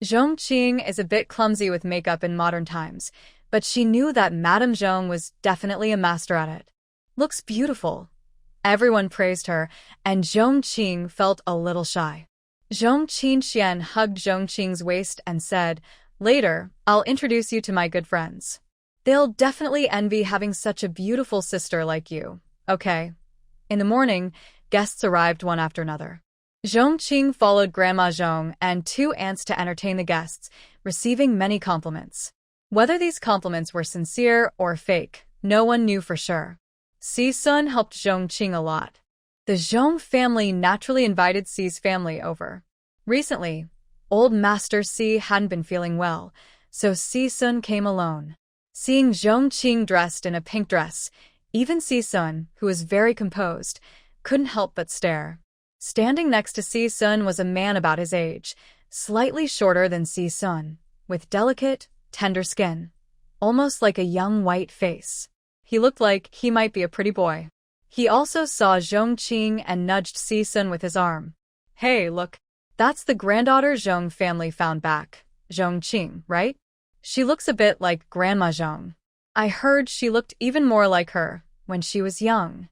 Zhong Qing is a bit clumsy with makeup in modern times, but she knew that Madame Zhong was definitely a master at it. Looks beautiful. Everyone praised her, and Zhong Qing felt a little shy. Zhong Qing hugged Zhong Qing's waist and said, "Later, I'll introduce you to my good friends. They'll definitely envy having such a beautiful sister like you, okay?" In the morning, guests arrived one after another. Zhong Qing followed Grandma Zhong and two aunts to entertain the guests, receiving many compliments. Whether these compliments were sincere or fake, no one knew for sure. Si-sun helped Zhong Qing a lot. The Zhong family naturally invited Si's family over. Recently, old Master Si hadn't been feeling well, so Si-sun came alone. Seeing Zhong Qing dressed in a pink dress, even Si-sun, who was very composed, couldn't help but stare. Standing next to Si-sun was a man about his age, slightly shorter than Si-sun, with delicate, tender skin, almost like a young white face. He looked like he might be a pretty boy. He also saw Zhong Qing and nudged Si-sun with his arm. "Hey, look, that's the granddaughter Zhong family found back, Zhong Qing, right? She looks a bit like Grandma Zhong. I heard she looked even more like her when she was young."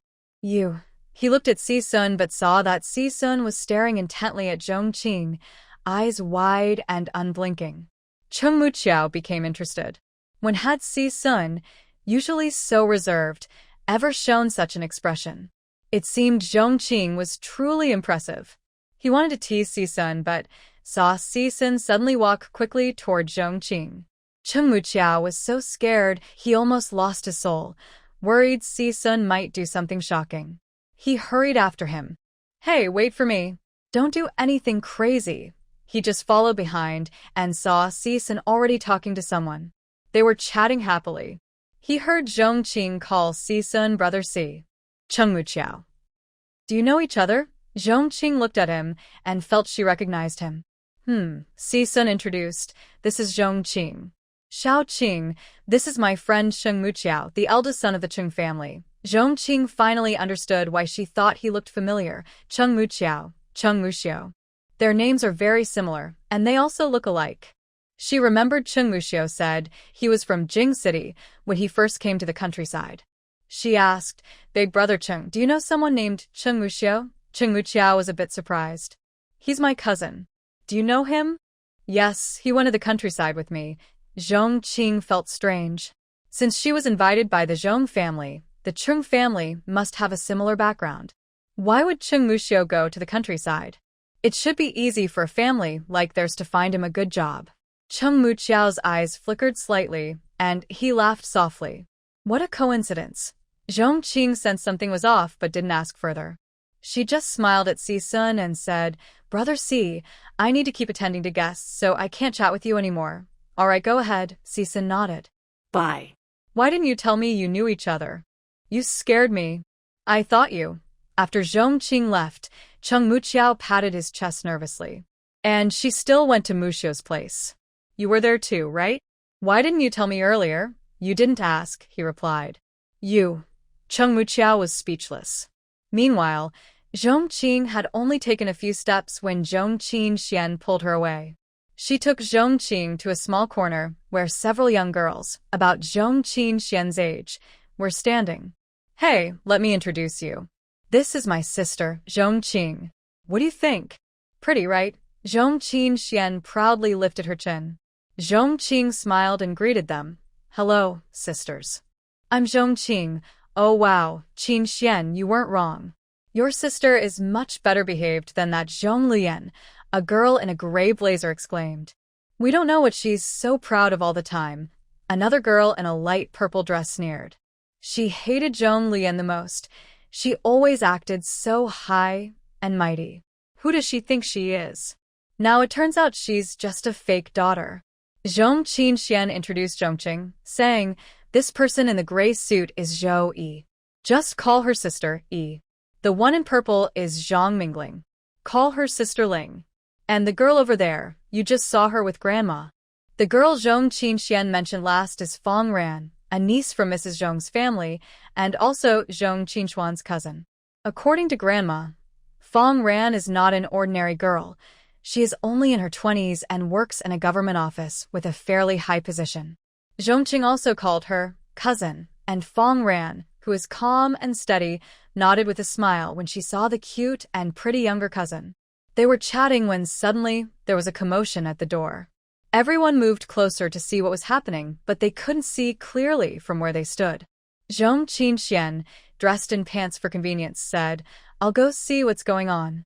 He looked at Si-sun but saw that Si-sun was staring intently at Zhong Qing, eyes wide and unblinking. Chung Muqiao became interested. When had Si-sun, usually so reserved, ever shown such an expression? It seemed Zhong Qing was truly impressive. He wanted to tease Si-sun but saw Si-sun suddenly walk quickly toward Zhong Qing. Chung Muqiao was so scared he almost lost his soul, worried Si-sun might do something shocking. He hurried after him. "Hey, wait for me. Don't do anything crazy." He just followed behind and saw Si-sun already talking to someone. They were chatting happily. He heard Zhong Qing call Si-sun Brother Si. "Chung Muqiao. Do you know each other?" Zhong Qing looked at him and felt she recognized him. Si-sun introduced, "This is Zhong Qing. Shao Qing, this is my friend Chung Muqiao, the eldest son of the Chung family." Zhong Qing finally understood why she thought he looked familiar. Chung Muqiao, Chung Muqiao. Their names are very similar, and they also look alike. She remembered Chung Muqiao said he was from Jing City when he first came to the countryside. She asked, "Big brother Chung, do you know someone named Chung Muqiao?" Chung Muqiao was a bit surprised. "He's my cousin. Do you know him?" "Yes, he went to the countryside with me." Zhong Qing felt strange. Since she was invited by the Zhong family, the Chung family must have a similar background. Why would Chung Muqiao go to the countryside? It should be easy for a family like theirs to find him a good job. Chung Muqiao's eyes flickered slightly, and he laughed softly. What a coincidence. Zhong Qing sensed something was off but didn't ask further. She just smiled at Si-sun and said, "Brother Si, I need to keep attending to guests, so I can't chat with you anymore." "All right, go ahead." Si-sun nodded. Bye. "Why didn't you tell me you knew each other? You scared me." "I thought you." After Zhong Qing left, Chung Muqiao patted his chest nervously. "And she still went to Muqiao's place. You were there too, right? Why didn't you tell me earlier?" "You didn't ask," he replied. "You." Chung Muqiao was speechless. Meanwhile, Zhong Qing had only taken a few steps when Zhong Qing pulled her away. She took Zhong Qing to a small corner where several young girls, about Zhong Qing's age, were standing. "Hey, let me introduce you. This is my sister, Zhong Qing. What do you think? Pretty, right?" Zhong Qing proudly lifted her chin. Zhong Qing smiled and greeted them. "Hello, sisters. I'm Zhong Qing." "Oh wow, Qing, you weren't wrong. Your sister is much better behaved than that Zhong Lian," a girl in a gray blazer exclaimed. "We don't know what she's so proud of all the time," another girl in a light purple dress sneered. She hated Zhong Lian the most. She always acted so high and mighty. Who does she think she is? Now it turns out she's just a fake daughter. Zhong Qing introduced Zhong Qing, saying, "This person in the gray suit is Zhou Yi. Just call her sister, Yi. The one in purple is Zhang Mingling. Call her sister Ling. And the girl over there, you just saw her with Grandma." The girl Zhong Qing mentioned last is Fong Ran, a niece from Mrs. Zhong's family, and also Zhong Qingxuan's cousin. According to Grandma, Fong Ran is not an ordinary girl. She is only in her 20s and works in a government office with a fairly high position. Zhong Qing also called her cousin, and Fong Ran, who is calm and steady, nodded with a smile when she saw the cute and pretty younger cousin. They were chatting when suddenly there was a commotion at the door. Everyone moved closer to see what was happening, but they couldn't see clearly from where they stood. Zhong Qing, dressed in pants for convenience, said, "I'll go see what's going on."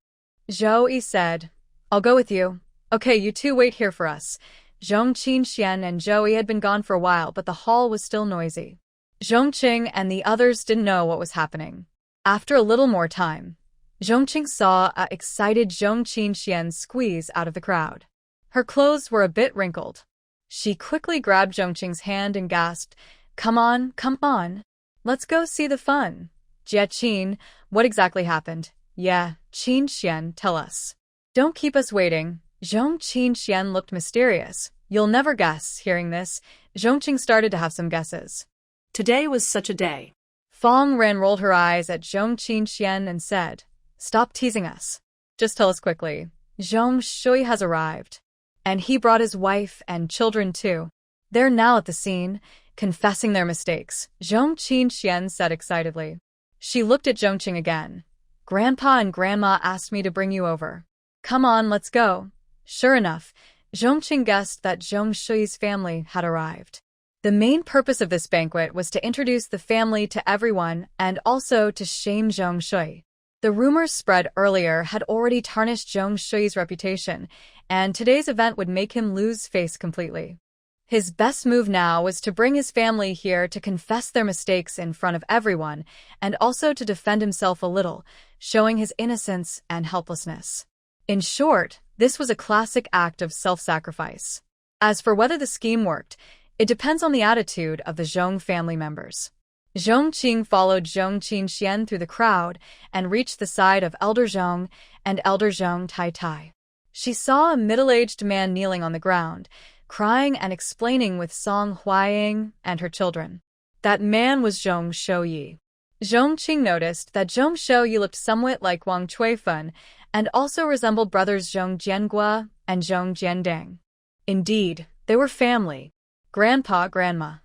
Shouye said, "I'll go with you." "Okay, you two wait here for us." Zhong Qing and Shouye had been gone for a while, but the hall was still noisy. Zhong Qing and the others didn't know what was happening. After a little more time, Zhong Qing saw a excited Zhong Qing squeeze out of the crowd. Her clothes were a bit wrinkled. She quickly grabbed Zhong Qing's hand and gasped, come on. Let's go see the fun." "Jie Qin, what exactly happened?" "Yeah, Qin, tell us. Don't keep us waiting." Zhong Qin looked mysterious. "You'll never guess." Hearing this, Zhong Qing started to have some guesses. Today was such a day. Fong Ran rolled her eyes at Zhong Qin and said, "Stop teasing us. Just tell us quickly." "Zhong Shouye has arrived. And he brought his wife and children too. They're now at the scene, confessing their mistakes," Zhong Qin said excitedly. She looked at Zhong Qing again. "Grandpa and Grandma asked me to bring you over. Come on, let's go." Sure enough, Zhong Qing guessed that Zhong Shouye's family had arrived. The main purpose of this banquet was to introduce the family to everyone and also to shame Zhong Shouye. The rumors spread earlier had already tarnished Zhong Shouye's reputation, and today's event would make him lose face completely. His best move now was to bring his family here to confess their mistakes in front of everyone, and also to defend himself a little, showing his innocence and helplessness. In short, this was a classic act of self-sacrifice. As for whether the scheme worked, it depends on the attitude of the Zhong family members. Zhong Qing followed Zhong Qin through the crowd and reached the side of Elder Zhong and Elder Zhong Tai. She saw a middle-aged man kneeling on the ground, crying and explaining with Song Huaying and her children. That man was Zhong Shouye. Zhong Qing noticed that Zhong Shouye looked somewhat like Wang Chuifun and also resembled brothers Zhong Jiangua and Zhong Jiandang. Indeed, they were family. Grandpa, Grandma.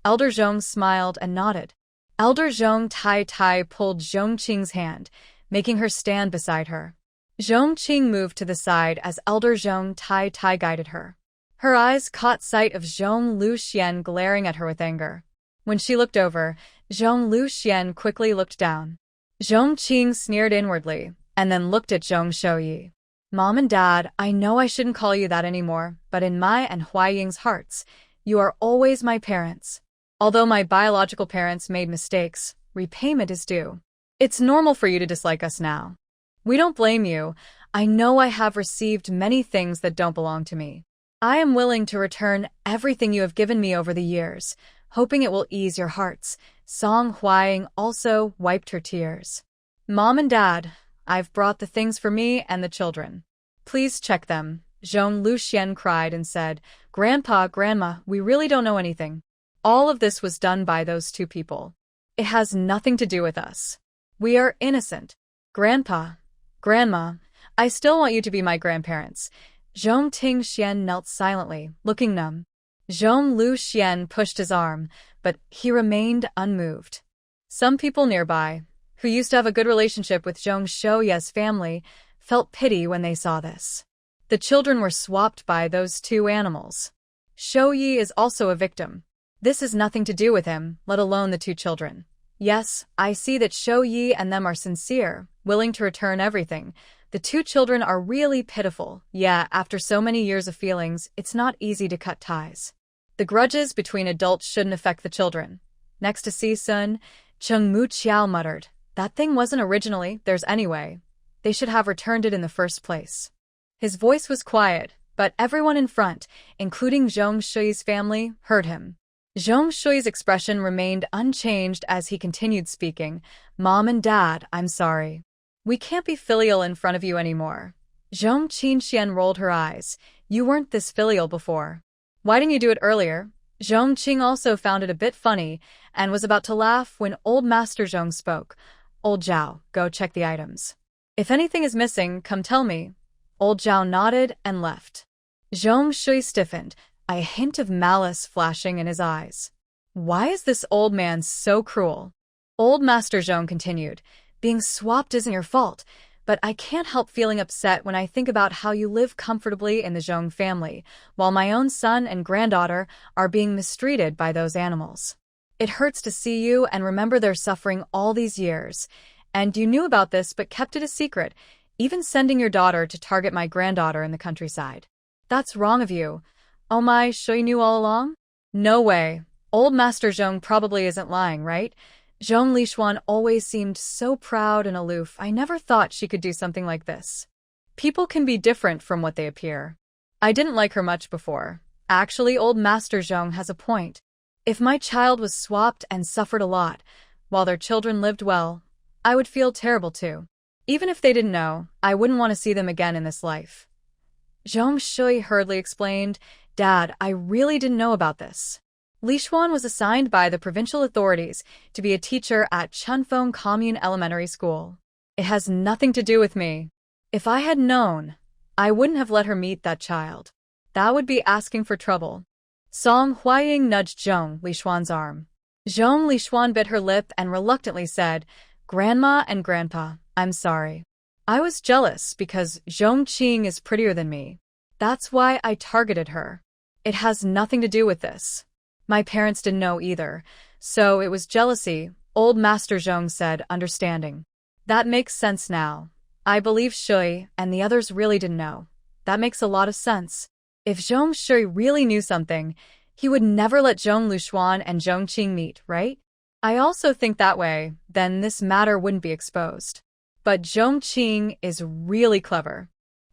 Elder Zhong smiled and nodded. Elder Zhong Tai pulled Zhong Qing's hand, making her stand beside her. Zhong Qing moved to the side as Elder Zhong Tai guided her. Her eyes caught sight of Zhong Luxian glaring at her with anger. When she looked over, Zhong Luxian quickly looked down. Zhong Qing sneered inwardly, and then looked at Zhong Shouye. "Mom and Dad, I know I shouldn't call you that anymore, but in my and Huaying's hearts, you are always my parents. Although my biological parents made mistakes, repayment is due. It's normal for you to dislike us now. We don't blame you. I know I have received many things that don't belong to me. I am willing to return everything you have given me over the years, hoping it will ease your hearts." Song Huaying also wiped her tears. "Mom and Dad, I've brought the things for me and the children. Please check them." Zhong Luxian cried and said, "Grandpa, Grandma, we really don't know anything. All of this was done by those two people. It has nothing to do with us. We are innocent. Grandpa, Grandma, I still want you to be my grandparents." Zhong Qing knelt silently, looking numb. Zhong Luxian pushed his arm, but he remained unmoved. Some people nearby, who used to have a good relationship with Zhong Shouye's family, felt pity when they saw this. The children were swapped by those two animals. Shouye is also a victim. This has nothing to do with him, let alone the two children. Yes, I see that Shouye and them are sincere, willing to return everything. The two children are really pitiful. Yeah, after so many years of feelings, it's not easy to cut ties. The grudges between adults shouldn't affect the children. Next to Si-sun, Chung Mu-chiao muttered, "That thing wasn't originally theirs anyway. They should have returned it in the first place." His voice was quiet, but everyone in front, including Zhong Shouye's family, heard him. Zhong Shouye's expression remained unchanged as he continued speaking. "Mom and Dad, I'm sorry. We can't be filial in front of you anymore." Zhong Qin rolled her eyes. "You weren't this filial before. Why didn't you do it earlier?" Zhong Qing also found it a bit funny and was about to laugh when Old Master Zhong spoke. "Old Zhao, go check the items. If anything is missing, come tell me." Old Zhao nodded and left. Zhong Qing stiffened, a hint of malice flashing in his eyes. Why is this old man so cruel? Old Master Zhong continued, being swapped isn't your fault, but I can't help feeling upset when I think about how you live comfortably in the Zhong family, while my own son and granddaughter are being mistreated by those animals. It hurts to see you and remember their suffering all these years. And you knew about this but kept it a secret, even sending your daughter to target my granddaughter in the countryside. That's wrong of you. Oh my, Shouye knew all along? No way. Old Master Zhong probably isn't lying, right? Zhong Lixuan always seemed so proud and aloof. I never thought she could do something like this. People can be different from what they appear. I didn't like her much before. Actually, Old Master Zhong has a point. If my child was swapped and suffered a lot, while their children lived well, I would feel terrible too. Even if they didn't know, I wouldn't want to see them again in this life. Zhong Qing hurriedly explained, Dad, I really didn't know about this. Lixuan was assigned by the provincial authorities to be a teacher at Chunfeng Commune Elementary School. It has nothing to do with me. If I had known, I wouldn't have let her meet that child. That would be asking for trouble. Song Huaying nudged Zhong Lixuan's arm. Zhong Lixuan bit her lip and reluctantly said, Grandma and Grandpa, I'm sorry. I was jealous because Zhong Qing is prettier than me. That's why I targeted her. It has nothing to do with this. My parents didn't know either, so it was jealousy, Old Master Zhong said, understanding. That makes sense now. I believe Shouye and the others really didn't know. That makes a lot of sense. If Zhong Shouye really knew something, he would never let Zhong Lixuan and Zhong Qing meet, right? I also think that way, then this matter wouldn't be exposed. But Zhong Qing is really clever.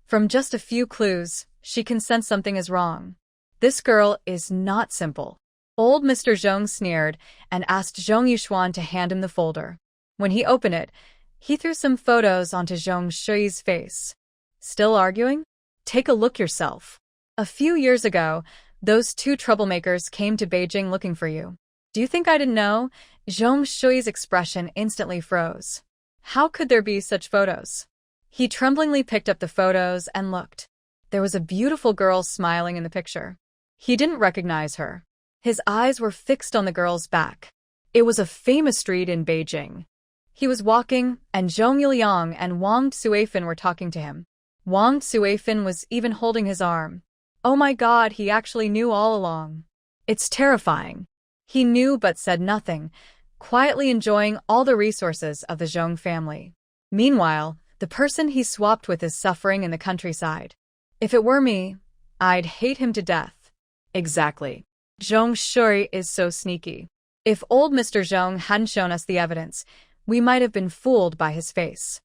From just a few clues, she can sense something is wrong. This girl is not simple. Old Mr. Zhong sneered and asked Zhong Yushuan to hand him the folder. When he opened it, he threw some photos onto Zhong Shui's face. Still arguing? Take a look yourself. A few years ago, those two troublemakers came to Beijing looking for you. Do you think I didn't know? Zhong Shui's expression instantly froze. How could there be such photos? He tremblingly picked up the photos and looked. There was a beautiful girl smiling in the picture. He didn't recognize her. His eyes were fixed on the girl's back. It was a famous street in Beijing. He was walking, and Zhong Yiliang and Wang Tsuifan were talking to him. Wang Tsuifan was even holding his arm. Oh my God, he actually knew all along. It's terrifying. He knew but said nothing, quietly enjoying all the resources of the Zhong family. Meanwhile, the person he swapped with is suffering in the countryside. If it were me, I'd hate him to death. Exactly. Zhong Shouye is so sneaky. If old Mr. Zhong hadn't shown us the evidence, we might have been fooled by his face.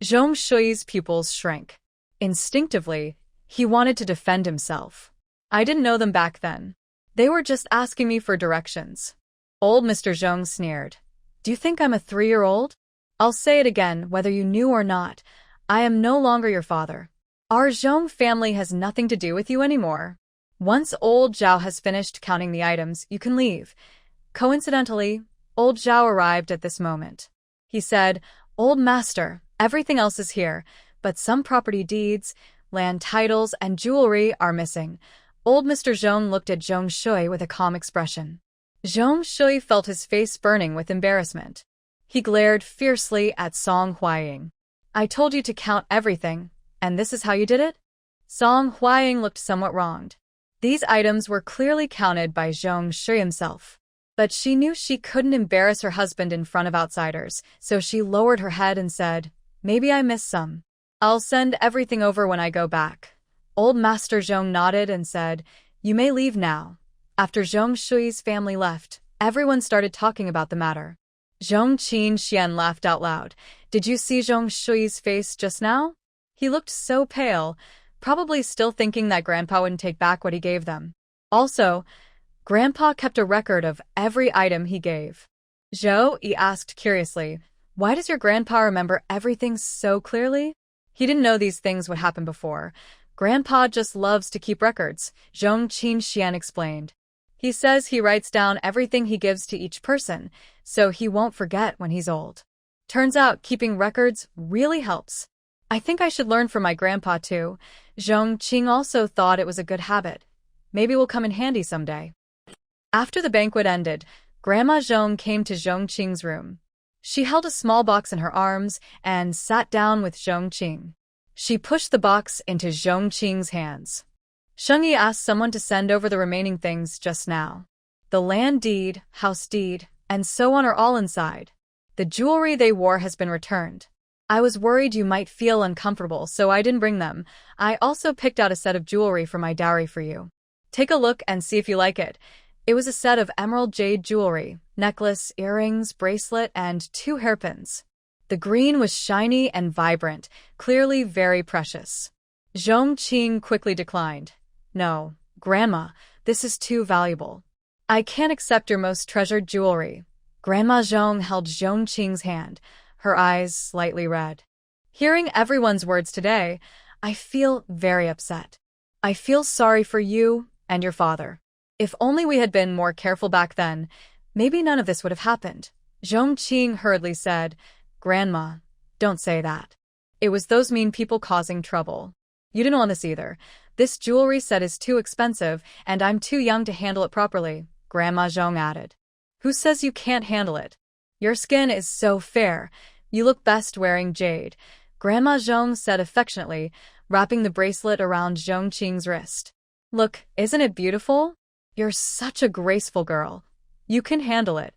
Zhong Shui's pupils shrank. Instinctively, he wanted to defend himself. I didn't know them back then. They were just asking me for directions. Old Mr. Zhong sneered. Do you think I'm a 3-year-old? I'll say it again, whether you knew or not. I am no longer your father. Our Zhong family has nothing to do with you anymore. Once old Zhao has finished counting the items, you can leave. Coincidentally, old Zhao arrived at this moment. He said, Old Master, everything else is here, but some property deeds, land titles, and jewelry are missing. Old Mr. Zhong looked at Zhong Shouye with a calm expression. Zhong Shouye felt his face burning with embarrassment. He glared fiercely at Song Huaying. I told you to count everything, and this is how you did it? Song Huaying looked somewhat wronged. These items were clearly counted by Zhong Shouye himself. But she knew she couldn't embarrass her husband in front of outsiders, so she lowered her head and said, Maybe I missed some. I'll send everything over when I go back. Old Master Zhong nodded and said, You may leave now. After Zhong Shui's family left, everyone started talking about the matter. Zhong Qing laughed out loud. Did you see Zhong Shui's face just now? He looked so pale, probably still thinking that Grandpa wouldn't take back what he gave them. Also, Grandpa kept a record of every item he gave. Zhou Yi asked curiously, Why does your grandpa remember everything so clearly? He didn't know these things would happen before. Grandpa just loves to keep records, Zhong Qing explained. He says he writes down everything he gives to each person, so he won't forget when he's old. Turns out keeping records really helps. I think I should learn from my grandpa too. Zhong Qing also thought it was a good habit. Maybe will come in handy someday. After the banquet ended, Grandma Zhong came to Zhong Qing's room. She held a small box in her arms and sat down with Zhong Qing. She pushed the box into Zhong Qing's hands. Shouye asked someone to send over the remaining things just now. The land deed, house deed, and so on are all inside. The jewelry they wore has been returned. I was worried you might feel uncomfortable, so I didn't bring them. I also picked out a set of jewelry for my dowry for you. Take a look and see if you like it. It was a set of emerald jade jewelry, necklace, earrings, bracelet, and 2 hairpins. The green was shiny and vibrant, clearly very precious. Zhong Qing quickly declined. No, Grandma, this is too valuable. I can't accept your most treasured jewelry. Grandma Zhong held Zhong Qing's hand, her eyes slightly red. Hearing everyone's words today, I feel very upset. I feel sorry for you and your father. If only we had been more careful back then, maybe none of this would have happened. Zhong Qing hurriedly said, Grandma, don't say that. It was those mean people causing trouble. You didn't want this either. This jewelry set is too expensive, and I'm too young to handle it properly, Grandma Zhong added. Who says you can't handle it? Your skin is so fair. You look best wearing jade, Grandma Zhong said affectionately, wrapping the bracelet around Zhong Qing's wrist. Look, isn't it beautiful? You're such a graceful girl. You can handle it.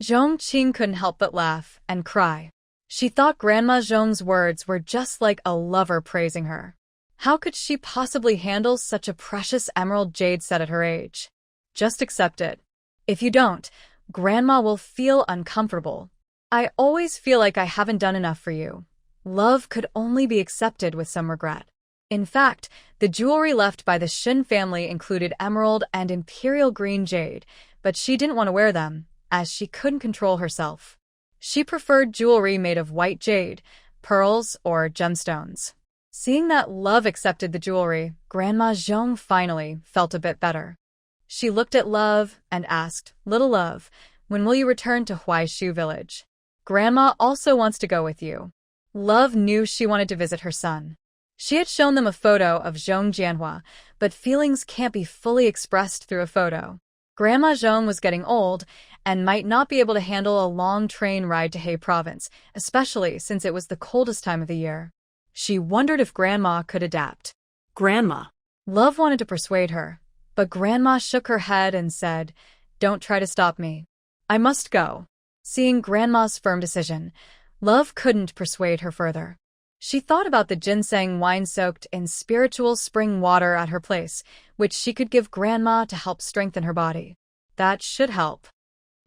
Zhong Qing couldn't help but laugh and cry. She thought Grandma Zhong's words were just like a lover praising her. How could she possibly handle such a precious emerald jade set at her age? Just accept it. If you don't, Grandma will feel uncomfortable. I always feel like I haven't done enough for you. Love could only be accepted with some regret. In fact, the jewelry left by the Shin family included emerald and imperial green jade, but she didn't want to wear them, as she couldn't control herself. She preferred jewelry made of white jade, pearls, or gemstones. Seeing that Love accepted the jewelry, Grandma Zhong finally felt a bit better. She looked at Love and asked, Little Love, when will you return to Huaishu village? Grandma also wants to go with you. Love knew she wanted to visit her son. She had shown them a photo of Zhong Jianhua, but feelings can't be fully expressed through a photo. Grandma Zhong was getting old and might not be able to handle a long train ride to He province, especially since it was the coldest time of the year. She wondered if Grandma could adapt. Grandma. Love wanted to persuade her, but Grandma shook her head and said, Don't try to stop me. I must go. Seeing Grandma's firm decision, Love couldn't persuade her further. She thought about the ginseng wine soaked in spiritual spring water at her place, which she could give Grandma to help strengthen her body. That should help.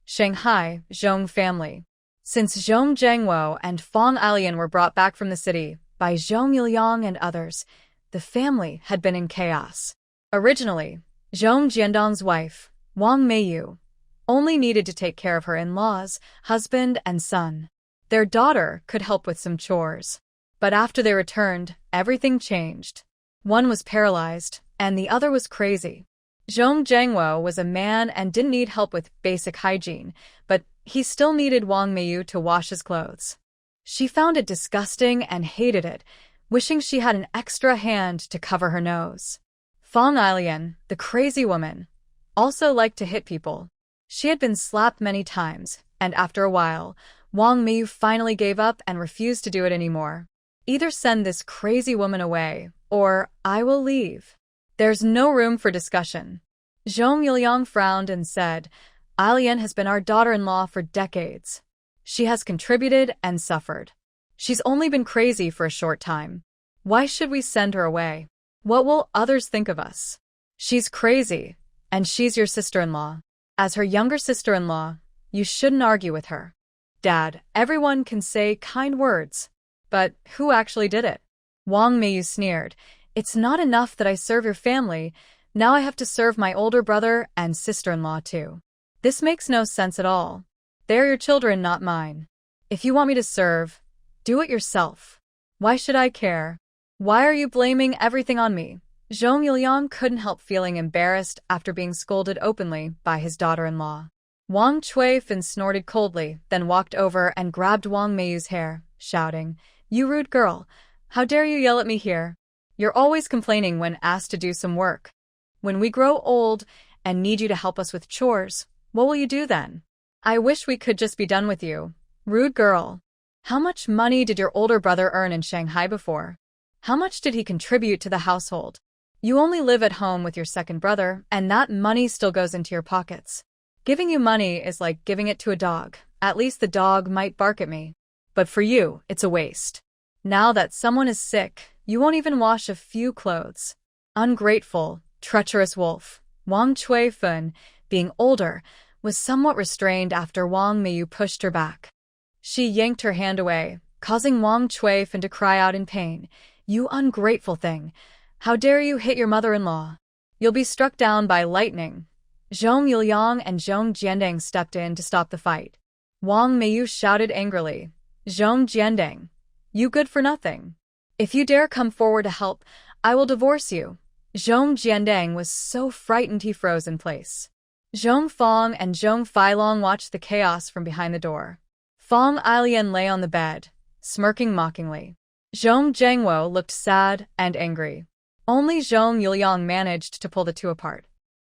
Shanghai, Zhong family. Since Zhong Zhengwo and Fong Alian were brought back from the city by Zhong Yuliang and others, the family had been in chaos. Originally, Zhong Jiandong's wife, Wang Meiyu, only needed to take care of her in-laws, husband, and son. Their daughter could help with some chores. But after they returned, everything changed. One was paralyzed, and the other was crazy. Zhong Zhengwo was a man and didn't need help with basic hygiene, but he still needed Wang Meiyu to wash his clothes. She found it disgusting and hated it, wishing she had an extra hand to cover her nose. Fong Alian, the crazy woman, also liked to hit people. She had been slapped many times, and after a while, Wang Meiyu finally gave up and refused to do it anymore. Either send this crazy woman away, or I will leave. There's no room for discussion. Zhong Yuliang frowned and said, Alian has been our daughter-in-law for decades. She has contributed and suffered. She's only been crazy for a short time. Why should we send her away? What will others think of us? She's crazy, and she's your sister-in-law. As her younger sister-in-law, you shouldn't argue with her. Dad, everyone can say kind words. But who actually did it? Wang Meiyu sneered. It's not enough that I serve your family, now I have to serve my older brother and sister-in-law too. This makes no sense at all. They're your children, not mine. If you want me to serve, do it yourself. Why should I care? Why are you blaming everything on me? Zhong Yuliang couldn't help feeling embarrassed after being scolded openly by his daughter-in-law. Wang Chuifan snorted coldly, then walked over and grabbed Wang Meiyu's hair, shouting, You rude girl! How dare you yell at me here? You're always complaining when asked to do some work. When we grow old and need you to help us with chores, what will you do then? I wish we could just be done with you. Rude girl. How much money did your older brother earn in Shanghai before? How much did he contribute to the household? You only live at home with your second brother, and that money still goes into your pockets. Giving you money is like giving it to a dog. At least the dog might bark at me. But for you, it's a waste. Now that someone is sick, you won't even wash a few clothes. Ungrateful, treacherous wolf. Wang Cui-fun, being older, was somewhat restrained after Wang Meiyu pushed her back. She yanked her hand away, causing Wang Cui-fun to cry out in pain. You ungrateful thing. How dare you hit your mother-in-law? You'll be struck down by lightning. Zhong Yilyang and Zhong Jiandang stepped in to stop the fight. Wang Meiyu shouted angrily, Zhong Jiandang, you good for nothing. If you dare come forward to help, I will divorce you. Zhong Jiandang was so frightened he froze in place. Zhong Fong and Zhong Feilong watched the chaos from behind the door. Fong Ailian lay on the bed, smirking mockingly. Zhong Zhengwo looked sad and angry. Only Zhong Yilyang managed to pull the two apart.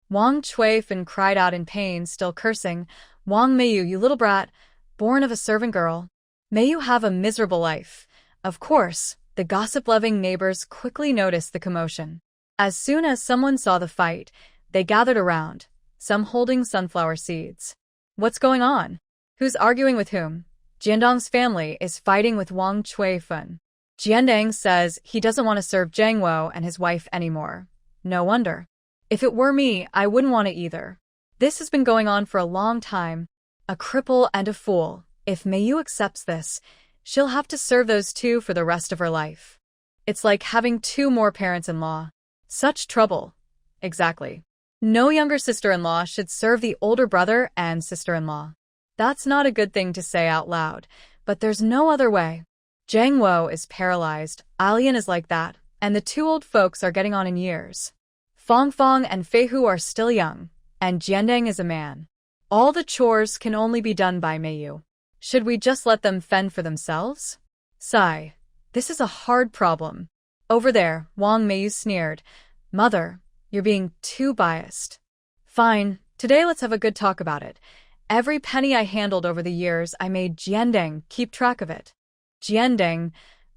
Wang Cui-fun cried out in pain, still cursing, Wang Meiyu, you little brat, born of a servant girl. May you have a miserable life. Of course, the gossip-loving neighbors quickly noticed the commotion. As soon as someone saw the fight, they gathered around, some holding sunflower seeds. What's going on? Who's arguing with whom? Jiandang's family is fighting with Wang Cui-fun. Jiandang says he doesn't want to serve Zhengwo and his wife anymore. No wonder. If it were me, I wouldn't want it either. This has been going on for a long time. A cripple and a fool. If Meiyu accepts this, she'll have to serve those two for the rest of her life. It's like having two more parents-in-law. Such trouble. Exactly. No younger sister-in-law should serve the older brother and sister-in-law. That's not a good thing to say out loud, but there's no other way. Zhengwo is paralyzed, Alian is like that, and the two old folks are getting on in years. Fong Fong and Fei Hu are still young, and Jiandang is a man. All the chores can only be done by Meiyu. Should we just let them fend for themselves? Sigh. This is a hard problem. Over there, Wang Meiyu sneered. Mother, you're being too biased. Fine, today let's have a good talk about it. Every penny I handled over the years, I made Jiandang keep track of it. Jiandang,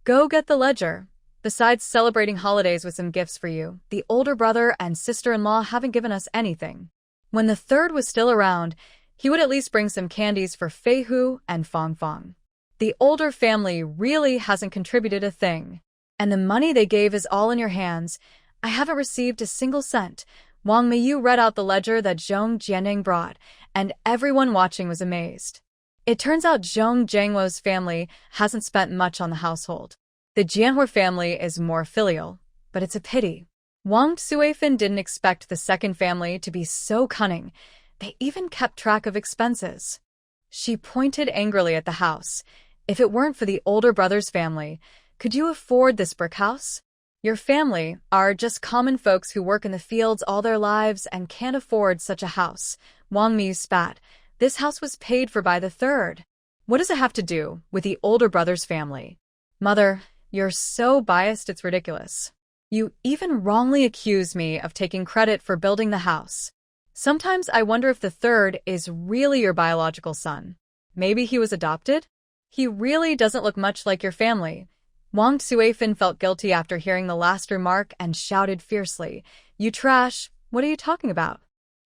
go get the ledger. Besides celebrating holidays with some gifts for you, the older brother and sister-in-law haven't given us anything. When the third was still around, he would at least bring some candies for Fei Hu and Fong Fong. The older family really hasn't contributed a thing. And the money they gave is all in your hands. I haven't received a single cent. Wang Meiyu read out the ledger that Zhong Jiandang brought, and everyone watching was amazed. It turns out Zhong Zhengwo's family hasn't spent much on the household. The Jianhua family is more filial, but it's a pity. Wang Cui-fun didn't expect the second family to be so cunning. They even kept track of expenses. She pointed angrily at the house. If it weren't for the older brother's family, could you afford this brick house? Your family are just common folks who work in the fields all their lives and can't afford such a house. Wang Meiyu spat. This house was paid for by the third. What does it have to do with the older brother's family? Mother, you're so biased it's ridiculous. You even wrongly accuse me of taking credit for building the house. Sometimes I wonder if the third is really your biological son. Maybe he was adopted? He really doesn't look much like your family. Wang Cui-fun felt guilty after hearing the last remark and shouted fiercely, You trash, what are you talking about?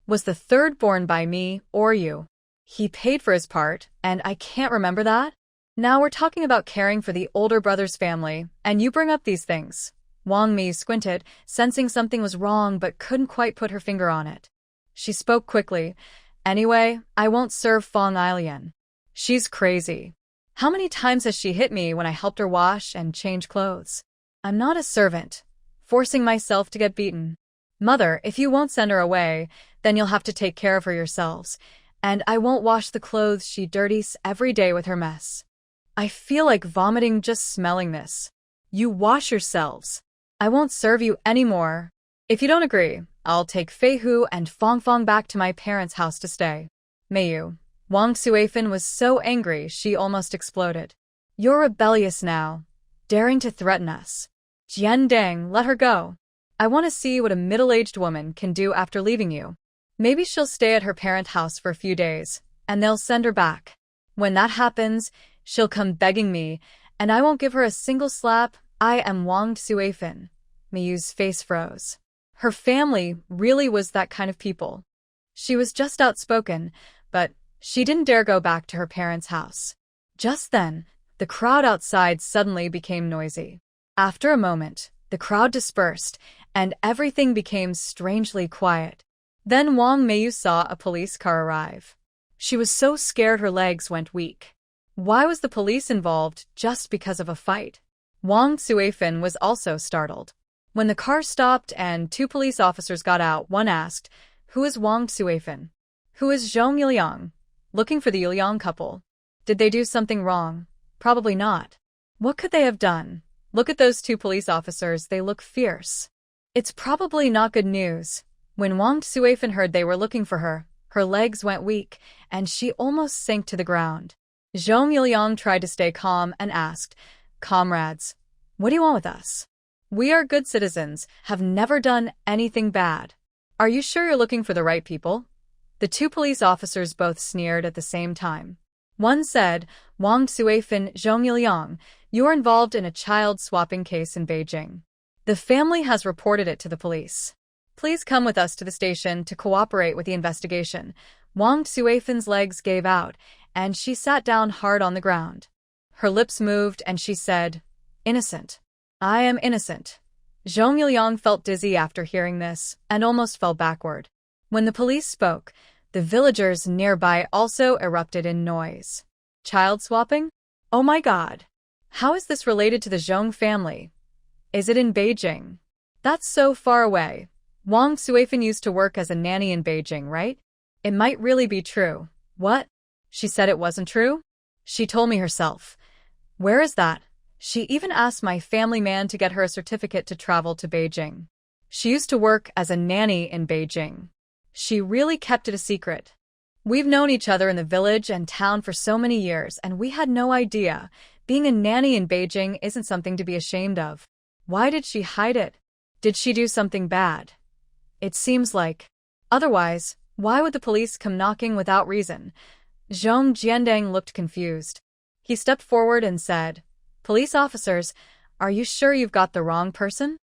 Was the third born by me or you? He paid for his part, and I can't remember that? Now we're talking about caring for the older brother's family, and you bring up these things. Wang Meiyu squinted, sensing something was wrong but couldn't quite put her finger on it. She spoke quickly. Anyway, I won't serve Fong Ailian. She's crazy. How many times has she hit me when I helped her wash and change clothes? I'm not a servant, forcing myself to get beaten. Mother, if you won't send her away, then you'll have to take care of her yourselves, and I won't wash the clothes she dirties every day with her mess. I feel like vomiting just smelling this. You wash yourselves. I won't serve you anymore. If you don't agree, I'll take Fei Hu and Fong Fong back to my parents' house to stay. Meiyu. Wang Cui-fun was so angry she almost exploded. You're rebellious now. daring to threaten us. Jiandang, let her go. I want to see what a middle-aged woman can do after leaving you. Maybe she'll stay at her parent house for a few days, and they'll send her back. When that happens, she'll come begging me, and I won't give her a single slap. I am Wang Suifan. Miyu's face froze. Her family really was that kind of people. She was just outspoken, but she didn't dare go back to her parents' house. Just then, the crowd outside suddenly became noisy. After a moment, the crowd dispersed, and everything became strangely quiet. Then Wang Meiyu saw a police car arrive. She was so scared her legs went weak. Why was the police involved just because of a fight? Wang Suifan was also startled. When the car stopped and two police officers got out, one asked, "Who is Wang Suifan? Who is Zhong Yiliang?" Looking for the Yiliang couple. Did they do something wrong? Probably not. What could they have done? Look at those two police officers, they look fierce. It's probably not good news. When Wang Suifan heard they were looking for her, her legs went weak, and she almost sank to the ground. Zhong Yiliang tried to stay calm and asked, "Comrades, what do you want with us? We are good citizens, have never done anything bad. Are you sure you're looking for the right people?" The two police officers both sneered at the same time. One said, "Wang Suifan, Zhong Yiliang, you are involved in a child-swapping case in Beijing. The family has reported it to the police. Please come with us to the station to cooperate with the investigation." Wang Suifan's legs gave out, and she sat down hard on the ground. Her lips moved, and she said, "Innocent. I am innocent." Zhong Yiliang felt dizzy after hearing this, and almost fell backward. When the police spoke, the villagers nearby also erupted in noise. Child swapping? Oh my God! How is this related to the Zhong family? Is it in Beijing? That's so far away. Wang Suifan used to work as a nanny in Beijing, right? It might really be true. What? She said it wasn't true? She told me herself. Where is that? She even asked my family man to get her a certificate to travel to Beijing. She used to work as a nanny in Beijing. She really kept it a secret. We've known each other in the village and town for so many years, and we had no idea. Being a nanny in Beijing isn't something to be ashamed of. Why did she hide it? Did she do something bad? It seems like. Otherwise, why would the police come knocking without reason? Zhong Jiandang looked confused. He stepped forward and said, "Police officers, are you sure you've got the wrong person?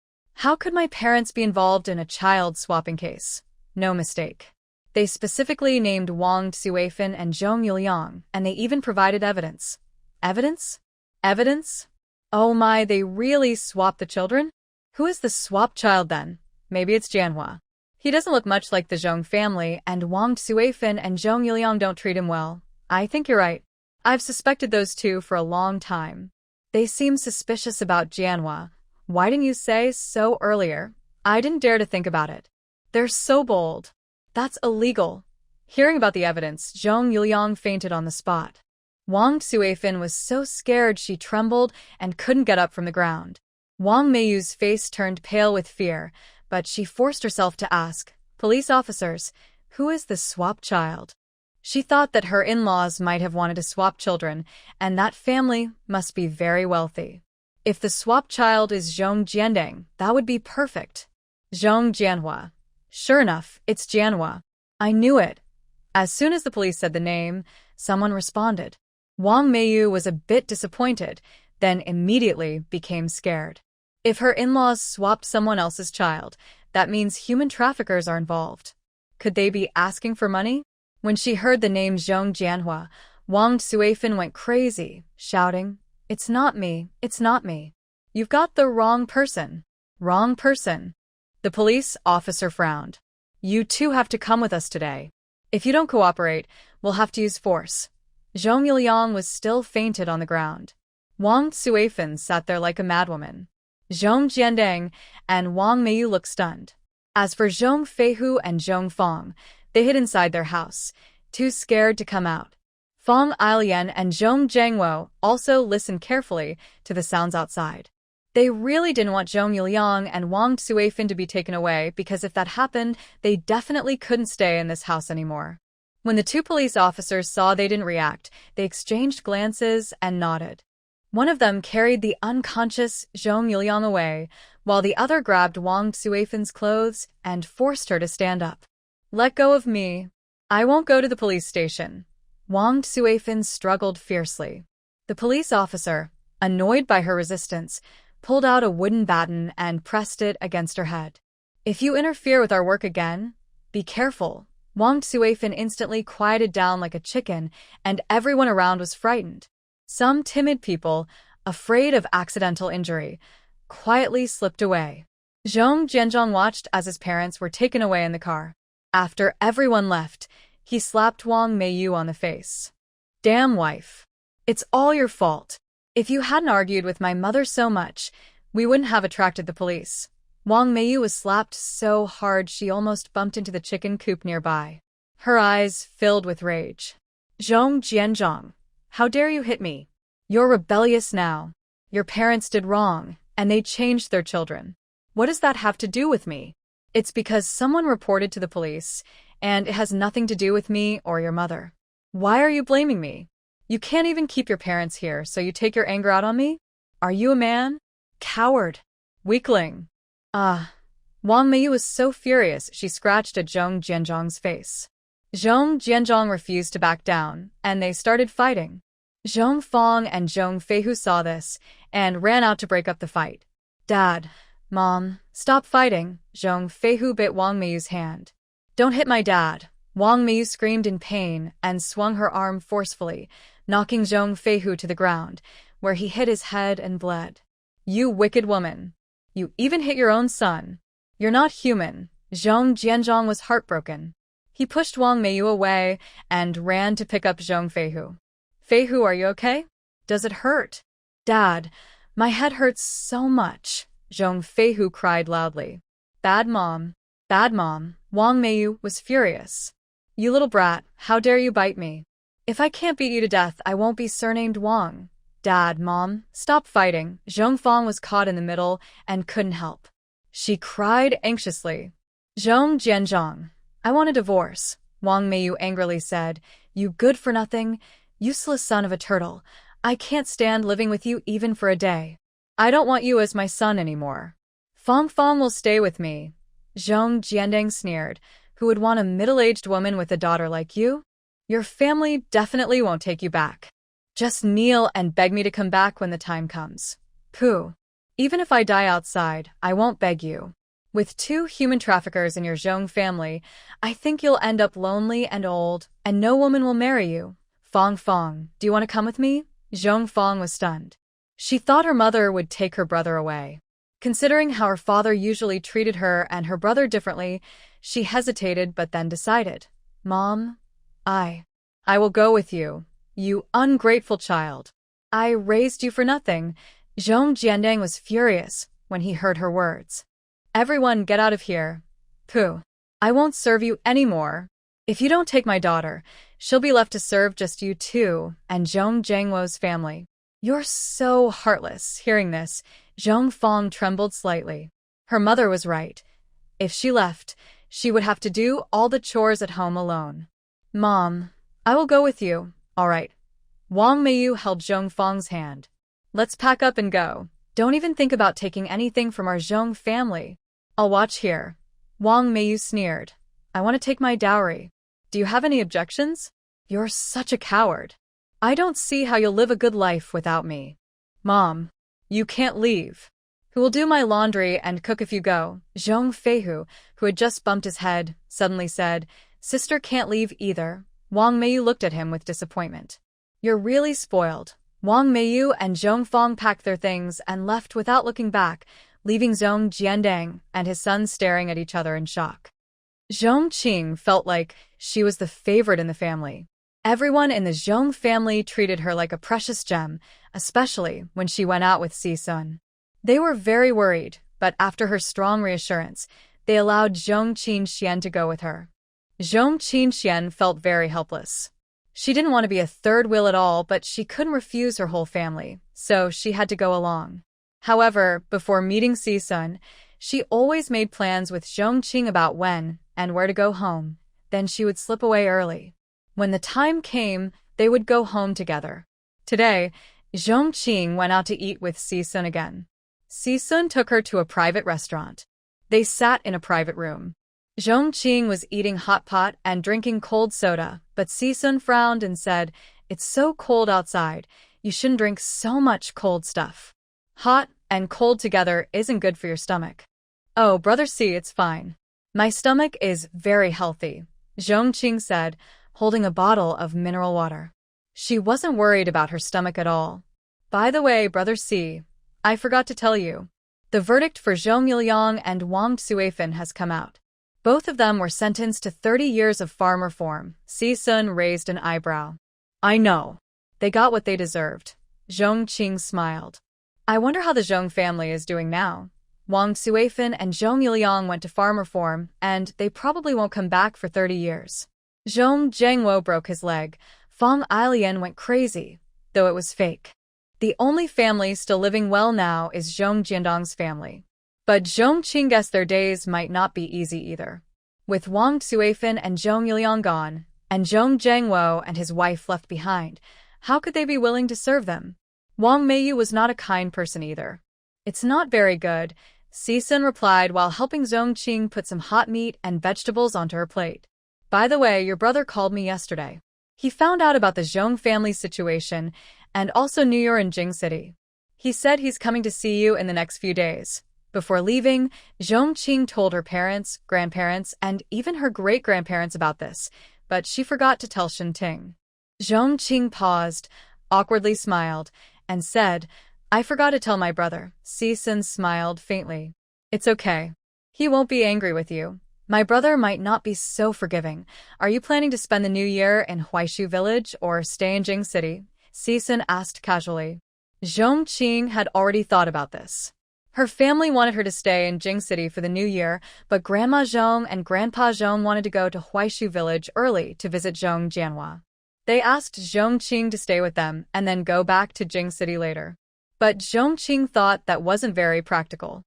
How could my parents be involved in a child-swapping case? No mistake. They specifically named Wang Suifan and Zhong Yiliang, and they even provided evidence." Evidence? Evidence? Oh my, they really swapped the children? Who is the swap child then? Maybe it's Manhwa. He doesn't look much like the Zhong family, and Wang Suifan and Zhong Yiliang don't treat him well. I think you're right. I've suspected those two for a long time. They seem suspicious about Manhwa. Why didn't you say so earlier? I didn't dare to think about it. They're so bold. That's illegal. Hearing about the evidence, Zhong Yiliang fainted on the spot. Wang Suifan was so scared she trembled and couldn't get up from the ground. Wang Meiyu's face turned pale with fear, but she forced herself to ask, "Police officers, who is the swap child?" She thought that her in-laws might have wanted to swap children, and that family must be very wealthy. If the swap child is Zhong Jiandang, that would be perfect. Zhong Jianhua. Sure enough, it's Jianhua. I knew it. As soon as the police said the name, someone responded. Wang Meiyu was a bit disappointed, then immediately became scared. If her in-laws swapped someone else's child, that means human traffickers are involved. Could they be asking for money? When she heard the name Zhong Jianhua, Wang Suifan went crazy, shouting, "It's not me, it's not me. You've got the wrong person. Wrong person." The police officer frowned. "You two have to come with us today. If you don't cooperate, we'll have to use force." Zhong Yiliang was still fainted on the ground. Wang Suifan sat there like a madwoman. Zhong Jiandang and Wang Meiyu looked stunned. As for Zhong Feihu and Zhong Fong, they hid inside their house, too scared to come out. Fong Ailian and Zhong Zhengwo also listened carefully to the sounds outside. They really didn't want Zhong Yiliang and Wang Suifan to be taken away, because if that happened, they definitely couldn't stay in this house anymore. When the two police officers saw they didn't react, they exchanged glances and nodded. One of them carried the unconscious Zhong Yuliang away, while the other grabbed Wang Tsuifen's clothes and forced her to stand up. "Let go of me. I won't go to the police station." Wang Tsuifen struggled fiercely. The police officer, annoyed by her resistance, pulled out a wooden baton and pressed it against her head. "If you interfere with our work again, be careful." Wang Tsuifen instantly quieted down like a chicken, and everyone around was frightened. Some timid people, afraid of accidental injury, quietly slipped away. Zhong Jianzhong watched as his parents were taken away in the car. After everyone left, he slapped Wang Meiyu on the face. "Damn wife. It's all your fault. If you hadn't argued with my mother so much, we wouldn't have attracted the police." Wang Meiyu was slapped so hard she almost bumped into the chicken coop nearby. Her eyes filled with rage. "Zhong Jianzhong, how dare you hit me? You're rebellious now. Your parents did wrong, and they changed their children. What does that have to do with me? It's because someone reported to the police, and it has nothing to do with me or your mother. Why are you blaming me? You can't even keep your parents here, so you take your anger out on me? Are you a man? Coward. Weakling." Wang Meiyu was so furious she scratched at Zhong Jianzhong's face. Zhong Jianzhong refused to back down, and they started fighting. Zhong Fong and Zhong Feihu saw this and ran out to break up the fight. "Dad, Mom, stop fighting." Zhong Feihu bit Wang Meiyu's hand. "Don't hit my dad." Wang Meiyu screamed in pain and swung her arm forcefully, knocking Zhong Feihu to the ground, where he hit his head and bled. "You wicked woman. You even hit your own son. You're not human." Zhong Jianzhong was heartbroken. He pushed Wang Meiyu away and ran to pick up Zhong Feihu. "Feihu, are you okay? Does it hurt?" "Dad, my head hurts so much." Zhong Feihu cried loudly. Bad mom. Bad mom." Wang Meiyu was furious. "You little brat, how dare you bite me? If I can't beat you to death, I won't be surnamed Wang." "Dad, Mom, stop fighting." Zhong Fong was caught in the middle and couldn't help. She cried anxiously. "Zhong Jianzhong, I want a divorce." Wang Meiyu angrily said. "You good-for-nothing, useless son of a turtle. I can't stand living with you even for a day. I don't want you as my son anymore. Fong Fong will stay with me." Zhong Jiandang sneered. "Who would want a middle-aged woman with a daughter like you? Your family definitely won't take you back. Just kneel and beg me to come back when the time comes." "Pooh. Even if I die outside, I won't beg you. With 2 human traffickers in your Zhong family, I think you'll end up lonely and old, and no woman will marry you." "Fong Fong, do you want to come with me?" Zhong Fong was stunned. She thought her mother would take her brother away. Considering how her father usually treated her and her brother differently, she hesitated but then decided. "Mom, I will go with you. You ungrateful child. I raised you for nothing." Zhong Jiandang was furious when he heard her words. "Everyone get out of here." "Pooh. I won't serve you anymore. If you don't take my daughter, she'll be left to serve just you two and Zhong Jiangwo's family." "You're so heartless." Hearing this, Zhong Fong trembled slightly. Her mother was right. If she left, she would have to do all the chores at home alone. "Mom, I will go with you." "All right." Wang Meiyu held Zhong Fong's hand. "Let's pack up and go. Don't even think about taking anything from our Zhong family. I'll watch here." Wang Meiyu sneered. "I want to take my dowry. Do you have any objections?" "You're such a coward. I don't see how you'll live a good life without me." "Mom, you can't leave." "Who will do my laundry and cook if you go?" Zhong Feihu, who had just bumped his head, suddenly said. "Sister can't leave either." Wang Meiyu looked at him with disappointment. "You're really spoiled." Wang Meiyu and Zhong Fong packed their things and left without looking back, leaving Zhong Jiandang and his son staring at each other in shock. Zhong Qing felt like she was the favorite in the family. Everyone in the Zhong family treated her like a precious gem, especially when she went out with Si-sun. They were very worried, but after her strong reassurance, they allowed Zhong Qingxian to go with her. Zhong Qingxian felt very helpless. She didn't want to be a third wheel at all, but she couldn't refuse her whole family, so she had to go along. However, before meeting Si-sun, she always made plans with Zhong Qing about when and where to go home, then she would slip away early. When the time came, they would go home together. Today, Zhong Qing went out to eat with Si-sun again. Si-sun took her to a private restaurant. They sat in a private room. Zhong Qing was eating hot pot and drinking cold soda, but Si-sun frowned and said, "It's so cold outside. You shouldn't drink so much cold stuff. Hot and cold together isn't good for your stomach." "Oh, brother C, it's fine. My stomach is very healthy," Zhong Qing said, holding a bottle of mineral water. She wasn't worried about her stomach at all. "By the way, brother C, I forgot to tell you. The verdict for Zhong Yiliang and Wang Suifan has come out. Both of them were sentenced to 30 years of farm reform." Si-sun raised an eyebrow. "I know. They got what they deserved." Zhong Qing smiled. "I wonder how the Zhong family is doing now. Wang Suifan and Zhong Yiliang went to farm reform, and they probably won't come back for 30 years. Zhong Zhengwo broke his leg. Fang Ailian went crazy, though it was fake. The only family still living well now is Zhong Jiandong's family. But Zhong Qing guessed their days might not be easy either. With Wang Suifan and Zhong Yiliang gone, and Zhong Zhengwo and his wife left behind, how could they be willing to serve them? Wang Meiyu was not a kind person either." "It's not very good," Si-sun replied while helping Zhong Qing put some hot meat and vegetables onto her plate. "By the way, your brother called me yesterday. He found out about the Zhong family situation and also knew you're in Jing City. He said he's coming to see you in the next few days." Before leaving, Zhong Qing told her parents, grandparents, and even her great-grandparents about this, but she forgot to tell Shen Ting. Zhong Qing paused, awkwardly smiled, and said, "I forgot to tell my brother." Si-sun smiled faintly. "It's okay. He won't be angry with you. My brother might not be so forgiving. Are you planning to spend the new year in Huaishu village or stay in Jing City?" Si-sun asked casually. Zhong Qing had already thought about this. Her family wanted her to stay in Jing City for the new year, but Grandma Zhong and Grandpa Zhong wanted to go to Huaishu village early to visit Zhong Jianhua. They asked Zhong Qing to stay with them and then go back to Jing City later. But Zhong Qing thought that wasn't very practical.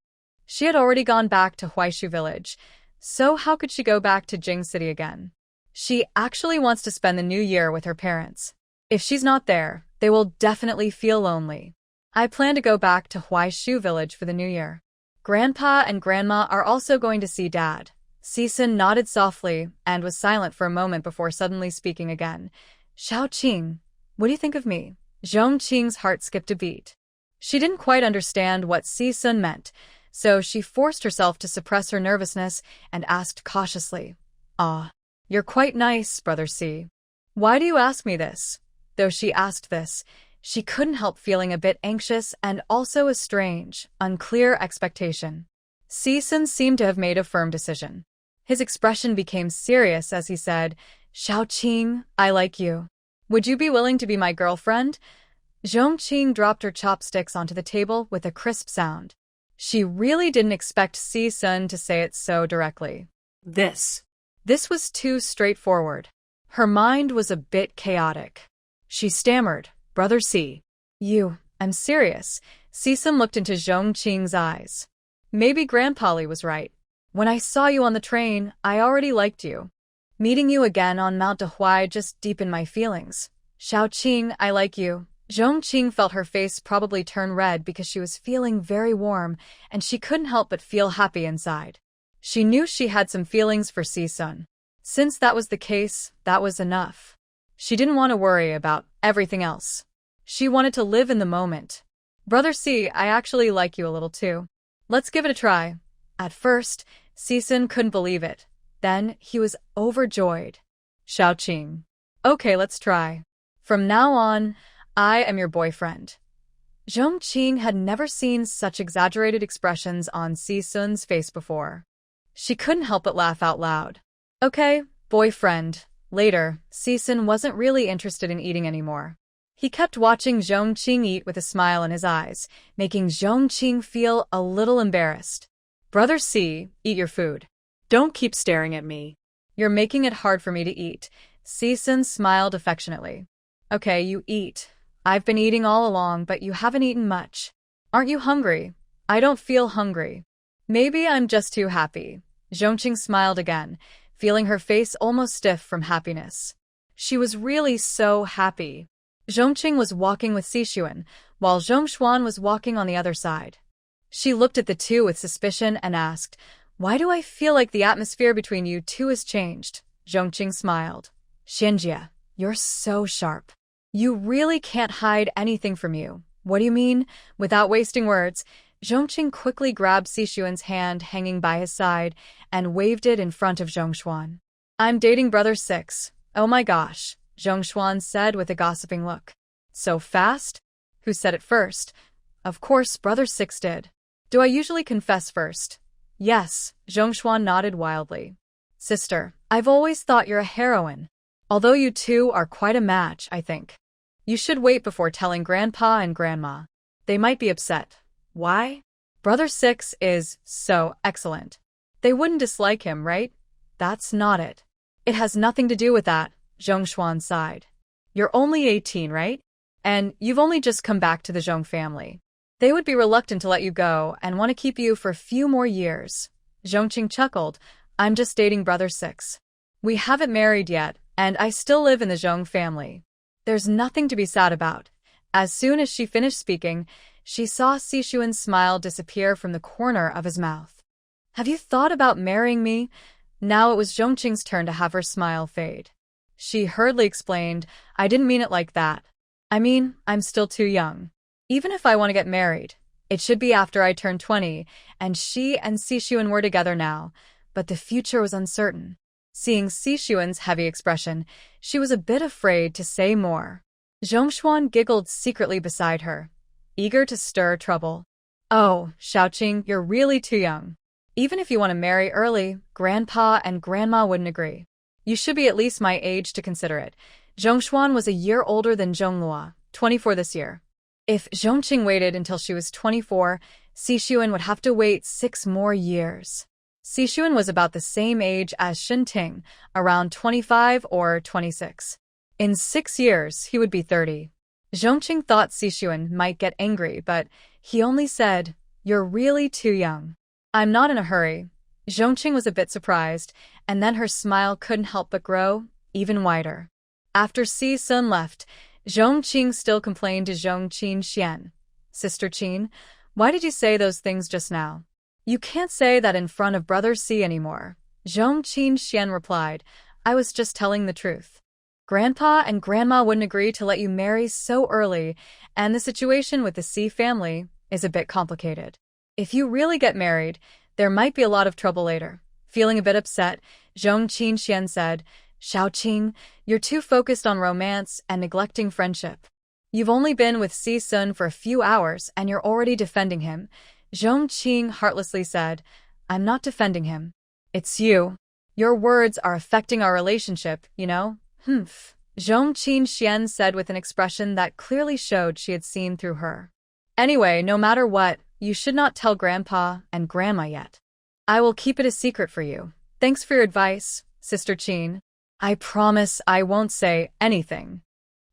She had already gone back to Huaishu village, so how could she go back to Jing City again? She actually wants to spend the new year with her parents. If she's not there, they will definitely feel lonely. "I plan to go back to Huaishu village for the new year. Grandpa and Grandma are also going to see Dad." Si-sun nodded softly and was silent for a moment before suddenly speaking again. "Shao Qing, what do you think of me?" Zhong Qing's heart skipped a beat. She didn't quite understand what Si-sun meant, so she forced herself to suppress her nervousness and asked cautiously, "Ah, you're quite nice, brother C. Why do you ask me this?" Though she asked this, she couldn't help feeling a bit anxious and also a strange, unclear expectation. Si-sun seemed to have made a firm decision. His expression became serious as he said, "Shao Qing, I like you. Would you be willing to be my girlfriend?" Zhong Qing dropped her chopsticks onto the table with a crisp sound. She really didn't expect Si-sun to say it so directly. This was too straightforward. Her mind was a bit chaotic. She stammered, "Brother C. I'm serious." Si-sun looked into Zhong Qing's eyes. "Maybe Grandpa Li was right. When I saw you on the train, I already liked you. Meeting you again on Mount Dehuai just deepened my feelings. Shao Qing, I like you." Zhong Qing felt her face probably turn red because she was feeling very warm, and she couldn't help but feel happy inside. She knew she had some feelings for Si-sun. Since that was the case, that was enough. She didn't want to worry about everything else. She wanted to live in the moment. "Brother C, I actually like you a little too. Let's give it a try." At first, Si-sun couldn't believe it. Then he was overjoyed. "Shao Qing. Okay, let's try. From now on, I am your boyfriend." Zhong Qing had never seen such exaggerated expressions on Si-sun's face before. She couldn't help but laugh out loud. "Okay, boyfriend." Later, Si-sun wasn't really interested in eating anymore. He kept watching Zhong Qing eat with a smile in his eyes, making Zhong Qing feel a little embarrassed. "Brother C, eat your food. Don't keep staring at me. You're making it hard for me to eat." Si-sun smiled affectionately. "Okay, you eat. I've been eating all along, but you haven't eaten much. Aren't you hungry?" "I don't feel hungry. Maybe I'm just too happy." Zhong Qing smiled again, feeling her face almost stiff from happiness. She was really so happy. Zhong Qing was walking with Xixuan, while Zhong Xuan was walking on the other side. She looked at the two with suspicion and asked, "Why do I feel like the atmosphere between you two has changed?" Zhong Qing smiled. "Xinjie, you're so sharp. You really can't hide anything from you. What do you mean?" Without wasting words, Zhong Qing quickly grabbed Xixuan's hand hanging by his side and waved it in front of Zhong Xuan. "I'm dating brother 6. Oh my gosh," Zhong Xuan said with a gossiping look. "So fast? Who said it first?" "Of course, brother 6 did." "Do I usually confess first?" "Yes," Zhong Xuan nodded wildly. "Sister, I've always thought you're a heroine. Although you two are quite a match, I think. You should wait before telling Grandpa and Grandma. They might be upset." "Why?" "Brother 6 is so excellent. They wouldn't dislike him, right?" "That's not it." "It has nothing to do with that," Zhong Xuan sighed. "You're only 18, right? And you've only just come back to the Zhong family. They would be reluctant to let you go and want to keep you for a few more years." Zhong Qing chuckled. "I'm just dating brother 6. We haven't married yet, and I still live in the Zhong family. There's nothing to be sad about." As soon as she finished speaking, she saw Xixuan's smile disappear from the corner of his mouth. "Have you thought about marrying me?" Now it was Zhong Qing's turn to have her smile fade. She hurriedly explained, "I didn't mean it like that. I mean, I'm still too young. Even if I want to get married, it should be after I turn 20, and she and Xixuan were together now, but the future was uncertain." Seeing Xixuan's heavy expression, she was a bit afraid to say more. Zhong Xuan giggled secretly beside her, eager to stir trouble. "Oh, Shaoqing, you're really too young. Even if you want to marry early, Grandpa and Grandma wouldn't agree. You should be at least my age to consider it." Zhong Xuan was a year older than Zhonglua, 24 this year. If Zhong Qing waited until she was 24, Xixuan would have to wait 6 more years. Xixuan was about the same age as Ting, around 25 or 26. In 6 years, he would be 30. Zhong Qing thought Xixuan might get angry, but he only said, "You're really too young." "I'm not in a hurry." Zhong Qing was a bit surprised, and then her smile couldn't help but grow even wider. After Si Sun left, Zhong Qing still complained to Zhong Qin Xian. "Sister Qin, why did you say those things just now?" "You can't say that in front of brother Si anymore," Zhong Qin Xian replied. "I was just telling the truth. Grandpa and Grandma wouldn't agree to let you marry so early, and the situation with the Si family is a bit complicated. If you really get married, there might be a lot of trouble later." Feeling a bit upset, Zhong Qin Xian said, "Shaoqing, you're too focused on romance and neglecting friendship. You've only been with Si Sun for a few hours and you're already defending him." Zhong Qing heartlessly said, "I'm not defending him. It's you. Your words are affecting our relationship, you know?" "Humph," Zhong Qin Xian said with an expression that clearly showed she had seen through her. "Anyway, no matter what, you should not tell Grandpa and Grandma yet. I will keep it a secret for you. Thanks for your advice, Sister Qin. I promise I won't say anything."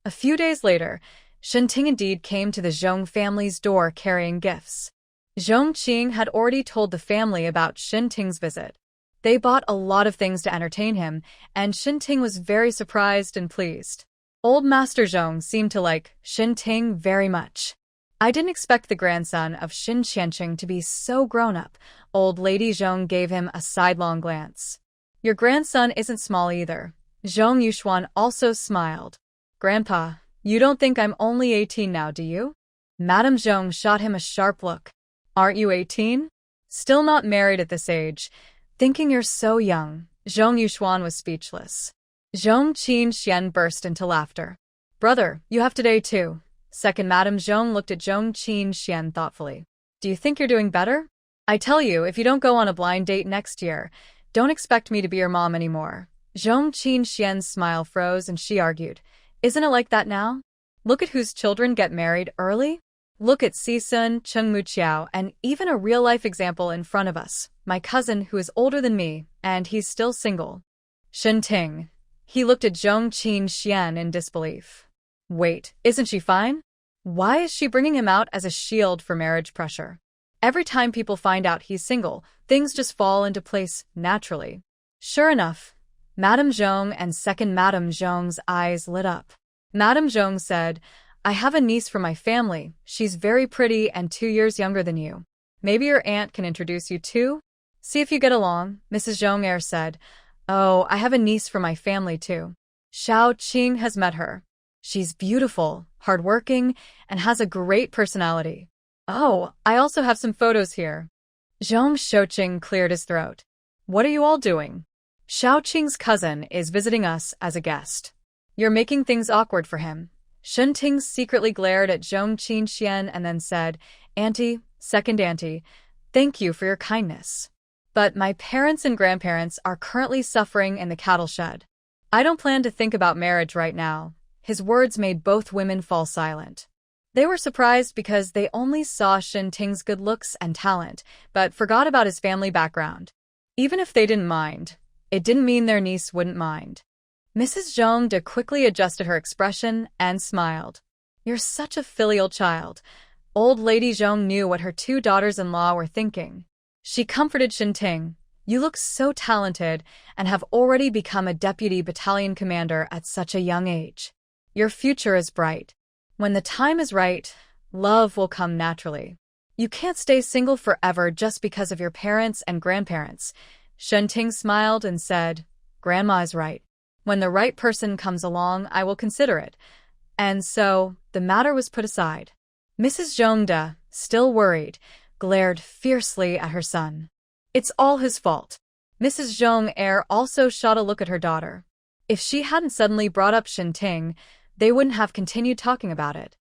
A few days later, Ting indeed came to the Zhong family's door carrying gifts. Zhong Qing had already told the family about Ting's visit. They bought a lot of things to entertain him, and Ting was very surprised and pleased. Old Master Zhong seemed to like Ting very much. "I didn't expect the grandson of Xin Qianqing to be so grown-up." Old Lady Zhong gave him a sidelong glance. "Your grandson isn't small either." Zhong Yuxuan also smiled. "Grandpa, you don't think I'm only 18 now, do you?" Madame Zhong shot him a sharp look. "Aren't you 18? Still not married at this age? Thinking you're so young." Zhong Yuxuan was speechless. Zhong Qin Xian burst into laughter. "Brother, you have today too." Second Madame Zhong looked at Zhong Qin Xian thoughtfully. "Do you think you're doing better? I tell you, if you don't go on a blind date next year, don't expect me to be your mom anymore." Zhong Qin Xian's smile froze and she argued, "Isn't it like that now? Look at whose children get married early. Look at Si Sun, Cheng Muqiao, and even a real-life example in front of us, my cousin who is older than me, and he's still single." Ting. He looked at Zhong Qin Xian in disbelief. "Wait, isn't she fine? Why is she bringing him out as a shield for marriage pressure? Every time people find out he's single, things just fall into place naturally." Sure enough, Madame Zhong and second Madame Zhong's eyes lit up. Madame Zhong said, I have a niece from my family. She's very pretty and 2 years younger than you. Maybe your aunt can introduce you too? See if you get along, Mrs. Zhong said. Oh, I have a niece from my family too. Shouye Qing has met her. She's beautiful, hardworking, and has a great personality. Oh, I also have some photos here. Zhong Qing cleared his throat. What are you all doing? Shouye Qing's cousin is visiting us as a guest. You're making things awkward for him. Shen Ting secretly glared at Zhong Qing and then said, Auntie, second auntie, thank you for your kindness. But my parents and grandparents are currently suffering in the cattle shed. I don't plan to think about marriage right now. His words made both women fall silent. They were surprised because they only saw Shen Ting's good looks and talent, but forgot about his family background. Even if they didn't mind, it didn't mean their niece wouldn't mind. Mrs. Zhong quickly adjusted her expression and smiled. You're such a filial child. Old Lady Zhong knew what her two daughters-in-law were thinking. She comforted Shen Ting. You look so talented and have already become a deputy battalion commander at such a young age. Your future is bright. When the time is right, love will come naturally. You can't stay single forever just because of your parents and grandparents. Shen Ting smiled and said, Grandma is right. When the right person comes along, I will consider it. And so, the matter was put aside. Mrs. Zhong, still worried, glared fiercely at her son. It's all his fault. Mrs. Zhong also shot a look at her daughter. If she hadn't suddenly brought up Shen Ting, they wouldn't have continued talking about it.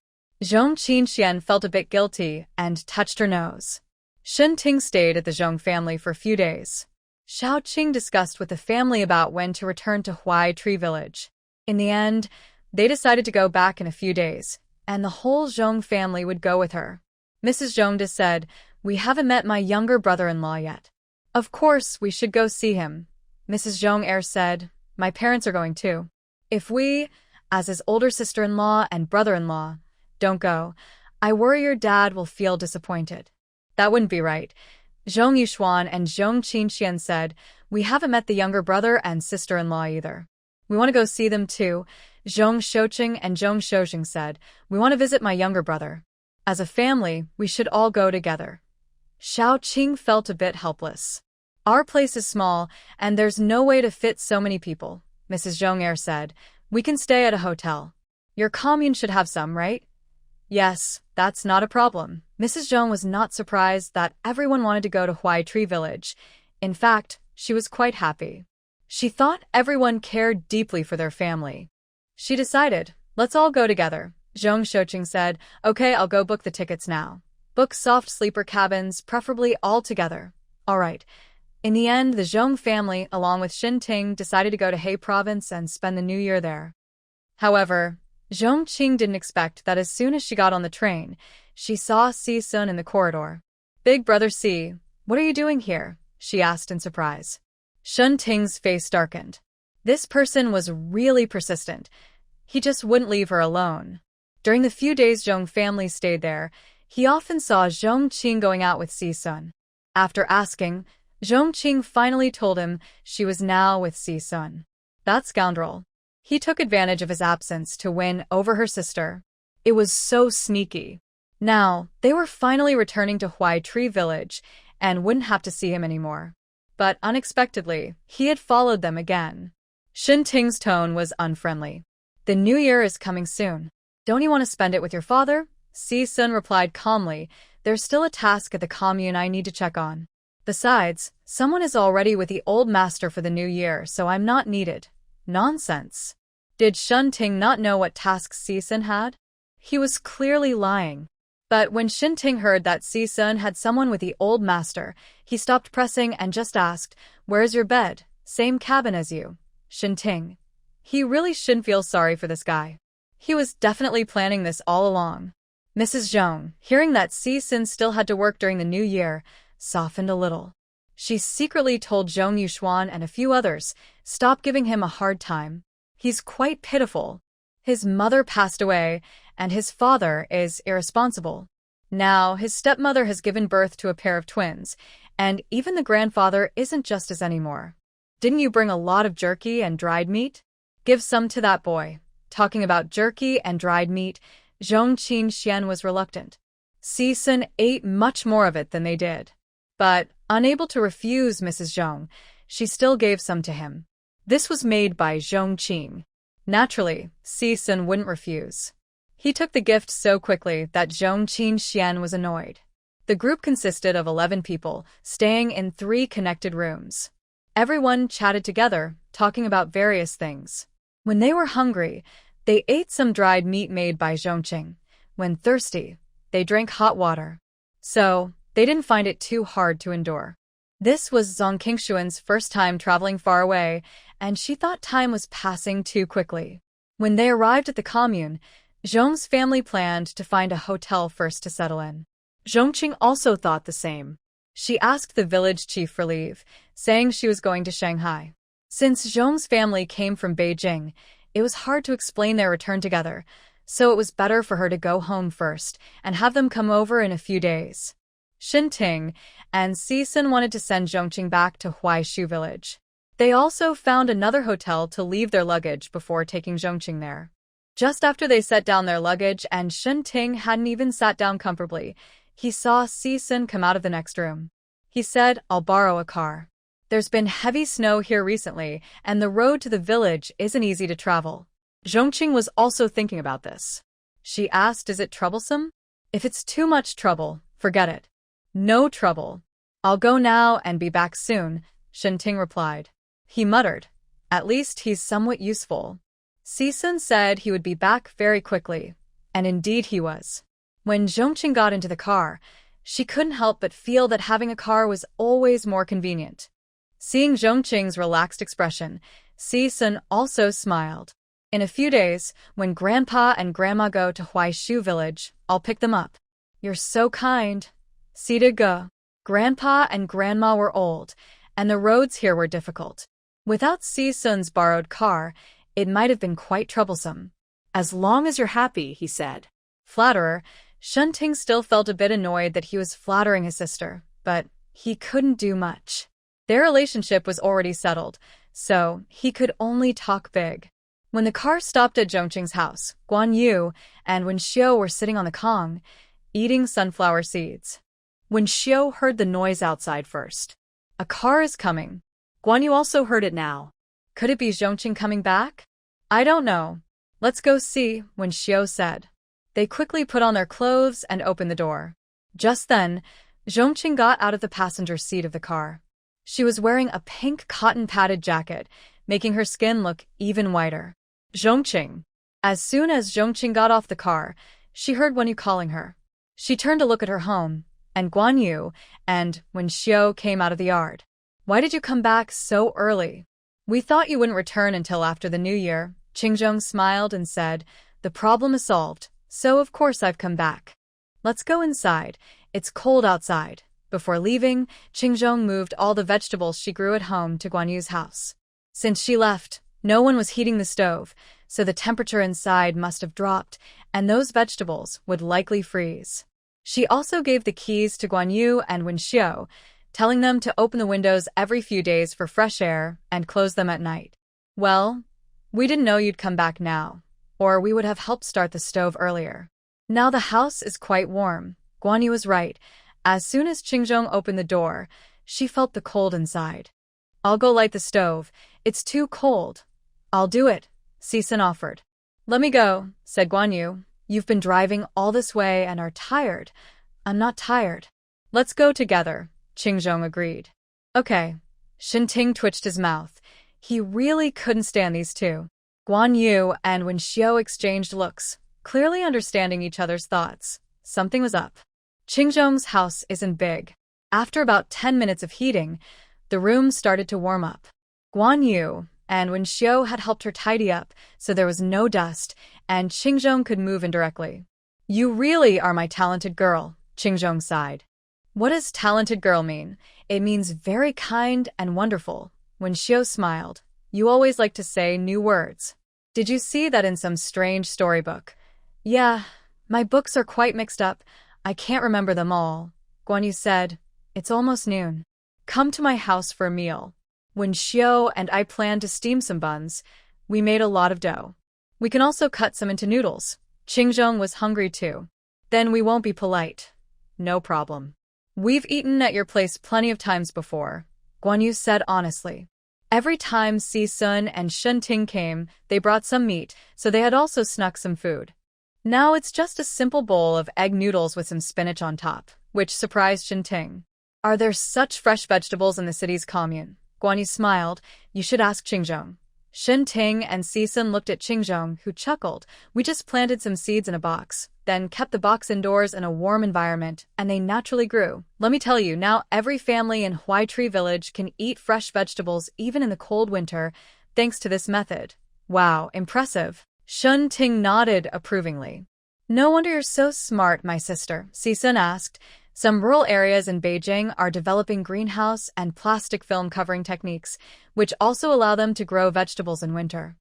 Zhong Qing felt a bit guilty and touched her nose. Shen Ting stayed at the Zhong family for a few days. Shouye Qing discussed with the family about when to return to Huai Tree Village. In the end, they decided to go back in a few days, and the whole Zhong family would go with her. Mrs. Zhong said, We haven't met my younger brother-in-law yet. Of course, we should go see him. Mrs. Zhong said, My parents are going too. If we, as his older sister-in-law and brother-in-law, don't go, I worry your dad will feel disappointed. That wouldn't be right. Zhong Yuxuan and Zhong Qing said, We haven't met the younger brother and sister-in-law either. We want to go see them too. Zhong Shouye and Zhong Shouye said, We want to visit my younger brother. As a family, we should all go together. Shouye Qing felt a bit helpless. Our place is small, and there's no way to fit so many people, Mrs. Zhong said. We can stay at a hotel. Your commune should have some, right? Yes, that's not a problem. Mrs. Zhong was not surprised that everyone wanted to go to Huai Tree Village. In fact, she was quite happy. She thought everyone cared deeply for their family. She decided, let's all go together. Zhong Shouye said, Okay, I'll go book the tickets now. Book soft sleeper cabins, preferably all together. All right. In the end, the Zhong family, along with Shen Ting, decided to go to He Province and spend the New Year there. However, Zhong Qing didn't expect that as soon as she got on the train, she saw Si Sun in the corridor. Big brother Si, what are you doing here? She asked in surprise. Shen Ting's face darkened. This person was really persistent. He just wouldn't leave her alone. During the few days Zhong family stayed there, he often saw Zhong Qing going out with Si Sun. After asking, Zhong Qing finally told him she was now with Si Sun. That scoundrel. He took advantage of his absence to win over her sister. It was so sneaky. Now, they were finally returning to Huai Tree Village and wouldn't have to see him anymore. But unexpectedly, he had followed them again. Shen Ting's tone was unfriendly. The New Year is coming soon. Don't you want to spend it with your father? Si Sun replied calmly, There's still a task at the commune I need to check on. Besides, someone is already with the old master for the New Year, so I'm not needed. Nonsense. Did Shen Ting not know what tasks Si Sun had? He was clearly lying. But when Shen Ting heard that Si Sun had someone with the old master, he stopped pressing and just asked, Where's your bed? Same cabin as you. Shen Ting. He really shouldn't feel sorry for this guy. He was definitely planning this all along. Mrs. Zhong, hearing that Si Sun still had to work during the New Year, softened a little. She secretly told Zhong Yuxuan and a few others, Stop giving him a hard time. He's quite pitiful. His mother passed away, and his father is irresponsible. Now, his stepmother has given birth to a pair of twins, and even the grandfather isn't justice anymore. Didn't you bring a lot of jerky and dried meat? Give some to that boy. talking about jerky and dried meat, Zhong Qing was reluctant. Si-sun ate much more of it than they did. But, unable to refuse Mrs. Zhong, she still gave some to him. This was made by Zhong Qing. Naturally, Si-sun wouldn't refuse. He took the gift so quickly that Zhong Qing was annoyed. The group consisted of 11 people, staying in 3 connected rooms. Everyone chatted together, talking about various things. When they were hungry, they ate some dried meat made by Zhong Qing. When thirsty, they drank hot water. So, they didn't find it too hard to endure. This was Zhong Qingshuan's first time traveling far away, and she thought time was passing too quickly. When they arrived at the commune, Zhong's family planned to find a hotel first to settle in. Zhong Qing also thought the same. She asked the village chief for leave, saying she was going to Shanghai. Since Zhong's family came from Beijing, it was hard to explain their return together, so it was better for her to go home first and have them come over in a few days. Ting and Si-sun wanted to send Zhong Qing back to Huaishu village. They also found another hotel to leave their luggage before taking Zhong Qing there. Just after they set down their luggage and Ting hadn't even sat down comfortably, he saw Si-sun come out of the next room. He said, "I'll borrow a car. There's been heavy snow here recently, and the road to the village isn't easy to travel." Zhong Qing was also thinking about this. She asked, "Is it troublesome?" "If it's too much trouble, forget it." "No trouble. I'll go now and be back soon," Ting replied. He muttered, "At least he's somewhat useful." Si-sun said he would be back very quickly, and indeed he was. When Zhong Qing got into the car, she couldn't help but feel that having a car was always more convenient. Seeing Zhong Qing's relaxed expression, Si-sun also smiled. "In a few days, when Grandpa and Grandma go to Huaishu village, I'll pick them up." "You're so kind." Sita go. Grandpa and Grandma were old, and the roads here were difficult. Without Si-sun's borrowed car, it might have been quite troublesome. "As long as you're happy," he said. Flatterer, Ting still felt a bit annoyed that he was flattering his sister, but he couldn't do much. Their relationship was already settled, so he could only talk big. When the car stopped at Zhong Qing's house, Guan Yu and Wen Xiu were sitting on the Kong, eating sunflower seeds. Wen Xiu heard the noise outside first. "A car is coming." Guan Yu also heard it now. "Could it be Zhong Qing coming back?" "I don't know. Let's go see," Wen Xiu said. They quickly put on their clothes and opened the door. Just then, Zhong Qing got out of the passenger seat of the car. She was wearing a pink cotton-padded jacket, making her skin look even whiter. "Zhong Qing." As soon as Zhong Qing got off the car, she heard Guan Yu calling her. She turned to look at her home, and Guan Yu and Wen Xiu came out of the yard. "Why did you come back so early?" "We thought you wouldn't return until after the New Year." Qingzhong smiled and said, "The problem is solved, so of course I've come back. Let's go inside. It's cold outside." Before leaving, Qingzhong moved all the vegetables she grew at home to Guan Yu's house. Since she left, no one was heating the stove, so the temperature inside must have dropped, and those vegetables would likely freeze. She also gave the keys to Guan Yu and Wen Xiu, telling them to open the windows every few days for fresh air and close them at night. "Well, we didn't know you'd come back now, or we would have helped start the stove earlier. Now the house is quite warm." Guan Yu was right. As soon as Qingzhong opened the door, she felt the cold inside. "I'll go light the stove. It's too cold." "I'll do it," Si-sun offered. "Let me go," said Guan Yu. "You've been driving all this way and are tired." "I'm not tired." "Let's go together," Qingzhong agreed. "Okay." Ting twitched his mouth. He really couldn't stand these two. Guan Yu and Wen Xiu exchanged looks, clearly understanding each other's thoughts. Something was up. Qingzhong's house isn't big. After about 10 minutes of heating, the room started to warm up. Guan Yu and Wen Xiu had helped her tidy up, so there was no dust, and Qingzhong could move indirectly. "You really are my talented girl," Qingzhong sighed. "What does talented girl mean?" "It means very kind and wonderful." Wen Xiu smiled. "You always like to say new words. Did you see that in some strange storybook?" "Yeah, my books are quite mixed up. I can't remember them all." Guan Yu said, "It's almost noon. Come to my house for a meal." Wen Xiu and I planned to steam some buns. We made a lot of dough. We can also cut some into noodles. Qingzhong was hungry too. Then we won't be polite. No problem. We've eaten at your place plenty of times before, Guan Yu said honestly. Every time Si-sun and Shun-ting came, they brought some meat, so they had also snuck some food. Now it's just a simple bowl of egg noodles with some spinach on top, which surprised Shun-ting. Are there such fresh vegetables in the city's commune? Guan Yu smiled. You should ask Qingzhong. Shun-ting and Si-sun looked at Qingzhong, who chuckled. We just planted some seeds in a box, then kept the box indoors in a warm environment, and they naturally grew. Let me tell you, now every family in Huaitree village can eat fresh vegetables even in the cold winter, thanks to this method. Wow, impressive. Shun-ting nodded approvingly. No wonder you're so smart, my sister, Si-sun asked. Some rural areas in Beijing are developing greenhouse and plastic film covering techniques, which also allow them to grow vegetables in winter.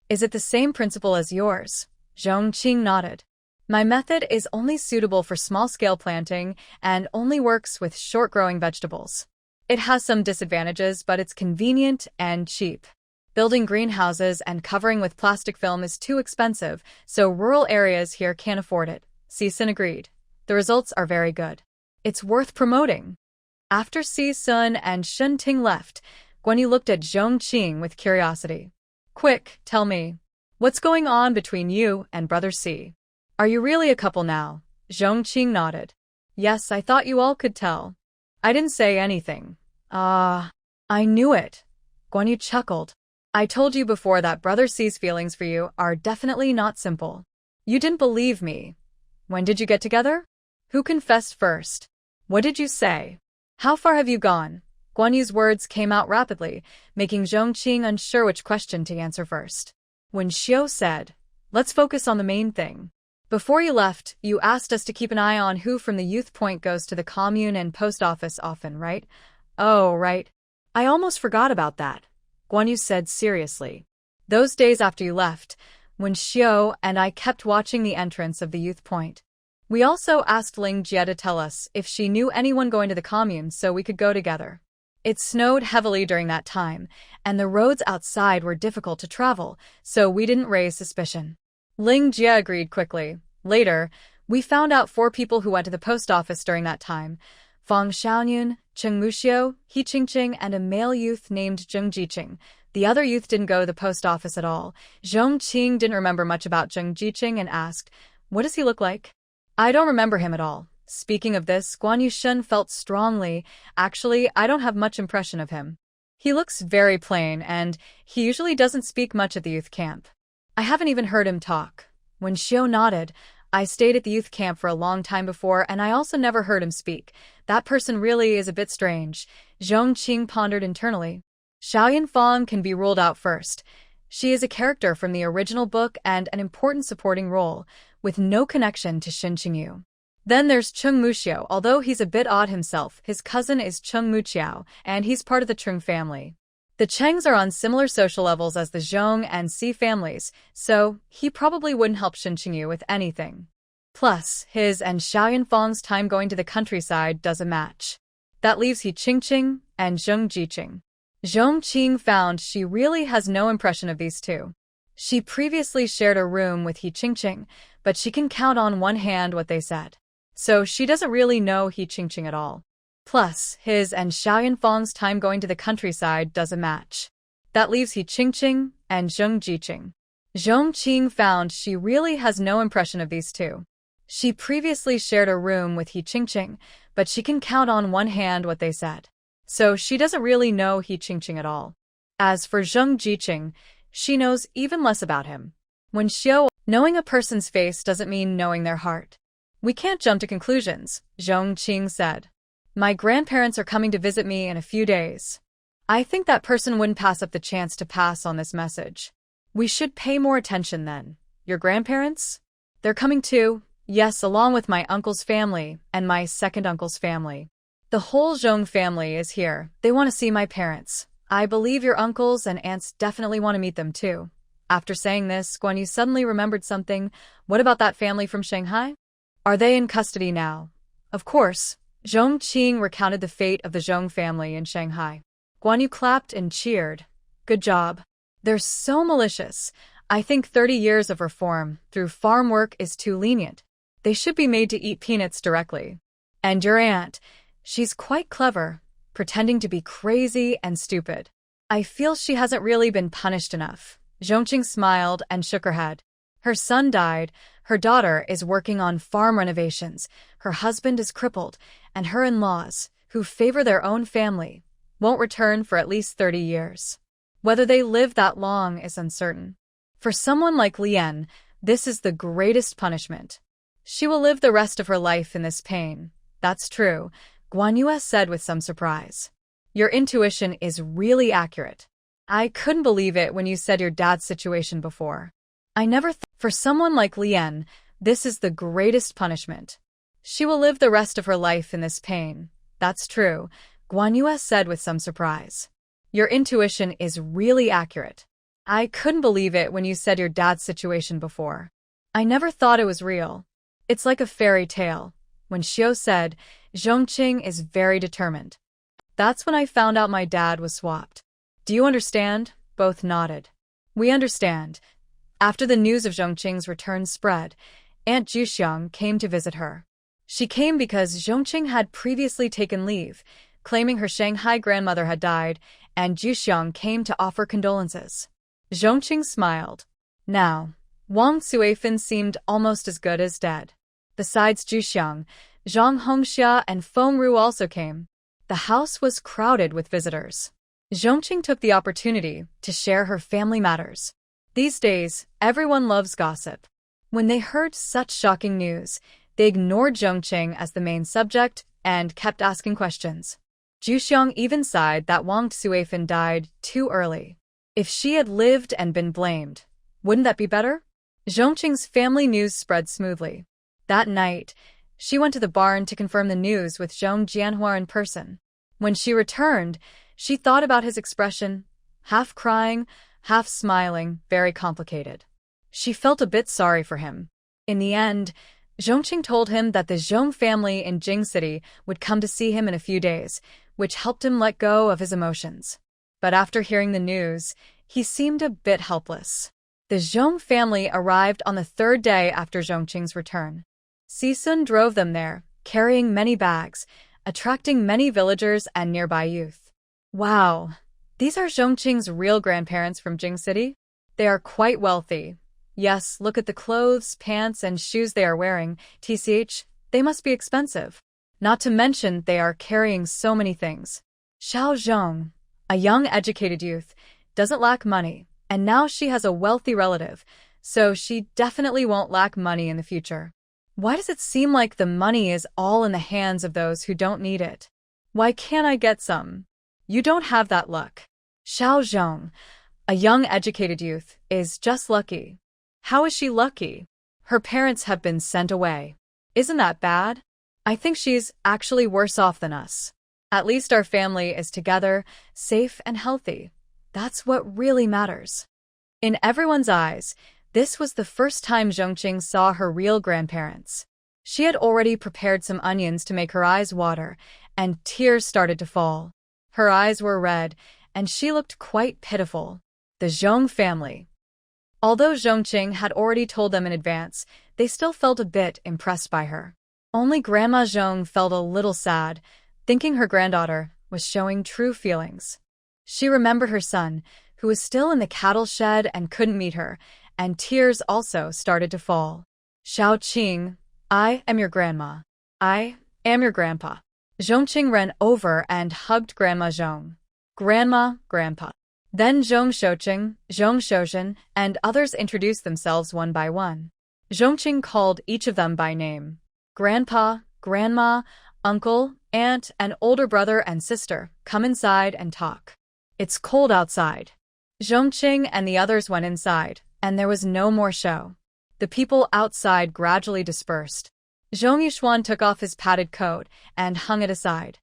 Is it the same principle as yours? Zhong Qing nodded. My method is only suitable for small-scale planting and only works with short-growing vegetables. It has some disadvantages, but it's convenient and cheap. Building greenhouses and covering with plastic film is too expensive, so rural areas here can't afford it. Si-sun agreed. The results are very good. It's worth promoting. After Si-sun and Shun-ting left, Guan Yu looked at Zhong Qing with curiosity. Quick, tell me. What's going on between you and Brother Si? Are you really a couple now? Zhong Qing nodded. Yes, I thought you all could tell. I didn't say anything. I knew it. Guan Yu chuckled. I told you before that Brother Si's feelings for you are definitely not simple. You didn't believe me. When did you get together? Who confessed first? What did you say? How far have you gone? Guan Yu's words came out rapidly, making Zhong Qing unsure which question to answer first. When Shouye said, let's focus on the main thing. Before you left, you asked us to keep an eye on who from the youth point goes to the commune and post office often, right? Oh, right. I almost forgot about that, Guan Yu said seriously. Those days after you left, when Shouye and I kept watching the entrance of the youth point. We also asked Ling Jie to tell us if she knew anyone going to the commune so we could go together. It snowed heavily during that time, and the roads outside were difficult to travel, so we didn't raise suspicion. Ling Jie agreed quickly. Later, we found out 4 people who went to the post office during that time. Fang Xiaoyun, Cheng Muxiu, He Qingqing, and a male youth named Zheng Jiqing. The other youth didn't go to the post office at all. Zhong Qing didn't remember much about Zheng Jiqing and asked, what does he look like? I don't remember him at all. Speaking of this, Guan Yu felt strongly. Actually, I don't have much impression of him. He looks very plain, and he usually doesn't speak much at the youth camp. I haven't even heard him talk. When Shouye nodded, I stayed at the youth camp for a long time before, and I also never heard him speak. That person really is a bit strange. Zhong Qing pondered internally. Xiaoyan Fang can be ruled out first. She is a character from the original book and an important supporting role, with no connection to Xin Qingyu. Then there's Cheng Muxiu. Although he's a bit odd himself, his cousin is Cheng Muqiao, and he's part of the Cheng family. The Chengs are on similar social levels as the Zhong and Si families, so he probably wouldn't help Xin Qingyu with anything. Plus, his and Xiaoyan Fang's time going to the countryside doesn't match. That leaves He Qingqing and Zheng Jiqing. Zhong Qing found she really has no impression of these two. She previously shared a room with He Qingqing, but she can count on one hand what they said. So she doesn't really know He Qingqing at all. Plus, his and Xiaoyan Fang's time going to the countryside doesn't match. That leaves He Qingqing and Zheng Jiqing. Zhong Qing found she really has no impression of these two. She previously shared a room with He Qingqing, but she can count on one hand what they said. So she doesn't really know He Qingqing at all. As for Zheng Jiqing, she knows even less about him. When Shouye, knowing a person's face doesn't mean knowing their heart. We can't jump to conclusions, Zhong Qing said. My grandparents are coming to visit me in a few days. I think that person wouldn't pass up the chance to pass on this message. We should pay more attention then. Your grandparents? They're coming too. Yes, along with my uncle's family and my second uncle's family. The whole Zhong family is here. They want to see my parents. I believe your uncles and aunts definitely want to meet them too. After saying this, Guan Yu suddenly remembered something. What about that family from Shanghai? Are they in custody now? Of course. Zhong Qing recounted the fate of the Zhong family in Shanghai. Guan Yu clapped and cheered. Good job. They're so malicious. I think 30 years of reform through farm work is too lenient. They should be made to eat peanuts directly. And your aunt, she's quite clever, pretending to be crazy and stupid. I feel she hasn't really been punished enough. Zhong Qing smiled and shook her head. Her son died, her daughter is working on farm renovations, her husband is crippled, and her in-laws, who favor their own family, won't return for at least 30 years. Whether they live that long is uncertain. For someone like Lien, this is the greatest punishment. She will live the rest of her life in this pain. That's true, Guan Yu said with some surprise. Your intuition is really accurate. I couldn't believe it when you said your dad's situation before. I never for someone like Lien, this is the greatest punishment. She will live the rest of her life in this pain. That's true, Guan Yu said with some surprise. Your intuition is really accurate. I couldn't believe it when you said your dad's situation before. I never thought it was real. It's like a fairy tale. When Shouye said, Zhong Qing is very determined. That's when I found out my dad was swapped. Do you understand? Both nodded. We understand. After the news of Zhong Qing's return spread, Aunt Juxiang came to visit her. She came because Zhong Qing had previously taken leave, claiming her Shanghai grandmother had died, and Juxiang came to offer condolences. Zhong Qing smiled. Now, Wang Suifan seemed almost as good as dead. Besides Juxiang, Zhang Hongxia and Feng Ru also came. The house was crowded with visitors. Zhong Qing took the opportunity to share her family matters. These days, everyone loves gossip. When they heard such shocking news, they ignored Zhong Qing as the main subject and kept asking questions. Juxiang even sighed that Wang Suifan died too early. If she had lived and been blamed, wouldn't that be better? Zhong Qing's family news spread smoothly. That night, she went to the barn to confirm the news with Zhong Jianhua in person. When she returned, she thought about his expression, half crying, half smiling, very complicated. She felt a bit sorry for him. In the end, Zhong Qing told him that the Zhong family in Jing City would come to see him in a few days, which helped him let go of his emotions. But after hearing the news, he seemed a bit helpless. The Zhong family arrived on the third day after Zhong Qing's return. Sisun drove them there, carrying many bags, attracting many villagers and nearby youth. Wow, these are Zhong Qing's real grandparents from Jing City? They are quite wealthy. Yes, look at the clothes, pants, and shoes they are wearing. TCH, they must be expensive. Not to mention they are carrying so many things. Xiao Zhong, a young educated youth, doesn't lack money, and now she has a wealthy relative, so she definitely won't lack money in the future. Why does it seem like the money is all in the hands of those who don't need it? Why can't I get some? You don't have that luck. Xiao Zhong, a young educated youth, is just lucky. How is she lucky? Her parents have been sent away. Isn't that bad? I think she's actually worse off than us. At least our family is together, safe and healthy. That's what really matters. In everyone's eyes, this was the first time Zhong Qing saw her real grandparents. She had already prepared some onions to make her eyes water, and tears started to fall. Her eyes were red, and she looked quite pitiful. The Zhong family. Although Zhong Qing had already told them in advance, they still felt a bit impressed by her. Only Grandma Zhong felt a little sad, thinking her granddaughter was showing true feelings. She remembered her son, who was still in the cattle shed and couldn't meet her, and tears also started to fall. Xiao Qing, I am your grandma. I am your grandpa. Zhong Qing ran over and hugged Grandma Zhong. Grandma, Grandpa. Then Zhong Shouqing, Zhong Shouzhen, and others introduced themselves one by one. Zhong Qing called each of them by name. Grandpa, Grandma, Uncle, Aunt, and older brother and sister, come inside and talk. It's cold outside. Zhong Qing and the others went inside, and there was no more show. The people outside gradually dispersed. Zhong Yushuan took off his padded coat and hung it aside.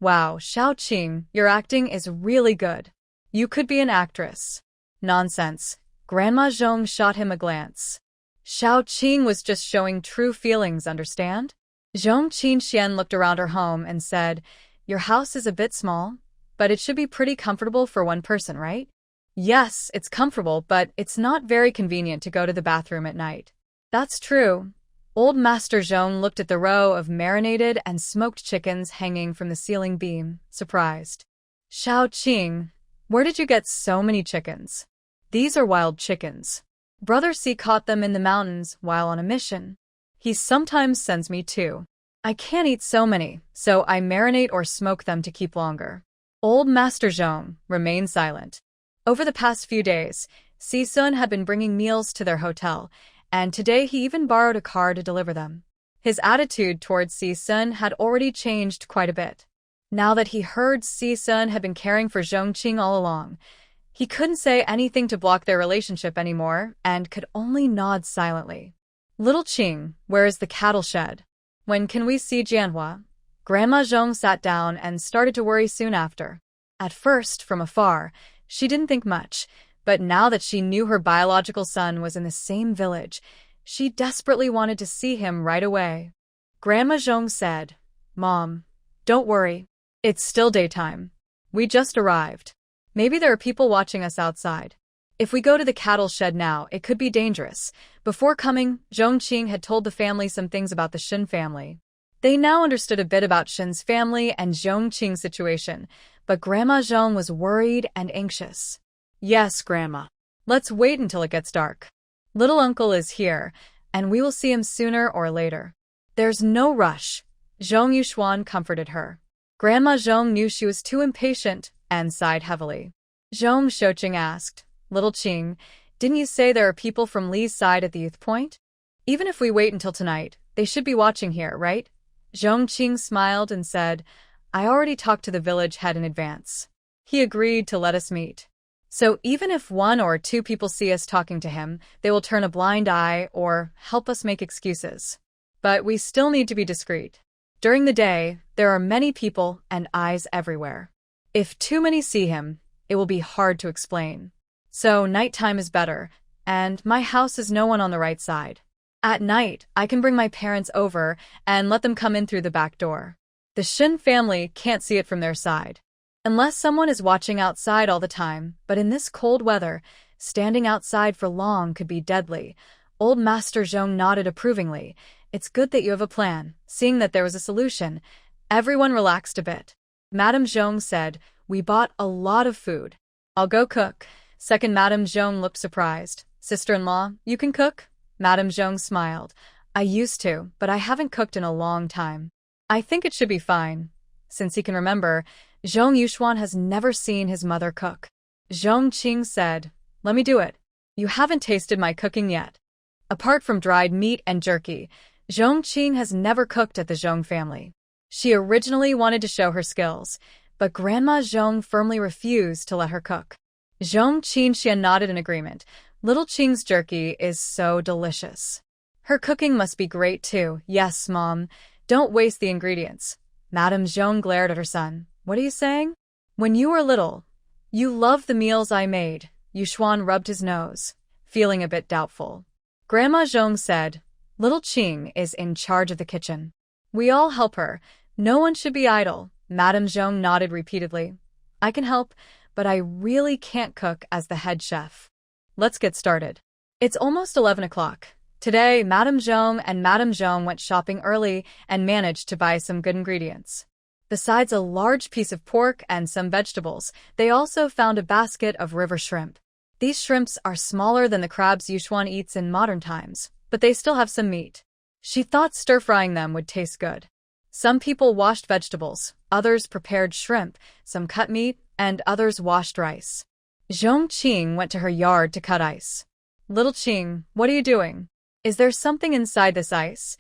Wow, Xiao Qing, your acting is really good. You could be an actress. Nonsense. Grandma Zhong shot him a glance. Xiao Qing was just showing true feelings, understand? Zhong Qingxian looked around her home and said, Your house is a bit small, but it should be pretty comfortable for one person, right? Yes, it's comfortable, but it's not very convenient to go to the bathroom at night. That's true. Old Master Zhong looked at the row of marinated and smoked chickens hanging from the ceiling beam, surprised. Shao Qing, where did you get so many chickens? These are wild chickens. Brother C caught them in the mountains while on a mission. He sometimes sends me too. I can't eat so many, so I marinate or smoke them to keep longer. Old Master Zhong remained silent. Over the past few days, Si-sun had been bringing meals to their hotel, and today he even borrowed a car to deliver them. His attitude towards Si-sun had already changed quite a bit. Now that he heard Si-sun had been caring for Zhong Qing all along, he couldn't say anything to block their relationship anymore and could only nod silently. Little Qing, where is the cattle shed? When can we see Jianhua? Grandma Zhong sat down and started to worry soon after. At first, from afar, she didn't think much, but now that she knew her biological son was in the same village, she desperately wanted to see him right away. Grandma Zhong said, "Mom, don't worry. It's still daytime. We just arrived. Maybe there are people watching us outside. If we go to the cattle shed now, it could be dangerous." Before coming, Zhong Qing had told the family some things about the Shin family. They now understood a bit about Shin's family and Zhong Qing's situation, but Grandma Zhong was worried and anxious. "Yes, Grandma. Let's wait until it gets dark. Little uncle is here, and we will see him sooner or later. There's no rush." Zhong Yuxuan comforted her. Grandma Zhong knew she was too impatient and sighed heavily. Zhong Shouye asked, "Little Qing, didn't you say there are people from Li's side at the youth point? Even if we wait until tonight, they should be watching here, right?" Zhong Qing smiled and said, "I already talked to the village head in advance. He agreed to let us meet. So even if one or two people see us talking to him, they will turn a blind eye or help us make excuses. But we still need to be discreet. During the day, there are many people and eyes everywhere. If too many see him, it will be hard to explain. So nighttime is better, and my house is no one on the right side. At night, I can bring my parents over and let them come in through the back door. The Shin family can't see it from their side. Unless someone is watching outside all the time, but in this cold weather, standing outside for long could be deadly." Old Master Zhong nodded approvingly. "It's good that you have a plan." Seeing that there was a solution, everyone relaxed a bit. Madame Zhong said, "We bought a lot of food. I'll go cook." Second Madame Zhong looked surprised. "Sister-in-law, you can cook?" Madame Zhong smiled. "I used to, but I haven't cooked in a long time. I think it should be fine." Since he can remember, Zhong Yuxuan has never seen his mother cook. Zhong Qing said, "Let me do it. You haven't tasted my cooking yet." Apart from dried meat and jerky, Zhong Qing has never cooked at the Zhong family. She originally wanted to show her skills, but Grandma Zhong firmly refused to let her cook. Zhong Qing nodded in agreement. Little Qing's jerky is so delicious. Her cooking must be great too. "Yes, Mom. Don't waste the ingredients." Madame Zhong glared at her son. "What are you saying? When you were little, you loved the meals I made." Yuxuan rubbed his nose, feeling a bit doubtful. Grandma Zhong said, "Little Qing is in charge of the kitchen. We all help her. No one should be idle." Madame Zhong nodded repeatedly. "I can help, but I really can't cook as the head chef. Let's get started." It's almost 11 o'clock. Today, Madame Zhong went shopping early and managed to buy some good ingredients. Besides a large piece of pork and some vegetables, they also found a basket of river shrimp. These shrimps are smaller than the crabs Yuxuan eats in modern times, but they still have some meat. She thought stir-frying them would taste good. Some people washed vegetables, others prepared shrimp, some cut meat, and others washed rice. Zhong Qing went to her yard to cut ice. "Little Qing, what are you doing? Is there something inside this ice?"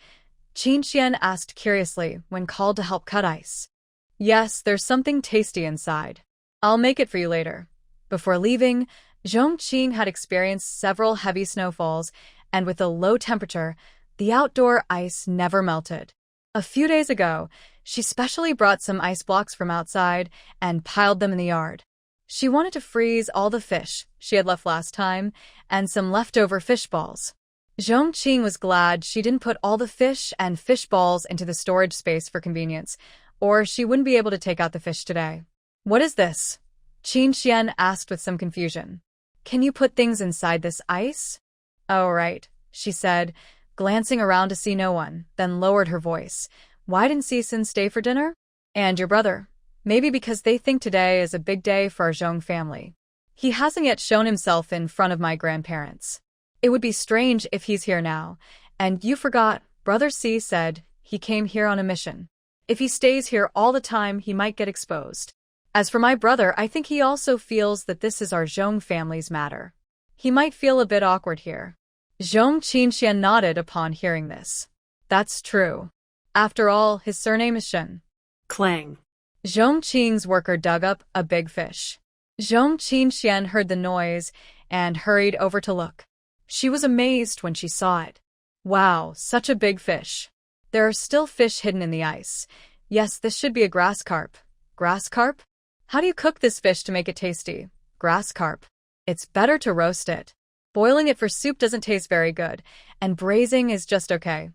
Qin Xian asked curiously when called to help cut ice. "Yes, there's something tasty inside. I'll make it for you later." Before leaving, Zhong Qing had experienced several heavy snowfalls, and with a low temperature, the outdoor ice never melted. A few days ago, she specially brought some ice blocks from outside and piled them in the yard. She wanted to freeze all the fish she had left last time and some leftover fish balls. Zhong Qing was glad she didn't put all the fish and fish balls into the storage space for convenience, or she wouldn't be able to take out the fish today. "What is this?" Qin Xian asked with some confusion. Can you put things inside this ice? Oh, right, she said, glancing around to see no one, then lowered her voice. Why didn't Season stay for dinner? And your brother? Maybe because they think today is a big day for our Zhong family. He hasn't yet shown himself in front of my grandparents. It would be strange if he's here now. And you forgot, Brother C said he came here on a mission. If he stays here all the time, he might get exposed. As for my brother, I think he also feels that this is our Zhong family's matter. He might feel a bit awkward here. Zhong Qing nodded upon hearing this. That's true. After all, his surname is Shen. Clang. Zhong Qing's worker dug up a big fish. Zhong Qing heard the noise and hurried over to look. She was amazed when she saw it. Wow, such a big fish. There are still fish hidden in the ice. Yes, this should be a grass carp. Grass carp? How do you cook this fish to make it tasty? Grass carp. It's better to roast it. Boiling it for soup doesn't taste very good, and braising is just okay.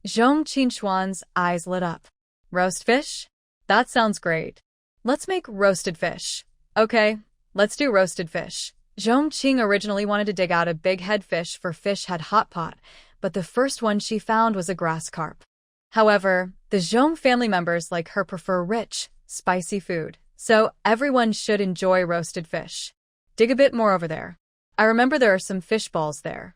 Zhong Qing's eyes lit up. Roast fish? That sounds great. Let's make roasted fish. Okay, let's do roasted fish. Zhong Qing originally wanted to dig out a big head fish for Fish Head Hot Pot, but the first one she found was a grass carp. However, the Zhong family members like her prefer rich, spicy food, so everyone should enjoy roasted fish. Dig a bit more over there. I remember there are some fish balls there.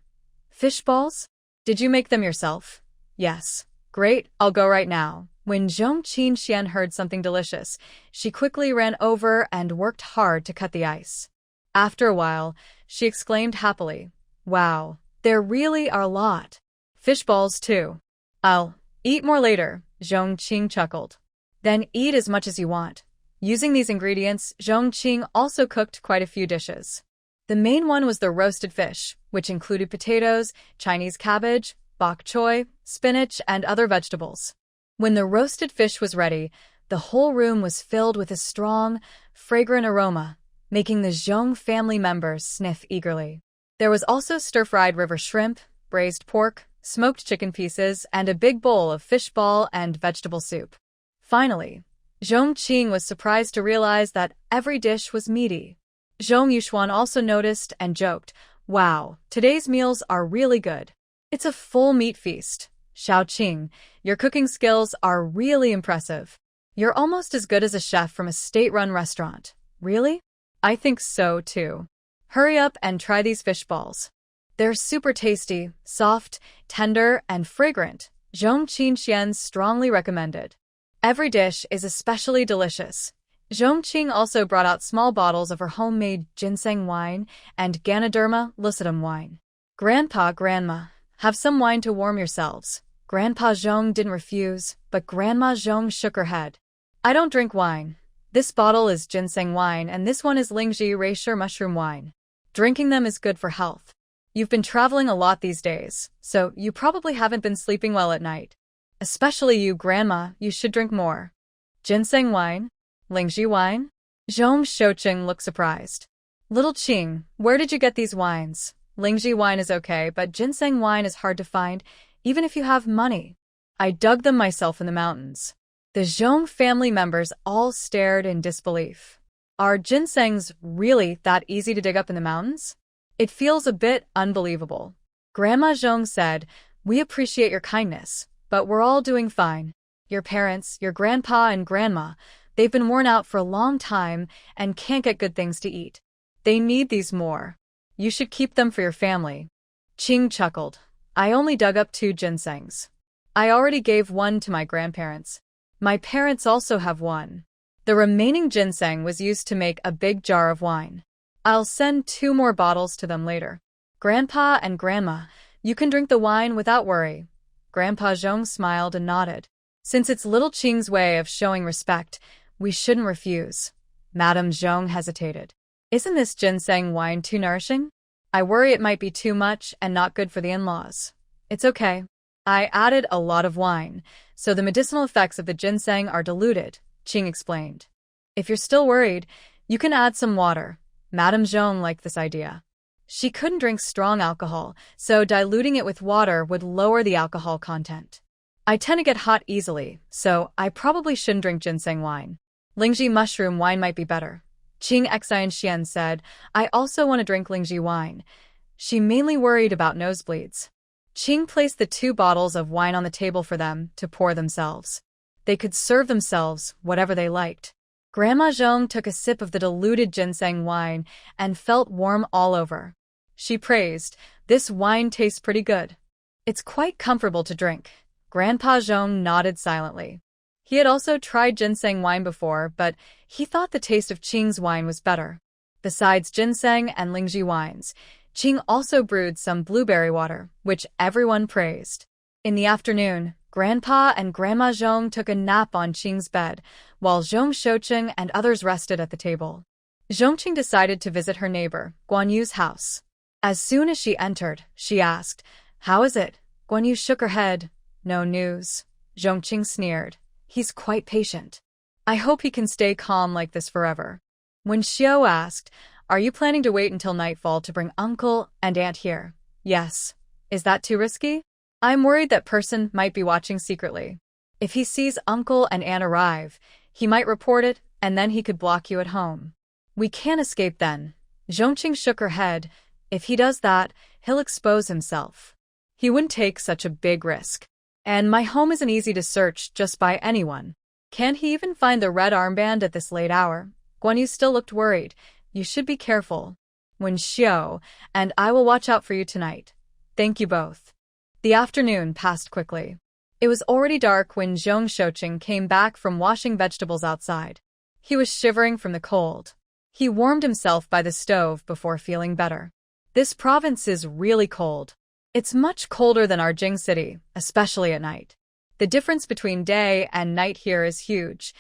Fish balls? Did you make them yourself? Yes. Great, I'll go right now. When Zhong Qing heard something delicious, she quickly ran over and worked hard to cut the ice. After a while, she exclaimed happily, Wow, there really are a lot. Fish balls too. I'll eat more later, Zhong Qing chuckled. Then eat as much as you want. Using these ingredients, Zhong Qing also cooked quite a few dishes. The main one was the roasted fish, which included potatoes, Chinese cabbage, bok choy, spinach, and other vegetables. When the roasted fish was ready, the whole room was filled with a strong, fragrant aroma, making the Zhong family members sniff eagerly. There was also stir-fried river shrimp, braised pork, smoked chicken pieces, and a big bowl of fish ball and vegetable soup. Finally, Zhong Qing was surprised to realize that every dish was meaty. Zhong Yuxuan also noticed and joked, Wow, today's meals are really good. It's a full meat feast. Xiao Qing, your cooking skills are really impressive. You're almost as good as a chef from a state-run restaurant. Really? I think so, too. Hurry up and try these fish balls. They're super tasty, soft, tender, and fragrant. Zhong Qing strongly recommended. Every dish is especially delicious. Zhong Qing also brought out small bottles of her homemade ginseng wine and Ganoderma lucidum wine. Grandpa, Grandma, have some wine to warm yourselves. Grandpa Zhong didn't refuse, but Grandma Zhong shook her head. I don't drink wine. This bottle is ginseng wine and this one is Lingji Reishi mushroom wine. Drinking them is good for health. You've been traveling a lot these days, so you probably haven't been sleeping well at night. Especially you, Grandma, you should drink more. Ginseng wine? Lingji wine? Zhong Shoucheng looked surprised. Little Qing, where did you get these wines? Lingji wine is okay, but ginseng wine is hard to find, even if you have money. I dug them myself in the mountains. The Zhong family members all stared in disbelief. Are ginsengs really that easy to dig up in the mountains? It feels a bit unbelievable. Grandma Zhong said, We appreciate your kindness, but we're all doing fine. Your parents, your grandpa and grandma, they've been worn out for a long time and can't get good things to eat. They need these more. You should keep them for your family. Qing chuckled. I only dug up 2 ginsengs. I already gave one to my grandparents. My parents also have one. The remaining ginseng was used to make a big jar of wine. I'll send 2 more bottles to them later. Grandpa and Grandma, you can drink the wine without worry. Grandpa Zhong smiled and nodded. Since it's little Qing's way of showing respect, we shouldn't refuse. Madame Zhong hesitated. Isn't this ginseng wine too nourishing? I worry it might be too much and not good for the in-laws. It's okay. I added a lot of wine, so the medicinal effects of the ginseng are diluted, Qing explained. If you're still worried, you can add some water. Madame Zhong liked this idea. She couldn't drink strong alcohol, so diluting it with water would lower the alcohol content. I tend to get hot easily, so I probably shouldn't drink ginseng wine. Lingji mushroom wine might be better. Qing Xian said, I also want to drink Lingji wine. She mainly worried about nosebleeds. Qing placed the 2 bottles of wine on the table for them to pour themselves. They could serve themselves whatever they liked. Grandma Zhong took a sip of the diluted ginseng wine and felt warm all over. She praised, this wine tastes pretty good. It's quite comfortable to drink. Grandpa Zhong nodded silently. He had also tried ginseng wine before, but he thought the taste of Qing's wine was better. Besides ginseng and Lingji wines, Qing also brewed some blueberry water, which everyone praised. In the afternoon, Grandpa and Grandma Zhong took a nap on Qing's bed, while Zhong Shouye and others rested at the table. Zhong Qing decided to visit her neighbor, Guan Yu's house. As soon as she entered, she asked, How is it? Guan Yu shook her head. No news. Zhong Qing sneered. He's quite patient. I hope he can stay calm like this forever. When Shouye asked, Are you planning to wait until nightfall to bring uncle and aunt here? Yes. Is that too risky? I'm worried that person might be watching secretly. If he sees uncle and aunt arrive, he might report it, and then he could block you at home. We can't escape then. Zhong Qing shook her head. If he does that, he'll expose himself. He wouldn't take such a big risk. And my home isn't easy to search just by anyone. Can't he even find the red armband at this late hour? Guan Yu still looked worried. You should be careful. When Shouye, and I will watch out for you tonight. Thank you both. The afternoon passed quickly. It was already dark when Zhong Shouye came back from washing vegetables outside. He was shivering from the cold. He warmed himself by the stove before feeling better. This province is really cold. It's much colder than our Jing city, especially at night. The difference between day and night here is huge.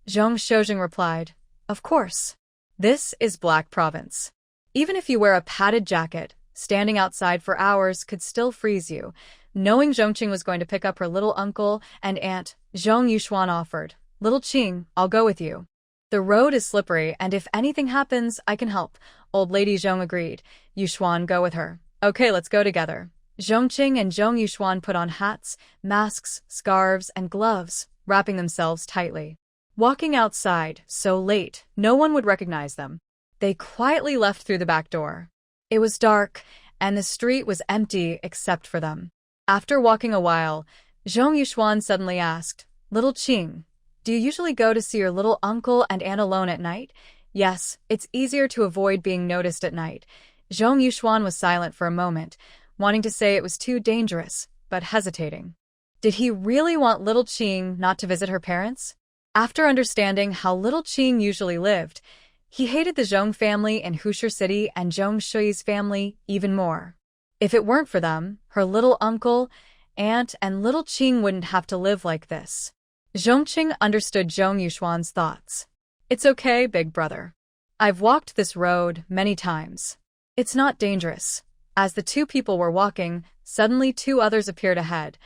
Zhong Shouye replied, Of course. This is Black Province. Even if you wear a padded jacket, standing outside for hours could still freeze you. Knowing Zhong Qing was going to pick up her little uncle and aunt, Zhong Yuxuan offered, Little Qing, I'll go with you. The road is slippery, and if anything happens, I can help. Old Lady Zhong agreed. Yuxuan, go with her. Okay, let's go together. Zhong Qing and Zhong Yuxuan put on hats, masks, scarves, and gloves, wrapping themselves tightly. Walking outside, so late, no one would recognize them. They quietly left through the back door. It was dark, and the street was empty except for them. After walking a while, Zhong Yuxuan suddenly asked, Little Qing, do you usually go to see your little uncle and aunt alone at night? Yes, it's easier to avoid being noticed at night. Zhong Yuxuan was silent for a moment, wanting to say it was too dangerous, but hesitating. Did he really want little Qing not to visit her parents? After understanding how little Qing usually lived, he hated the Zhong family in Husher City and Zhong Shui's family even more. If it weren't for them, her little uncle, aunt, and little Qing wouldn't have to live like this. Zhong Qing understood Zhong Yuxuan's thoughts. It's okay, big brother. I've walked this road many times. It's not dangerous. As the 2 people were walking, suddenly 2 others appeared ahead,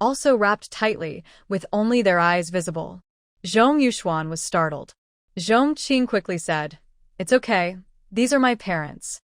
also wrapped tightly, with only their eyes visible. Zhong Yuxuan was startled. Zhong Qing quickly said, It's okay, these are my parents.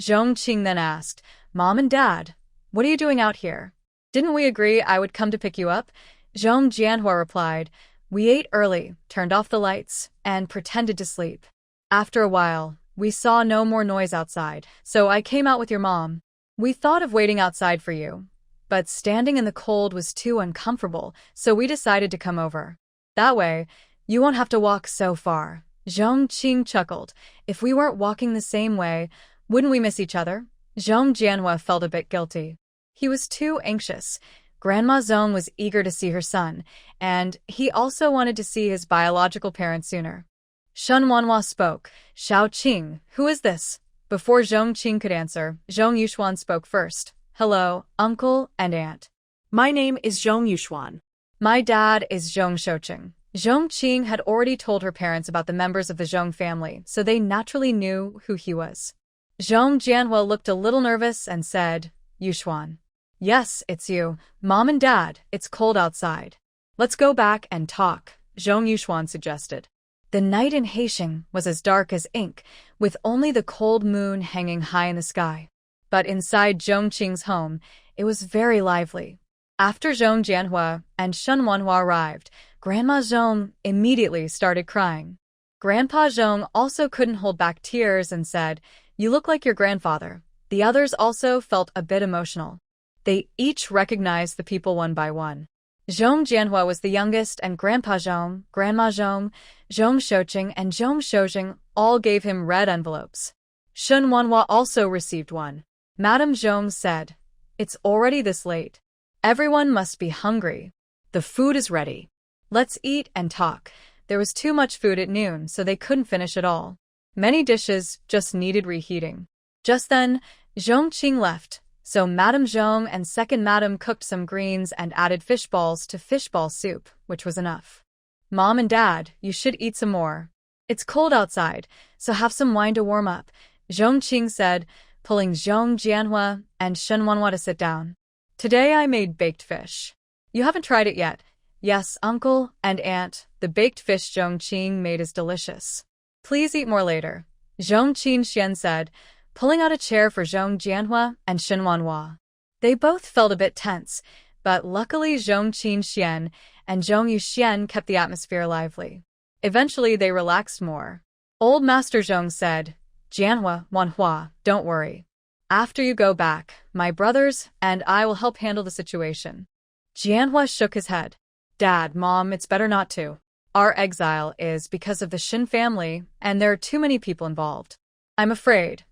Zhong Qing then asked, Mom and Dad, what are you doing out here? Didn't we agree I would come to pick you up? Zhong Jianhua replied, We ate early, turned off the lights, and pretended to sleep. After a while, we saw no more noise outside, so I came out with your mom. We thought of waiting outside for you, but standing in the cold was too uncomfortable, so we decided to come over. That way, you won't have to walk so far. Zhong Qing chuckled. If we weren't walking the same way, wouldn't we miss each other? Zhong Jianhua felt a bit guilty. He was too anxious. Grandma Zhong was eager to see her son, and he also wanted to see his biological parents sooner. Shun Wanhua spoke. Shao Qing, who is this? Before Zhong Qing could answer, Zhong Yuxuan spoke first. Hello, uncle and aunt. My name is Zhong Yuxuan. My dad is Zhong Shouye. Zhong Qing had already told her parents about the members of the Zhong family, so they naturally knew who he was. Zhong Jianhua looked a little nervous and said, Yuxuan. Yes, it's you. Mom and Dad, it's cold outside. Let's go back and talk, Zhong Yuxuan suggested. The night in Haisheng was as dark as ink, with only the cold moon hanging high in the sky. But inside Zhong Qing's home, it was very lively. After Zhong Jianhua and Shun Wanhua arrived, Grandma Zhong immediately started crying. Grandpa Zhong also couldn't hold back tears and said, "You look like your grandfather." The others also felt a bit emotional. They each recognized the people one by one. Zhong Jianhua was the youngest, and Grandpa Zhong, Grandma Zhong, Zhong Shouqing, and Zhong Shoujing all gave him red envelopes. Shun Wanhua also received one. Madame Zhong said, "It's already this late. Everyone must be hungry. The food is ready. Let's eat and talk." There was too much food at noon, so they couldn't finish it all. Many dishes just needed reheating. Just then, Zhong Qing left, so Madame Zhong and second Madame cooked some greens and added fish balls to fishball soup, which was enough. "Mom and Dad, you should eat some more. It's cold outside, so have some wine to warm up," Zhong Qing said, pulling Zhong Jianhua and Shun Wanhua to sit down. "Today I made baked fish. You haven't tried it yet." "Yes, Uncle and Aunt, the baked fish Zhong Qing made is delicious. Please eat more later," Zhong Qing said, pulling out a chair for Zhong Jianhua and Shun Wanhua. They both felt a bit tense, but luckily Zhong Qing and Zhong Yuxian kept the atmosphere lively. Eventually they relaxed more. Old Master Zhong said, "Jianhua, Wanhua, don't worry. After you go back, my brothers and I will help handle the situation." Jianhua shook his head. "Dad, Mom, it's better not to. Our exile is because of the Shin family, and there are too many people involved. I'm afraid."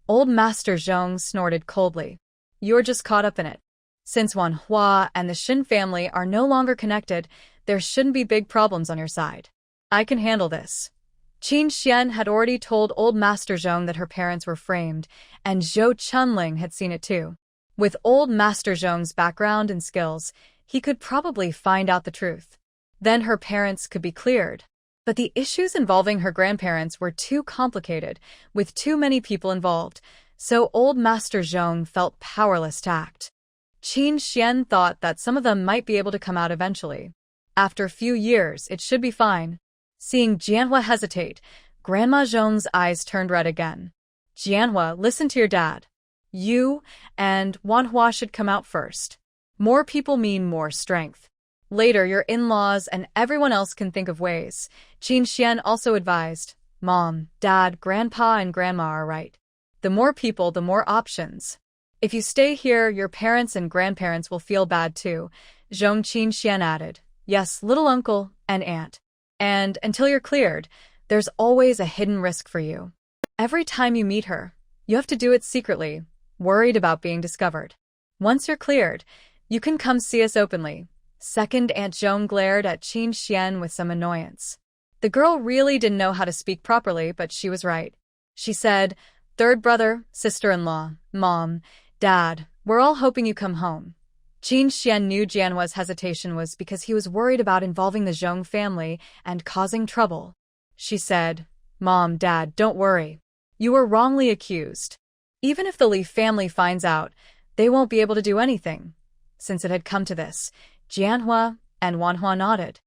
Old Master Zhong snorted coldly. "You're just caught up in it. Since Wanhua and the Shin family are no longer connected, there shouldn't be big problems on your side. I can handle this." Qin Xian had already told Old Master Zhong that her parents were framed, and Zhou Chunling had seen it too. With Old Master Zhong's background and skills, he could probably find out the truth. Then her parents could be cleared. But the issues involving her grandparents were too complicated, with too many people involved, so Old Master Zhong felt powerless to act. Qin Xian thought that some of them might be able to come out eventually. After a few years, it should be fine. Seeing Jianhua hesitate, Grandma Zhong's eyes turned red again. "Jianhua, listen to your dad. You and Wanhua should come out first. More people mean more strength. Later, your in-laws and everyone else can think of ways." Qin Xian also advised, "Mom, Dad, Grandpa, and Grandma are right. The more people, the more options. If you stay here, your parents and grandparents will feel bad too," Zhong Qin Xian added. "Yes, little uncle and aunt. And until you're cleared, there's always a hidden risk for you. Every time you meet her, you have to do it secretly, worried about being discovered. Once you're cleared, you can come see us openly." Second Aunt Zhong glared at Qin Xian with some annoyance. The girl really didn't know how to speak properly, but she was right. She said, "Third brother, sister-in-law, Mom, Dad, we're all hoping you come home." Qin Xian knew Jianhua's hesitation was because he was worried about involving the Zhong family and causing trouble. She said, "Mom, Dad, don't worry. You were wrongly accused. Even if the Li family finds out, they won't be able to do anything." Since it had come to this, Jianhua and Wanhua nodded.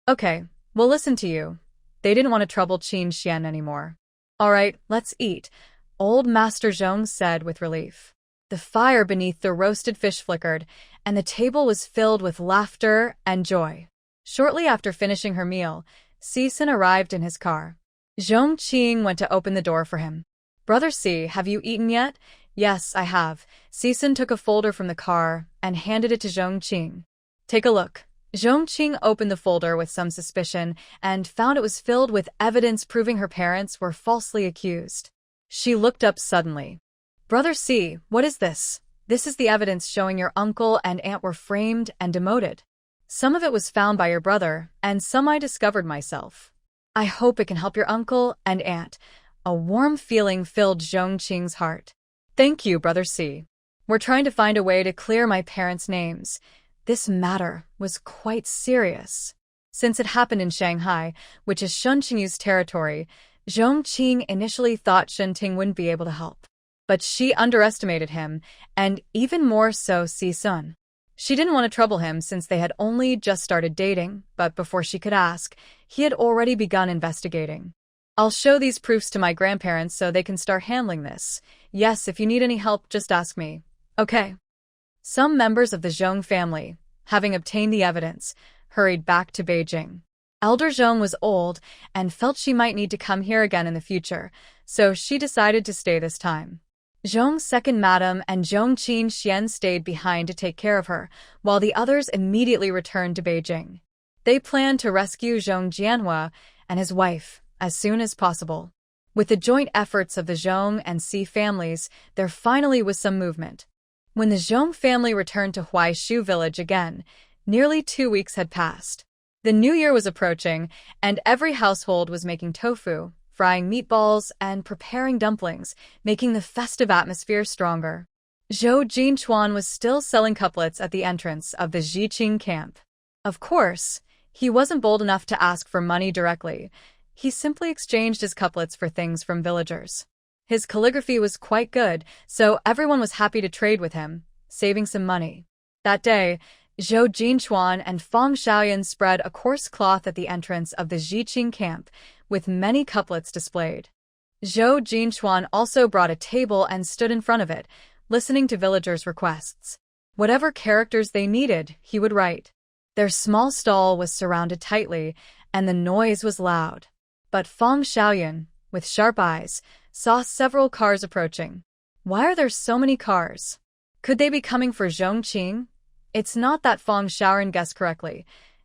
"Okay, we'll listen to you." They didn't want to trouble Qin Xian anymore. "All right, let's eat," Old Master Zhong said with relief. The fire beneath the roasted fish flickered, and the table was filled with laughter and joy. Shortly after finishing her meal, Cixin arrived in his car. Zhong Qing went to open the door for him. "Brother C, have you eaten yet?" "Yes, I have." Cixin took a folder from the car and handed it to Zhong Qing. "Take a look." Zhong Qing opened the folder with some suspicion and found it was filled with evidence proving her parents were falsely accused. She looked up suddenly. "Brother C, what is this?" "This is the evidence showing your uncle and aunt were framed and demoted. Some of it was found by your brother, and some I discovered myself. I hope it can help your uncle and aunt." A warm feeling filled Zhong Qing's heart. "Thank you, Brother C. We're trying to find a way to clear my parents' names." This matter was quite serious. Since it happened in Shanghai, which is Shun Qingyu's territory, Zhong Qing initially thought Shen Ting wouldn't be able to help. But she underestimated him, and even more so Cixin. She didn't want to trouble him since they had only just started dating, but before she could ask, he had already begun investigating. "I'll show these proofs to my grandparents so they can start handling this. Yes, if you need any help, just ask me." "Okay." Some members of the Zhong family, having obtained the evidence, hurried back to Beijing. Elder Zhong was old and felt she might need to come here again in the future, so she decided to stay this time. Zhong's second madam and Zhong Qing Xian stayed behind to take care of her, while the others immediately returned to Beijing. They planned to rescue Zhong Jianhua and his wife as soon as possible. With the joint efforts of the Zhong and Si families, there finally was some movement. When the Zhong family returned to Huaishu village again, nearly 2 weeks had passed. The new year was approaching, and every household was making tofu, frying meatballs, and preparing dumplings, making the festive atmosphere stronger. Zhou Jinchuan was still selling couplets at the entrance of the Zhiqing camp. Of course, he wasn't bold enough to ask for money directly. He simply exchanged his couplets for things from villagers. His calligraphy was quite good, so everyone was happy to trade with him, saving some money. That day, Zhou Jinchuan and Fang Xiaoyan spread a coarse cloth at the entrance of the Zhiqing camp, with many couplets displayed. Zhou Jinchuan also brought a table and stood in front of it, listening to villagers' requests. Whatever characters they needed, he would write. Their small stall was surrounded tightly, and the noise was loud. But Fang Xiaoyan, with sharp eyes, saw several cars approaching. Why are there so many cars? Could they be coming for Zhong Qing? It's not that Fang Xiaoyan guessed correctly.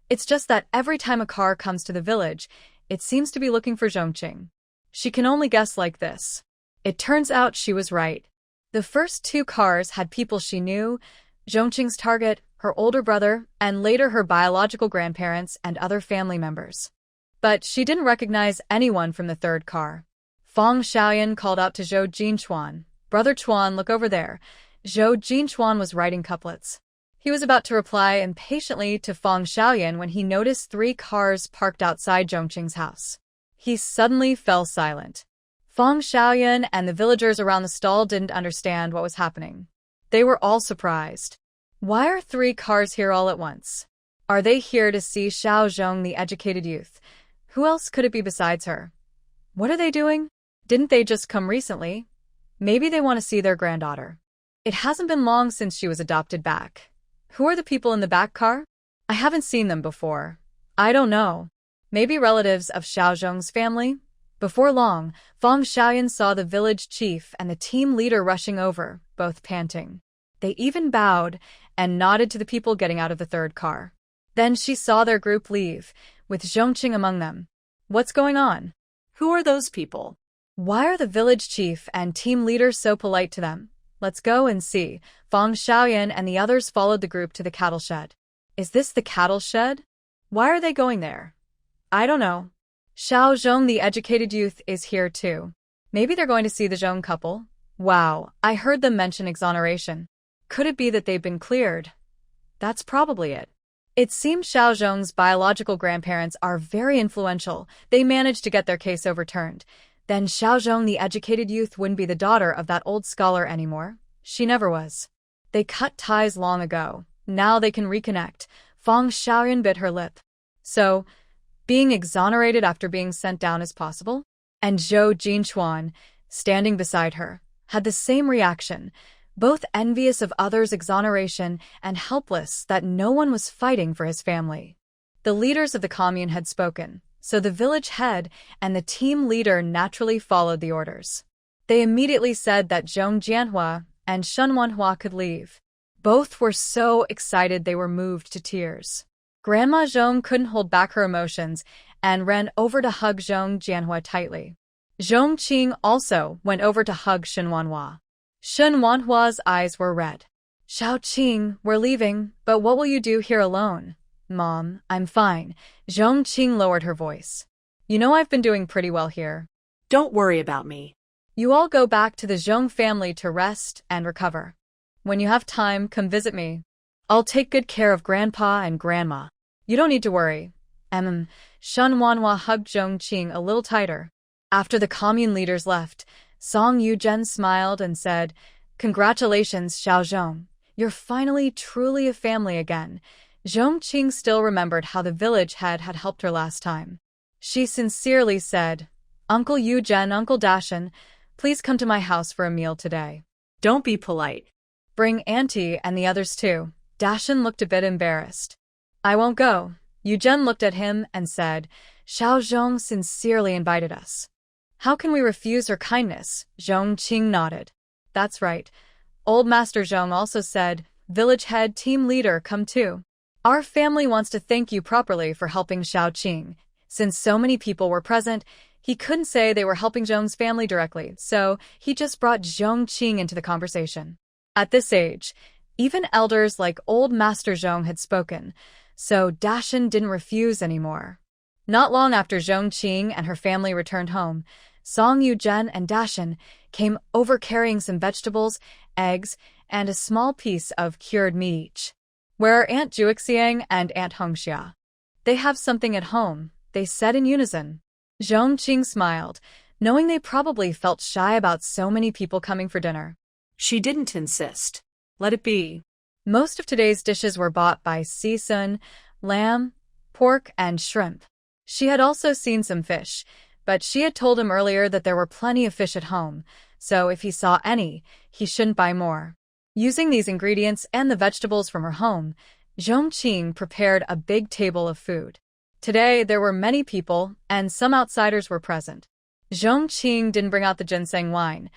It's just that every time a car comes to the village, it seems to be looking for Zhong Qing. She can only guess like this. It turns out she was right. The first 2 cars had people she knew, Zhong Qing's target, her older brother, and later her biological grandparents and other family members. But she didn't recognize anyone from the 3rd car. Fang Xiaoyan called out to Zhou Jinchuan, "Brother Chuan, look over there." Zhou Jinchuan was writing couplets. He was about to reply impatiently to Fang Xiaoyan when he noticed 3 cars parked outside Zhong Qing's house. He suddenly fell silent. Fang Xiaoyan and the villagers around the stall didn't understand what was happening. They were all surprised. Why are 3 cars here all at once? Are they here to see Xiao Zhong, the educated youth? Who else could it be besides her? What are they doing? Didn't they just come recently? Maybe they want to see their granddaughter. It hasn't been long since she was adopted back. Who are the people in the back car? I haven't seen them before. I don't know. Maybe relatives of Xiao Zhong's family? Before long, Fang Xiaoyan saw the village chief and the team leader rushing over, both panting. They even bowed and nodded to the people getting out of the 3rd car. Then she saw their group leave, with Zhong Qing among them. What's going on? Who are those people? Why are the village chief and team leader so polite to them? Let's go and see. Fang Xiaoyan and the others followed the group to the cattle shed. Is this the cattle shed? Why are they going there? I don't know. Xiao Zhong, the educated youth, is here too. Maybe they're going to see the Zhong couple. Wow, I heard them mention exoneration. Could it be that they've been cleared? That's probably it. It seems Xiao Zhong's biological grandparents are very influential. They managed to get their case overturned. Then Xiao Zhong, the educated youth, wouldn't be the daughter of that old scholar anymore. She never was. They cut ties long ago. Now they can reconnect. Fang Xiaoyan bit her lip. So, being exonerated after being sent down is possible? And Zhou Jinchuan, standing beside her, had the same reaction, both envious of others' exoneration and helpless that no one was fighting for his family. The leaders of the commune had spoken, so the village head and the team leader naturally followed the orders. They immediately said that Zhong Jianhua and Shen Wanhua could leave. Both were so excited they were moved to tears. Grandma Zhong couldn't hold back her emotions and ran over to hug Zhong Jianhua tightly. Zhong Qing also went over to hug Shen Wanhua. Shen Wanhua's eyes were red. Xiao Qing, we're leaving, but what will you do here alone? Mom, I'm fine. Zhong Qing lowered her voice. You know I've been doing pretty well here. Don't worry about me. You all go back to the Zhong family to rest and recover. When you have time, come visit me. I'll take good care of Grandpa and Grandma. You don't need to worry. Shen Wanhua hugged Zhong Qing a little tighter. After the commune leaders left, Song Yuzhen smiled and said, "Congratulations, Xiao Zhong. You're finally truly a family again." Zhong Qing still remembered how the village head had helped her last time. She sincerely said, "Uncle Yuzhen, Uncle Dashan, please come to my house for a meal today. Don't be polite. Bring Auntie and the others too." Dashan looked a bit embarrassed. "I won't go. Yu Zhen looked at him and said, Xiao Zhong sincerely invited us. How can we refuse her kindness? Zhong Qing nodded. That's right. Old Master Zhong also said, village head team leader, come too. Our family wants to thank you properly for helping Xiao Qing. Since so many people were present, he couldn't say they were helping Zhong's family directly, so he just brought Zhong Qing into the conversation. At this age, even elders like old Master Zhong had spoken, so Dashan didn't refuse anymore. Not long after Zhong Qing and her family returned home, Song Yu Zhen and Dashan came over carrying some vegetables, eggs, and a small piece of cured meat each. Where are Aunt Juixiang and Aunt Hongxia? They have something at home, they said in unison. Zhong Qing smiled, knowing they probably felt shy about so many people coming for dinner. She didn't insist. Let it be. Most of today's dishes were bought by Sisun, lamb, pork, and shrimp. She had also seen some fish, but she had told him earlier that there were plenty of fish at home, so if he saw any, he shouldn't buy more. Using these ingredients and the vegetables from her home, Zhong Qing prepared a big table of food. Today, there were many people, and some outsiders were present. Zhong Qing didn't bring out the ginseng wine,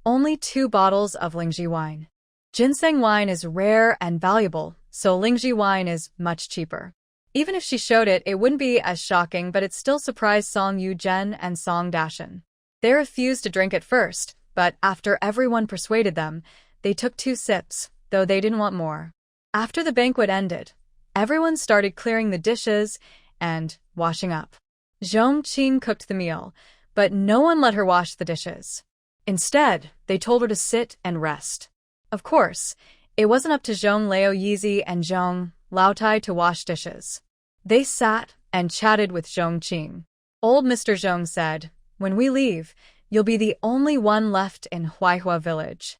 only 2 bottles of Lingji wine. Ginseng wine is rare and valuable, so Lingji wine is much cheaper. Even if she showed it, it wouldn't be as shocking, but it still surprised Song Yu Zhen and Song Dashan. They refused to drink at first, but after everyone persuaded them, they took 2 sips, though they didn't want more. After the banquet ended, everyone started clearing the dishes and washing up. Zhong Qing cooked the meal, but no one let her wash the dishes. Instead, they told her to sit and rest. Of course, it wasn't up to Zhong Laoyizi and Zhong Laotai to wash dishes. They sat and chatted with Zhong Qing. Old Mr. Zhong said, when we leave, you'll be the only one left in Huaihua village.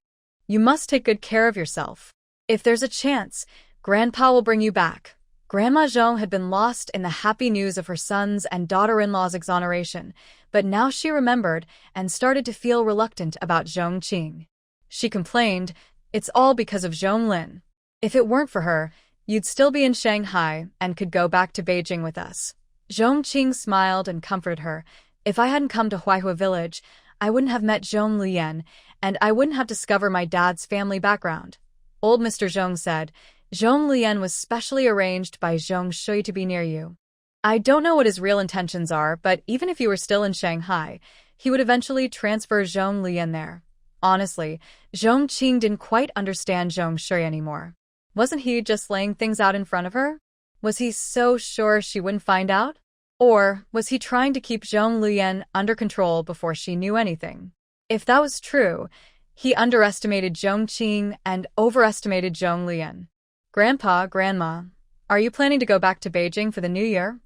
You must take good care of yourself. If there's a chance, Grandpa will bring you back. Grandma Zhong had been lost in the happy news of her son's and daughter-in-law's exoneration, but now she remembered and started to feel reluctant about Zhong Qing. She complained, it's all because of Zhong Lin. If it weren't for her, you'd still be in Shanghai and could go back to Beijing with us. Zhong Qing smiled and comforted her. If I hadn't come to Huaihua village, I wouldn't have met Zhong Liyan, and I wouldn't have discovered my dad's family background. Old Mr. Zhong said, Zhong Liyan was specially arranged by Zhong Shouye to be near you. I don't know what his real intentions are, but even if you were still in Shanghai, he would eventually transfer Zhong Liyan there. Honestly, Zhong Qing didn't quite understand Zhong Shouye anymore. Wasn't he just laying things out in front of her? Was he so sure she wouldn't find out? Or was he trying to keep Zhong Liyan under control before she knew anything? If that was true, he underestimated Zhong Qing and overestimated Zhong Liyan. Grandpa, Grandma, are you planning to go back to Beijing for the new year?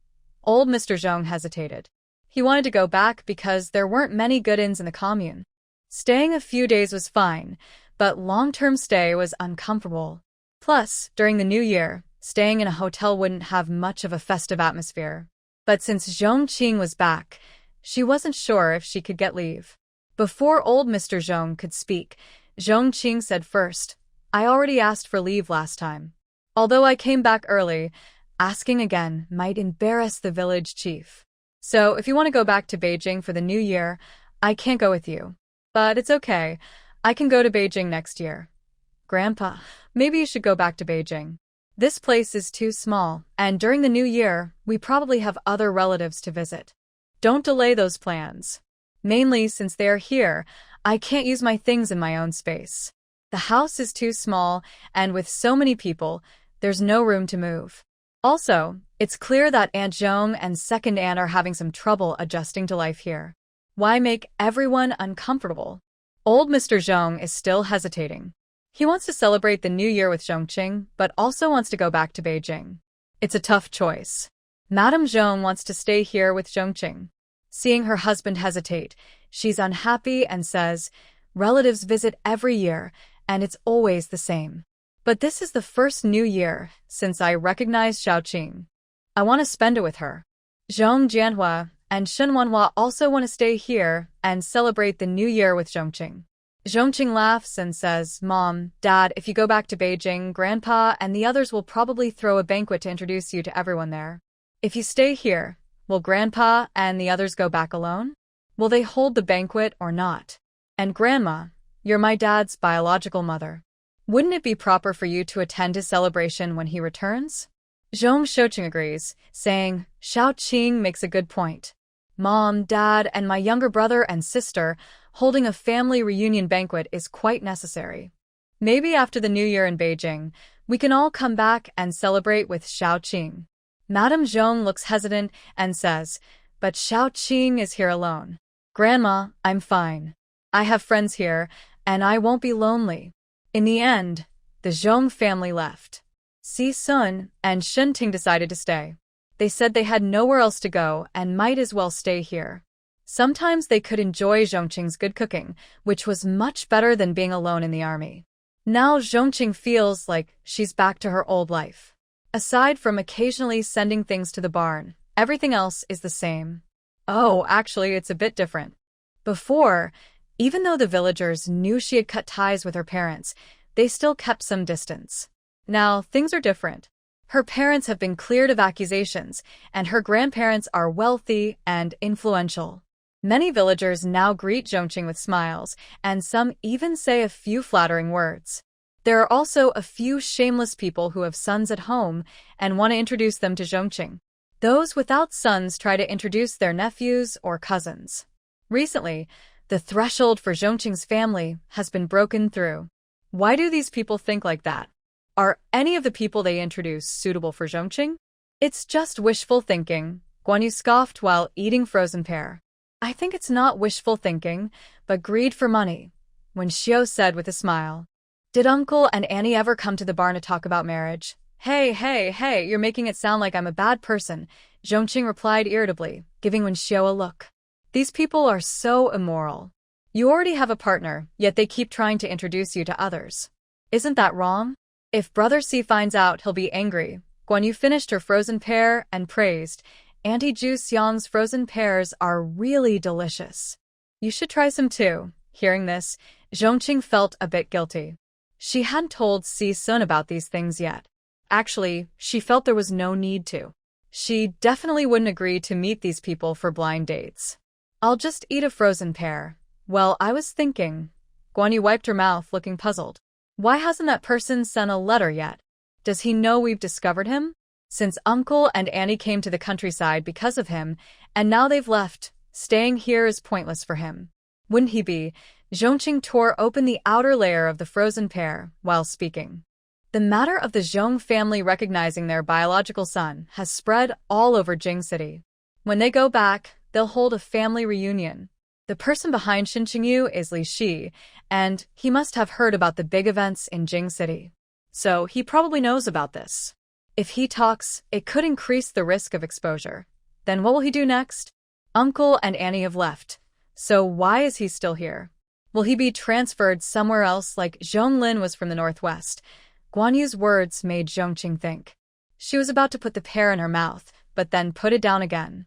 Old Mr. Zhong hesitated. He wanted to go back because there weren't many good inns in the commune. Staying a few days was fine, but long-term stay was uncomfortable. Plus, during the new year, staying in a hotel wouldn't have much of a festive atmosphere. But since Zhong Qing was back, she wasn't sure if she could get leave. Before old Mr. Zhong could speak, Zhong Qing said first, I already asked for leave last time. Although I came back early, asking again might embarrass the village chief. So if you want to go back to Beijing for the new year, I can't go with you. But it's okay. I can go to Beijing next year. Grandpa, maybe you should go back to Beijing. This place is too small, and during the new year, we probably have other relatives to visit. Don't delay those plans. Mainly since they are here, I can't use my things in my own space. The house is too small, and with so many people, there's no room to move. Also, it's clear that Aunt Zhong and second aunt are having some trouble adjusting to life here. Why make everyone uncomfortable? Old Mr. Zhong is still hesitating. He wants to celebrate the new year with Zhong Qing, but also wants to go back to Beijing. It's a tough choice. Madame Zhong wants to stay here with Zhong Qing. Seeing her husband hesitate, she's unhappy and says, relatives visit every year, and it's always the same. But this is the first new year since I recognized Xiao Qing. I want to spend it with her. Zhong Jianhua and Shen Wanhua also want to stay here and celebrate the new year with Zhong Qing. Zhong Qing laughs and says, Mom, Dad, if you go back to Beijing, Grandpa and the others will probably throw a banquet to introduce you to everyone there. If you stay here, will Grandpa and the others go back alone? Will they hold the banquet or not? And Grandma, you're my dad's biological mother. Wouldn't it be proper for you to attend his celebration when he returns? Zhong Qing agrees, saying, Shao Qing makes a good point. Mom, Dad, and my younger brother and sister holding a family reunion banquet is quite necessary. Maybe after the New Year in Beijing, we can all come back and celebrate with Shao Qing. Madame Zhong looks hesitant and says, but Shao Qing is here alone. Grandma, I'm fine. I have friends here, and I won't be lonely. In the end, the Zhong family left. Si Sun and Shen Ting decided to stay. They said they had nowhere else to go and might as well stay here. Sometimes they could enjoy Zhong Qing's good cooking, which was much better than being alone in the army. Now Zhong Qing feels like she's back to her old life. Aside from occasionally sending things to the barn, everything else is the same. Oh, actually, it's a bit different. Before, even though the villagers knew she had cut ties with her parents, they still kept some distance. Now, things are different. Her parents have been cleared of accusations, and her grandparents are wealthy and influential. Many villagers now greet Zhong Qing with smiles, and some even say a few flattering words. There are also a few shameless people who have sons at home and want to introduce them to Zhong Qing. Those without sons try to introduce their nephews or cousins. Recently, the threshold for Zhong Qing's family has been broken through. Why do these people think like that? Are any of the people they introduce suitable for Zhong Qing? It's just wishful thinking, Guan Yu scoffed while eating frozen pear. I think it's not wishful thinking, but greed for money, Wen Xiao said with a smile. Did Uncle and Annie ever come to the barn to talk about marriage? Hey, you're making it sound like I'm a bad person, Zhong Qing replied irritably, giving Wen Xiao a look. These people are so immoral. You already have a partner, yet they keep trying to introduce you to others. Isn't that wrong? If Brother C finds out, he'll be angry. Guan Yu finished her frozen pear and praised, Auntie Zhu Xiang's frozen pears are really delicious. You should try some too. Hearing this, Zhong Qing felt a bit guilty. She hadn't told Si Sun about these things yet. Actually, she felt there was no need to. She definitely wouldn't agree to meet these people for blind dates. I'll just eat a frozen pear. Well, I was thinking. Guan Yu wiped her mouth, looking puzzled. Why hasn't that person sent a letter yet? Does he know we've discovered him? Since Uncle and Annie came to the countryside because of him, and now they've left, staying here is pointless for him. Wouldn't he be? Zhong Qing tore open the outer layer of the frozen pear while speaking. The matter of the Zhong family recognizing their biological son has spread all over Jing City. When they go back, they'll hold a family reunion. The person behind Xin Qingyu is Li Shi, and he must have heard about the big events in Jing City. So he probably knows about this. If he talks, it could increase the risk of exposure. Then what will he do next? Uncle and Annie have left. So why is he still here? Will he be transferred somewhere else like Zhonglin was from the northwest? Guan Yu's words made Zhong Qing think. She was about to put the pear in her mouth, but then put it down again.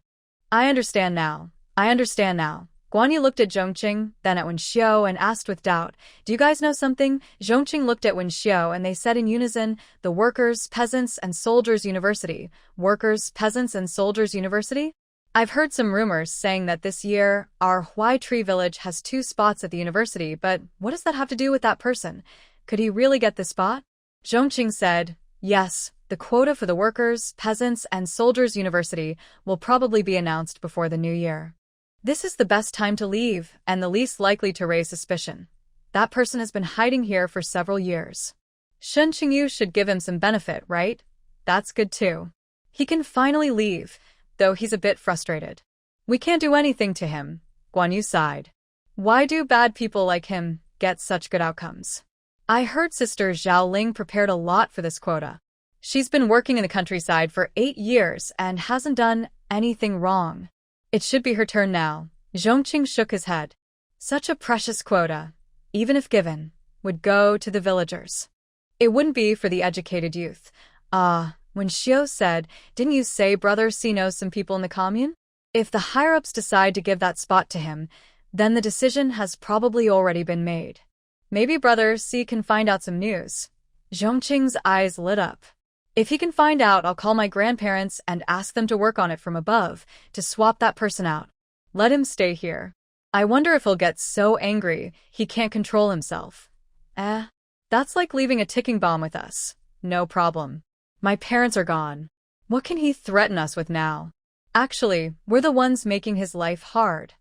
I understand now. Guan Yu looked at Zhong Qing, then at Wen Xiao and asked with doubt, do you guys know something? Zhong Qing looked at Wen Xiao and they said in unison, the Workers, Peasants, and Soldiers University. Workers, Peasants, and Soldiers University? I've heard some rumors saying that this year, our Huai Tree village has 2 spots at the university, but what does that have to do with that person? Could he really get the spot? Zhong Qing said, yes, the quota for the Workers, Peasants, and Soldiers University will probably be announced before the new year. This is the best time to leave, and the least likely to raise suspicion. That person has been hiding here for several years. Shen Qingyu should give him some benefit, right? That's good too. He can finally leave, though he's a bit frustrated. We can't do anything to him, Guan Yu sighed. Why do bad people like him get such good outcomes? I heard Sister Zhao Ling prepared a lot for this quota. She's been working in the countryside for 8 years and hasn't done anything wrong. It should be her turn now. Zhong Qing shook his head. Such a precious quota, even if given, would go to the villagers. It wouldn't be for the educated youth. When Xiao said, didn't you say Brother C knows some people in the commune? If the higher-ups decide to give that spot to him, then the decision has probably already been made. Maybe Brother C can find out some news. Zhong Qing's eyes lit up. If he can find out, I'll call my grandparents and ask them to work on it from above, to swap that person out. Let him stay here. I wonder if he'll get so angry he can't control himself. That's like leaving a ticking bomb with us. No problem. My parents are gone. What can he threaten us with now? Actually, we're the ones making his life hard.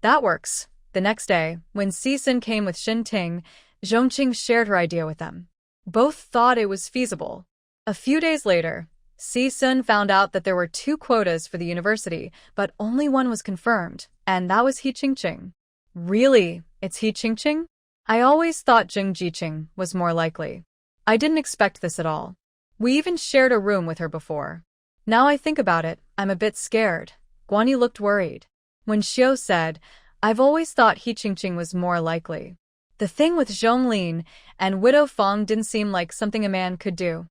That works. The next day, when Si-sun came with Xin-ting, Zhong Qing shared her idea with them. Both thought it was feasible. A few days later, Si-sun found out that there were 2 quotas for the university, but only one was confirmed, and that was He Qingqing. Really? It's He Qingqing? I always thought Zheng Jiqing was more likely. I didn't expect this at all. We even shared a room with her before. Now I think about it, I'm a bit scared. Guanyu looked worried. When Shouye said, I've always thought He Qingqing was more likely. The thing with Zhonglin and Widow Feng didn't seem like something a man could do.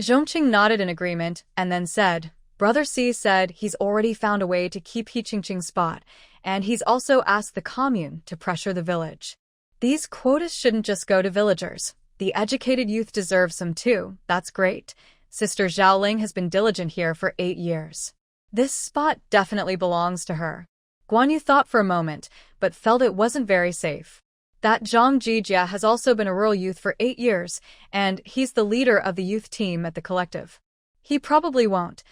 Zhong Qing nodded in agreement and then said, Brother Si said he's already found a way to keep He Qingqing's spot, and he's also asked the commune to pressure the village. These quotas shouldn't just go to villagers. The educated youth deserve some too. That's great. Sister Zhaoling has been diligent here for 8 years. This spot definitely belongs to her. Guanyu thought for a moment, but felt it wasn't very safe. That Zhang Jijia has also been a rural youth for 8 years, and he's the leader of the youth team at the collective. He probably won't.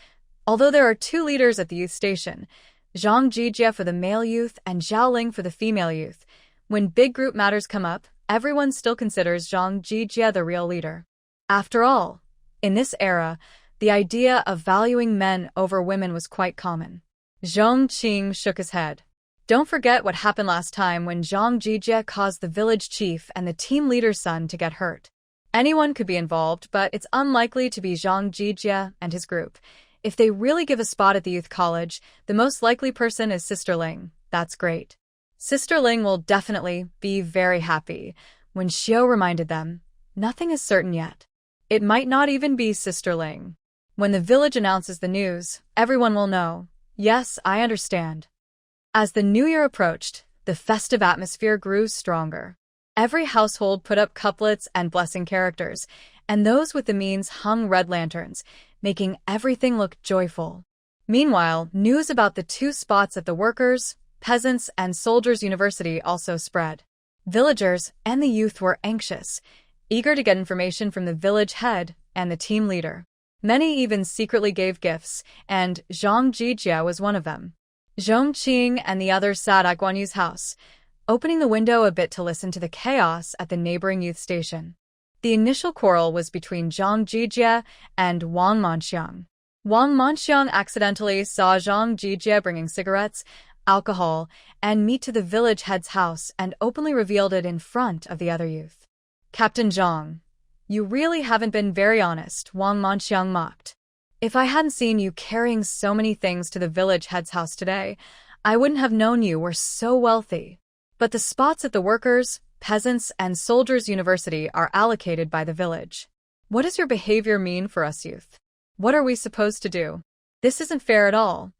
Although there are 2 leaders at the youth station, Zhang Jijia for the male youth and Zhaoling for the female youth. When big group matters come up, everyone still considers Zhang Jijia the real leader. After all, in this era, the idea of valuing men over women was quite common. Zhong Qing shook his head. Don't forget what happened last time when Zhang Jijia caused the village chief and the team leader's son to get hurt. Anyone could be involved, but it's unlikely to be Zhang Jijia and his group. If they really give a spot at the youth college, the most likely person is Sister Ling. That's great. Sister Ling will definitely be very happy. When Shouye reminded them, nothing is certain yet. It might not even be Sister Ling. When the village announces the news, everyone will know. Yes, I understand. As the new year approached, the festive atmosphere grew stronger. Every household put up couplets and blessing characters, and those with the means hung red lanterns, making everything look joyful. Meanwhile, news about the 2 spots at the workers, peasants, and soldiers' university also spread. Villagers and the youth were anxious, eager to get information from the village head and the team leader. Many even secretly gave gifts, and Zhang Jijia was one of them. Zhong Qing and the others sat at Guanyu's house, opening the window a bit to listen to the chaos at the neighboring youth station. The initial quarrel was between Zhang Jijia and Wang Manxiang. Wang Manxiang accidentally saw Zhang Jijia bringing cigarettes, alcohol, and meat to the village head's house and openly revealed it in front of the other youth. Captain Zhang, you really haven't been very honest, Wang Manxiang mocked. If I hadn't seen you carrying so many things to the village head's house today, I wouldn't have known you were so wealthy. But the spots at the workers, peasants, and soldiers' university are allocated by the village. What does your behavior mean for us youth? What are we supposed to do? This isn't fair at all.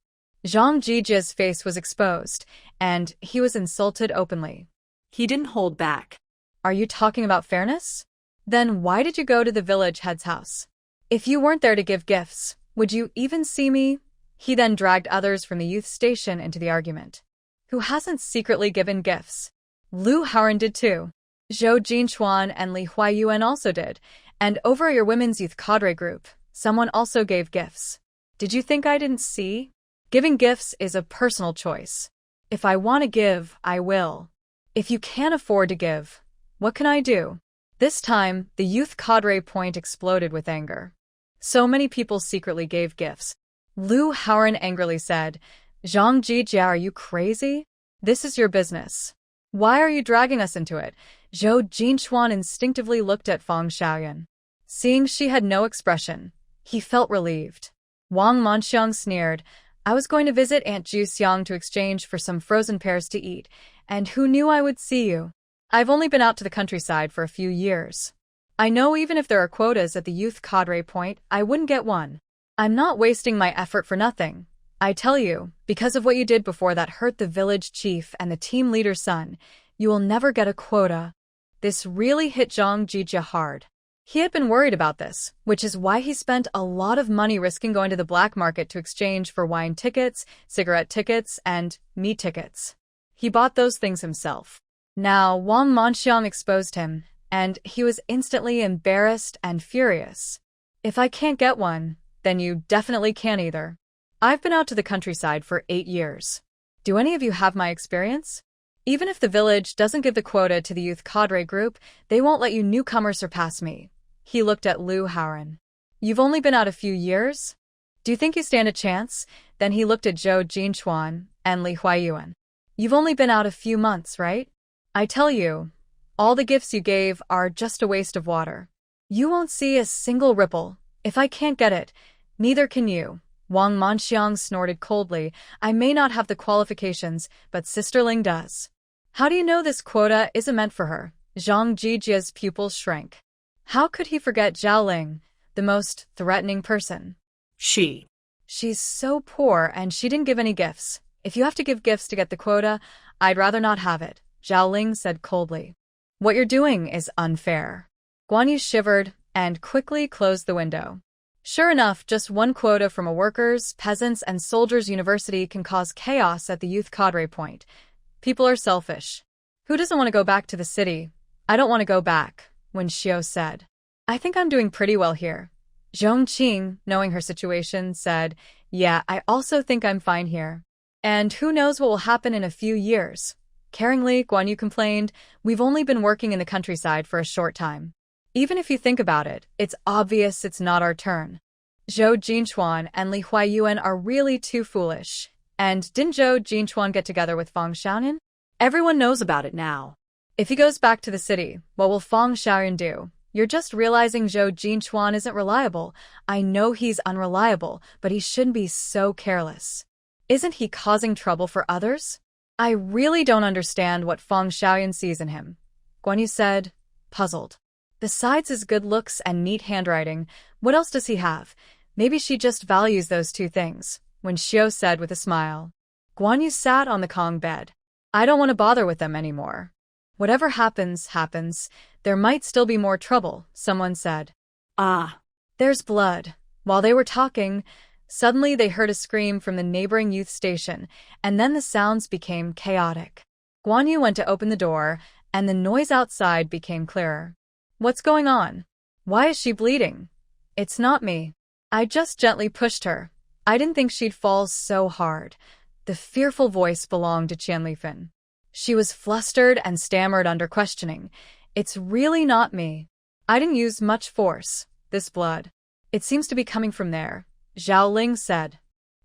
Zhang Jijia's face was exposed, and he was insulted openly. He didn't hold back. Are you talking about fairness? Then why did you go to the village head's house? If you weren't there to give gifts, would you even see me? He then dragged others from the youth station into the argument. Who hasn't secretly given gifts? Lu Haoran did too. Zhou Jinchuan and Li Huayuan also did. And over at your women's youth cadre group, someone also gave gifts. Did you think I didn't see? Giving gifts is a personal choice. If I want to give, I will. If you can't afford to give, what can I do? This time, the youth cadre point exploded with anger. So many people secretly gave gifts. Lu Haoran angrily said, Zhang Jijia, are you crazy? This is your business. Why are you dragging us into it? Zhou Jinchuan instinctively looked at Fang Xiaoyan. Seeing she had no expression, he felt relieved. Wang Manxiang sneered, I was going to visit Aunt Juxiang to exchange for some frozen pears to eat, and who knew I would see you? I've only been out to the countryside for a few years. I know even if there are quotas at the youth cadre point, I wouldn't get one. I'm not wasting my effort for nothing. I tell you, because of what you did before that hurt the village chief and the team leader's son, you will never get a quota. This really hit Zhang Jijia hard. He had been worried about this, which is why he spent a lot of money risking going to the black market to exchange for wine tickets, cigarette tickets, and meat tickets. He bought those things himself. Now, Wang Manxiang exposed him, and he was instantly embarrassed and furious. If I can't get one, then you definitely can't either. I've been out to the countryside for 8 years. Do any of you have my experience? Even if the village doesn't give the quota to the youth cadre group, they won't let you newcomers surpass me. He looked at Lu Haoren. You've only been out a few years? Do you think you stand a chance? Then he looked at Zhou Jinchuan and Li Huayuan. You've only been out a few months, right? I tell you, all the gifts you gave are just a waste of water. You won't see a single ripple. If I can't get it, neither can you. Wang Manxiang snorted coldly. I may not have the qualifications, but Sister Ling does. How do you know this quota isn't meant for her? Zhang Jijia's pupils shrank. How could he forget Zhao Ling, the most threatening person? She's so poor and she didn't give any gifts. If you have to give gifts to get the quota, I'd rather not have it, Zhao Ling said coldly. What you're doing is unfair. Guan Yu shivered and quickly closed the window. Sure enough, just one quota from a workers', peasants', and soldiers' university can cause chaos at the youth cadre point. People are selfish. Who doesn't want to go back to the city? I don't want to go back, Wen Xiao said. I think I'm doing pretty well here. Zhong Qing, knowing her situation, said, Yeah, I also think I'm fine here. And who knows what will happen in a few years. Caringly, Guan Yu complained, We've only been working in the countryside for a short time. Even if you think about it, it's obvious it's not our turn. Zhou Jinchuan and Li Huayuan are really too foolish. And didn't Zhou Jinchuan get together with Fang Xiaoyan? Everyone knows about it now. If he goes back to the city, what will Fang Xiaoyan do? You're just realizing Zhou Jinchuan isn't reliable. I know he's unreliable, but he shouldn't be so careless. Isn't he causing trouble for others? I really don't understand what Fang Xiaoyan sees in him, Guan Yu said, puzzled. Besides his good looks and neat handwriting, what else does he have? Maybe she just values those two things, Wen Xiao said with a smile. Guan Yu sat on the Kong bed. I don't want to bother with them anymore. Whatever happens, happens. There might still be more trouble, someone said. Ah. There's blood. While they were talking, suddenly they heard a scream from the neighboring youth station, and then the sounds became chaotic. Guan Yu went to open the door, and the noise outside became clearer. What's going on? Why is she bleeding? It's not me. I just gently pushed her. I didn't think she'd fall so hard. The fearful voice belonged to Qian Lifan. She was flustered and stammered under questioning. It's really not me. I didn't use much force. This blood. It seems to be coming from there, Zhao Ling said.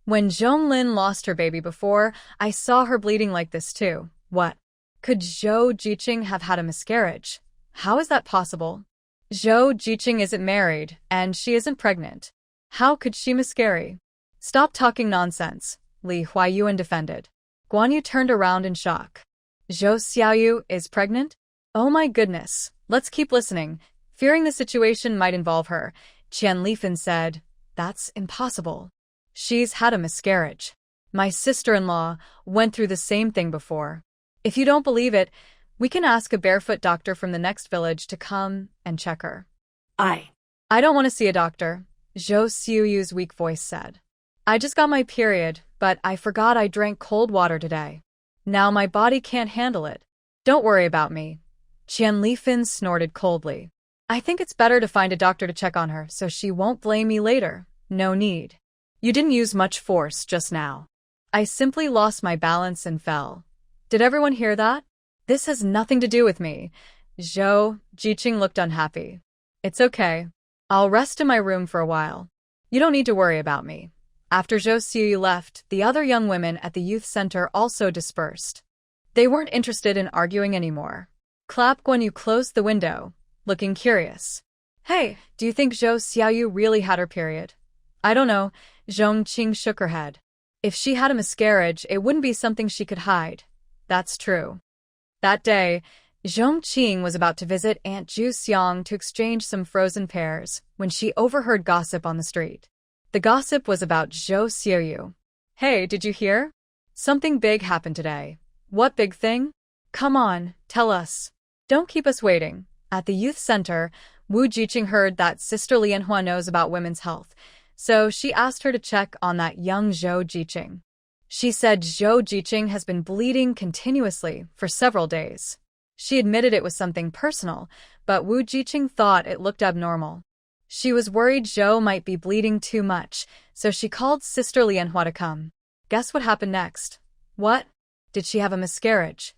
When Zhonglin lost her baby before, I saw her bleeding like this too. What? Could Zhou Jiqing have had a miscarriage? How is that possible? Zhou Jiqing isn't married, and she isn't pregnant. How could she miscarry? Stop talking nonsense, Li Huayuan defended. Guan Yu turned around in shock. Zhou Xiaoyu is pregnant? Oh my goodness, let's keep listening. Fearing the situation might involve her, Qian Lifan said, That's impossible. She's had a miscarriage. My sister-in-law went through the same thing before. If you don't believe it, we can ask a barefoot doctor from the next village to come and check her. I don't want to see a doctor, Zhou Xiuyu's weak voice said. I just got my period, but I forgot I drank cold water today. Now my body can't handle it. Don't worry about me. Qian Lifan snorted coldly. I think it's better to find a doctor to check on her so she won't blame me later. No need. You didn't use much force just now. I simply lost my balance and fell. Did everyone hear that? This has nothing to do with me. Zhou Jiqing looked unhappy. It's okay. I'll rest in my room for a while. You don't need to worry about me. After Zhou Xiuyu left, the other young women at the youth center also dispersed. They weren't interested in arguing anymore. Guan Yu closed the window, looking curious. Hey, do you think Zhou Xiaoyu really had her period? I don't know, Zhong Qing shook her head. If she had a miscarriage, it wouldn't be something she could hide. That's true. That day, Zhong Qing was about to visit Aunt Zhu Xiang to exchange some frozen pears when she overheard gossip on the street. The gossip was about Zhou Xiuyu. Hey, did you hear? Something big happened today. What big thing? Come on, tell us. Don't keep us waiting. At the youth center, Wu Jiqing heard that Sister Lianhua knows about women's health, so she asked her to check on that young Zhou Jiqing. She said Zhou Jiqing has been bleeding continuously for several days. She admitted it was something personal, but Wu Jiqing thought it looked abnormal. She was worried Zhou might be bleeding too much, so she called Sister Lianhua to come. Guess what happened next? What? Did she have a miscarriage?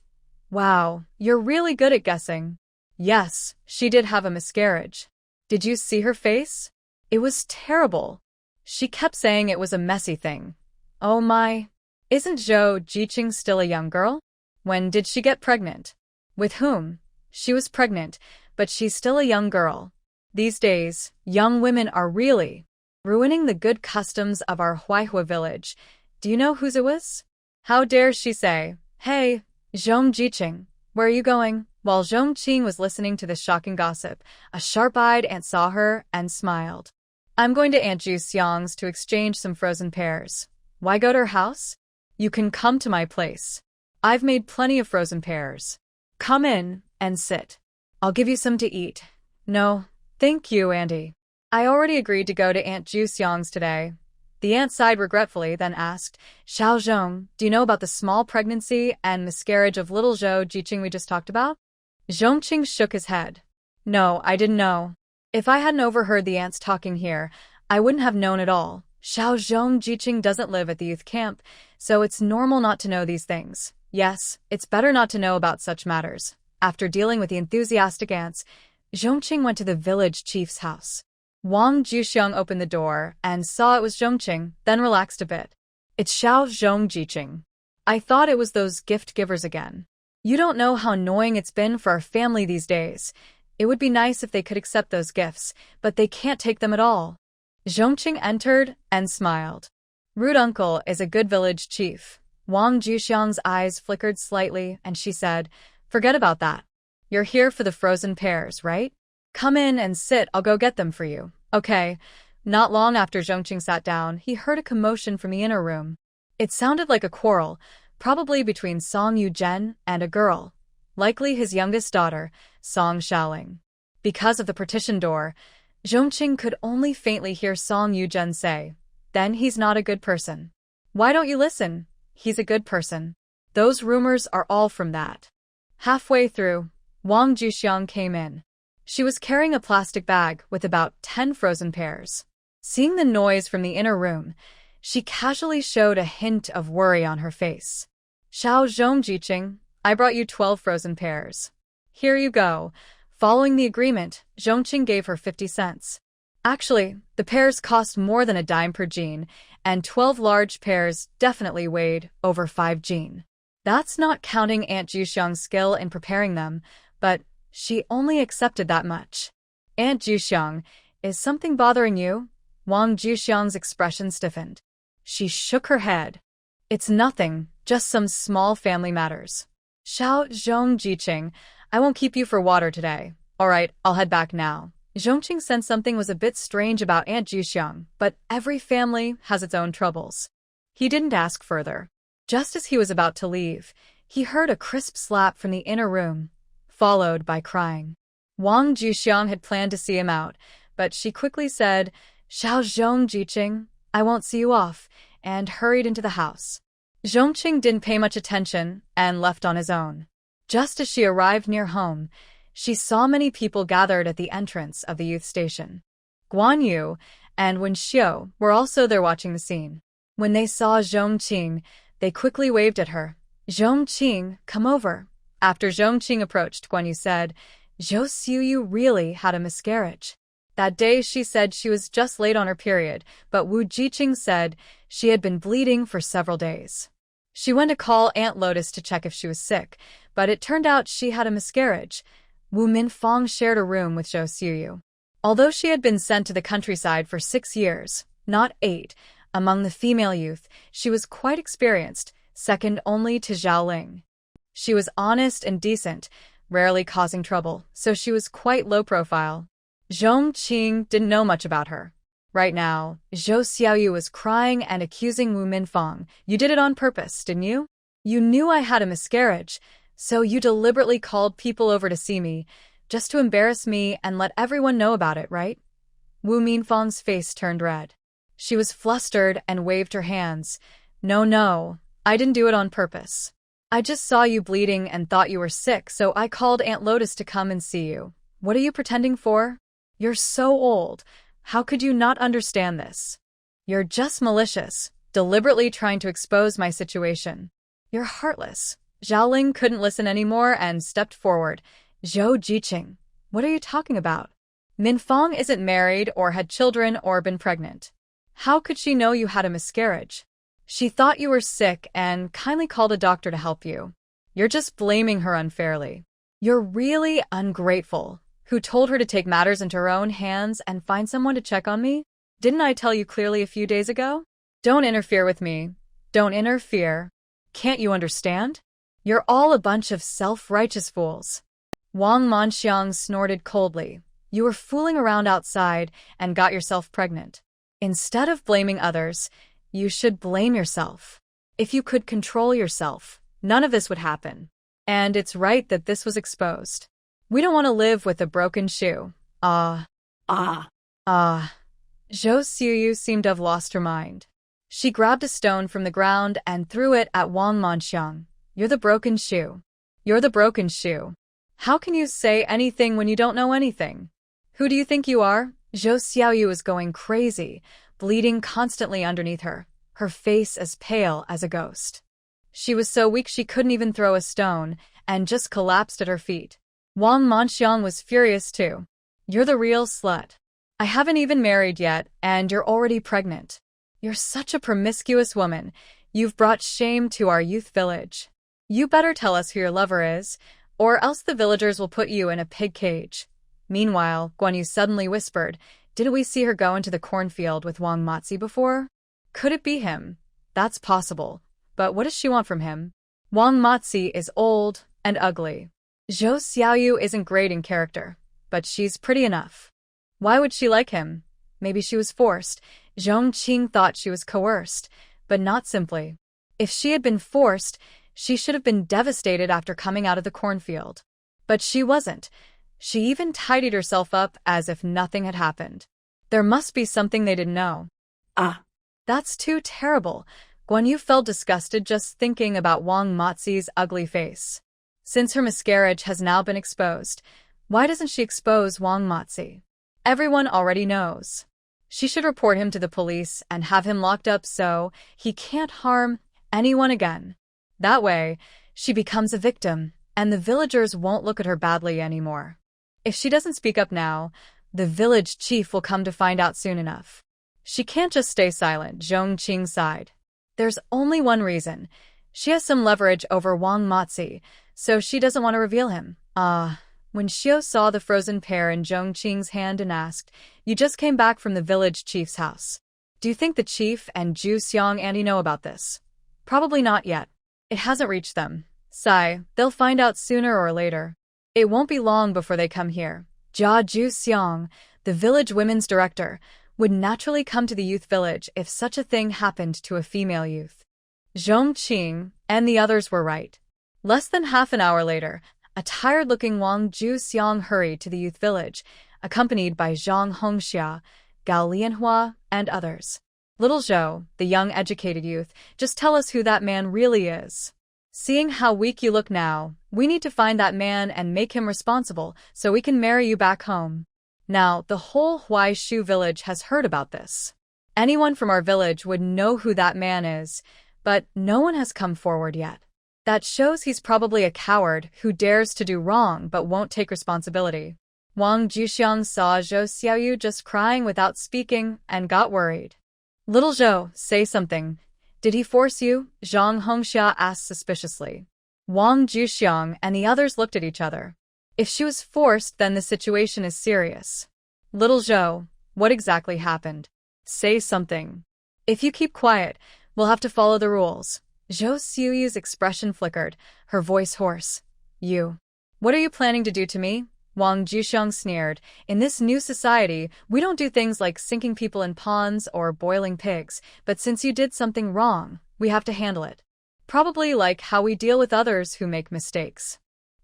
Wow, you're really good at guessing. Yes, she did have a miscarriage. Did you see her face? It was terrible. She kept saying it was a messy thing. Oh my. Isn't Zhou Jiqing still a young girl? When did she get pregnant? With whom? She was pregnant, but she's still a young girl. These days, young women are really ruining the good customs of our Huaihua village. Do you know whose it was? How dare she say, "Hey, Zhong Jiqing, where are you going?" While Zhong Qing was listening to this shocking gossip, a sharp-eyed aunt saw her and smiled. "I'm going to Aunt Ju Xiang's to exchange some frozen pears. Why go to her house? You can come to my place. I've made plenty of frozen pears. Come in and sit. I'll give you some to eat." "No, thank you, Auntie. I already agreed to go to Aunt Ju Xiang's today." The aunt sighed regretfully, then asked, "Xiao Zhong, do you know about the small pregnancy and miscarriage of little Zhou Jiqing we just talked about?" Zhong Qing shook his head. "No, I didn't know. If I hadn't overheard the aunts talking here, I wouldn't have known at all. Xiao Zhong Jiqing doesn't live at the youth camp, so it's normal not to know these things. Yes, it's better not to know about such matters." After dealing with the enthusiastic aunts, Zhong Qing went to the village chief's house. Wang Juxiang opened the door and saw it was Zhong Qing, then relaxed a bit. "It's Xiao Zhong Jiqing. I thought it was those gift givers again. You don't know how annoying it's been for our family these days. It would be nice if they could accept those gifts, but they can't take them at all." Zhong Qing entered and smiled. "Rude uncle is a good village chief." Wang Juxiang's eyes flickered slightly, and she said, "Forget about that. You're here for the frozen pears, right? Come in and sit, I'll go get them for you." "Okay." Not long after Zhong Qing sat down, he heard a commotion from the inner room. It sounded like a quarrel, probably between Song Yuzhen and a girl, likely his youngest daughter, Song Xiaoling. Because of the partition door, Zhong Qing could only faintly hear Song Yuzhen say, "Then he's not a good person." "Why don't you listen? He's a good person. Those rumors are all from that." Halfway through, Wang Juxiang came in. She was carrying a plastic bag with about 10 frozen pears. Seeing the noise from the inner room, she casually showed a hint of worry on her face. "Xiao Zhong Jiqing, I brought you 12 frozen pears. Here you go." Following the agreement, Zhong Qing gave her 50 cents. Actually, the pears cost more than a dime per jean, and 12 large pears definitely weighed over 5 jean. That's not counting Aunt Juxiang's skill in preparing them, but she only accepted that much. "Aunt Juxiang, is something bothering you?" Wang Juxiang's expression stiffened. She shook her head. "It's nothing, just some small family matters." "Xiao Zhong Jiqing, I won't keep you for water today. All right, I'll head back now." Zhong Qing sensed something was a bit strange about Aunt Juxiang, but every family has its own troubles. He didn't ask further. Just as he was about to leave, he heard a crisp slap from the inner room, followed by crying. Wang Juxiang had planned to see him out, but she quickly said, "Xiao Zhong Jiqing, I won't see you off," and hurried into the house. Zhong Qing didn't pay much attention and left on his own. Just as she arrived near home, she saw many people gathered at the entrance of the youth station. Guan Yu and Wen Xiu were also there watching the scene. When they saw Zhong Qing, they quickly waved at her. "Zhong Qing, come over." After Zhong Qing approached, Guan Yu said, "Zhou Xiuyu really had a miscarriage." That day she said she was just late on her period, but Wu Jiqing said she had been bleeding for several days. She went to call Aunt Lotus to check if she was sick, but it turned out she had a miscarriage. Wu Minfang shared a room with Zhou Xiuyu. Although she had been sent to the countryside for 6 years, not 8, among the female youth, she was quite experienced, second only to Zhao Ling. She was honest and decent, rarely causing trouble, so she was quite low profile. Zhong Qing didn't know much about her. Right now, Zhou Xiaoyu was crying and accusing Wu Minfang. "You did it on purpose, didn't you? You knew I had a miscarriage, so you deliberately called people over to see me. just to embarrass me and let everyone know about it, right? Wu Minfang's face turned red. She was flustered and waved her hands. No, I didn't do it on purpose. I just saw you bleeding and thought you were sick, so I called Aunt Lotus to come and see you. What are you pretending for? You're so old. How could you not understand this? You're just malicious, deliberately trying to expose my situation. You're heartless. Zhaoling couldn't listen anymore and stepped forward. Zhou Jiqing, what are you talking about? Minfang isn't married or had children or been pregnant. How could she know you had a miscarriage? She thought you were sick and kindly called a doctor to help you. You're just blaming her unfairly. You're really ungrateful. Who told her to take matters into her own hands and find someone to check on me? Didn't I tell you clearly a few days ago? Don't interfere with me. Don't interfere. Can't you understand? You're all a bunch of self-righteous fools. Wang Manxiang snorted coldly. You were fooling around outside and got yourself pregnant. Instead of blaming others, you should blame yourself. If you could control yourself, none of this would happen. And it's right that this was exposed. We don't want to live with a broken shoe. Zhou Xiuyu seemed to have lost her mind. She grabbed a stone from the ground and threw it at Wang Manxiang. You're the broken shoe. You're the broken shoe. How can you say anything when you don't know anything? Who do you think you are? Zhou Xiaoyu was going crazy, bleeding constantly underneath her, her face as pale as a ghost. She was so weak she couldn't even throw a stone, and just collapsed at her feet. Wang Manxiang was furious too. You're the real slut. I haven't even married yet, and you're already pregnant. You're such a promiscuous woman. You've brought shame to our youth village. You better tell us who your lover is, or else the villagers will put you in a pig cage. Meanwhile, Guan Yu suddenly whispered, didn't we see her go into the cornfield with Wang Matzi before? Could it be him? That's possible. But what does she want from him? Wang Matzi is old and ugly. Zhou Xiaoyu isn't great in character, but she's pretty enough. Why would she like him? Maybe she was forced. Zhong Qing thought she was coerced, but not simply. If she had been forced, she should have been devastated after coming out of the cornfield. But she wasn't. She even tidied herself up as if nothing had happened. There must be something they didn't know. That's too terrible. Guan Yu felt disgusted just thinking about Wang Matzi's ugly face. Since her miscarriage has now been exposed, why doesn't she expose Wang Matzi? Everyone already knows. She should report him to the police and have him locked up so he can't harm anyone again. That way, she becomes a victim, and the villagers won't look at her badly anymore. If she doesn't speak up now, the village chief will come to find out soon enough. She can't just stay silent, Zhong Qing sighed. There's only one reason. She has some leverage over Wang Matzi, so she doesn't want to reveal him. When Xiao saw the frozen pear in Zhong Qing's hand and asked, you just came back from the village chief's house. Do you think the chief and Zhu Xiang Andy know about this? Probably not yet. It hasn't reached them. Sigh, they'll find out sooner or later. It won't be long before they come here. Jia Zhu Xiang, the village women's director, would naturally come to the youth village if such a thing happened to a female youth. Zhong Qing and the others were right. Less than half an hour later, a tired-looking Wang Zhu Xiang hurried to the youth village, accompanied by Zhang Hongxia, Gao Lianhua, and others. Little Zhou, the young educated youth, just tell us who that man really is. Seeing how weak you look now, we need to find that man and make him responsible so we can marry you back home. Now, the whole Huaishu village has heard about this. Anyone from our village would know who that man is, but no one has come forward yet. That shows he's probably a coward who dares to do wrong but won't take responsibility. Wang Juxiang saw Zhou Xiaoyu just crying without speaking and got worried. Little Zhou, say something. Did he force you? Zhang Hongxia asked suspiciously. Wang Juxiang and the others looked at each other. If she was forced, then the situation is serious. Little Zhou, what exactly happened? Say something. If you keep quiet, we'll have to follow the rules. Zhou Xiuyu's expression flickered, her voice hoarse. You. What are you planning to do to me? Wang Juxiang sneered. In this new society, we don't do things like sinking people in ponds or boiling pigs, but since you did something wrong, we have to handle it. Probably like how we deal with others who make mistakes.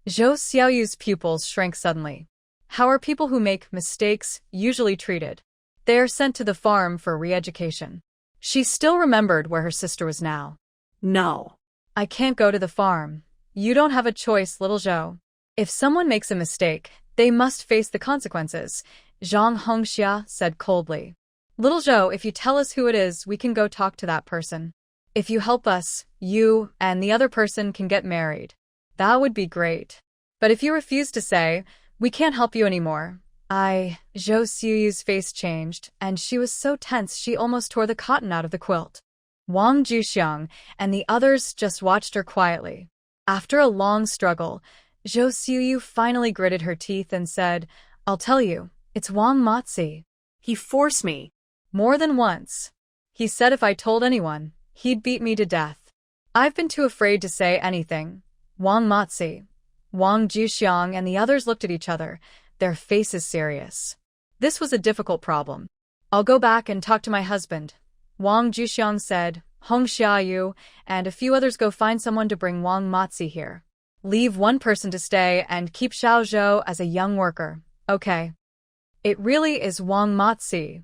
Zhou Xiaoyu's pupils shrank suddenly. How are people who make mistakes usually treated? They are sent to the farm for re-education. She still remembered where her sister was now. No. I can't go to the farm. You don't have a choice, little Zhou. If someone makes a mistake, they must face the consequences, Zhang Hongxia said coldly. Little Zhou, if you tell us who it is, we can go talk to that person. If you help us, you and the other person can get married. That would be great. But if you refuse to say, we can't help you anymore. Zhou Xuyu's face changed, and she was so tense she almost tore the cotton out of the quilt. Wang Juxiang and the others just watched her quietly. After a long struggle, Zhou Xuyu finally gritted her teeth and said, I'll tell you, it's Wang Matzi. He forced me. More than once. He said if I told anyone, he'd beat me to death. I've been too afraid to say anything. Wang Matzi. Wang Juxiang and the others looked at each other, their faces serious. This was a difficult problem. I'll go back and talk to my husband. Wang Juxiang said, Hong Xiaoyu and a few others go find someone to bring Wang Matzi here. Leave one person to stay and keep Xiao Zhou as a young worker. Okay. It really is Wang Matzi.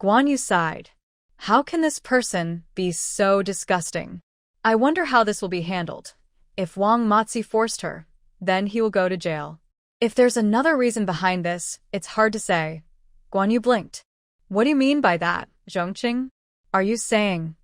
Guan Yu sighed. How can this person be so disgusting? I wonder how this will be handled. If Wang Matzi forced her, then he will go to jail. If there's another reason behind this, it's hard to say. Guan Yu blinked. What do you mean by that, Zhong Qing? Are you saying?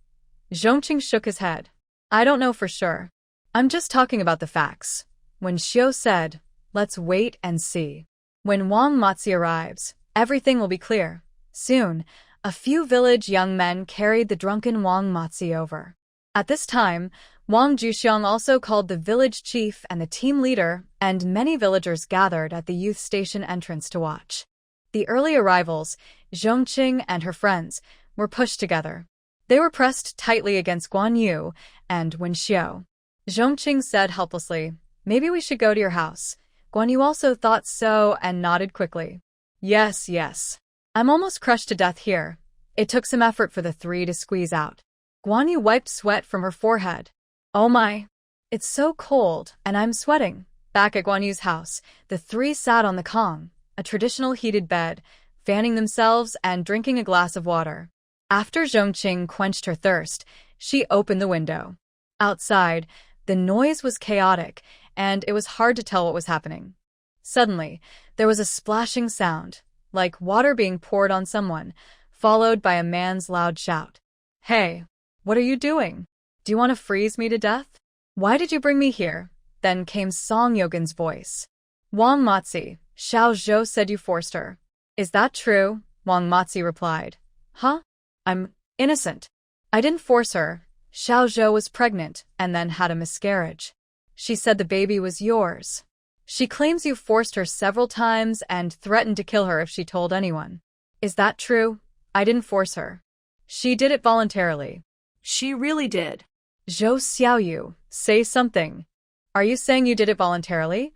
Zhong Qing shook his head. I don't know for sure. I'm just talking about the facts. When Xiao said, let's wait and see. When Wang Matzi arrives, everything will be clear. Soon, a few village young men carried the drunken Wang Matzi over. At this time, Wang Juxiang also called the village chief and the team leader, and many villagers gathered at the youth station entrance to watch. The early arrivals, Zhong Qing and her friends, were pushed together. They were pressed tightly against Guan Yu and Wen Xiao. Zhong Qing said helplessly, maybe we should go to your house. Guan Yu also thought so and nodded quickly. Yes, yes. I'm almost crushed to death here. It took some effort for the three to squeeze out. Guan Yu wiped sweat from her forehead. Oh my. It's so cold, and I'm sweating. Back at Guan Yu's house, the three sat on the kong, a traditional heated bed, fanning themselves and drinking a glass of water. After Zhong Qing quenched her thirst, she opened the window. Outside, the noise was chaotic, and it was hard to tell what was happening. Suddenly, there was a splashing sound, like water being poured on someone, followed by a man's loud shout. Hey, what are you doing? Do you want to freeze me to death? Why did you bring me here? Then came Song Yogan's voice. Wang Matzi, Xiao Zhou said you forced her. Is that true? Wang Matzi replied. Huh? I'm innocent. I didn't force her. Xiao Zhou was pregnant and then had a miscarriage. She said the baby was yours. She claims you forced her several times and threatened to kill her if she told anyone. Is that true? I didn't force her. She did it voluntarily. She really did. Zhou Xiaoyu, say something. Are you saying you did it voluntarily?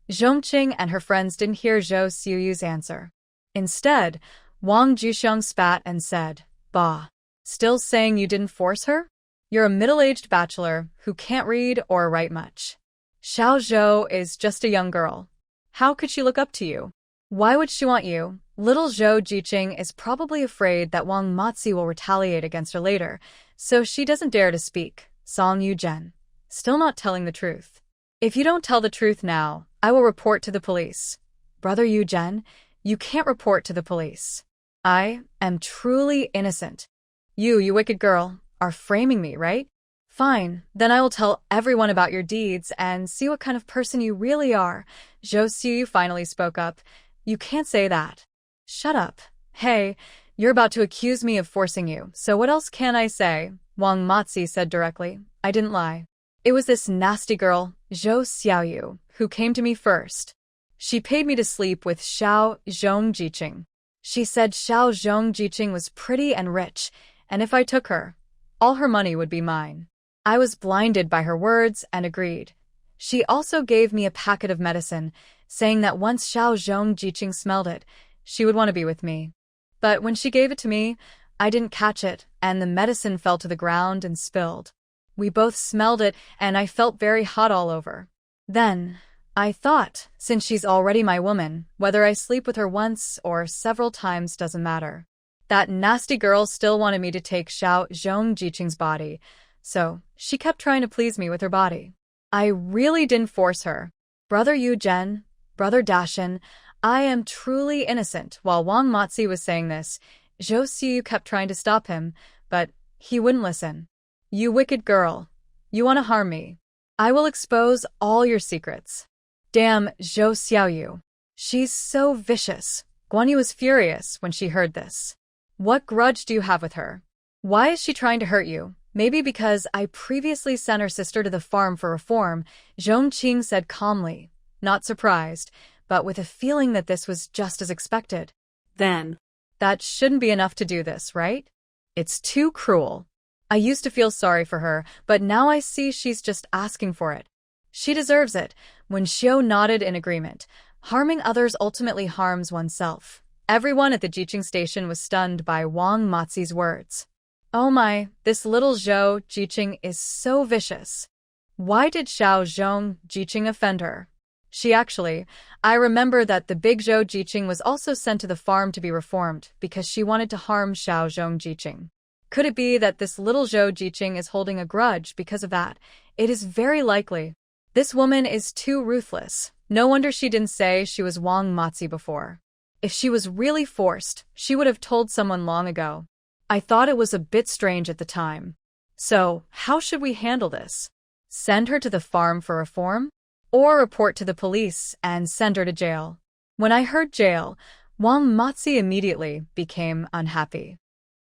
Zhong Qing and her friends didn't hear Zhou Xiaoyu's answer. Instead, Wang Juxiang spat and said, Bah. Still saying you didn't force her? You're a middle-aged bachelor who can't read or write much. Xiao Zhou is just a young girl. How could she look up to you? Why would she want you? Little Zhou Jiqing is probably afraid that Wang Matzi will retaliate against her later, so she doesn't dare to speak. Song Yuzhen. Still not telling the truth. If you don't tell the truth now, I will report to the police. Brother Yuzhen, you can't report to the police. I am truly innocent. You wicked girl, are framing me, right? Fine, then I will tell everyone about your deeds and see what kind of person you really are. Zhou Xiu finally spoke up. You can't say that. Shut up. Hey, you're about to accuse me of forcing you, so what else can I say? Wang Matzi said directly. I didn't lie. It was this nasty girl, Zhou Xiaoyu, who came to me first. She paid me to sleep with Xiao Zhong Jiqing. She said Xiao Zhong Jiqing was pretty and rich, and if I took her, all her money would be mine. I was blinded by her words and agreed. She also gave me a packet of medicine, saying that once Xiao Zhong Jiqing smelled it, she would want to be with me. But when she gave it to me, I didn't catch it, and the medicine fell to the ground and spilled. We both smelled it, and I felt very hot all over. Then, I thought, since she's already my woman, whether I sleep with her once or several times doesn't matter. That nasty girl still wanted me to take Xiao Zhongjiqing's body, so she kept trying to please me with her body. I really didn't force her. Brother Yu Zhen, Brother Dashin, I am truly innocent. While Wang Matzi was saying this, Zhou Xiu kept trying to stop him, but he wouldn't listen. You wicked girl. You want to harm me. I will expose all your secrets. Damn Zhou Xiaoyu. She's so vicious. Guan Yu was furious when she heard this. What grudge do you have with her? Why is she trying to hurt you? Maybe because I previously sent her sister to the farm for reform, Zhong Qing said calmly, not surprised, but with a feeling that this was just as expected. Then. That shouldn't be enough to do this, right? It's too cruel. I used to feel sorry for her, but now I see she's just asking for it. She deserves it. When Xiao nodded in agreement, harming others ultimately harms oneself. Everyone at the Jiqing station was stunned by Wang Matzi's words. Oh my, this little Zhou Jiqing is so vicious. Why did Xiao Zhong Jiqing offend her? I remember that the big Zhou Jiqing was also sent to the farm to be reformed because she wanted to harm Xiao Zhong Jiqing. Could it be that this little Zhou Jiqing is holding a grudge because of that? It is very likely. This woman is too ruthless. No wonder she didn't say she was Wang Matzi before. If she was really forced, she would have told someone long ago. I thought it was a bit strange at the time. So, how should we handle this? Send her to the farm for reform? Or report to the police and send her to jail? When I heard jail, Wang Matzi immediately became unhappy.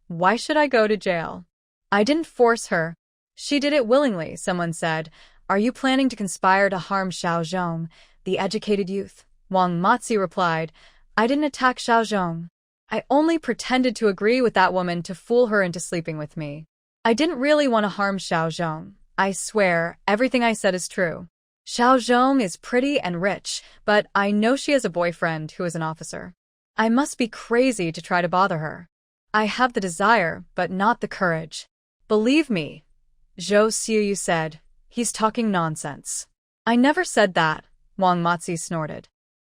Why should I go to jail? I didn't force her. She did it willingly, someone said. Are you planning to conspire to harm Xiao Zhong, the educated youth? Wang Matzi replied, I didn't attack Xiao Zhong. I only pretended to agree with that woman to fool her into sleeping with me. I didn't really want to harm Xiao Zhong. I swear, everything I said is true. Xiao Zhong is pretty and rich, but I know she has a boyfriend who is an officer. I must be crazy to try to bother her. I have the desire, but not the courage. Believe me, Zhou Xiu said. He's talking nonsense. I never said that, Wang Matzi snorted.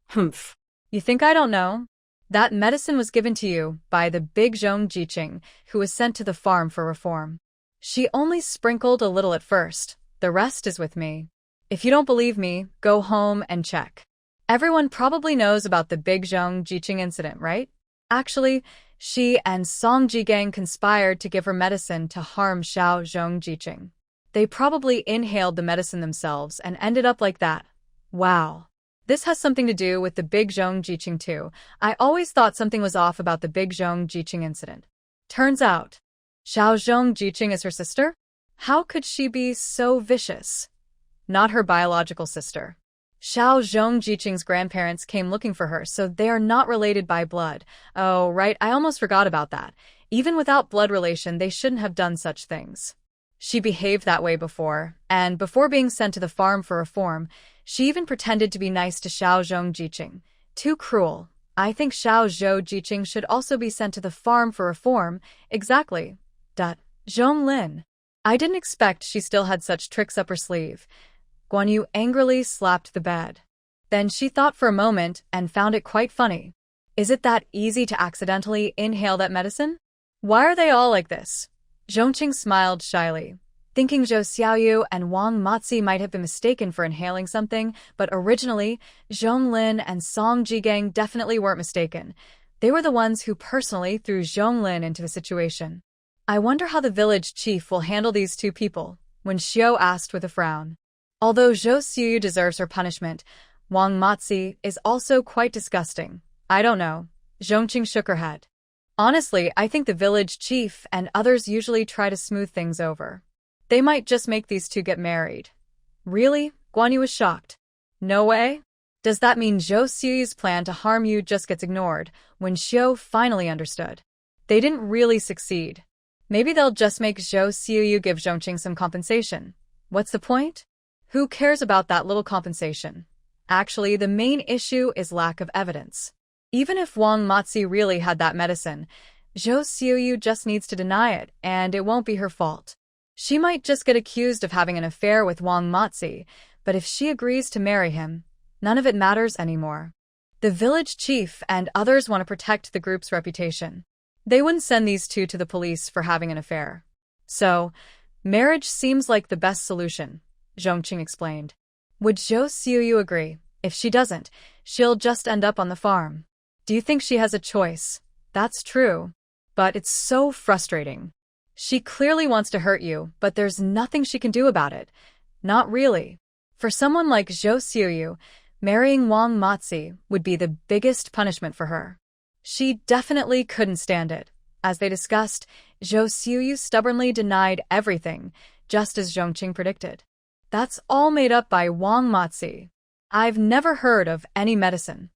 Humph. You think I don't know? That medicine was given to you by the big Zhong Jiqing, who was sent to the farm for reform. She only sprinkled a little at first. The rest is with me. If you don't believe me, go home and check. Everyone probably knows about the big Zhong Jiqing incident, right? Actually, she and Song Jigang conspired to give her medicine to harm Xiao Zhong Jiqing. They probably inhaled the medicine themselves and ended up like that. Wow. This has something to do with the big Zhong Jiqing too. I always thought something was off about the big Zhong Jiqing incident. Turns out, Xiao Zhong Jiqing is her sister? How could she be so vicious? Not her biological sister. Xiao Zhong Jiqing's grandparents came looking for her, so they are not related by blood. Oh, right, I almost forgot about that. Even without blood relation, they shouldn't have done such things. She behaved that way before, and before being sent to the farm for reform, she even pretended to be nice to Xiao Zhong Jiqing. Too cruel. I think Xiao Zhou Jiqing should also be sent to the farm for reform. Exactly. Zhong Lin. I didn't expect she still had such tricks up her sleeve. Guan Yu angrily slapped the bed. Then she thought for a moment and found it quite funny. Is it that easy to accidentally inhale that medicine? Why are they all like this? Zhong Qing smiled shyly, thinking Zhou Xiaoyu and Wang Matzi might have been mistaken for inhaling something, but originally, Zhong Lin and Song Jigang definitely weren't mistaken. They were the ones who personally threw Zhong Lin into the situation. I wonder how the village chief will handle these two people, when Xiao asked with a frown. Although Zhou Xiu deserves her punishment, Wang Matzi is also quite disgusting. I don't know. Zhong Qing shook her head. Honestly, I think the village chief and others usually try to smooth things over. They might just make these two get married. Really? Guan Yu was shocked. No way? Does that mean Zhou Xiu's plan to harm you just gets ignored? When Xiao finally understood. They didn't really succeed. Maybe they'll just make Zhou Xiu give Zhong Qing some compensation. What's the point? Who cares about that little compensation? Actually, the main issue is lack of evidence. Even if Wang Matzi really had that medicine, Zhou Xiu just needs to deny it, and it won't be her fault. She might just get accused of having an affair with Wang Matzi, but if she agrees to marry him, None of it matters anymore. The village chief and others want to protect the group's reputation. They wouldn't send these two to the police for having an affair. So, marriage seems like the best solution, Zhong Qing explained. Would Zhou Xiuyu agree? If she doesn't, she'll just end up on the farm. Do you think she has a choice? That's true. But it's so frustrating. She clearly wants to hurt you, but there's nothing she can do about it. Not really. For someone like Zhou Xiuyu, marrying Wang Matzi would be the biggest punishment for her. She definitely couldn't stand it. As they discussed, Zhou Xiuyu stubbornly denied everything, just as Zhong Qing predicted. That's all made up by Wang Matzi. I've never heard of any medicine.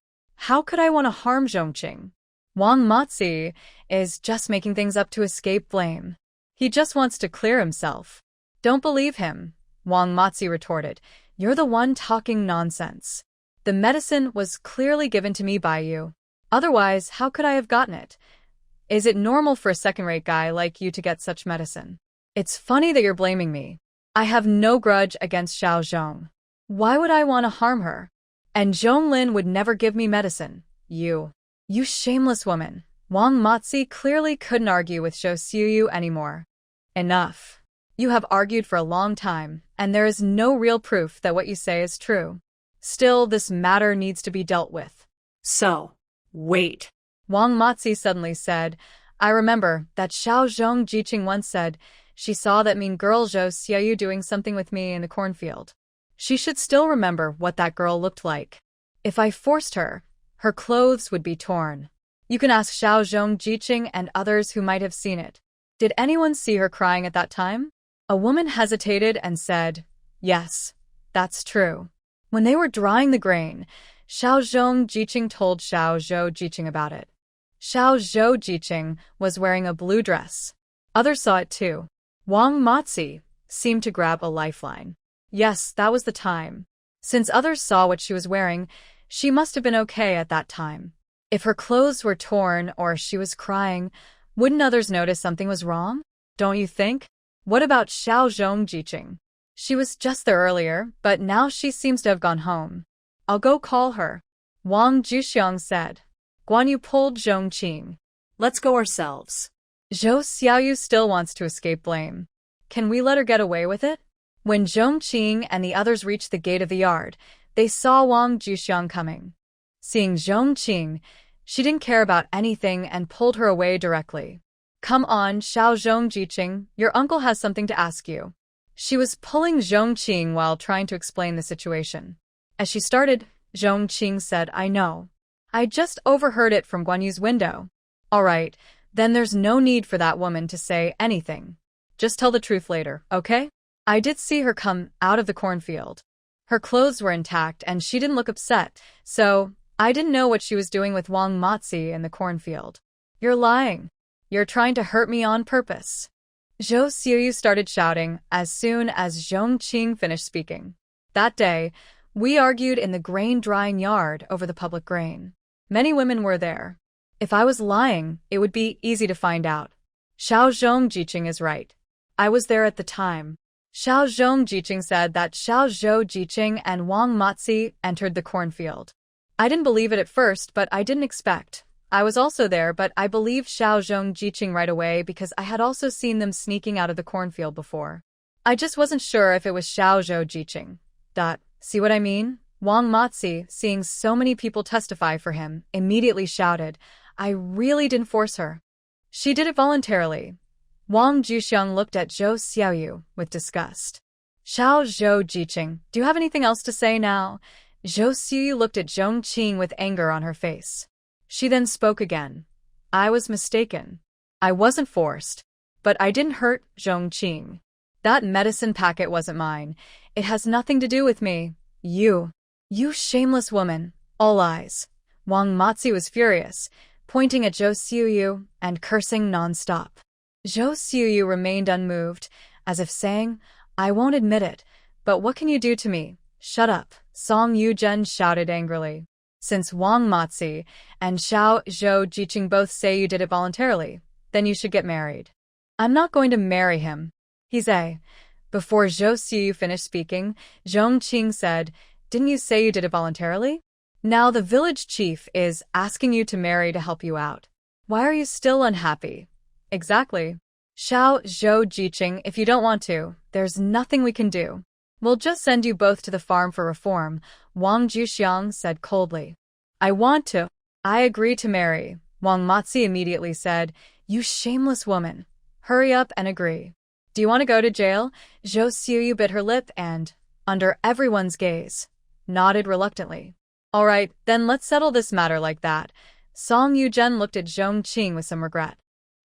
How could I want to harm Zhong Qing? Wang Matzi is just making things up to escape blame. He just wants to clear himself. Don't believe him, Wang Matzi retorted. You're the one talking nonsense. The medicine was clearly given to me by you. Otherwise, how could I have gotten it? Is it normal for a second-rate guy like you to get such medicine? It's funny that you're blaming me. I have no grudge against Xiao Zhong. Why would I want to harm her? And Zhonglin would never give me medicine. You shameless woman. Wang Matzi clearly couldn't argue with Zhou Xiuyu anymore. Enough. You have argued for a long time, and there is no real proof that what you say is true. Still, this matter needs to be dealt with. So, wait. Wang Matzi suddenly said, I remember that Xiao Zhong Jiqing once said she saw that mean girl Zhou Xiuyu doing something with me in the cornfield. She should still remember what that girl looked like. If I forced her, her clothes would be torn. You can ask Xiao Zhong Jiqing and others who might have seen it. Did anyone see her crying at that time? A woman hesitated and said, Yes, that's true. When they were drying the grain, Xiao Zhong Jiqing told Xiao Zhou Jiqing about it. Xiao Zhou Jiqing was wearing a blue dress. Others saw it too. Wang Matzi seemed to grab a lifeline. Yes, that was the time. Since others saw what she was wearing, she must have been okay at that time. If her clothes were torn or she was crying, wouldn't others notice something was wrong? Don't you think? What about Xiao Zhong Jiqing? She was just there earlier, but now she seems to have gone home. I'll go call her, Wang Zhixiang said. Guan Yu pulled Zhong Qing. Let's go ourselves. Zhou Xiaoyu still wants to escape blame. Can we let her get away with it? When Zhong Qing and the others reached the gate of the yard, they saw Wang Zhixiang coming. Seeing Zhong Qing, she didn't care about anything and pulled her away directly. Come on, Xiao Zhong Jiqing, your uncle has something to ask you. She was pulling Zhong Qing while trying to explain the situation. As she started, Zhong Qing said, I know. I just overheard it from Guan Yu's window. All right, then there's no need for that woman to say anything. Just tell the truth later, okay? I did see her come out of the cornfield. Her clothes were intact and she didn't look upset, so I didn't know what she was doing with Wang Matzi in the cornfield. You're lying. You're trying to hurt me on purpose. Zhou Xiuyu started shouting as soon as Zhong Qing finished speaking. That day, we argued in the grain drying yard over the public grain. Many women were there. If I was lying, it would be easy to find out. Xiao Zhong Jiqing is right. I was there at the time. Xiao Zhong Jiqing said that Xiao Zhou Jiqing and Wang Matzi entered the cornfield. I didn't believe it at first, but I didn't expect. I was also there, but I believed Xiao Zhong Jiqing right away because I had also seen them sneaking out of the cornfield before. I just wasn't sure if it was Xiao Zhou Jiqing. See what I mean? Wang Matzi, seeing so many people testify for him, immediately shouted, I really didn't force her. She did it voluntarily. Wang Zhixiang looked at Zhou Xiaoyu with disgust. Xiao Zhou Jiqing, do you have anything else to say now? Zhou Xiuyu looked at Zhong Qing with anger on her face. She then spoke again. I was mistaken. I wasn't forced. But I didn't hurt Zhong Qing. That medicine packet wasn't mine. It has nothing to do with me. You shameless woman. All eyes. Wang Matzi was furious, pointing at Zhou Xiuyu and cursing non-stop. Zhou Xiuyu remained unmoved, as if saying, I won't admit it, but what can you do to me? Shut up, Song Yuzhen shouted angrily. Since Wang Matzi and Xiao Zhou Jiqing both say you did it voluntarily, then you should get married. I'm not going to marry him. He's a... Before Zhou Xiuyu finished speaking, Zhong Qing said, Didn't you say you did it voluntarily? Now the village chief is asking you to marry to help you out. Why are you still unhappy? Exactly. Xiao Zhou Jiqing, if you don't want to, there's nothing we can do. We'll just send you both to the farm for reform, Wang Juxiang said coldly. I want to. I agree to marry, Wang Matzi immediately said. You shameless woman. Hurry up and agree. Do you want to go to jail? Zhou Xiuyu bit her lip and, under everyone's gaze, nodded reluctantly. All right, then let's settle this matter like that. Song Yuzhen looked at Zhong Qing with some regret.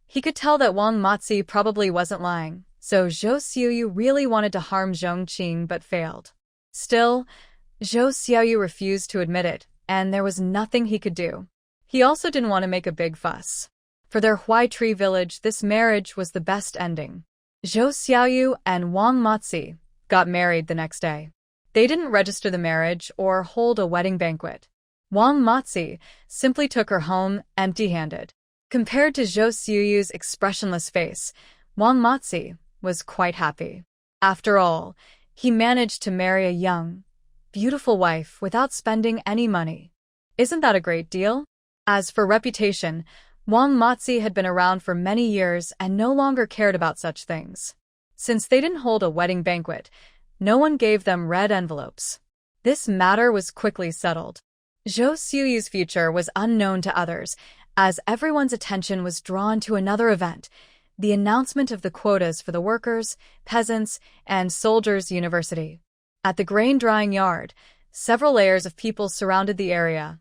He could tell that Wang Matzi probably wasn't lying, so Zhou Xiuyu really wanted to harm Zhong Qing but failed. Still, Zhou Xiuyu refused to admit it, and there was nothing he could do. He also didn't want to make a big fuss. For their Huai Tree village, this marriage was the best ending. Zhou Xiuyu and Wang Matzi got married the next day. They didn't register the marriage or hold a wedding banquet. Wang Matzi simply took her home empty-handed. Compared to Zhou Xiuyu's expressionless face, Wang Matzi was quite happy. After all, he managed to marry a young, beautiful wife without spending any money. Isn't that a great deal? As for reputation, Wang Matzi had been around for many years and no longer cared about such things. Since they didn't hold a wedding banquet, no one gave them red envelopes. This matter was quickly settled. Zhou Xiuyu's future was unknown to others, as everyone's attention was drawn to another event, the announcement of the quotas for the workers, peasants, and soldiers' university. At the grain-drying yard, several layers of people surrounded the area,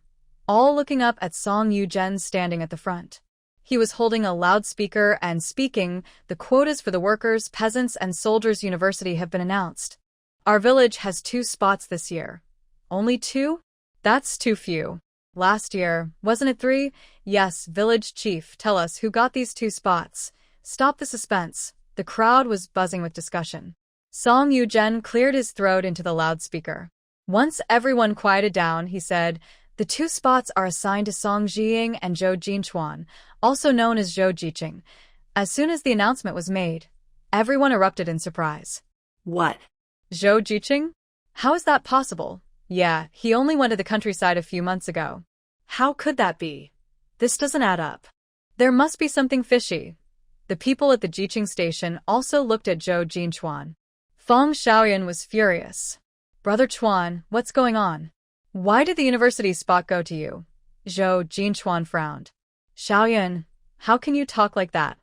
all looking up at Song Yuzhen standing at the front. He was holding a loudspeaker and speaking, "The quotas for the workers, peasants, and soldiers' university have been announced. Our village has 2 spots this year." Only 2? That's too few. Last year, wasn't it 3? Yes, village chief, tell us who got these 2 spots. Stop the suspense. The crowd was buzzing with discussion. Song Yuzhen cleared his throat into the loudspeaker. Once everyone quieted down, he said, "The 2 spots are assigned to Song Jiying and Zhou Jinchuan, also known as Zhou Jiqing." As soon as the announcement was made, everyone erupted in surprise. What? Zhou Jiqing? How is that possible? Yeah, he only went to the countryside a few months ago. How could that be? This doesn't add up. There must be something fishy. The people at the Jiqing station also looked at Zhou Jinchuan. Feng Shaoyan was furious. "Brother Chuan, what's going on? Why did the university spot go to you?" Zhou Jinchuan frowned. "Shaoyan, how can you talk like that?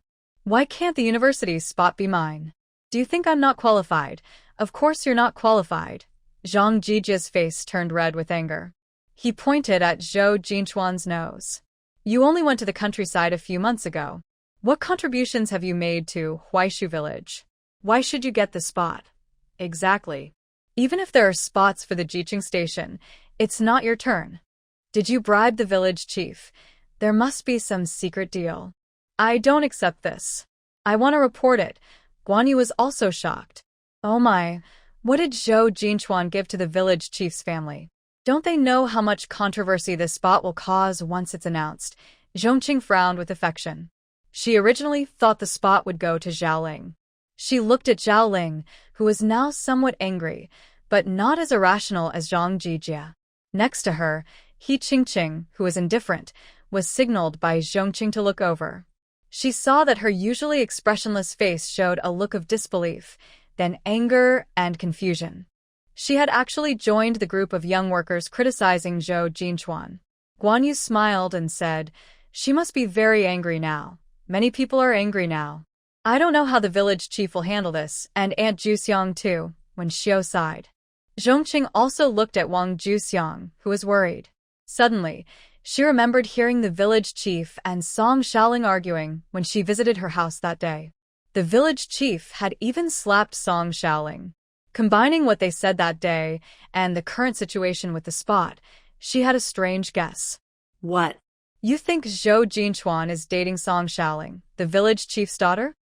Why can't the university spot be mine? Do you think I'm not qualified? Of course you're not qualified." Zhang Jijia's face turned red with anger. He pointed at Zhou Jinchuan's nose. "You only went to the countryside a few months ago. What contributions have you made to Huaishu village? Why should you get the spot?" "Exactly. Even if there are spots for the Jiqing station, it's not your turn. Did you bribe the village chief? There must be some secret deal. I don't accept this. I want to report it." Guan Yu was also shocked. "Oh my, what did Zhou Jinchuan give to the village chief's family? Don't they know how much controversy this spot will cause once it's announced?" Zhong Qing frowned with affection. She originally thought the spot would go to Zhao Ling. She looked at Zhao Ling, who was now somewhat angry, but not as irrational as Zhang Jijia. Next to her, He Qingqing, who was indifferent, was signaled by Zhong Qing to look over. She saw that her usually expressionless face showed a look of disbelief, then anger and confusion. She had actually joined the group of young workers criticizing Zhou Jinchuan. Guan Yu smiled and said, "She must be very angry now. Many people are angry now. I don't know how the village chief will handle this, and Aunt Juxiang too," when Xiao sighed. Zhong Qing also looked at Wang Juxiang, who was worried. Suddenly, she remembered hearing the village chief and Song Shaoling arguing when she visited her house that day. The village chief had even slapped Song Shaoling. Combining what they said that day and the current situation with the spot, she had a strange guess. What? "You think Zhou Jinchuan is dating Song Shaoling, the village chief's daughter?"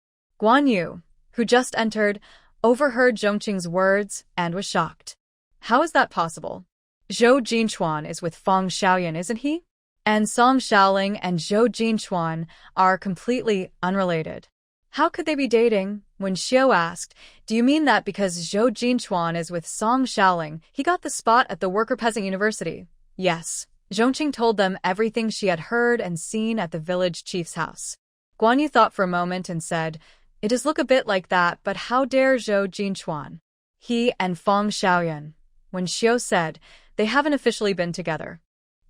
Guan Yu, who just entered, overheard Zhong Qing's words and was shocked. "How is that possible? Zhou Jinchuan is with Feng Shaoyan, isn't he? And Song Shaoling and Zhou Jinchuan are completely unrelated. How could they be dating? When Shouye asked, do you mean that because Zhou Jinchuan is with Song Xiaoling, he got the spot at the worker peasant university? Yes. Zhong Qing told them everything she had heard and seen at the village chief's house. Guan Yu thought for a moment and said, it does look a bit like that, but how dare Zhou Jinchuan? He and Fong Xiaoyan. When Shouye said, they haven't officially been together.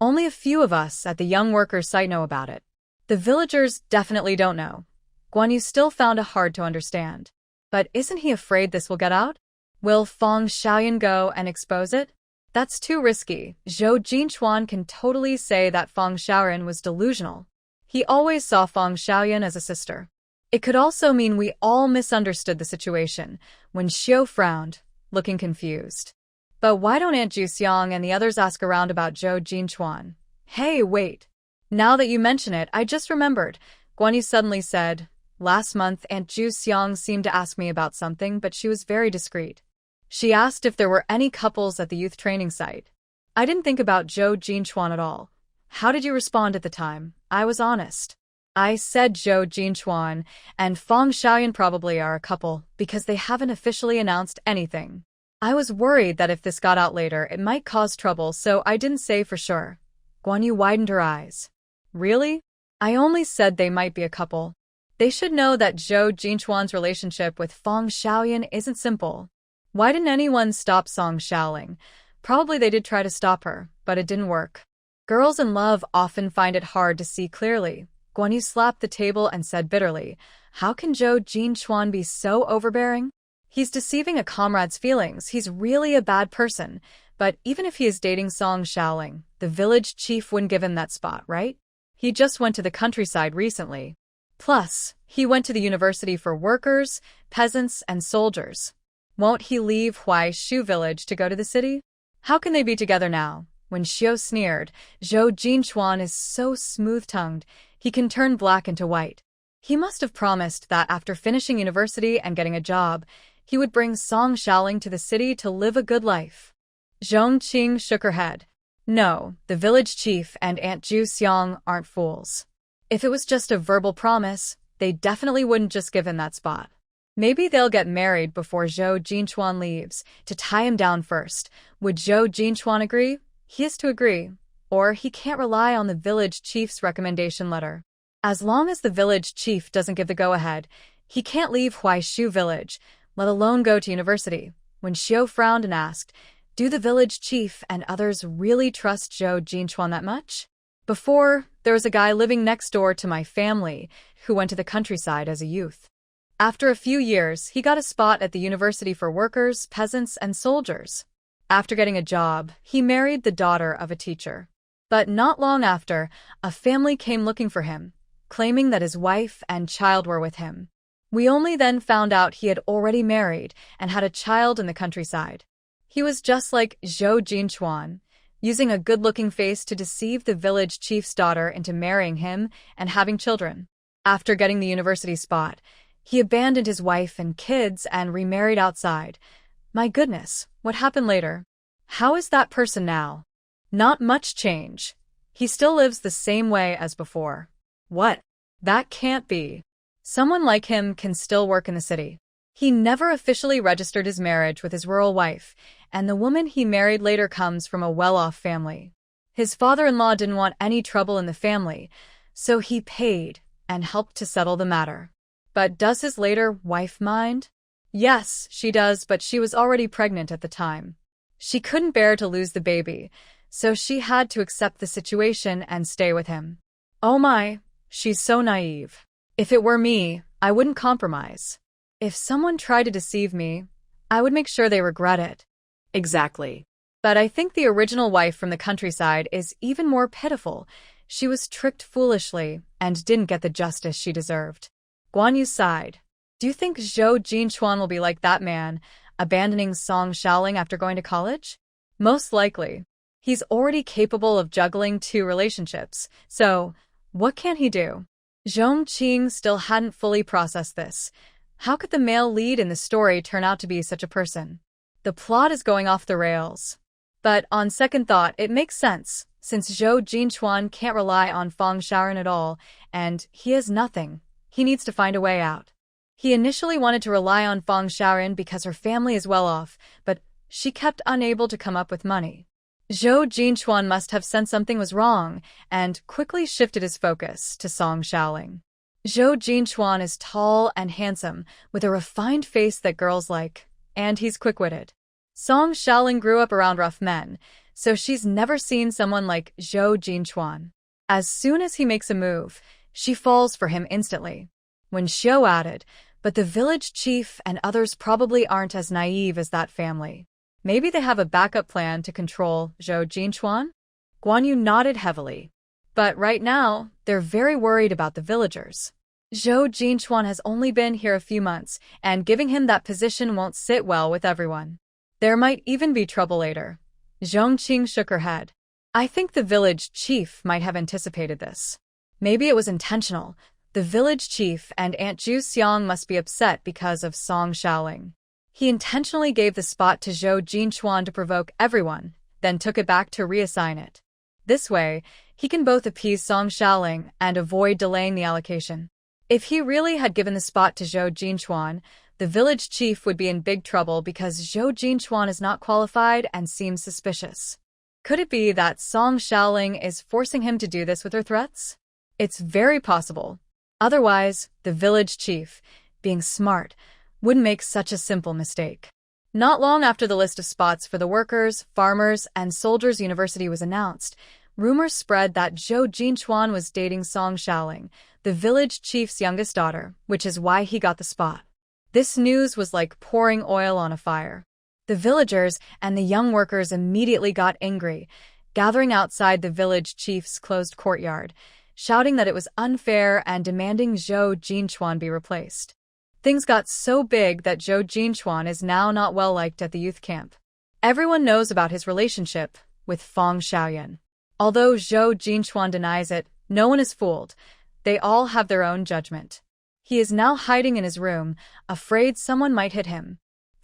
Only a few of us at the young workers' site know about it. The villagers definitely don't know. Guan Yu still found it hard to understand. But isn't he afraid this will get out? Will Fong Xiaoyan go and expose it? That's too risky. Zhou Jinchuan can totally say that Fong Xiaoyan was delusional. He always saw Fong Xiaoyan as a sister. It could also mean we all misunderstood the situation. When Shouye frowned, looking confused. But why don't Aunt Juxiang and the others ask around about Zhou Jinchuan? Hey, wait. Now that you mention it, I just remembered. Guan Yu suddenly said, last month Aunt Juxiang seemed to ask me about something, but she was very discreet. She asked if there were any couples at the youth training site. I didn't think about Zhou Jinchuan at all. How did you respond at the time? I was honest. I said Zhou Jinchuan and Fong Xiaoyan probably are a couple because they haven't officially announced anything. I was worried that if this got out later, it might cause trouble, so I didn't say for sure. Guan Yu widened her eyes. Really? I only said they might be a couple. They should know that Zhou Jinchuan's relationship with Fong Xiaoyan isn't simple. Why didn't anyone stop Song Xiaoling? Probably they did try to stop her, but it didn't work. Girls in love often find it hard to see clearly. Guan Yu slapped the table and said bitterly, how can Zhou Jinchuan be so overbearing? He's deceiving a comrade's feelings. He's really a bad person. But even if he is dating Song Xiaoling, the village chief wouldn't give him that spot, right? He just went to the countryside recently. Plus, he went to the university for workers, peasants, and soldiers. Won't he leave Huaishu village to go to the city? How can they be together now? When Shouye sneered, Zhou Jinchuan is so smooth-tongued, he can turn black into white. He must have promised that after finishing university and getting a job, he would bring Song Xiaoling to the city to live a good life. Zhong Qing shook her head. No, the village chief and Aunt Juxiang aren't fools. If it was just a verbal promise, they definitely wouldn't just give him that spot. Maybe they'll get married before Zhou Jinchuan leaves, to tie him down first. Would Zhou Jinchuan agree? He has to agree, or he can't rely on the village chief's recommendation letter. As long as the village chief doesn't give the go-ahead, he can't leave Huaishu village, let alone go to university. When Shouye frowned and asked, do the village chief and others really trust Zhou Jinchuan that much? Before, there was a guy living next door to my family who went to the countryside as a youth. After a few years, he got a spot at the university for workers, peasants, and soldiers. After getting a job, he married the daughter of a teacher. But not long after, a family came looking for him, claiming that his wife and child were with him. We only then found out he had already married and had a child in the countryside. He was just like Zhou Jinchuan, using a good-looking face to deceive the village chief's daughter into marrying him and having children. After getting the university spot, he abandoned his wife and kids and remarried outside. My goodness, what happened later? How is that person now? Not much change. He still lives the same way as before. What? That can't be. Someone like him can still work in the city. He never officially registered his marriage with his rural wife, and the woman he married later comes from a well-off family. His father-in-law didn't want any trouble in the family, so he paid and helped to settle the matter. But does his later wife mind? Yes, she does, but she was already pregnant at the time. She couldn't bear to lose the baby, so she had to accept the situation and stay with him. Oh my, she's so naive. If it were me, I wouldn't compromise. If someone tried to deceive me, I would make sure they regret it. Exactly. But I think the original wife from the countryside is even more pitiful. She was tricked foolishly and didn't get the justice she deserved. Guan Yu sighed. Do you think Zhou Jinchuan will be like that man, abandoning Song Xiaoling after going to college? Most likely. He's already capable of juggling two relationships, so what can he do? Zhong Qing still hadn't fully processed this. How could the male lead in the story turn out to be such a person? The plot is going off the rails. But on second thought, it makes sense, since Zhou Jinchuan can't rely on Fong Xiaoran at all, and he has nothing. He needs to find a way out. He initially wanted to rely on Feng Xiaoyan because her family is well off, but she kept unable to come up with money. Zhou Jinchuan must have sensed something was wrong and quickly shifted his focus to Song Xiaoling. Zhou Jinchuan is tall and handsome, with a refined face that girls like, and he's quick-witted. Song Xiaoling grew up around rough men, so she's never seen someone like Zhou Jinchuan. As soon as he makes a move, she falls for him instantly. When Shouye added, but the village chief and others probably aren't as naive as that family. Maybe they have a backup plan to control Zhou Jinchuan? Guan Yu nodded heavily. But right now, they're very worried about the villagers. Zhou Jinchuan has only been here a few months, and giving him that position won't sit well with everyone. There might even be trouble later. Zhong Qing shook her head. I think the village chief might have anticipated this. Maybe it was intentional. The village chief and Aunt Zhu Xiang must be upset because of Song Xiaoling. He intentionally gave the spot to Zhou Jinchuan to provoke everyone, then took it back to reassign it. This way, he can both appease Song Xiaoling and avoid delaying the allocation. If he really had given the spot to Zhou Jinchuan, the village chief would be in big trouble because Zhou Jinchuan is not qualified and seems suspicious. Could it be that Song Xiaoling is forcing him to do this with her threats? It's very possible. Otherwise, the village chief, being smart, wouldn't make such a simple mistake. Not long after the list of spots for the workers, farmers, and soldiers' university was announced, rumors spread that Zhou Jinchuan was dating Song Xiaoling, the village chief's youngest daughter, which is why he got the spot. This news was like pouring oil on a fire. The villagers and the young workers immediately got angry, gathering outside the village chief's closed courtyard, shouting that it was unfair and demanding Zhou Jinchuan be replaced. Things got so big that Zhou Jinchuan is now not well liked at the youth camp. Everyone knows about his relationship with Feng Xiaoyan. Although Zhou Jinchuan denies it, no one is fooled. They all have their own judgment. He is now hiding in his room, afraid someone might hit him.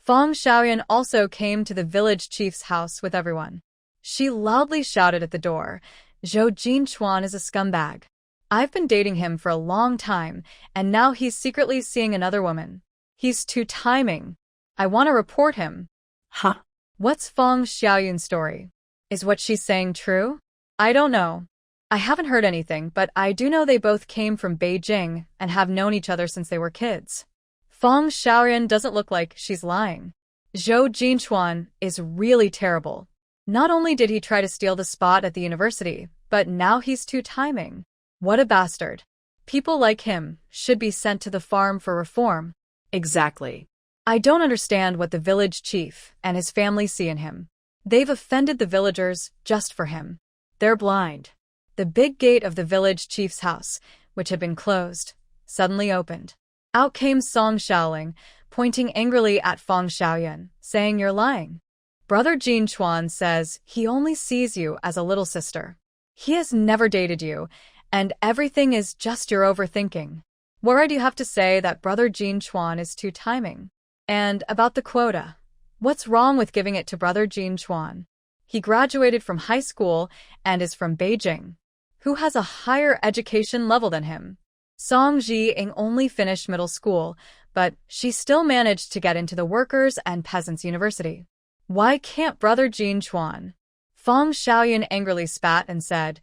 Feng Xiaoyan also came to the village chief's house with everyone. She loudly shouted at the door, Zhou Jinchuan is a scumbag. I've been dating him for a long time, and now he's secretly seeing another woman. He's two-timing. I want to report him. Huh? What's Feng Xiaoyun's story? Is what she's saying true? I don't know. I haven't heard anything, but I do know they both came from Beijing and have known each other since they were kids. Feng Xiaoyan doesn't look like she's lying. Zhou Jinchuan is really terrible. Not only did he try to steal the spot at the university, but now he's two-timing. What a bastard. People like him should be sent to the farm for reform. Exactly. I don't understand what the village chief and his family see in him. They've offended the villagers just for him. They're blind. The big gate of the village chief's house, which had been closed, suddenly opened. Out came Song Xiaoling, pointing angrily at Feng Xiaoyan, saying you're lying. Brother Jinchuan says he only sees you as a little sister. He has never dated you, and everything is just your overthinking. What do you have to say that Brother Jinchuan is two-timing? And about the quota, what's wrong with giving it to Brother Jinchuan? He graduated from high school and is from Beijing. Who has a higher education level than him? Song Zhiying only finished middle school, but she still managed to get into the workers' and peasants' university. Why can't Brother Jinchuan? Feng Xiaoyan angrily spat and said,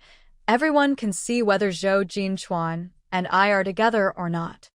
everyone can see whether Zhou Jinchuan and I are together or not.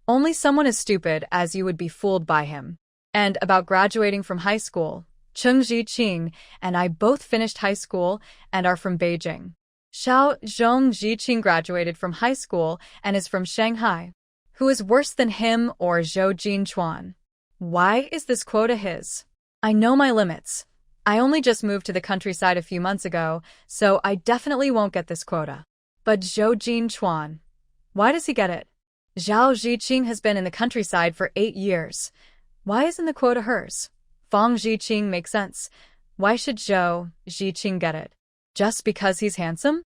Only someone as stupid as you would be fooled by him. And about graduating from high school, Zhong and I both finished high school and are from Beijing. Zhong graduated from high school and is from Shanghai. Who is worse than him or Zhou Jinchuan? Why is this quota his? I know my limits. I only just moved to the countryside a few months ago, so I definitely won't get this quota. But Zhou Jinchuan, why does he get it? Zhao Ziqing has been in the countryside for 8 years. Why isn't the quota hers? Feng Ziqing makes sense. Why should Zhou Ziqing get it? Just because he's handsome?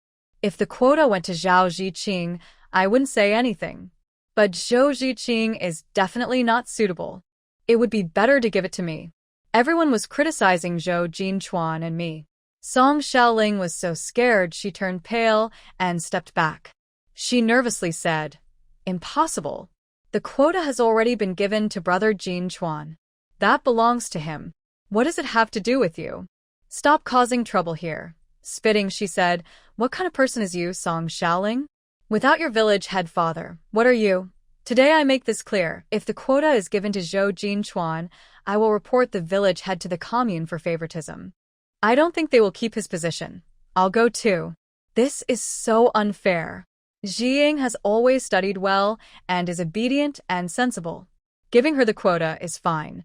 If the quota went to Zhao Ziqing, I wouldn't say anything. But Zhou Ziqing is definitely not suitable. It would be better to give it to me. Everyone was criticizing Zhou Jinchuan and me. Song Xiaoling was so scared she turned pale and stepped back. She nervously said, impossible. The quota has already been given to brother Jin Chuan. That belongs to him. What does it have to do with you? Stop causing trouble here. Spitting, she said, what kind of person is you, Song Xiaoling? Without your village head father, what are you? Today I make this clear. If the quota is given to Zhou Jin Chuan, I will report the village head to the commune for favoritism. I don't think they will keep his position. I'll go too. This is so unfair. Zhiying has always studied well and is obedient and sensible. Giving her the quota is fine.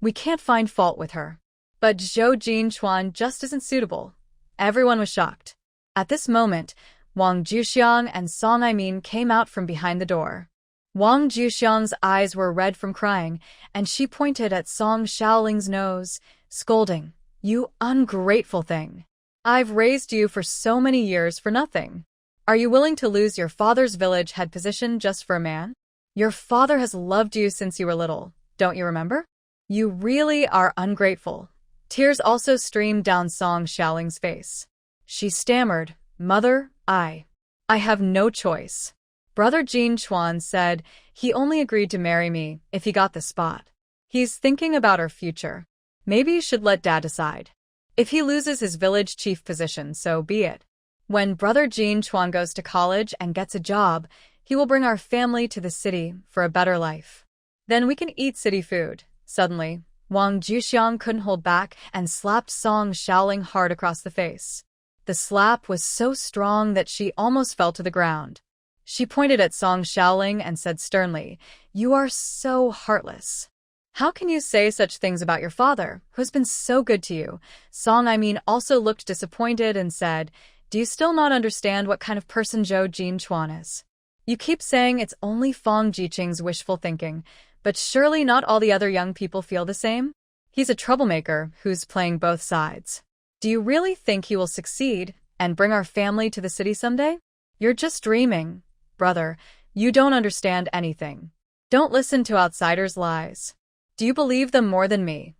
We can't find fault with her. But Zhou Jin Chuan just isn't suitable. Everyone was shocked. At this moment, Wang Juxiang and Song Aimin came out from behind the door. Wang Juxiang's eyes were red from crying, and she pointed at Song Xiaoling's nose, scolding, "You ungrateful thing! I've raised you for so many years for nothing. Are you willing to lose your father's village head position just for a man? Your father has loved you since you were little, don't you remember? You really are ungrateful." Tears also streamed down Song Xiaoling's face. She stammered, "Mother, I have no choice." Brother Jin Chuan said he only agreed to marry me if he got the spot. He's thinking about our future. Maybe you should let Dad decide. If he loses his village chief position, so be it. When Brother Jin Chuan goes to college and gets a job, he will bring our family to the city for a better life. Then we can eat city food. Suddenly, Wang Juxiang couldn't hold back and slapped Song Xiaoling hard across the face. The slap was so strong that she almost fell to the ground. She pointed at Song Xiaoling and said sternly, "You are so heartless. How can you say such things about your father, who has been so good to you?" Song Aimin also looked disappointed and said, "Do you still not understand what kind of person Zhou Jin Chuan is? You keep saying it's only Fang Jiqing's wishful thinking, but surely not all the other young people feel the same? He's a troublemaker who's playing both sides. Do you really think he will succeed and bring our family to the city someday? You're just dreaming. Brother, you don't understand anything. Don't listen to outsiders' lies. Do you believe them more than me?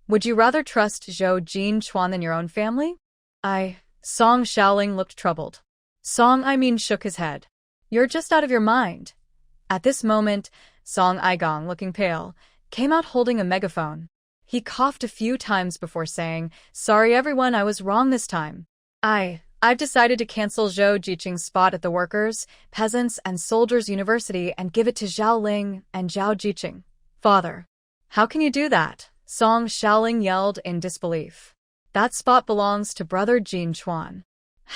Would you rather trust Zhou Jin Chuan than your own family?" Song Xiaoling looked troubled. Song Aimin shook his head. "You're just out of your mind." At this moment, Song Aigong, looking pale, came out holding a megaphone. He coughed a few times before saying, "Sorry everyone, I was wrong this time. I've decided to cancel Zhou Jiqing's spot at the Workers, Peasants, and Soldiers University and give it to Zhao Ling and Zhao Jiqing." "Father, how can you do that?" Song Xiaoling yelled in disbelief. "That spot belongs to brother Jin Chuan.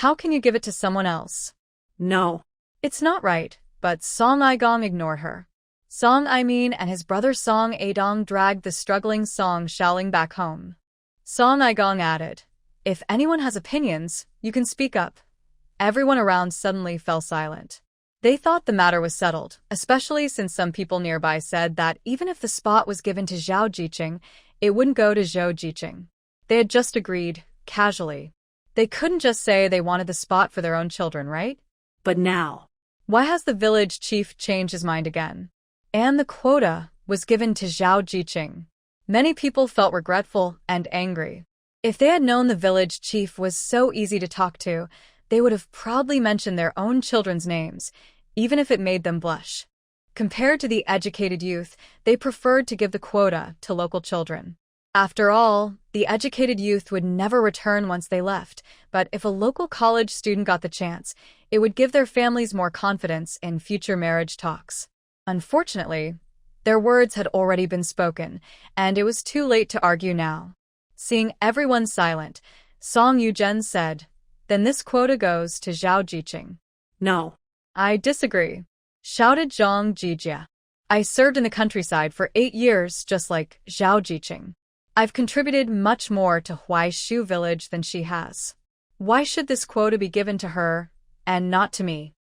How can you give it to someone else?" No. "It's not right," but Song Aigong ignored her. Song Aimin and his brother Song Aidong dragged the struggling Song Xiaoling back home. Song Aigong added, "If anyone has opinions, you can speak up." Everyone around suddenly fell silent. They thought the matter was settled, especially since some people nearby said that even if the spot was given to Zhao Jiqing, it wouldn't go to Zhou Jiqing. They had just agreed, casually. They couldn't just say they wanted the spot for their own children, right? But now, Why has the village chief changed his mind again? And the quota was given to Zhao Jiqing. Many people felt regretful and angry. If they had known the village chief was so easy to talk to, they would have proudly mentioned their own children's names, even if it made them blush. Compared to the educated youth, they preferred to give the quota to local children. After all, the educated youth would never return once they left, but if a local college student got the chance, it would give their families more confidence in future marriage talks. Unfortunately, their words had already been spoken, and it was too late to argue now. Seeing everyone silent, Song Yuzhen said, "Then this quota goes to Zhao Jiqing." No. "I disagree," shouted Zhang Jijia. "I served in the countryside for 8 years just like Zhao Jiqing. I've contributed much more to Huaishu village than she has. Why should this quota be given to her and not to me?"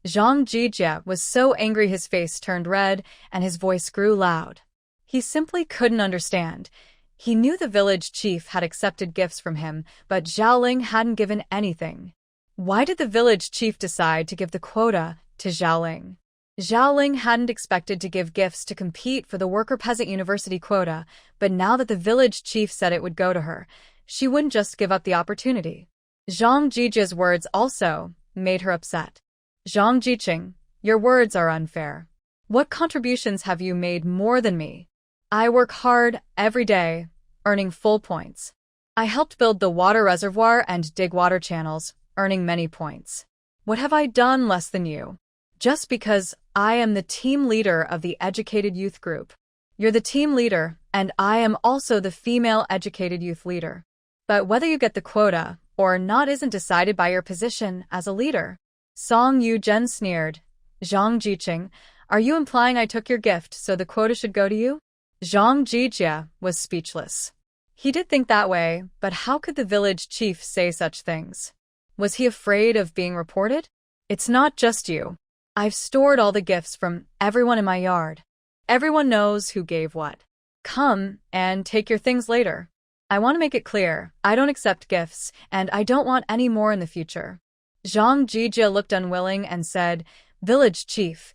Zhang Jijia was so angry his face turned red and his voice grew loud. He simply couldn't understand. He knew the village chief had accepted gifts from him, but Zhao Ling hadn't given anything. Why did the village chief decide to give the quota to Zhao Ling? Zhao Ling hadn't expected to give gifts to compete for the Worker-Peasant University quota, but now that the village chief said it would go to her, she wouldn't just give up the opportunity. Zhang Jijia's words also made her upset. "Zhang Jiqing, your words are unfair. What contributions have you made more than me? I work hard every day, earning full points. I helped build the water reservoir and dig water channels, earning many points. What have I done less than you? Just because I am the team leader of the educated youth group. You're the team leader, and I am also the female educated youth leader. But whether you get the quota or not isn't decided by your position as a leader. Song Yu-jen sneered. Zhang Qing, are you implying I took your gift so the quota should go to you? Zhang Jijia was speechless. He did think that way, but how could the village chief say such things? Was he afraid of being reported? It's not just you. I've stored all the gifts from everyone in my yard. Everyone knows who gave what. Come and take your things later. I want to make it clear, I don't accept gifts, and I don't want any more in the future. Zhang Jijia looked unwilling and said, Village chief,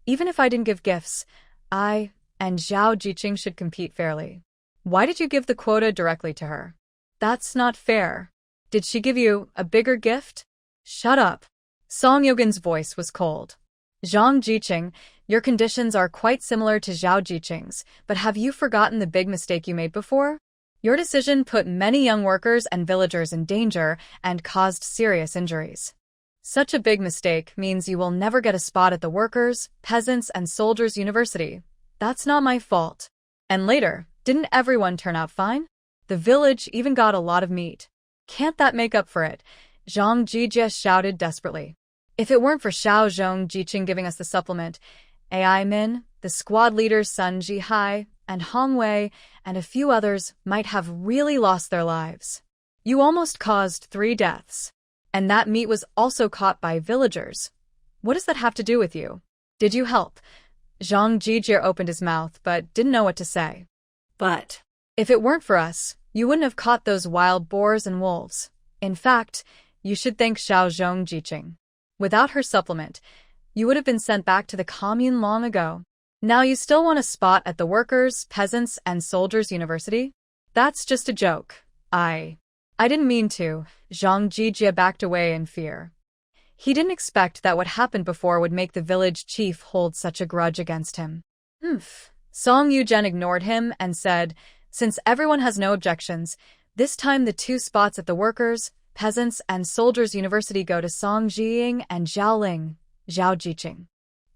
even if I didn't give gifts, I and Zhao Jiqing should compete fairly. Why did you give the quota directly to her? That's not fair. Did she give you a bigger gift? Shut up. Song Yogan's voice was cold. Zhang Jiqing, your conditions are quite similar to Zhao Jiqing's, but have you forgotten the big mistake you made before? Your decision put many young workers and villagers in danger and caused serious injuries. Such a big mistake means you will never get a spot at the Workers', Peasants' and Soldiers' University. That's not my fault. And later, didn't everyone turn out fine? The village even got a lot of meat. Can't that make up for it? Zhang Jijia shouted desperately. If it weren't for Zhong Jiqing giving us the supplement, AI Min, the squad leaders Sun Jihai, and Hong Wei, and a few others might have really lost their lives. You almost caused 3 deaths. And that meat was also caught by villagers. What does that have to do with you? Did you help? Zhang Jijia opened his mouth but didn't know what to say. But if it weren't for us, you wouldn't have caught those wild boars and wolves. In fact, you should thank Zhong Jiqing. Without her supplement, you would have been sent back to the commune long ago. Now you still want a spot at the Workers', Peasants' and Soldiers' University? That's just a joke. I didn't mean to. Zhang Jijia backed away in fear. He didn't expect that what happened before would make the village chief hold such a grudge against him. Song Yu-jen ignored him and said, since everyone has no objections, this time the 2 spots at the Workers', Peasants' and Soldiers' University go to Song Jiying and Zhao Ling, Zhao Jiqing.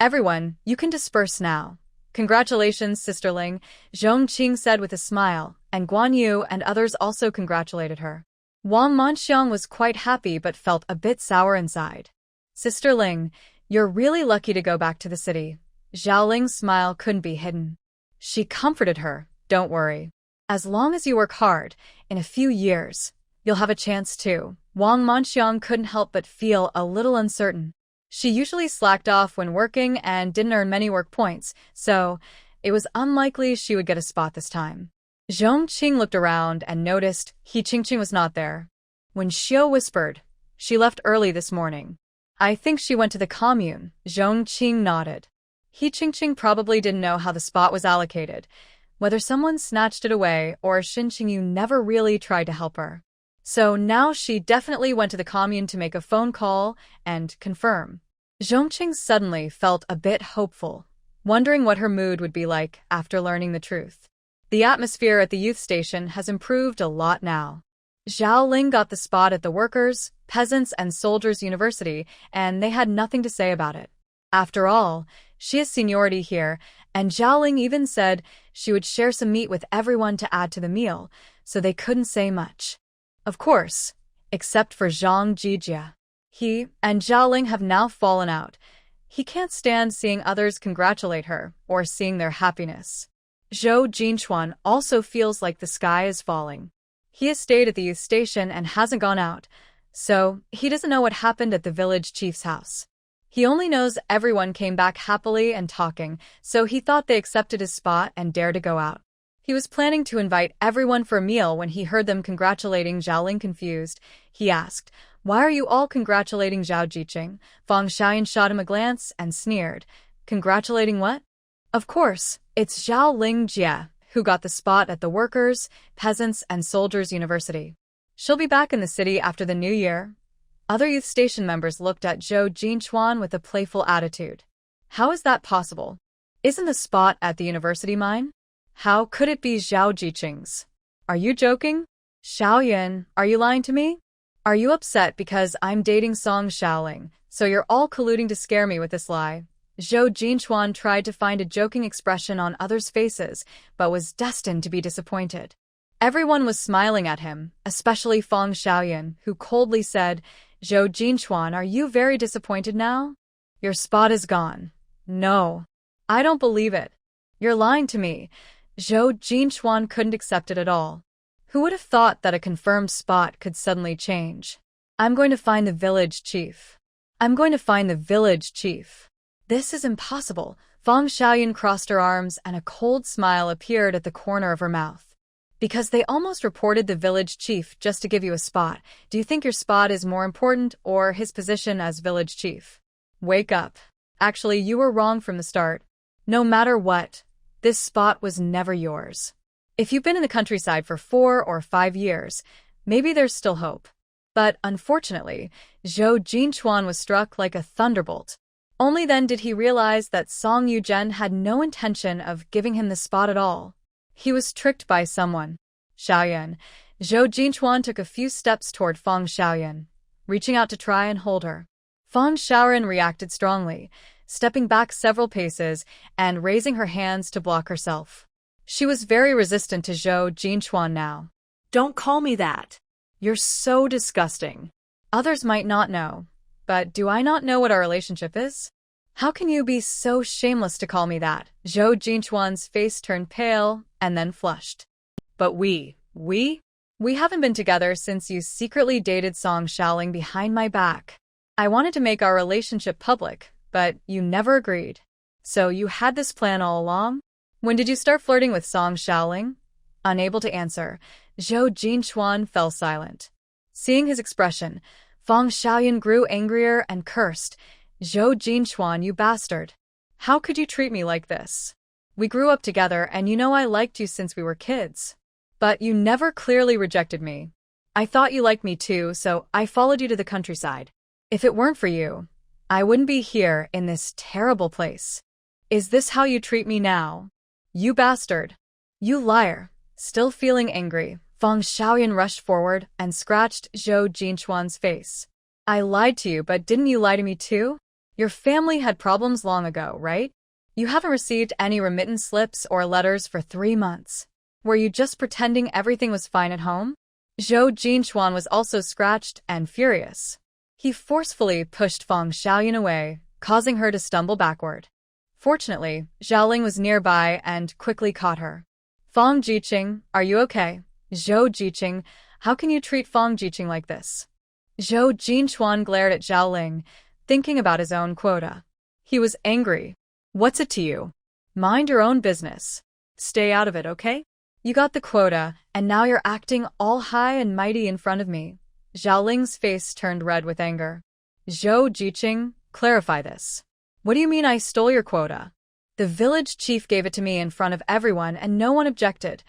Everyone, you can disperse now. Congratulations, Sister Ling, Zhong Qing said with a smile, and Guan Yu and others also congratulated her. Wang Manxiang was quite happy but felt a bit sour inside. Sister Ling, you're really lucky to go back to the city. Zhao Ling's smile couldn't be hidden. She comforted her, don't worry. As long as you work hard, in a few years, you'll have a chance too. Wang Manxiang couldn't help but feel a little uncertain. She usually slacked off when working and didn't earn many work points, so it was unlikely she would get a spot this time. Zhong Qing looked around and noticed He Qingqing was not there. When Shouye whispered, she left early this morning. I think she went to the commune, Zhong Qing nodded. He Qingqing probably didn't know how the spot was allocated, whether someone snatched it away or Xin Qingyu never really tried to help her. So now she definitely went to the commune to make a phone call and confirm. Zhong Qing suddenly felt a bit hopeful, wondering what her mood would be like after learning the truth. The atmosphere at the youth station has improved a lot now. Zhao Ling got the spot at the Workers', Peasants' and Soldiers' University, and they had nothing to say about it. After all, she has seniority here, and Zhao Ling even said she would share some meat with everyone to add to the meal, so they couldn't say much. Of course, except for Zhang Jijia. He and Zhao Ling have now fallen out. He can't stand seeing others congratulate her or seeing their happiness. Zhou Jinchuan also feels like the sky is falling. He has stayed at the youth station and hasn't gone out, so he doesn't know what happened at the village chief's house. He only knows everyone came back happily and talking, so he thought they accepted his spot and dared to go out. He was planning to invite everyone for a meal when he heard them congratulating Zhao Ling. Confused, he asked, why are you all congratulating Zhao Jiqing? Fang Xiaoyan shot him a glance and sneered. Congratulating what? Of course, it's Zhao Ling Jia, who got the spot at the Workers', Peasants' and Soldiers' University. She'll be back in the city after the new year. Other youth station members looked at Zhou Jinchuan with a playful attitude. How is that possible? Isn't the spot at the university mine? How could it be Zhao Jiqing's? Are you joking? Xiaoyan, are you lying to me? Are you upset because I'm dating Song Xiaoling, so you're all colluding to scare me with this lie? Zhou Jinchuan tried to find a joking expression on others' faces, but was destined to be disappointed. Everyone was smiling at him, especially Fong Xiaoyan, who coldly said, Zhou Jinchuan, are you very disappointed now? Your spot is gone. No. I don't believe it. You're lying to me. Zhou Jinchuan couldn't accept it at all. Who would have thought that a confirmed spot could suddenly change? I'm going to find the village chief. I'm going to find the village chief. This is impossible. Fong Xiaoyan crossed her arms and a cold smile appeared at the corner of her mouth. Because they almost reported the village chief just to give you a spot. Do you think your spot is more important or his position as village chief? Wake up. Actually, you were wrong from the start. No matter what, this spot was never yours. If you've been in the countryside for 4 or 5 years, maybe there's still hope. But unfortunately, Zhou Jinchuan was struck like a thunderbolt. Only then did he realize that Song Yuzhen had no intention of giving him the spot at all. He was tricked by someone. Xiaoyan. Zhou Jinchuan took a few steps toward Fong Xiaoyan, reaching out to try and hold her. Fong Xiaoyan reacted strongly, stepping back several paces and raising her hands to block herself. She was very resistant to Zhou Jinchuan now. Don't call me that. You're so disgusting. Others might not know, but do I not know what our relationship is? How can you be so shameless to call me that? Zhou Jinchuan's face turned pale and then flushed. But we haven't been together since you secretly dated Song Xiaoling behind my back. I wanted to make our relationship public, but you never agreed. So you had this plan all along? When did you start flirting with Song Xiaoling? Unable to answer, Zhou Jinchuan fell silent. Seeing his expression, Fong Xiaoyan grew angrier and cursed. Zhou Jinchuan, you bastard. How could you treat me like this? We grew up together and you know I liked you since we were kids. But you never clearly rejected me. I thought you liked me too, so I followed you to the countryside. If it weren't for you, I wouldn't be here in this terrible place. Is this how you treat me now? You bastard. You liar. Still feeling angry, Fong Xiaoyan rushed forward and scratched Zhou Jinchuan's face. I lied to you, but didn't you lie to me too? Your family had problems long ago, right? You haven't received any remittance slips or letters for 3 months. Were you just pretending everything was fine at home? Zhou Jinchuan was also scratched and furious. He forcefully pushed Fong Xiaoyan away, causing her to stumble backward. Fortunately, Xiaoling was nearby and quickly caught her. Fong Jiqing, are you okay? Zhou Jiqing, how can you treat Fong Jiqing like this? Zhou Jinchuan glared at Xiaoling, thinking about his own quota. He was angry. What's it to you? Mind your own business. Stay out of it, okay? You got the quota, and now you're acting all high and mighty in front of me. Xiaoling's face turned red with anger. Zhou Jiqing, clarify this. What do you mean I stole your quota? The village chief gave it to me in front of everyone and no one objected.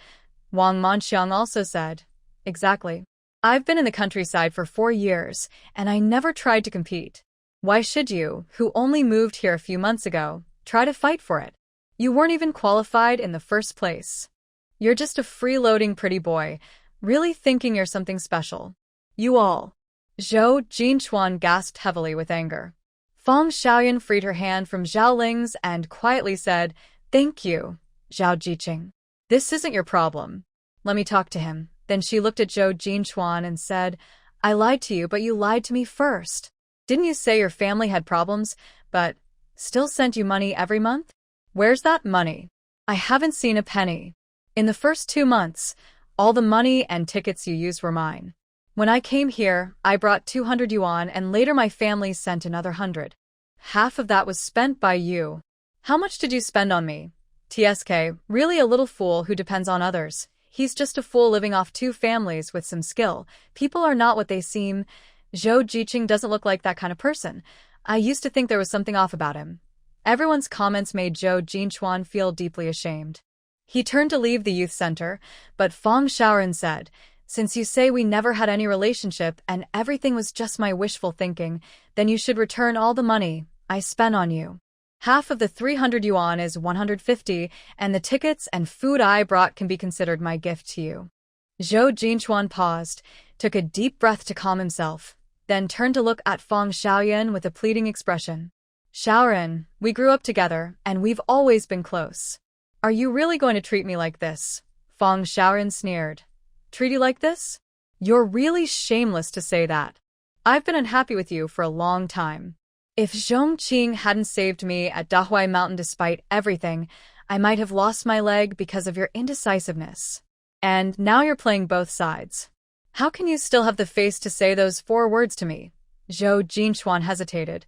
Wang Manxiang also said. Exactly. I've been in the countryside for 4 years, and I never tried to compete. Why should you, who only moved here a few months ago, try to fight for it? You weren't even qualified in the first place. You're just a freeloading pretty boy, really thinking you're something special. You all. Zhou Jinchuan gasped heavily with anger. Fong Xiaoyan freed her hand from Xiaoling's and quietly said, Thank you, Zhao Jiqing. This isn't your problem. Let me talk to him. Then she looked at Zhou Jinchuan and said, I lied to you, but you lied to me first. Didn't you say your family had problems, but still sent you money every month? Where's that money? I haven't seen a penny. In the first 2 months, all the money and tickets you used were mine. When I came here, I brought 200 yuan and later my family sent another 100. Half of that was spent by you. How much did you spend on me? TSK, really a little fool who depends on others. He's just a fool living off 2 families with some skill. People are not what they seem. Zhou Jiqing doesn't look like that kind of person. I used to think there was something off about him. Everyone's comments made Zhou Jinchuan feel deeply ashamed. He turned to leave the youth center, but Fong Xiaoyan said, Since you say we never had any relationship and everything was just my wishful thinking, then you should return all the money I spent on you. Half of the 300 yuan is 150, and the tickets and food I brought can be considered my gift to you. Zhou Jinchuan paused, took a deep breath to calm himself, then turned to look at Feng Xiaoyan with a pleading expression. Xiaoran, we grew up together, and we've always been close. Are you really going to treat me like this? Feng Xiaoran sneered. Treat you like this? You're really shameless to say that. I've been unhappy with you for a long time. If Zhong Qing hadn't saved me at Dahuai Mountain despite everything, I might have lost my leg because of your indecisiveness. And now you're playing both sides. How can you still have the face to say those 4 words to me? Zhou Jinchuan hesitated.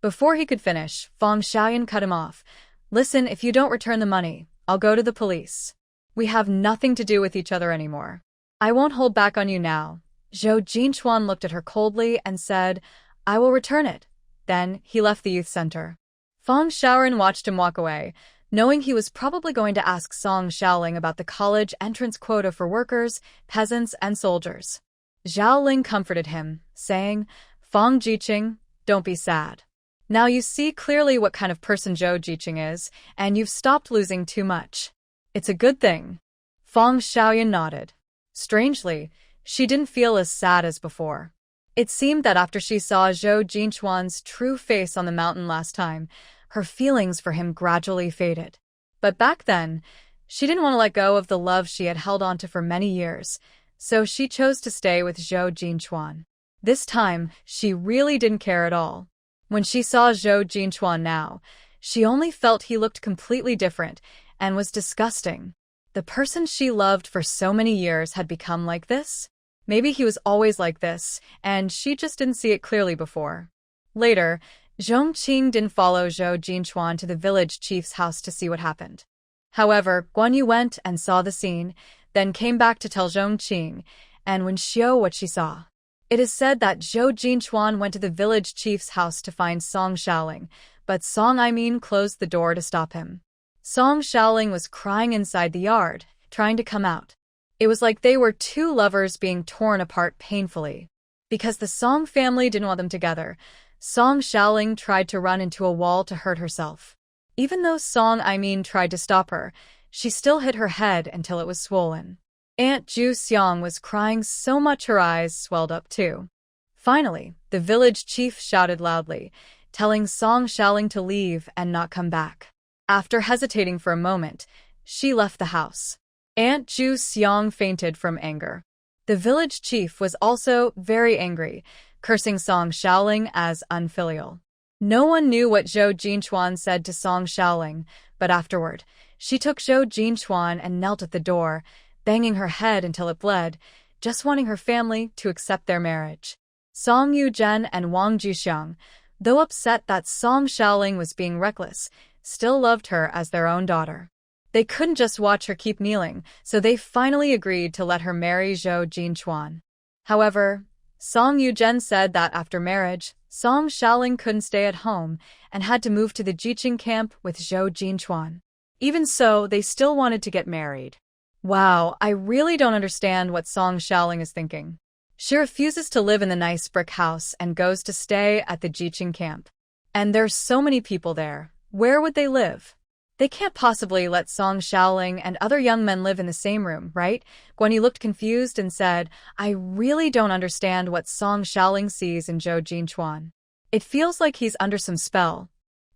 Before he could finish, Feng Xiaoyan cut him off. Listen, if you don't return the money, I'll go to the police. We have nothing to do with each other anymore. I won't hold back on you now. Zhou Jinchuan looked at her coldly and said, I will return it. Then he left the youth center. Feng Xiaoran watched him walk away, knowing he was probably going to ask Song Xiaoling about the college entrance quota for workers, peasants, and soldiers. Zhao Ling comforted him, saying, Feng Jiqing, don't be sad. Now you see clearly what kind of person Zhou Jiqing is, and you've stopped losing too much. It's a good thing. Feng Xiaoyan nodded. Strangely, she didn't feel as sad as before. It seemed that after she saw Zhou Jinchuan's true face on the mountain last time, her feelings for him gradually faded. But back then, she didn't want to let go of the love she had held onto for many years, so she chose to stay with Zhou Jinchuan. This time, she really didn't care at all. When she saw Zhou Jinchuan now, she only felt he looked completely different and was disgusting. The person she loved for so many years had become like this? Maybe he was always like this, and she just didn't see it clearly before. Later, Zhong Qing didn't follow Zhou Jinchuan to the village chief's house to see what happened. However, Guan Yu went and saw the scene, then came back to tell Zhong Qing, and when Shouye what she saw. It is said that Zhou Jinchuan went to the village chief's house to find Song Xiaoling, but Song Aimin closed the door to stop him. Song Xiaoling was crying inside the yard, trying to come out. It was like they were 2 lovers being torn apart painfully. Because the Song family didn't want them together, Song Xiaoling tried to run into a wall to hurt herself. Even though Song Aimin tried to stop her, she still hit her head until it was swollen. Aunt Ju Xiang was crying so much her eyes swelled up too. Finally, the village chief shouted loudly, telling Song Xiaoling to leave and not come back. After hesitating for a moment, she left the house. Aunt Ju Xiang fainted from anger. The village chief was also very angry, cursing Song Xiaoling as unfilial. No one knew what Zhou Jinchuan said to Song Xiaoling, but afterward, she took Zhou Jinchuan and knelt at the door, banging her head until it bled, just wanting her family to accept their marriage. Song Yuzhen and Wang Jixiang, though upset that Song Xiaoling was being reckless, still loved her as their own daughter. They couldn't just watch her keep kneeling, so they finally agreed to let her marry Zhou Jinchuan. However, Song Yuzhen said that after marriage, Song Xiaoling couldn't stay at home and had to move to the Jiqing camp with Zhou Jinchuan. Even so, they still wanted to get married. Wow, I really don't understand what Song Xiaoling is thinking. She refuses to live in the nice brick house and goes to stay at the Jiqing camp. And there's so many people there. Where would they live? They can't possibly let Song Xiaoling and other young men live in the same room, right? Guan Yu looked confused and said, I really don't understand what Song Xiaoling sees in Zhou Jinchuan. It feels like he's under some spell.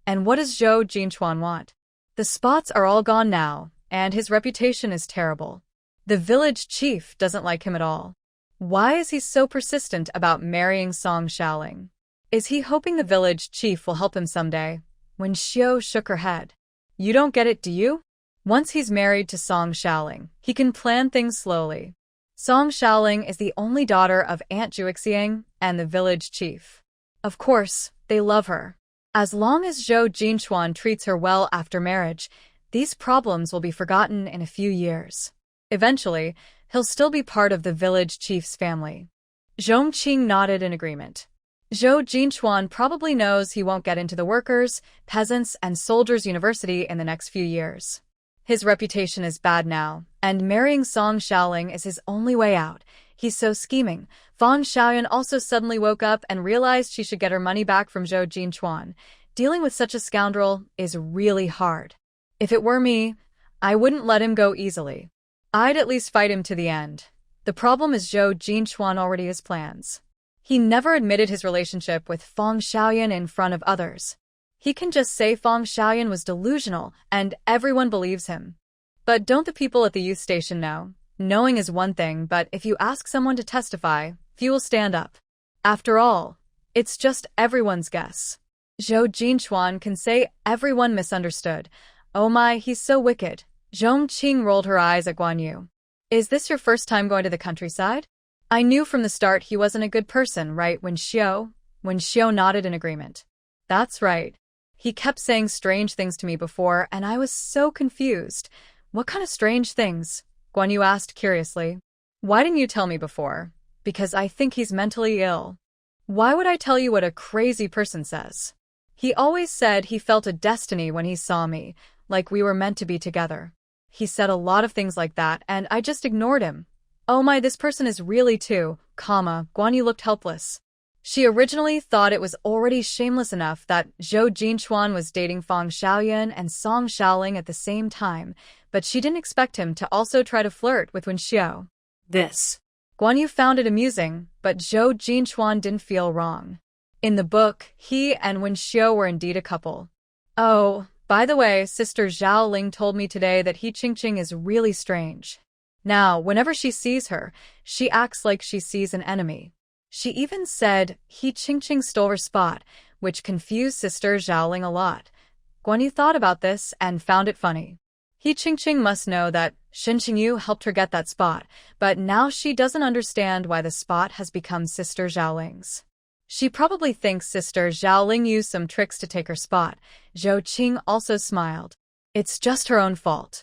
And what does Zhou Jinchuan want? The spots are all gone now, and his reputation is terrible. The village chief doesn't like him at all. Why is he so persistent about marrying Song Xiaoling? Is he hoping the village chief will help him someday? When Shouye shook her head. You don't get it, do you? Once he's married to Song Xiaoling, he can plan things slowly. Song Xiaoling is the only daughter of Aunt Juxiang and the village chief. Of course, they love her. As long as Zhou Jinchuan treats her well after marriage, these problems will be forgotten in a few years. Eventually, he'll still be part of the village chief's family. Zhong Qing nodded in agreement. Zhou Jinchuan probably knows he won't get into the workers, peasants, and soldiers' university in the next few years. His reputation is bad now, and marrying Song Xiaoling is his only way out. He's so scheming. Feng Xiaoyan also suddenly woke up and realized she should get her money back from Zhou Jinchuan. Dealing with such a scoundrel is really hard. If it were me, I wouldn't let him go easily. I'd at least fight him to the end. The problem is Zhou Jinchuan already has plans. He never admitted his relationship with Feng Xiaoyan in front of others. He can just say Feng Xiaoyan was delusional and everyone believes him. But don't the people at the youth station know? Knowing is one thing, but if you ask someone to testify, few will stand up. After all, it's just everyone's guess. Zhou Jinchuan can say everyone misunderstood. Oh my, he's so wicked. Zhong Qing rolled her eyes at Guan Yu. Is this your first time going to the countryside? I knew from the start he wasn't a good person, right? When Shouye nodded in agreement. That's right. He kept saying strange things to me before, and I was so confused. What kind of strange things? Guan Yu asked curiously. Why didn't you tell me before? Because I think he's mentally ill. Why would I tell you what a crazy person says? He always said he felt a destiny when he saw me, like we were meant to be together. He said a lot of things like that, and I just ignored him. Oh my, this person is really too, Guan Yu looked helpless. She originally thought it was already shameless enough that Zhou Jinchuan was dating Feng Xiaoyan and Song Xiaoling at the same time, but she didn't expect him to also try to flirt with Wen Xiao. Guan Yu found it amusing, but Zhou Jinchuan didn't feel wrong. In the book, he and Wen Xiao were indeed a couple. Oh, by the way, Sister Zhao Ling told me today that He Qingqing is really strange. Now, whenever she sees her, she acts like she sees an enemy. She even said He Qingqing stole her spot, which confused Sister Zhao Ling a lot. Guan Yu thought about this and found it funny. He Qingqing must know that Shen Qingyu helped her get that spot, but now she doesn't understand why the spot has become Sister Zhao Ling's. She probably thinks Sister Zhao Ling used some tricks to take her spot. Zhou Qing also smiled. It's just her own fault.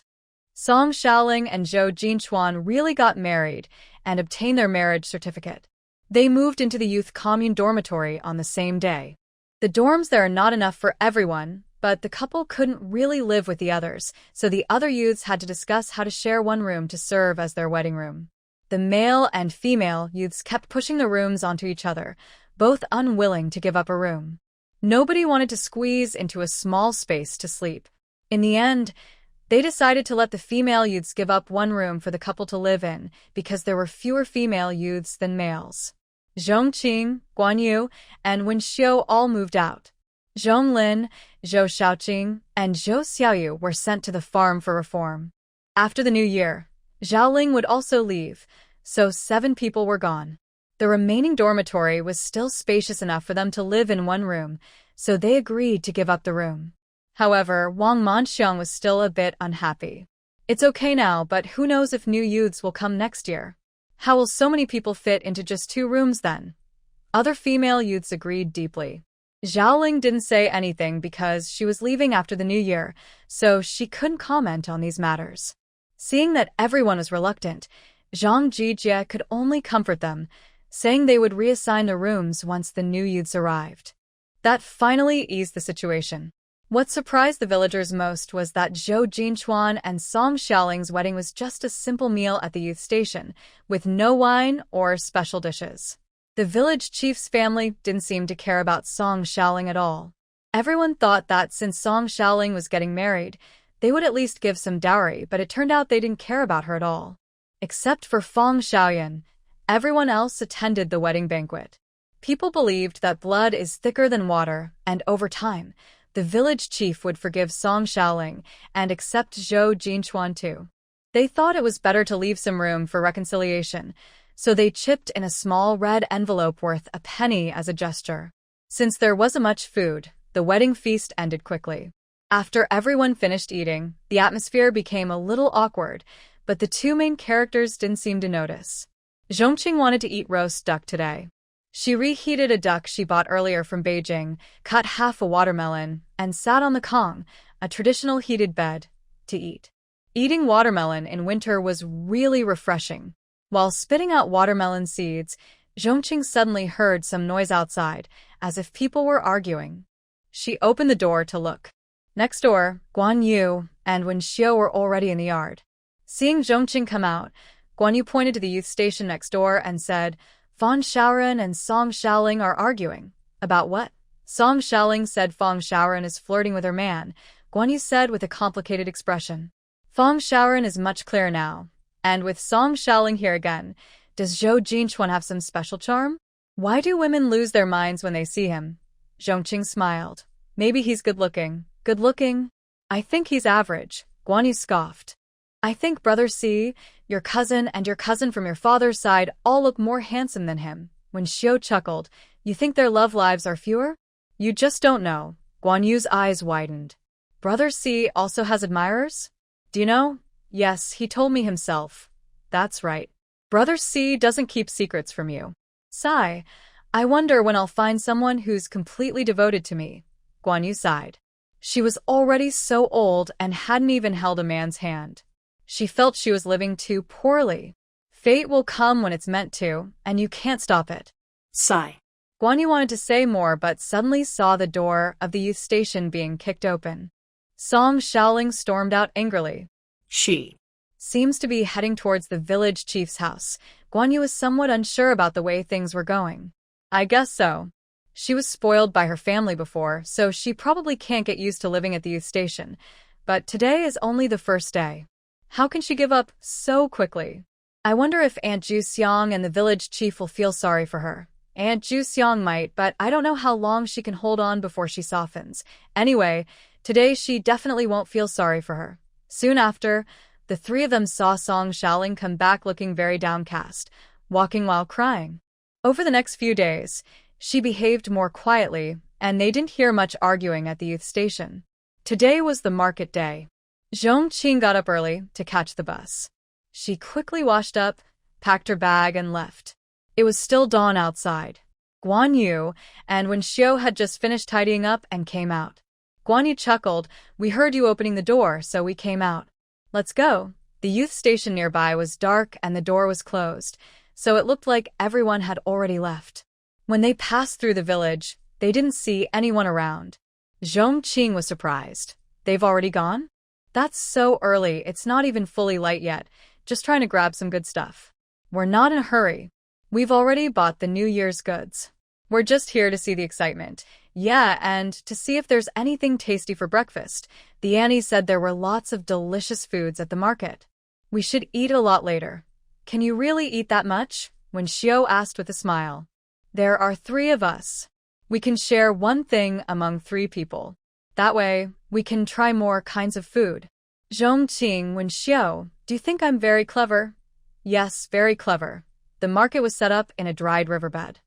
Song Xiaoling and Zhou Jinchuan really got married and obtained their marriage certificate. They moved into the youth commune dormitory on the same day. The dorms there are not enough for everyone, but the couple couldn't really live with the others, so the other youths had to discuss how to share one room to serve as their wedding room. The male and female youths kept pushing the rooms onto each other, both unwilling to give up a room. Nobody wanted to squeeze into a small space to sleep. In the end, they decided to let the female youths give up one room for the couple to live in because there were fewer female youths than males. Zhong Qing, Guan Yu, and Wen Xiao all moved out. Zhong Lin, Zhou Shaoqing, and Zhou Xiaoyu were sent to the farm for reform. After the new year, Zhao Ling would also leave, so 7 people were gone. The remaining dormitory was still spacious enough for them to live in one room, so they agreed to give up the room. However, Wang Manxiang was still a bit unhappy. It's okay now, but who knows if new youths will come next year? How will so many people fit into just 2 rooms then? Other female youths agreed deeply. Zhao Ling didn't say anything because she was leaving after the new year, so she couldn't comment on these matters. Seeing that everyone was reluctant, Zhang Jijie could only comfort them, saying they would reassign the rooms once the new youths arrived. That finally eased the situation. What surprised the villagers most was that Zhou Jinchuan and Song Xiaoling's wedding was just a simple meal at the youth station, with no wine or special dishes. The village chief's family didn't seem to care about Song Xiaoling at all. Everyone thought that since Song Xiaoling was getting married, they would at least give some dowry, but it turned out they didn't care about her at all. Except for Feng Xiaoyan, everyone else attended the wedding banquet. People believed that blood is thicker than water, and over time, the village chief would forgive Song Xiaoling and accept Zhou Jinchuan too. They thought it was better to leave some room for reconciliation, so they chipped in a small red envelope worth a penny as a gesture. Since there wasn't much food, the wedding feast ended quickly. After everyone finished eating, the atmosphere became a little awkward, but the 2 main characters didn't seem to notice. Zhong Qing wanted to eat roast duck today. She reheated a duck she bought earlier from Beijing, cut half a watermelon, and sat on the kong, a traditional heated bed, to eat. Eating watermelon in winter was really refreshing. While spitting out watermelon seeds, Zhong Qing suddenly heard some noise outside, as if people were arguing. She opened the door to look. Next door, Guan Yu and Wen Xiao were already in the yard. Seeing Zhong Qing come out, Guan Yu pointed to the youth station next door and said, Fan Xiaoren and Song Xiaoling are arguing. About what? Song Xiaoling said Feng Shaoran is flirting with her man, Guan Yu said with a complicated expression. Feng Shaoran is much clearer now. And with Song Xiaoling here again, does Zhou Jinchuan have some special charm? Why do women lose their minds when they see him? Zhong Qing smiled. Maybe he's good-looking. Good-looking? I think he's average, Guan Yu scoffed. I think Brother C, your cousin and your cousin from your father's side all look more handsome than him. When Shouye chuckled, you think their love lives are fewer? You just don't know. Guan Yu's eyes widened. Brother C also has admirers? Do you know? Yes, he told me himself. That's right. Brother C doesn't keep secrets from you. Sigh. I wonder when I'll find someone who's completely devoted to me. Guan Yu sighed. She was already so old and hadn't even held a man's hand. She felt she was living too poorly. Fate will come when it's meant to, and you can't stop it. Sigh. Guan Yu wanted to say more but suddenly saw the door of the youth station being kicked open. Song Xiaoling stormed out angrily. She seems to be heading towards the village chief's house. Guan Yu was somewhat unsure about the way things were going. I guess so. She was spoiled by her family before, so she probably can't get used to living at the youth station. But today is only the first day. How can she give up so quickly? I wonder if Aunt Ju Xiang and the village chief will feel sorry for her. Aunt Ju Xiang might, but I don't know how long she can hold on before she softens. Anyway, today she definitely won't feel sorry for her. Soon after, the three of them saw Song Xiaoling come back looking very downcast, walking while crying. Over the next few days, she behaved more quietly, and they didn't hear much arguing at the youth station. Today was the market day. Zhong Qing got up early to catch the bus. She quickly washed up, packed her bag, and left. It was still dawn outside. Guan Yu and Wen Xiu had just finished tidying up and came out. Guan Yu chuckled, "We heard you opening the door, so we came out. Let's go." The youth station nearby was dark and the door was closed, so it looked like everyone had already left. When they passed through the village, they didn't see anyone around. Zhong Qing was surprised. They've already gone? That's so early, it's not even fully light yet, just trying to grab some good stuff. We're not in a hurry. We've already bought the New Year's goods. We're just here to see the excitement. Yeah, and to see if there's anything tasty for breakfast. The Annie said there were lots of delicious foods at the market. We should eat a lot later. Can you really eat that much? Wen Xiu asked with a smile. There are 3 of us. We can share one thing among 3 people. That way, we can try more kinds of food. Zhong Qing, Wen Xiu, do you think I'm very clever? Yes, very clever. The market was set up in a dried riverbed.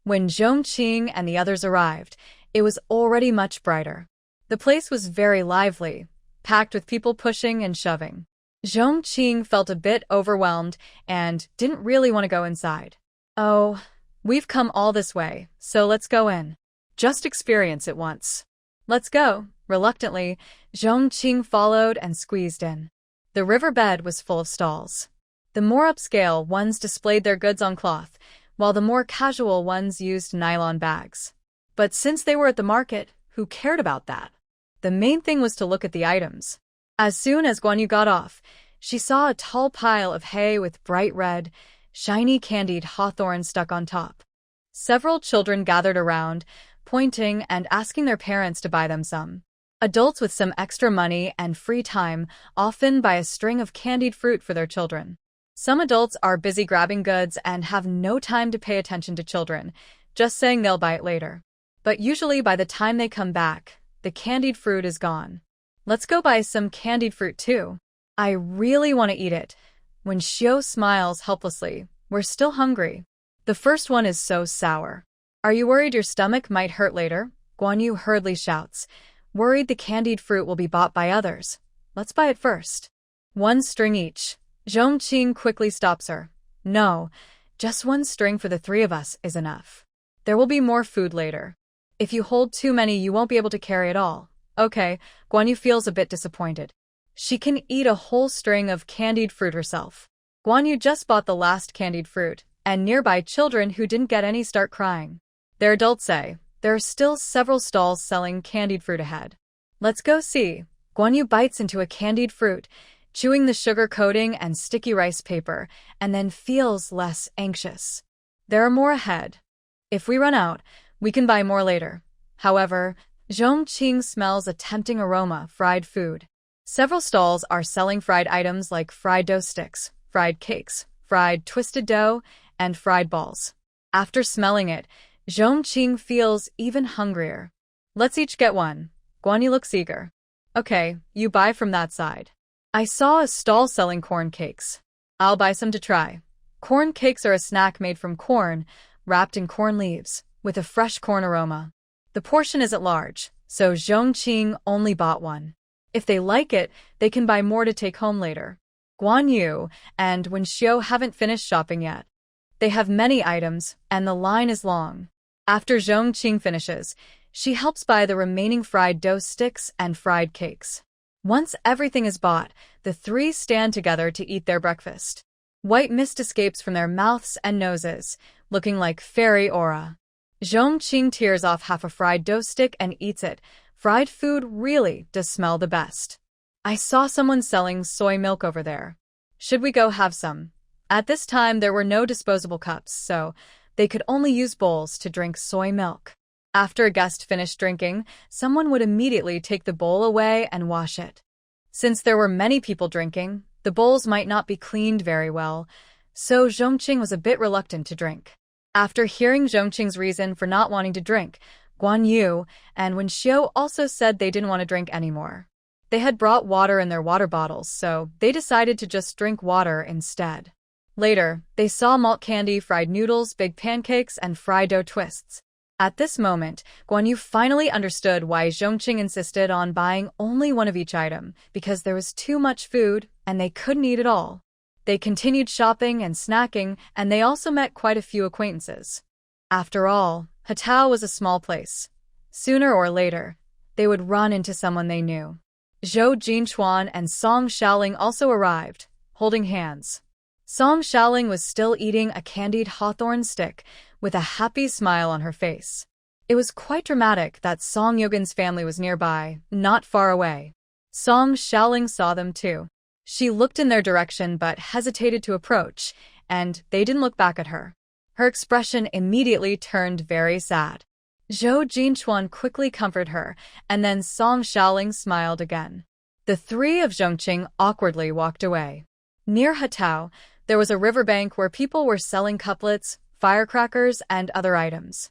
When Zhong Qing and the others arrived, it was already much brighter. The place was very lively, packed with people pushing and shoving. Zhong Qing felt a bit overwhelmed and didn't really want to go inside. Oh, we've come all this way, so let's go in. Just experience it once. Let's go. Reluctantly, Zhong Qing followed and squeezed in. The riverbed was full of stalls. The more upscale ones displayed their goods on cloth, while the more casual ones used nylon bags. But since they were at the market, who cared about that? The main thing was to look at the items. As soon as Guan Yu got off, she saw a tall pile of hay with bright red, shiny candied hawthorn stuck on top. Several children gathered around, pointing and asking their parents to buy them some. Adults with some extra money and free time often buy a string of candied fruit for their children. Some adults are busy grabbing goods and have no time to pay attention to children, just saying they'll buy it later. But usually by the time they come back, the candied fruit is gone. Let's go buy some candied fruit too. I really want to eat it. When Xiu smiles helplessly, we're still hungry. The first one is so sour. Are you worried your stomach might hurt later? Guan Yu hurriedly shouts. Worried the candied fruit will be bought by others. Let's buy it first. 1 string each. Zhong Qing quickly stops her. No, just 1 string for the 3 of us is enough. There will be more food later. If you hold too many, you won't be able to carry it all. Okay, Guan Yu feels a bit disappointed. She can eat a whole string of candied fruit herself. Guan Yu just bought the last candied fruit, and nearby children who didn't get any start crying. Their adults say, there are still several stalls selling candied fruit ahead. Let's go see. Guan Yu bites into a candied fruit, chewing the sugar coating and sticky rice paper, and then feels less anxious. There are more ahead. If we run out, we can buy more later. However, Zhong Qing smells a tempting aroma, fried food. Several stalls are selling fried items like fried dough sticks, fried cakes, fried twisted dough, and fried balls. After smelling it, Zhong Qing feels even hungrier. Let's each get one. Guanyu looks eager. Okay, you buy from that side. I saw a stall selling corn cakes. I'll buy some to try. Corn cakes are a snack made from corn, wrapped in corn leaves, with a fresh corn aroma. The portion isn't large, so Zhong Qing only bought one. If they like it, they can buy more to take home later. Guanyu and Shouye haven't finished shopping yet. They have many items, and the line is long. After Zhong Qing finishes, she helps buy the remaining fried dough sticks and fried cakes. Once everything is bought, the three stand together to eat their breakfast. White mist escapes from their mouths and noses, looking like fairy aura. Zhong Qing tears off half a fried dough stick and eats it. Fried food really does smell the best. I saw someone selling soy milk over there. Should we go have some? At this time, there were no disposable cups, so they could only use bowls to drink soy milk. After a guest finished drinking, someone would immediately take the bowl away and wash it. Since there were many people drinking, the bowls might not be cleaned very well, so Zhong Qing was a bit reluctant to drink. After hearing Zhong Qing's reason for not wanting to drink, Guanyu and Shouye also said they didn't want to drink anymore. They had brought water in their water bottles, so they decided to just drink water instead. Later, they saw malt candy, fried noodles, big pancakes, and fried dough twists. At this moment, Guanyu finally understood why Zhong Qing insisted on buying only one of each item, because there was too much food and they couldn't eat it all. They continued shopping and snacking, and they also met quite a few acquaintances. After all, Hatao was a small place. Sooner or later, they would run into someone they knew. Zhou Jinchuan and Song Xiaoling also arrived, holding hands. Song Xiaoling was still eating a candied hawthorn stick, with a happy smile on her face. It was quite dramatic that Song Yogan's family was nearby, not far away. Song Xiaoling saw them too. She looked in their direction but hesitated to approach, and they didn't look back at her. Her expression immediately turned very sad. Zhou Jinchuan quickly comforted her, and then Song Xiaoling smiled again. The three of Zhong Qing awkwardly walked away. Near Hatao, there was a riverbank where people were selling couplets, firecrackers, and other items.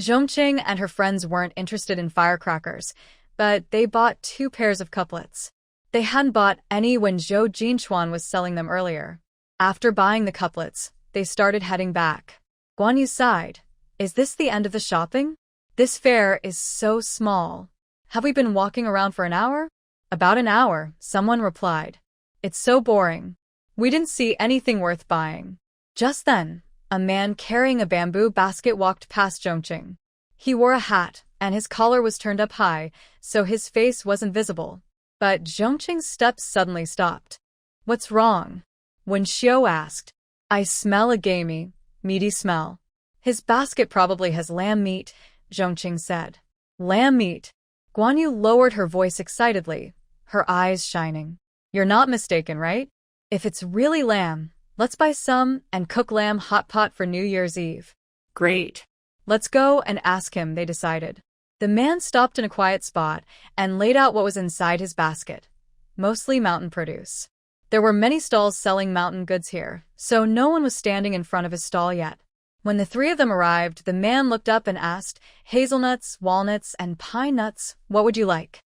Zhong Qing and her friends weren't interested in firecrackers, but they bought 2 pairs of couplets. They hadn't bought any when Zhou Jinchuan was selling them earlier. After buying the couplets, they started heading back. Guanyu sighed. Is this the end of the shopping? This fair is so small. Have we been walking around for an hour? About an hour, someone replied. It's so boring. We didn't see anything worth buying. Just then, a man carrying a bamboo basket walked past Zhong Qing. He wore a hat, and his collar was turned up high, so his face wasn't visible. But Zhong Qing's steps suddenly stopped. What's wrong? When Shouye asked, I smell a gamey, meaty smell. His basket probably has lamb meat, Zhong Qing said. Lamb meat? Guanyu lowered her voice excitedly, her eyes shining. You're not mistaken, right? If it's really lamb, let's buy some and cook lamb hot pot for New Year's Eve. Great. Let's go and ask him, they decided. The man stopped in a quiet spot and laid out what was inside his basket. Mostly mountain produce. There were many stalls selling mountain goods here, so no one was standing in front of his stall yet. When the 3 of them arrived, the man looked up and asked, hazelnuts, walnuts, and pine nuts, what would you like?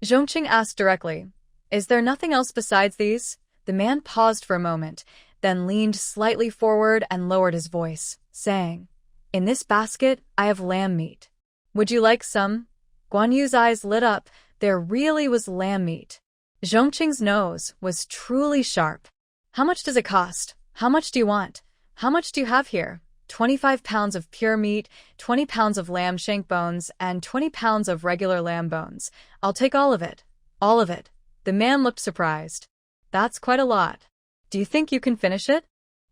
Zhong Qing asked directly, Is there nothing else besides these? The man paused for a moment, then leaned slightly forward and lowered his voice, saying, In this basket, I have lamb meat. Would you like some? Guanyu's eyes lit up. There really was lamb meat. Zhong Qing's nose was truly sharp. How much does it cost? How much do you want? How much do you have here? 25 pounds of pure meat, 20 pounds of lamb shank bones, and 20 pounds of regular lamb bones. I'll take all of it. All of it. The man looked surprised. That's quite a lot. Do you think you can finish it?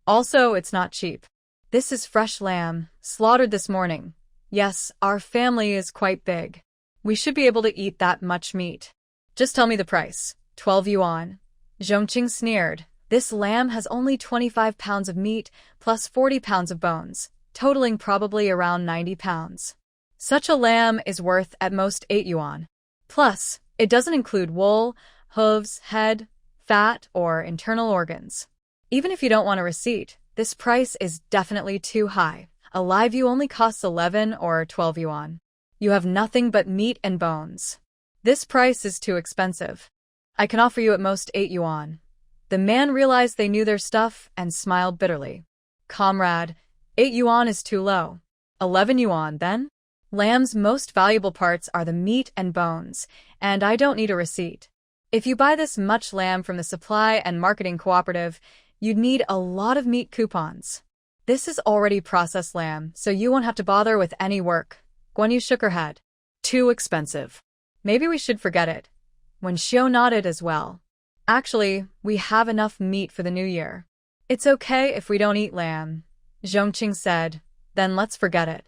Also, it's not cheap. This is fresh lamb, slaughtered this morning. Yes, our family is quite big. We should be able to eat that much meat. Just tell me the price. 12 yuan. Zhong Qing sneered. This lamb has only 25 pounds of meat, plus 40 pounds of bones, totaling probably around 90 pounds. Such a lamb is worth at most 8 yuan. Plus, it doesn't include wool, hooves, head, fat, or internal organs. Even if you don't want a receipt, this price is definitely too high. A live view only costs 11 or 12 yuan. You have nothing but meat and bones. This price is too expensive. I can offer you at most 8 yuan. The man realized they knew their stuff and smiled bitterly. Comrade, 8 yuan is too low. 11 yuan, then? Lamb's most valuable parts are the meat and bones, and I don't need a receipt. If you buy this much lamb from the supply and marketing cooperative, you'd need a lot of meat coupons. This is already processed lamb, so you won't have to bother with any work. Guan Yu shook her head. Too expensive. Maybe we should forget it. Wen Xiao nodded as well. Actually, we have enough meat for the new year. It's okay if we don't eat lamb, Zhong Qing said. Then let's forget it.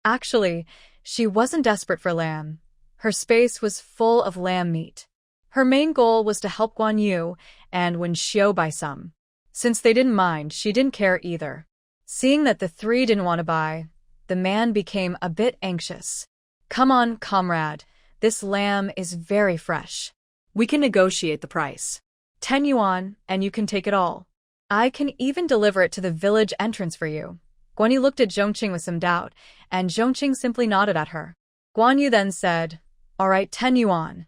Actually, she wasn't desperate for lamb. Her space was full of lamb meat. Her main goal was to help Guan Yu and Wen Xiao buy some. Since they didn't mind, she didn't care either. Seeing that the three didn't want to buy, the man became a bit anxious. Come on, comrade. This lamb is very fresh. We can negotiate the price. 10 yuan, and you can take it all. I can even deliver it to the village entrance for you. Guan Yu looked at Zhong Qing with some doubt, and Zhong Qing simply nodded at her. Guan Yu then said, All right, 10 yuan.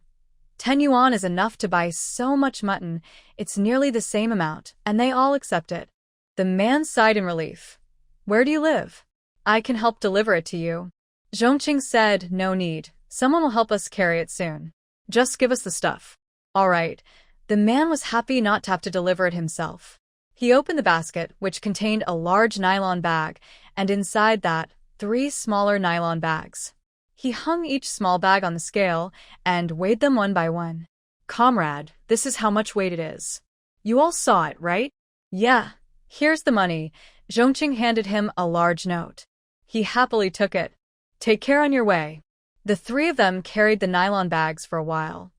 10 yuan is enough to buy so much mutton, it's nearly the same amount, and they all accept it. The man sighed in relief. Where do you live? I can help deliver it to you. Zhong Qing said, No need. Someone will help us carry it soon. Just give us the stuff. All right. The man was happy not to have to deliver it himself. He opened the basket, which contained a large nylon bag, and inside that, 3 smaller nylon bags. He hung each small bag on the scale and weighed them one by one. Comrade, this is how much weight it is. You all saw it, right? Yeah. Here's the money. Zhong Qing handed him a large note. He happily took it. Take care on your way. The 3 of them carried the nylon bags for a while.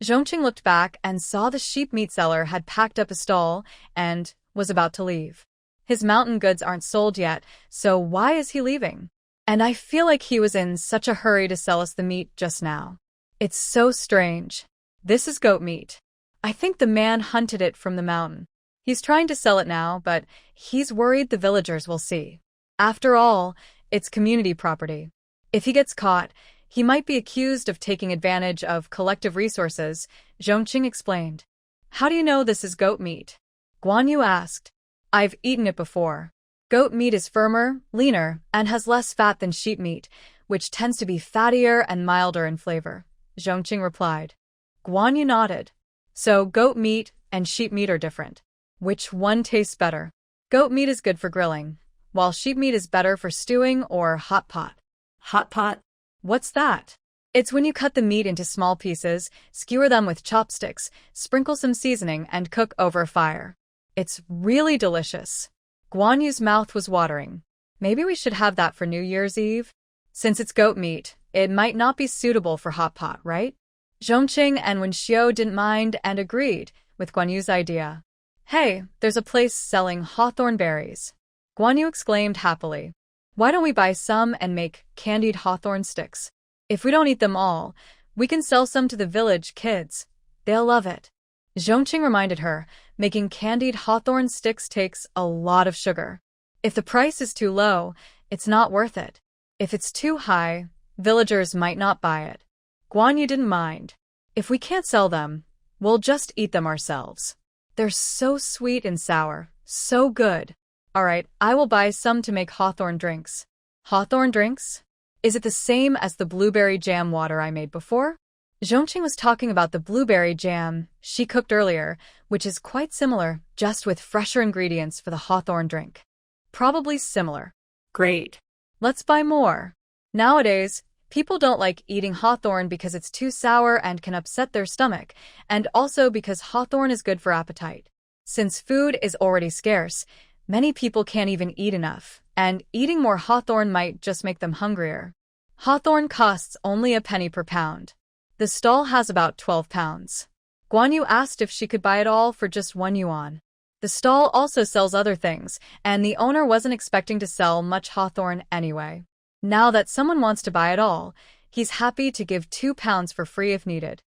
Zhong Qing looked back and saw the sheep meat seller had packed up a stall and was about to leave. His mountain goods aren't sold yet, so why is he leaving? And I feel like he was in such a hurry to sell us the meat just now. It's so strange. This is goat meat. I think the man hunted it from the mountain. He's trying to sell it now, but he's worried the villagers will see. After all, it's community property. If he gets caught, he might be accused of taking advantage of collective resources, Zhong Qing explained. How do you know this is goat meat? Guan Yu asked. I've eaten it before. Goat meat is firmer, leaner, and has less fat than sheep meat, which tends to be fattier and milder in flavor, Zhong Qing replied. Guan Yu nodded. So goat meat and sheep meat are different. Which one tastes better? Goat meat is good for grilling, while sheep meat is better for stewing or hot pot. Hot pot? What's that? It's when you cut the meat into small pieces, skewer them with chopsticks, sprinkle some seasoning, and cook over a fire. It's really delicious. Guan Yu's mouth was watering. Maybe we should have that for New Year's Eve? Since it's goat meat, it might not be suitable for hot pot, right? Zhong Qing and Wen Xiao didn't mind and agreed with Guan Yu's idea. Hey, there's a place selling hawthorn berries. Guan Yu exclaimed happily. Why don't we buy some and make candied hawthorn sticks? If we don't eat them all, we can sell some to the village kids. They'll love it. Zhong Qing reminded her, making candied hawthorn sticks takes a lot of sugar. If the price is too low, it's not worth it. If it's too high, villagers might not buy it. Guan Yu didn't mind. If we can't sell them, we'll just eat them ourselves. They're so sweet and sour, so good. All right, I will buy some to make hawthorn drinks. Hawthorn drinks? Is it the same as the blueberry jam water I made before? Zhong Qing was talking about the blueberry jam she cooked earlier, which is quite similar, just with fresher ingredients for the hawthorn drink. Probably similar. Great. Let's buy more. Nowadays, people don't like eating hawthorn because it's too sour and can upset their stomach, and also because hawthorn is good for appetite. Since food is already scarce, many people can't even eat enough, and eating more hawthorn might just make them hungrier. Hawthorn costs only a penny per pound. The stall has about 12 pounds. Guan Yu asked if she could buy it all for just 1 yuan. The stall also sells other things, and the owner wasn't expecting to sell much hawthorn anyway. Now that someone wants to buy it all, he's happy to give £2 for free if needed.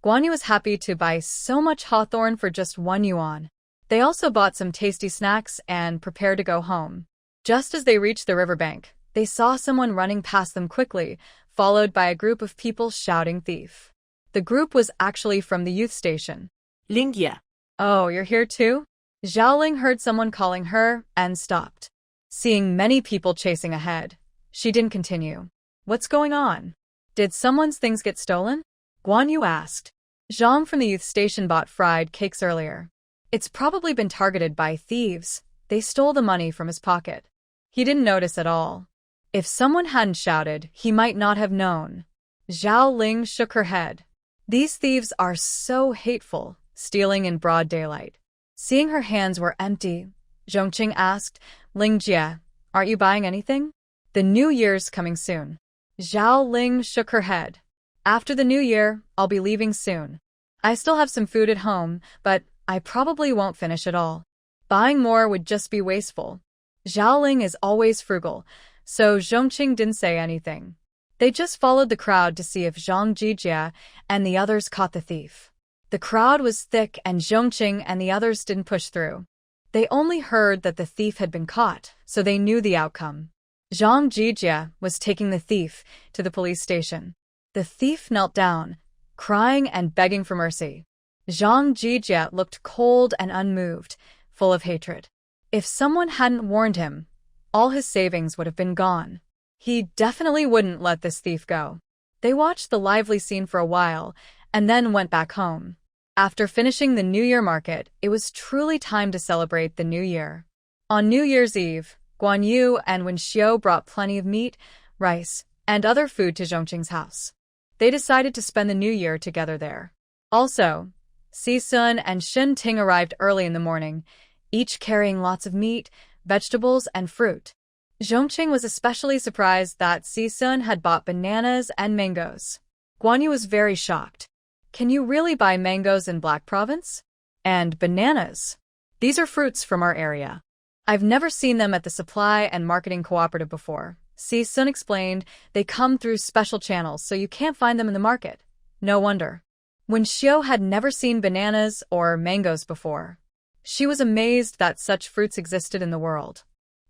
Guan Yu was happy to buy so much hawthorn for just 1 yuan. They also bought some tasty snacks and prepared to go home. Just as they reached the riverbank, they saw someone running past them quickly, followed by a group of people shouting thief. The group was actually from the youth station. Lingye. Oh, you're here too? Xiaoling heard someone calling her and stopped. Seeing many people chasing ahead, she didn't continue. What's going on? Did someone's things get stolen? Guan Yu asked. Zhang from the youth station bought fried cakes earlier. It's probably been targeted by thieves. They stole the money from his pocket. He didn't notice at all. If someone hadn't shouted, he might not have known. Zhao Ling shook her head. These thieves are so hateful, stealing in broad daylight. Seeing her hands were empty, Zhong Qing asked, Ling Jie, aren't you buying anything? The New Year's coming soon. Zhao Ling shook her head. After the New Year, I'll be leaving soon. I still have some food at home, but I probably won't finish it all. Buying more would just be wasteful. Zhao Ling is always frugal, so Zhong Qing didn't say anything. They just followed the crowd to see if Zhang Jijia and the others caught the thief. The crowd was thick and Zhong Qing and the others didn't push through. They only heard that the thief had been caught, so they knew the outcome. Zhang Jijia was taking the thief to the police station. The thief knelt down, crying and begging for mercy. Zhang Jijia looked cold and unmoved, full of hatred. If someone hadn't warned him, all his savings would have been gone. He definitely wouldn't let this thief go. They watched the lively scene for a while, and then went back home. After finishing the New Year market, it was truly time to celebrate the New Year. On New Year's Eve, Guan Yu and Wen Xiu brought plenty of meat, rice, and other food to Zhong Qing's house. They decided to spend the New Year together there. Also, Si Sun and Shen Ting arrived early in the morning, each carrying lots of meat, vegetables, and fruit. Zhong Qing was especially surprised that Si Sun had bought bananas and mangoes. Guan Yu was very shocked. Can you really buy mangoes in Black Province? And bananas? These are fruits from our area. I've never seen them at the supply and marketing cooperative before. Si Sun explained, they come through special channels so you can't find them in the market. No wonder. Wen Xiu had never seen bananas or mangoes before. She was amazed that such fruits existed in the world.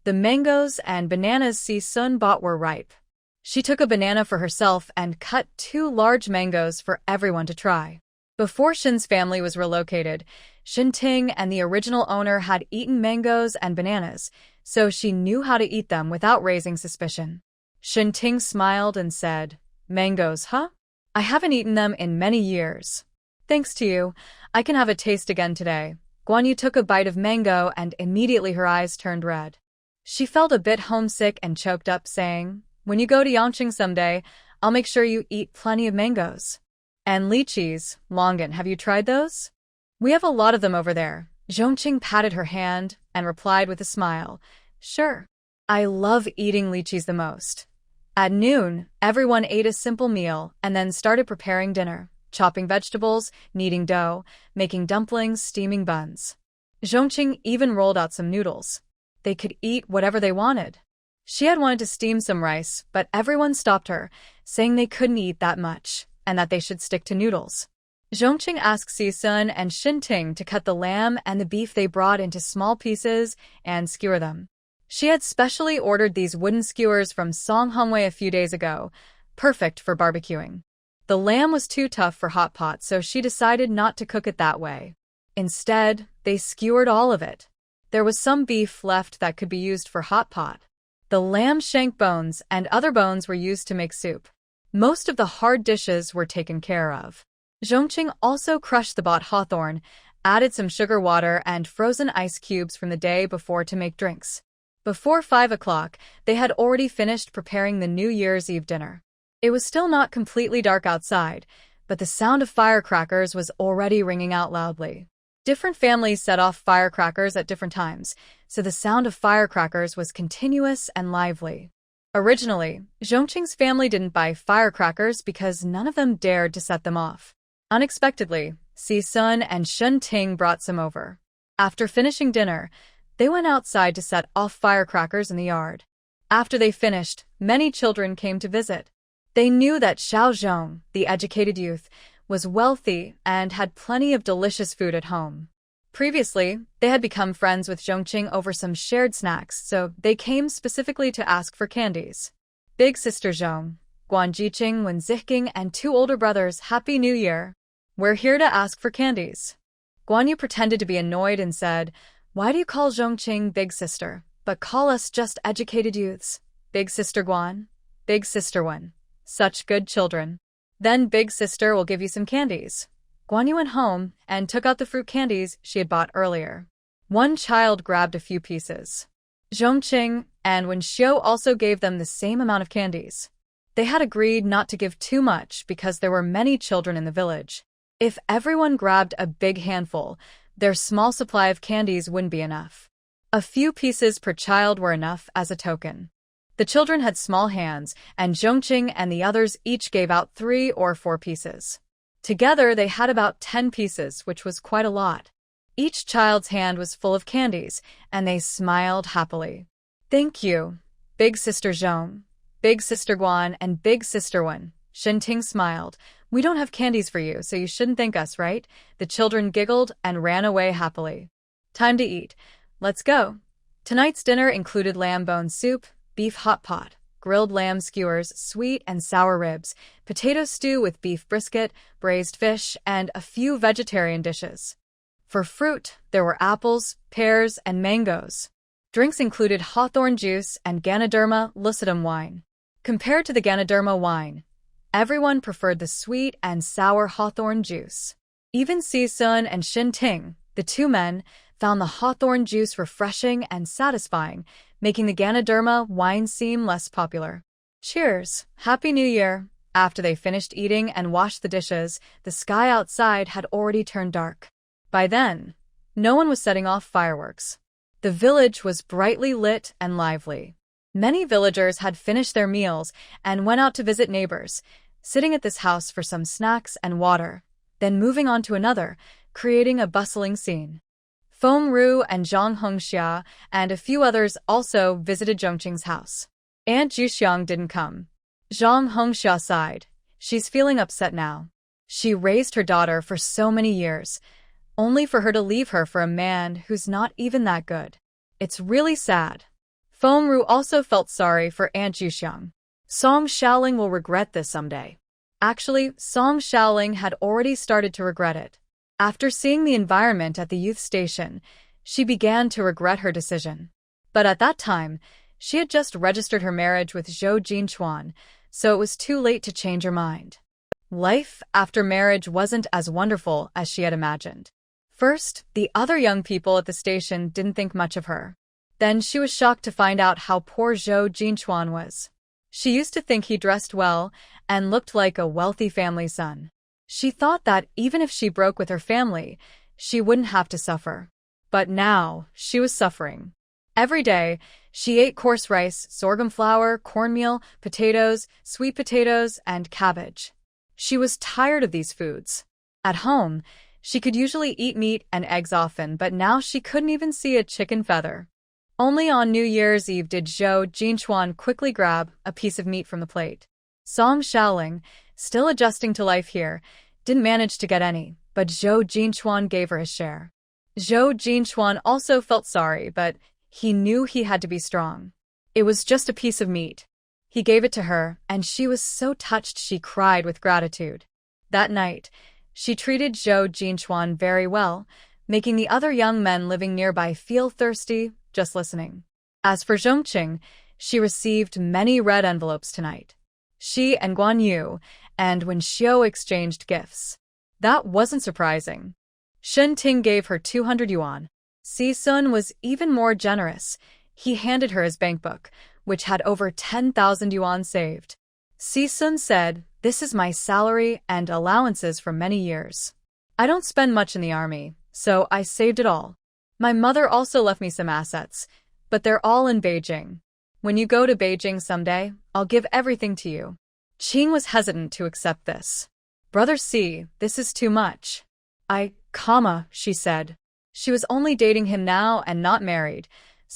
The mangoes and bananas Si Sun bought were ripe. She took a banana for herself and cut 2 large mangoes for everyone to try. Before Shen's family was relocated, Shen Ting and the original owner had eaten mangoes and bananas, so she knew how to eat them without raising suspicion. Shen Ting smiled and said, Mangoes, huh? I haven't eaten them in many years. Thanks to you, I can have a taste again today. Guan Yu took a bite of mango and immediately her eyes turned red. She felt a bit homesick and choked up, saying, When you go to Yangqing someday, I'll make sure you eat plenty of mangoes. And lychees, longan, have you tried those? We have a lot of them over there. Zhong Qing patted her hand and replied with a smile, Sure. I love eating lychees the most. At noon, everyone ate a simple meal and then started preparing dinner, chopping vegetables, kneading dough, making dumplings, steaming buns. Zhong Qing even rolled out some noodles. They could eat whatever they wanted. She had wanted to steam some rice, but everyone stopped her, saying they couldn't eat that much, and that they should stick to noodles. Zhong Qing asked Si Sun and Shen Ting to cut the lamb and the beef they brought into small pieces and skewer them. She had specially ordered these wooden skewers from Song Hongwei a few days ago, perfect for barbecuing. The lamb was too tough for hot pot, so she decided not to cook it that way. Instead, they skewered all of it. There was some beef left that could be used for hot pot. The lamb shank bones and other bones were used to make soup. Most of the hard dishes were taken care of. Zhong Qing also crushed the bought hawthorn, added some sugar water and frozen ice cubes from the day before to make drinks. Before 5 o'clock, they had already finished preparing the New Year's Eve dinner. It was still not completely dark outside, but the sound of firecrackers was already ringing out loudly. Different families set off firecrackers at different times, so the sound of firecrackers was continuous and lively. Originally, Zhong Qing's family didn't buy firecrackers because none of them dared to set them off. Unexpectedly, Si Sun and Shen Ting brought some over. After finishing dinner, they went outside to set off firecrackers in the yard. After they finished, many children came to visit. They knew that Xiao Zhong, the educated youth, was wealthy and had plenty of delicious food at home. Previously, they had become friends with Zhong Qing over some shared snacks, so they came specifically to ask for candies. Big sister Zhong, Guan Jiqing, Wen Ziqing, and two older brothers, Happy New Year. We're here to ask for candies. Guan Yu pretended to be annoyed and said, Why do you call Zhong Qing big sister, but call us just educated youths? Big sister Guan, big sister Wen. Such good children. Then big sister will give you some candies. Guan Yu went home and took out the fruit candies she had bought earlier. One child grabbed a few pieces. Zhong Qing and Wen Xiu also gave them the same amount of candies. They had agreed not to give too much because there were many children in the village. If everyone grabbed a big handful, their small supply of candies wouldn't be enough. A few pieces per child were enough as a token. The children had small hands, and Zhong Qing and the others each gave out 3 or 4 pieces. Together, they had about 10 pieces, which was quite a lot. Each child's hand was full of candies, and they smiled happily. Thank you, big sister Zhong, big sister Guan, and big sister Wen. Shinting smiled. We don't have candies for you, so you shouldn't thank us, right? The children giggled and ran away happily. Time to eat. Let's go. Tonight's dinner included lamb bone soup, beef hot pot, grilled lamb skewers, sweet and sour ribs, potato stew with beef brisket, braised fish, and a few vegetarian dishes. For fruit, there were apples, pears, and mangoes. Drinks included hawthorn juice and Ganoderma lucidum wine. Compared to the Ganoderma wine, everyone preferred the sweet and sour hawthorn juice. Even Si Sun and Shin Ting, the two men, found the hawthorn juice refreshing and satisfying, making the Ganoderma wine seem less popular. Cheers! Happy New Year! After they finished eating and washed the dishes, the sky outside had already turned dark. By then, no one was setting off fireworks. The village was brightly lit and lively. Many villagers had finished their meals and went out to visit neighbors, sitting at this house for some snacks and water, then moving on to another, creating a bustling scene. Feng Ru and Zhang Hongxia and a few others also visited Zhong Qing's house. Aunt Zhuxiang didn't come. Zhang Hongxia sighed. She's feeling upset now. She raised her daughter for so many years, only for her to leave her for a man who's not even that good. It's really sad. Feng Ru also felt sorry for Aunt Zhuxiang. Song Xiaoling will regret this someday. Actually, Song Xiaoling had already started to regret it. After seeing the environment at the youth station, she began to regret her decision. But at that time, she had just registered her marriage with Zhou Jinchuan, so it was too late to change her mind. Life after marriage wasn't as wonderful as she had imagined. First, the other young people at the station didn't think much of her. Then she was shocked to find out how poor Zhou Jinchuan was. She used to think he dressed well and looked like a wealthy family son. She thought that even if she broke with her family, she wouldn't have to suffer. But now, she was suffering. Every day, she ate coarse rice, sorghum flour, cornmeal, potatoes, sweet potatoes, and cabbage. She was tired of these foods. At home, she could usually eat meat and eggs often, but now she couldn't even see a chicken feather. Only on New Year's Eve did Zhou Jinchuan quickly grab a piece of meat from the plate. Song Xiaoling, still adjusting to life here, didn't manage to get any, but Zhou Jinchuan gave her his share. Zhou Jinchuan also felt sorry, but he knew he had to be strong. It was just a piece of meat. He gave it to her, and she was so touched she cried with gratitude. That night, she treated Zhou Jinchuan very well, making the other young men living nearby feel thirsty just listening. As for Zhong Qing, she received many red envelopes tonight. She and Guan Yu and Wen Xiu exchanged gifts. That wasn't surprising. Shen Ting gave her 200 yuan. Si Sun was even more generous. He handed her his bankbook, which had over 10,000 yuan saved. Si Sun said, "This is my salary and allowances for many years. I don't spend much in the army, so I saved it all. My mother also left me some assets, but they're all in Beijing. When you go to Beijing someday, I'll give everything to you." Qing was hesitant to accept this. "Brother C, this is too much." She said. She was only dating him now and not married,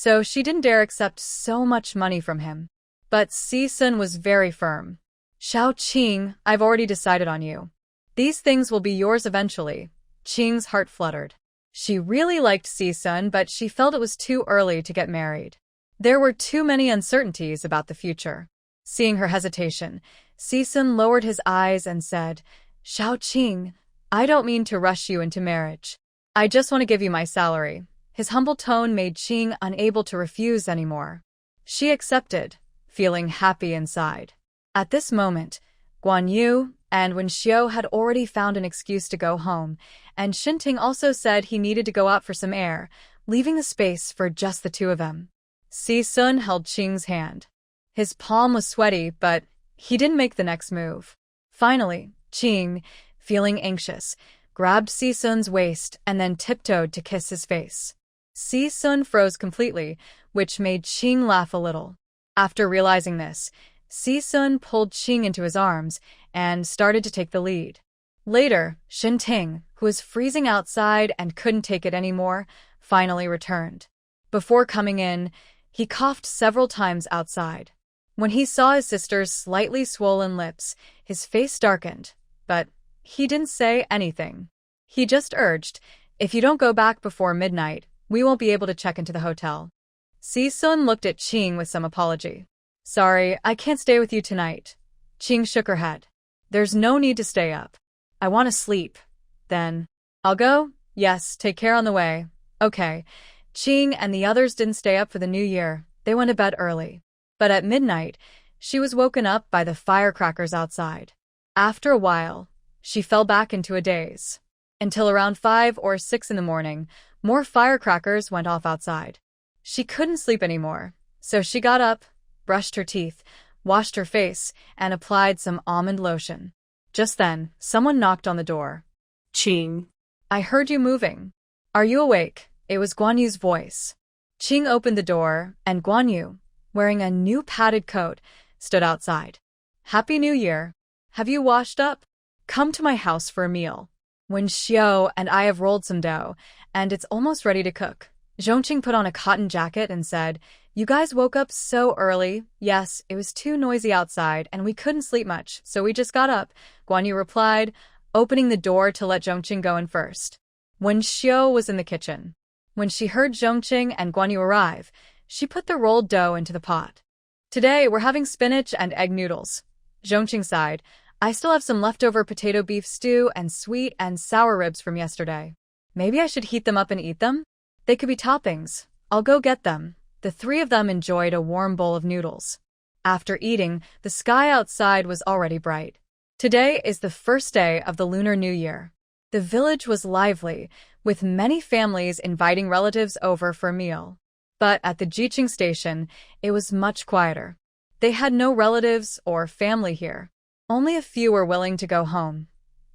so she didn't dare accept so much money from him. But Si-sun was very firm. Shao Qing, I've already decided on you. These things will be yours eventually. Qing's heart fluttered. She really liked Si-sun, but she felt it was too early to get married. There were too many uncertainties about the future. Seeing her hesitation, Si-sun lowered his eyes and said, Shao Qing, I don't mean to rush you into marriage. I just want to give you my salary. His humble tone made Qing unable to refuse anymore. She accepted, feeling happy inside. At this moment, Guan Yu and Wen Xiao had already found an excuse to go home, and Shinting also said he needed to go out for some air, leaving the space for just the two of them. Si-sun held Qing's hand. His palm was sweaty, but he didn't make the next move. Finally, Qing, feeling anxious, grabbed Si-sun's waist and then tiptoed to kiss his face. Si-sun froze completely, which made Qing laugh a little. After realizing this, Si-sun pulled Qing into his arms and started to take the lead. Later, Shinting, who was freezing outside and couldn't take it anymore, finally returned. Before coming in, he coughed several times outside. When he saw his sister's slightly swollen lips, his face darkened, but he didn't say anything. He just urged, if you don't go back before midnight, we won't be able to check into the hotel. Si-sun looked at Qing with some apology. Sorry, I can't stay with you tonight. Qing shook her head. There's no need to stay up. I want to sleep. Then, I'll go? Yes, take care on the way. Okay. Qing and the others didn't stay up for the new year. They went to bed early. But at midnight, she was woken up by the firecrackers outside. After a while, she fell back into a daze. Until around 5 or 6 in the morning, more firecrackers went off outside. She couldn't sleep anymore, so she got up, brushed her teeth, washed her face, and applied some almond lotion. Just then, someone knocked on the door. Qing. I heard you moving. Are you awake? It was Guan Yu's voice. Qing opened the door, and Guan Yu, wearing a new padded coat, stood outside. Happy New Year. Have you washed up? Come to my house for a meal. Wen Xiao and I have rolled some dough, and it's almost ready to cook. Zhong Qing put on a cotton jacket and said, You guys woke up so early. Yes, it was too noisy outside, and we couldn't sleep much, so we just got up, Guan Yu replied, opening the door to let Zhong Qing go in first. Wen Xiao was in the kitchen. When she heard Zhong Qing and Guan Yu arrive, she put the rolled dough into the pot. Today, we're having spinach and egg noodles. Zhong Qing sighed. I still have some leftover potato beef stew and sweet and sour ribs from yesterday. Maybe I should heat them up and eat them? They could be toppings. I'll go get them. The three of them enjoyed a warm bowl of noodles. After eating, the sky outside was already bright. Today is the first day of the Lunar New Year. The village was lively, with many families inviting relatives over for a meal. But at the Jiqing station, it was much quieter. They had no relatives or family here. Only a few were willing to go home.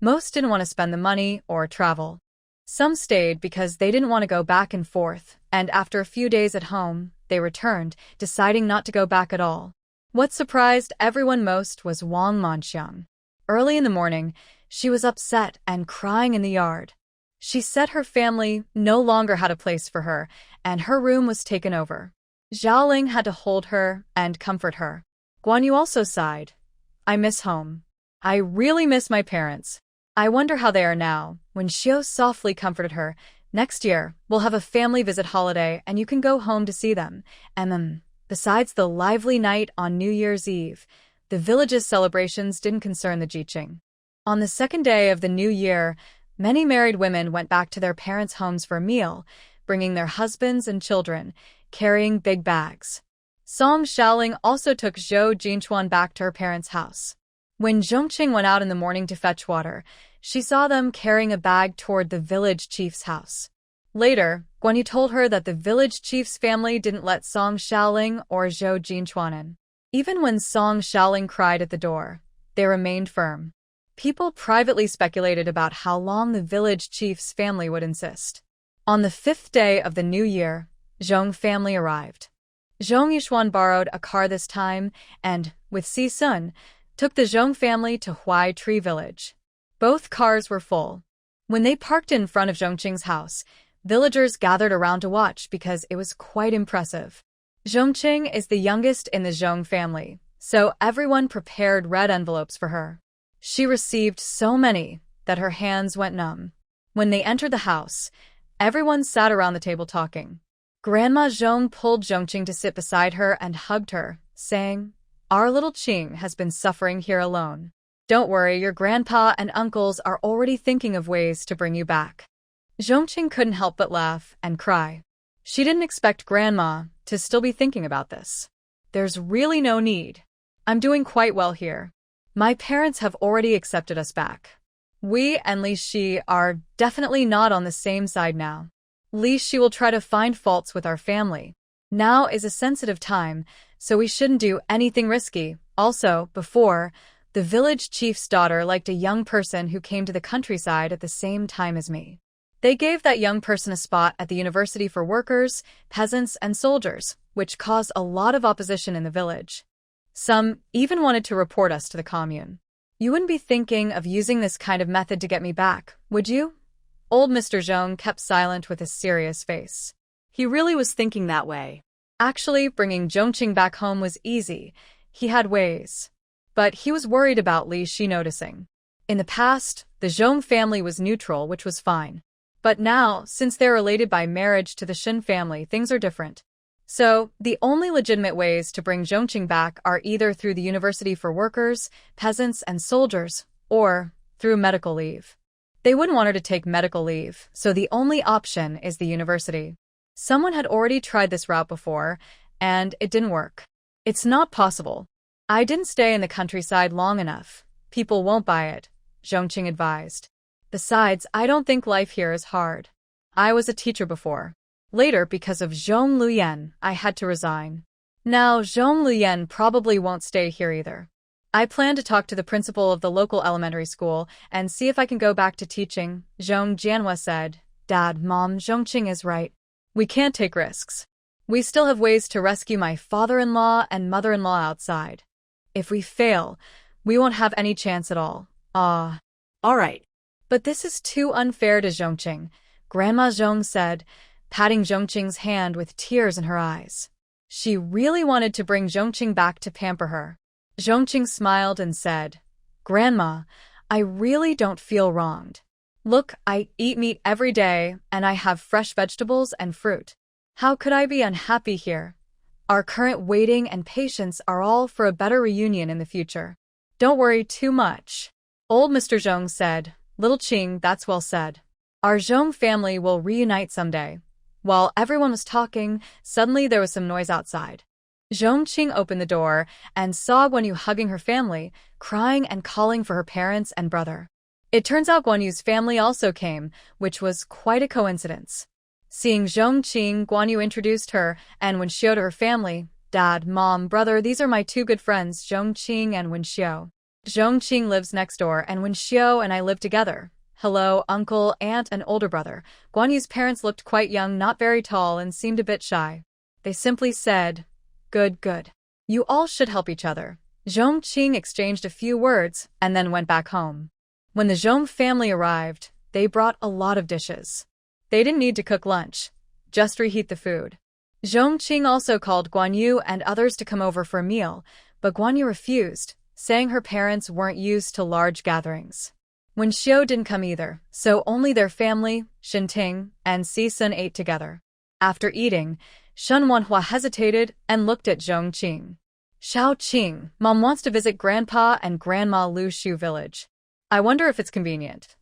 Most didn't want to spend the money or travel. Some stayed because they didn't want to go back and forth, and after a few days at home, they returned, deciding not to go back at all. What surprised everyone most was Wang Manxiang. Early in the morning, she was upset and crying in the yard. She said her family no longer had a place for her, and her room was taken over. Zhaoling had to hold her and comfort her. Guan Yu also sighed. I miss home. I really miss my parents. I wonder how they are now. When Xiao softly comforted her, next year, we'll have a family visit holiday and you can go home to see them. And besides the lively night on New Year's Eve, the village's celebrations didn't concern the Jiqing. On the second day of the new year, many married women went back to their parents' homes for a meal, bringing their husbands and children, carrying big bags. Song Xiaoling also took Zhou Jinchuan back to her parents' house. When Zhong Qing went out in the morning to fetch water, she saw them carrying a bag toward the village chief's house. Later, Guan Yu told her that the village chief's family didn't let Song Xiaoling or Zhou Jinchuan in. Even when Song Xiaoling cried at the door, they remained firm. People privately speculated about how long the village chief's family would insist. On the 5th day of the new year, Zhong family arrived. Zhong Yishuan borrowed a car this time and, with Si-sun, took the Zhong family to Huai Tree Village. Both cars were full. When they parked in front of Zhong Qing's house, Villagers gathered around to watch because it was quite impressive. Zhong Qing is the youngest in the Zhong family, so everyone prepared red envelopes for her. She received so many that her hands went numb. When they entered the house, everyone sat around the table talking. Grandma Zhong pulled Zhong Qing to sit beside her and hugged her, saying, "Our little Qing has been suffering here alone. Don't worry, your grandpa and uncles are already thinking of ways to bring you back." Zhong Qing couldn't help but laugh and cry. She didn't expect Grandma to still be thinking about this. "There's really no need. I'm doing quite well here. My parents have already accepted us back. We and Li Shi are definitely not on the same side now. Li Shi will try to find faults with our family. Now is a sensitive time, so we shouldn't do anything risky. Also, before, the village chief's daughter liked a young person who came to the countryside at the same time as me. They gave that young person a spot at the university for workers, peasants, and soldiers, which caused a lot of opposition in the village. Some even wanted to report us to the commune. You wouldn't be thinking of using this kind of method to get me back, would you?" Old Mr. Zhong kept silent with a serious face. He really was thinking that way. Actually, bringing Zhong Qing back home was easy. He had ways. But he was worried about Li Shi noticing. In the past, the Zhong family was neutral, which was fine. But now, since they're related by marriage to the Shin family, things are different. So, the only legitimate ways to bring Zhong Qing back are either through the university for workers, peasants, and soldiers, or through medical leave. They wouldn't want her to take medical leave, so the only option is the university. Someone had already tried this route before, and it didn't work. "It's not possible. I didn't stay in the countryside long enough. People won't buy it," Zhong Qing advised. "Besides, I don't think life here is hard. I was a teacher before. Later, because of Zhong Luyan, I had to resign. Now, Zhong Luyan probably won't stay here either. I plan to talk to the principal of the local elementary school and see if I can go back to teaching," Zhong Jianhua said. "Dad, Mom, Zhong Qing is right. We can't take risks. We still have ways to rescue my father-in-law and mother-in-law outside. If we fail, we won't have any chance at all." "All right. But this is too unfair to Zhong Qing," Grandma Zhong said, patting Zhong Qing's hand with tears in her eyes. She really wanted to bring Zhong Qing back to pamper her. Zhong Qing smiled and said, "Grandma, I really don't feel wronged. Look, I eat meat every day, and I have fresh vegetables and fruit. How could I be unhappy here? Our current waiting and patience are all for a better reunion in the future. Don't worry too much." Old Mr. Zhong said, "Little Qing, that's well said. Our Zhong family will reunite someday." While everyone was talking, suddenly there was some noise outside. Zhong Qing opened the door and saw Guan Yu hugging her family, crying and calling for her parents and brother. It turns out Guan Yu's family also came, which was quite a coincidence. Seeing Zhong Qing, Guan Yu introduced her, and Wenxiu to her family. "Dad, Mom, brother, these are my two good friends, Zhong Qing and Wenxiu. Zhong Qing lives next door, and Wenxiu and I live together. Hello, uncle, aunt, and older brother." Guan Yu's parents looked quite young, not very tall, and seemed a bit shy. They simply said, Good, good. You all should help each other." Zhong Qing exchanged a few words and then went back home. When the Zhong family arrived, they brought a lot of dishes. They didn't need to cook lunch, just reheat the food. Zhong Qing also called Guan Yu and others to come over for a meal, but Guan Yu refused, saying her parents weren't used to large gatherings. Wenxiu didn't come either, so only their family, Shinting, and Si Sun ate together. After eating, Shen Manhwa hesitated and looked at Zhong Qing. "Shao Qing, Mom wants to visit Grandpa and Grandma Lu Shu village. I wonder if it's convenient."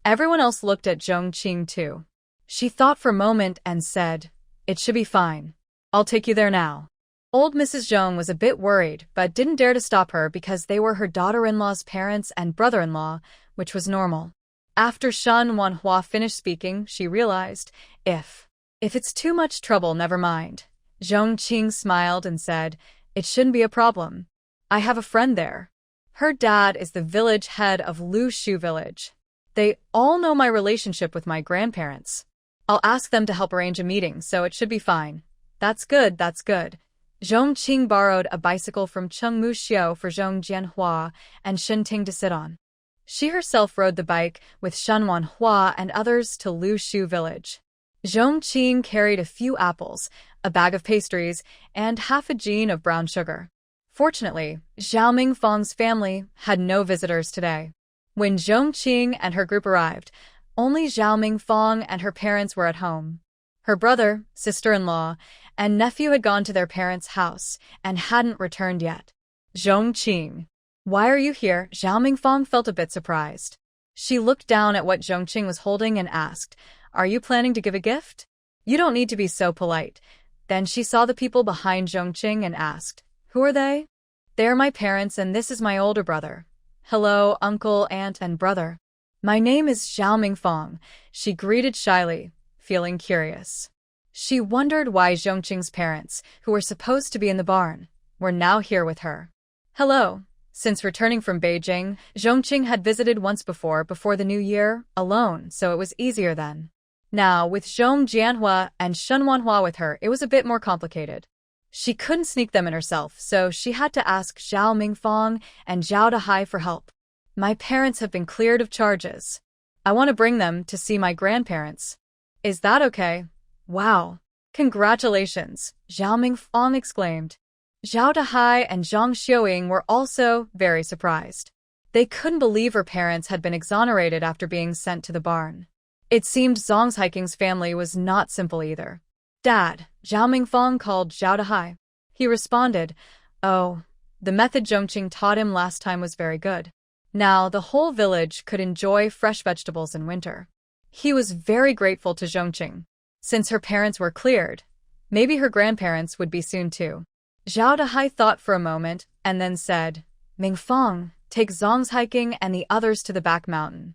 Everyone else looked at Zhong Qing too. She thought for a moment and said, "It should be fine. I'll take you there now." Old Mrs. Zhong was a bit worried but didn't dare to stop her because they were her daughter-in-law's parents and brother-in-law, which was normal. After Shen Wanhua finished speaking, she realized, if it's too much trouble, never mind. Zhong Qing smiled and said, "It shouldn't be a problem. I have a friend there. Her dad is the village head of Lu Shu village. They all know my relationship with my grandparents. I'll ask them to help arrange a meeting, so it should be fine." That's good, that's good. Zhong Qing borrowed a bicycle from Cheng Mu Xiu for Zhong Jianhua and Shen Ting to sit on. She herself rode the bike with Shen Wanhua and others to Lu Shu village. Zhong Qing carried a few apples, a bag of pastries, and half a jean of brown sugar. Fortunately, Zhao Mingfang's family had no visitors today. When Zhong Qing and her group arrived, only Zhao Mingfang and her parents were at home. Her brother, sister-in-law, and nephew had gone to their parents' house and hadn't returned yet. Zhong Qing, why are you here? Zhao Mingfang felt a bit surprised. She looked down at what Zhong Qing was holding and asked, are you planning to give a gift? You don't need to be so polite. Then she saw the people behind Zhong Qing and asked, who are they? They're my parents and this is my older brother. Hello, uncle, aunt, and brother. My name is Zhao Mingfang, she greeted shyly, feeling curious. She wondered why Zhong Qing's parents, who were supposed to be in the barn, were now here with her. Hello. Since returning from Beijing, Zhong Qing had visited once before the New Year, alone, so it was easier then. Now, with Zhong Jianhua and Shen Wanhua with her, it was a bit more complicated. She couldn't sneak them in herself, so she had to ask Zhao Mingfang and Zhao Dahai for help. My parents have been cleared of charges. I want to bring them to see my grandparents. Is that okay? Wow. Congratulations, Zhao Mingfang exclaimed. Zhao Dahai and Zhang Shouye were also very surprised. They couldn't believe her parents had been exonerated after being sent to the barn. It seemed Zhang Haiking's family was not simple either. Dad, Zhao Mingfang called Zhao Dahai. He responded, oh, the method Zhong Qing taught him last time was very good. Now the whole village could enjoy fresh vegetables in winter. He was very grateful to Zhong Qing. Since her parents were cleared, maybe her grandparents would be soon too. Zhao Dahai thought for a moment and then said, Mingfang, take Zhang Haiking and the others to the back mountain.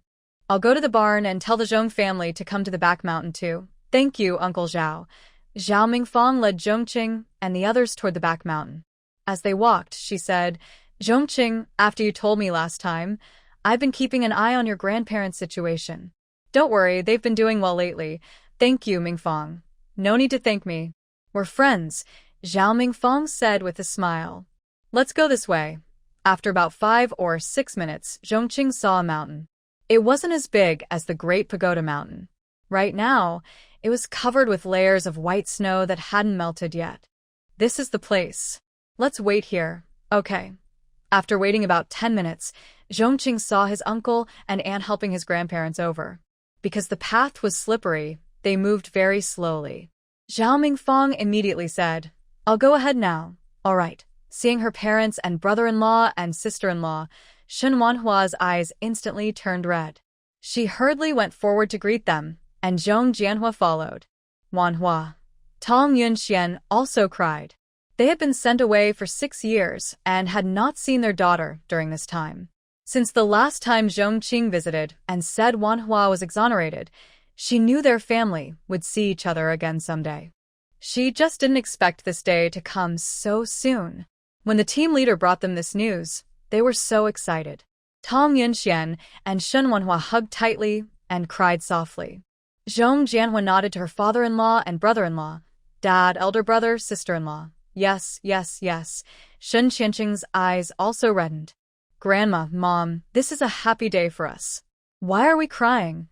I'll go to the barn and tell the Zhong family to come to the back mountain too. Thank you, Uncle Zhao. Zhao Mingfang led Zhong Qing and the others toward the back mountain. As they walked, she said, Zhong Qing, after you told me last time, I've been keeping an eye on your grandparents' situation. Don't worry, they've been doing well lately. Thank you, Mingfang. No need to thank me. We're friends, Zhao Mingfang said with a smile. Let's go this way. After about 5 or 6 minutes, Zhong Qing saw a mountain. It wasn't as big as the Great Pagoda Mountain. Right now, it was covered with layers of white snow that hadn't melted yet. This is the place. Let's wait here. Okay. After waiting about 10 minutes, Zhong Qing saw his uncle and aunt helping his grandparents over. Because the path was slippery, they moved very slowly. Zhao Mingfang immediately said, I'll go ahead now. All right. Seeing her parents and brother-in-law and sister-in-law, Shen Wanhua's eyes instantly turned red. She hurriedly went forward to greet them, and Zhong Jianhua followed. Wanhua. Tong Yunxian also cried. They had been sent away for 6 years and had not seen their daughter during this time. Since the last time Zhong Qing visited and said Wanhua was exonerated, she knew their family would see each other again someday. She just didn't expect this day to come so soon. When the team leader brought them this news, they were so excited. Tong Yunxian and Shen Wanhua hugged tightly and cried softly. Zhong Jianhua nodded to her father-in-law and brother-in-law. Dad, elder brother, sister-in-law. Yes, yes, yes. Shen Qianqing's eyes also reddened. Grandma, Mom, this is a happy day for us. Why are we crying?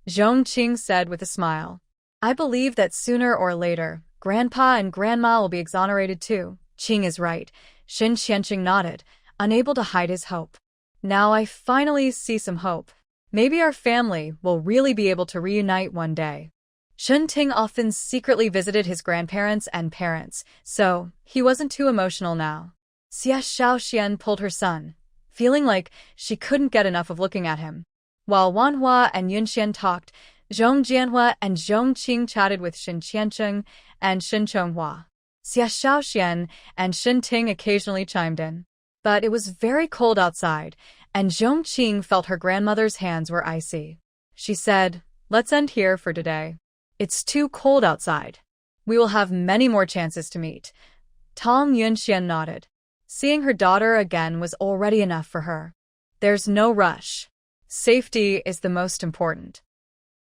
Zhong Qing said with a smile. I believe that sooner or later, Grandpa and Grandma will be exonerated too. Qing is right. Shen Qianqing nodded, unable to hide his hope. Now I finally see some hope. Maybe our family will really be able to reunite one day. Shen Ting often secretly visited his grandparents and parents, so he wasn't too emotional now. Xia Shaoxian pulled her son, feeling like she couldn't get enough of looking at him. While Wanhua and Yunxian talked, Zhong Jianhua and Zhong Qing chatted with Shen Qianqing and Shen Chonghua. Xia Shaoxian and Shen Ting occasionally chimed in. But it was very cold outside, and Zhong Qing felt her grandmother's hands were icy. She said, Let's end here for today. It's too cold outside. We will have many more chances to meet. Tong Yunxian nodded. Seeing her daughter again was already enough for her. There's no rush. Safety is the most important.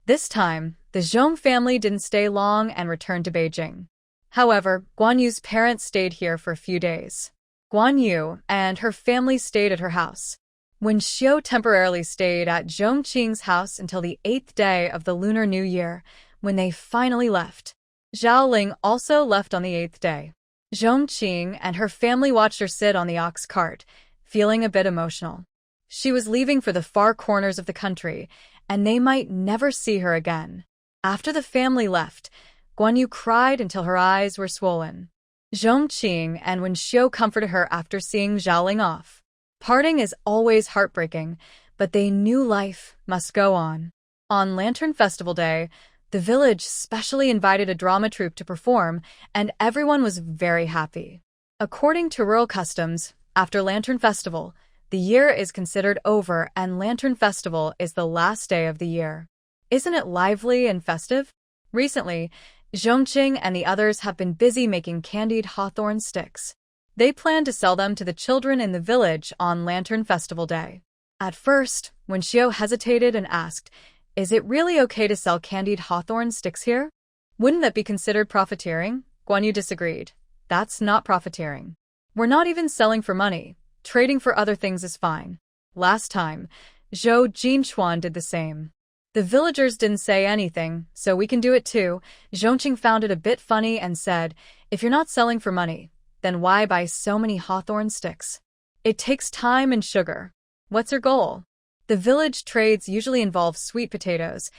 This time, the Zhong family didn't stay long and returned to Beijing. However, Guan Yu's parents stayed here for a few days. Guan Yu and her family stayed at her house. When Xiu temporarily stayed at Zhong Qing's house until the 8th day of the Lunar New Year, when they finally left. Zhao Ling also left on the 8th day. Zhong Qing and her family watched her sit on the ox cart, feeling a bit emotional. She was leaving for the far corners of the country, and they might never see her again. After the family left, Guan Yu cried until her eyes were swollen. Zhong Qing and Wen Xiu comforted her after seeing Zhao Ling off. Parting is always heartbreaking, but they knew life must go on. On Lantern Festival Day, the village specially invited a drama troupe to perform, and everyone was very happy. According to rural customs, after Lantern Festival, the year is considered over and Lantern Festival is the last day of the year. Isn't it lively and festive? Recently, Zhong Qing and the others have been busy making candied hawthorn sticks. They plan to sell them to the children in the village on Lantern Festival Day. At first, Wen Xiu hesitated and asked, "Is it really okay to sell candied hawthorn sticks here? Wouldn't that be considered profiteering?" Guan Yu disagreed. "That's not profiteering. We're not even selling for money. Trading for other things is fine." Last time, Zhou Jinchuan did the same. The villagers didn't say anything, so we can do it too. Zhong Qing found it a bit funny and said, "If you're not selling for money, then why buy so many hawthorn sticks? It takes time and sugar. What's your goal?" The village trades usually involve sweet potatoes,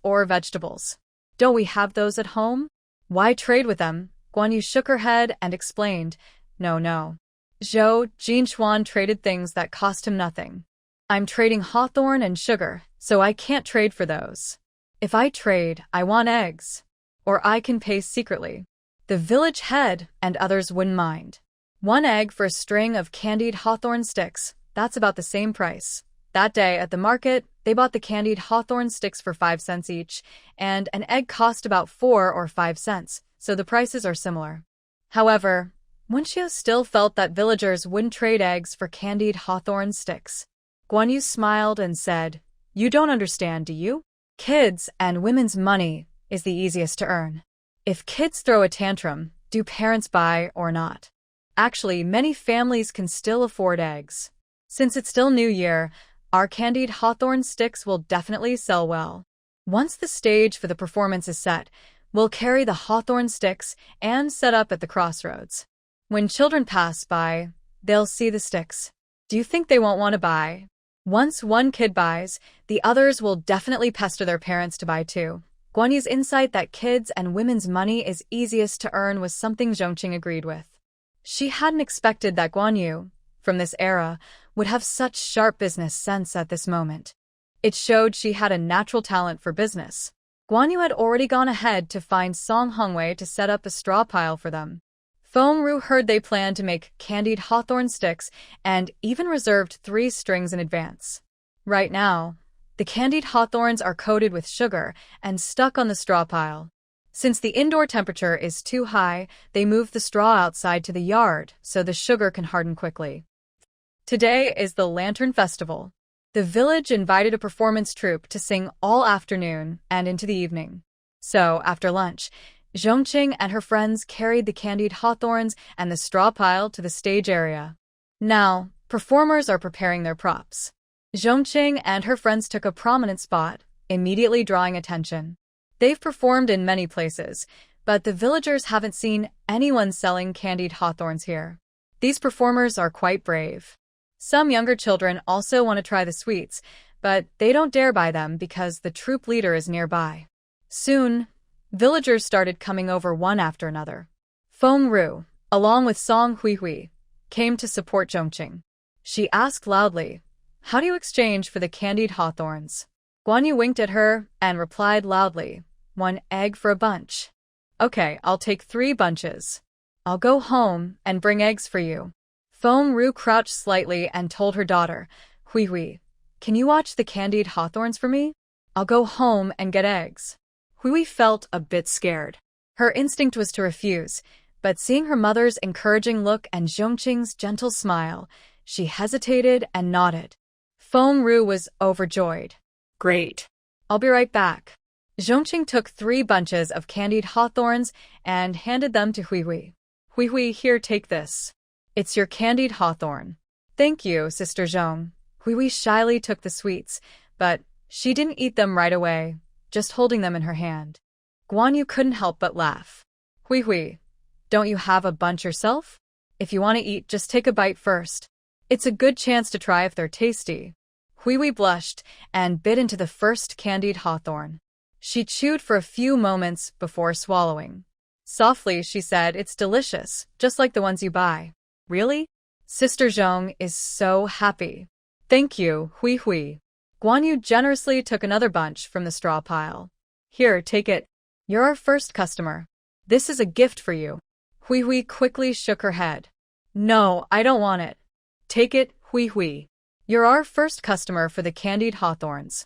or vegetables. Don't we have those at home? Why trade with them? Guan Yu shook her head and explained, No. Zhou Jinchuan traded things that cost him nothing. "I'm trading hawthorn and sugar, so I can't trade for those. If I trade, I want eggs. Or I can pay secretly. The village head and others wouldn't mind. 1 egg for a string of candied hawthorn sticks, that's about the same price." That day at the market, they bought the candied hawthorn sticks for 5 cents each, and an egg cost about 4 or 5 cents, so the prices are similar. However, Wen Xiu still felt that villagers wouldn't trade eggs for candied hawthorn sticks. Guan Yu smiled and said, "You don't understand, do you? Kids and women's money is the easiest to earn. If kids throw a tantrum, do parents buy or not? Actually, many families can still afford eggs. Since it's still New Year, our candied hawthorn sticks will definitely sell well. Once the stage for the performance is set, we'll carry the hawthorn sticks and set up at the crossroads. When children pass by, they'll see the sticks. Do you think they won't want to buy? Once one kid buys, the others will definitely pester their parents to buy too." Guan Yu's insight that kids and women's money is easiest to earn was something Zhong Qing agreed with. She hadn't expected that Guan Yu, from this era, would have such sharp business sense at this moment. It showed she had a natural talent for business. Guan Yu had already gone ahead to find Song Hongwei to set up a straw pile for them. Feng Ru heard they planned to make candied hawthorn sticks and even reserved 3 strings in advance. Right now, the candied hawthorns are coated with sugar and stuck on the straw pile. Since the indoor temperature is too high, they moved the straw outside to the yard so the sugar can harden quickly. Today is the Lantern Festival. The village invited a performance troupe to sing all afternoon and into the evening. So, after lunch, Zhong Qing and her friends carried the candied hawthorns and the straw pile to the stage area. Now, performers are preparing their props. Zhong Qing and her friends took a prominent spot, immediately drawing attention. They've performed in many places, but the villagers haven't seen anyone selling candied hawthorns here. These performers are quite brave. Some younger children also want to try the sweets, but they don't dare buy them because the troop leader is nearby. Soon, villagers started coming over one after another. Feng Ru, along with Song Hui, came to support Zhong Qing. She asked loudly, "How do you exchange for the candied hawthorns?" Guan Yu winked at her and replied loudly, "1 egg for a bunch." "Okay, I'll take 3 bunches. I'll go home and bring eggs for you." Feng Ru crouched slightly and told her daughter, Hui, "Can you watch the candied hawthorns for me? I'll go home and get eggs." Hui felt a bit scared. Her instinct was to refuse, but seeing her mother's encouraging look and Zhong Qing's gentle smile, she hesitated and nodded. Feng Ru was overjoyed. "Great. I'll be right back." Zhong Qing took 3 bunches of candied hawthorns and handed them to Hui. "Hui, here, take this. It's your candied hawthorn." "Thank you, Sister Zhong." Hui shyly took the sweets, but she didn't eat them right away. just holding them in her hand. Guan Yu couldn't help but laugh. Hui Hui, don't you have a bunch yourself? If you want to eat, just take a bite first. It's a good chance to try if they're tasty. Hui Hui blushed and bit into the first candied hawthorn. She chewed for a few moments before swallowing. Softly, she said, "It's delicious, just like the ones you buy." Really? Sister Zhong is so happy. Thank you, Hui Hui. Guan Yu generously took another bunch from the straw pile. Here, take it. You're our first customer. This is a gift for you. Hui Hui quickly shook her head. No, I don't want it. Take it, Hui Hui. You're our first customer for the candied hawthorns.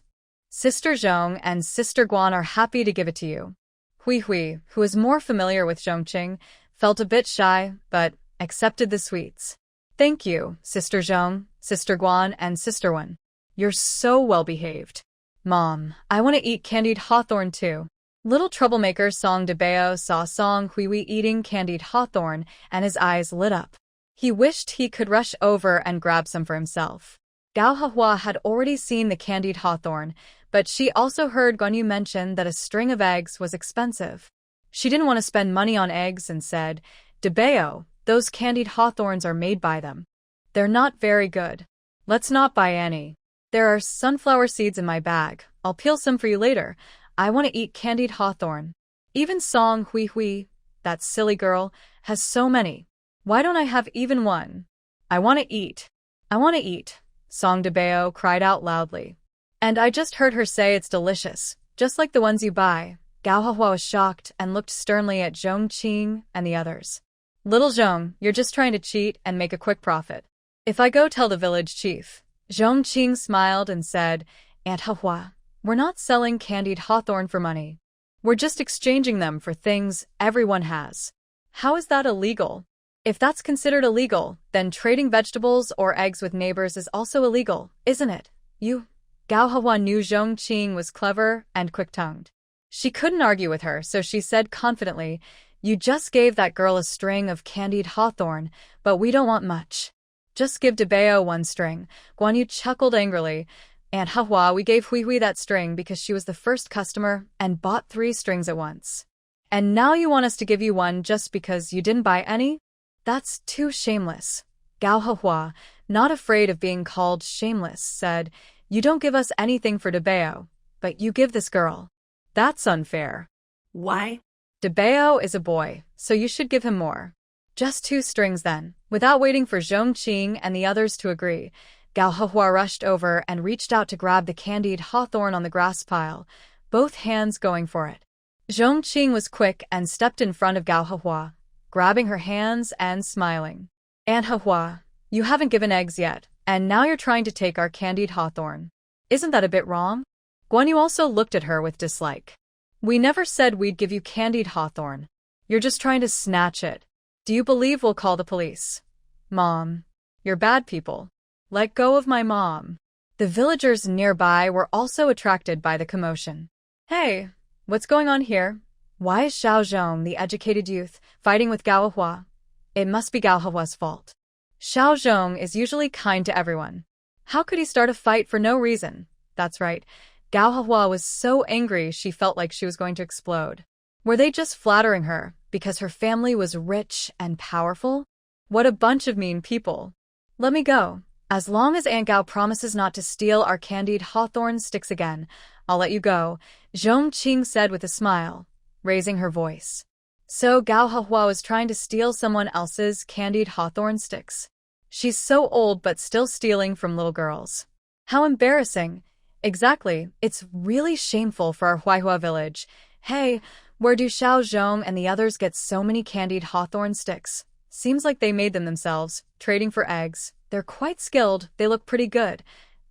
Sister Zhong and Sister Guan are happy to give it to you. Hui Hui, who is more familiar with Zhong Qing, felt a bit shy, but accepted the sweets. Thank you, Sister Zhong, Sister Guan, and Sister Wen. You're so well-behaved. Mom, I want to eat candied hawthorn too. Little troublemaker Song Debao saw Song Hui Hui eating candied hawthorn, and his eyes lit up. He wished he could rush over and grab some for himself. Gao Hehua had already seen the candied hawthorn, but she also heard Guan Yu mention that a string of eggs was expensive. She didn't want to spend money on eggs and said, "Debao, those candied hawthorns are made by them. They're not very good. Let's not buy any. There are sunflower seeds in my bag. I'll peel some for you later. I want to eat candied hawthorn. Even Song Hui Hui, that silly girl, has so many. Why don't I have even one? I want to eat. I want to eat," Song Debao cried out loudly. And I just heard her say it's delicious, just like the ones you buy. Gao Hehua was shocked and looked sternly at Zhong Qing and the others. Little Zhong, you're just trying to cheat and make a quick profit. If I go tell the village chief. Zhong Qing smiled and said, Aunt Hehua, we're not selling candied hawthorn for money. We're just exchanging them for things everyone has. How is that illegal? If that's considered illegal, then trading vegetables or eggs with neighbors is also illegal, isn't it? Gao Hehua knew Zhong Qing was clever and quick-tongued. She couldn't argue with her, so she said confidently, "You just gave that girl a string of candied hawthorn, but we don't want much. Just give Debao one string." Guan Yu chuckled angrily. "Aunt Hehua, we gave Hui Hui that string because she was the first customer and bought 3 strings at once. And now you want us to give you one just because you didn't buy any? That's too shameless." Gao Hehua, not afraid of being called shameless, said, "You don't give us anything for Debao, but you give this girl. That's unfair." Why? "Debao is a boy, so you should give him more." "Just 2 strings then." Without waiting for Zhong Qing and the others to agree, Gao Hehua rushed over and reached out to grab the candied hawthorn on the grass pile, both hands going for it. Zhong Qing was quick and stepped in front of Gao Hehua, grabbing her hands and smiling. "Aunt Hehua, you haven't given eggs yet, and now you're trying to take our candied hawthorn. Isn't that a bit wrong?" Guan Yu also looked at her with dislike. "We never said we'd give you candied hawthorn. You're just trying to snatch it. Do you believe we'll call the police?" "Mom, you're bad people. Let go of my mom." The villagers nearby were also attracted by the commotion. "Hey, what's going on here? Why is Xiao Zhong, the educated youth, fighting with Gao Hehua? It must be Gao Hehua's fault. Xiao Zhong is usually kind to everyone. How could he start a fight for no reason?" That's right. Gao Hehua was so angry she felt like she was going to explode. Were they just flattering her because her family was rich and powerful? What a bunch of mean people. "Let me go. As long as Aunt Gao promises not to steal our candied hawthorn sticks again, I'll let you go," Zhong Qing said with a smile, raising her voice. So Gao Hehua was trying to steal someone else's candied hawthorn sticks. She's so old but still stealing from little girls. How embarrassing. Exactly, it's really shameful for our Huaihua village. Hey, where do Xiao Zhong and the others get so many candied hawthorn sticks? Seems like they made them themselves, trading for eggs. They're quite skilled, they look pretty good.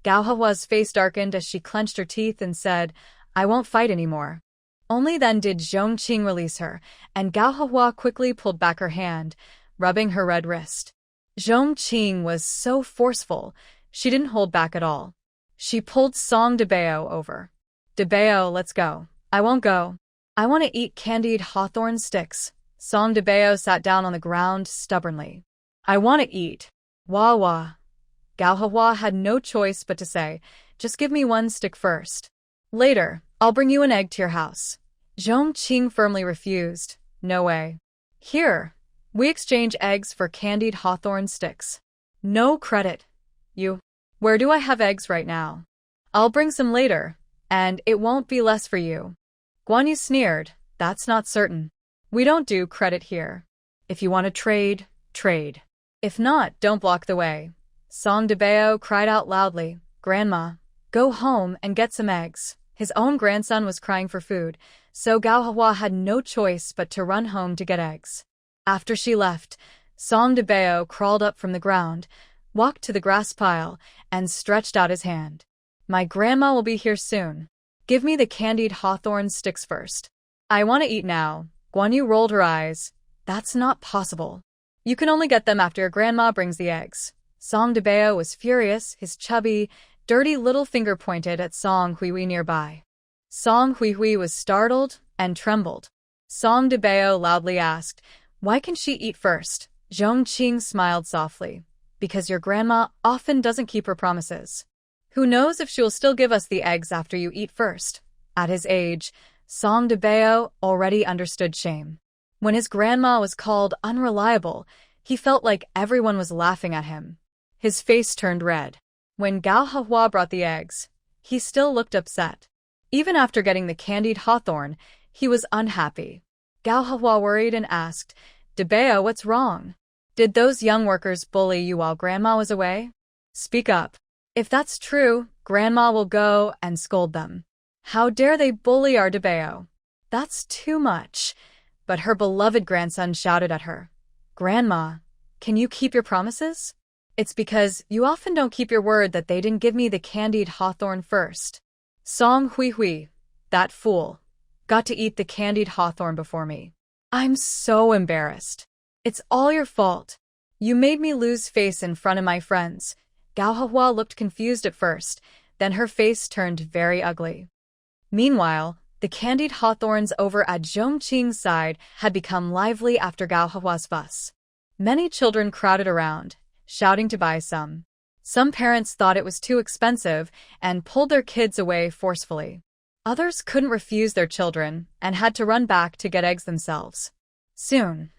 Gao Hehua's face darkened as she clenched her teeth and said, "I won't fight anymore." Only then did Zhong Qing release her, and Gao Hehua quickly pulled back her hand, rubbing her red wrist. Zhong Qing was so forceful, she didn't hold back at all. She pulled Song Debao over. "Debao, let's go." "I won't go. I want to eat candied hawthorn sticks." Song Debao sat down on the ground stubbornly. "I want to eat." "Wah wah." Gao Hehua had no choice but to say, "Just give me one stick first." Later, I'll bring you an egg to your house. Zhong Qing firmly refused. No way. Here, we exchange eggs for candied hawthorn sticks. No credit. You. Where do I have eggs right now? I'll bring some later, and it won't be less for you. Guan Yu sneered. That's not certain. We don't do credit here. If you want to trade, trade. If not, don't block the way. Song DeBeo cried out loudly. Grandma, go home and get some eggs. His own grandson was crying for food, so Gao Hua had no choice but to run home to get eggs. After she left, Song DeBeo crawled up from the ground, walked to the grass pile, and stretched out his hand. My grandma will be here soon. Give me the candied hawthorn sticks first. I want to eat now. Guan Yu rolled her eyes. That's not possible. You can only get them after your grandma brings the eggs. Song DeBeo was furious, his chubby, dirty little finger pointed at Song Huihui nearby. Song Huihui was startled and trembled. Song DeBeo loudly asked, Why can she eat first? Zhong Qing smiled softly. Because your grandma often doesn't keep her promises. Who knows if she will still give us the eggs after you eat first? At his age, Song DeBeo already understood shame. When his grandma was called unreliable, he felt like everyone was laughing at him. His face turned red. When Gao Hua brought the eggs, he still looked upset. Even after getting the candied hawthorn, he was unhappy. Gao Hua worried and asked, DeBeo, what's wrong? Did those young workers bully you while Grandma was away? Speak up. If that's true, Grandma will go and scold them. How dare they bully our DeBeo? That's too much. But her beloved grandson shouted at her. Grandma, can you keep your promises? It's because you often don't keep your word that they didn't give me the candied hawthorn first. Song Huihui, that fool, got to eat the candied hawthorn before me. I'm so embarrassed. It's all your fault. You made me lose face in front of my friends. Gao Hua looked confused at first, then her face turned very ugly. Meanwhile, the candied hawthorns over at Zhong Qing's side had become lively after Gao Hua's fuss. Many children crowded around, shouting to buy some. Some parents thought it was too expensive and pulled their kids away forcefully. Others couldn't refuse their children and had to run back to get eggs themselves. Soon,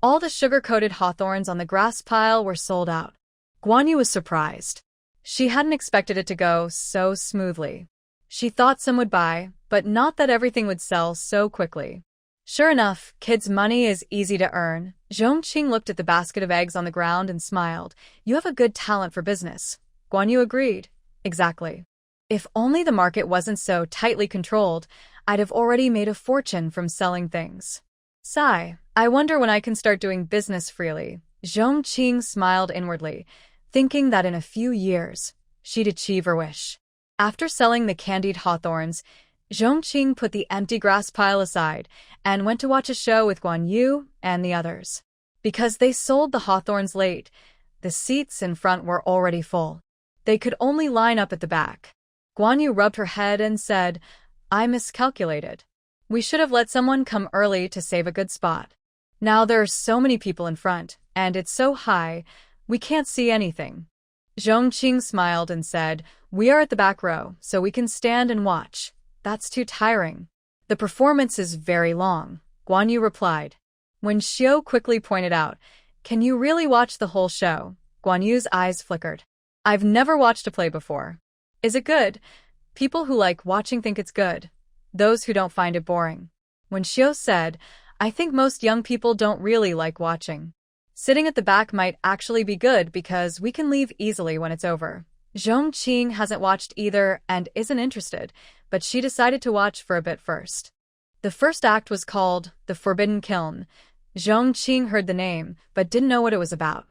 all the sugar-coated hawthorns on the grass pile were sold out. Guan Yu was surprised. She hadn't expected it to go so smoothly. She thought some would buy, but not that everything would sell so quickly. Sure enough, kids' money is easy to earn. Zhong Qing looked at the basket of eggs on the ground and smiled. You have a good talent for business. Guan Yu agreed. Exactly. If only the market wasn't so tightly controlled, I'd have already made a fortune from selling things. Sigh, I wonder when I can start doing business freely. Zhong Qing smiled inwardly, thinking that in a few years, she'd achieve her wish. After selling the candied hawthorns, Zhong Qing put the empty grass pile aside and went to watch a show with Guan Yu and the others. Because they sold the hawthorns late, the seats in front were already full. They could only line up at the back. Guan Yu rubbed her head and said, I miscalculated. We should have let someone come early to save a good spot. Now there are so many people in front, and it's so high, we can't see anything. Zhong Qing smiled and said, We are at the back row, so we can stand and watch. That's too tiring. The performance is very long, Guan Yu replied. When Shouye quickly pointed out, Can you really watch the whole show? Guan Yu's eyes flickered. I've never watched a play before. Is it good? People who like watching think it's good. Those who don't find it boring. When Shouye said, I think most young people don't really like watching. Sitting at the back might actually be good because we can leave easily when it's over. Zhong Qing hasn't watched either and isn't interested, but she decided to watch for a bit first. The first act was called The Forbidden Kiln. Zhong Qing heard the name, but didn't know what it was about.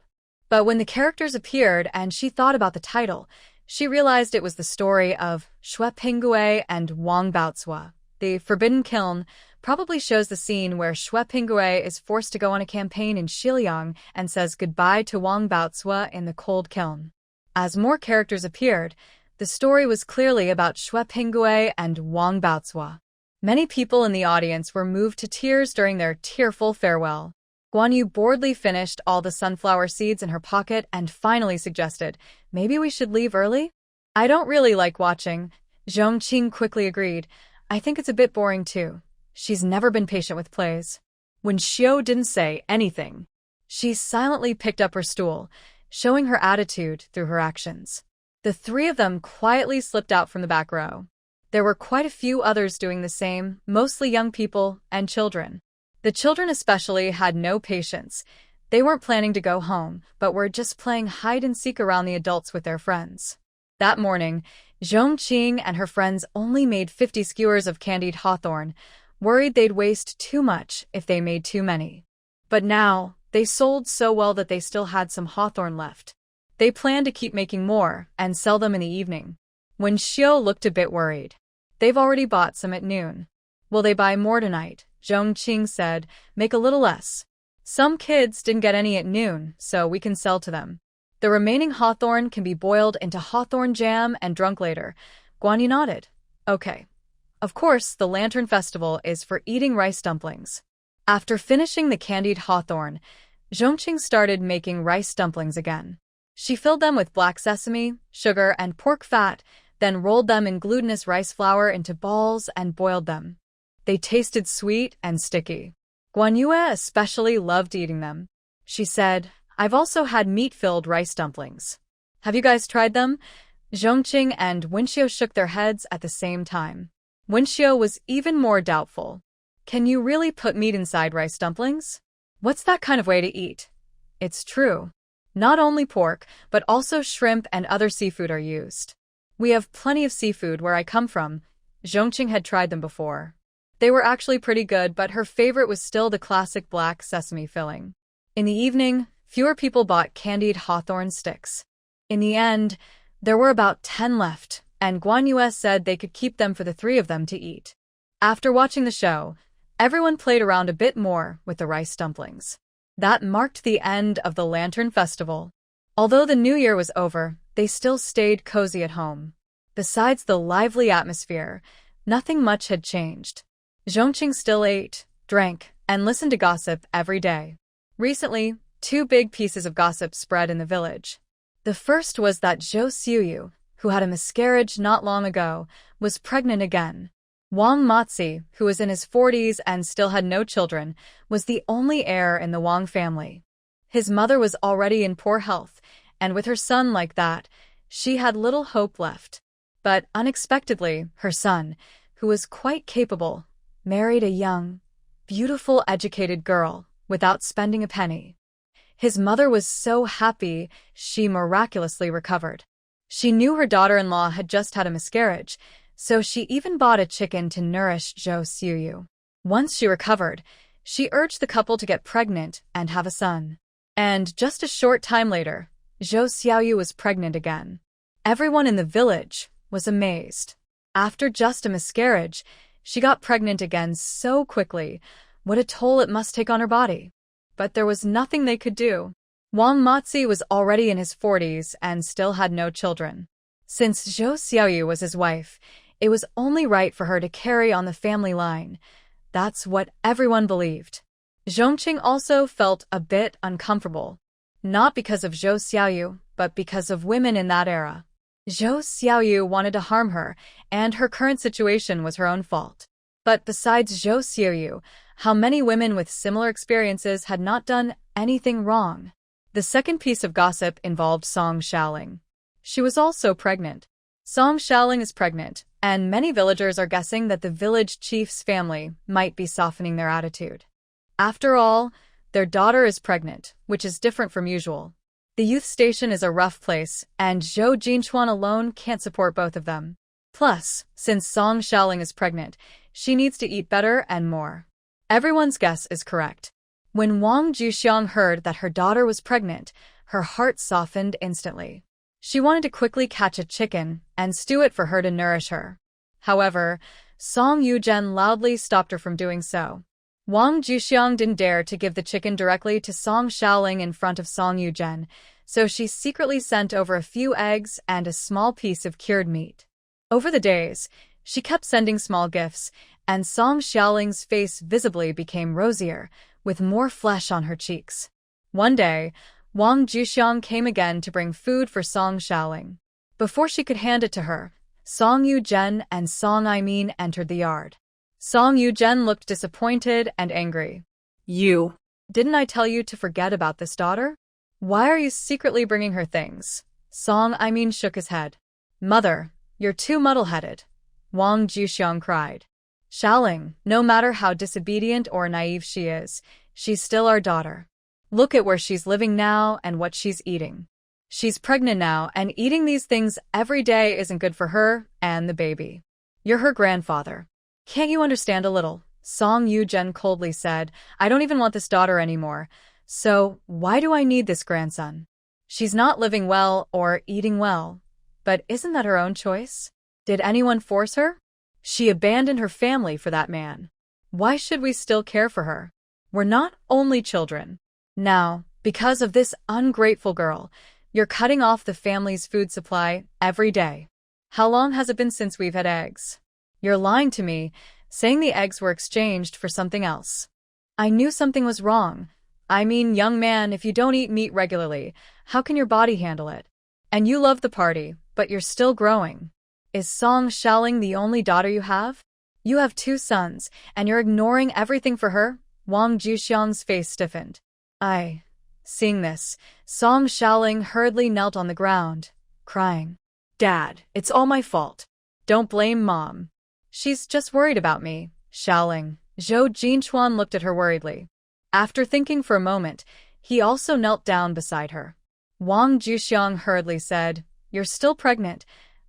But when the characters appeared and she thought about the title, she realized it was the story of Shue Pinggui and Wang Baozuo. The Forbidden Kiln probably shows the scene where Shue Pinggui is forced to go on a campaign in Xiliang and says goodbye to Wang Baozuo in the cold kiln. As more characters appeared, the story was clearly about Shue Pinggui and Wang Baozuo. Many people in the audience were moved to tears during their tearful farewell. Guan Yu boredly finished all the sunflower seeds in her pocket and finally suggested, maybe we should leave early? I don't really like watching. Zhong Qing quickly agreed. I think it's a bit boring too. She's never been patient with plays. When Shouye didn't say anything, she silently picked up her stool, showing her attitude through her actions. The three of them quietly slipped out from the back row. There were quite a few others doing the same, mostly young people and children. The children especially had no patience. They weren't planning to go home, but were just playing hide-and-seek around the adults with their friends. That morning, Zhong Qing and her friends only made 50 skewers of candied hawthorn, worried they'd waste too much if they made too many. But now, they sold so well that they still had some hawthorn left. They planned to keep making more and sell them in the evening. When Shouye looked a bit worried, they've already bought some at noon. Will they buy more tonight? Zhong Qing said, make a little less. Some kids didn't get any at noon, so we can sell to them. The remaining hawthorn can be boiled into hawthorn jam and drunk later. Guan Yu nodded. Okay. Of course, the Lantern Festival is for eating rice dumplings. After finishing the candied hawthorn, Zhong Qing started making rice dumplings again. She filled them with black sesame, sugar, and pork fat, then rolled them in glutinous rice flour into balls and boiled them. They tasted sweet and sticky. Guan Yu especially loved eating them. She said, I've also had meat-filled rice dumplings. Have you guys tried them? Zhong Qing and Wenxiu shook their heads at the same time. Wenxiu was even more doubtful. Can you really put meat inside rice dumplings? What's that kind of way to eat? It's true. Not only pork, but also shrimp and other seafood are used. We have plenty of seafood where I come from. Zhong Qing had tried them before. They were actually pretty good, but her favorite was still the classic black sesame filling. In the evening, fewer people bought candied hawthorn sticks. In the end, there were about 10 left, and Guan Yu said they could keep them for the three of them to eat. After watching the show, everyone played around a bit more with the rice dumplings. That marked the end of the Lantern Festival. Although the new year was over, they still stayed cozy at home. Besides the lively atmosphere, nothing much had changed. Zhong Qing still ate, drank, and listened to gossip every day. Recently, 2 big pieces of gossip spread in the village. The first was that Shouye, who had a miscarriage not long ago, was pregnant again. Wang Matzi, who was in his 40s and still had no children, was the only heir in the Wang family. His mother was already in poor health, and with her son like that, she had little hope left. But unexpectedly, her son, who was quite capable, married a young, beautiful, educated girl without spending a penny. His mother was so happy she miraculously recovered. She knew her daughter-in-law had just had a miscarriage, so she even bought a chicken to nourish Shouye. Once she recovered, she urged the couple to get pregnant and have a son. And just a short time later, Shouye was pregnant again. Everyone in the village was amazed. After just a miscarriage, she got pregnant again so quickly. What a toll it must take on her body. But there was nothing they could do. Wang Matzi was already in his 40s and still had no children. Since Shouye was his wife, it was only right for her to carry on the family line. That's what everyone believed. Zhong Qing also felt a bit uncomfortable. Not because of Shouye, but because of women in that era. Shouye wanted to harm her, and her current situation was her own fault. But besides Shouye, how many women with similar experiences had not done anything wrong? The second piece of gossip involved Song Shaoling. She was also pregnant. Song Shaoling is pregnant, and many villagers are guessing that the village chief's family might be softening their attitude. After all, their daughter is pregnant, which is different from usual. The youth station is a rough place, and Zhou Jinchuan alone can't support both of them. Plus, since Song Shaoling is pregnant, she needs to eat better and more. Everyone's guess is correct. When Wang Juxiang heard that her daughter was pregnant, her heart softened instantly. She wanted to quickly catch a chicken and stew it for her to nourish her. However, Song Yuzhen loudly stopped her from doing so. Wang Juxiang didn't dare to give the chicken directly to Song Shaoling in front of Song Yuzhen, so she secretly sent over a few eggs and a small piece of cured meat. Over the days, she kept sending small gifts, and Song Shaoling's face visibly became rosier, with more flesh on her cheeks. One day, Wang Juxiang came again to bring food for Song Shaoling. Before she could hand it to her, Song Yu-jen and Song I-min entered the yard. Song Yu-jen looked disappointed and angry. You. Didn't I tell you to forget about this daughter? Why are you secretly bringing her things? Song I-min shook his head. Mother, you're too muddle-headed. Wang Juxiang cried. Xiaoling, no matter how disobedient or naive she is, she's still our daughter. Look at where she's living now and what she's eating. She's pregnant now, and eating these things every day isn't good for her and the baby. You're her grandfather. Can't you understand a little? Song Yu-jen coldly said, I don't even want this daughter anymore. So, why do I need this grandson? She's not living well or eating well. But isn't that her own choice? Did anyone force her? She abandoned her family for that man. Why should we still care for her? We're not only children. Now, because of this ungrateful girl, you're cutting off the family's food supply every day. How long has it been since we've had eggs? You're lying to me, saying the eggs were exchanged for something else. I knew something was wrong. I mean, young man, if you don't eat meat regularly, how can your body handle it? And you love the party, but you're still growing. Is Song Xiaoling the only daughter you have? You have 2 sons, and you're ignoring everything for her? Wang Juxiang's face stiffened. Seeing this, Song Xiaoling hurriedly knelt on the ground, crying. Dad, it's all my fault. Don't blame Mom. She's just worried about me, Xiaoling. Zhou Jinchuan looked at her worriedly. After thinking for a moment, he also knelt down beside her. Wang Juxiang hurriedly said, You're still pregnant.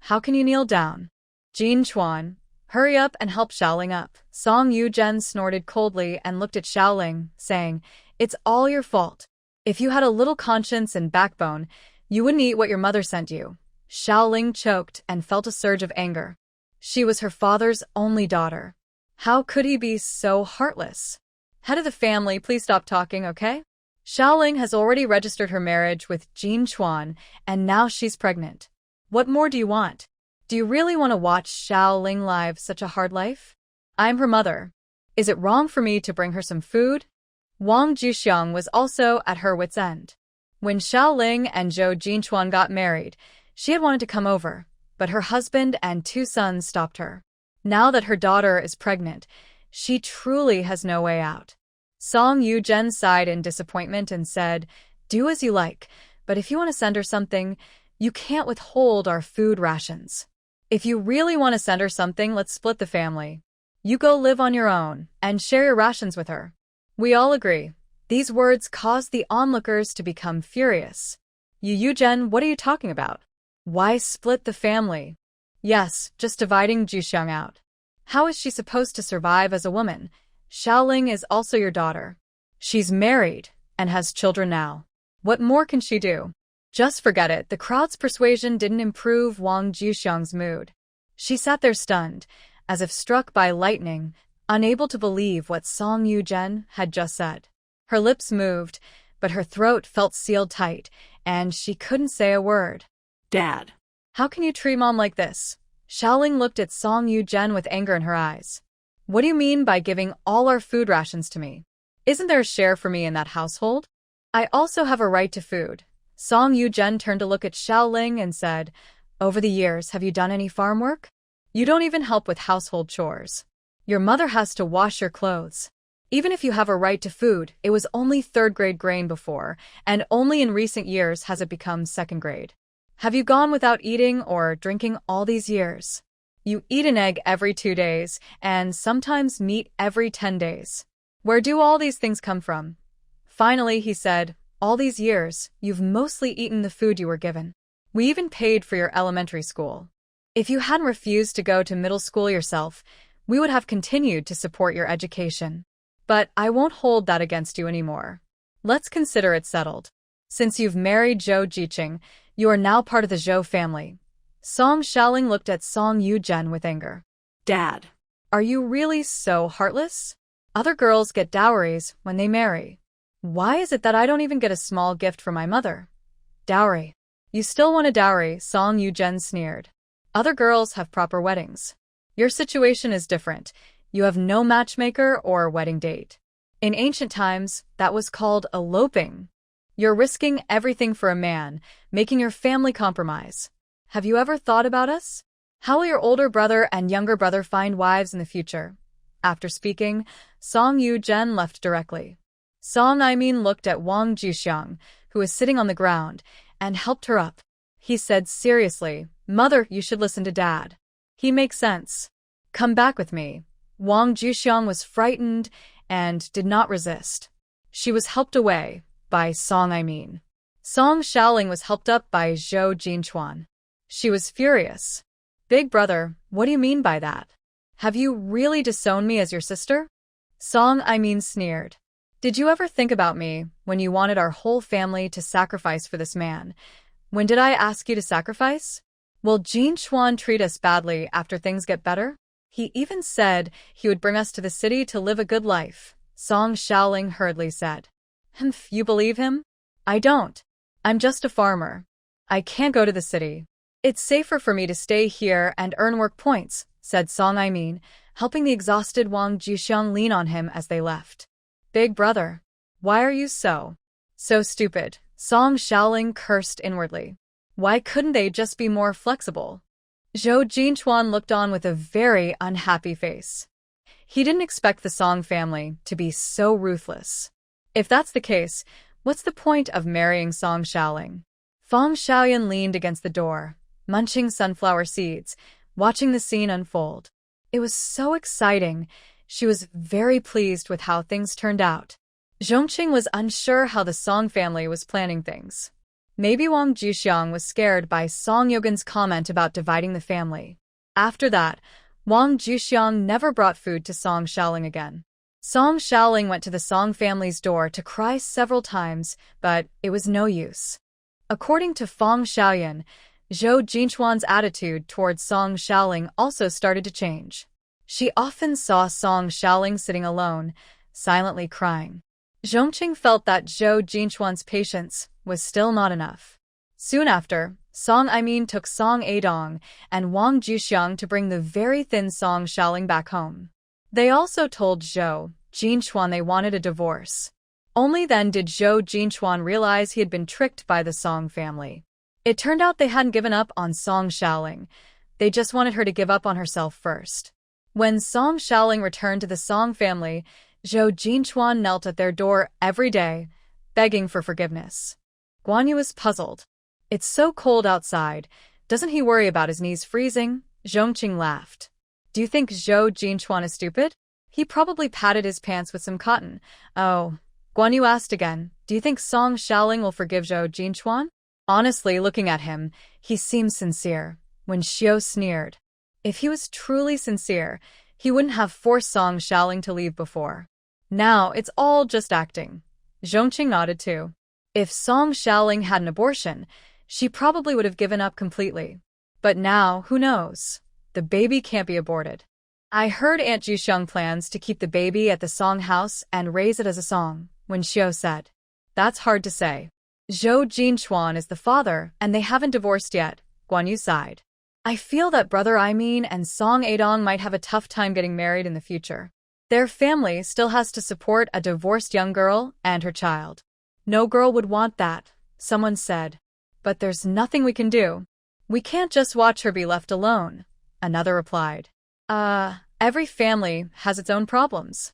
How can you kneel down? Jinchuan, hurry up and help Xiaoling up. Song Yu-jen snorted coldly and looked at Xiaoling, saying, It's all your fault. If you had a little conscience and backbone, you wouldn't eat what your mother sent you. Xiaoling choked and felt a surge of anger. She was her father's only daughter. How could he be so heartless? Head of the family, please stop talking, okay? Xiaoling has already registered her marriage with Jinchuan, and now she's pregnant. What more do you want? Do you really want to watch Xiaoling live such a hard life? I'm her mother. Is it wrong for me to bring her some food? Wang Juxiang was also at her wit's end. When Xiaoling and Zhou Jinchuan got married, she had wanted to come over, but her husband and 2 sons stopped her. Now that her daughter is pregnant, she truly has no way out. Song Yu-jen sighed in disappointment and said, Do as you like, but if you want to send her something, you can't withhold our food rations. If you really want to send her something, let's split the family. You go live on your own and share your rations with her. We all agree. These words caused the onlookers to become furious. Yu-jen, what are you talking about? Why split the family? Yes, just dividing Juxiang out. How is she supposed to survive as a woman? Xiaoling is also your daughter. She's married and has children now. What more can she do? Just forget it. The crowd's persuasion didn't improve Wang Juxiang's mood. She sat there stunned, as if struck by lightning, unable to believe what Song Yu-jen had just said. Her lips moved, but her throat felt sealed tight, and she couldn't say a word. Dad. How can you treat Mom like this? Xiaoling looked at Song Yu-jen with anger in her eyes. What do you mean by giving all our food rations to me? Isn't there a share for me in that household? I also have a right to food. Song Yu-jen turned to look at Xiaoling and said, Over the years, have you done any farm work? You don't even help with household chores. Your mother has to wash your clothes. Even if you have a right to food, it was only 3rd grade grain before, and only in recent years has it become 2nd grade. Have you gone without eating or drinking all these years? You eat an egg every 2 days, and sometimes meat every 10 days. Where do all these things come from? Finally, he said, All these years, you've mostly eaten the food you were given. We even paid for your elementary school. If you hadn't refused to go to middle school yourself, we would have continued to support your education. But I won't hold that against you anymore. Let's consider it settled. Since you've married Zhou Jiqing, you are now part of the Zhou family. Song Xiaoling looked at Song Yu-jen with anger. Dad. Are you really so heartless? Other girls get dowries when they marry. Why is it that I don't even get a small gift from my mother? Dowry. You still want a dowry, Song Yu-jen sneered. Other girls have proper weddings. Your situation is different. You have no matchmaker or wedding date. In ancient times, that was called eloping. You're risking everything for a man, making your family compromise. Have you ever thought about us? How will your older brother and younger brother find wives in the future? After speaking, Song Yu-jen left directly. Song I-min looked at Wang Jixiang, who was sitting on the ground, and helped her up. He said seriously, "Mother, you should listen to Dad. He makes sense. Come back with me." Wang Jixiang was frightened and did not resist. She was helped away by Song I-min. Song Xiaoling was helped up by Zhou Jinchuan. She was furious. "Big brother, what do you mean by that? Have you really disowned me as your sister?" Song I-min sneered. "Did you ever think about me when you wanted our whole family to sacrifice for this man? When did I ask you to sacrifice? Will Jinchuan treat us badly after things get better? He even said he would bring us to the city to live a good life," Song Xiaoling hurriedly said. "Humph, you believe him?" "I don't. I'm just a farmer. I can't go to the city. It's safer for me to stay here and earn work points," said Song I-min, helping the exhausted Wang Jixiang lean on him as they left. "Big brother, why are you so stupid?" Song Xiaoling cursed inwardly. Why couldn't they just be more flexible? Zhou Jinchuan looked on with a very unhappy face. He didn't expect the Song family to be so ruthless. If that's the case, what's the point of marrying Song Xiaoling? Feng Xiaoyan leaned against the door, munching sunflower seeds, watching the scene unfold. It was so exciting. She was very pleased with how things turned out. Zhong Qing was unsure how the Song family was planning things. Maybe Wang Jixiang was scared by Song Yogan's comment about dividing the family. After that, Wang Jixiang never brought food to Song Xiaoling again. Song Xiaoling went to the Song family's door to cry several times, but it was no use. According to Feng Xiaoyan, Zhou Jinchuan's attitude towards Song Xiaoling also started to change. She often saw Song Xiaoling sitting alone, silently crying. Zhong Qing felt that Zhou Jinchuan's patience was still not enough. Soon after, Song I-min took Song Adong and Wang Jixiang to bring the very thin Song Xiaoling back home. They also told Zhou Jinchuan they wanted a divorce. Only then did Zhou Jinchuan realize he had been tricked by the Song family. It turned out they hadn't given up on Song Xiaoling. They just wanted her to give up on herself first. When Song Xiaoling returned to the Song family, Zhou Jinchuan knelt at their door every day, begging for forgiveness. Guan Yu was puzzled. "It's so cold outside. Doesn't he worry about his knees freezing?" Zhong Qing laughed. "Do you think Zhou Jinchuan is stupid? He probably padded his pants with some cotton." "Oh." Guan Yu asked again, "Do you think Song Xiaoling will forgive Zhou Jinchuan?" Honestly, looking at him, he seemed sincere. When Shouye sneered. If he was truly sincere, he wouldn't have forced Song Xiaoling to leave before. Now it's all just acting. Zhong Qing nodded too. If Song Xiaoling had an abortion, she probably would have given up completely. But now, who knows? The baby can't be aborted. "I heard Aunt Jixiang plans to keep the baby at the Song house and raise it as a Song," when Shouye said. "That's hard to say. Zhou Jinchuan is the father, and they haven't divorced yet," Guan Yu sighed. "I feel that Brother I-min and Song Adong might have a tough time getting married in the future. Their family still has to support a divorced young girl and her child." "No girl would want that," someone said. "But there's nothing we can do. We can't just watch her be left alone," another replied. Every family has its own problems."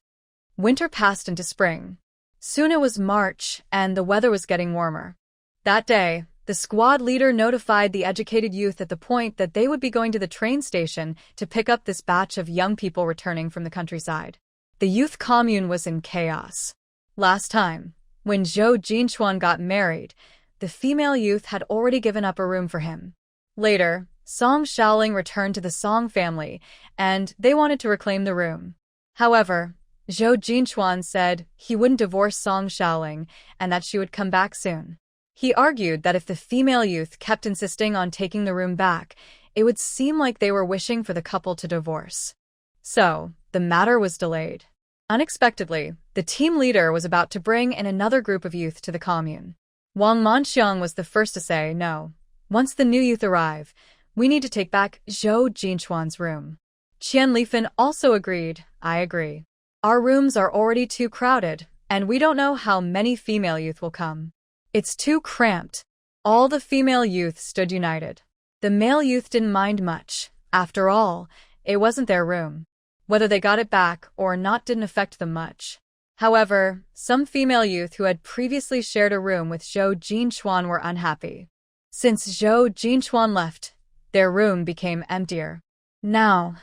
Winter passed into spring. Soon it was March, and the weather was getting warmer. That day, the squad leader notified the educated youth at the point that they would be going to the train station to pick up this batch of young people returning from the countryside. The youth commune was in chaos. Last time, when Zhou Jinchuan got married, the female youth had already given up a room for him. Later, Song Xiaoling returned to the Song family, and they wanted to reclaim the room. However, Zhou Jinchuan said he wouldn't divorce Song Xiaoling and that she would come back soon. He argued that if the female youth kept insisting on taking the room back, it would seem like they were wishing for the couple to divorce. So, the matter was delayed. Unexpectedly, the team leader was about to bring in another group of youth to the commune. Wang Manxiang was the first to say, "No. Once the new youth arrive, we need to take back Zhou Jinchuan's room." Qian Lifan also agreed, "I agree. Our rooms are already too crowded, and we don't know how many female youth will come. It's too cramped." All the female youth stood united. The male youth didn't mind much. After all, it wasn't their room. Whether they got it back or not didn't affect them much. However, some female youth who had previously shared a room with Zhou Jinchuan were unhappy. Since Zhou Jinchuan left, their room became emptier. Now,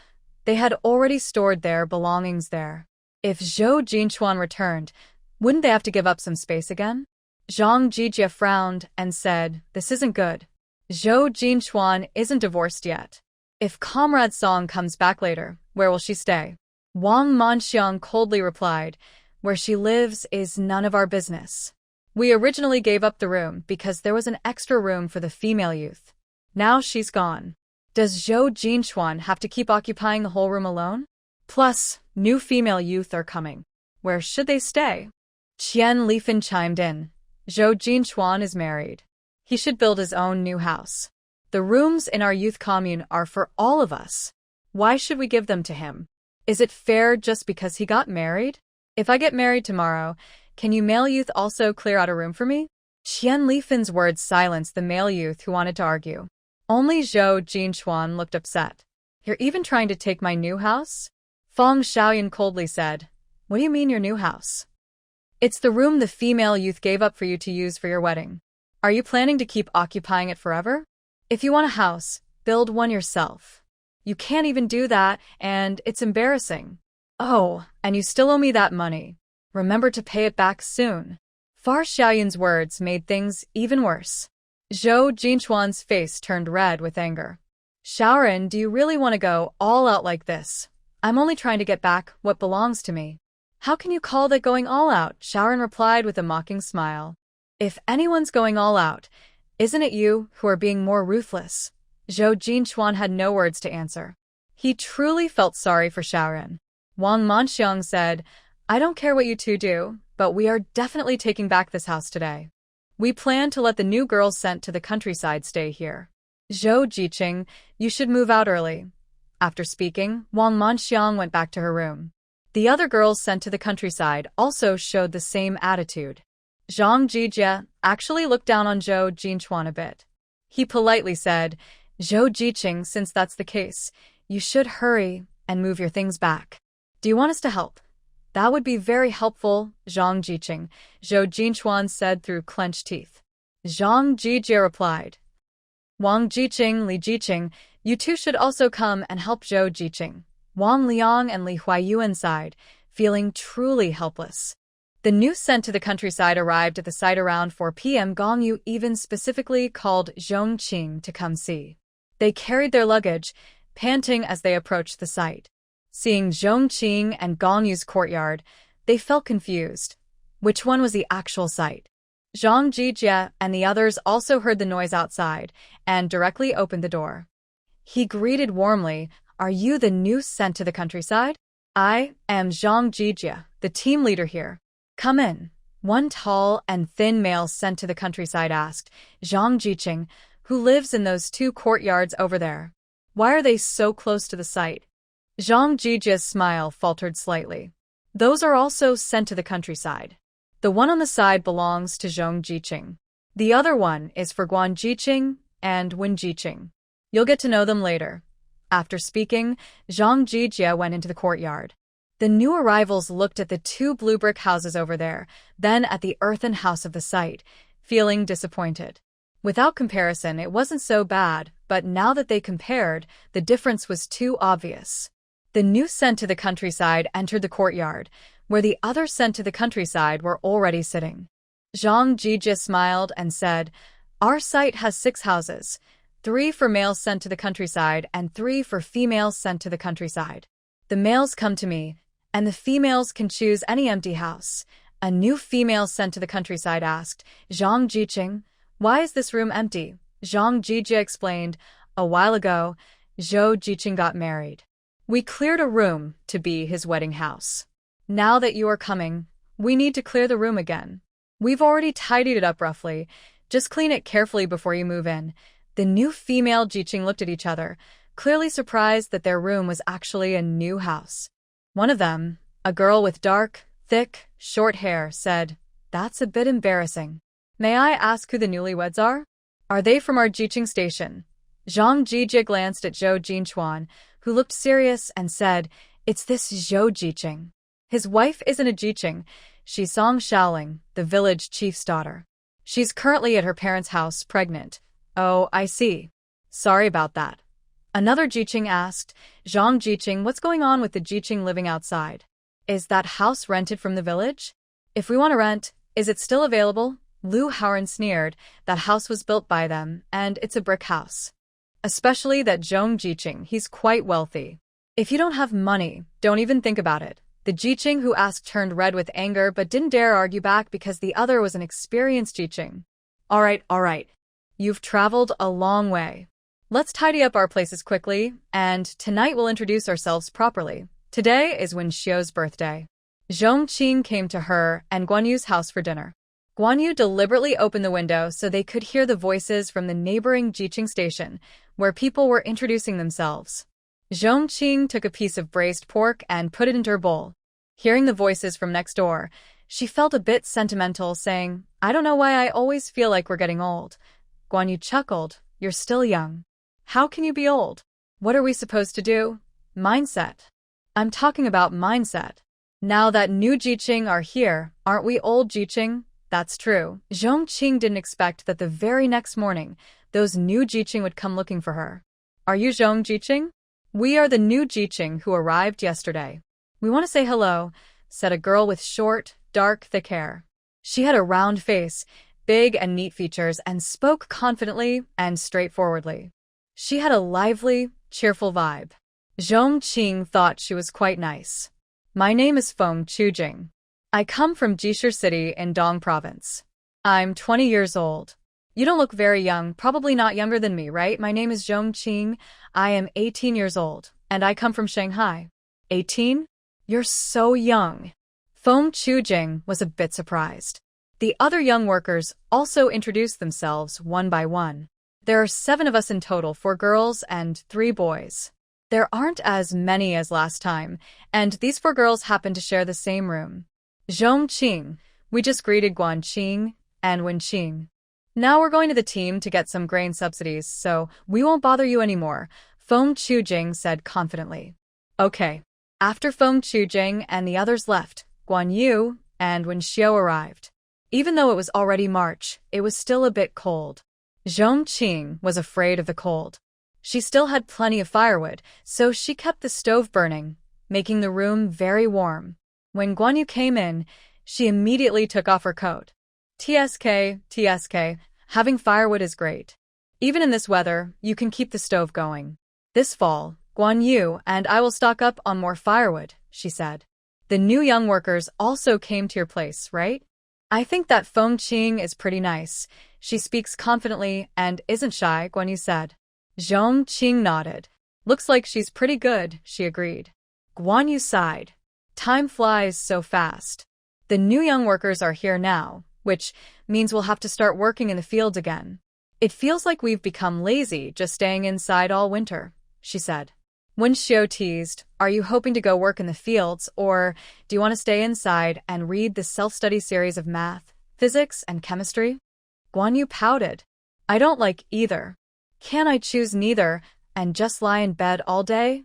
they had already stored their belongings there. If Zhou Jinchuan returned, wouldn't they have to give up some space again? Zhang Jijie frowned and said, "This isn't good. Zhou Jinchuan isn't divorced yet. If Comrade Song comes back later, where will she stay?" Wang Manxiang coldly replied, "Where she lives is none of our business. We originally gave up the room because there was an extra room for the female youth. Now she's gone. Does Zhou Jinchuan have to keep occupying the whole room alone? Plus, new female youth are coming. Where should they stay?" Qian Lifan chimed in. "Zhou Jinchuan is married. He should build his own new house. The rooms in our youth commune are for all of us. Why should we give them to him? Is it fair just because he got married? If I get married tomorrow, can you male youth also clear out a room for me?" Qian Lifan's words silenced the male youth who wanted to argue. Only Zhou Jinchuan looked upset. "You're even trying to take my new house?" Feng Shaoyan coldly said, "What do you mean your new house? It's the room the female youth gave up for you to use for your wedding. Are you planning to keep occupying it forever? If you want a house, build one yourself. You can't even do that, and it's embarrassing. Oh, and you still owe me that money. Remember to pay it back soon." Far Xiaoyan's words made things even worse. Zhou Jinchuan's face turned red with anger. "Shaoran, do you really want to go all out like this? I'm only trying to get back what belongs to me." "How can you call that going all out?" Shaoran replied with a mocking smile. "If anyone's going all out, isn't it you who are being more ruthless?" Zhou Jinchuan had no words to answer. He truly felt sorry for Shaoran. Wang Manxiang said, "I don't care what you two do, but we are definitely taking back this house today. We plan to let the new girls sent to the countryside stay here. Zhou Jiqing, you should move out early." After speaking, Wang Manxiang went back to her room. The other girls sent to the countryside also showed the same attitude. Zhang Jijie actually looked down on Zhou Jinchuan a bit. He politely said, "Zhou Jiqing, since that's the case, you should hurry and move your things back. Do you want us to help?" "That would be very helpful, Zhang Jiqing," Zhou Jinchuan said through clenched teeth. Zhang Jijie replied, "Wang Jiqing, Li Jiqing, you two should also come and help Zhou Jiqing." Wang Liang and Li Huayuan sighed, feeling truly helpless. The news sent to the countryside arrived at the site around 4 p.m. Gong Yu even specifically called Zhong Qing to come see. They carried their luggage, panting as they approached the site. Seeing Zhong Qing and Gong Yu's courtyard, they felt confused. Which one was the actual site? Zhang Jijie and the others also heard the noise outside and directly opened the door. He greeted warmly, "Are you the new sent to the countryside?" "I am Zhang Jijie, the team leader here." "Come in." One tall and thin male sent to the countryside asked, Zhang Jiqing, who lives in those two courtyards over there. "Why are they so close to the site?" Zhang Jijie's smile faltered slightly. "Those are also sent to the countryside. The one on the side belongs to Zhong Jiqing. The other one is for Guan Jiqing and Wen Jiqing. You'll get to know them later." After speaking, Zhang Jijie went into the courtyard. The new arrivals looked at the two blue brick houses over there, then at the earthen house of the site, feeling disappointed. Without comparison, it wasn't so bad, but now that they compared, the difference was too obvious. The new sent to the countryside entered the courtyard, where the others sent to the countryside were already sitting. Zhang Jijie smiled and said, "Our site has 6 houses. 3 for males sent to the countryside and 3 for females sent to the countryside. The males come to me, and the females can choose any empty house." A new female sent to the countryside asked, "Zhang Jiqing, why is this room empty?" Zhang Jijie explained, "A while ago, Zhou Jiqing got married. We cleared a room to be his wedding house. Now that you are coming, we need to clear the room again. We've already tidied it up roughly. Just clean it carefully before you move in." The new female Jiqing looked at each other, clearly surprised that their room was actually a new house. One of them, a girl with dark, thick, short hair, said, "That's a bit embarrassing. May I ask who the newlyweds are?" "Are they from our Jiqing station?" Zhang Jiji glanced at Zhou Jinchuan, who looked serious, and said, "It's this Zhou Jiqing. His wife isn't a Jiqing. She's Song Shaoling, the village chief's daughter. She's currently at her parents' house, pregnant." "Oh, I see. Sorry about that." Another Jiqing asked, "Zhang Jiqing, what's going on with the Jiqing living outside? Is that house rented from the village? If we want to rent, is it still available?" Lu Haoran sneered. "That house was built by them, and it's a brick house. Especially that Zhong Jiqing, he's quite wealthy. If you don't have money, don't even think about it." The Jiqing who asked turned red with anger but didn't dare argue back because the other was an experienced Jiqing. All right. You've traveled a long way. Let's tidy up our places quickly, and tonight we'll introduce ourselves properly. Today is Wen Xiu's birthday." Zhong Qing came to her and Guan Yu's house for dinner. Guan Yu deliberately opened the window so they could hear the voices from the neighboring Jiqing station, where people were introducing themselves. Zhong Qing took a piece of braised pork and put it into her bowl. Hearing the voices from next door, she felt a bit sentimental, saying, "I don't know why I always feel like we're getting old." Guan Yu chuckled, "You're still young. How can you be old? What are we supposed to do? Mindset. I'm talking about mindset. Now that new Jiqing are here, aren't we old Jiqing?" "That's true." Zhong Qing didn't expect that the very next morning, those new Jiqing would come looking for her. "Are you Zhong Jiqing?" "We are the new Jiqing who arrived yesterday. We want to say hello," said a girl with short, dark, thick hair. She had a round face, big and neat features, and spoke confidently and straightforwardly. She had a lively, cheerful vibe. Zhong Qing thought she was quite nice. "My name is Feng Chujing. I come from Jishir City in Dong Province. I'm 20 years old. You don't look very young, probably not younger than me, right? My name is Zhong Qing. I am 18 years old, and I come from Shanghai." 18? You're so young." Feng Chujing was a bit surprised. The other young workers also introduced themselves one by one. "There are 7 of us in total, 4 girls and 3 boys. There aren't as many as last time, and these 4 girls happen to share the same room. Zhong Qing, we just greeted Guan Qing and Wen Qing. Now we're going to the team to get some grain subsidies, so we won't bother you anymore," Feng Chujing said confidently. "Okay." After Feng Chujing and the others left, Guan Yu and Wen Xiu arrived. Even though it was already March, it was still a bit cold. Zhong Qing was afraid of the cold. She still had plenty of firewood, so she kept the stove burning, making the room very warm. When Guan Yu came in, she immediately took off her coat. TSK, having firewood is great. Even in this weather, you can keep the stove going. This fall, Guan Yu and I will stock up on more firewood," she said. "The new young workers also came to your place, right? I think that Feng Qing is pretty nice. She speaks confidently and isn't shy," Guan Yu said. Zhong Qing nodded. "Looks like she's pretty good," she agreed. Guan Yu sighed. Time flies so fast. The new young workers are here now, which means we'll have to start working in the fields again. "It feels like we've become lazy just staying inside all winter," she said. Wen Xiu teased, "Are you hoping to go work in the fields, or do you want to stay inside and read the self-study series of math, physics, and chemistry?" Guan Yu pouted. "I don't like either. Can't I choose neither and just lie in bed all day?"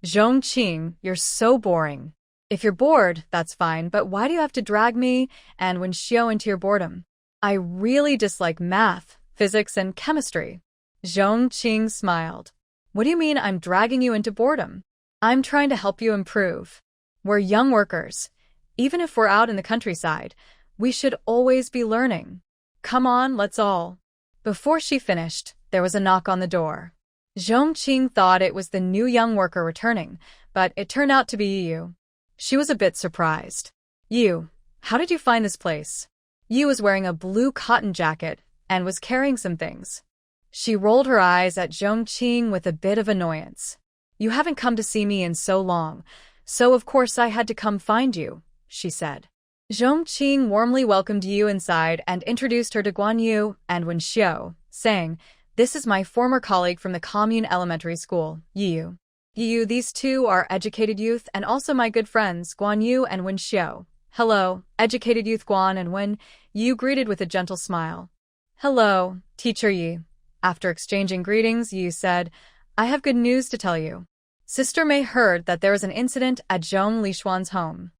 "Zhong Qing, you're so boring. If you're bored, that's fine, but why do you have to drag me and Wen Xiu into your boredom? I really dislike math, physics, and chemistry." Zhong Qing smiled. "What do you mean I'm dragging you into boredom? I'm trying to help you improve. We're young workers. Even if we're out in the countryside, we should always be learning. Come on, let's all." Before she finished, there was a knock on the door. Zhong Qing thought it was the new young worker returning, but it turned out to be Yu. She was a bit surprised. "Yu, how did you find this place?" Yu was wearing a blue cotton jacket and was carrying some things. She rolled her eyes at Zhong Qing with a bit of annoyance. "You haven't come to see me in so long, so of course I had to come find you," she said. Zhong Qing warmly welcomed Yu inside and introduced her to Guan Yu and Wen Xiu, saying, "This is my former colleague from the commune elementary school, Yu. Yu, these 2 are educated youth and also my good friends, Guan Yu and Wen Xiu." "Hello, educated youth." Guan and Wen Yu greeted with a gentle smile. "Hello, Teacher Yi. After exchanging greetings, Yi said, I have good news to tell you. Sister Mei heard that there was an incident at Zhong Lishuan's home.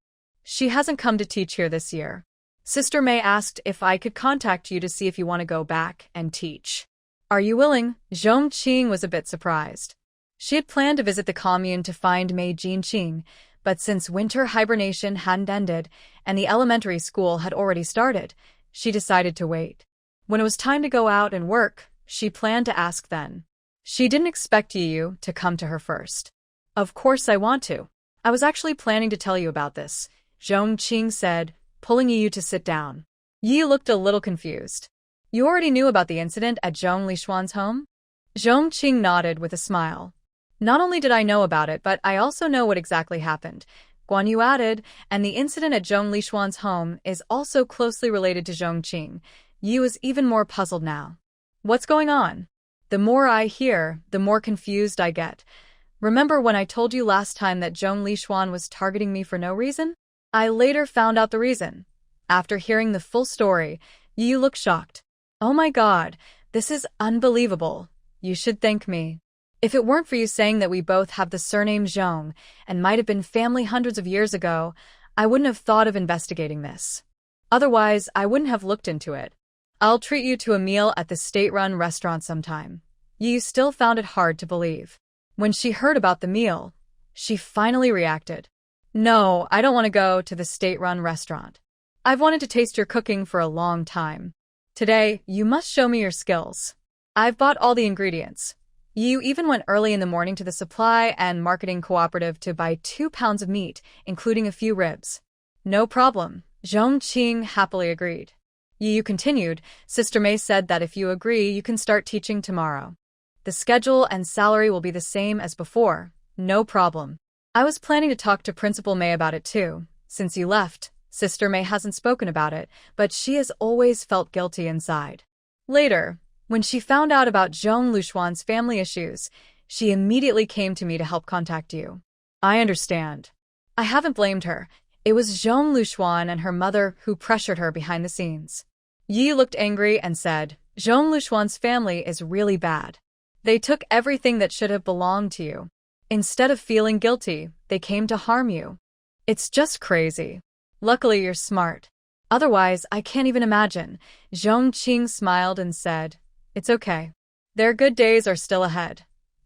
She hasn't come to teach here this year. Sister Mei asked if I could contact you to see if you want to go back and teach. Are you willing? Zhong Qing was a bit surprised. She had planned to visit the commune to find Mei Jinqing, but since winter hibernation hadn't ended and the elementary school had already started, she decided to wait. When it was time to go out and work, she planned to ask then. She didn't expect Yu to come to her first. Of course I want to. I was actually planning to tell you about this, Zhong Qing said, pulling Yu to sit down. Yu looked a little confused. You already knew about the incident at Zhong Lishuan's home? Zhong Qing nodded with a smile. Not only did I know about it, but I also know what exactly happened, Guan Yu added, and the incident at Zhong Lishuan's home is also closely related to Zhong Qing. Yu is even more puzzled now. What's going on? The more I hear, the more confused I get. Remember when I told you last time that Zhong Lishuan was targeting me for no reason? I later found out the reason. After hearing the full story, Yu looked shocked. Oh my god, this is unbelievable. You should thank me. If it weren't for you saying that we both have the surname Zhong and might have been family hundreds of years ago, I wouldn't have thought of investigating this. Otherwise, I wouldn't have looked into it. I'll treat you to a meal at the state-run restaurant sometime. Yu still found it hard to believe. When she heard about the meal, she finally reacted. No, I don't want to go to the state-run restaurant. I've wanted to taste your cooking for a long time. Today, you must show me your skills. I've bought all the ingredients. Yu even went early in the morning to the supply and marketing cooperative to buy 2 pounds of meat, including a few ribs. No problem, Zhong Qing happily agreed. Yu continued, Sister Mei said that if you agree, you can start teaching tomorrow. The schedule and salary will be the same as before, no problem. I was planning to talk to Principal Mei about it too. Since you left, Sister Mei hasn't spoken about it, but she has always felt guilty inside. Later, when she found out about Zhong Lishuan's family issues, she immediately came to me to help contact you. I understand. I haven't blamed her. It was Zhong Lishuan and her mother who pressured her behind the scenes. Yi looked angry and said, Zhong Lishuan's family is really bad. They took everything that should have belonged to you. Instead of feeling guilty, they came to harm you. It's just crazy. Luckily, you're smart. Otherwise, I can't even imagine. Zhong Qing smiled and said, It's okay. Their good days are still ahead.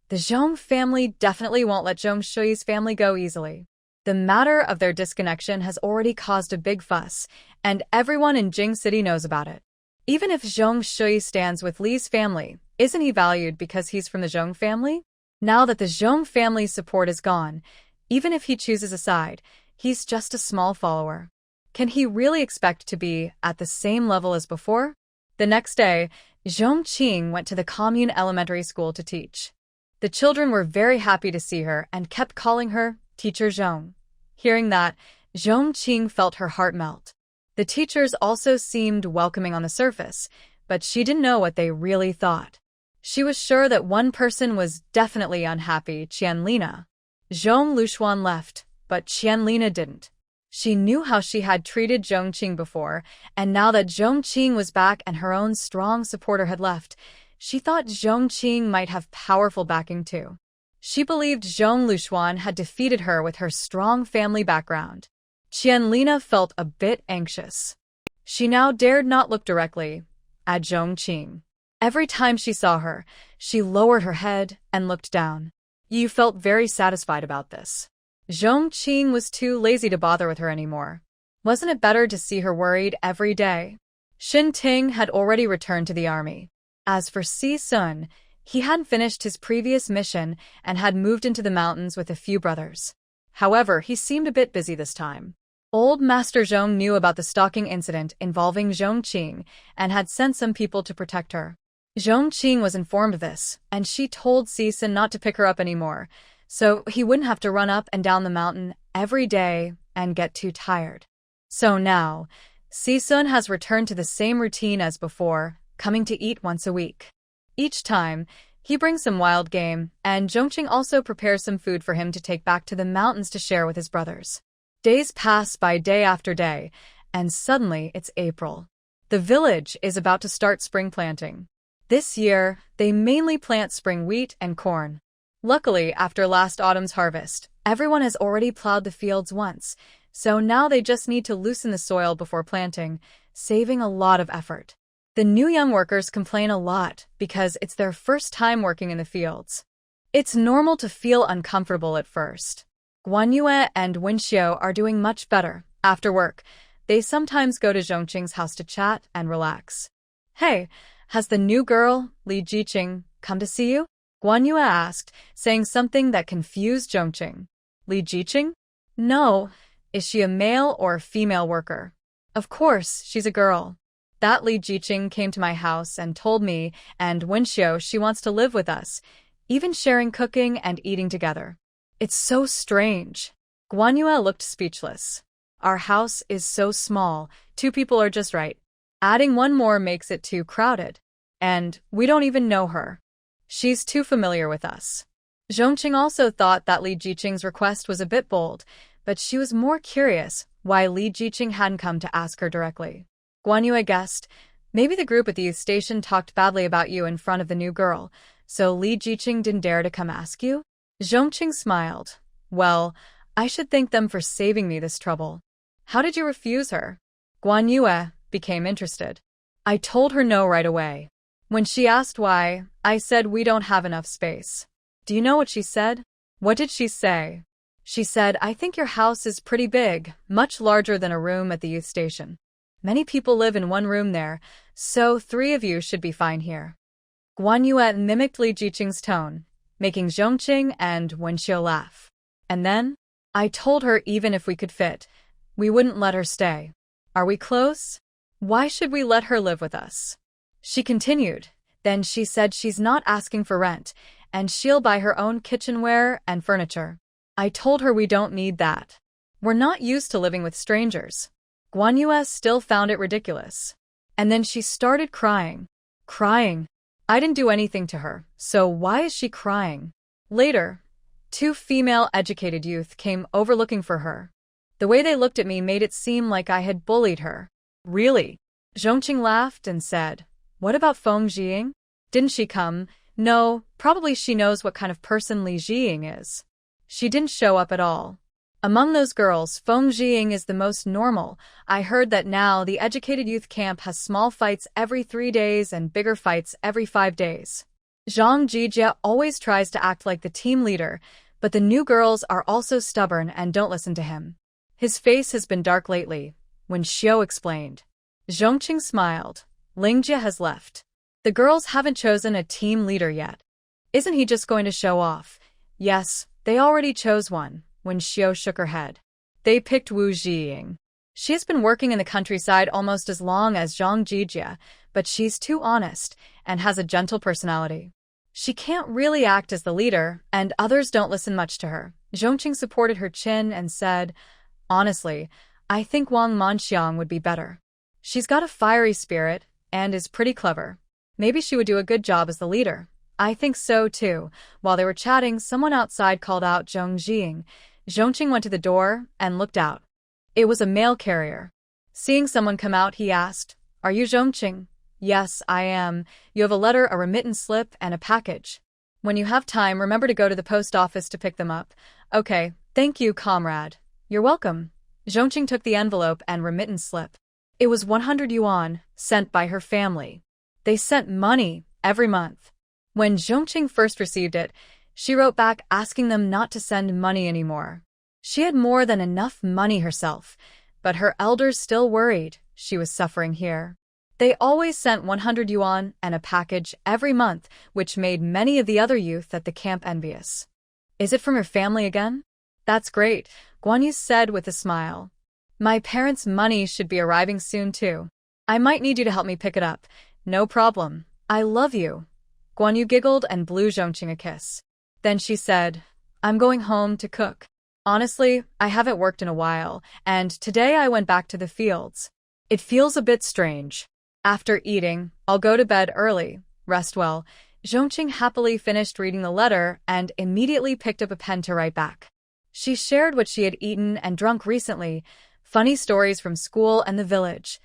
The Zhong family definitely won't let Zhong Shui's family go easily. The matter of their disconnection has already caused a big fuss, and everyone in Jing City knows about it. Even if Zhong Shui stands with Li's family, isn't he valued because he's from the Zhong family? Now that the Zhong family's support is gone, even if he chooses a side, he's just a small follower. Can he really expect to be at the same level as before? The next day, Zhong Qing went to the commune elementary school to teach. The children were very happy to see her and kept calling her Teacher Zhong. Hearing that, Zhong Qing felt her heart melt. The teachers also seemed welcoming on the surface, but she didn't know what they really thought. She was sure that one person was definitely unhappy, Qianlina. Zhong Lishuan left, but Qianlina didn't. She knew how she had treated Zhong Qing before, and now that Zhong Qing was back and her own strong supporter had left, she thought Zhong Qing might have powerful backing too. She believed Zhong Lishuan had defeated her with her strong family background. Qianlina felt a bit anxious. She now dared not look directly at Zhong Qing. Every time she saw her, she lowered her head and looked down. Yu felt very satisfied about this. Zhong Qing was too lazy to bother with her anymore. Wasn't it better to see her worried every day? Xin Ting had already returned to the army. As for Si Sun, he hadn't finished his previous mission and had moved into the mountains with a few brothers. However, he seemed a bit busy this time. Old Master Zhong knew about the stalking incident involving Zhong Qing and had sent some people to protect her. Zhong Qing was informed of this, and she told Si Sun not to pick her up anymore, so he wouldn't have to run up and down the mountain every day and get too tired. So now, Si Sun has returned to the same routine as before, coming to eat once a week. Each time, he brings some wild game, and Zhong Qing also prepares some food for him to take back to the mountains to share with his brothers. Days pass by day after day, and suddenly it's April. The village is about to start spring planting. This year, they mainly plant spring wheat and corn. Luckily, after last autumn's harvest, everyone has already plowed the fields once, so now they just need to loosen the soil before planting, saving a lot of effort. The new young workers complain a lot because it's their first time working in the fields. It's normal to feel uncomfortable at first. Guanyue and Wenxiu are doing much better. After work, they sometimes go to Zhong Qing's house to chat and relax. Hey, has the new girl, Li Jiqing, come to see you? Guanyue asked, saying something that confused Zhong Qing. Li Jiqing? No. Is she a male or female worker? Of course, she's a girl. That Li Jiqing came to my house and told me and Wenxiu she wants to live with us, even sharing cooking and eating together. It's so strange. Guanyue looked speechless. Our house is so small, 2 people are just right. Adding one more makes it too crowded. And we don't even know her. She's too familiar with us. Zhong Qing also thought that Li Jiqing's request was a bit bold, but she was more curious why Li Jiqing hadn't come to ask her directly. Guanyue guessed, maybe the group at the youth station talked badly about you in front of the new girl, so Li Jiqing didn't dare to come ask you? Zhong Qing smiled. Well, I should thank them for saving me this trouble. How did you refuse her? Guanyue became interested. I told her no right away. When she asked why, I said we don't have enough space. Do you know what she said? What did she say? She said, I think your house is pretty big, much larger than a room at the youth station. Many people live in one room there, so 3 of you should be fine here. Guanyue mimicked Li Jiqing's tone, making Zhong Qing and Wenxiu laugh. And then, I told her even if we could fit, we wouldn't let her stay. Are we close? Why should we let her live with us? She continued. Then she said she's not asking for rent, and she'll buy her own kitchenware and furniture. I told her we don't need that. We're not used to living with strangers. Guanyue still found it ridiculous. And then she started crying. Crying. I didn't do anything to her, so why is she crying? Later, 2 female educated youth came over looking for her. The way they looked at me made it seem like I had bullied her. Really? Zhong Qing laughed and said, what about Feng Jiying? Didn't she come? No, probably she knows what kind of person Li Jiying is. She didn't show up at all. Among those girls, Feng Jiying is the most normal. I heard that now the educated youth camp has small fights every 3 days and bigger fights every 5 days. Zhang Jijia always tries to act like the team leader, but the new girls are also stubborn and don't listen to him. His face has been dark lately, when Xiu explained. Zhong Qing smiled. Lingjie has left. The girls haven't chosen a team leader yet. Isn't he just going to show off? Yes, they already chose one, when Xiu shook her head. They picked Wu Jiying. She has been working in the countryside almost as long as Zhang Jijia, but she's too honest and has a gentle personality. She can't really act as the leader, and others don't listen much to her. Zhong Qing supported her chin and said, honestly, I think Wang Manxiang would be better. She's got a fiery spirit and is pretty clever. Maybe she would do a good job as the leader. I think so too. While they were chatting, someone outside called out Zhong Jing. Zhong Qing went to the door and looked out. It was a mail carrier. Seeing someone come out, he asked, are you Zhong Qing? Yes, I am. You have a letter, a remittance slip, and a package. When you have time, remember to go to the post office to pick them up. Okay, thank you, comrade. You're welcome. Zhong Qing took the envelope and remittance slip. It was 100 yuan, sent by her family. They sent money every month. When Zhong Qing first received it, she wrote back asking them not to send money anymore. She had more than enough money herself, but her elders still worried she was suffering here. They always sent 100 yuan and a package every month, which made many of the other youth at the camp envious. Is it from your family again? That's great, Guan Yu said with a smile. My parents' money should be arriving soon too. I might need you to help me pick it up. No problem. I love you. Guan Yu giggled and blew Zhong Qing a kiss. Then she said, I'm going home to cook. Honestly, I haven't worked in a while, and today I went back to the fields. It feels a bit strange. After eating, I'll go to bed early. Rest well. Zhong Qing happily finished reading the letter and immediately picked up a pen to write back. She shared what she had eaten and drunk recently, funny stories from school and the village,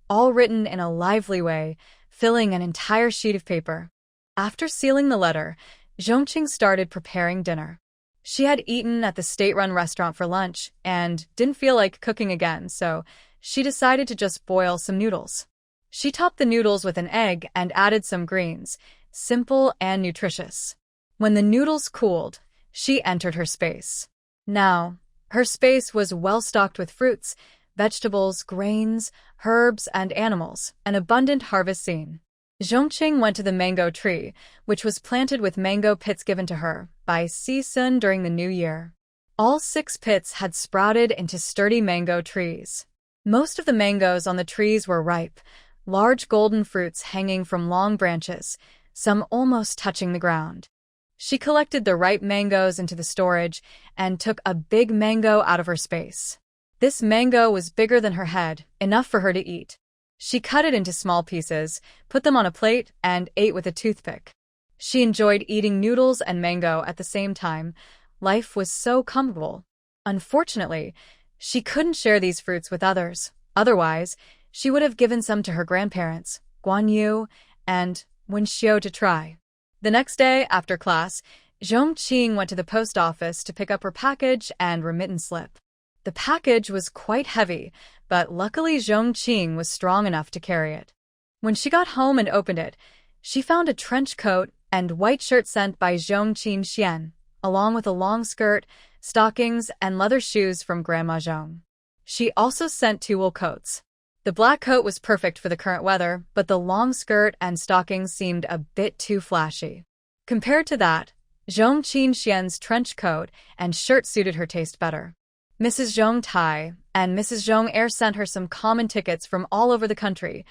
all written in a lively way, filling an entire sheet of paper. After sealing the letter, Zhong Qing started preparing dinner. She had eaten at the state-run restaurant for lunch and didn't feel like cooking again, so she decided to just boil some noodles. She topped the noodles with an egg and added some greens, simple and nutritious. When the noodles cooled, she entered her space. Now, her space was well-stocked with fruits, vegetables, grains, herbs, and animals, an abundant harvest scene. Zhong Qing went to the mango tree, which was planted with mango pits given to her by Si Sun during the new year. All 6 pits had sprouted into sturdy mango trees. Most of the mangoes on the trees were ripe, large golden fruits hanging from long branches, some almost touching the ground. She collected the ripe mangoes into the storage and took a big mango out of her space. This mango was bigger than her head, enough for her to eat. She cut it into small pieces, put them on a plate, and ate with a toothpick. She enjoyed eating noodles and mango at the same time. Life was so comfortable. Unfortunately, she couldn't share these fruits with others. Otherwise, she would have given some to her grandparents, Guan Yu, and Wen Xiu to try. The next day, after class, Zhong Qing went to the post office to pick up her package and remittance slip. The package was quite heavy, but luckily Zhong Qing was strong enough to carry it. When she got home and opened it, she found a trench coat and white shirt sent by Zhong Qing Xian, along with a long skirt, stockings, and leather shoes from Grandma Zhong. She also sent 2 wool coats. The black coat was perfect for the current weather, but the long skirt and stockings seemed a bit too flashy. Compared to that, Zhong Qing Xian's trench coat and shirt suited her taste better. Mrs. Zhong Tai and Mrs. Zhong Air sent her some common tickets from all over the country,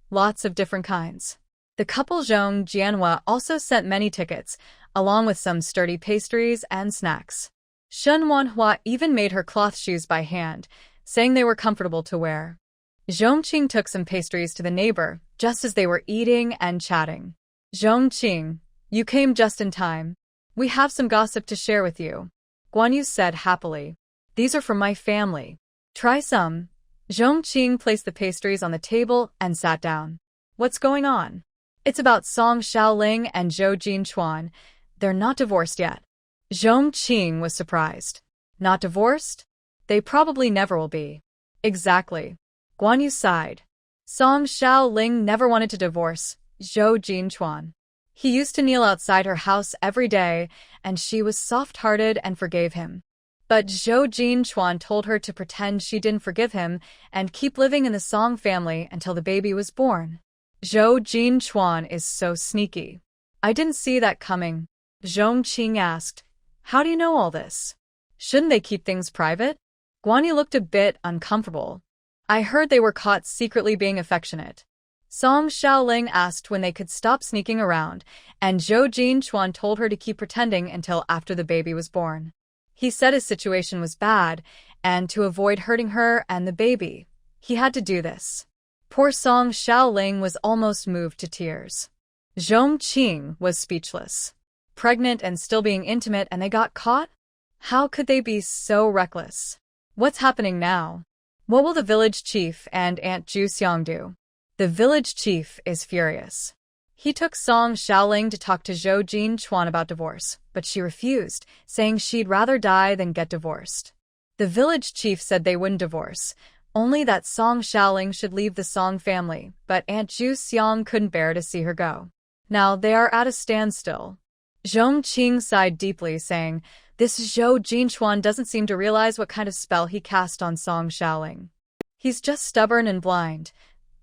lots of different kinds. The couple Zhong Jianhua also sent many tickets, along with some sturdy pastries and snacks. Shun Wanhua even made her cloth shoes by hand, saying they were comfortable to wear. Zhong Qing took some pastries to the neighbor, just as they were eating and chatting. Zhong Qing, you came just in time. We have some gossip to share with you, Guan Yu said happily. These are from my family. Try some. Zhong Qing placed the pastries on the table and sat down. What's going on? It's about Song Xiaoling and Zhou Jinchuan. They're not divorced yet. Zhong Qing was surprised. Not divorced? They probably never will be. Exactly. Guan Yu sighed. Song Xiaoling never wanted to divorce Zhou Jinchuan. He used to kneel outside her house every day, and she was soft-hearted and forgave him. But Zhou Jinchuan told her to pretend she didn't forgive him and keep living in the Song family until the baby was born. Zhou Jinchuan is so sneaky. I didn't see that coming. Zhong Qing asked, how do you know all this? Shouldn't they keep things private? Guan Yu looked a bit uncomfortable. I heard they were caught secretly being affectionate. Song Xiaoling asked when they could stop sneaking around, and Zhou Jinchuan told her to keep pretending until after the baby was born. He said his situation was bad, and to avoid hurting her and the baby, he had to do this. Poor Song Xiaoling was almost moved to tears. Zhong Qing was speechless. Pregnant and still being intimate, and they got caught? How could they be so reckless? What's happening now? What will the village chief and Aunt Ju Xiang do? The village chief is furious. He took Song Xiaoling to talk to Zhou Jinchuan about divorce, but she refused, saying she'd rather die than get divorced. The village chief said they wouldn't divorce, only that Song Xiaoling should leave the Song family, but Aunt Ju Xiang couldn't bear to see her go. Now they are at a standstill. Zhong Qing sighed deeply, saying, this Zhou Jinchuan doesn't seem to realize what kind of spell he cast on Song Xiaoling. He's just stubborn and blind.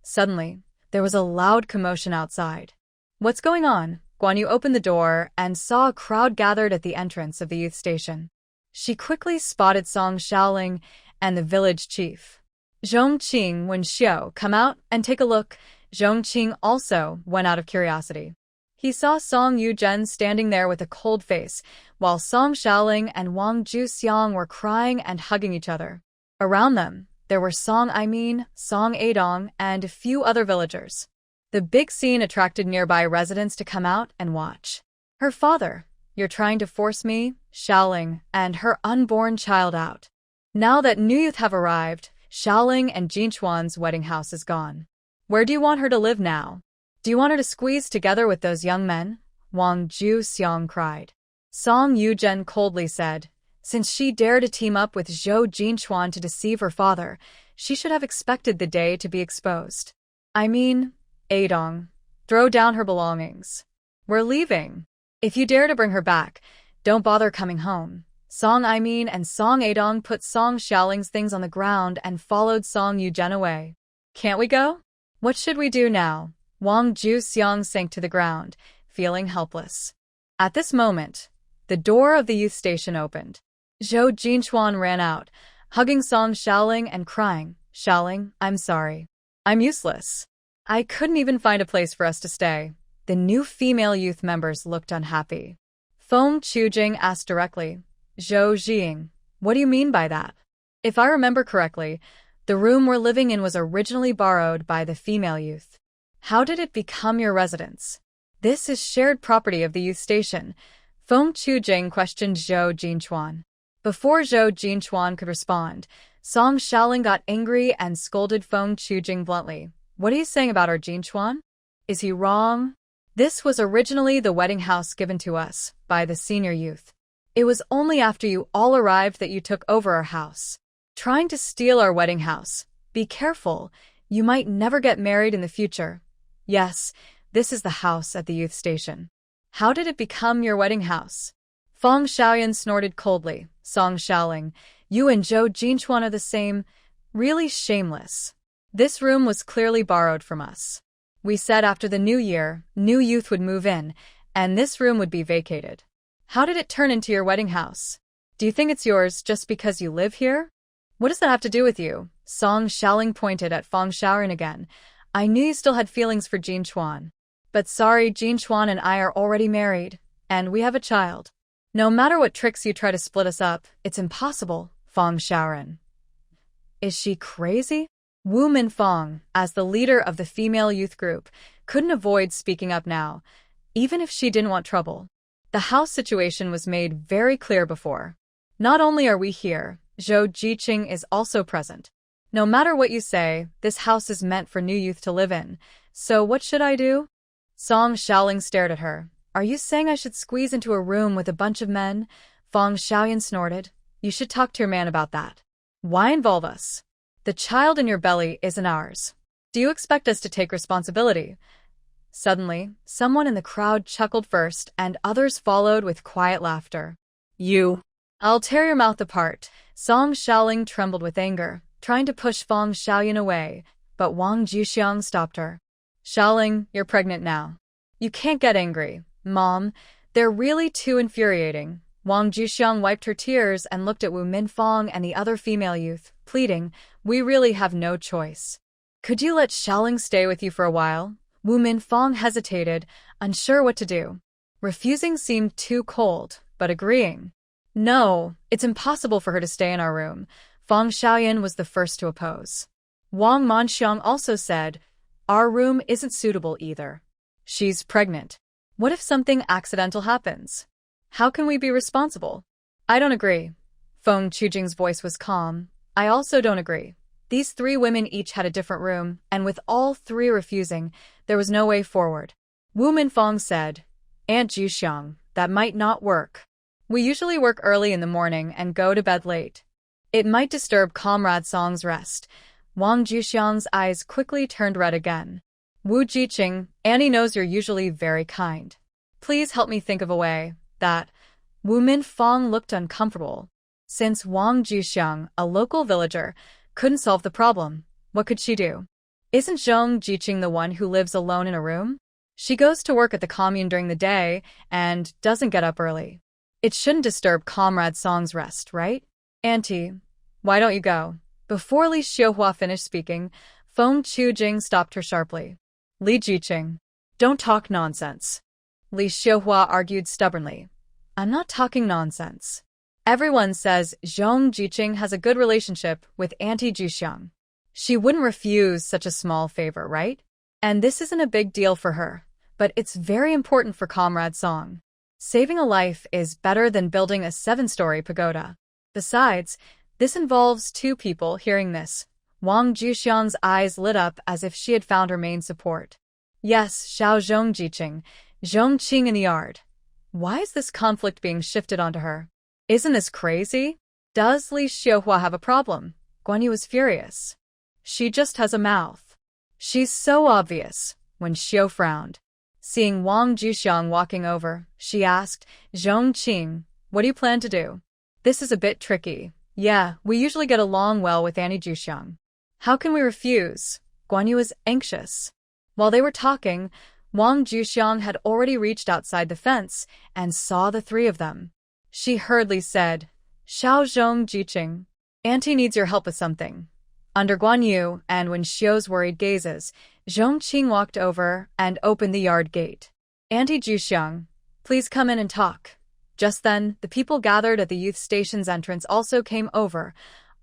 Suddenly, there was a loud commotion outside. What's going on? Guan Yu opened the door and saw a crowd gathered at the entrance of the youth station. She quickly spotted Song Xiaoling and the village chief. Zhong Qing, Wen Xiu, come out and take a look. Zhong Qing also went out of curiosity. He saw Song Yuzhen standing there with a cold face, while Song Xiaoling and Wang Juxiang were crying and hugging each other. Around them, there were Song Aimin, Song Adong, and a few other villagers. The big scene attracted nearby residents to come out and watch. Her father, you're trying to force me, Xiaoling, and her unborn child out. Now that new youth have arrived, Xiaoling and Jinchuan's wedding house is gone. Where do you want her to live now? Do you want her to squeeze together with those young men? Wang Juxiang cried. Song Yuzhen coldly said, since she dared to team up with Zhou Jinchuan to deceive her father, she should have expected the day to be exposed. I mean, Adong, throw down her belongings. We're leaving. If you dare to bring her back, don't bother coming home. Song and Song Adong put Song Xiaoling's things on the ground and followed Song Yuzhen away. Can't we go? What should we do now? Wang Juxiang sank to the ground, feeling helpless. At this moment, the door of the youth station opened. Zhou Jinchuan ran out, hugging Song Xiaoling and crying, Xiaoling, I'm sorry. I'm useless. I couldn't even find a place for us to stay. The new female youth members looked unhappy. Feng Chujing asked directly, Zhou Jing, what do you mean by that? If I remember correctly, the room we're living in was originally borrowed by the female youth. How did it become your residence? This is shared property of the youth station. Feng Chujing questioned Zhou Jinchuan. Before Zhou Jinchuan could respond, Song Xiaoling got angry and scolded Feng Chujing bluntly. What are you saying about our Jinchuan? Is he wrong? This was originally the wedding house given to us by the senior youth. It was only after you all arrived that you took over our house. Trying to steal our wedding house. Be careful, you might never get married in the future. Yes, this is the house at the youth station. How did it become your wedding house? Feng Xiaoyan snorted coldly. Song Xiaoling, you and Zhou Jinchuan are the same. Really shameless. This room was clearly borrowed from us. We said after the new year, new youth would move in, and this room would be vacated. How did it turn into your wedding house? Do you think it's yours just because you live here? What does that have to do with you? Song Xiaoling pointed at Feng Xiaoyan again. I knew you still had feelings for Jinchuan. But sorry, Jinchuan and I are already married, and we have a child. No matter what tricks you try to split us up, it's impossible, Feng Xiaoran. Is she crazy? Wu Minfeng, as the leader of the female youth group, couldn't avoid speaking up now, even if she didn't want trouble. The house situation was made very clear before. Not only are we here, Zhou Jiqing is also present. No matter what you say, this house is meant for new youth to live in. So what should I do? Song Xiaoling stared at her. Are you saying I should squeeze into a room with a bunch of men? Feng Xiaoyan snorted. You should talk to your man about that. Why involve us? The child in your belly isn't ours. Do you expect us to take responsibility? Suddenly, someone in the crowd chuckled first, and others followed with quiet laughter. You. I'll tear your mouth apart. Song Xiaoling trembled with anger, trying to push Feng Xiaoyan away, but Wang Juxiang stopped her. Xiaoling, you're pregnant now. You can't get angry, Mom. They're really too infuriating. Wang Juxiang wiped her tears and looked at Wu Minfeng and the other female youth, pleading, we really have no choice. Could you let Xiaoling stay with you for a while? Wu Minfeng hesitated, unsure what to do. Refusing seemed too cold, but agreeing. No, it's impossible for her to stay in our room. Feng Xiaoyan was the first to oppose. Wang Manxiang also said, our room isn't suitable either. She's pregnant. What if something accidental happens? How can we be responsible? I don't agree. Feng Chujing's voice was calm. I also don't agree. These three women each had a different room, and with all three refusing, there was no way forward. Wu Minfeng said, Aunt Juxiang, that might not work. We usually work early in the morning and go to bed late. It might disturb Comrade Song's rest. Wang Juxiang's eyes quickly turned red again. Wu Jiqing, Annie knows you're usually very kind. Please help me think of a way that. Wu Minfeng looked uncomfortable. Since Wang Juxiang, a local villager, couldn't solve the problem, what could she do? Isn't Zhong Jiqing the one who lives alone in a room? She goes to work at the commune during the day and doesn't get up early. It shouldn't disturb Comrade Song's rest, right? Auntie, why don't you go? Before Li Xiuhua finished speaking, Feng Chujing stopped her sharply. Li Jiqing, don't talk nonsense. Li Xiuhua argued stubbornly. I'm not talking nonsense. Everyone says Zhong Jiqing has a good relationship with Auntie Juxiang. She wouldn't refuse such a small favor, right? And this isn't a big deal for her, but it's very important for Comrade Song. Saving a life is better than building a 7-story pagoda. Besides, this involves two people. Hearing this, Wang Juxiang's eyes lit up as if she had found her main support. Yes, Zhong Jiqing, Zhong Qing in the yard. Why is this conflict being shifted onto her? Isn't this crazy? Does Li Xiuhua have a problem? Guan Yu was furious. She just has a mouth. She's so obvious. When Xiu frowned. Seeing Wang Juxiang walking over, she asked, Zhong Qing, what do you plan to do? This is a bit tricky. Yeah, we usually get along well with Annie Juxiang. How can we refuse? Guan Yu was anxious. While they were talking, Wang Juxiang had already reached outside the fence and saw the three of them. She hurriedly said, Zhong Jiqing, Auntie needs your help with something. Under Guan Yu and when Xiu's worried gazes, Zhong Qing walked over and opened the yard gate. Auntie Juxiang, please come in and talk. Just then, the people gathered at the youth station's entrance also came over,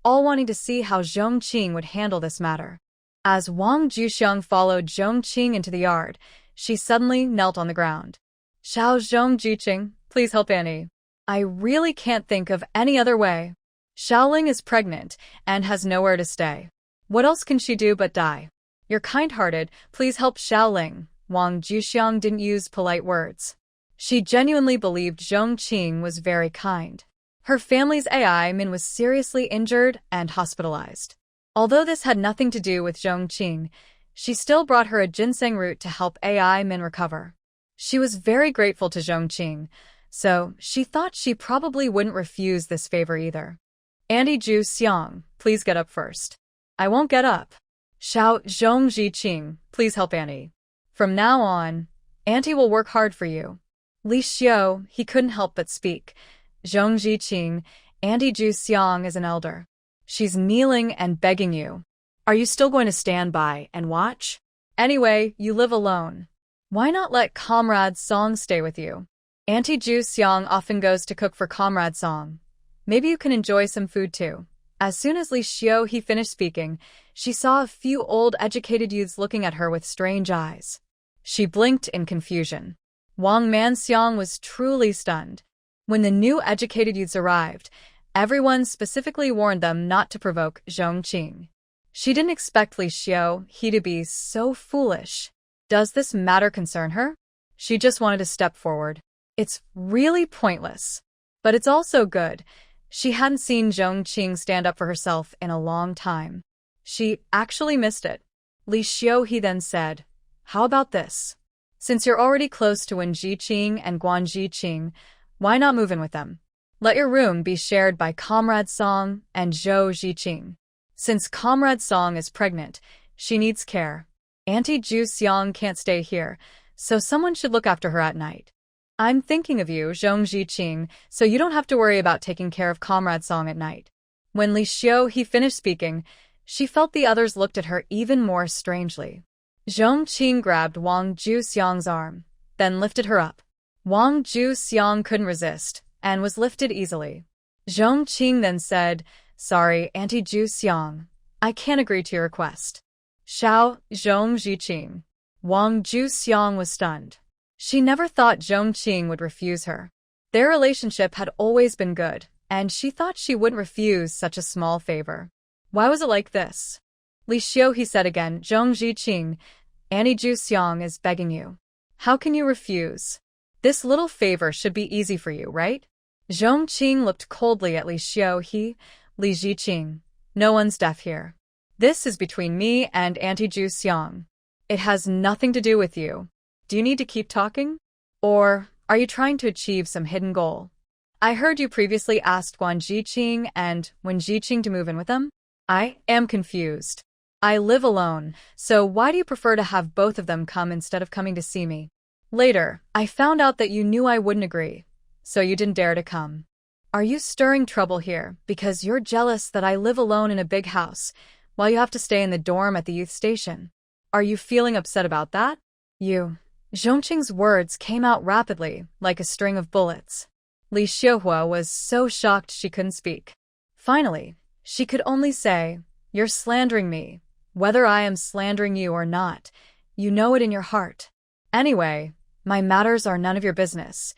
all wanting to see how Zhong Qing would handle this matter. As Wang Juxiang followed Zhong Qing into the yard, she suddenly knelt on the ground. Zhong Jiqing, please help Annie. I really can't think of any other way. Xiaoling is pregnant and has nowhere to stay. What else can she do but die? You're kind-hearted, please help Xiaoling. Wang Juxiang didn't use polite words. She genuinely believed Zhong Qing was very kind. Her family's AI Min was seriously injured and hospitalized. Although this had nothing to do with Zhong Qing, she still brought her a ginseng root to help AI Min recover. She was very grateful to Zhong Qing, so she thought she probably wouldn't refuse this favor either. Auntie Juxiang, please get up first. I won't get up. Zhong Jiqing, please help Annie. From now on, Auntie will work hard for you. Li Xiu, he couldn't help but speak. Zhong Jiqing, Auntie Juxiang is an elder. She's kneeling and begging you. Are you still going to stand by and watch? Anyway, you live alone. Why not let Comrade Song stay with you? Auntie Juxiang often goes to cook for Comrade Song. Maybe you can enjoy some food too. As soon as Li Xiu he finished speaking, she saw a few old educated youths looking at her with strange eyes. She blinked in confusion. Wang Manxiang was truly stunned. When the new educated youths arrived, everyone specifically warned them not to provoke Zhong Qing. She didn't expect Li Xiu he to be so foolish. Does this matter concern her? She just wanted to step forward. It's really pointless. But it's also good. She hadn't seen Zhong Qing stand up for herself in a long time. She actually missed it. Li Xiu he then said, how about this? Since you're already close to Wen Jiqing and Guan Jiqing, why not move in with them? Let your room be shared by Comrade Song and Zhou Jiqing. Since Comrade Song is pregnant, she needs care. Auntie Juxiang can't stay here, so someone should look after her at night. I'm thinking of you, Zhong Jiqing, so you don't have to worry about taking care of Comrade Song at night. When Li Xiu he finished speaking, she felt the others looked at her even more strangely. Zhong Qing grabbed Wang Juxiang's arm, then lifted her up. Wang Juxiang couldn't resist, and was lifted easily. Zhong Qing then said, sorry, Auntie Juxiang, I can't agree to your request. Zhong Jiqing. Wang Juxiang was stunned. She never thought Zhong Qing would refuse her. Their relationship had always been good, and she thought she wouldn't refuse such a small favor. Why was it like this? Li Xiu he said again, Zhong Jiqing, Auntie Juxiang is begging you. How can you refuse? This little favor should be easy for you, right? Zhong Qing looked coldly at Li Xiu he, Li Jiqing. No one's deaf here. This is between me and Auntie Juxiang. It has nothing to do with you. Do you need to keep talking? Or are you trying to achieve some hidden goal? I heard you previously asked Guan Jiqing and Wen Jiqing to move in with them. I am confused. I live alone, so why do you prefer to have both of them come instead of coming to see me? Later, I found out that you knew I wouldn't agree, so you didn't dare to come. Are you stirring trouble here because you're jealous that I live alone in a big house, while you have to stay in the dorm at the youth station? Are you feeling upset about that? You. Zhong Qing's words came out rapidly, like a string of bullets. Li Xiuhua was so shocked she couldn't speak. Finally, she could only say, you're slandering me. Whether I am slandering you or not, you know it in your heart. Anyway, my matters are none of your business,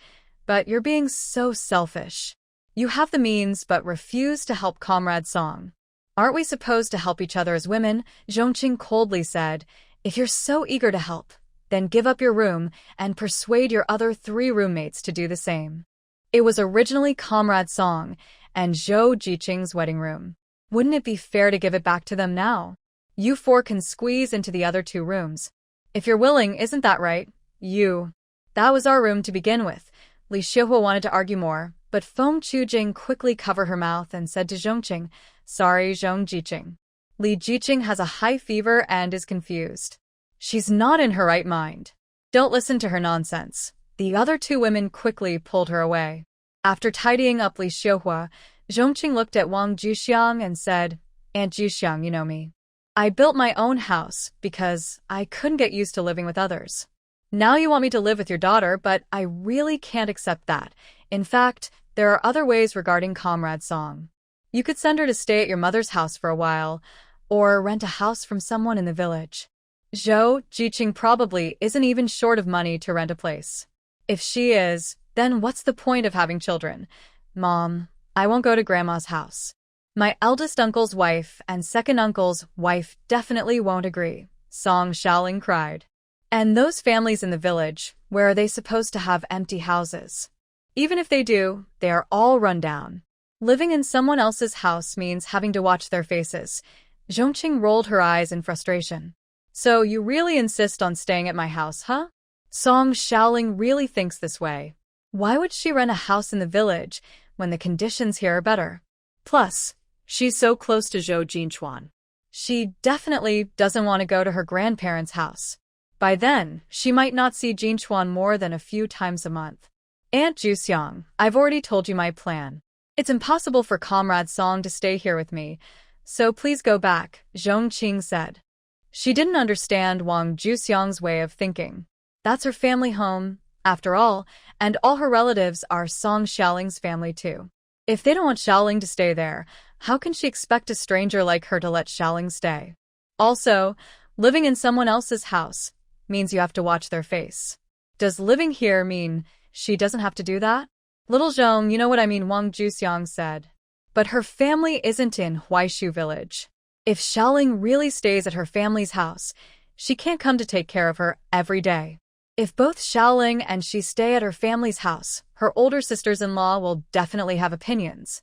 but you're being so selfish. You have the means but refuse to help Comrade Song. Aren't we supposed to help each other as women? Zhong Qing coldly said, if you're so eager to help, then give up your room and persuade your other 3 roommates to do the same. It was originally Comrade Song and Zhou Jiqing's wedding room. Wouldn't it be fair to give it back to them now? You 4 can squeeze into the other 2 rooms. If you're willing, isn't that right? That was our room to begin with. Li Shouye wanted to argue more, but Feng Chujing quickly covered her mouth and said to Zhong Qing, "Sorry, Zhong Jiqing. Li Jiqing has a high fever and is confused. She's not in her right mind. Don't listen to her nonsense." The other 2 women quickly pulled her away. After tidying up Li Shouye, Zhong Qing looked at Wang Juxiang and said, "Aunt Juxiang, you know me. I built my own house because I couldn't get used to living with others. Now you want me to live with your daughter, but I really can't accept that. In fact, there are other ways regarding Comrade Song. You could send her to stay at your mother's house for a while, or rent a house from someone in the village. Zhou Jiqing probably isn't even short of money to rent a place. If she is, then what's the point of having children? Mom, I won't go to Grandma's house. My eldest uncle's wife and second uncle's wife definitely won't agree," Song Xiaoling cried. "And those families in the village, where are they supposed to have empty houses? Even if they do, they are all run down. Living in someone else's house means having to watch their faces." Zhong Qing rolled her eyes in frustration. "So you really insist on staying at my house, huh?" Song Xiaoling really thinks this way. Why would she rent a house in the village when the conditions here are better? Plus, she's so close to Zhou Jinchuan. She definitely doesn't want to go to her grandparents' house. By then, she might not see Jinchuan more than a few times a month. "Aunt Juxiang, I've already told you my plan. It's impossible for Comrade Song to stay here with me, so please go back," Zhong Qing said. She didn't understand Wang Juxiang's way of thinking. That's her family home, after all, and all her relatives are Song Xiaoling's family too. If they don't want Xiaoling to stay there, how can she expect a stranger like her to let Xiaoling stay? Also, living in someone else's house means you have to watch their face. Does living here mean she doesn't have to do that? "Little Zhong, you know what I mean," Wang Juxiang said. But her family isn't in Huaishu village. If Xiaoling really stays at her family's house, she can't come to take care of her every day. If both Xiaoling and she stay at her family's house, her older sisters-in-law will definitely have opinions.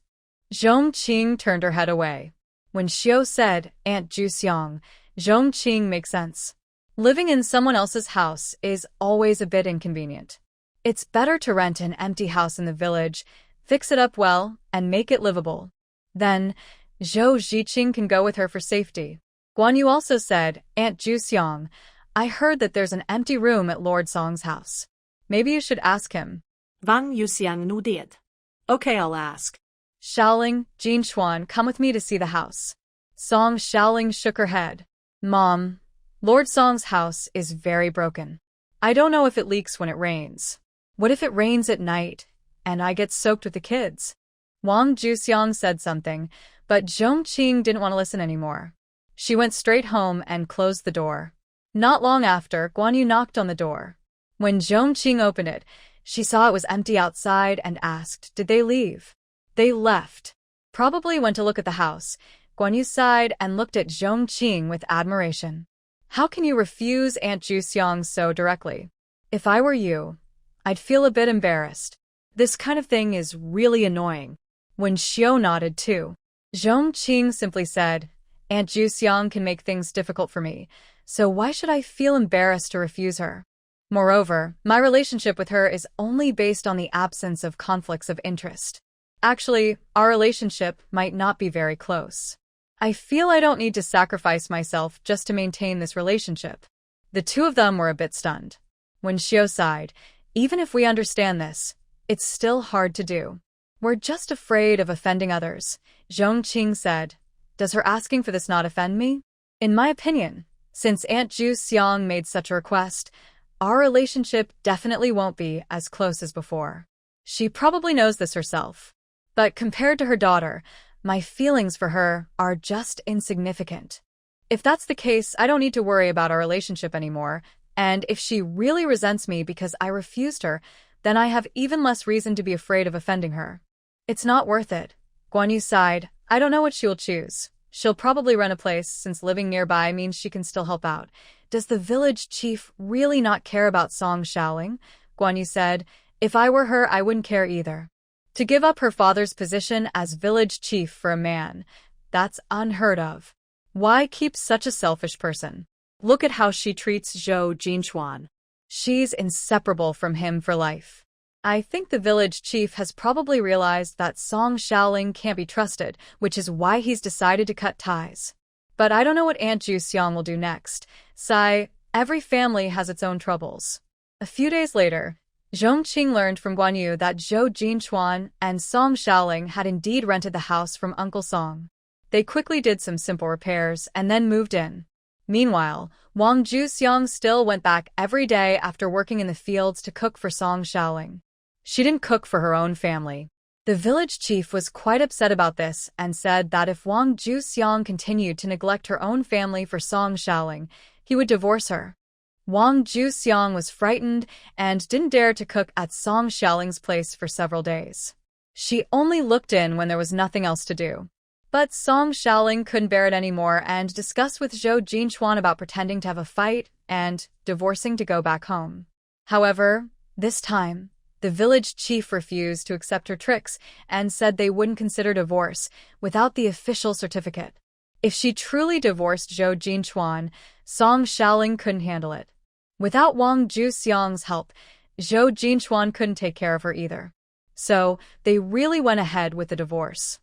Zhong Qing turned her head away. When Xiao said, "Aunt Juxiang," Zhong Qing makes sense. Living in someone else's house is always a bit inconvenient. It's better to rent an empty house in the village, fix it up well, and make it livable. Then, Zhou Jiqing can go with her for safety. Guan Yu also said, "Aunt Juxiang, I heard that there's an empty room at Lord Song's house. Maybe you should ask him." Wang Yuxiang nodded. "Okay, I'll ask." "Xiaoling, Jinchuan, come with me to see the house." Song Xiaoling shook her head. "Mom, Lord Song's house is very broken. I don't know if it leaks when it rains. What if it rains at night, and I get soaked with the kids?" Wang Juxiang said something, but Zhong Qing didn't want to listen anymore. She went straight home and closed the door. Not long after, Guan Yu knocked on the door. When Zhong Qing opened it, she saw it was empty outside and asked, "Did they leave?" "They left. Probably went to look at the house." Guan Yu sighed and looked at Zhong Qing with admiration. "How can you refuse Aunt Juxiang so directly? If I were you, I'd feel a bit embarrassed. This kind of thing is really annoying." When Xiao nodded too, Zhong Qing simply said, "Aunt Juxiang can make things difficult for me, so why should I feel embarrassed to refuse her? Moreover, my relationship with her is only based on the absence of conflicts of interest. Actually, our relationship might not be very close. I feel I don't need to sacrifice myself just to maintain this relationship." The 2 of them were a bit stunned. When Xiao sighed, "Even if we understand this, it's still hard to do. We're just afraid of offending others," Zhong Qing said. "Does her asking for this not offend me? In my opinion, since Aunt Juxiang made such a request, our relationship definitely won't be as close as before. She probably knows this herself. But compared to her daughter, my feelings for her are just insignificant. If that's the case, I don't need to worry about our relationship anymore, and if she really resents me because I refused her, then I have even less reason to be afraid of offending her. It's not worth it." Guan Yu sighed. "I don't know what she'll choose. She'll probably rent a place, since living nearby means she can still help out." does the village chief really not care about Song Xiaoling? Guan Yu said, if I were her, I wouldn't care either. To give up her father's position as village chief for a man, that's unheard of. Why keep such a selfish person? Look at how she treats Zhou Jinchuan. She's inseparable from him for life. I think the village chief has probably realized that Song Xiaoling can't be trusted, which is why he's decided to cut ties. But I don't know what Aunt Ju Xiang will do next. Sigh, every family has its own troubles. A few days later, Zhong Qing learned from Guan Yu that Zhou Jinchuan and Song Xiaoling had indeed rented the house from Uncle Song. They quickly did some simple repairs and then moved in. Meanwhile, Wang Juxiang still went back every day after working in the fields to cook for Song Xiaoling. She didn't cook for her own family. The village chief was quite upset about this and said that if Wang Juxiang continued to neglect her own family for Song Xiaoling, he would divorce her. Wang Juxiang was frightened and didn't dare to cook at Song Xiaoling's place for several days. She only looked in when there was nothing else to do. But Song Xiaoling couldn't bear it anymore and discussed with Zhou Jinchuan about pretending to have a fight and divorcing to go back home. However, this time, the village chief refused to accept her tricks and said they wouldn't consider divorce without the official certificate. If she truly divorced Zhou Jinchuan, Song Xiaoling couldn't handle it. Without Wang Juxiang's help, Zhou Jinchuan couldn't take care of her either. So, they really went ahead with the divorce.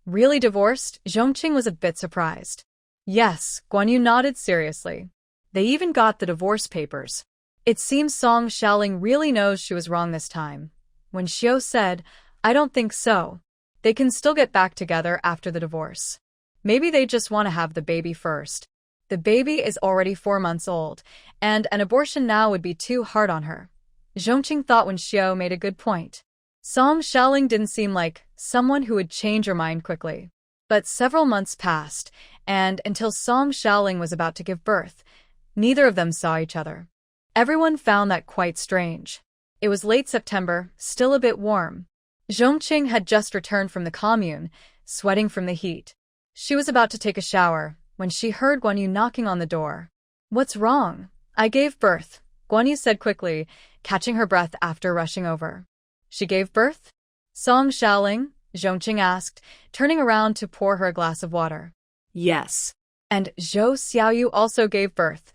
Really divorced? Zhong Qing was a bit surprised. Yes, Guan Yu nodded seriously. They even got the divorce papers. It seems Song Xiaoling really knows she was wrong this time. When Xiao said, I don't think so. They can still get back together after the divorce. Maybe they just want to have the baby first. The baby is already 4 months old, and an abortion now would be too hard on her. Zhong Qing thought when Xiao made a good point. Song Xiaoling didn't seem like someone who would change her mind quickly. But several months passed, and until Song Xiaoling was about to give birth, neither of them saw each other. Everyone found that quite strange. It was late September, still a bit warm. Zhong Qing had just returned from the commune, sweating from the heat. She was about to take a shower when she heard Guan Yu knocking on the door. What's wrong? I gave birth, Guan Yu said quickly, catching her breath after rushing over. She gave birth? Song Xiaoling? Zhong Qing asked, turning around to pour her a glass of water. Yes. And Zhou Xiaoyu also gave birth.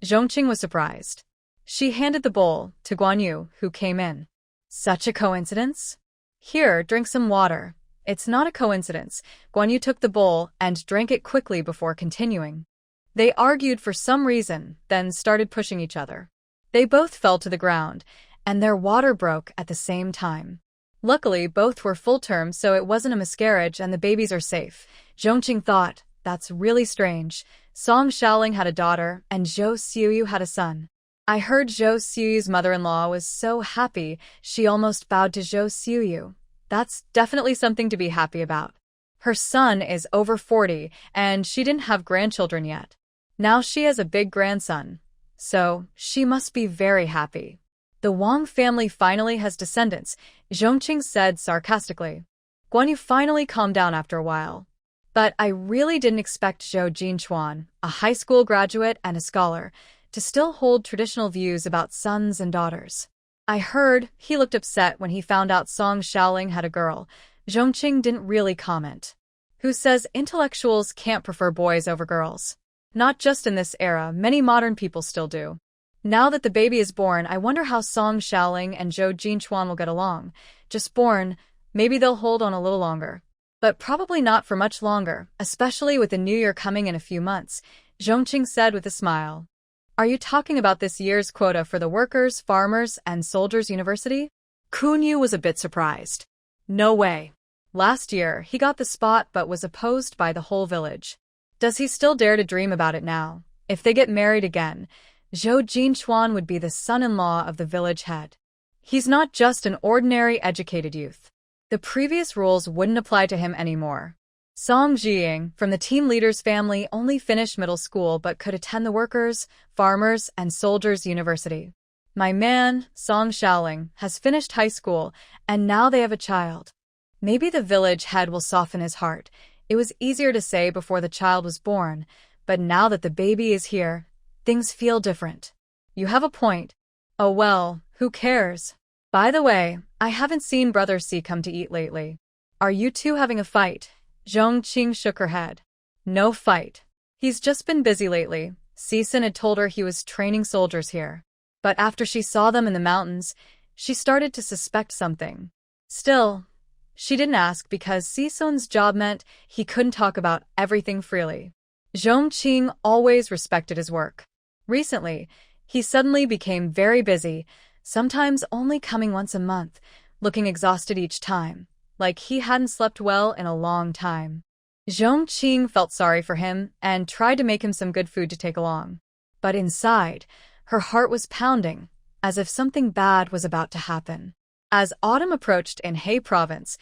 Zhong Qing was surprised. She handed the bowl to Guan Yu, who came in. Such a coincidence? Here, drink some water. It's not a coincidence. Guan Yu took the bowl and drank it quickly before continuing. They argued for some reason, then started pushing each other. They both fell to the ground, and their water broke at the same time. Luckily, both were full term, so it wasn't a miscarriage and the babies are safe. Zhong Qing thought, that's really strange. Song Xiaoling had a daughter, and Zhou Xiuyu had a son. I heard Zhou Xiuyu's mother-in-law was so happy she almost bowed to Zhou Xiuyu. That's definitely something to be happy about. Her son is over 40, and she didn't have grandchildren yet. Now she has a big grandson. So, she must be very happy. The Wang family finally has descendants, Zhong Qing said sarcastically. Guan Yu finally calmed down after a while. But I really didn't expect Zhou Jinchuan, a high school graduate and a scholar, to still hold traditional views about sons and daughters. I heard he looked upset when he found out Song Xiaoling had a girl. Zhong Qing didn't really comment. Who says intellectuals can't prefer boys over girls? Not just in this era, many modern people still do. Now that the baby is born, I wonder how Song Xiaoling and Zhou Jinchuan will get along. Just born, maybe they'll hold on a little longer. But probably not for much longer, especially with the new year coming in a few months, Zhong Qing said with a smile. Are you talking about this year's quota for the workers, farmers, and soldiers' university? Kun Yu was a bit surprised. No way. Last year, he got the spot but was opposed by the whole village. Does he still dare to dream about it now? If they get married again, Zhou Jinchuan would be the son-in-law of the village head. He's not just an ordinary educated youth. The previous rules wouldn't apply to him anymore. Song Jiying, from the team leader's family, only finished middle school but could attend the workers, farmers, and soldiers' university. My man, Song Xiaoling, has finished high school, and now they have a child. Maybe the village head will soften his heart. It was easier to say before the child was born, but now that the baby is here, things feel different. You have a point. Oh well, who cares? By the way, I haven't seen Brother C come to eat lately. Are you two having a fight? Zhong Qing shook her head. No fight. He's just been busy lately. Cixin had told her he was training soldiers here. But after she saw them in the mountains, she started to suspect something. Still, she didn't ask because Cixin's job meant he couldn't talk about everything freely. Zhong Qing always respected his work. Recently, he suddenly became very busy, sometimes only coming once a month, looking exhausted each time, like he hadn't slept well in a long time. Zhong Qing felt sorry for him and tried to make him some good food to take along. But inside, her heart was pounding, as if something bad was about to happen. As autumn approached in He Province,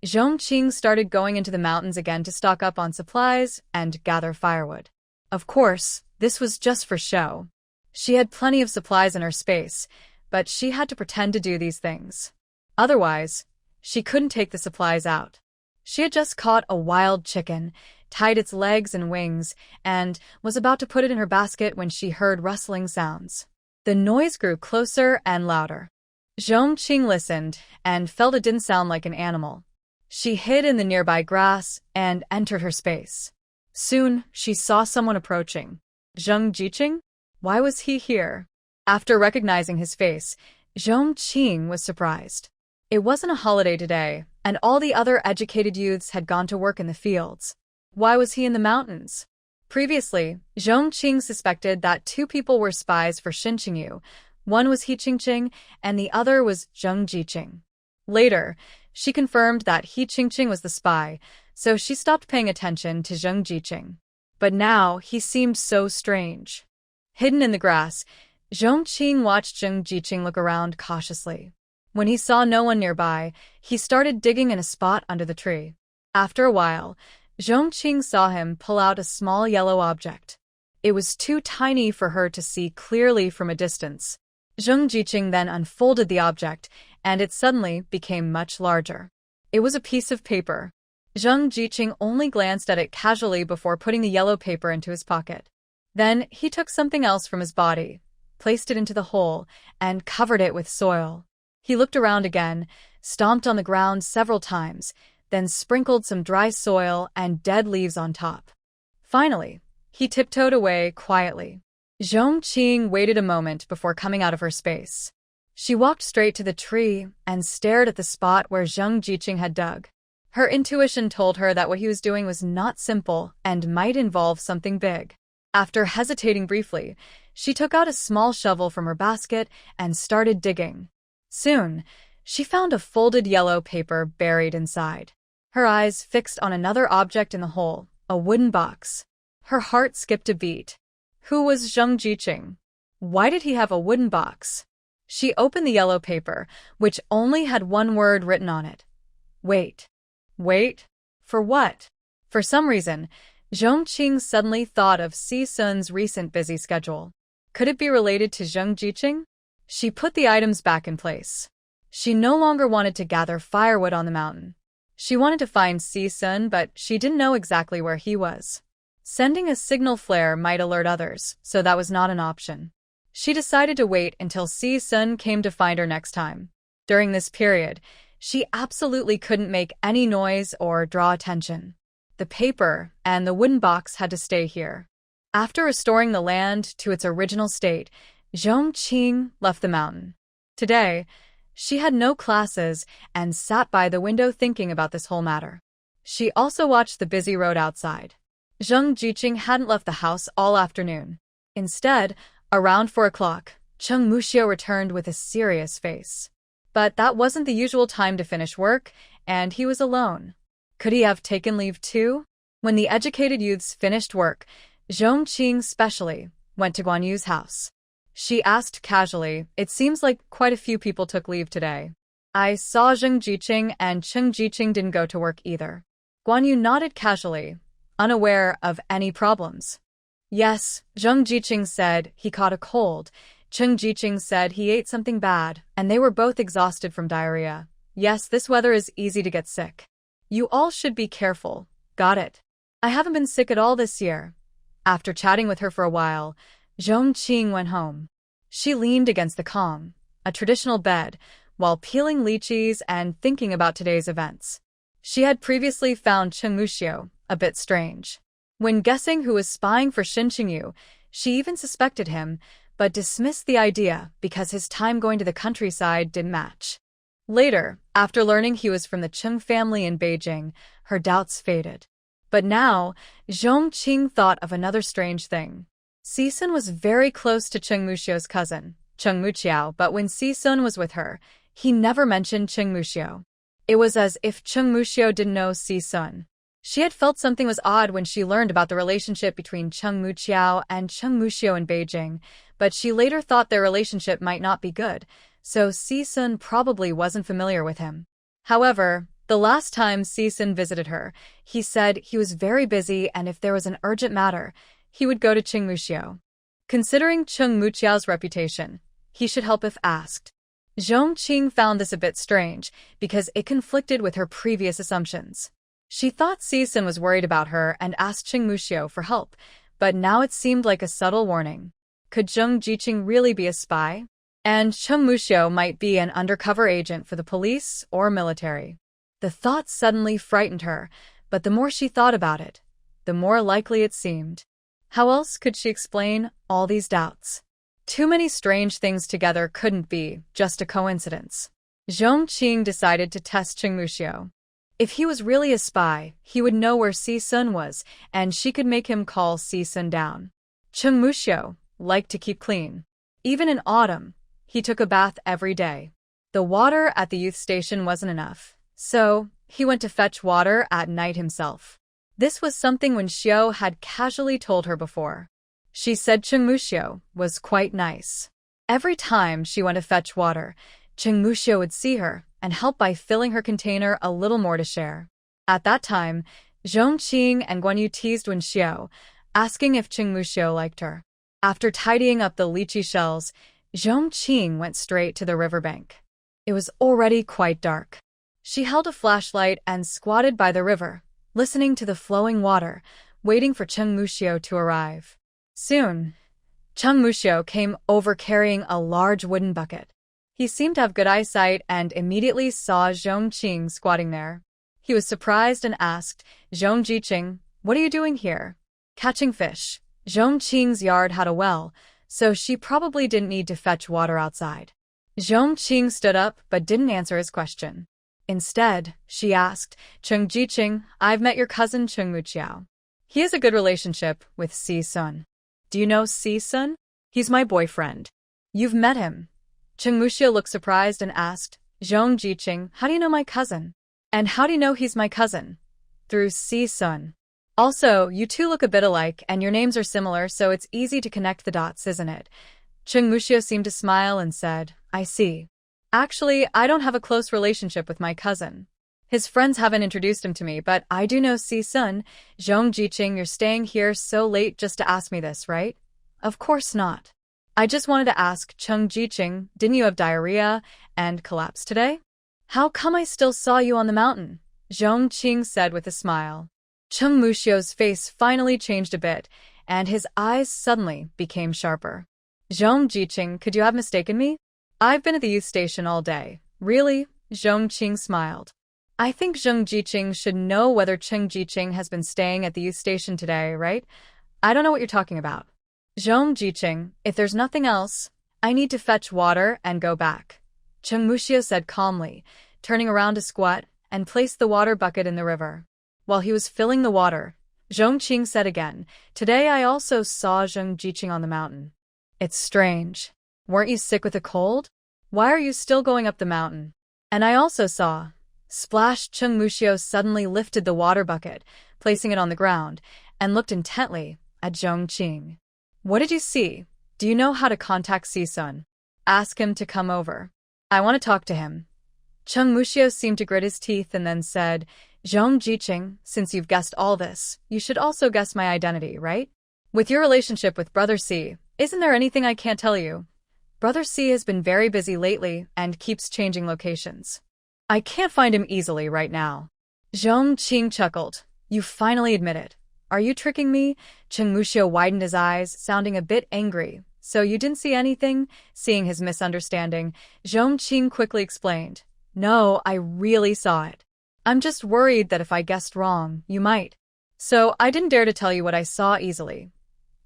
Zhong Qing started going into the mountains again to stock up on supplies and gather firewood. Of course, this was just for show. She had plenty of supplies in her space, but she had to pretend to do these things. Otherwise, she couldn't take the supplies out. She had just caught a wild chicken, tied its legs and wings, and was about to put it in her basket when she heard rustling sounds. The noise grew closer and louder. Zhong Qing listened and felt it didn't sound like an animal. She hid in the nearby grass and entered her space. Soon, she saw someone approaching. Zhong Jiqing? Why was he here? After recognizing his face, Zhong Qing was surprised. It wasn't a holiday today, and all the other educated youths had gone to work in the fields. Why was he in the mountains? Previously, Zhong Qing suspected that two people were spies for Xin Qingyu. One was He Qingqing, and the other was Zhong Jiqing. Later, she confirmed that He Qingqing was the spy, so she stopped paying attention to Zhong Jiqing. But now, he seemed so strange. Hidden in the grass, Zhong Qing watched Zhong Jiqing look around cautiously. When he saw no one nearby, he started digging in a spot under the tree. After a while, Zhong Qing saw him pull out a small yellow object. It was too tiny for her to see clearly from a distance. Zhong Jiqing then unfolded the object, and it suddenly became much larger. It was a piece of paper. Zhong Jiqing only glanced at it casually before putting the yellow paper into his pocket. Then he took something else from his body, placed it into the hole, and covered it with soil. He looked around again, stomped on the ground several times, then sprinkled some dry soil and dead leaves on top. Finally, he tiptoed away quietly. Zhong Qing waited a moment before coming out of her space. She walked straight to the tree and stared at the spot where Zhong Jiqing had dug. Her intuition told her that what he was doing was not simple and might involve something big. After hesitating briefly, she took out a small shovel from her basket and started digging. Soon, she found a folded yellow paper buried inside. Her eyes fixed on another object in the hole, a wooden box. Her heart skipped a beat. Who was Zhong Jiqing? Why did he have a wooden box? She opened the yellow paper, which only had one word written on it. Wait. Wait? For what? For some reason, Zhong Qing suddenly thought of Cixin's recent busy schedule. Could it be related to Zhong Jiqing? She put the items back in place. She no longer wanted to gather firewood on the mountain. She wanted to find Cixin, but she didn't know exactly where he was. Sending a signal flare might alert others, so that was not an option. She decided to wait until Cixin came to find her next time. During this period, she absolutely couldn't make any noise or draw attention. The paper and the wooden box had to stay here. After restoring the land to its original state, Zhong Qing left the mountain. Today, she had no classes and sat by the window thinking about this whole matter. She also watched the busy road outside. Zhong Jiqing hadn't left the house all afternoon. Instead, around 4 o'clock, Cheng Muxiu returned with a serious face. But that wasn't the usual time to finish work, and he was alone. Could he have taken leave too? When the educated youths finished work, Zhong Qing specially went to Guan Yu's house. She asked casually, "It seems like quite a few people took leave today." "I saw Zhong Jiqing and Cheng Jiqing didn't go to work either." Guan Yu nodded casually, unaware of any problems. "Yes," Zhong Jiqing said he caught a cold. Cheng Jiqing said he ate something bad, and they were both exhausted from diarrhea. "Yes, this weather is easy to get sick. You all should be careful." "Got it. I haven't been sick at all this year." After chatting with her for a while, Zhong Qing went home. She leaned against the Kong, a traditional bed, while peeling lychees and thinking about today's events. She had previously found Cheng Muxiu a bit strange. When guessing who was spying for Xin Qingyu, she even suspected him, but dismissed the idea because his time going to the countryside didn't match. Later, after learning he was from the Cheng family in Beijing, her doubts faded. But now, Zhong Qing thought of another strange thing. Sisun was very close to Cheng Muxiu's cousin, Cheng Muxiao, but when Sisun was with her, he never mentioned Cheng Muxiu. It was as if Cheng Muxiu didn't know Sisun. She had felt something was odd when she learned about the relationship between Cheng Muxiao and Cheng Muxiu in Beijing, but she later thought their relationship might not be good, so Sisun probably wasn't familiar with him. However, the last time Sisun visited her, he said he was very busy and if there was an urgent matter, he would go to Cheng Muxiu. Considering Cheng Muxiao's reputation, he should help if asked. Zhong Qing found this a bit strange because it conflicted with her previous assumptions. She thought Sisun was worried about her and asked Cheng Muxiu for help, but now it seemed like a subtle warning. Could Zhong Jiqing really be a spy? And Cheng Muxiu might be an undercover agent for the police or military. The thought suddenly frightened her, but the more she thought about it, the more likely it seemed. How else could she explain all these doubts? Too many strange things together couldn't be just a coincidence. Zhong Qing decided to test Cheng Muxiu. If he was really a spy, he would know where Sisun was, and she could make him call Sisun down. Cheng Muxiu liked to keep clean. Even in autumn, he took a bath every day. The water at the youth station wasn't enough, so he went to fetch water at night himself. This was something Wen Xiu had casually told her before. She said Cheng Muxiu was quite nice. Every time she went to fetch water, Cheng Muxiu would see her and help by filling her container a little more to share. At that time, Zhong Qing and Guan Yu teased Wen Xiu, asking if Cheng Muxiu liked her. After tidying up the lychee shells, Zhong Qing went straight to the riverbank. It was already quite dark. She held a flashlight and squatted by the river, listening to the flowing water, waiting for Cheng Muxiu to arrive. Soon, Cheng Muxiu came over carrying a large wooden bucket. He seemed to have good eyesight and immediately saw Zhong Qing squatting there. He was surprised and asked, "Zhong Jiqing, what are you doing here?" "Catching fish." Zhong Qing's yard had a well, so she probably didn't need to fetch water outside. Zhong Qing stood up but didn't answer his question. Instead, she asked, "Cheng Jiqing, I've met your cousin Cheng Muxiao. He has a good relationship with Sisun." "Do you know Sisun?" "He's my boyfriend." "You've met him?" Cheng Muxiu looked surprised and asked, "Zhong Jiqing, how do you know my cousin?" "And how do you know he's my cousin?" "Through Sisun. Also, you two look a bit alike and your names are similar, so it's easy to connect the dots, isn't it?" Cheng Muxiu seemed to smile and said, "I see. Actually, I don't have a close relationship with my cousin. His friends haven't introduced him to me, but I do know Sisun." "Zhong Jiqing, you're staying here so late just to ask me this, right?" "Of course not. I just wanted to ask, Cheng Jiqing, didn't you have diarrhea and collapse today? How come I still saw you on the mountain?" Zhong Qing said with a smile. Cheng Muxiu's face finally changed a bit, and his eyes suddenly became sharper. "Zhong Jiqing, could you have mistaken me? I've been at the youth station all day." "Really?" Zhong Qing smiled. "I think Zhong Jiqing should know whether Cheng Jiqing has been staying at the youth station today, right?" "I don't know what you're talking about." "Zhong Jiqing, if there's nothing else, I need to fetch water and go back," Cheng Muxiu said calmly, turning around to squat and place the water bucket in the river. While he was filling the water, Zhong Qing said again, "Today I also saw Zhong Jiqing on the mountain." "It's strange. Weren't you sick with a cold? Why are you still going up the mountain?" "And I also saw." Splash! Cheng Muxiu suddenly lifted the water bucket, placing it on the ground, and looked intently at Zhong Qing. "What did you see? Do you know how to contact Sisun? Ask him to come over. I want to talk to him." Cheng Muxiu seemed to grit his teeth and then said, "Zhong Jiqing, since you've guessed all this, you should also guess my identity, right? With your relationship with Brother C, isn't there anything I can't tell you? Brother C has been very busy lately and keeps changing locations. I can't find him easily right now." Zhong Qing chuckled. "You finally admit it. Are you tricking me? Cheng Muxiu widened his eyes, sounding a bit angry. So you didn't see anything? Seeing his misunderstanding, Zhong Qing quickly explained. No, I really saw it. I'm just worried that if I guessed wrong, you might. So I didn't dare to tell you what I saw easily.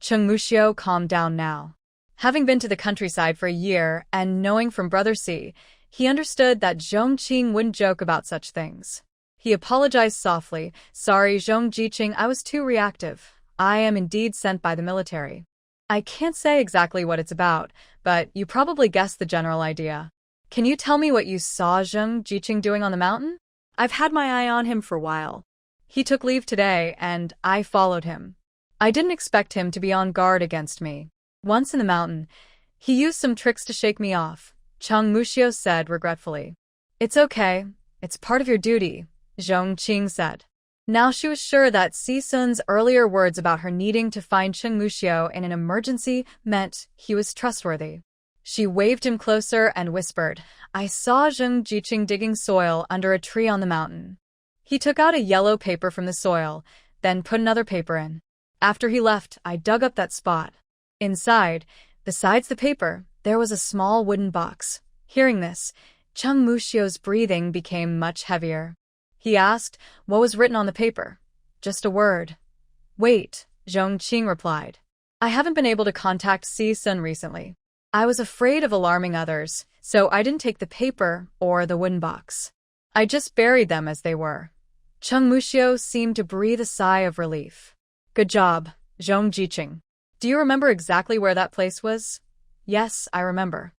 Cheng Muxiu calmed down now. Having been to the countryside for a year and knowing from Brother C, he understood that Zhong Qing wouldn't joke about such things. He apologized softly. Sorry, Zhong Jiqing, I was too reactive. I am indeed sent by the military. I can't say exactly what it's about, but you probably guessed the general idea. Can you tell me what you saw Zhong Jiqing doing on the mountain? I've had my eye on him for a while. He took leave today, and I followed him. I didn't expect him to be on guard against me. Once in the mountain, he used some tricks to shake me off, Cheng Muxiu said regretfully. It's okay. It's part of your duty, Zhong Qing said. Now she was sure that Si Sun's earlier words about her needing to find Cheng Muxiu in an emergency meant he was trustworthy. She waved him closer and whispered, I saw Zhong Jiqing digging soil under a tree on the mountain. He took out a yellow paper from the soil, then put another paper in. After he left, I dug up that spot. Inside, besides the paper, there was a small wooden box. Hearing this, Cheng Muxiu's breathing became much heavier. He asked, what was written on the paper? Just a word. Wait, Zhong Qing replied. I haven't been able to contact Si Sun recently. I was afraid of alarming others, so I didn't take the paper or the wooden box. I just buried them as they were. Cheng Muxiu seemed to breathe a sigh of relief. Good job, Zhong Jiqing. Do you remember exactly where that place was? Yes, I remember.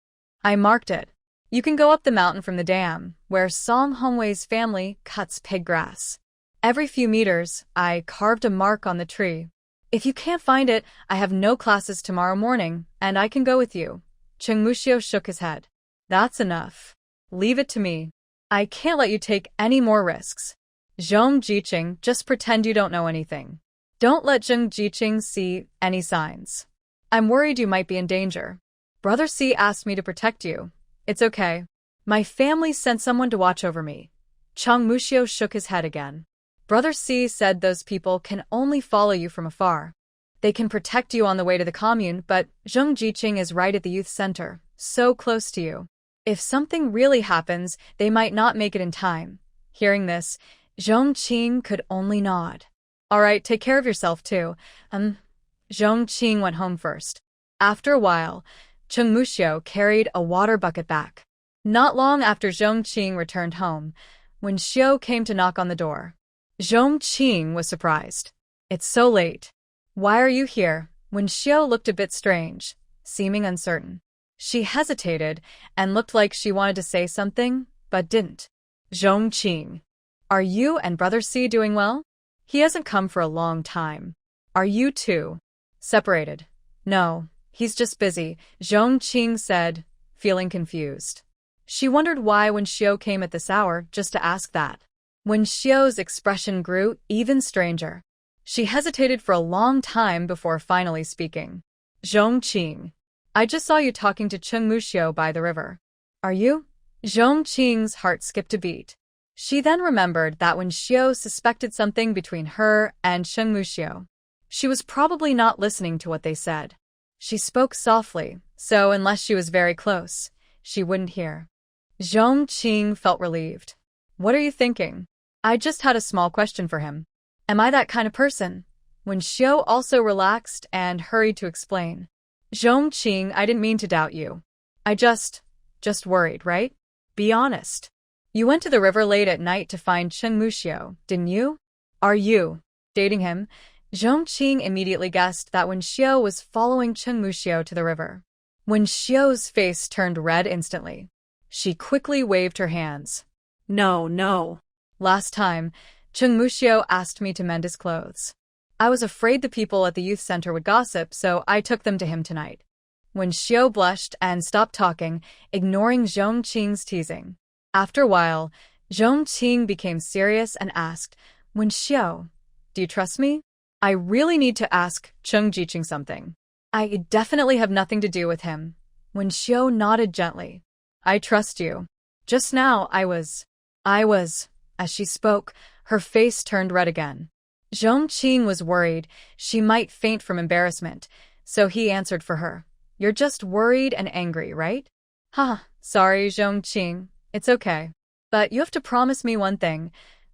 I marked it. You can go up the mountain from the dam, where Song Hongwei's family cuts pig grass. Every few meters, I carved a mark on the tree. If you can't find it, I have no classes tomorrow morning, and I can go with you. Cheng Muxiu shook his head. That's enough. Leave it to me. I can't let you take any more risks. Zhong Jiqing, just pretend you don't know anything. Don't let Zhong Jiqing see any signs. I'm worried you might be in danger. Brother C asked me to protect you. It's okay. My family sent someone to watch over me. Cheng Muxiu shook his head again. Brother C said those people can only follow you from afar. They can protect you on the way to the commune, but Zhong Jiqing is right at the youth center, so close to you. If something really happens, they might not make it in time. Hearing this, Zhong Qing could only nod. All right, take care of yourself too. Zhong Qing went home first. After a while, Cheng Muxiu carried a water bucket back. Not long after Zhong Qing returned home, when Xiu came to knock on the door. Zhong Qing was surprised. It's so late. Why are you here? When Xiu looked a bit strange, seeming uncertain. She hesitated and looked like she wanted to say something, but didn't. Zhong Qing. Are you and Brother C doing well? He hasn't come for a long time. Are you two separated? No, he's just busy, Zhong Qing said, feeling confused. She wondered why when Xiu came at this hour just to ask that. When Xiu's expression grew even stranger. She hesitated for a long time before finally speaking. Zhong Qing. I just saw you talking to Cheng Muxiu by the river. Are you? Zhong Qing's heart skipped a beat. She then remembered that when Xiu suspected something between her and Cheng Muxiu, she was probably not listening to what they said. She spoke softly, so unless she was very close, she wouldn't hear. Zhong Qing felt relieved. What are you thinking? I just had a small question for him. Am I that kind of person? When Xiu also relaxed and hurried to explain. Zhong Qing, I didn't mean to doubt you. I just worried, right? Be honest. You went to the river late at night to find Cheng Muxiu, didn't you? Are you dating him? Zhong Qing immediately guessed that when Xiu was following Cheng Muxiu to the river. When Xiu's face turned red instantly, she quickly waved her hands. No. Last time, Cheng Muxiu asked me to mend his clothes. I was afraid the people at the youth center would gossip, so I took them to him tonight. When Xiu blushed and stopped talking, ignoring Zhong Qing's teasing. After a while, Zhong Qing became serious and asked, When Xiu, do you trust me? I really need to ask Zhong Jiqing something. I definitely have nothing to do with him. When Xiu nodded gently. I trust you. Just now I was. As she spoke, her face turned red again. Zhong Qing was worried she might faint from embarrassment, so he answered for her. You're just worried and angry, right? Haha, sorry, Zhong Qing. It's okay. But you have to promise me one thing.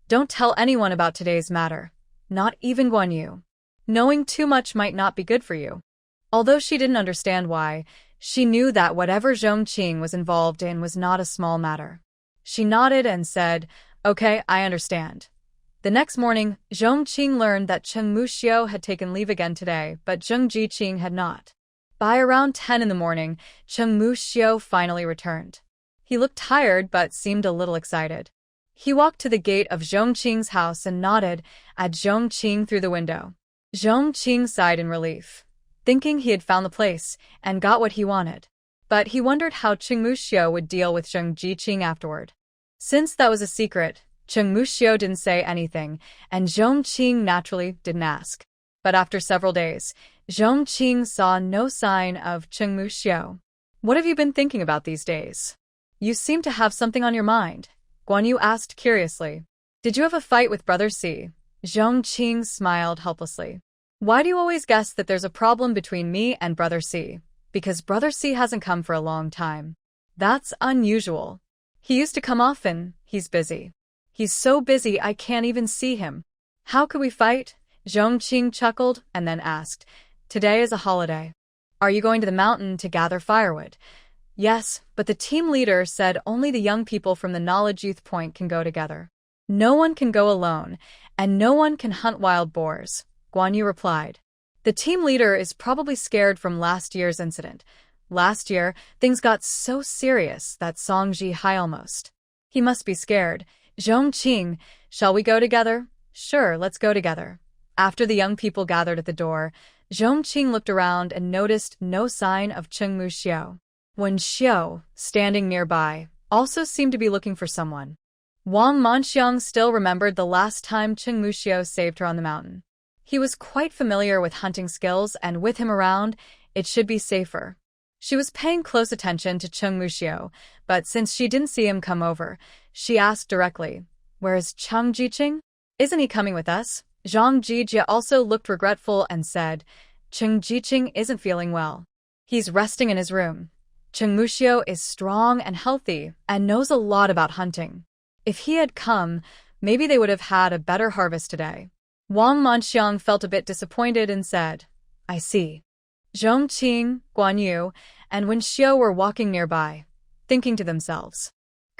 Don't tell anyone about today's matter. Not even Guan Yu. Knowing too much might not be good for you. Although she didn't understand why, she knew that whatever Zhong Qing was involved in was not a small matter. She nodded and said, Okay, I understand. The next morning, Zhong Qing learned that Cheng Muxiu had taken leave again today, but Zheng Jiqing had not. By around 10 in the morning, Cheng Muxiu finally returned. He looked tired but seemed a little excited. He walked to the gate of Zhong Qing's house and nodded at Zhong Qing through the window. Zhong Qing sighed in relief, thinking he had found the place and got what he wanted. But he wondered how Cheng Muxiu would deal with Zheng Jiqing afterward. Since that was a secret, Cheng Muxiu didn't say anything, and Zhong Qing naturally didn't ask. But after several days, Zhong Qing saw no sign of Cheng Muxiu. What have you been thinking about these days? You seem to have something on your mind, Guan Yu asked curiously. Did you have a fight with Brother C? Zhong Qing smiled helplessly. Why do you always guess that there's a problem between me and Brother C? Because Brother C hasn't come for a long time. That's unusual. He used to come often. He's busy. He's so busy I can't even see him. How could we fight? Zhong Qing chuckled and then asked. Today is a holiday. Are you going to the mountain to gather firewood? Yes, but the team leader said only the young people from the Knowledge Youth Point can go together. No one can go alone, and no one can hunt wild boars, Guan Yu replied. The team leader is probably scared from last year's incident. Last year, things got so serious that Song Ji Hai almost. He must be scared. Zhong Qing, shall we go together? Sure, let's go together. After the young people gathered at the door, Zhong Qing looked around and noticed no sign of Cheng Muxiu. Wen Xiu, standing nearby, also seemed to be looking for someone. Wang Manxiang still remembered the last time Cheng Muxiu saved her on the mountain. He was quite familiar with hunting skills, and with him around, it should be safer. She was paying close attention to Cheng Muxiu, but since she didn't see him come over, she asked directly, Where is Cheng Jiqing? Isn't he coming with us? Zhang Jijia also looked regretful and said, Cheng Jiqing isn't feeling well. He's resting in his room. Cheng Muxiu is strong and healthy and knows a lot about hunting. If he had come, maybe they would have had a better harvest today. Wang Manxiang felt a bit disappointed and said, I see. Zhong Qing, Guan Yu, and Wen Xiu were walking nearby, thinking to themselves,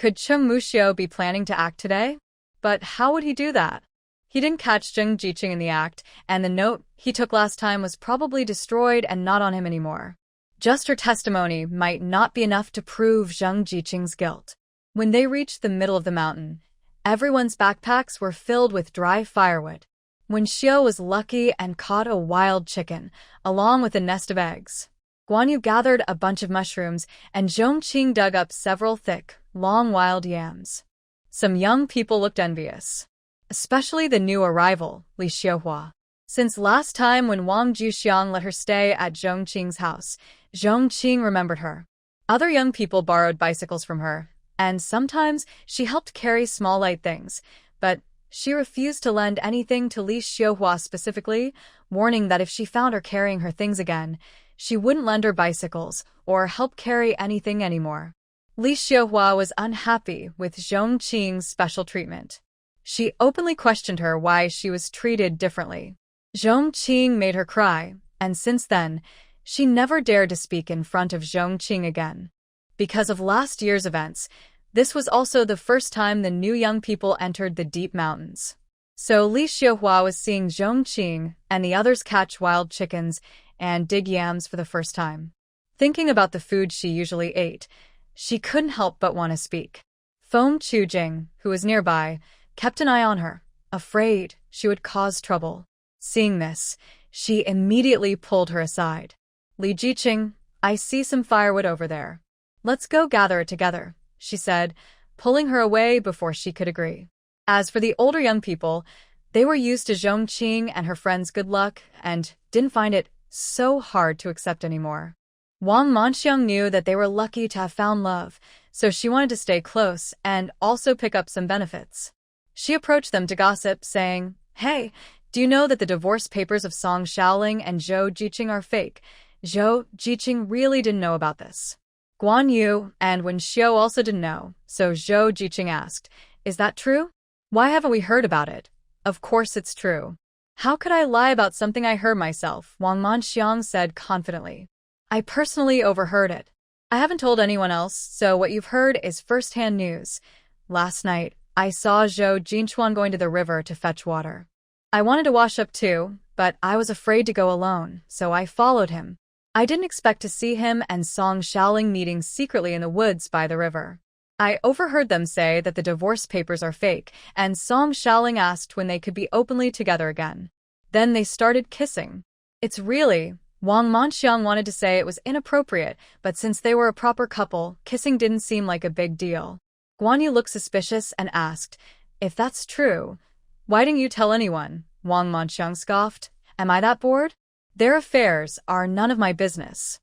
could Cheng Muxiu be planning to act today? But how would he do that? He didn't catch Zheng Jiqing in the act, and the note he took last time was probably destroyed and not on him anymore. Just her testimony might not be enough to prove Zheng Jiqing's guilt. When they reached the middle of the mountain, everyone's backpacks were filled with dry firewood. Wen Xiu was lucky and caught a wild chicken, along with a nest of eggs. Guan Yu gathered a bunch of mushrooms, and Zhong Qing dug up several thick, long wild yams. Some young people looked envious, especially the new arrival, Li Xiuhua. Since last time when Wang Jiuxiang let her stay at Zhong Qing's house, Zhong Qing remembered her. Other young people borrowed bicycles from her, and sometimes she helped carry small light things, but she refused to lend anything to Li Xiuhua specifically, warning that if she found her carrying her things again, she wouldn't lend her bicycles or help carry anything anymore. Li Xiuhua was unhappy with Zhong Qing's special treatment. She openly questioned her why she was treated differently. Zhong Qing made her cry, and since then, she never dared to speak in front of Zhong Qing again. Because of last year's events, this was also the first time the new young people entered the deep mountains. So Li Xiuhua was seeing Zhong Qing and the others catch wild chickens and dig yams for the first time. Thinking about the food she usually ate, she couldn't help but want to speak. Feng Chujing, who was nearby, kept an eye on her, afraid she would cause trouble. Seeing this, she immediately pulled her aside. Li Jiqing, I see some firewood over there. Let's go gather it together, she said, pulling her away before she could agree. As for the older young people, they were used to Zhong Qing and her friends' good luck and didn't find it so hard to accept anymore. Wang Manxiang knew that they were lucky to have found love, so she wanted to stay close and also pick up some benefits. She approached them to gossip, saying, Hey, Do you know that the divorce papers of Song Xiaoling and Zhou Jiqing are fake? Zhou Jiqing really didn't know about this. Guan Yu and Wen Xiu also didn't know, so Zhou Jiqing asked, "Is that true? Why haven't we heard about it?" "Of course it's true. How could I lie about something I heard myself?" Wang Manxiang said confidently. "I personally overheard it. I haven't told anyone else, so what you've heard is first-hand news. Last night, I saw Zhou Jinchuan going to the river to fetch water. I wanted to wash up too, but I was afraid to go alone, so I followed him. I didn't expect to see him and Song Xiaoling meeting secretly in the woods by the river. I overheard them say that the divorce papers are fake, and Song Xiaoling asked when they could be openly together again. Then they started kissing. It's really..." Wang Manxiang wanted to say it was inappropriate, but since they were a proper couple, kissing didn't seem like a big deal. Guan Yu looked suspicious and asked, "If that's true, why didn't you tell anyone?" Wang Manxiang scoffed. "Am I that bored? Their affairs are none of my business."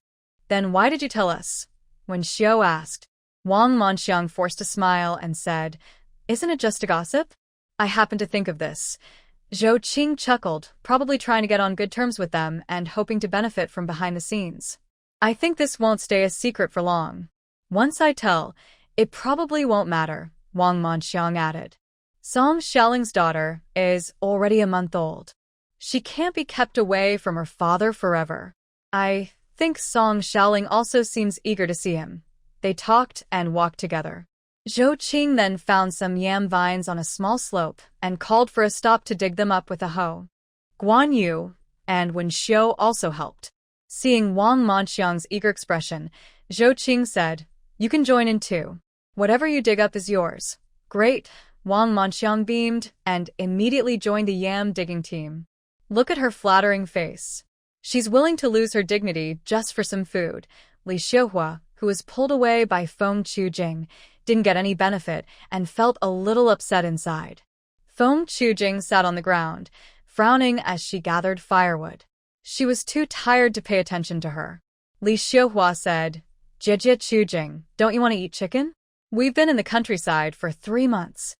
"Then why did you tell us?" Wen Xiu asked. Wang Manxiang forced a smile and said, "Isn't it just a gossip? I happened to think of this." Zhou Qing chuckled, probably trying to get on good terms with them and hoping to benefit from behind the scenes. "I think this won't stay a secret for long. Once I tell, it probably won't matter," Wang Manxiang added. "Song Xiaoling's daughter is already a month old. She can't be kept away from her father forever. I think Song Xiaoling also seems eager to see him." They talked and walked together. Zhou Qing then found some yam vines on a small slope and called for a stop to dig them up with a hoe. Guan Yu and Wen Xiu also helped. Seeing Wang Manxiang's eager expression, Zhou Qing said, "You can join in too. Whatever you dig up is yours." "Great." Wang Manxiang beamed and immediately joined the yam digging team. Look at her flattering face. She's willing to lose her dignity just for some food. Li Xiuhua, who was pulled away by Feng Qujing, didn't get any benefit and felt a little upset inside. Feng Qujing sat on the ground, frowning as she gathered firewood. She was too tired to pay attention to her. Li Xiuhua said, "Jie Qujing, don't you want to eat chicken? We've been in the countryside for 3 months.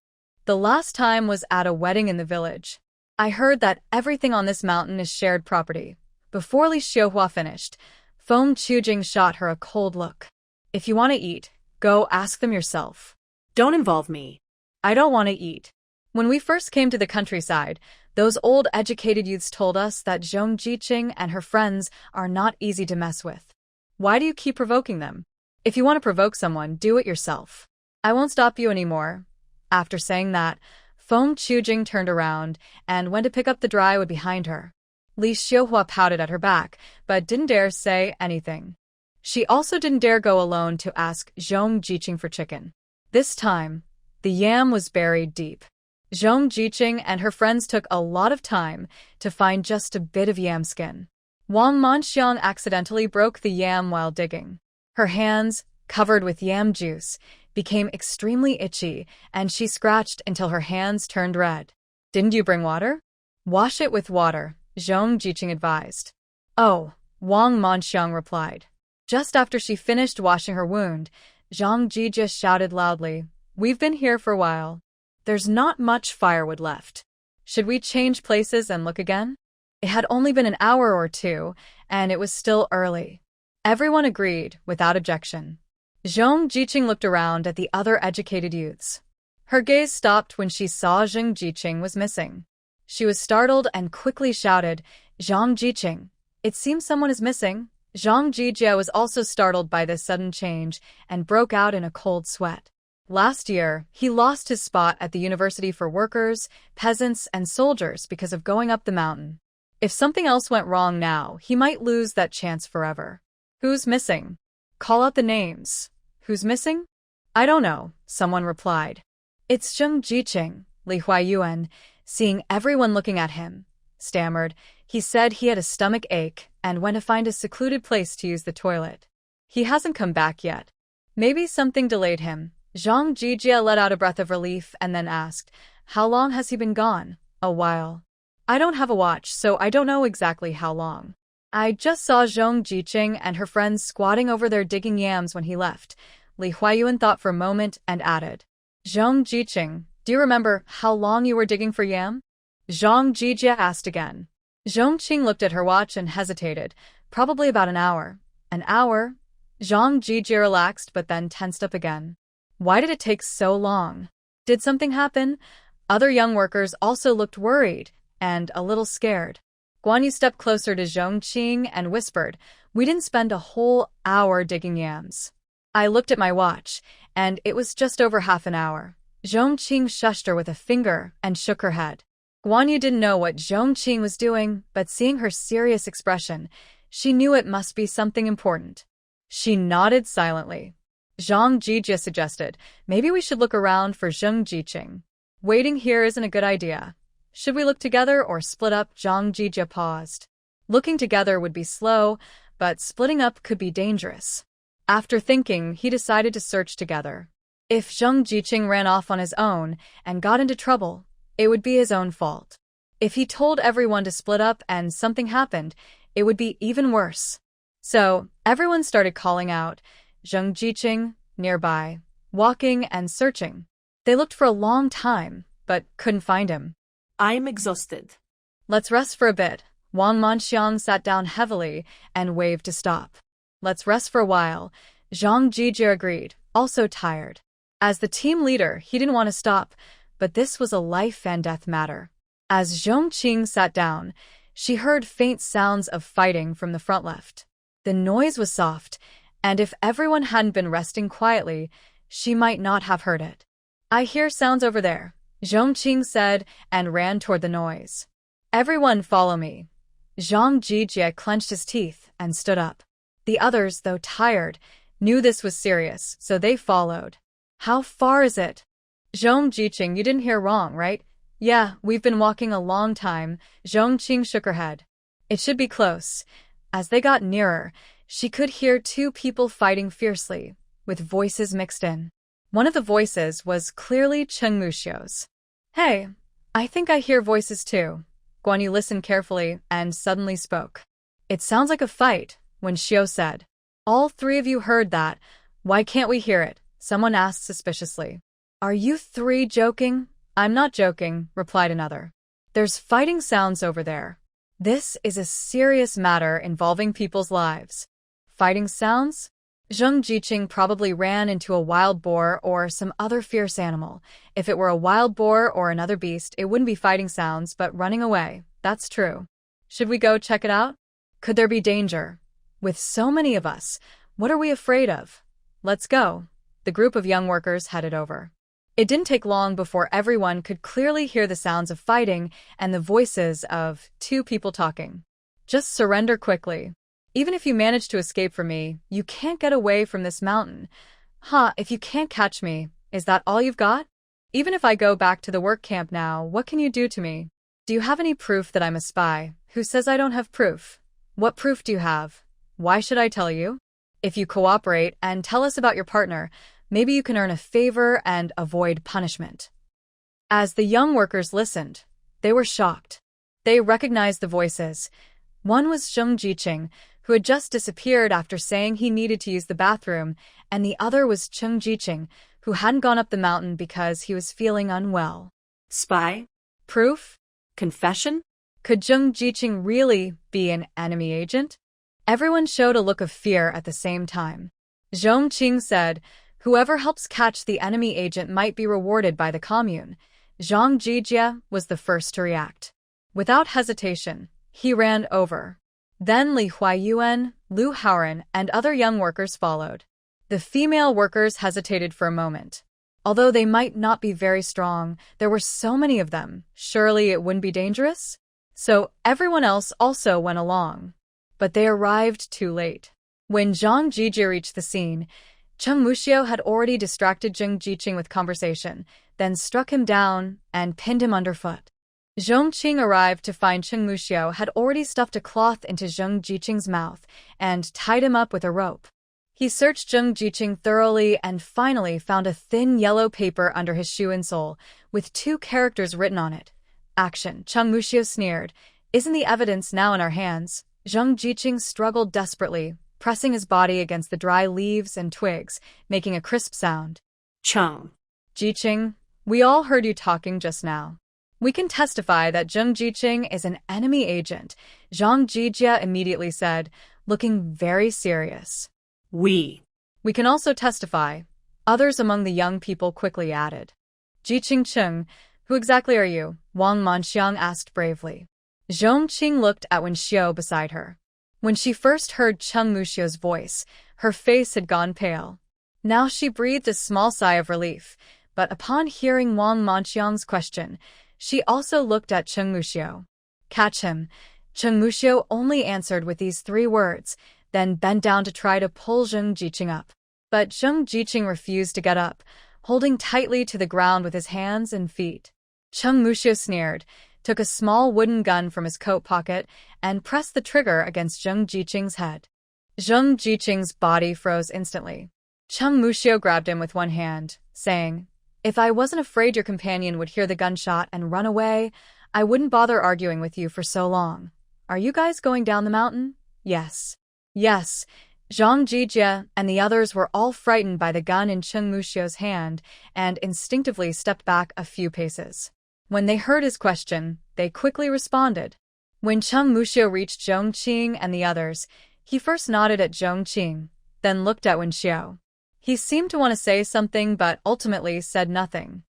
The last time was at a wedding in the village. I heard that everything on this mountain is shared property." Before Li Xiuhua finished, Feng Qujing shot her a cold look. "If you want to eat, go ask them yourself. Don't involve me. I don't want to eat. When we first came to the countryside, those old educated youths told us that Zhong Jiqing and her friends are not easy to mess with. Why do you keep provoking them? If you want to provoke someone, do it yourself. I won't stop you anymore." After saying that, Feng Qujing turned around and went to pick up the dry wood behind her. Li Xiuhua pouted at her back, but didn't dare say anything. She also didn't dare go alone to ask Zhong Jiqing for chicken. This time, the yam was buried deep. Zhong Jiqing and her friends took a lot of time to find just a bit of yam skin. Wang Manxiang accidentally broke the yam while digging. Her hands, covered with yam juice, became extremely itchy, and she scratched until her hands turned red. "Didn't you bring water?" "Wash it with water," Zhong Jiqing advised. "Oh," Wang Manxiang replied. Just after she finished washing her wound, Zhang Jijia shouted loudly, "We've been here for a while. There's not much firewood left. Should we change places and look again?" It had only been an hour or two, and it was still early. Everyone agreed, without objection. Zhong Jiqing looked around at the other educated youths. Her gaze stopped when she saw Zhong Jiqing was missing. She was startled and quickly shouted, "Zhong Jiqing! It seems someone is missing." Zhang Jijia was also startled by this sudden change and broke out in a cold sweat. Last year, he lost his spot at the university for workers, peasants, and soldiers because of going up the mountain. If something else went wrong now, he might lose that chance forever. "Who's missing? Call out the names." "Who's missing?" "I don't know," someone replied. "It's Zhong Jiqing," Li Huayuan, seeing everyone looking at him, stammered. He said he had a stomach ache and went to find a secluded place to use the toilet. He hasn't come back yet. Maybe something delayed him. Zhang Jijia let out a breath of relief and then asked, "How long has he been gone?" "A while. I don't have a watch, so I don't know exactly how long. I just saw Zhong Jiqing and her friends squatting over there digging yams when he left." Li Huayuan thought for a moment and added, "Zhong Jiqing, do you remember how long you were digging for yam?" Zhang Jijia asked again. Zhong Qing looked at her watch and hesitated. Probably about an hour. An hour? Zhang Jijia relaxed but then tensed up again. Why did it take so long? Did something happen? Other young workers also looked worried and a little scared. Guan Yu stepped closer to Zhong Qing and whispered, "We didn't spend a whole hour digging yams." I looked at my watch, and it was just over half an hour. Zhong Qing shushed her with a finger and shook her head. Guan Yu didn't know what Zhong Qing was doing, but seeing her serious expression, she knew it must be something important. She nodded silently. Zhang Jijia suggested, "Maybe we should look around for Zheng Jiqing. Waiting here isn't a good idea. Should we look together or split up?" Zhang Jijia paused. Looking together would be slow, but splitting up could be dangerous. After thinking, he decided to search together. If Zheng Jiqing ran off on his own and got into trouble, it would be his own fault. If he told everyone to split up and something happened, it would be even worse. So, everyone started calling out, "Zheng Jiqing," nearby, walking and searching. They looked for a long time, but couldn't find him. I'm exhausted. "Let's rest for a bit." Wang Manxiang sat down heavily and waved to stop. "Let's rest for a while." Zhang Jijia agreed, also tired. As the team leader, he didn't want to stop, but this was a life and death matter. As Zhong Qing sat down, she heard faint sounds of fighting from the front left. The noise was soft, and if everyone hadn't been resting quietly, she might not have heard it. "I hear sounds over there," Zhong Qing said and ran toward the noise. "Everyone follow me." Zhang Jijia clenched his teeth and stood up. The others, though tired, knew this was serious, so they followed. "How far is it?" "Zhong Jiqing, you didn't hear wrong, right?" "Yeah, we've been walking a long time." Zhong Qing shook her head. "It should be close." As they got nearer, she could hear two people fighting fiercely, with voices mixed in. One of the voices was clearly Cheng Muxiu's. "Hey, I think I hear voices too." Guan Yu listened carefully and suddenly spoke. "It sounds like a fight," Wen Xiu said. "All three of you heard that. Why can't we hear it?" Someone asked suspiciously. "Are you three joking?" "I'm not joking," replied another. "There's fighting sounds over there. This is a serious matter involving people's lives." "Fighting sounds?" Zheng Jiqing probably ran into a wild boar or some other fierce animal. If it were a wild boar or another beast, it wouldn't be fighting sounds, but running away. That's true. "Should we go check it out? Could there be danger? With so many of us, what are we afraid of?" "Let's go." The group of young workers headed over. It didn't take long before everyone could clearly hear the sounds of fighting and the voices of two people talking. "Just surrender quickly. Even if you manage to escape from me, you can't get away from this mountain." If you can't catch me, is that all you've got? Even if I go back to the work camp now, what can you do to me? Do you have any proof that I'm a spy?" "Who says I don't have proof?" "What proof do you have? Why should I tell you?" "If you cooperate and tell us about your partner, maybe you can earn a favor and avoid punishment." As the young workers listened, they were shocked. They recognized the voices. One was Zheng Jiqing, who had just disappeared after saying he needed to use the bathroom, and the other was Cheng Jiqing, who hadn't gone up the mountain because he was feeling unwell. Spy? Proof? Confession? Could Zheng Jiqing really be an enemy agent? Everyone showed a look of fear at the same time. Zhong Qing said, "Whoever helps catch the enemy agent might be rewarded by the commune." Zhang Jijia was the first to react. Without hesitation, he ran over. Then Li Huayuan, Lu Haoran, and other young workers followed. The female workers hesitated for a moment. Although they might not be very strong, there were so many of them, surely it wouldn't be dangerous? So everyone else also went along. But they arrived too late. When Zhang Jijia reached the scene, Cheng Muxiu had already distracted Zheng Jiqing with conversation, then struck him down and pinned him underfoot. Zhong Qing arrived to find Cheng Muxiu had already stuffed a cloth into Zheng Jiqing's mouth and tied him up with a rope. He searched Zheng Jiqing thoroughly and finally found a thin yellow paper under his shoe insole with two characters written on it. "Action." Cheng Muxiu sneered. "Isn't the evidence now in our hands?" Zheng Jiqing struggled desperately, pressing his body against the dry leaves and twigs, making a crisp sound. Cheng. "Jiqing, we all heard you talking just now. We can testify that Zhong Qing is an enemy agent, Zhang Jijia immediately said, looking very serious. We can also testify, others among the young people quickly added. Jiqing Cheng, who exactly are you? Wang Manxiang asked bravely. Zhong Qing looked at Wen Xiao beside her. When she first heard Cheng Muxiu's voice, her face had gone pale. Now she breathed a small sigh of relief, but upon hearing Wang Manxiang's question, she also looked at Cheng Muxiu. Catch him. Cheng Muxiu only answered with these 3 words, then bent down to try to pull Zhong Jiqing up. But Zhong Jiqing refused to get up, holding tightly to the ground with his hands and feet. Cheng Muxiu sneered, took a small wooden gun from his coat pocket, and pressed the trigger against Zhong Jiqing's head. Zhong Jiqing's body froze instantly. Cheng Muxiu grabbed him with one hand, saying, "If I wasn't afraid your companion would hear the gunshot and run away, I wouldn't bother arguing with you for so long. Are you guys going down the mountain?" "Yes." "Yes." Zhang Jijia and the others were all frightened by the gun in Cheng Muxiu's hand and instinctively stepped back a few paces. When they heard his question, they quickly responded. When Cheng Muxiu reached Zhong Qing and the others, he first nodded at Zhong Qing, then looked at Wen Xiao. He seemed to want to say something but ultimately said nothing.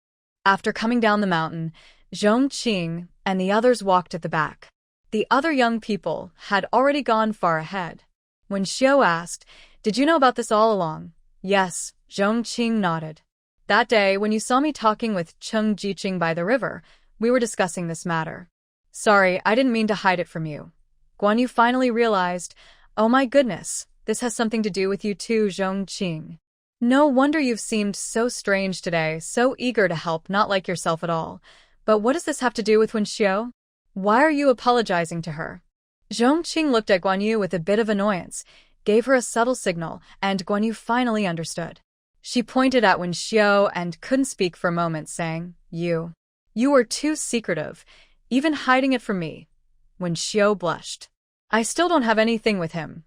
After coming down the mountain, Zhong Qing and the others walked at the back. The other young people had already gone far ahead. When Xiao asked, "Did you know about this all along?" "Yes," Zhong Qing nodded. "That day, when you saw me talking with Cheng Jiqing by the river, we were discussing this matter." "Sorry, I didn't mean to hide it from you." Guan Yu finally realized, "Oh my goodness, this has something to do with you too, Zhong Qing. No wonder you've seemed so strange today, so eager to help, not like yourself at all. But what does this have to do with Wen Xiao? Why are you apologizing to her?" Zhong Qing looked at Guan Yu with a bit of annoyance, gave her a subtle signal, and Guan Yu finally understood. She pointed at Wen Xiao and couldn't speak for a moment, saying, You were too secretive, even hiding it from me." Wen Xiao blushed. "I still don't have anything with him.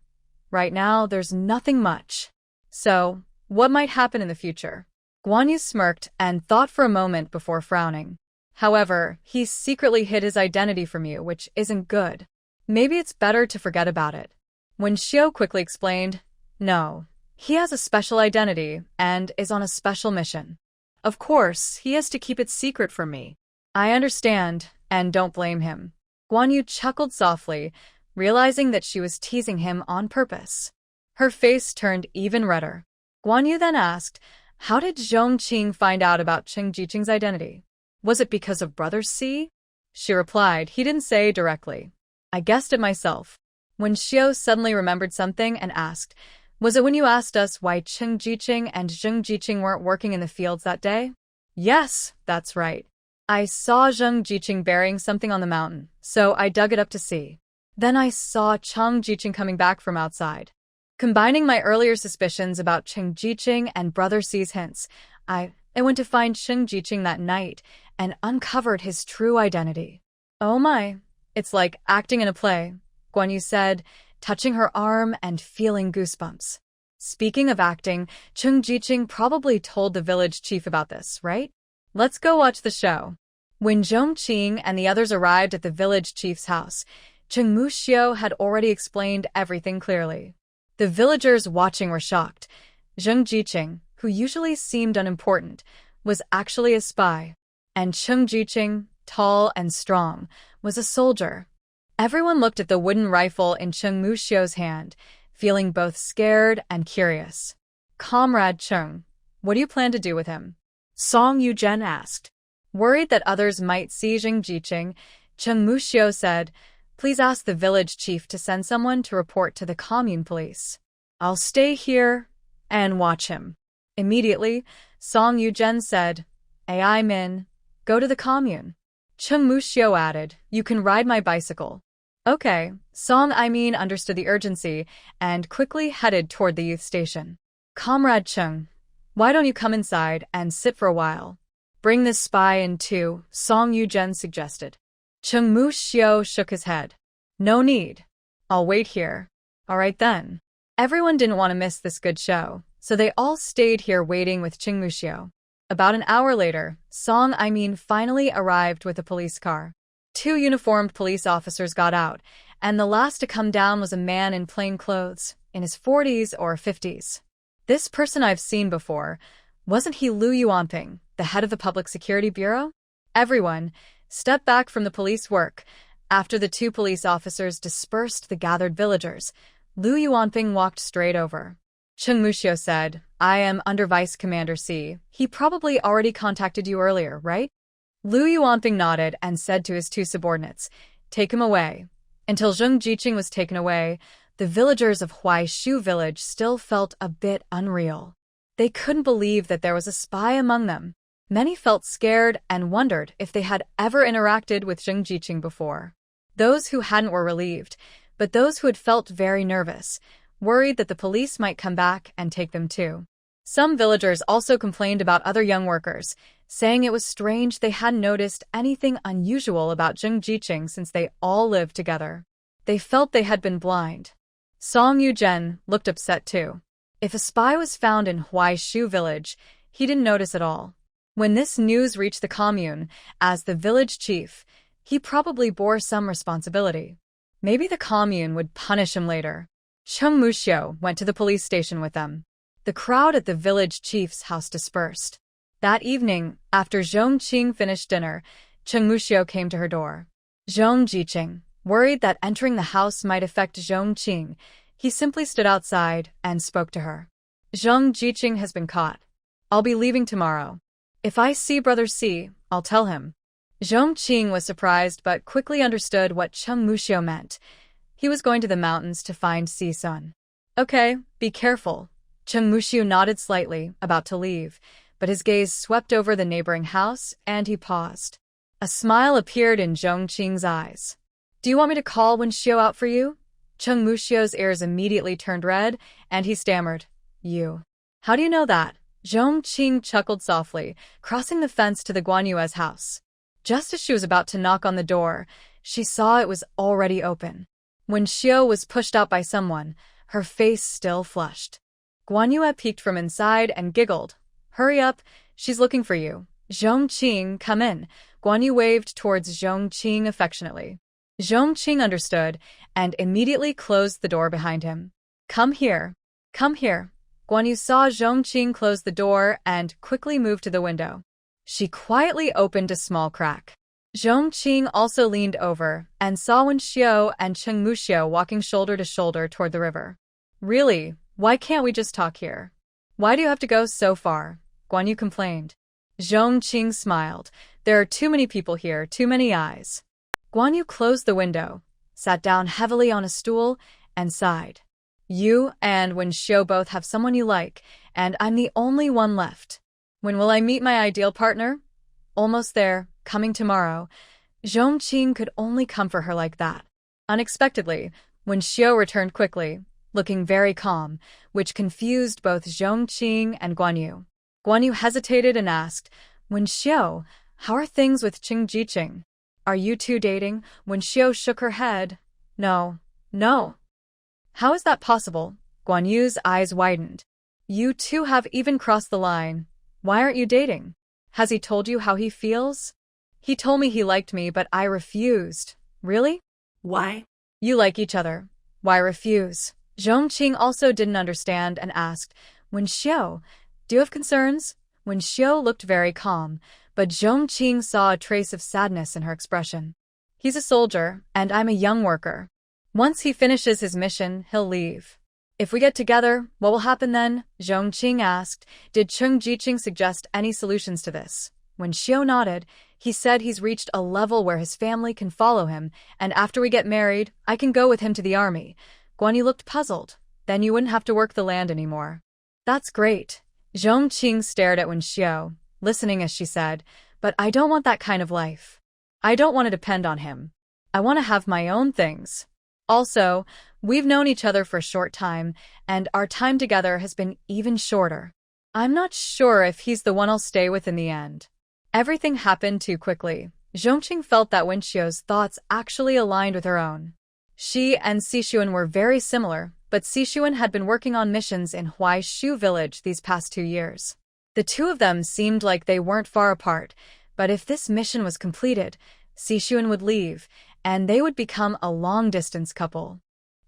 Right now, there's nothing much. So, what might happen in the future?" Guan Yu smirked and thought for a moment before frowning. "However, he secretly hid his identity from you, which isn't good. Maybe it's better to forget about it." Wen Xiao quickly explained, "No, he has a special identity and is on a special mission. Of course, he has to keep it secret from me." "I understand, and don't blame him." Guan Yu chuckled softly, realizing that she was teasing him on purpose. Her face turned even redder. Guan Yu then asked, "How did Zhong Qing find out about Cheng Jiqing's identity? Was it because of Brother C?" She replied, "He didn't say directly. I guessed it myself." When Xiao suddenly remembered something and asked, "Was it when you asked us why Cheng Jiqing and Zheng Jiqing weren't working in the fields that day?" "Yes, that's right. I saw Zheng Jiqing burying something on the mountain, so I dug it up to see. Then I saw Cheng Jiqing coming back from outside. Combining my earlier suspicions about Cheng Jiqing and Brother C's hints, I went to find Cheng Jiqing that night and uncovered his true identity." "Oh my, it's like acting in a play," Guan Yu said, touching her arm and feeling goosebumps. "Speaking of acting, Cheng Jiqing probably told the village chief about this, right? Let's go watch the show." When Zhong Qing and the others arrived at the village chief's house, Cheng Muxiu had already explained everything clearly. The villagers watching were shocked. Zheng Jiqing, who usually seemed unimportant, was actually a spy. And Cheng Jiqing, tall and strong, was a soldier. Everyone looked at the wooden rifle in Cheng Muxiu's hand, feeling both scared and curious. "Comrade Cheng, what do you plan to do with him?" Song Yuzhen asked. Worried that others might see Zheng Jiqing, Cheng Muxiu said, "Please ask the village chief to send someone to report to the commune police. I'll stay here and watch him." Immediately, Song Yuzhen said, "AI Min, go to the commune." Cheng Muxiu added, "You can ride my bicycle." Okay, Song Imin understood the urgency and quickly headed toward the youth station. "Comrade Cheng, why don't you come inside and sit for a while? Bring this spy in too," Song Yuzhen suggested. Cheng Muxiu shook his head. "No need. I'll wait here." "All right then." Everyone didn't want to miss this good show, so they all stayed here waiting with Cheng Muxiu. About an hour later, finally arrived with a police car. 2 uniformed police officers got out, and the last to come down was a man in plain clothes, in his 40s or 50s. This person I've seen before. Wasn't he Liu Yuanping, the head of the Public Security Bureau? Everyone stepped back from the police work. After the 2 police officers dispersed the gathered villagers, Liu Yuanping walked straight over. Cheng Muxiu said, "I am under Vice Commander C. He probably already contacted you earlier, right?" Liu Yuanping nodded and said to his 2 subordinates, "Take him away." Until Zhong Qing was taken away, the villagers of Huaishu village still felt a bit unreal. They couldn't believe that there was a spy among them. Many felt scared and wondered if they had ever interacted with Zhong Qing before. Those who hadn't were relieved, but those who had felt very nervous, worried that the police might come back and take them too. Some villagers also complained about other young workers, saying it was strange they hadn't noticed anything unusual about Zhong Qing since they all lived together. They felt they had been blind. Song Yuzhen looked upset too. If a spy was found in Huaishu village, he didn't notice at all. When this news reached the commune, as the village chief, he probably bore some responsibility. Maybe the commune would punish him later. Cheng Muxiu went to the police station with them. The crowd at the village chief's house dispersed. That evening, after Zhong Qing finished dinner, Cheng Muxiu came to her door. Zhong Qing, worried that entering the house might affect Zhong Qing, he simply stood outside and spoke to her. "Zhong Qing has been caught. I'll be leaving tomorrow. If I see Brother C, I'll tell him." Zhong Qing was surprised but quickly understood what Cheng Muxiu meant. He was going to the mountains to find C-sun. "Okay, be careful." Cheng Muxiu nodded slightly, about to leave, but his gaze swept over the neighboring house, and he paused. A smile appeared in Zhong Qing's eyes. "Do you want me to call Wenxiu out for you?" Cheng Muxiu's ears immediately turned red, and he stammered, "You? How do you know that?" Zhong Qing chuckled softly, crossing the fence to the Guanyue's house. Just as she was about to knock on the door, she saw it was already open. When Xiu was pushed out by someone, her face still flushed. Guanyue peeked from inside and giggled. "Hurry up, she's looking for you." "Zhong Qing, come in." Guanyu waved towards Zhong Qing affectionately. Zhong Qing understood and immediately closed the door behind him. "Come here. Come here." Guanyu saw Zhong Qing close the door and quickly moved to the window. She quietly opened a small crack. Zhong Qing also leaned over and saw Wenxiu and Cheng Muxiu walking shoulder to shoulder toward the river. "Really, why can't we just talk here? Why do you have to go so far?" Guanyu complained. Zhong Qing smiled. "There are too many people here, too many eyes." Guanyu closed the window, sat down heavily on a stool, and sighed. "You and Wenxiu both have someone you like, and I'm the only one left. When will I meet my ideal partner?" "Almost there, coming tomorrow." Zhong Qing could only comfort her like that. Unexpectedly, Wenxiu returned quickly, looking very calm, which confused both Zhong Qing and Guanyu. Guanyu hesitated and asked, "Wenxiu, how are things with Cheng Jiqing? Are you two dating?" Wenxiu shook her head. No. "How is that possible?" Guanyu's eyes widened. "You two have even crossed the line. Why aren't you dating? Has he told you how he feels?" "He told me he liked me, but I refused." "Really?" Why? "You like each other. Why refuse?" Zhong Qing also didn't understand and asked, "Wenxiu, do you have concerns?" Wenxiu looked very calm, but Zhong Qing saw a trace of sadness in her expression. "He's a soldier, and I'm a young worker. Once he finishes his mission, he'll leave." "If we get together, what will happen then?" Zhong Qing asked. "Did Cheng Jiqing suggest any solutions to this?" When Xiu nodded, he said he's reached a level where his family can follow him, and after we get married, I can go with him to the army. Guanyu looked puzzled. "Then you wouldn't have to work the land anymore." "That's great." Zhong Qing stared at Wen Xiu, listening as she said, "But I don't want that kind of life. I don't want to depend on him. I want to have my own things. Also, we've known each other for a short time, and our time together has been even shorter. I'm not sure if he's the one I'll stay with in the end." Everything happened too quickly. Zhong Qing felt that Wen Xiu's thoughts actually aligned with her own. She and Xixuan were very similar, but Xixuan had been working on missions in Huaishu village these past 2 years. The two of them seemed like they weren't far apart, but if this mission was completed, Xixuan would leave, and they would become a long-distance couple.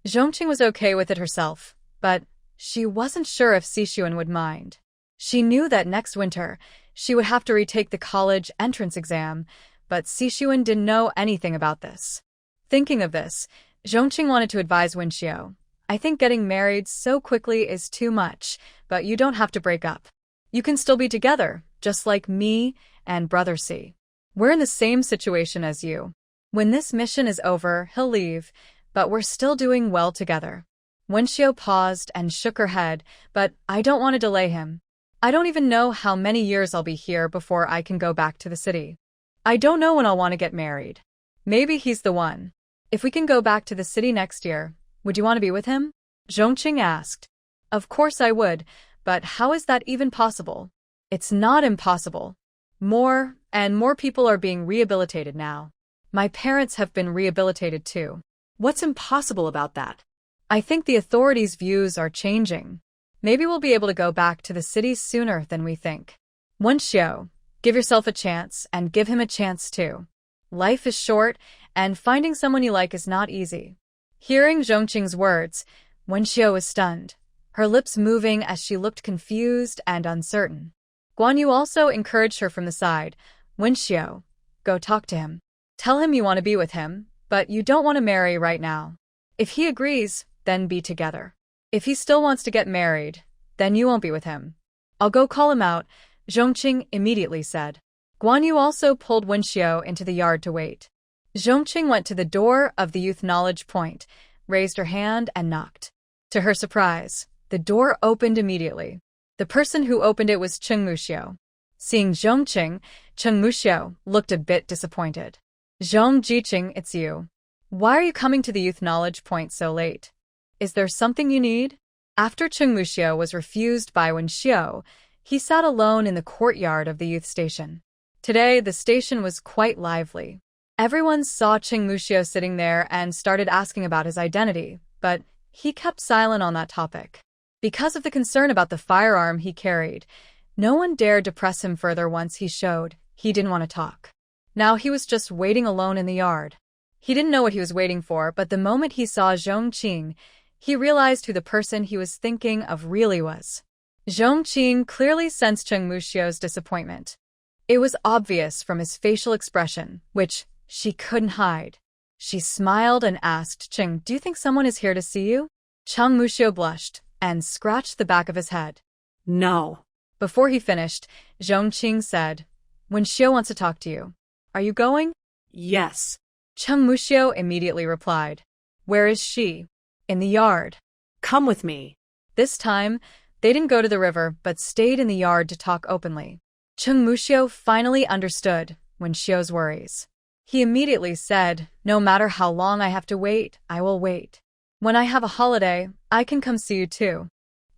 Zhong Qing was okay with it herself, but she wasn't sure if Xixuan would mind. She knew that next winter, she would have to retake the college entrance exam, but Xixuan didn't know anything about this. Thinking of this, Zhong Qing wanted to advise Wenxiao. I think getting married so quickly is too much, but you don't have to break up. You can still be together, just like me and Brother C. We're in the same situation as you. When this mission is over, he'll leave, but we're still doing well together. Wenxiao paused and shook her head, but I don't want to delay him. I don't even know how many years I'll be here before I can go back to the city. I don't know when I'll want to get married. Maybe he's the one. If we can go back to the city next year, would you want to be with him? Zhong Qing asked. Of course I would, but how is that even possible? It's not impossible. More and more people are being rehabilitated now. My parents have been rehabilitated too. What's impossible about that? I think the authorities' views are changing. Maybe we'll be able to go back to the city sooner than we think. Wenxiao, give yourself a chance and give him a chance too. Life is short, and finding someone you like is not easy. Hearing Zhong Qing's words, Wenxiao was stunned, her lips moving as she looked confused and uncertain. Guan Yu also encouraged her from the side. Wenxiao, go talk to him. Tell him you want to be with him, but you don't want to marry right now. If he agrees, then be together. If he still wants to get married, then you won't be with him. I'll go call him out, Zhong Qing immediately said. Guan Yu also pulled Wenxiao into the yard to wait. Zhong Qing went to the door of the youth knowledge point, raised her hand and knocked. To her surprise, the door opened immediately. The person who opened it was Cheng Muxiao. Seeing Zhong Qing, Cheng Muxiao looked a bit disappointed. Zhong Jiqing, it's you. Why are you coming to the youth knowledge point so late? Is there something you need? After Cheng Muxiao was refused by Wenxiao, he sat alone in the courtyard of the youth station. Today, the station was quite lively. Everyone saw Cheng Muxiao sitting there and started asking about his identity, but he kept silent on that topic. Because of the concern about the firearm he carried, no one dared to press him further once he showed he didn't want to talk. Now he was just waiting alone in the yard. He didn't know what he was waiting for, but the moment he saw Zhong Qing, he realized who the person he was thinking of really was. Zhong Qing clearly sensed Cheng Muxiao's disappointment. It was obvious from his facial expression, which she couldn't hide. She smiled and asked, Qing, do you think someone is here to see you? Cheng Muxiao blushed and scratched the back of his head. No. Before he finished, Zhong Qing said, Wenxiao wants to talk to you. Are you going? Yes. Cheng Muxiao immediately replied. Where is she? In the yard. Come with me. This time, they didn't go to the river but stayed in the yard to talk openly. Cheng Muxiao finally understood Wenxiao's worries. He immediately said, no matter how long I have to wait, I will wait. When I have a holiday, I can come see you too.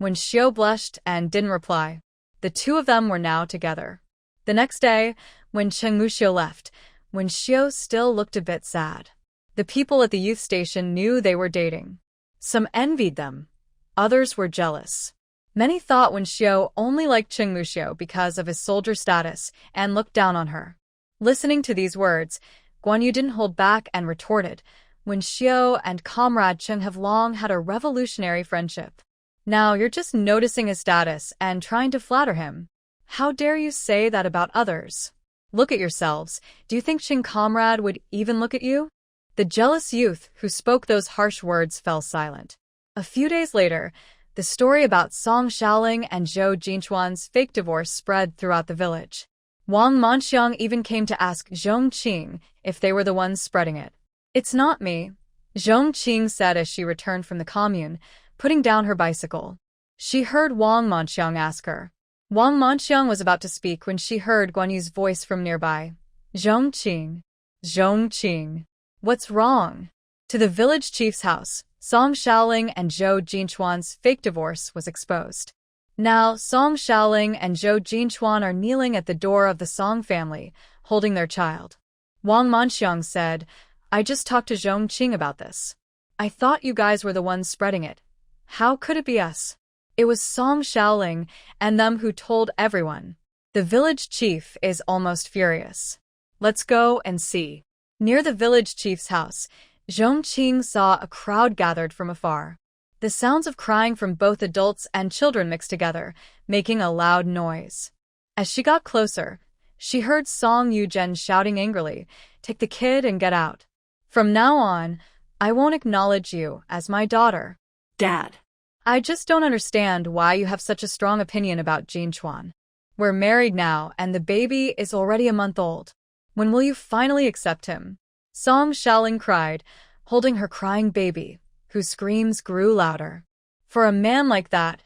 Wenxiao blushed and didn't reply. The two of them were now together. The next day, when Cheng Muxiao left, Wenxiao still looked a bit sad. The people at the youth station knew they were dating. Some envied them. Others were jealous. Many thought Wenxiao only liked Cheng Muxiao because of his soldier status and looked down on her. Listening to these words, Guan Yu didn't hold back and retorted, Wenxiao and Comrade Cheng have long had a revolutionary friendship. Now you're just noticing his status and trying to flatter him. How dare you say that about others? Look at yourselves. Do you think Cheng Comrade would even look at you? The jealous youth who spoke those harsh words fell silent. A few days later, the story about Song Xiaoling and Zhou Jinchuan's fake divorce spread throughout the village. Wang Manxiang even came to ask Zhong Qing if they were the ones spreading it. It's not me, Zhong Qing said as she returned from the commune, putting down her bicycle. She heard Wang Manxiang ask her. Wang Manxiang was about to speak when she heard Guan Yu's voice from nearby. Zhong Qing. Zhong Qing. What's wrong? To the village chief's house, Song Xiaoling and Zhou Jinchuan's fake divorce was exposed. Now, Song Xiaoling and Zhou Jinchuan are kneeling at the door of the Song family, holding their child. Wang Manxiang said, I just talked to Zhong Qing about this. I thought you guys were the ones spreading it. How could it be us? It was Song Xiaoling and them who told everyone. The village chief is almost furious. Let's go and see. Near the village chief's house, Zhong Qing saw a crowd gathered from afar. The sounds of crying from both adults and children mixed together, making a loud noise. As she got closer, she heard Song Yuzhen shouting angrily, "Take the kid and get out. From now on, I won't acknowledge you as my daughter." Dad. I just don't understand why you have such a strong opinion about Jin Chuan. We're married now and the baby is already a month old. When will you finally accept him? Song Xiaoling cried, holding her crying baby, whose screams grew louder. For a man like that,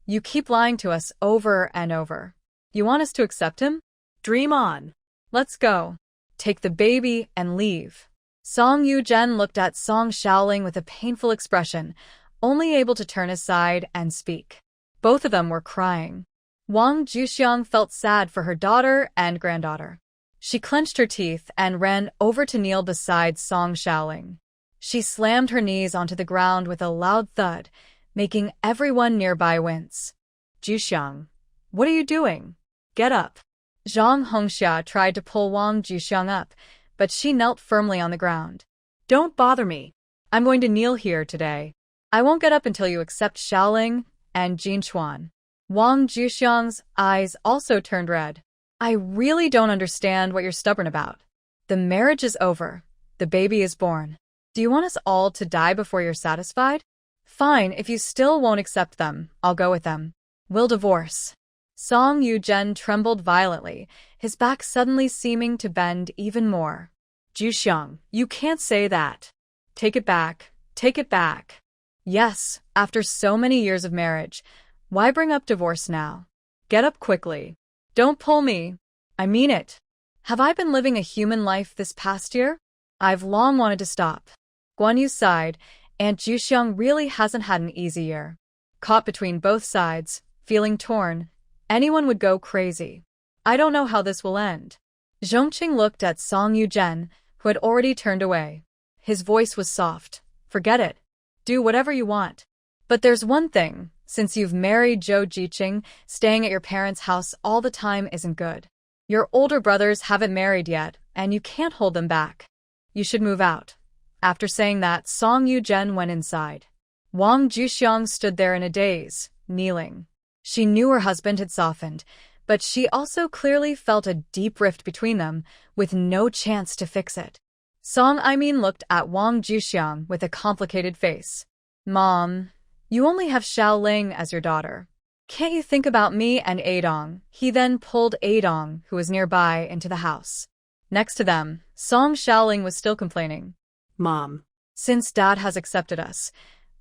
you keep lying to us over and over. You want us to accept him? Dream on. Let's go. Take the baby and leave. Song Yuzhen looked at Song Xiaoling with a painful expression, only able to turn aside and speak. Both of them were crying. Wang Juxiang felt sad for her daughter and granddaughter. She clenched her teeth and ran over to kneel beside Song Xiaoling. She slammed her knees onto the ground with a loud thud, making everyone nearby wince. "Juxiang, what are you doing? Get up." Zhang Hongxia tried to pull Wang Juxiang up, but she knelt firmly on the ground. "Don't bother me. I'm going to kneel here today. I won't get up until you accept Xiaoling and Jin Chuan." Wang Juxiang's eyes also turned red. "I really don't understand what you're stubborn about. The marriage is over. The baby is born. Do you want us all to die before you're satisfied? Fine, if you still won't accept them, I'll go with them. We'll divorce." Song Yuzhen trembled violently, his back suddenly seeming to bend even more. "Juxiang, you can't say that. Take it back. Take it back." "Yes, after so many years of marriage, why bring up divorce now? Get up quickly. Don't pull me. I mean it. Have I been living a human life this past year? I've long wanted to stop." Guan Yu sighed. Aunt Juxiang really hasn't had an easy year. Caught between both sides, feeling torn, anyone would go crazy. "I don't know how this will end." Zhong Qing looked at Song Yuzhen, who had already turned away. His voice was soft. "Forget it. Do whatever you want. But there's one thing, since you've married Zhou Jiqing, staying at your parents' house all the time isn't good. Your older brothers haven't married yet, and you can't hold them back. You should move out." After saying that, Song Yuzhen went inside. Wang Juxiang stood there in a daze, kneeling. She knew her husband had softened, but she also clearly felt a deep rift between them, with no chance to fix it. Song Yimin looked at Wang Juxiang with a complicated face. "Mom, you only have Xiaoling as your daughter. Can't you think about me and Adong?" He then pulled Adong, who was nearby, into the house. Next to them, Song Xiaoling was still complaining. Mom. "Since Dad has accepted us,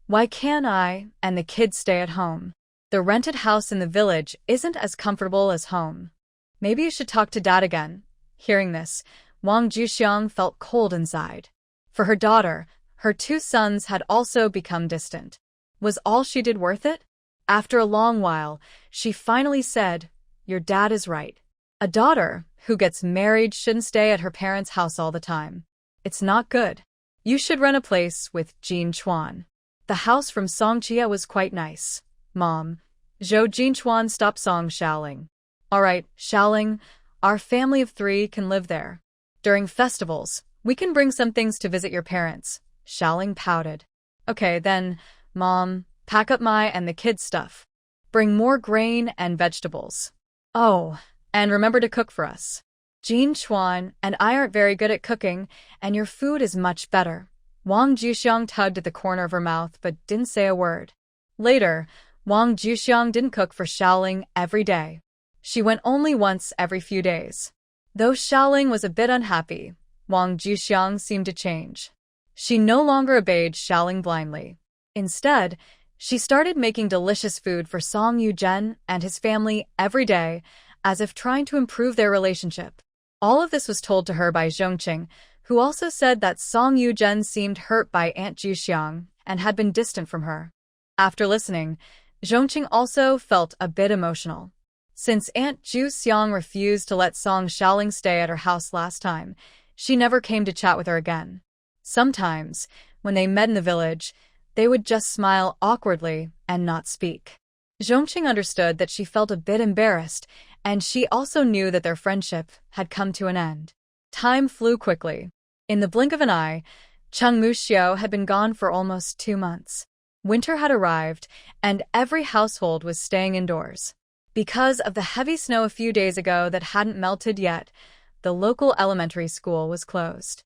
why can't I and the kids stay at home? The rented house in the village isn't as comfortable as home. Maybe you should talk to Dad again." Hearing this, Wang Juxiang felt cold inside. For her daughter, her two sons had also become distant. Was all she did worth it? After a long while, she finally said, "Your dad is right. A daughter who gets married shouldn't stay at her parents' house all the time. It's not good. You should rent a place with Jin Chuan." The house from Song Chia was quite nice. "Mom." Zhou Jinchuan stopped Song Xiaoling. "All right, Xiaoling, our family of 3 can live there. During festivals, we can bring some things to visit your parents." Xiaoling pouted. "Okay, then, Mom, pack up my and the kids' stuff. Bring more grain and vegetables. Oh, and remember to cook for us. Jin Chuan and I aren't very good at cooking, and your food is much better." Wang Juxiang tugged at the corner of her mouth but didn't say a word. Later, Wang Juxiang didn't cook for Xiaoling every day. She went only once every few days. Though Xiaoling was a bit unhappy, Wang Juxiang seemed to change. She no longer obeyed Xiaoling blindly. Instead, she started making delicious food for Song Yuzhen and his family every day, as if trying to improve their relationship. All of this was told to her by Zhong Qing, who also said that Song Yuzhen seemed hurt by Aunt Juxiang and had been distant from her. After listening, Zhong Qing also felt a bit emotional. Since Aunt Juxiang refused to let Song Xiaoling stay at her house last time, she never came to chat with her again. Sometimes, when they met in the village, they would just smile awkwardly and not speak. Zhong Qing understood that she felt a bit embarrassed, and she also knew that their friendship had come to an end. Time flew quickly. In the blink of an eye, Chengmu Xiao had been gone for almost 2 months. Winter had arrived, and every household was staying indoors. Because of the heavy snow a few days ago that hadn't melted yet, the local elementary school was closed.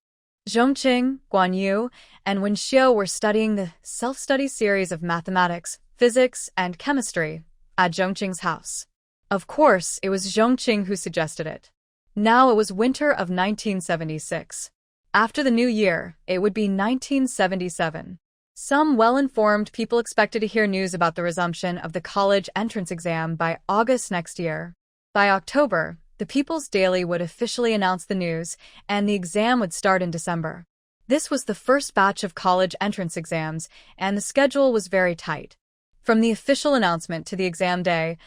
Zhong Qing, Guan Yu, and Wen Xiao were studying the self-study series of mathematics, physics, and chemistry at Zhong Qing's house. Of course, it was Zhong Qing who suggested it. Now it was winter of 1976. After the new year, it would be 1977. Some well-informed people expected to hear news about the resumption of the college entrance exam by August next year. By October, the People's Daily would officially announce the news, and the exam would start in December. This was the first batch of college entrance exams, and the schedule was very tight. From the official announcement to the exam day,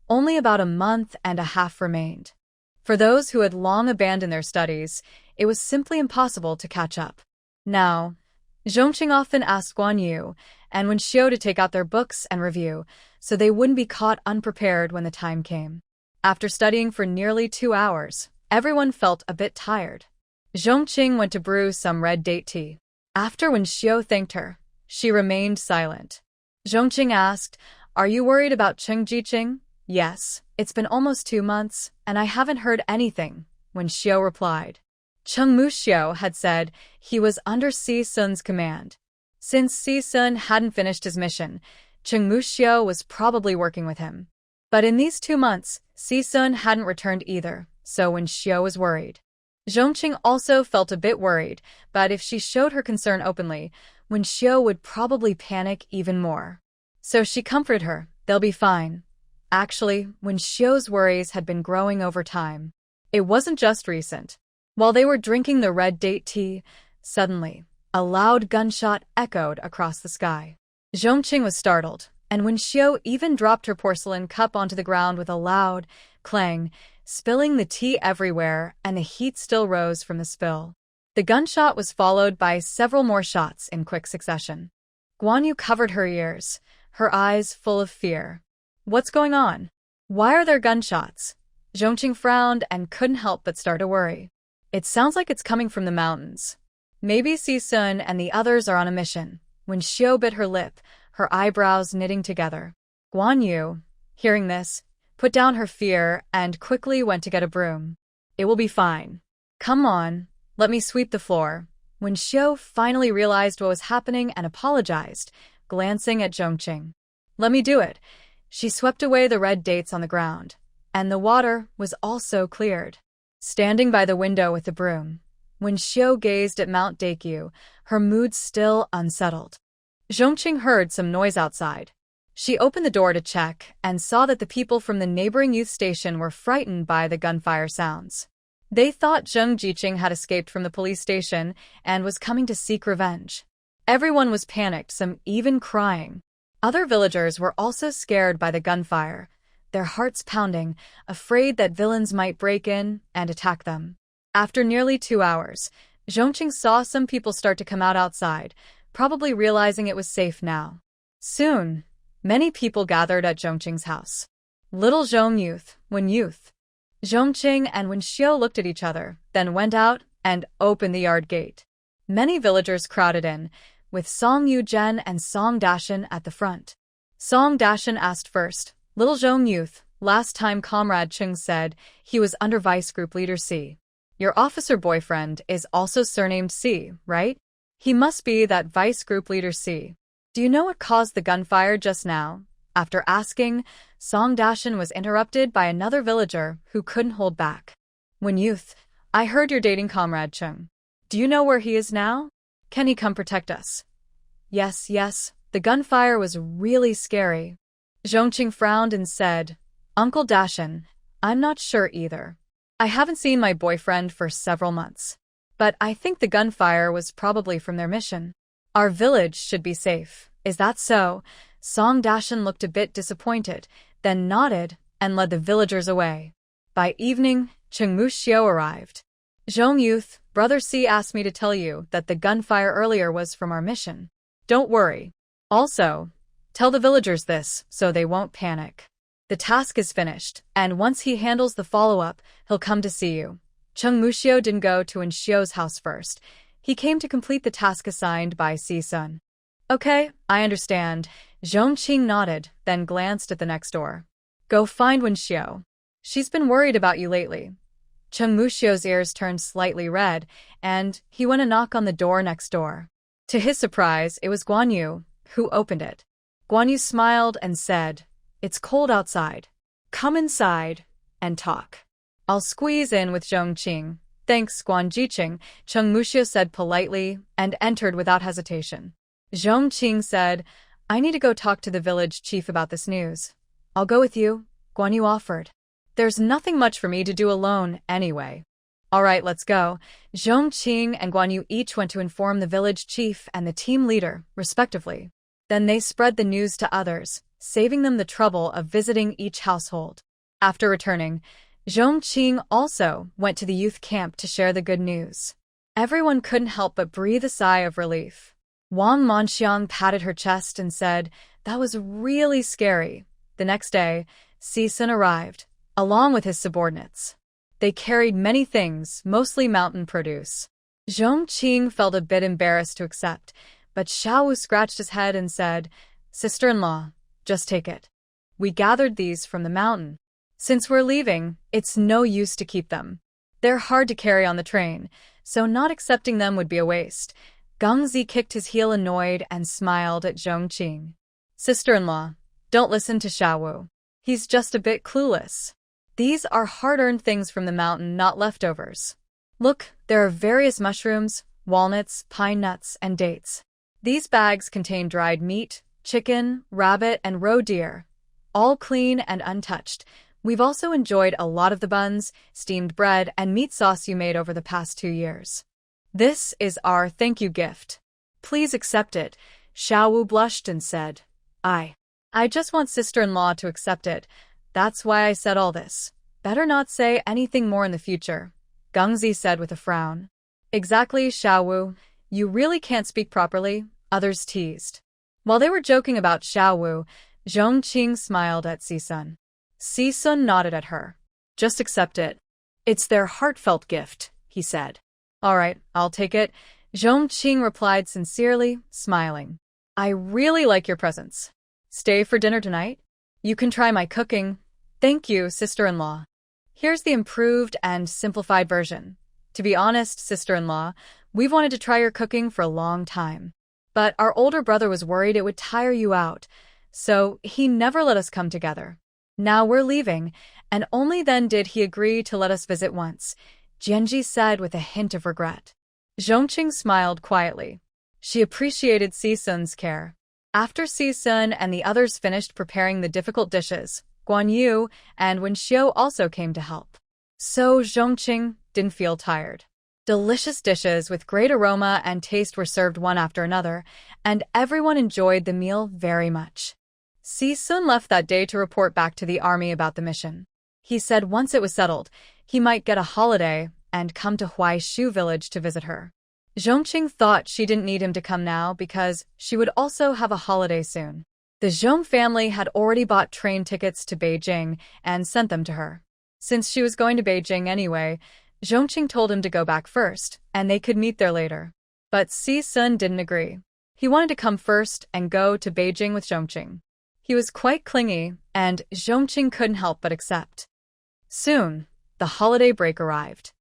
only about a month and a half remained. For those who had long abandoned their studies, it was simply impossible to catch up. Now, Zhong Qing often asked Guan Yu and Wen Xiao to take out their books and review, so they wouldn't be caught unprepared when the time came. After studying for nearly 2 hours, everyone felt a bit tired. Zhong Qing went to brew some red date tea. After Wen Xiao thanked her, she remained silent. Zhong Qing asked, "Are you worried about Cheng Jiqing?" "Yes, it's been almost 2 months, and I haven't heard anything," Wen Xiao replied. Chengmu Xiao had said he was under Si Sun's command. Since Si Sun hadn't finished his mission, Chengmu Xiao was probably working with him. But in these 2 months, Si Sun hadn't returned either, so Wen Xiao was worried. Zhong Qing also felt a bit worried, but if she showed her concern openly, Wen Xiao would probably panic even more. So she comforted her, "They'll be fine." Actually, Wen Xiao's worries had been growing over time. It wasn't just recent. While they were drinking the red date tea, suddenly, a loud gunshot echoed across the sky. Zhong Qing was startled, and Wen Xiao even dropped her porcelain cup onto the ground with a loud clang, spilling the tea everywhere, and the heat still rose from the spill. The gunshot was followed by several more shots in quick succession. Guan Yu covered her ears, her eyes full of fear. "What's going on? Why are there gunshots?" Zhong Qing frowned and couldn't help but start to worry. "It sounds like it's coming from the mountains. Maybe Si Sun and the others are on a mission." Wen Xiao bit her lip, her eyebrows knitting together. Guan Yu, hearing this, put down her fear and quickly went to get a broom. "It will be fine. Come on, let me sweep the floor." Wen Xiao finally realized what was happening and apologized, glancing at Zhong Qing. "Let me do it." She swept away the red dates on the ground, and the water was also cleared. Standing by the window with the broom, Wen Xiao gazed at Mount Daekyu, her mood still unsettled. Zhong Qing heard some noise outside. She opened the door to check and saw that the people from the neighboring youth station were frightened by the gunfire sounds. They thought Cheng Jiqing had escaped from the police station and was coming to seek revenge. Everyone was panicked, some even crying. Other villagers were also scared by the gunfire, their hearts pounding, afraid that villains might break in and attack them. After nearly 2 hours, Zhong Qing saw some people start to come out outside, probably realizing it was safe now. Soon, many people gathered at Zhong Qing's house. Little Zhong Youth, Wen Youth. Zhong Qing and Wen Xiao looked at each other, then went out and opened the yard gate. Many villagers crowded in, with Song Yu-zhen and Song Dashan at the front. Song Dashan asked first, "Little Zhong Youth, last time Comrade Chung said he was under Vice Group Leader C. Your officer boyfriend is also surnamed C, right? He must be that Vice Group Leader C. Do you know what caused the gunfire just now?" After asking, Song Dashan was interrupted by another villager who couldn't hold back. "Wen Youth, I heard you're dating Comrade Chung. Do you know where he is now? Can he come protect us?" Yes, the gunfire was really scary." Zhong Qing frowned and said, "Uncle Dashan, I'm not sure either. I haven't seen my boyfriend for several months. But I think the gunfire was probably from their mission. Our village should be safe. Is that so?" Song Dashan looked a bit disappointed, then nodded and led the villagers away. By evening, Chengmu Xiao arrived. "Zhong Youth, Brother C asked me to tell you that the gunfire earlier was from our mission. Don't worry. Also, Tell the villagers this, so they won't panic. The task is finished, and once he handles the follow-up, he'll come to see you. Cheng Muxiu didn't go to Wenxiu's house first. He came to complete the task assigned by Si-sun. Okay, I understand. Zhong Qing nodded, then glanced at the next door. Go find Wenxiu. She's been worried about you lately. Cheng Muxiu's ears turned slightly red, and he went to knock on the door next door. To his surprise, it was Guan Yu, who opened it. Guan Yu smiled and said, "It's cold outside. Come inside and talk." "I'll squeeze in with Zhong Qing." "Thanks, Guan Jiqing," Cheng Muxiu said politely and entered without hesitation. Zhong Qing said, "I need to go talk to the village chief about this news." "I'll go with you," Guan Yu offered. "There's nothing much for me to do alone anyway." "All right, let's go." Zhong Qing and Guan Yu each went to inform the village chief and the team leader, respectively. Then they spread the news to others, saving them the trouble of visiting each household. After returning, Zhong Qing also went to the youth camp to share the good news. Everyone couldn't help but breathe a sigh of relief. Wang Monxiang patted her chest and said, "That was really scary." The next day, Si-sun arrived, along with his subordinates. They carried many things, mostly mountain produce. Zhong Qing felt a bit embarrassed to accept, but Shouye scratched his head and said, "Sister-in-law, just take it. We gathered these from the mountain. Since we're leaving, it's no use to keep them. They're hard to carry on the train, so not accepting them would be a waste." Gengzi kicked his heel annoyed and smiled at Zhong Qing. "Sister-in-law, don't listen to Shouye. He's just a bit clueless. These are hard-earned things from the mountain, not leftovers. Look, there are various mushrooms, walnuts, pine nuts, and dates. These bags contain dried meat, chicken, rabbit, and roe deer, all clean and untouched. We've also enjoyed a lot of the buns, steamed bread, and meat sauce you made over the past 2 years. This is our thank you gift. Please accept it." Shouye blushed and said, I just want sister-in-law to accept it. That's why I said all this. Better not say anything more in the future," Gengzi said with a frown. "Exactly, Shouye. You really can't speak properly," others teased. While they were joking about Shouye, Zhong Qing smiled at Si-sun. Si-sun nodded at her. "Just accept it. It's their heartfelt gift," he said. "All right, I'll take it," Zhong Qing replied sincerely, smiling. "I really like your presents. Stay for dinner tonight? You can try my cooking." "Thank you, sister-in-law. Here's the improved and simplified version. To be honest, sister-in-law, we've wanted to try your cooking for a long time. But our older brother was worried it would tire you out, so he never let us come together. Now we're leaving, and only then did he agree to let us visit once," Jianji said with a hint of regret. Zhong Qing smiled quietly. She appreciated Si-sun's care. After Si-sun and the others finished preparing the difficult dishes, Guan Yu and Wenxiu also came to help. So Zhong Qing didn't feel tired. Delicious dishes with great aroma and taste were served one after another, and everyone enjoyed the meal very much. Si-sun left that day to report back to the army about the mission. He said once it was settled, he might get a holiday and come to Huaishu village to visit her. Zhong Qing thought she didn't need him to come now because she would also have a holiday soon. The Zhong family had already bought train tickets to Beijing and sent them to her. Since she was going to Beijing anyway, Zhong Qing told him to go back first, and they could meet there later. But Si-sun didn't agree. He wanted to come first and go to Beijing with Zhong Qing. He was quite clingy, and Zhong Qing couldn't help but accept. Soon, the holiday break arrived.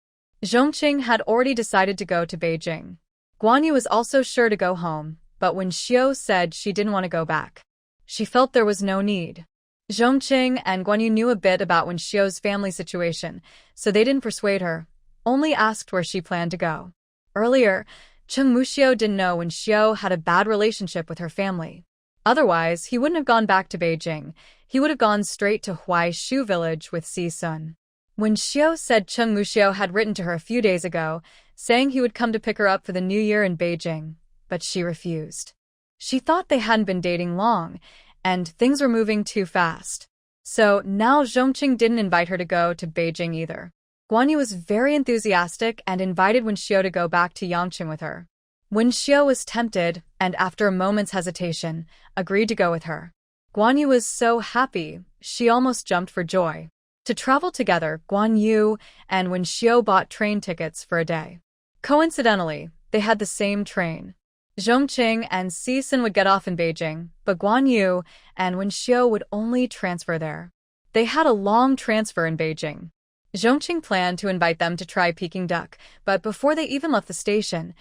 Zhong Qing had already decided to go to Beijing. Guan Yu was also sure to go home, but when Shouye said she didn't want to go back, she felt there was no need. Zhong Qing and Guan Yu knew a bit about Wenxiu's family situation, so they didn't persuade her, only asked where she planned to go. Earlier, Cheng Muxiu didn't know Wenxiu had a bad relationship with her family. Otherwise, he wouldn't have gone back to Beijing. He would have gone straight to Huaishu village with Si-sun. Wenxiu said Cheng Muxiu had written to her a few days ago, saying he would come to pick her up for the new year in Beijing, but she refused. She thought they hadn't been dating long, and things were moving too fast. So now Zhong Qing didn't invite her to go to Beijing either. Guan Yu was very enthusiastic and invited Wenxiu to go back to Yangqing with her. Wen Xiao was tempted and, after a moment's hesitation, agreed to go with her. Guan Yu was so happy, she almost jumped for joy. To travel together, Guan Yu and Wen Xiao bought train tickets for a day. Coincidentally, they had the same train. Zhong Qing and Cixin would get off in Beijing, but Guan Yu and Wen Xiao would only transfer there. They had a long transfer in Beijing. Zhong Qing planned to invite them to try Peking duck, but before they even left the station,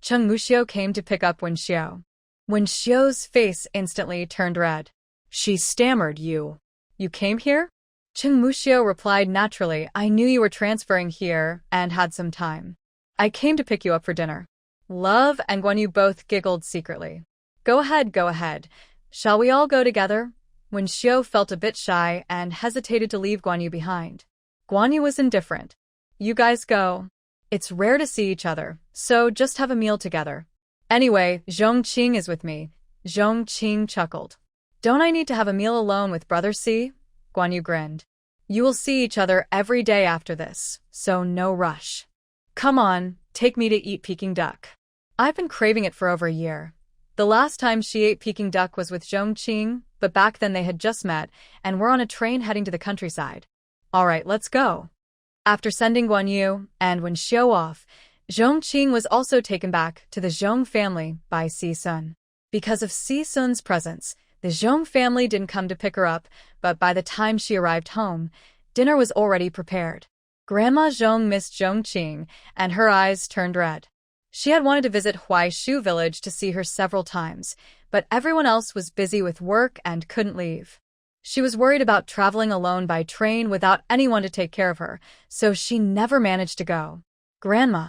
Cheng Muxiu came to pick up Wen Xiao. Wen Xiao's face instantly turned red. She stammered, You came here? Cheng Muxiu replied naturally, I knew you were transferring here and had some time. I came to pick you up for dinner. Love and Guan Yu both giggled secretly. Go ahead. Shall we all go together? Wen Xiao felt a bit shy and hesitated to leave Guan Yu behind. Guan Yu was indifferent. You guys go. It's rare to see each other, so just have a meal together. Anyway, Zhong Qing is with me. Zhong Qing chuckled. Don't I need to have a meal alone with Brother C? Guan Yu grinned. You will see each other every day after this, so no rush. Come on, take me to eat Peking duck. I've been craving it for over a year. The last time she ate Peking duck was with Zhong Qing, but back then they had just met and were on a train heading to the countryside. All right, let's go. After sending Guan Yu and Wen Xiao off, Zhong Qing was also taken back to the Zhong family by Cixin. Because of Cixin's presence, the Zhong family didn't come to pick her up, but by the time she arrived home, dinner was already prepared. Grandma Zhong missed Zhong Qing, and her eyes turned red. She had wanted to visit Huaishu village to see her several times, but everyone else was busy with work and couldn't leave. She was worried about traveling alone by train without anyone to take care of her, so she never managed to go. Grandma.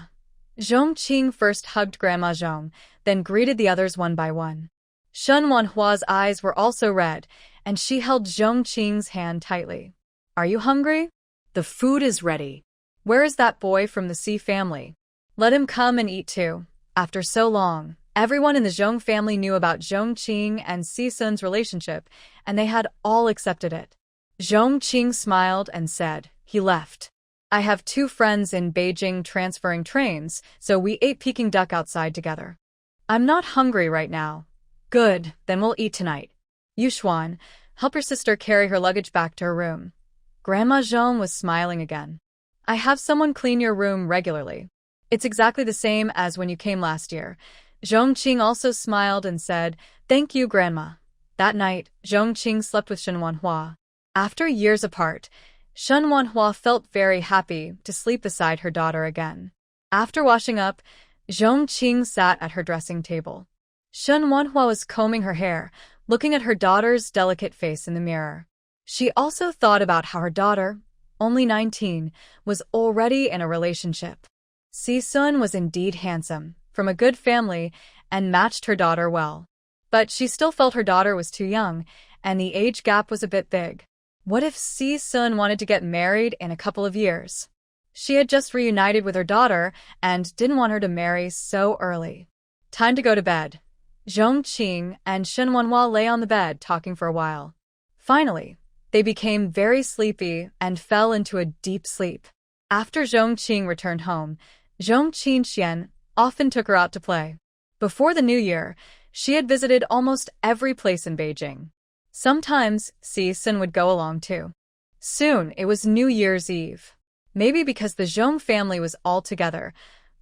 Zhong Qing first hugged Grandma Zhong, then greeted the others one by one. Shen Wanhua's eyes were also red, and she held Zhong Qing's hand tightly. Are you hungry? The food is ready. Where is that boy from the C family? Let him come and eat too. After so long, everyone in the Zhong family knew about Zhong Qing and Cixin's relationship, and they had all accepted it. Zhong Qing smiled and said, He left. I have 2 friends in Beijing transferring trains, so we ate Peking duck outside together. I'm not hungry right now. Good, then we'll eat tonight. Yuxuan, help your sister carry her luggage back to her room. Grandma Zhong was smiling again. I have someone clean your room regularly. It's exactly the same as when you came last year. Zhong Qing also smiled and said, Thank you, Grandma. That night, Zhong Qing slept with Shen Wanhua. After years apart, Shen Wanhua felt very happy to sleep beside her daughter again. After washing up, Zhong Qing sat at her dressing table. Shen Wanhua was combing her hair, looking at her daughter's delicate face in the mirror. She also thought about how her daughter, only 19, was already in a relationship. Cixin was indeed handsome, from a good family, and matched her daughter well. But she still felt her daughter was too young, and the age gap was a bit big. What if Cixin wanted to get married in a couple of years? She had just reunited with her daughter and didn't want her to marry so early. Time to go to bed. Zhong Qing and Shen Wanhua lay on the bed talking for a while. Finally, they became very sleepy and fell into a deep sleep. After Zhong Qing returned home, Zhong Qingxian often took her out to play. Before the new year, she had visited almost every place in Beijing. Sometimes, Cixin would go along too. Soon, it was New Year's Eve. Maybe because the Zhong family was all together,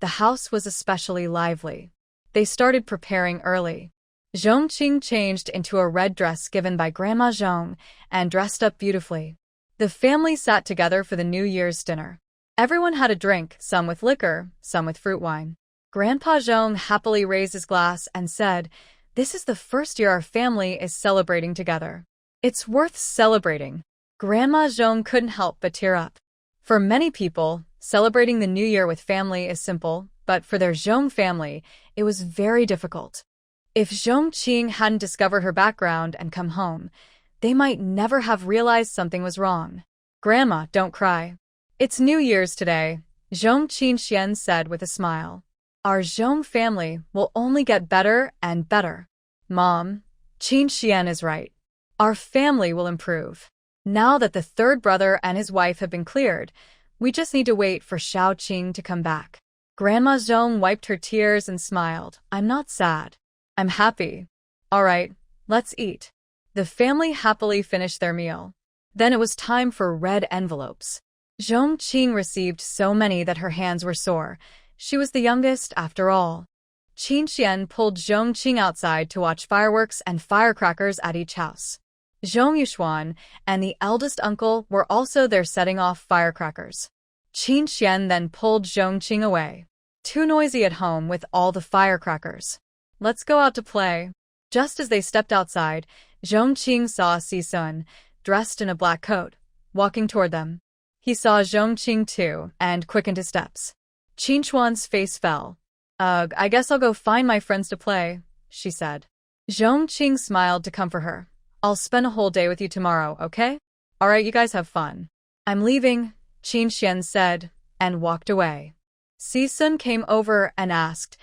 the house was especially lively. They started preparing early. Zhong Qing changed into a red dress given by Grandma Zhong and dressed up beautifully. The family sat together for the New Year's dinner. Everyone had a drink, some with liquor, some with fruit wine. Grandpa Zhong happily raised his glass and said, This is the first year our family is celebrating together. It's worth celebrating. Grandma Zhong couldn't help but tear up. For many people, celebrating the New Year with family is simple, but for their Zhong family, it was very difficult. If Zhong Qing hadn't discovered her background and come home, they might never have realized something was wrong. Grandma, don't cry. It's New Year's today, Zhong Qingxian said with a smile. Our Zhong family will only get better and better. Mom, Qingxian is right. Our family will improve. Now that the third brother and his wife have been cleared, we just need to wait for Shao Qing to come back. Grandma Zhong wiped her tears and smiled. I'm not sad. I'm happy. All right, let's eat. The family happily finished their meal. Then it was time for red envelopes. Zhong Qing received so many that her hands were sore. She was the youngest, after all. Qin Xian pulled Zhong Qing outside to watch fireworks and firecrackers at each house. Zhong Yuxuan and the eldest uncle were also there setting off firecrackers. Qin Xian then pulled Zhong Qing away. Too noisy at home with all the firecrackers. Let's go out to play. Just as they stepped outside, Zhong Qing saw Si Sun, dressed in a black coat, walking toward them. He saw Zhong Qing too, and quickened his steps. Qin Xuan's face fell. Ugh, I guess I'll go find my friends to play, she said. Zhong Qing smiled to comfort her. I'll spend a whole day with you tomorrow, okay? Alright, you guys have fun. I'm leaving, Qin Xian said, and walked away. Si Sun came over and asked,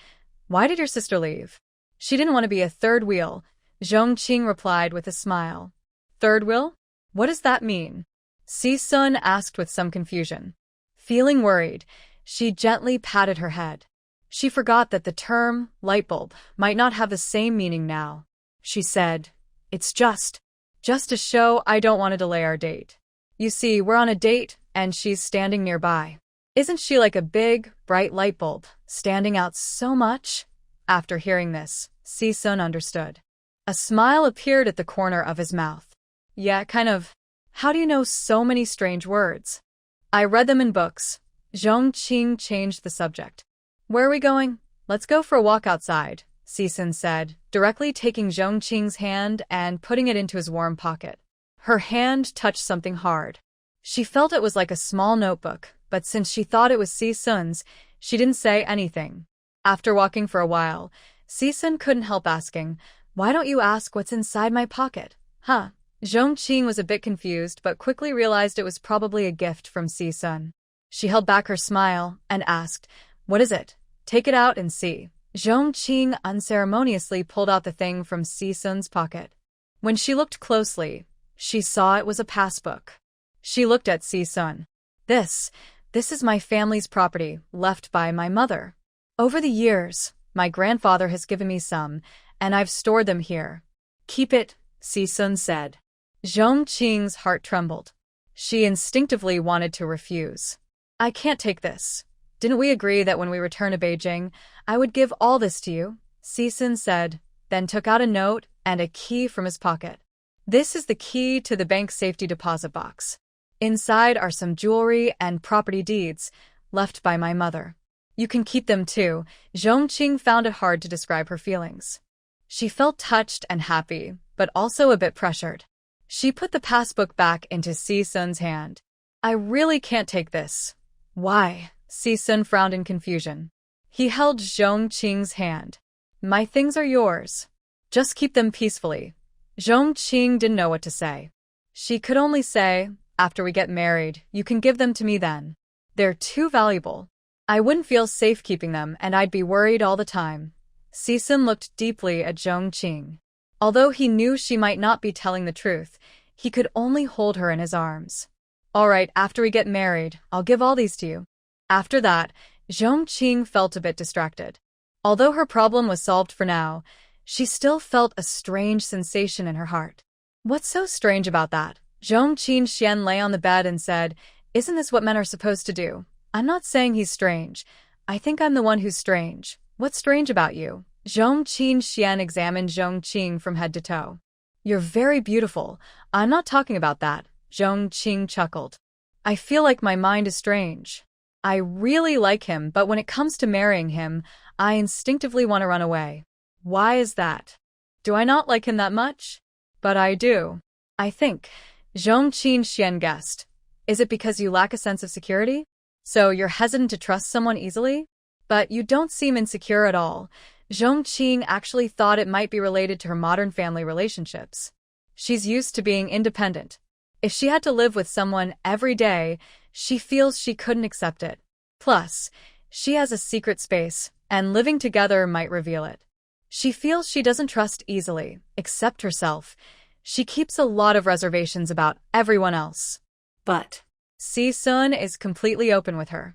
Why did your sister leave? She didn't want to be a third wheel, Zhong Qing replied with a smile. Third wheel? What does that mean? Si Sun asked with some confusion. Feeling worried, she gently patted her head. She forgot that the term light bulb might not have the same meaning now. She said, It's just to show I don't want to delay our date. You see, we're on a date, and she's standing nearby. Isn't she like a big, bright light bulb, standing out so much? After hearing this, Si Sun understood. A smile appeared at the corner of his mouth. Yeah, kind of. How do you know so many strange words? I read them in books. Zhong Qing changed the subject. Where are we going? Let's go for a walk outside, Si Sun said, directly taking Zhong Qing's hand and putting it into his warm pocket. Her hand touched something hard. She felt it was like a small notebook, but since she thought it was Si Sun's, she didn't say anything. After walking for a while, Si Sun couldn't help asking, Why don't you ask what's inside my pocket? Huh? Zhong Qing was a bit confused but quickly realized it was probably a gift from Si Sun. She held back her smile and asked, What is it? Take it out and see. Zhong Qing unceremoniously pulled out the thing from Si Sun's pocket. When she looked closely, she saw it was a passbook. She looked at Si Sun. This is my family's property, left by my mother. Over the years, my grandfather has given me some, and I've stored them here. Keep it, Si Sun said. Zhong Qing's heart trembled. She instinctively wanted to refuse. I can't take this. Didn't we agree that when we return to Beijing, I would give all this to you? Si Sun said, then took out a note and a key from his pocket. This is the key to the bank safety deposit box. Inside are some jewelry and property deeds left by my mother. You can keep them too. Zhong Qing found it hard to describe her feelings. She felt touched and happy, but also a bit pressured. She put the passbook back into Si Sun's hand. I really can't take this. Why? Si Sun frowned in confusion. He held Zhong Qing's hand. My things are yours. Just keep them peacefully. Zhong Qing didn't know what to say. She could only say, After we get married, you can give them to me then. They're too valuable. I wouldn't feel safe keeping them and I'd be worried all the time. Si Sun looked deeply at Zhong Qing. Although he knew she might not be telling the truth, he could only hold her in his arms. All right, after we get married, I'll give all these to you. After that, Zhong Qing felt a bit distracted. Although her problem was solved for now, she still felt a strange sensation in her heart. What's so strange about that? Zhong Xian lay on the bed and said, Isn't this what men are supposed to do? I'm not saying he's strange. I think I'm the one who's strange. What's strange about you? Zhong Xian examined Zhong Qing from head to toe. You're very beautiful. I'm not talking about that, Zhong Qing chuckled. I feel like my mind is strange. I really like him, but when it comes to marrying him, I instinctively want to run away. Why is that? Do I not like him that much? But I do. I think. Zhong Xian guessed. Is it because you lack a sense of security? So you're hesitant to trust someone easily? But you don't seem insecure at all. Zhong Qing actually thought it might be related to her modern family relationships. She's used to being independent. If she had to live with someone every day, she feels she couldn't accept it. Plus, she has a secret space, and living together might reveal it. She feels she doesn't trust easily, except herself. She keeps a lot of reservations about everyone else. But Si Sun is completely open with her.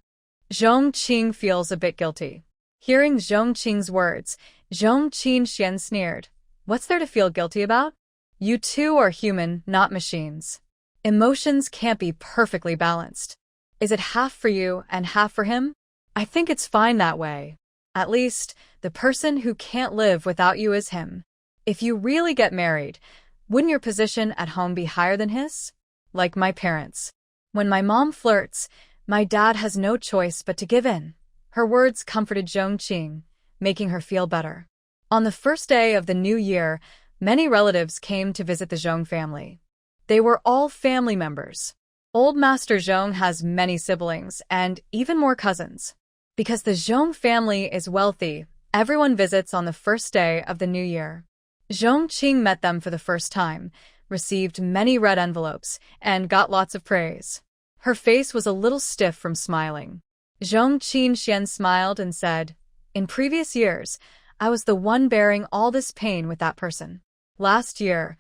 Zhong Qing feels a bit guilty. Hearing Zhong Qing's words, Zhong Qing sneered. What's there to feel guilty about? You two are human, not machines. Emotions can't be perfectly balanced. Is it half for you and half for him? I think it's fine that way. At least, the person who can't live without you is him. If you really get married, wouldn't your position at home be higher than his? Like my parents. When my mom flirts, my dad has no choice but to give in. Her words comforted Zhong Qing, making her feel better. On the first day of the new year, many relatives came to visit the Zhong family. They were all family members. Old Master Zhong has many siblings and even more cousins. Because the Zhong family is wealthy, everyone visits on the first day of the new year. Zhong Qing met them for the first time, received many red envelopes, and got lots of praise. Her face was a little stiff from smiling. Zhong Qing smiled and said, in previous years, I was the one bearing all this pain with that person. Last year,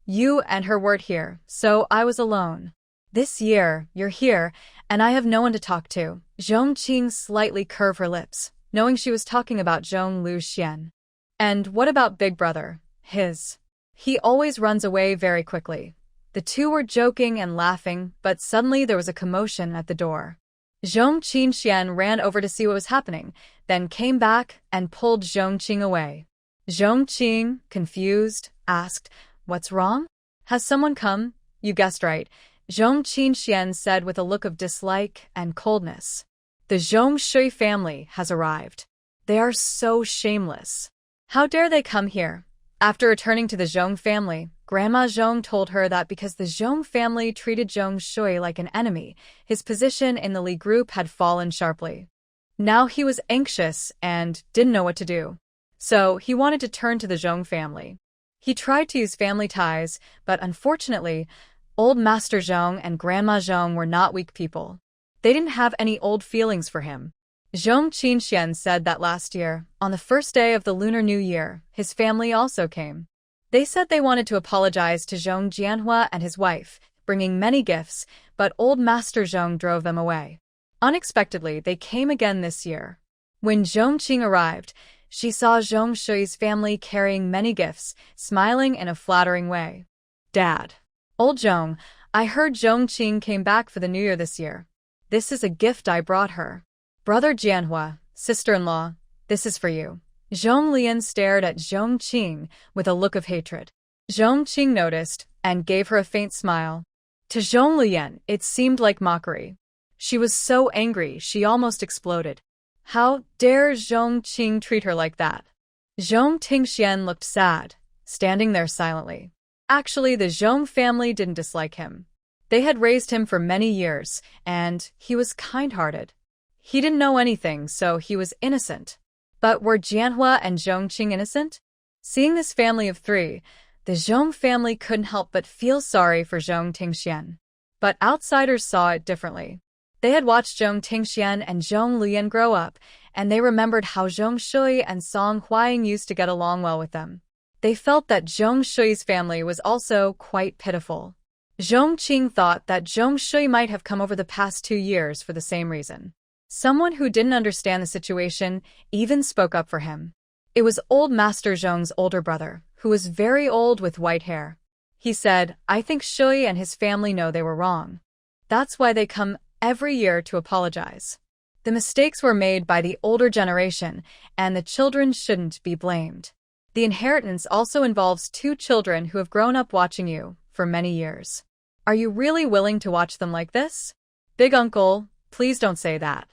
you and her weren't here, so I was alone. This year, you're here, and I have no one to talk to. Zhong Qing slightly curved her lips, knowing she was talking about Zhong Luxian. And what about Big Brother? He always runs away very quickly. The two were joking and laughing, but suddenly there was a commotion at the door. Zhong Qing ran over to see what was happening, then came back and pulled Zhong Qing away. Zhong Qing, confused, asked, What's wrong? Has someone come? You guessed right. Zhong Qing said with a look of dislike and coldness. The Zhong Shouye family has arrived. They are so shameless. How dare they come here? After returning to the Zhong family, Grandma Zhong told her that because the Zhong family treated Zhong Shouye like an enemy, his position in the Li group had fallen sharply. Now he was anxious and didn't know what to do. So he wanted to turn to the Zhong family. He tried to use family ties, but unfortunately, Old Master Zhong and Grandma Zhong were not weak people. They didn't have any old feelings for him. Zhong Qing said that last year, on the first day of the Lunar New Year, his family also came. They said they wanted to apologize to Zhong Jianhua and his wife, bringing many gifts, but Old Master Zhong drove them away. Unexpectedly, they came again this year. When Zhong Qing arrived, she saw Zhong Shouye's family carrying many gifts, smiling in a flattering way. Dad. Old Zhong, I heard Zhong Qing came back for the New Year this year. This is a gift I brought her. Brother Jianhua, sister-in-law, this is for you. Zhong Lian stared at Zhong Qing with a look of hatred. Zhong Qing noticed and gave her a faint smile. To Zhong Lian, it seemed like mockery. She was so angry she almost exploded. How dare Zhong Qing treat her like that? Zhong Tingxian looked sad, standing there silently. Actually, the Zhong family didn't dislike him. They had raised him for many years, and he was kind-hearted. He didn't know anything, so he was innocent. But were Jianhua and Zhong Qing innocent? Seeing this family of three, the Zhong family couldn't help but feel sorry for Zhong Tingxian. But outsiders saw it differently. They had watched Zhong Tingxian and Zhong Lian grow up, and they remembered how Zhong Shouye and Song Huaying used to get along well with them. They felt that Zhong Shouye's family was also quite pitiful. Zhong Qing thought that Zhong Shouye might have come over the past 2 years for the same reason. Someone who didn't understand the situation even spoke up for him. It was Old Master Zhong's older brother, who was very old with white hair. He said, I think Shouye and his family know they were wrong. That's why they come every year to apologize. The mistakes were made by the older generation, and the children shouldn't be blamed. The inheritance also involves 2 children who have grown up watching you for many years. Are you really willing to watch them like this? Big uncle, please don't say that.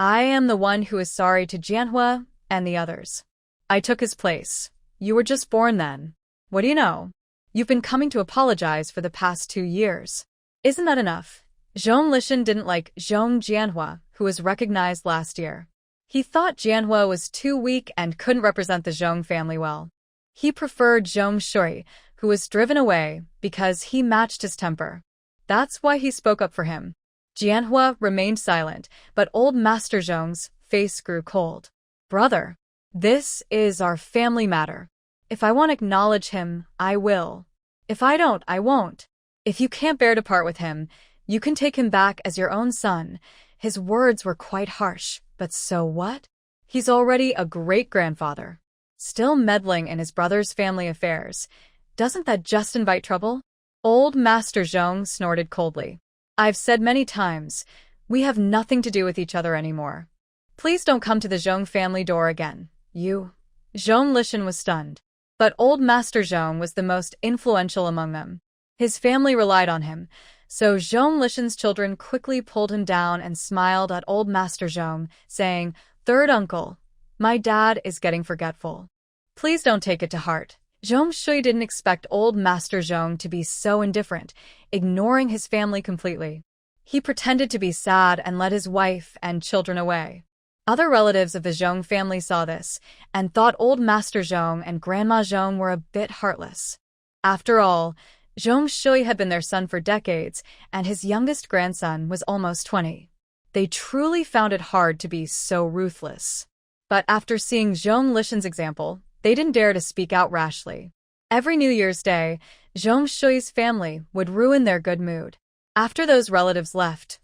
I am the one who is sorry to Jianhua and the others. I took his place. You were just born then. What do you know? You've been coming to apologize for the past 2 years. Isn't that enough? Zhong Lishan didn't like Zhong Jianhua, who was recognized last year. He thought Jianhua was too weak and couldn't represent the Zhong family well. He preferred Zhong Shouye, who was driven away because he matched his temper. That's why he spoke up for him. Jianhua remained silent, but Old Master Zhong's face grew cold. Brother, this is our family matter. If I want to acknowledge him, I will. If I don't, I won't. If you can't bear to part with him, you can take him back as your own son. His words were quite harsh, but so what? He's already a great-grandfather. Still meddling in his brother's family affairs. Doesn't that just invite trouble? Old Master Zhong snorted coldly. I've said many times, we have nothing to do with each other anymore. Please don't come to the Zhong family door again. You. Zhong Lishan was stunned. But Old Master Zhong was the most influential among them. His family relied on him, so Zhong Lishan's children quickly pulled him down and smiled at Old Master Zhong, saying, "Third uncle, my dad is getting forgetful. Please don't take it to heart." Zhong Shouye didn't expect Old Master Zhong to be so indifferent, ignoring his family completely. He pretended to be sad and led his wife and children away. Other relatives of the Zhong family saw this and thought Old Master Zhong and Grandma Zhong were a bit heartless. After all, Zhong Shouye had been their son for decades, and his youngest grandson was almost 20. They truly found it hard to be so ruthless. But after seeing Zhong Lishan's example, they didn't dare to speak out rashly. Every New Year's Day, Zhong Shouye's family would ruin their good mood. After those relatives left,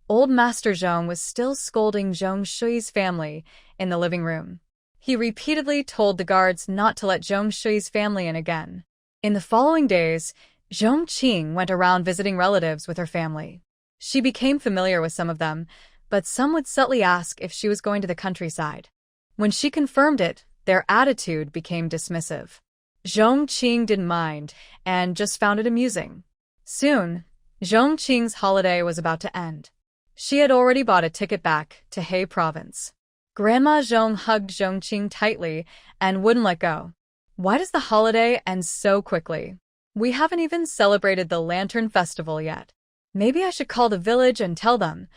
Old Master Zhong was still scolding Zhong Shouye's family in the living room. He repeatedly told the guards not to let Zhong Shouye's family in again. In the following days, Zhong Qing went around visiting relatives with her family. She became familiar with some of them, but some would subtly ask if she was going to the countryside. When she confirmed it, their attitude became dismissive. Zhong Qing didn't mind and just found it amusing. Soon, Zhong Qing's holiday was about to end. She had already bought a ticket back to He province. Grandma Zhong hugged Zhong Qing tightly and wouldn't let go. Why does the holiday end so quickly? We haven't even celebrated the Lantern Festival yet. Maybe I should call the village and tell them.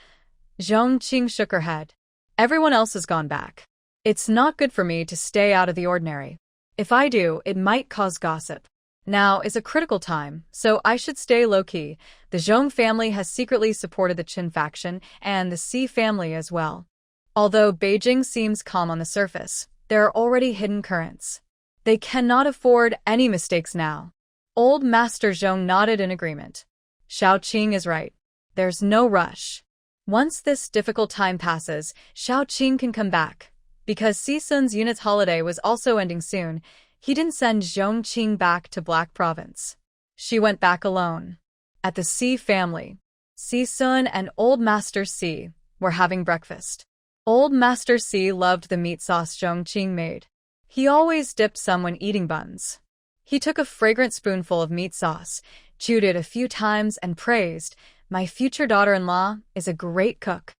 Zhong Qing shook her head. Everyone else has gone back. It's not good for me to stay out of the ordinary. If I do, it might cause gossip. Now is a critical time, so I should stay low-key. The Zhong family has secretly supported the Qin faction and the Si family as well. Although Beijing seems calm on the surface, there are already hidden currents. They cannot afford any mistakes now. Old Master Zhong nodded in agreement. Shouye is right. There's no rush. Once this difficult time passes, Shouye can come back. Because Si Sun's unit's holiday was also ending soon, he didn't send Zhong Qing back to Black Province. She went back alone. At the Si family, Si Sun and Old Master Si were having breakfast. Old Master Si loved the meat sauce Zhong Qing made. He always dipped some when eating buns. He took a fragrant spoonful of meat sauce, chewed it a few times, and praised, "My future daughter-in-law is a great cook."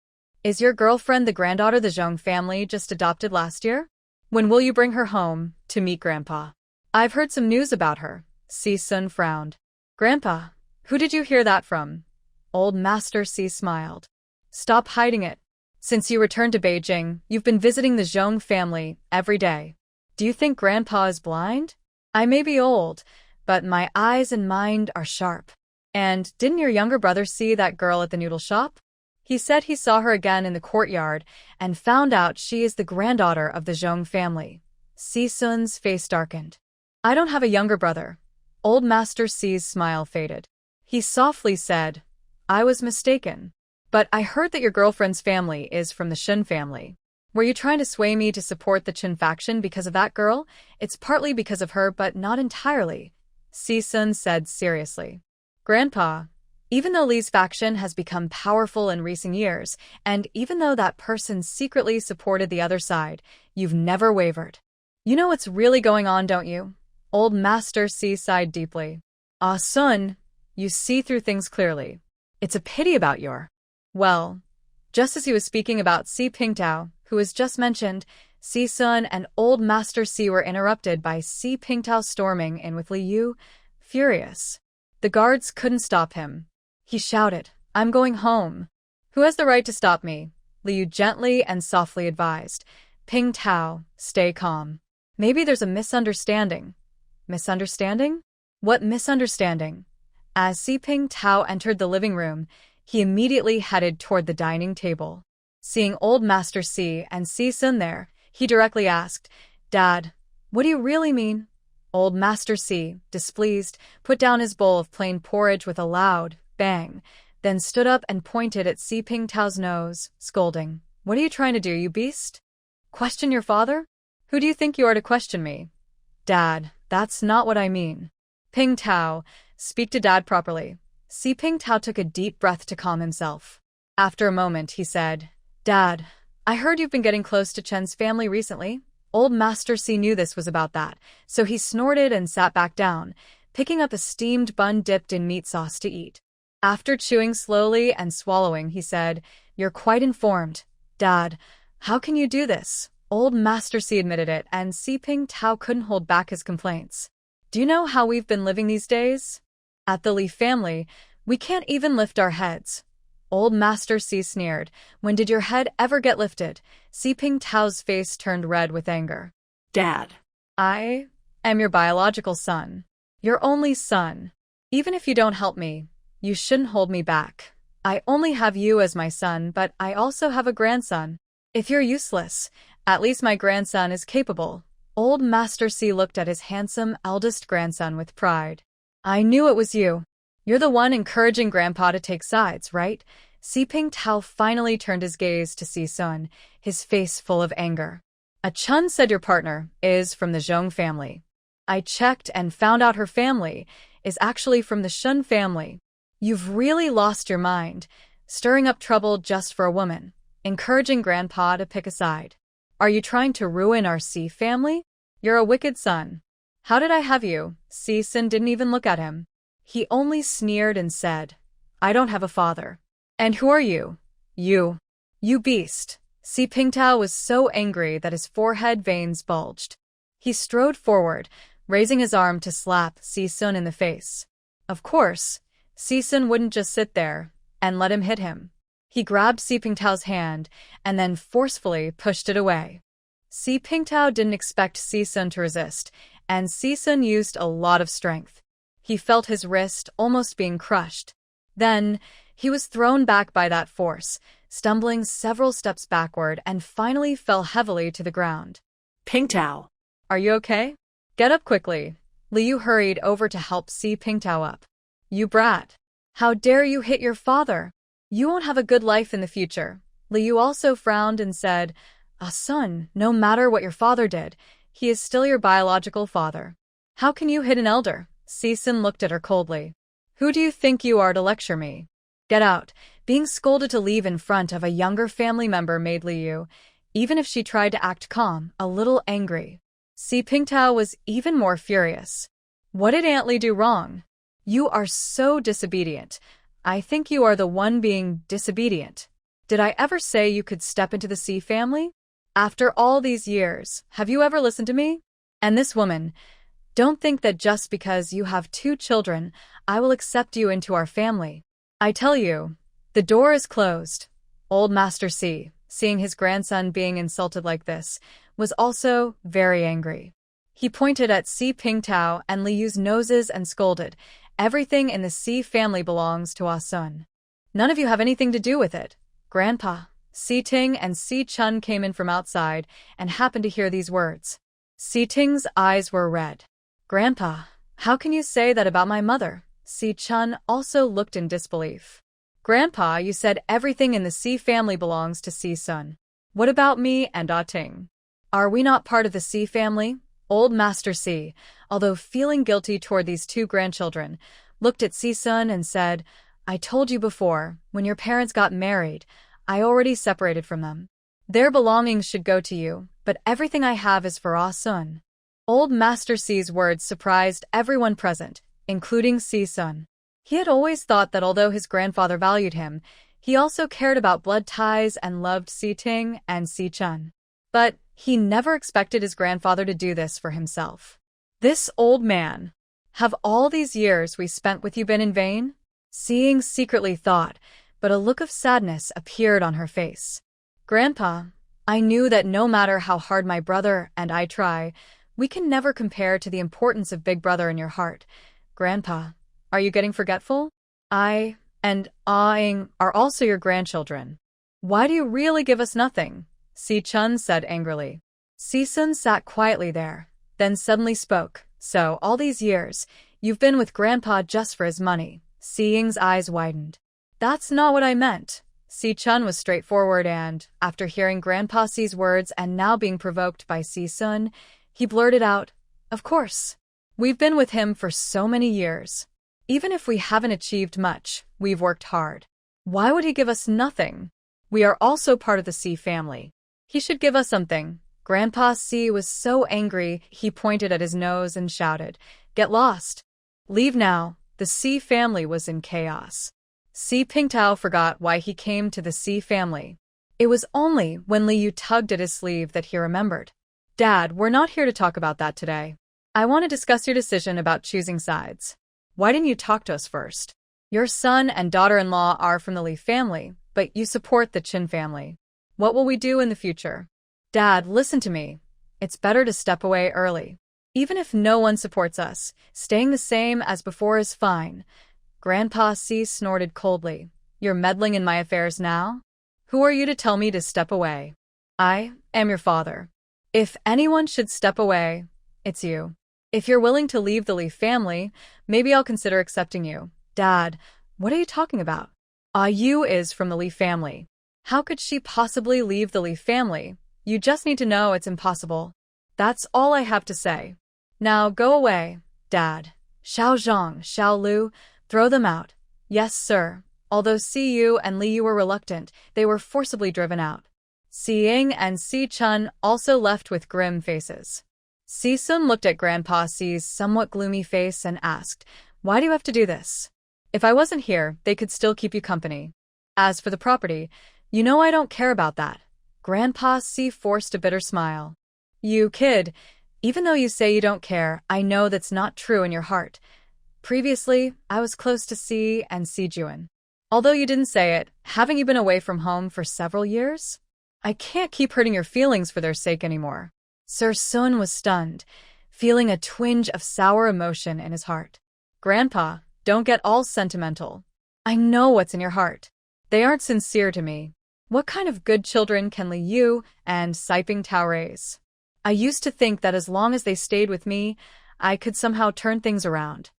Is your girlfriend the granddaughter the Zhong family just adopted last year? When will you bring her home to meet Grandpa? I've heard some news about her. Si Sun frowned. Grandpa, who did you hear that from? Old Master Si smiled. Stop hiding it. Since you returned to Beijing, you've been visiting the Zhong family every day. Do you think Grandpa is blind? I may be old, but my eyes and mind are sharp. And didn't your younger brother see that girl at the noodle shop? He said he saw her again in the courtyard and found out she is the granddaughter of the Zhong family. Si Sun's face darkened. I don't have a younger brother. Old Master Si's smile faded. He softly said, I was mistaken. But I heard that your girlfriend's family is from the Qin family. Were you trying to sway me to support the Qin faction because of that girl? It's partly because of her, but not entirely, Si Sun said seriously. Grandpa, even though Li's faction has become powerful in recent years, and even though that person secretly supported the other side, you've never wavered. You know what's really going on, don't you? Old Master Si sighed deeply. Ah, Sun, you see through things clearly. It's a pity about your... Well, just as he was speaking about Si Pingtao, who was just mentioned, Si Sun and Old Master Si were interrupted by Si Pingtao storming in with Li Yu, furious. The guards couldn't stop him. He shouted, I'm going home. Who has the right to stop me? Li Yu gently and softly advised. Pingtao, stay calm. Maybe there's a misunderstanding. Misunderstanding? What misunderstanding? As Si Pingtao entered the living room, he immediately headed toward the dining table. Seeing Old Master Si and Si Sun there, he directly asked, Dad, what do you really mean? Old Master Si, displeased, put down his bowl of plain porridge with a loud bang. then stood up and pointed at Si Pingtao's nose, scolding. What are you trying to do, you beast? Question your father? Who do you think you are to question me? Dad, that's not what I mean. Pingtao, speak to Dad properly. Si Pingtao took a deep breath to calm himself. After a moment, he said, Dad, I heard you've been getting close to Chen's family recently. Old Master Si knew this was about that, so he snorted and sat back down, picking up a steamed bun dipped in meat sauce to eat. After chewing slowly and swallowing, he said, You're quite informed. Dad, how can you do this? Old Master Si admitted it, and Si Pingtao couldn't hold back his complaints. Do you know how we've been living these days? At the Li family, we can't even lift our heads. Old Master Si sneered. When did your head ever get lifted? Si Pingtao's face turned red with anger. Dad. I am your biological son. Your only son. Even if you don't help me, you shouldn't hold me back. I only have you as my son, but I also have a grandson. If you're useless, at least my grandson is capable. Old Master Si looked at his handsome eldest grandson with pride. I knew it was you. You're the one encouraging Grandpa to take sides, right? Si Pingtao finally turned his gaze to Si Sun, his face full of anger. A Chun said your partner is from the Zhong family. I checked and found out her family is actually from the Shun family. You've really lost your mind, stirring up trouble just for a woman, encouraging Grandpa to pick a side. Are you trying to ruin our Si family? You're a wicked son. How did I have you? Si Sun didn't even look at him. He only sneered and said, I don't have a father. And who are you? You beast. Si Pingtao was so angry that his forehead veins bulged. He strode forward, raising his arm to slap Si Sun in the face. Of course, Si Sun wouldn't just sit there and let him hit him. He grabbed Si Pingtao's hand and then forcefully pushed it away. Si Pingtao didn't expect Si Sun to resist, and Si Sun used a lot of strength. He felt his wrist almost being crushed. Then, he was thrown back by that force, stumbling several steps backward and finally fell heavily to the ground. Pingtao. Are you okay? Get up quickly. Liu hurried over to help Si Pingtao up. You brat. How dare you hit your father? You won't have a good life in the future. Liu also frowned and said, son, no matter what your father did, he is still your biological father. How can you hit an elder? Si Sun looked at her coldly. Who do you think you are to lecture me? Get out. Being scolded to leave in front of a younger family member made Liu, even if she tried to act calm, a little angry. Si Pingtao was even more furious. What did Aunt Li do wrong? You are so disobedient. I think you are the one being disobedient. Did I ever say you could step into the Si family? After all these years, have you ever listened to me? And this woman, don't think that just because you have 2 children, I will accept you into our family. I tell you, the door is closed. Old Master Si, seeing his grandson being insulted like this, was also very angry. He pointed at Si Pingtao and Liu's noses and scolded, Everything in the Si family belongs to Ah Sun. None of you have anything to do with it. Grandpa. Si Ting and Si Chun came in from outside and happened to hear these words. Si Ting's eyes were red. Grandpa, how can you say that about my mother? Si Chun also looked in disbelief. Grandpa, you said everything in the Si family belongs to Si Sun. What about me and Ah Ting? Are we not part of the Si family? Old Master Si, although feeling guilty toward these 2 grandchildren, looked at Si Sun and said, I told you before, when your parents got married, I already separated from them. Their belongings should go to you, but everything I have is for Ah Sun. Old Master Si's words surprised everyone present, including Si Sun. He had always thought that although his grandfather valued him, he also cared about blood ties and loved Si Ting and Si Chun. But he never expected his grandfather to do this for himself. This old man. Have all these years we spent with you been in vain? Seeing secretly thought, but a look of sadness appeared on her face. Grandpa, I knew that no matter how hard my brother and I try, we can never compare to the importance of Big Brother in your heart. Grandpa, are you getting forgetful? I and Ah-ing are also your grandchildren. Why do you really give us nothing? Si Chun said angrily. Si Sun sat quietly there, then suddenly spoke. So, all these years, you've been with Grandpa just for his money. Si Ying's eyes widened. That's not what I meant. Si Chun was straightforward and, after hearing Grandpa Si's words and now being provoked by Si Sun, he blurted out, "Of course. We've been with him for so many years. Even if we haven't achieved much, we've worked hard. Why would he give us nothing? We are also part of the Si family. He should give us something." Grandpa Si was so angry he pointed at his nose and shouted, "Get lost. Leave now." The Si family was in chaos. Si Pingtao forgot why he came to the Si family. It was only when Liu tugged at his sleeve that he remembered. "Dad, we're not here to talk about that today. I want to discuss your decision about choosing sides. Why didn't you talk to us first? Your son and daughter-in-law are from the Li family, but you support the Qin family. What will we do in the future?" "Dad, listen to me. It's better to step away early. Even if no one supports us, staying the same as before is fine." Grandpa Si snorted coldly. "You're meddling in my affairs now? Who are you to tell me to step away? I am your father. If anyone should step away, it's you. If you're willing to leave the Li family, maybe I'll consider accepting you." "Dad, what are you talking about? Yu is from the Li family. How could she possibly leave the Li family? You just need to know it's impossible. That's all I have to say. Now go away, Dad." "Xiao Zhang, Xiao Lu, throw them out." "Yes, sir." Although Si Yu and Li Yu were reluctant, they were forcibly driven out. Si Ying and Si Chun also left with grim faces. Si Sun looked at Grandpa Si's somewhat gloomy face and asked, "Why do you have to do this? If I wasn't here, they could still keep you company. As for the property, you know I don't care about that." Grandpa Si forced a bitter smile. "You kid, even though you say you don't care, I know that's not true in your heart. Previously, I was close to Si and Si Juan. Although you didn't say it, haven't you been away from home for several years? I can't keep hurting your feelings for their sake anymore." Sir Sun was stunned, feeling a twinge of sour emotion in his heart. "Grandpa, don't get all sentimental. I know what's in your heart. They aren't sincere to me. What kind of good children can Li Yu and Si Pingtao raise? I used to think that as long as they stayed with me, I could somehow turn things around.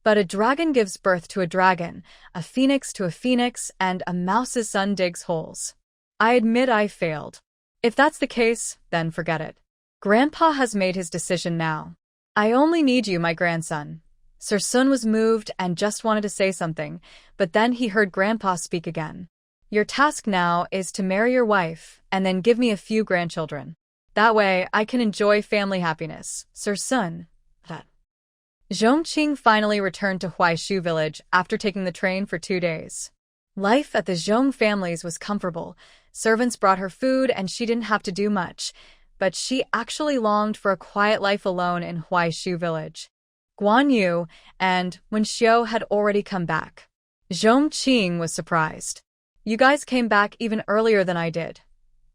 But a dragon gives birth to a dragon, a phoenix to a phoenix, and a mouse's son digs holes. I admit I failed. If that's the case, then forget it. Grandpa has made his decision now. I only need you, my grandson." Sir Sun was moved and just wanted to say something, but then he heard Grandpa speak again. "Your task now is to marry your wife and then give me a few grandchildren. That way I can enjoy family happiness." Sir Sun, that. Zhong Qing finally returned to Huaishu village after taking the train for 2 days. Life at the Zhong families was comfortable. Servants brought her food and she didn't have to do much, but she actually longed for a quiet life alone in Huaishu village. Guan Yu, and when Shouye had already come back. Zhong Qing was surprised. "You guys came back even earlier than I did."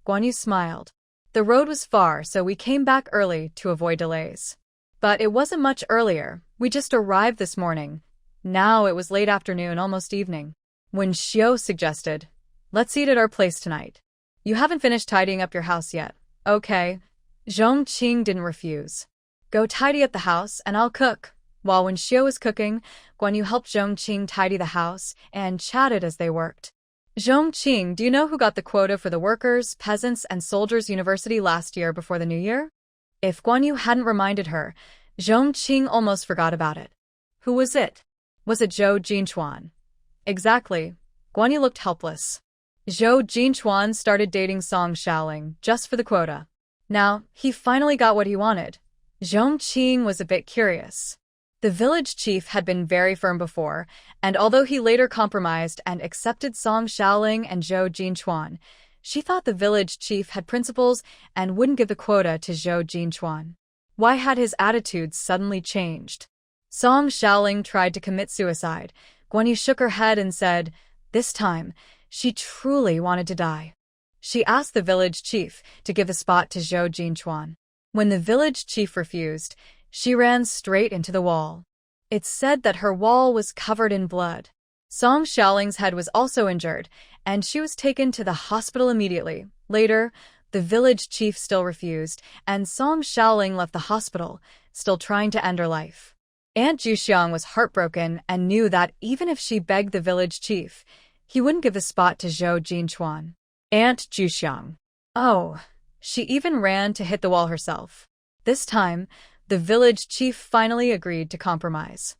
Guan Yu smiled. "The road was far, so we came back early to avoid delays. But it wasn't much earlier, we just arrived this morning. Now it was late afternoon, almost evening. When Shouye suggested, 'Let's eat at our place tonight. You haven't finished tidying up your house yet.' Okay." Zhong Qing didn't refuse. "Go tidy up the house and I'll cook." While when Shouye was cooking, Guan Yu helped Zhong Qing tidy the house and chatted as they worked. "Zhong Qing, do you know who got the quota for the workers, peasants, and soldiers university last year before the new year?" If Guan Yu hadn't reminded her, Zhong Qing almost forgot about it. "Who was it? Was it Zhou Jinchuan?" "Exactly." Guan Yu looked helpless. Zhou Jinchuan started dating Song Xiaoling just for the quota. Now, he finally got what he wanted. Zhong Qing was a bit curious. The village chief had been very firm before, and although he later compromised and accepted Song Xiaoling and Zhou Jinchuan, she thought the village chief had principles and wouldn't give the quota to Zhou Jinchuan. Why had his attitude suddenly changed? Song Xiaoling tried to commit suicide. Guan Yu shook her head and said, this time, she truly wanted to die. She asked the village chief to give the spot to Zhou Jinchuan. When the village chief refused, she ran straight into the wall. It's said that her wall was covered in blood. Song Xiaoling's head was also injured, and she was taken to the hospital immediately. Later, the village chief still refused, and Song Xiaoling left the hospital, still trying to end her life. Aunt Juxiang was heartbroken and knew that even if she begged the village chief, He wouldn't give the spot to Zhou Jinchuan. Aunt Juxiang. Oh, she even ran to hit the wall herself. This time, the village chief finally agreed to compromise.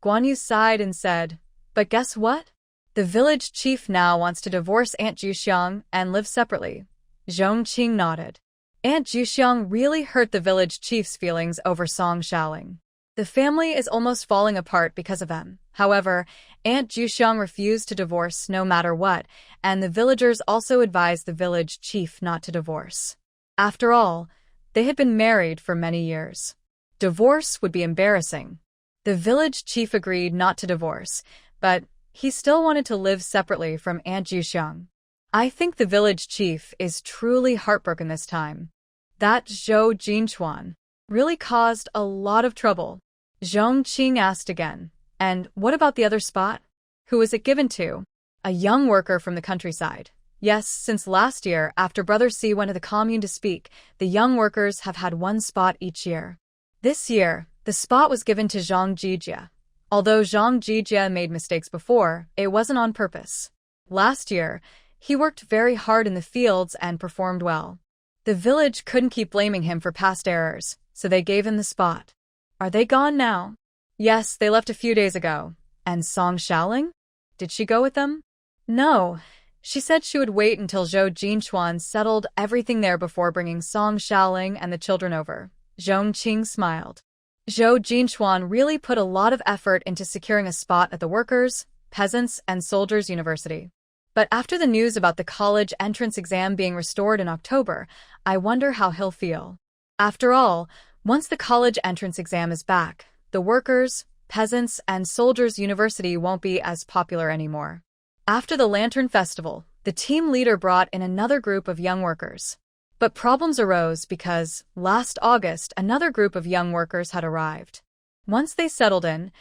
Guan Yu sighed and said, "But guess what? The village chief now wants to divorce Aunt Juxiang and live separately." Zhong Qing nodded. Aunt Juxiang really hurt the village chief's feelings over Song Xiaoling. The family is almost falling apart because of them. However, Aunt Juxiang refused to divorce no matter what, and the villagers also advised the village chief not to divorce. After all, they had been married for many years. Divorce would be embarrassing. The village chief agreed not to divorce, but he still wanted to live separately from Aunt Juxiang. I think the village chief is truly heartbroken this time. That Zhou Jinchuan really caused a lot of trouble. Zhong Qing asked again, "And what about the other spot? Who was it given to?" "A young worker from the countryside." Yes, since last year, after Brother C went to the commune to speak, the young workers have had one spot each year. This year, the spot was given to Zhang Jijia. Although Zhang Jijia made mistakes before, it wasn't on purpose. Last year, he worked very hard in the fields and performed well. The village couldn't keep blaming him for past errors, so they gave him the spot. Are they gone now? Yes, they left a few days ago. And Song Xiaoling? Did she go with them? No. She said she would wait until Zhou Jinchuan settled everything there before bringing Song Xiaoling and the children over. Zhong Qing smiled. Zhou Jinchuan really put a lot of effort into securing a spot at the Workers', Peasants' and Soldiers' University. But after the news about the college entrance exam being restored in October, I wonder how he'll feel. After all, once the college entrance exam is back, the Workers', Peasants' and Soldiers' University won't be as popular anymore. After the Lantern Festival, the team leader brought in another group of young workers. But problems arose because, last August, another group of young workers had arrived. Once they settled in,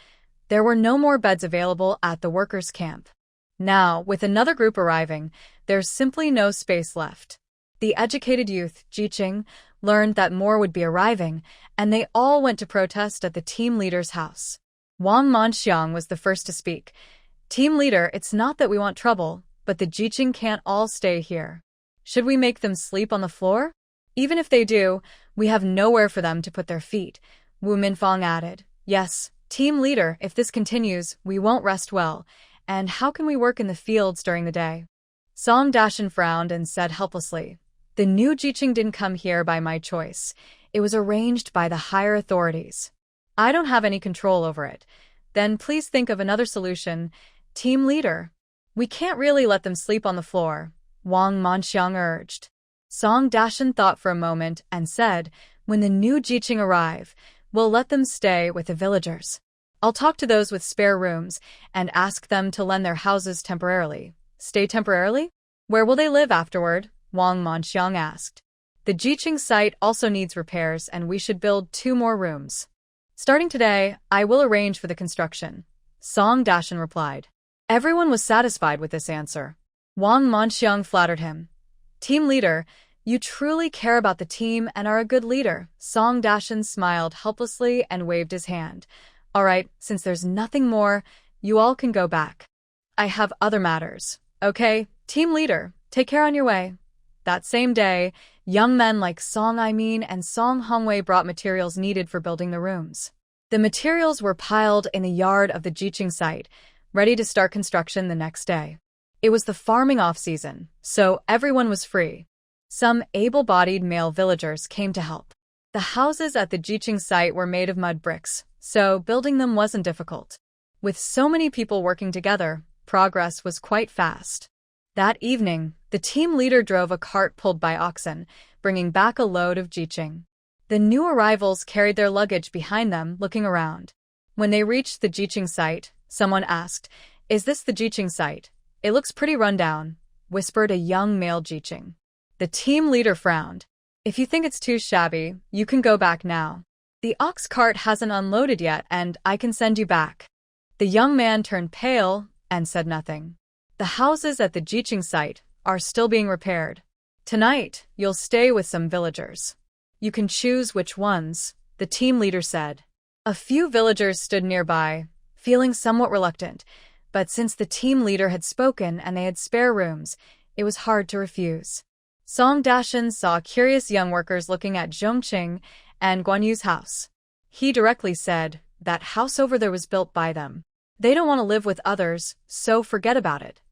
there were no more beds available at the workers' camp. Now, with another group arriving, there's simply no space left. The educated youth, Jiqing, learned that more would be arriving, and they all went to protest at the team leader's house. Wang Manxiang was the first to speak. "Team leader, it's not that we want trouble, but the Jiqing can't all stay here. Should we make them sleep on the floor? Even if they do, we have nowhere for them to put their feet," Wu Minfang added. "Yes, team leader, if this continues, we won't rest well. And how can we work in the fields during the day?" Song Dashan frowned and said helplessly, "The new Jiqing didn't come here by my choice. It was arranged by the higher authorities. I don't have any control over it. Then please think of another solution, team leader." "We can't really let them sleep on the floor," Wang Manxiang urged. Song Dashan thought for a moment and said, "When the new Jiqing arrive, we'll let them stay with the villagers. I'll talk to those with spare rooms and ask them to lend their houses temporarily." "Stay temporarily? Where will they live afterward?" Wang Manxiang asked. "The Jiqing site also needs repairs and we should build 2 more rooms. Starting today, I will arrange for the construction," Song Dashan replied. Everyone was satisfied with this answer. Wang Manxiang flattered him. "Team leader, you truly care about the team and are a good leader." Song Dashan smiled helplessly and waved his hand. "All right, since there's nothing more, you all can go back. I have other matters." "Okay, team leader, take care on your way." That same day, young men like Song Imin and Song Hongwei brought materials needed for building the rooms. The materials were piled in the yard of the Jiqing site, ready to start construction the next day. It was the farming off-season, so everyone was free. Some able-bodied male villagers came to help. The houses at the Jiqing site were made of mud bricks, so building them wasn't difficult. With so many people working together, progress was quite fast. That evening, the team leader drove a cart pulled by oxen, bringing back a load of Jiqing. The new arrivals carried their luggage behind them, looking around. When they reached the Jiqing site, someone asked, "Is this the Jiqing site? It looks pretty run down," whispered a young male Jiqing. The team leader frowned. "If you think it's too shabby, you can go back now. The ox cart hasn't unloaded yet and I can send you back." The young man turned pale and said nothing. The houses at the Jiqing site are still being repaired. "Tonight, you'll stay with some villagers. You can choose which ones," the team leader said. A few villagers stood nearby, feeling somewhat reluctant, But since the team leader had spoken and they had spare rooms, it was hard to refuse. Song Dashan saw curious young workers looking at Zhong Qing and Guan Yu's house. He directly said, "That house over there was built by them. They don't want to live with others, so forget about it."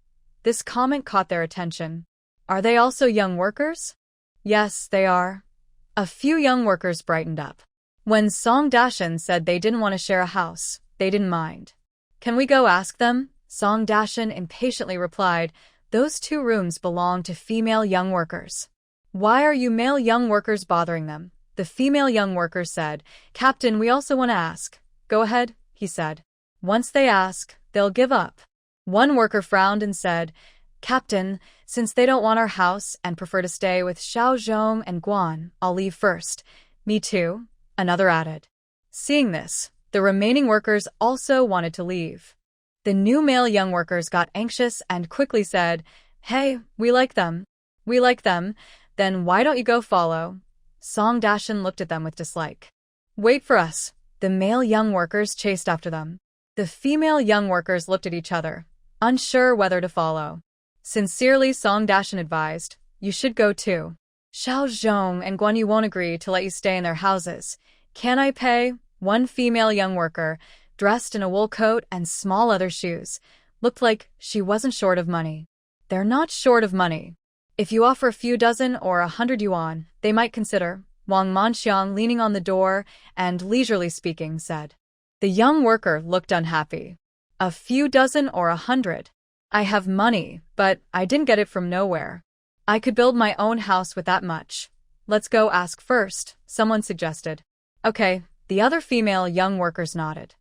This comment caught their attention. "Are they also young workers?" "Yes, they are." A few young workers brightened up. When Song Dashan said they didn't want to share a house, they didn't mind. "Can we go ask them?" Song Dashan impatiently replied, "Those 2 rooms belong to female young workers." "Why are you male young workers bothering them?" The female young workers said. "Captain, we also want to ask." "Go ahead," he said. "Once they ask, they'll give up." One worker frowned and said, "Captain, since they don't want our house and prefer to stay with Xiao Zhong and Guan, I'll leave first." "Me too," another added. Seeing this, the remaining workers also wanted to leave. The new male young workers got anxious and quickly said, "Hey, we like them. We like them. Then why don't you go follow?" Song Dashan looked at them with dislike. "Wait for us." The male young workers chased after them. The female young workers looked at each other, unsure whether to follow. Sincerely, Song Dashan advised, "You should go too. Xiao Zhong and Guan Yu won't agree to let you stay in their houses. Can I pay?" One female young worker, dressed in a wool coat and small leather shoes, looked like she wasn't short of money. "They're not short of money. If you offer a few dozen or 100 yuan, they might consider," Wang Manxiang, leaning on the door and leisurely speaking, said. The young worker looked unhappy. "A few dozen or 100? I have money, but I didn't get it from nowhere. I could build my own house with that much." "Let's go ask first," someone suggested. "Okay," the other female young workers nodded.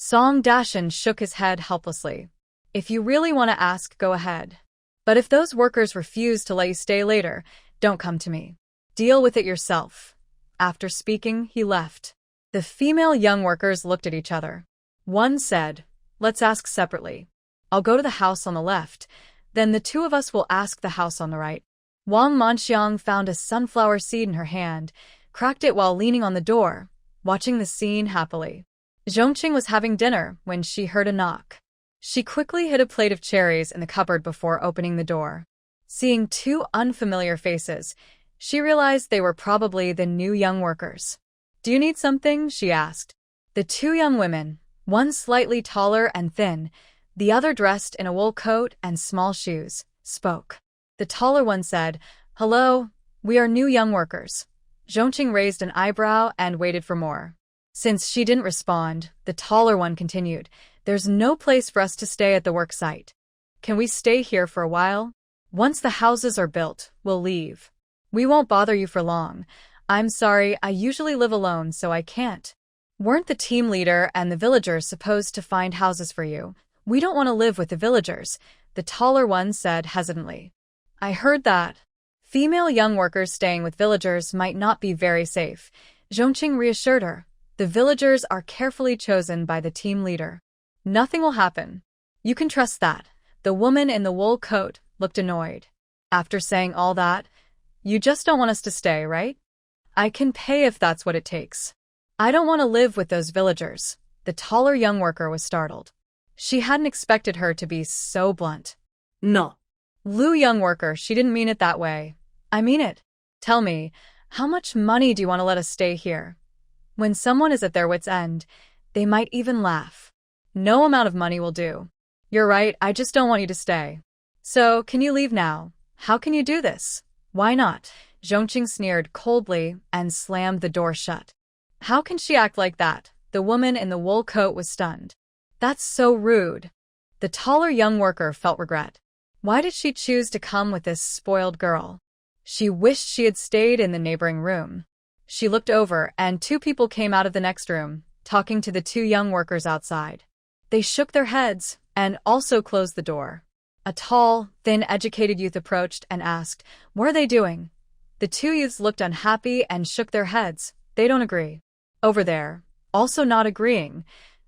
Song Dashan shook his head helplessly. "If you really want to ask, go ahead. But if those workers refuse to let you stay later, don't come to me. Deal with it yourself." After speaking, he left. The female young workers looked at each other. One said, "Let's ask separately. I'll go to the house on the left, then the 2 of us will ask the house on the right." Wang Manxiang found a sunflower seed in her hand, cracked it while leaning on the door, watching the scene happily. Zhong Qing was having dinner when she heard a knock. She quickly hid a plate of cherries in the cupboard before opening the door. Seeing 2 unfamiliar faces, she realized they were probably the new young workers. "Do you need something?" she asked. The 2 young women, one slightly taller and thin, the other dressed in a wool coat and small shoes, spoke. The taller one said, "Hello, we are new young workers." Zhong Qing raised an eyebrow and waited for more. Since she didn't respond, the taller one continued, "There's no place for us to stay at the work site. Can we stay here for a while? Once the houses are built, we'll leave. We won't bother you for long. I'm sorry, I usually live alone, so I can't." "Weren't the team leader and the villagers supposed to find houses for you?" "We don't want to live with the villagers," the taller one said hesitantly. "I heard that. Female young workers staying with villagers might not be very safe." Zhong Qing reassured her. "The villagers are carefully chosen by the team leader. Nothing will happen. You can trust that." The woman in the wool coat looked annoyed. "After saying all that, you just don't want us to stay, right?" "I can pay if that's what it takes." "I don't want to live with those villagers." The taller young worker was startled. She hadn't expected her to be so blunt. No. "Lu young worker, she didn't mean it that way." "I mean it. Tell me, how much money do you want to let us stay here?" When someone is at their wit's end, they might even laugh. "No amount of money will do." "You're right, I just don't want you to stay." "So, can you leave now?" "How can you do this?" "Why not?" Zhong Qing sneered coldly and slammed the door shut. How can she act like that? The woman in the wool coat was stunned. "That's so rude." The taller young worker felt regret. Why did she choose to come with this spoiled girl? She wished she had stayed in the neighboring room. She looked over, and 2 people came out of the next room, talking to the 2 young workers outside. They shook their heads and also closed the door. A tall, thin, educated youth approached and asked, "What are they doing?" The 2 youths looked unhappy and shook their heads. "They don't agree." "Over there." Also not agreeing.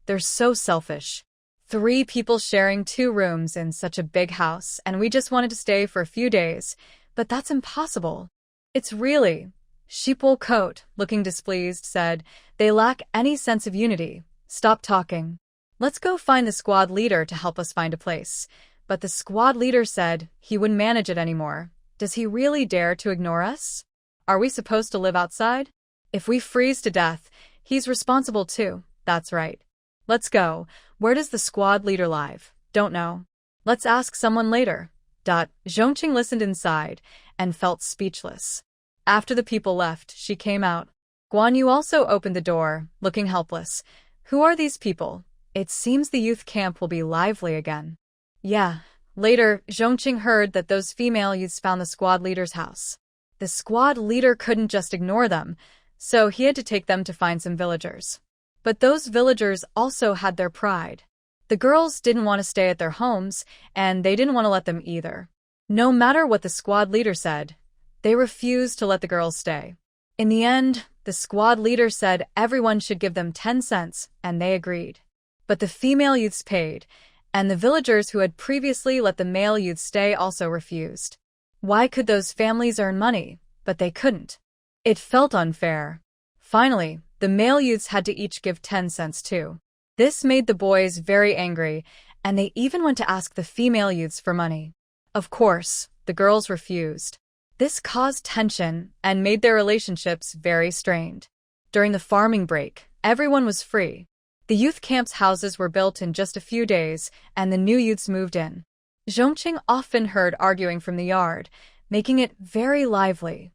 "They're so selfish. 3 people sharing 2 rooms in such a big house, and we just wanted to stay for a few days. But that's impossible." "It's really." Sheepwool coat, looking displeased, said, "They lack any sense of unity. Stop talking." Let's go find the squad leader to help us find a place. But the squad leader said he wouldn't manage it anymore. Does he really dare to ignore us? Are we supposed to live outside? If we freeze to death, he's responsible too. That's right. Let's go. Where does the squad leader live? Don't know. Let's ask someone later. Zhong Qing listened inside and felt speechless. After the people left, she came out. Guan Yu also opened the door, looking helpless. Who are these people? It seems the youth camp will be lively again. Yeah. Later, Zhong Qing heard that those female youths found the squad leader's house. The squad leader couldn't just ignore them, so he had to take them to find some villagers. But those villagers also had their pride. The girls didn't want to stay at their homes, and they didn't want to let them either. No matter what the squad leader said, they refused to let the girls stay. In the end, the squad leader said everyone should give them 10 cents, and they agreed. But the female youths paid, and the villagers who had previously let the male youths stay also refused. Why could those families earn money, but they couldn't? It felt unfair. Finally, the male youths had to each give 10 cents too. This made the boys very angry, and they even went to ask the female youths for money. Of course, the girls refused. This caused tension and made their relationships very strained. During the farming break, everyone was free. The youth camp's houses were built in just a few days, and the new youths moved in. Zhong Qing often heard arguing from the yard, making it very lively.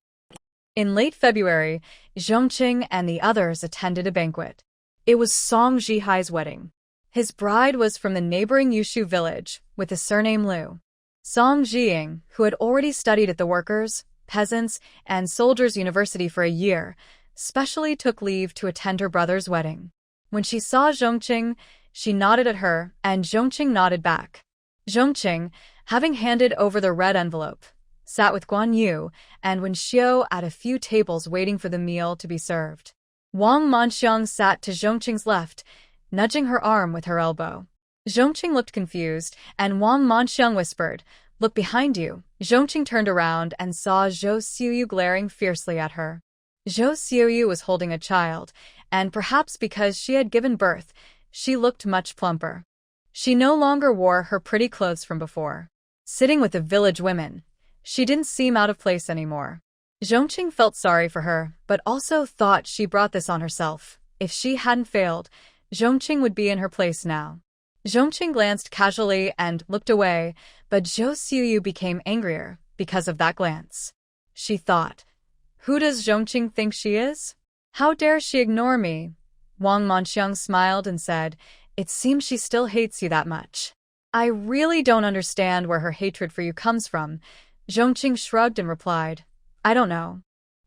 In late February, Zhong Qing and the others attended a banquet. It was Song Zhihai's wedding. His bride was from the neighboring Yushu village, with the surname Liu. Song Zhiying, who had already studied at the Workers', Peasants', and Soldiers' University for a year, specially took leave to attend her brother's wedding. When she saw Zhong Qing, she nodded at her, and Zhong Qing nodded back. Zhong Qing, having handed over the red envelope, sat with Guan Yu and Wen Xiao at a few tables waiting for the meal to be served. Wang Manxiang sat to Zhong Qing's left, nudging her arm with her elbow. Zhong Qing looked confused, and Wang Manxiang whispered, "Look behind you." Zhong Qing turned around and saw Zhou Xiuyu glaring fiercely at her. Zhou Xiuyu was holding a child, and perhaps because she had given birth, she looked much plumper. She no longer wore her pretty clothes from before. Sitting with the village women, she didn't seem out of place anymore. Zhong Qing felt sorry for her, but also thought she brought this on herself. If she hadn't failed, Zhong Qing would be in her place now. Zhong Qing glanced casually and looked away, but Zhou Xiuyu became angrier because of that glance. She thought, who does Zhong Qing think she is? How dare she ignore me? Wang Manxiang smiled and said, it seems she still hates you that much. I really don't understand where her hatred for you comes from. Zhong Qing shrugged and replied, I don't know.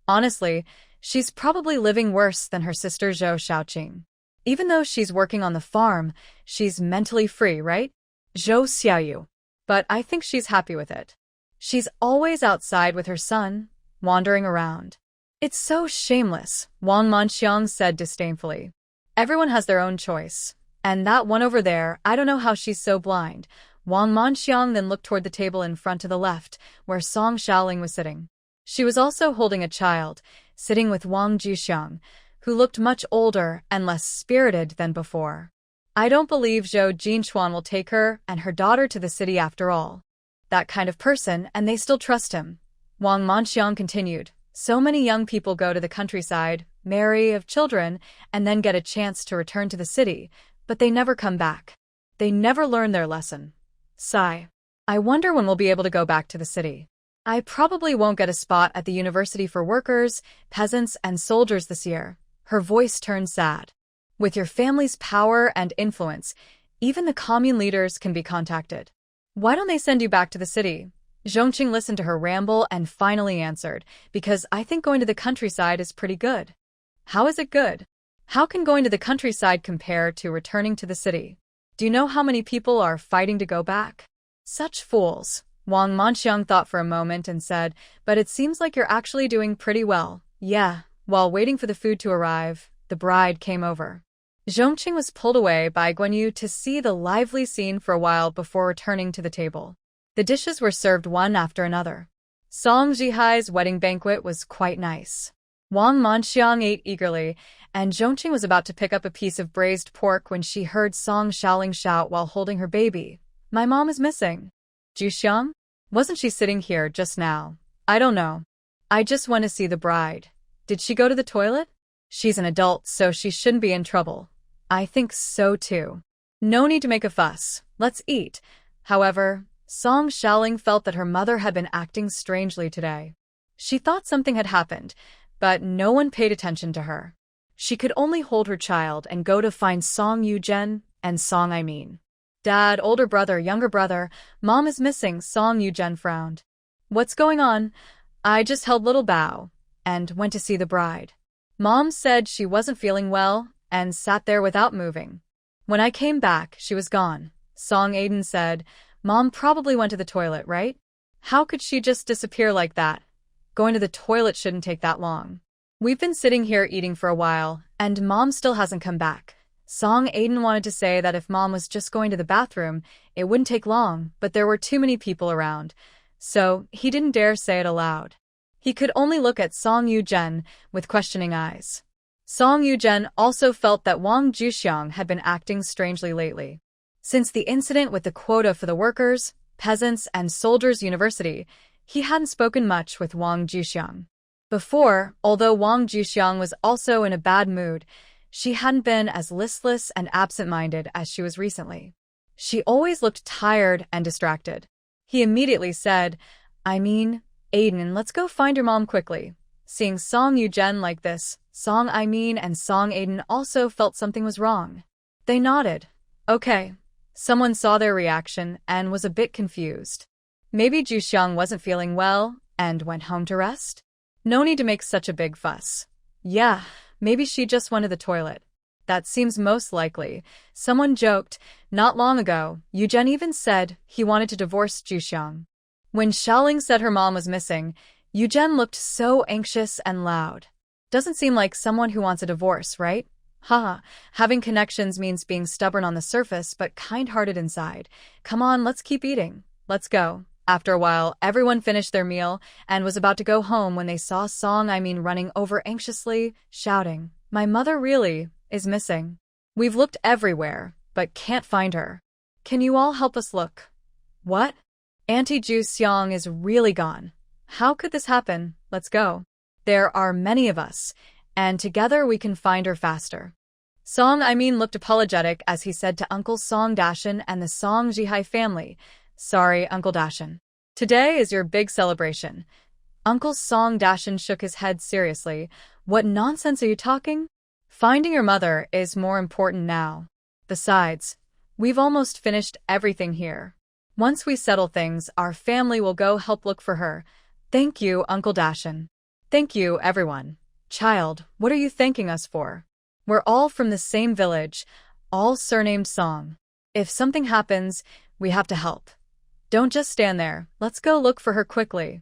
Honestly, she's probably living worse than her sister Zhou Xiaoqing. Even though she's working on the farm, she's mentally free, right? Zhou Xiaoyu. But I think she's happy with it. She's always outside with her son, wandering around. It's so shameless, Wang Manxiang said disdainfully. Everyone has their own choice. And that one over there, I don't know how she's so blind. Wang Manxiang then looked toward the table in front to the left, where Song Xiaoling was sitting. She was also holding a child, sitting with Wang Jixiang, who looked much older and less spirited than before. I don't believe Zhou Jinchuan will take her and her daughter to the city after all. That kind of person, and they still trust him. Wang Manxiang continued. So many young people go to the countryside, marry, have children, and then get a chance to return to the city, but they never come back. They never learn their lesson. Sigh. I wonder when we'll be able to go back to the city. I probably won't get a spot at the University for Workers, Peasants, and Soldiers this year. Her voice turned sad. With your family's power and influence, even the commune leaders can be contacted. Why don't they send you back to the city? Zhong Qing listened to her ramble and finally answered, because I think going to the countryside is pretty good. How is it good? How can going to the countryside compare to returning to the city? Do you know how many people are fighting to go back? Such fools. Wang Manxiang thought for a moment and said, but it seems like you're actually doing pretty well. Yeah. While waiting for the food to arrive, the bride came over. Zhong Qing was pulled away by Guan Yu to see the lively scene for a while before returning to the table. The dishes were served one after another. Song Zhihai's wedding banquet was quite nice. Wang Manxiang ate eagerly, and Zhong Qing was about to pick up a piece of braised pork when she heard Song Xiaoling shout while holding her baby. My mom is missing. Juxiang? Wasn't she sitting here just now? I don't know. I just want to see the bride. Did she go to the toilet? She's an adult, so she shouldn't be in trouble. I think so too. No need to make a fuss. Let's eat. However, Song Xiaoling felt that her mother had been acting strangely today. She thought something had happened, but no one paid attention to her. She could only hold her child and go to find Song Yuzhen and Song Aimin. Dad, older brother, younger brother, mom is missing, Song Yuzhen frowned. What's going on? I just held little Bao and went to see the bride. Mom said she wasn't feeling well and sat there without moving. When I came back, she was gone. Song Aiden said, Mom probably went to the toilet, right? How could she just disappear like that? Going to the toilet shouldn't take that long. We've been sitting here eating for a while, and Mom still hasn't come back. Song Aiden wanted to say that if Mom was just going to the bathroom, it wouldn't take long, but there were too many people around, so he didn't dare say it aloud. He could only look at Song Yuzhen with questioning eyes. Song Yuzhen also felt that Wang Juxiang had been acting strangely lately. Since the incident with the quota for the workers, peasants, and soldiers' university, he hadn't spoken much with Wang Juxiang. Before, although Wang Juxiang was also in a bad mood, she hadn't been as listless and absent-minded as she was recently. She always looked tired and distracted. He immediately said, Aiden, let's go find your mom quickly. Seeing Song Yuzhen like this, Song Aimin and Song Aiden also felt something was wrong. They nodded. Okay. Someone saw their reaction and was a bit confused. Maybe Juxiang wasn't feeling well and went home to rest? No need to make such a big fuss. Yeah, maybe she just went to the toilet. That seems most likely. Someone joked, not long ago, Yuzhen even said he wanted to divorce Juxiang. When Xiaoling said her mom was missing, Yuzhen looked so anxious and loud. Doesn't seem like someone who wants a divorce, right? Haha, having connections means being stubborn on the surface but kind-hearted inside. Come on, let's keep eating. Let's go. After a while, everyone finished their meal and was about to go home when they saw Song Aimin running over anxiously, shouting, My mother really is missing. We've looked everywhere, but can't find her. Can you all help us look? What? Auntie Juxiang is really gone. How could this happen? Let's go. There are many of us, and together we can find her faster. Song Aimin looked apologetic as he said to Uncle Song Dashan and the Song Jihai family, Sorry, Uncle Dashan. Today is your big celebration. Uncle Song Dashan shook his head seriously. What nonsense are you talking? Finding your mother is more important now. Besides, we've almost finished everything here. Once we settle things, our family will go help look for her. Thank you, Uncle Dashan. Thank you, everyone. Child, what are you thanking us for? We're all from the same village, all surnamed Song. If something happens, we have to help. Don't just stand there. Let's go look for her quickly.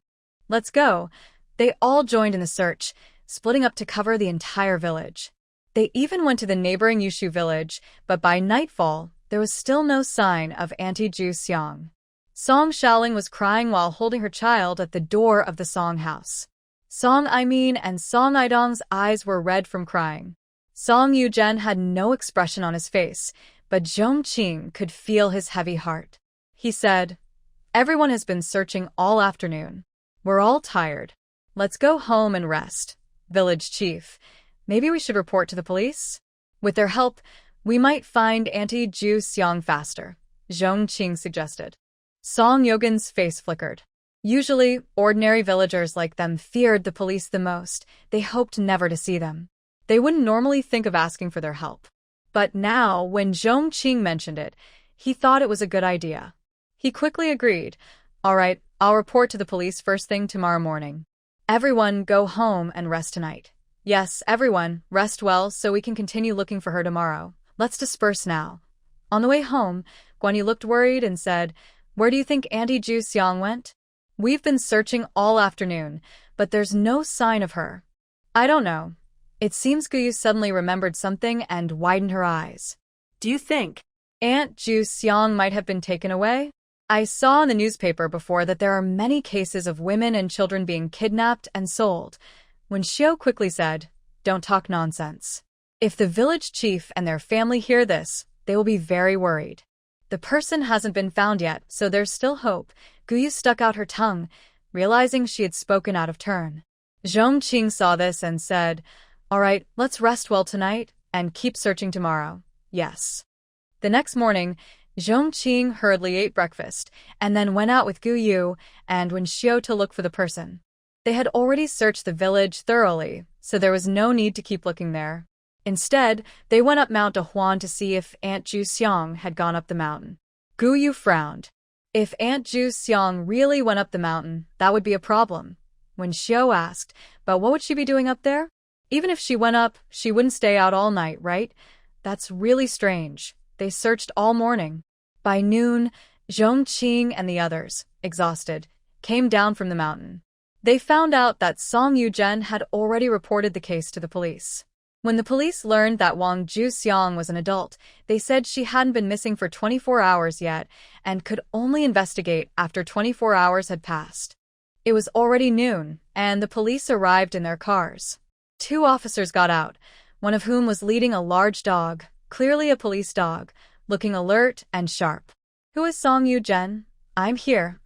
Let's go. They all joined in the search, splitting up to cover the entire village. They even went to the neighboring Yushu village, but by nightfall, there was still no sign of Auntie Juxiang. Song Xiaoling was crying while holding her child at the door of the Song house. Song Aimin and Song Aidong's eyes were red from crying. Song Yuzhen had no expression on his face, but Zhong Qing could feel his heavy heart. He said, Everyone has been searching all afternoon. We're all tired. Let's go home and rest. Village chief, maybe we should report to the police? With their help, we might find Auntie Juxiang faster, Zhong Qing suggested. Song Yogan's face flickered. Usually, ordinary villagers like them feared the police the most. They hoped never to see them. They wouldn't normally think of asking for their help. But now, when Zhong Qing mentioned it, he thought it was a good idea. He quickly agreed. All right, I'll report to the police first thing tomorrow morning. Everyone go home and rest tonight. Yes, everyone, rest well so we can continue looking for her tomorrow. Let's disperse now. On the way home, Guanyu looked worried and said, Where do you think Auntie Juxiang went? We've been searching all afternoon, but there's no sign of her. I don't know. It seems Guyu suddenly remembered something and widened her eyes. Do you think Aunt Juxiang might have been taken away? I saw in the newspaper before that there are many cases of women and children being kidnapped and sold. When Shouye quickly said, "Don't talk nonsense. If the village chief and their family hear this, they will be very worried. The person hasn't been found yet, so there's still hope." Guyu stuck out her tongue, realizing she had spoken out of turn. Zhong Qing saw this and said, "All right, let's rest well tonight and keep searching tomorrow." Yes. The next morning, Zhong Qing hurriedly ate breakfast and then went out with Guyu and Wen Xiao to look for the person. They had already searched the village thoroughly, so there was no need to keep looking there. Instead, they went up Mount Dahuan to see if Aunt Zhu Xiang had gone up the mountain. Guyu frowned. If Aunt Zhu Xiang really went up the mountain, that would be a problem. When Xiao asked, "But what would she be doing up there? Even if she went up, she wouldn't stay out all night, right? That's really strange." They searched all morning. By noon, Zhong Qing and the others, exhausted, came down from the mountain. They found out that Song Yuzhen had already reported the case to the police. When the police learned that Wang Juxiang was an adult, they said she hadn't been missing for 24 hours yet and could only investigate after 24 hours had passed. It was already noon, and the police arrived in their cars. 2 officers got out, one of whom was leading a large dog, clearly a police dog, looking alert and sharp. "Who is Song Yuzhen?" I'm here,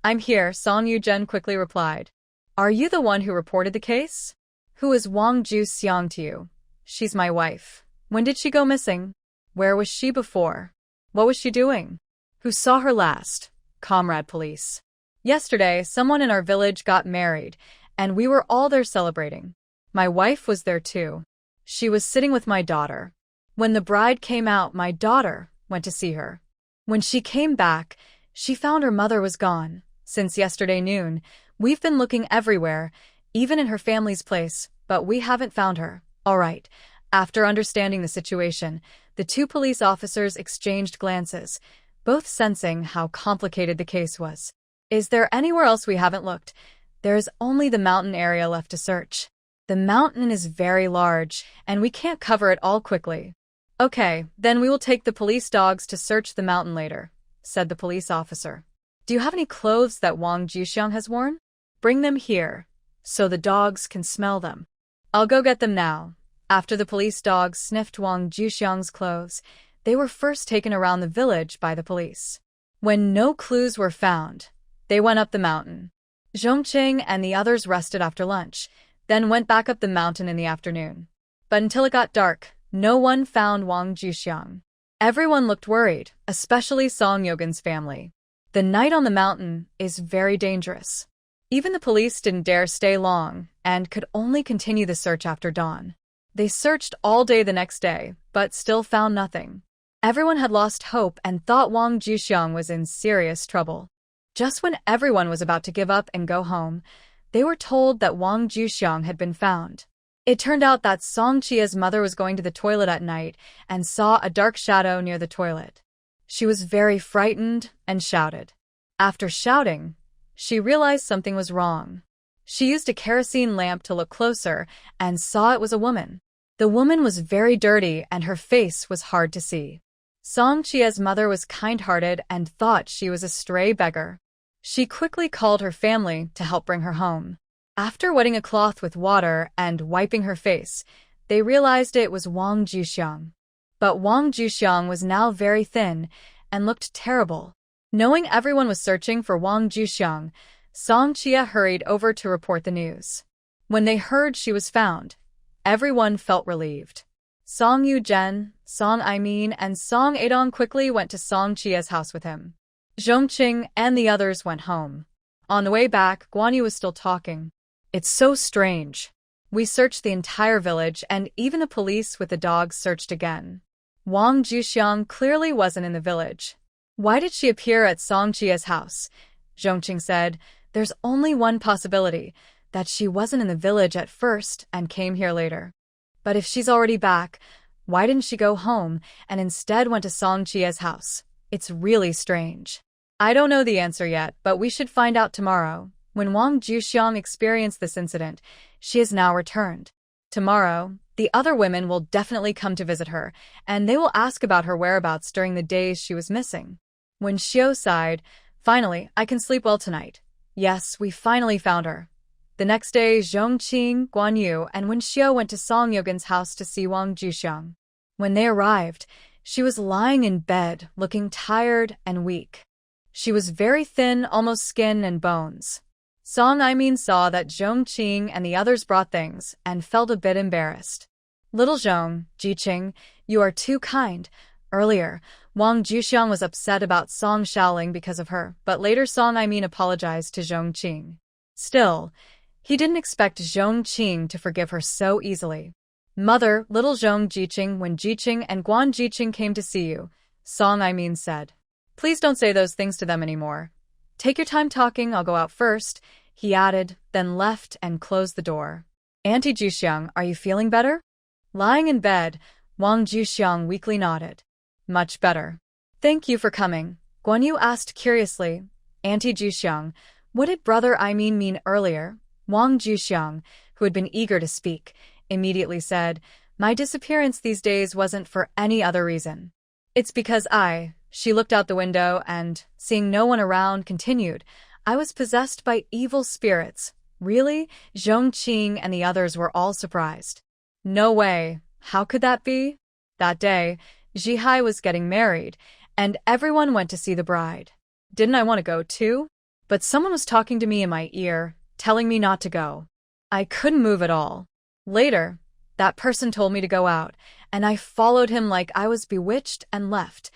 Song Yuzhen quickly replied. "Are you the one who reported the case? Who is Wang Juxiang to you?" "She's my wife." "When did she go missing?" "Where was she before?" "What was she doing?" "Who saw her last?" "Comrade police." "Yesterday, someone in our village got married, and we were all there celebrating. My wife was there too. She was sitting with my daughter. When the bride came out, my daughter went to see her. When she came back, she found her mother was gone. Since yesterday noon, we've been looking everywhere, even in her family's place, but we haven't found her." "All right." After understanding the situation, the 2 police officers exchanged glances, both sensing how complicated the case was. "Is there anywhere else we haven't looked?" "There is only the mountain area left to search. The mountain is very large, and we can't cover it all quickly." "Okay, then we will take the police dogs to search the mountain later," said the police officer. "Do you have any clothes that Wang Juxiang has worn? Bring them here, so the dogs can smell them." "I'll go get them now." After the police dogs sniffed Wang Juxiang's clothes, they were first taken around the village by the police. When no clues were found, they went up the mountain. Zhong Qing and the others rested after lunch, then went back up the mountain in the afternoon. But until it got dark, no one found Wang Juxiang. Everyone looked worried, especially Song Yogan's family. The night on the mountain is very dangerous. Even the police didn't dare stay long and could only continue the search after dawn. They searched all day the next day, but still found nothing. Everyone had lost hope and thought Wang Juxiang was in serious trouble. Just when everyone was about to give up and go home, they were told that Wang Juxiang had been found. It turned out that Song Chia's mother was going to the toilet at night and saw a dark shadow near the toilet. She was very frightened and shouted. After shouting, she realized something was wrong. She used a kerosene lamp to look closer and saw it was a woman. The woman was very dirty and her face was hard to see. Song Chia's mother was kind-hearted and thought she was a stray beggar. She quickly called her family to help bring her home. After wetting a cloth with water and wiping her face, they realized it was Wang Juxiang. But Wang Juxiang was now very thin and looked terrible. Knowing everyone was searching for Wang Juxiang, Song Chia hurried over to report the news. When they heard she was found, everyone felt relieved. Song Yuzhen, Song Aimin, and Song Adong quickly went to Song Chia's house with him. Zhong Qing and the others went home. On the way back, Guanyu was still talking. "It's so strange. We searched the entire village, and even the police with the dogs searched again. Wang Juxiang clearly wasn't in the village. Why did she appear at Song Chia's house?" Zhong Qing said, "There's only one possibility, that she wasn't in the village at first and came here later. But if she's already back, why didn't she go home and instead went to Song Chia's house? It's really strange." "I don't know the answer yet, but we should find out tomorrow." When Wang Juxiang experienced this incident, she has now returned. Tomorrow, the other women will definitely come to visit her, and they will ask about her whereabouts during the days she was missing. When Xiao sighed, "Finally, I can sleep well tonight. Yes, we finally found her." The next day, Zhong Qing, Guan Yu, and Wen Xiao went to Song Yogan's house to see Wang Juxiang. When they arrived, she was lying in bed, looking tired and weak. She was very thin, almost skin and bones. Song Yimin saw that Zhong Qing and the others brought things and felt a bit embarrassed. Little Zhong, Jiqing, you are too kind. Earlier, Wang Juxiang was upset about Song Shaoling because of her, but later Song Yimin apologized to Zhong Qing. Still, he didn't expect Zhong Qing to forgive her so easily. Mother, little Zhong Jiqing, when Jiqing and Guan Jiqing came to see you, Song Yimin said. Please don't say those things to them anymore. Take your time talking, I'll go out first, he added, then left and closed the door. Auntie Juxiang, are you feeling better? Lying in bed, Wang Juxiang weakly nodded. Much better. Thank you for coming, Guan Yu asked curiously. Auntie Juxiang, what did Brother Yimin mean earlier? Wang Juxiang, who had been eager to speak, immediately said, my disappearance these days wasn't for any other reason. It's because she looked out the window and, seeing no one around, continued, I was possessed by evil spirits. Really? Zhong Qing and the others were all surprised. No way. How could that be? That day, Zhihai was getting married, and everyone went to see the bride. Didn't I want to go too? But someone was talking to me in my ear, telling me not to go. I couldn't move at all. Later, that person told me to go out, and I followed him like I was bewitched and left.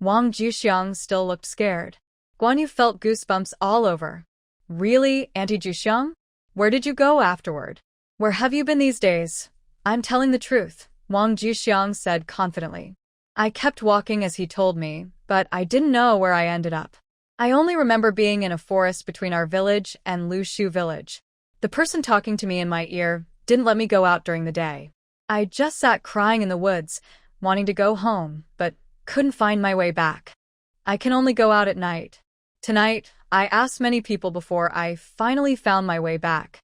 Wang Juxiang still looked scared. Guan Yu felt goosebumps all over. Really, Auntie Juxiang? Where did you go afterward? Where have you been these days? I'm telling the truth, Wang Juxiang said confidently. I kept walking as he told me, but I didn't know where I ended up. I only remember being in a forest between our village and Lu Shu village. The person talking to me in my ear didn't let me go out during the day. I just sat crying in the woods, wanting to go home, but couldn't find my way back. I can only go out at night. Tonight, I asked many people before I finally found my way back.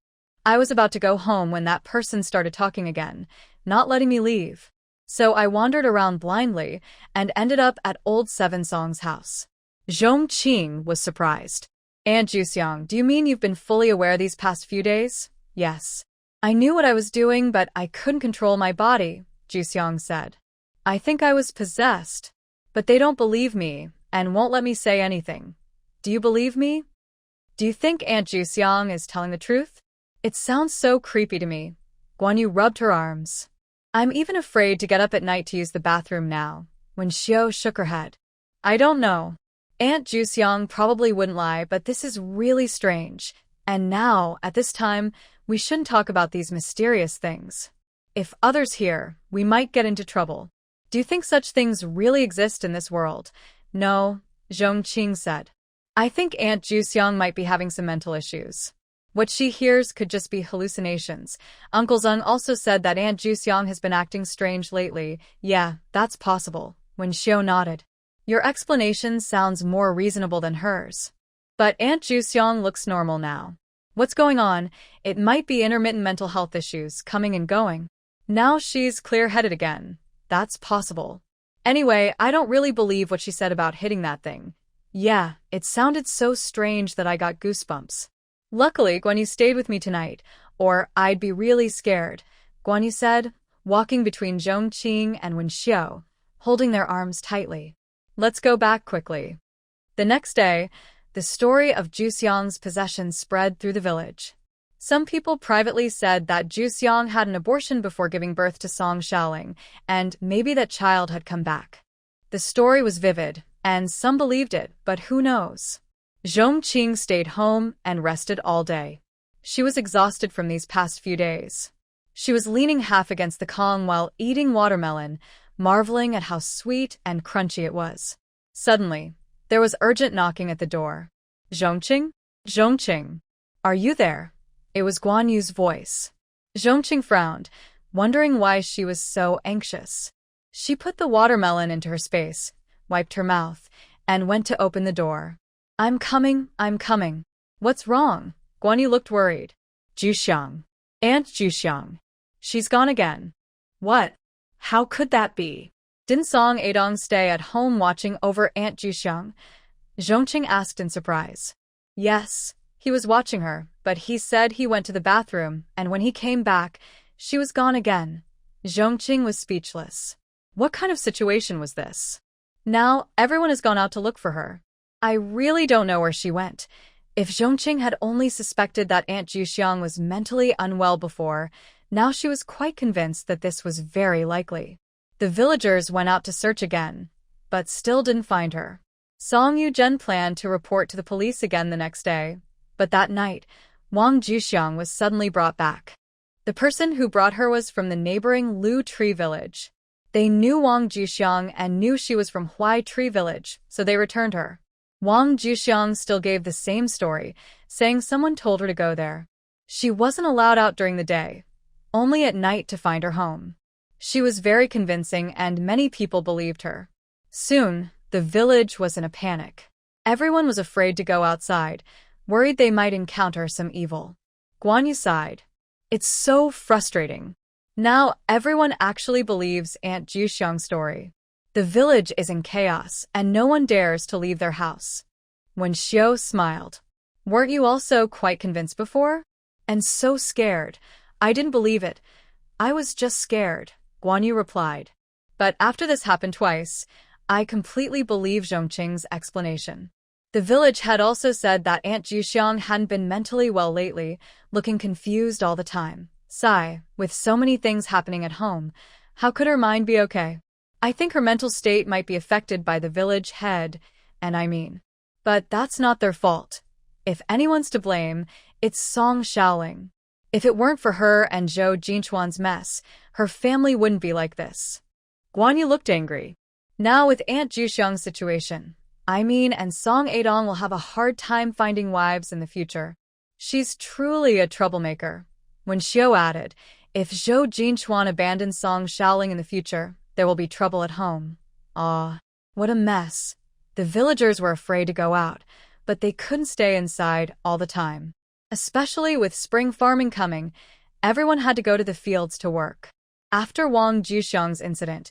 I was about to go home when that person started talking again, not letting me leave. So I wandered around blindly and ended up at old Seven Song's house. Zhong Qing was surprised. Aunt Juxiang, do you mean you've been fully aware these past few days? Yes. I knew what I was doing, but I couldn't control my body, Juxiang said. I think I was possessed. But they don't believe me and won't let me say anything. Do you believe me? Do you think Aunt Juxiang is telling the truth? It sounds so creepy to me. Guan Yu rubbed her arms. I'm even afraid to get up at night to use the bathroom now. Wen Xiao shook her head. I don't know. Aunt Juxiang probably wouldn't lie, but this is really strange. And now, at this time, we shouldn't talk about these mysterious things. If others hear, we might get into trouble. Do you think such things really exist in this world? No, Zhong Qing said. I think Aunt Juxiang might be having some mental issues. What she hears could just be hallucinations. Uncle Zheng also said that Aunt Juxiang has been acting strange lately. Yeah, that's possible. Wen Xiao nodded. Your explanation sounds more reasonable than hers. But Aunt Juxiang looks normal now. What's going on? It might be intermittent mental health issues coming and going. Now she's clear-headed again. That's possible. Anyway, I don't really believe what she said about hitting that thing. Yeah, it sounded so strange that I got goosebumps. Luckily, Guan Yu stayed with me tonight, or I'd be really scared, Guan Yu said, walking between Zhong Qing and Wen Xiao, holding their arms tightly. Let's go back quickly. The next day, the story of Juxiang's possession spread through the village. Some people privately said that Juxiang had an abortion before giving birth to Song Shaoling, and maybe that child had come back. The story was vivid, and some believed it, but who knows? Zhong Qing stayed home and rested all day. She was exhausted from these past few days. She was leaning half against the Kong while eating watermelon, marveling at how sweet and crunchy it was. Suddenly, there was urgent knocking at the door. Zhong Qing? Zhong Qing. Are you there? It was Guan Yu's voice. Zhong Qing frowned, wondering why she was so anxious. She put the watermelon into her space, wiped her mouth, and went to open the door. I'm coming. What's wrong? Guan Yu looked worried. Juxiang. Aunt Juxiang. She's gone again. What? How could that be? Didn't Song Adong stay at home watching over Aunt Juxiang? Zhong Qing asked in surprise. Yes, he was watching her, but he said he went to the bathroom, and when he came back, she was gone again. Zhong Qing was speechless. What kind of situation was this? Now, everyone has gone out to look for her. I really don't know where she went. If Zhong Qing had only suspected that Aunt Juxiang was mentally unwell before, now she was quite convinced that this was very likely. The villagers went out to search again, but still didn't find her. Song Yuzhen planned to report to the police again the next day, but that night, Wang Juxiang was suddenly brought back. The person who brought her was from the neighboring Lu Tree village. They knew Wang Juxiang and knew she was from Huai Tree village, so they returned her. Wang Juxiang still gave the same story, saying someone told her to go there. She wasn't allowed out during the day, only at night to find her home. She was very convincing and many people believed her. Soon, the village was in a panic. Everyone was afraid to go outside, worried they might encounter some evil. Guan Yu sighed. It's so frustrating. Now everyone actually believes Aunt Juxiang's story. The village is in chaos and no one dares to leave their house. When Shouye smiled. Weren't you also quite convinced before? And so scared. I didn't believe it. I was just scared, Guan Yu replied. But after this happened twice, I completely believe Zhong Qing's explanation. The village had also said that Aunt Juxiang hadn't been mentally well lately, looking confused all the time. Sigh, with so many things happening at home, how could her mind be okay? I think her mental state might be affected by the village head, but that's not their fault. If anyone's to blame, it's Song Shaoling. If it weren't for her and Zhou Jinchuan's mess, her family wouldn't be like this. Guan Yu looked angry. Now with Aunt Juxiang's situation, and Song Adong will have a hard time finding wives in the future. She's truly a troublemaker. When Shouye added, if Zhou Jinchuan abandons Song Shaoling in the future, there will be trouble at home. What a mess. The villagers were afraid to go out, but they couldn't stay inside all the time. Especially with spring farming coming, everyone had to go to the fields to work. After Wang Juxiang's incident,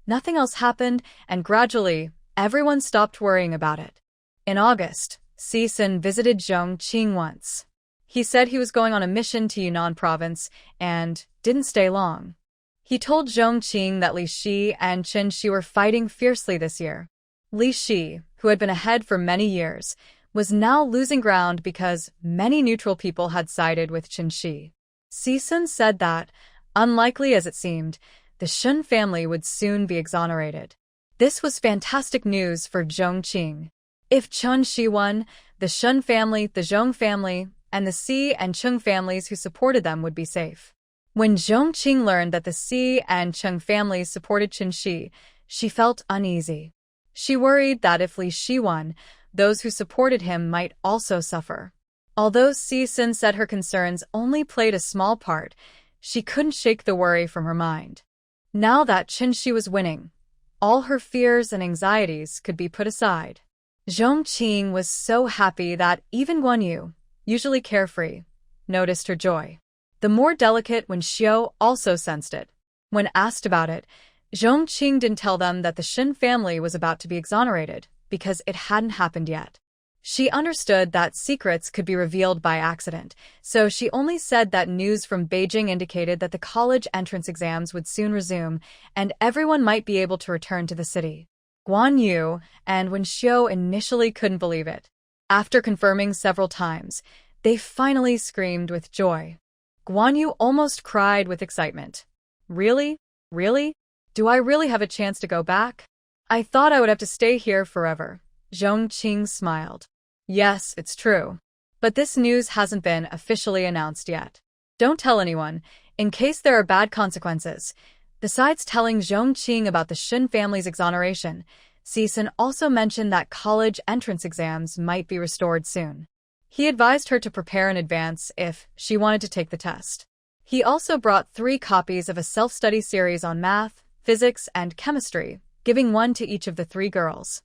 nothing else happened, and gradually, everyone stopped worrying about it. In August, Cixin visited Zhong Qing once. He said he was going on a mission to Yunnan province and didn't stay long. He told Zhong Qing that Li Shi and Qin Shi were fighting fiercely this year. Li Shi, who had been ahead for many years, was now losing ground because many neutral people had sided with Qin Shi. Cixin said that, unlikely as it seemed, the Shun family would soon be exonerated. This was fantastic news for Zhong Qing. If Qin Shi won, the Shun family, the Zhong family, and the Si and Chung families who supported them would be safe. When Zhong Qing learned that the Si and Chung families supported Qin Shi, she felt uneasy. She worried that if Li Shi won, those who supported him might also suffer. Although Cixin said her concerns only played a small part, she couldn't shake the worry from her mind. Now that Qin Shi was winning, all her fears and anxieties could be put aside. Zhong Qing was so happy that even Guan Yu, usually carefree, noticed her joy. The more delicate when Shouye also sensed it. When asked about it, Zhong Qing didn't tell them that the Shin family was about to be exonerated, because it hadn't happened yet. She understood that secrets could be revealed by accident, so she only said that news from Beijing indicated that the college entrance exams would soon resume, and everyone might be able to return to the city. Guan Yu and Wen Shouye initially couldn't believe it. After confirming several times, they finally screamed with joy. Guan Yu almost cried with excitement. Really? Really? Do I really have a chance to go back? I thought I would have to stay here forever. Zhong Qing smiled. Yes, it's true. But this news hasn't been officially announced yet. Don't tell anyone, in case there are bad consequences. Besides telling Zhong Qing about the Shin family's exoneration, Cixin also mentioned that college entrance exams might be restored soon. He advised her to prepare in advance if she wanted to take the test. He also brought 3 copies of a self-study series on math, physics, and chemistry, giving one to each of the 3 girls.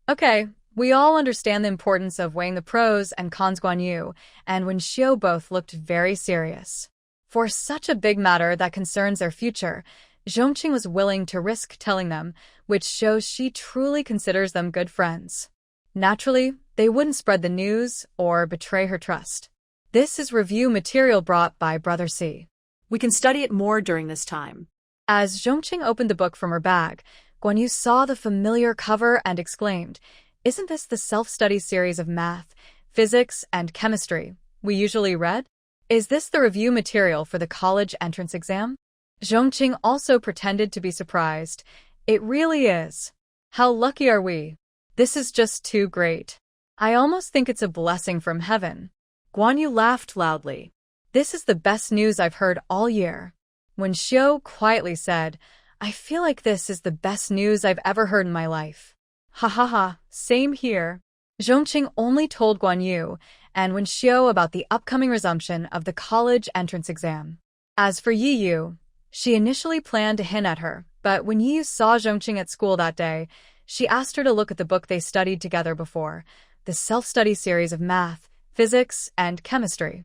Okay, we all understand the importance of weighing the pros and cons. Guan Yu and Wen Shouye both looked very serious. For such a big matter that concerns their future, Zhong Qing was willing to risk telling them, which shows she truly considers them good friends. Naturally, they wouldn't spread the news or betray her trust. This is review material brought by Brother C. We can study it more during this time. As Zhong Qing opened the book from her bag, Guan Yu saw the familiar cover and exclaimed, "Isn't this the self-study series of math, physics, and chemistry we usually read? Is this the review material for the college entrance exam?" Zhong Qing also pretended to be surprised. "It really is. How lucky are we? This is just too great. I almost think it's a blessing from heaven." Guan Yu laughed loudly. "This is the best news I've heard all year." When Shouye quietly said, "I feel like this is the best news I've ever heard in my life." "Ha ha ha, same here." Zhong Qing only told Guan Yu and when Shouye about the upcoming resumption of the college entrance exam. As for Yi Yu, she initially planned to hint at her, but when Yi Yu saw Zhong Qing at school that day, she asked her to look at the book they studied together before, the self-study series of math, physics, and chemistry.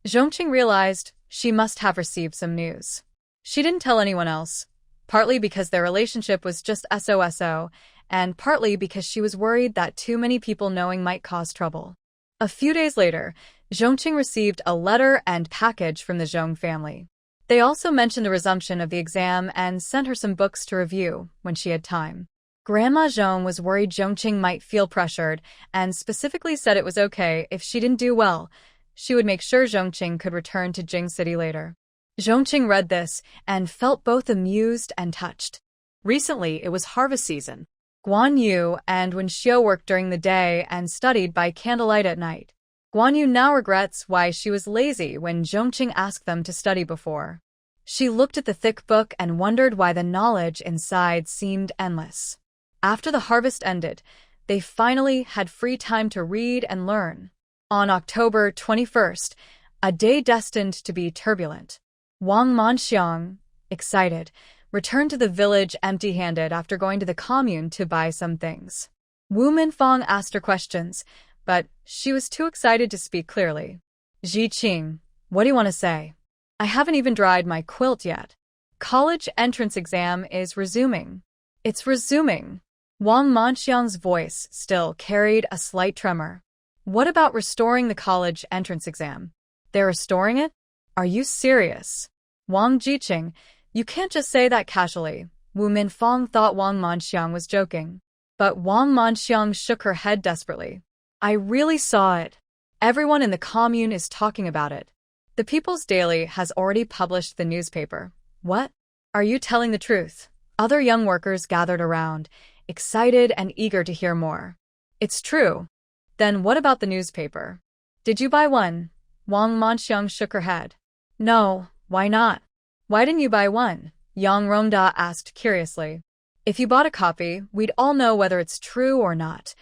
Zhong Qing realized she must have received some news. She didn't tell anyone else, partly because their relationship was just SOSO, and partly because she was worried that too many people knowing might cause trouble. A few days later, Zhong Qing received a letter and package from the Zhong family. They also mentioned the resumption of the exam and sent her some books to review when she had time. Grandma Zhong was worried Zhong Qing might feel pressured and specifically said it was okay if she didn't do well. She would make sure Zhong Qing could return to Jing City later. Zhong Qing read this and felt both amused and touched. Recently, it was harvest season. Guan Yu and when Shouye worked during the day and studied by candlelight at night. Guan Yu now regrets why she was lazy when Zhong Qing asked them to study before. She looked at the thick book and wondered why the knowledge inside seemed endless. After the harvest ended, they finally had free time to read and learn. On October 21st, a day destined to be turbulent, Wang Manxiang, excited, returned to the village empty-handed after going to the commune to buy some things. Wu Minfang asked her questions, but she was too excited to speak clearly. "Ji Qing, what do you want to say? I haven't even dried my quilt yet. College entrance exam is resuming." "It's resuming." Wang Manxiang's voice still carried a slight tremor. "What about restoring the college entrance exam? They're restoring it? Are you serious?" "Wang Jiqing, you can't just say that casually." Wu Minfang thought Wang Manxiang was joking. But Wang Manxiang shook her head desperately. "I really saw it. Everyone in the commune is talking about it. The People's Daily has already published the newspaper." "What? Are you telling the truth?" Other young workers gathered around, excited and eager to hear more. "It's true." "Then what about the newspaper? Did you buy one?" Wang Manxiang shook her head. "No, why not?" "Why didn't you buy one?" Yang Rongda asked curiously. "If you bought a copy, we'd all know whether it's true or not."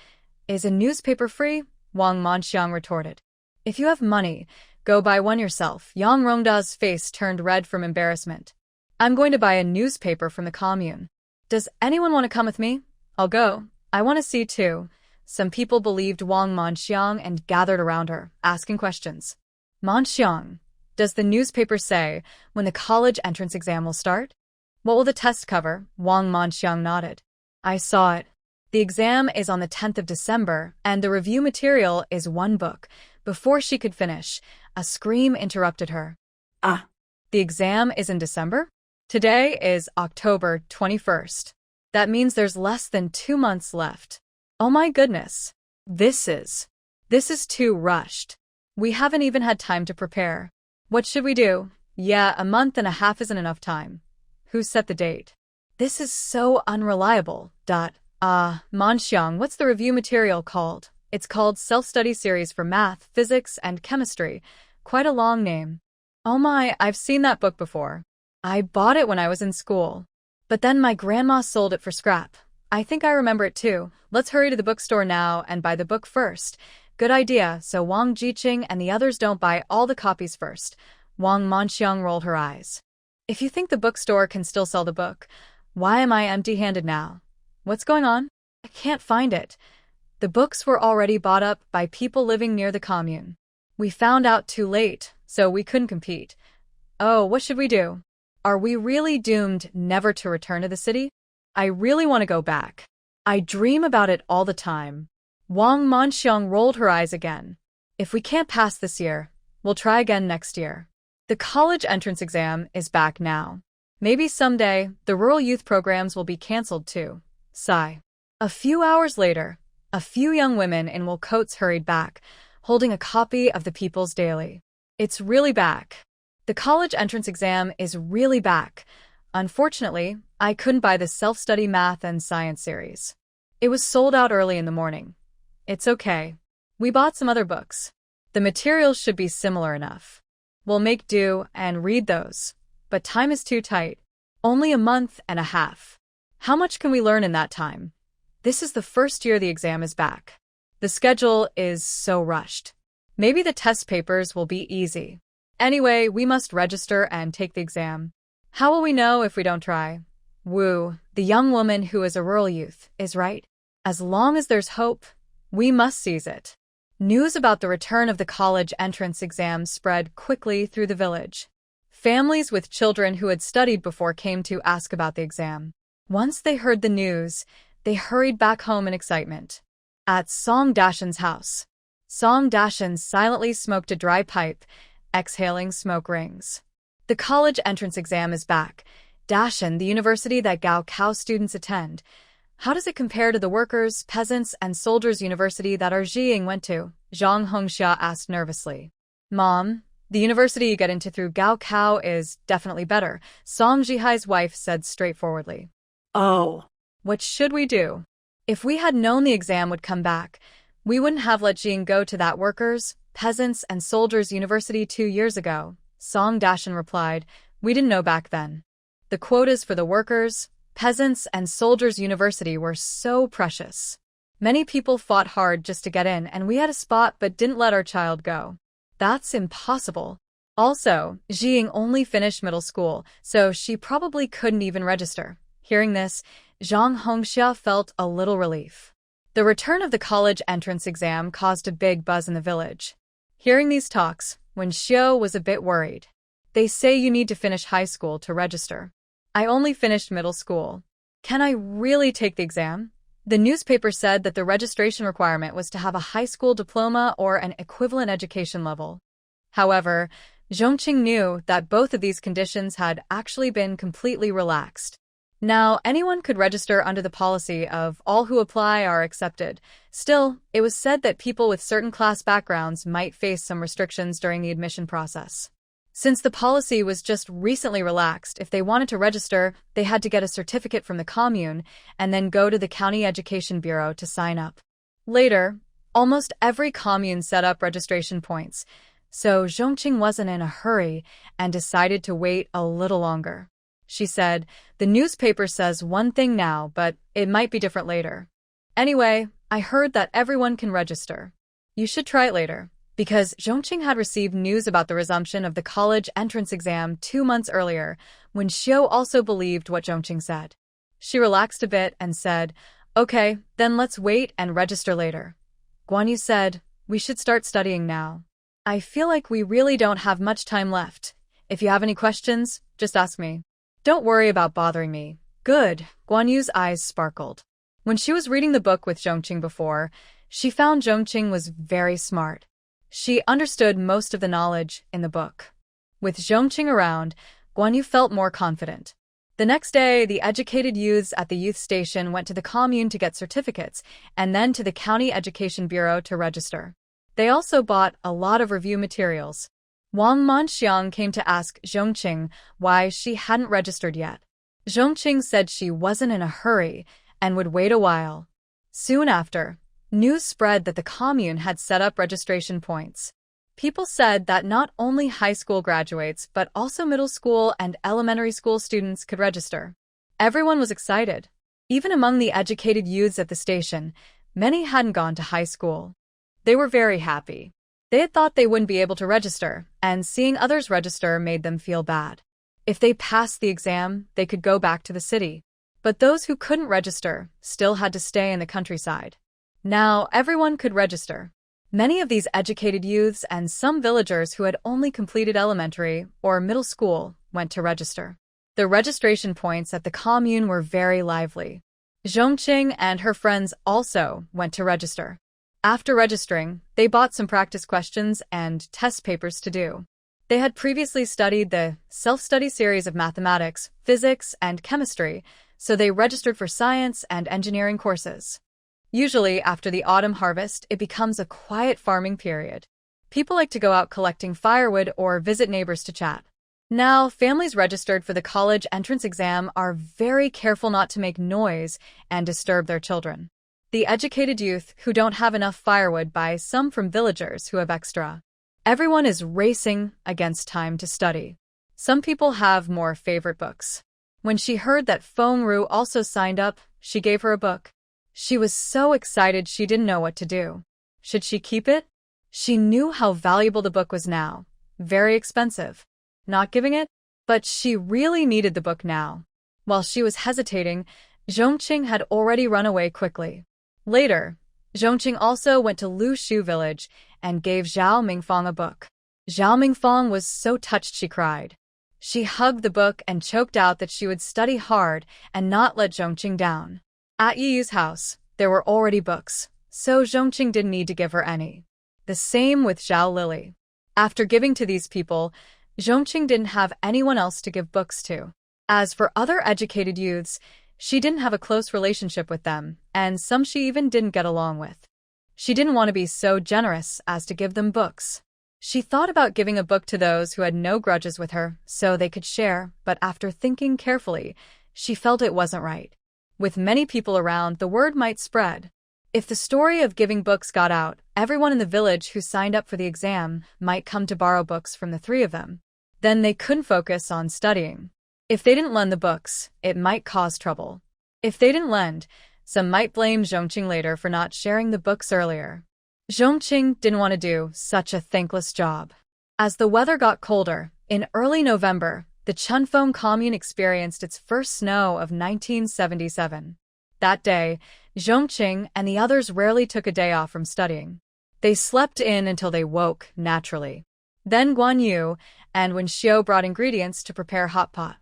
"Is a newspaper free?" Wang Manxiang retorted. "If you have money, go buy one yourself." Yang Rongda's face turned red from embarrassment. "I'm going to buy a newspaper from the commune. Does anyone want to come with me? I'll go. I want to see too." Some people believed Wang Manxiang and gathered around her, asking questions. "Manxiang, does the newspaper say when the college entrance exam will start? What will the test cover?" Wang Manxiang nodded. "I saw it. The exam is on the 10th of December, and the review material is one book." Before she could finish, a scream interrupted her. "Ah! The exam is in December? Today is October 21st. That means there's less than 2 months left. Oh my goodness. This is too rushed. We haven't even had time to prepare. What should we do?" "Yeah, a month and a half isn't enough time. Who set the date? This is so unreliable." Manxiang, what's the review material called?" "It's called Self-Study Series for Math, Physics, and Chemistry." Quite a long name. "Oh my, I've seen that book before. I bought it when I was in school. But then my grandma sold it for scrap. I think I remember it too. Let's hurry to the bookstore now and buy the book first." "Good idea, so Wang Jiqing and the others don't buy all the copies first." Wang Manxiang rolled her eyes. "If you think the bookstore can still sell the book, why am I empty-handed now? What's going on? I can't find it." "The books were already bought up by people living near the commune. We found out too late, so we couldn't compete." "Oh, what should we do? Are we really doomed never to return to the city? I really want to go back. I dream about it all the time." Wang Manxiang rolled her eyes again. "If we can't pass this year, We'll try again next year. The college entrance exam is back now. Maybe someday, the rural youth programs will be canceled too. Sigh. A few hours later, a few young women in wool coats hurried back, holding a copy of the People's Daily. It's really back. The college entrance exam is really back. Unfortunately, I couldn't buy the self-study math and science series. It was sold out early in the morning. It's okay. We bought some other books. The materials should be similar enough. We'll make do and read those. But time is too tight. Only a month and a half. How much can we learn in that time? This is the first year the exam is back. The schedule is so rushed. Maybe the test papers will be easy. Anyway, we must register and take the exam. How will we know if we don't try? Wu, the young woman who is a rural youth, is right. As long as there's hope, we must seize it. News about the return of the college entrance exam spread quickly through the village. Families with children who had studied before came to ask about the exam. Once they heard the news, they hurried back home in excitement. At Song Dashan's house, Song Dashan silently smoked a dry pipe, exhaling smoke rings. The college entrance exam is back. Dashan, the university that Gaokao students attend. How does it compare to the workers, peasants, and soldiers' university that our Zhiying went to? Zhang Hongxia asked nervously. Mom, the university you get into through Gaokao is definitely better, Song Zhihai's wife said straightforwardly. Oh. What should we do? If we had known the exam would come back, we wouldn't have let Jing go to that workers, peasants, and soldiers' university 2 years ago, Song Dashan replied. We didn't know back then. The quotas for the workers, peasants, and soldiers' university were so precious. Many people fought hard just to get in, and we had a spot but didn't let our child go. That's impossible. Also, Jing only finished middle school, so she probably couldn't even register. Hearing this, Zhang Hongxia felt a little relief. The return of the college entrance exam caused a big buzz in the village. Hearing these talks, Wen Xiu was a bit worried. They say you need to finish high school to register. I only finished middle school. Can I really take the exam? The newspaper said that the registration requirement was to have a high school diploma or an equivalent education level. However, Zhong Qing knew that both of these conditions had actually been completely relaxed. Now, anyone could register under the policy of all who apply are accepted. Still, it was said that people with certain class backgrounds might face some restrictions during the admission process. Since the policy was just recently relaxed, if they wanted to register, they had to get a certificate from the commune and then go to the county education bureau to sign up. Later, almost every commune set up registration points, so Zhong Qing wasn't in a hurry and decided to wait a little longer. She said, the newspaper says one thing now, but it might be different later. Anyway, I heard that everyone can register. You should try it later. Because Zhong Qing had received news about the resumption of the college entrance exam 2 months earlier, when Xiu also believed what Zhong Qing said. She relaxed a bit and said, okay, then let's wait and register later. Guan Yu said, we should start studying now. I feel like we really don't have much time left. If you have any questions, just ask me. Don't worry about bothering me. Good, Guan Yu's eyes sparkled. When she was reading the book with Zhong Qing before, she found Zhong Qing was very smart. She understood most of the knowledge in the book. With Zhong Qing around, Guan Yu felt more confident. The next day, the educated youths at the youth station went to the commune to get certificates, and then to the county education bureau to register. They also bought a lot of review materials. Wang Manxiang came to ask Zhong Qing why she hadn't registered yet. Zhong Qing said she wasn't in a hurry and would wait a while. Soon after, news spread that the commune had set up registration points. People said that not only high school graduates but also middle school and elementary school students could register. Everyone was excited. Even among the educated youths at the station, many hadn't gone to high school. They were very happy. They had thought they wouldn't be able to register, and seeing others register made them feel bad. If they passed the exam, they could go back to the city. But those who couldn't register still had to stay in the countryside. Now, everyone could register. Many of these educated youths and some villagers who had only completed elementary or middle school went to register. The registration points at the commune were very lively. Zhong Qing and her friends also went to register. After registering, they bought some practice questions and test papers to do. They had previously studied the self-study series of mathematics, physics, and chemistry, so they registered for science and engineering courses. Usually, after the autumn harvest, it becomes a quiet farming period. People like to go out collecting firewood or visit neighbors to chat. Now, families registered for the college entrance exam are very careful not to make noise and disturb their children. The educated youth who don't have enough firewood buy some from villagers who have extra. Everyone is racing against time to study. Some people have more favorite books. When she heard that Feng Ru also signed up, she gave her a book. She was so excited she didn't know what to do. Should she keep it? She knew how valuable the book was now. Very expensive. Not giving it? But she really needed the book now. While she was hesitating, Zhong Qing had already run away quickly. Later, Zhong Qing also went to Lu Shu village and gave Zhao Mingfang a book. Zhao Mingfang was so touched she cried. She hugged the book and choked out that she would study hard and not let Zhong Qing down. At Yi's house, there were already books, so Zhong Qing didn't need to give her any. The same with Zhao Lili. After giving to these people, Zhong Qing didn't have anyone else to give books to. As for other educated youths, she didn't have a close relationship with them, and some she even didn't get along with. She didn't want to be so generous as to give them books. She thought about giving a book to those who had no grudges with her, so they could share, but after thinking carefully, she felt it wasn't right. With many people around, the word might spread. If the story of giving books got out, everyone in the village who signed up for the exam might come to borrow books from the three of them. Then they couldn't focus on studying. If they didn't lend the books, it might cause trouble. If they didn't lend, some might blame Zhong Qing later for not sharing the books earlier. Zhong Qing didn't want to do such a thankless job. As the weather got colder, in early November, the Chunfeng commune experienced its first snow of 1977. That day, Zhong Qing and the others rarely took a day off from studying. They slept in until they woke naturally. Then Guan Yu and Wen Xiu brought ingredients to prepare hot pot.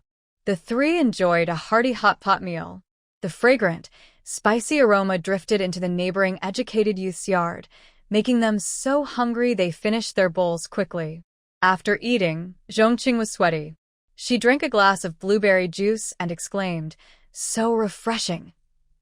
The three enjoyed a hearty hot pot meal. The fragrant, spicy aroma drifted into the neighboring educated youth's yard, making them so hungry they finished their bowls quickly. After eating, Zhong Qing was sweaty. She drank a glass of blueberry juice and exclaimed, "So refreshing!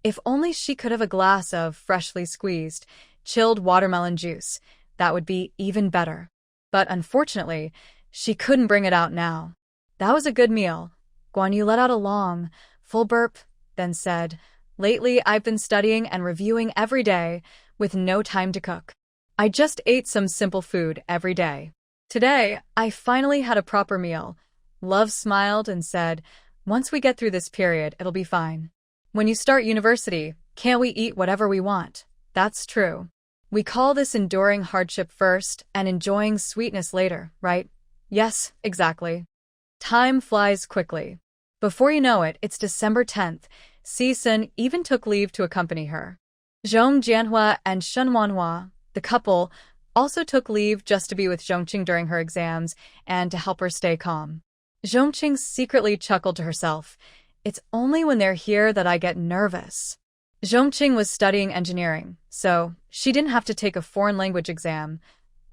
If only she could have a glass of freshly squeezed, chilled watermelon juice, that would be even better." But unfortunately, she couldn't bring it out now. That was a good meal. Guan Yu let out a long, full burp, then said, "Lately I've been studying and reviewing every day, with no time to cook. I just ate some simple food every day. Today, I finally had a proper meal." Love smiled and said, "Once we get through this period, it'll be fine. When you start university, can't we eat whatever we want? That's true. We call this enduring hardship first and enjoying sweetness later, right?" "Yes, exactly." Time flies quickly. Before you know it, it's December 10th. Si-sun even took leave to accompany her. Zhong Jianhua and Shen Wanhua, the couple, also took leave just to be with Zhong Qing during her exams and to help her stay calm. Zhong Qing secretly chuckled to herself. "It's only when they're here that I get nervous." Zhong Qing was studying engineering, so she didn't have to take a foreign language exam,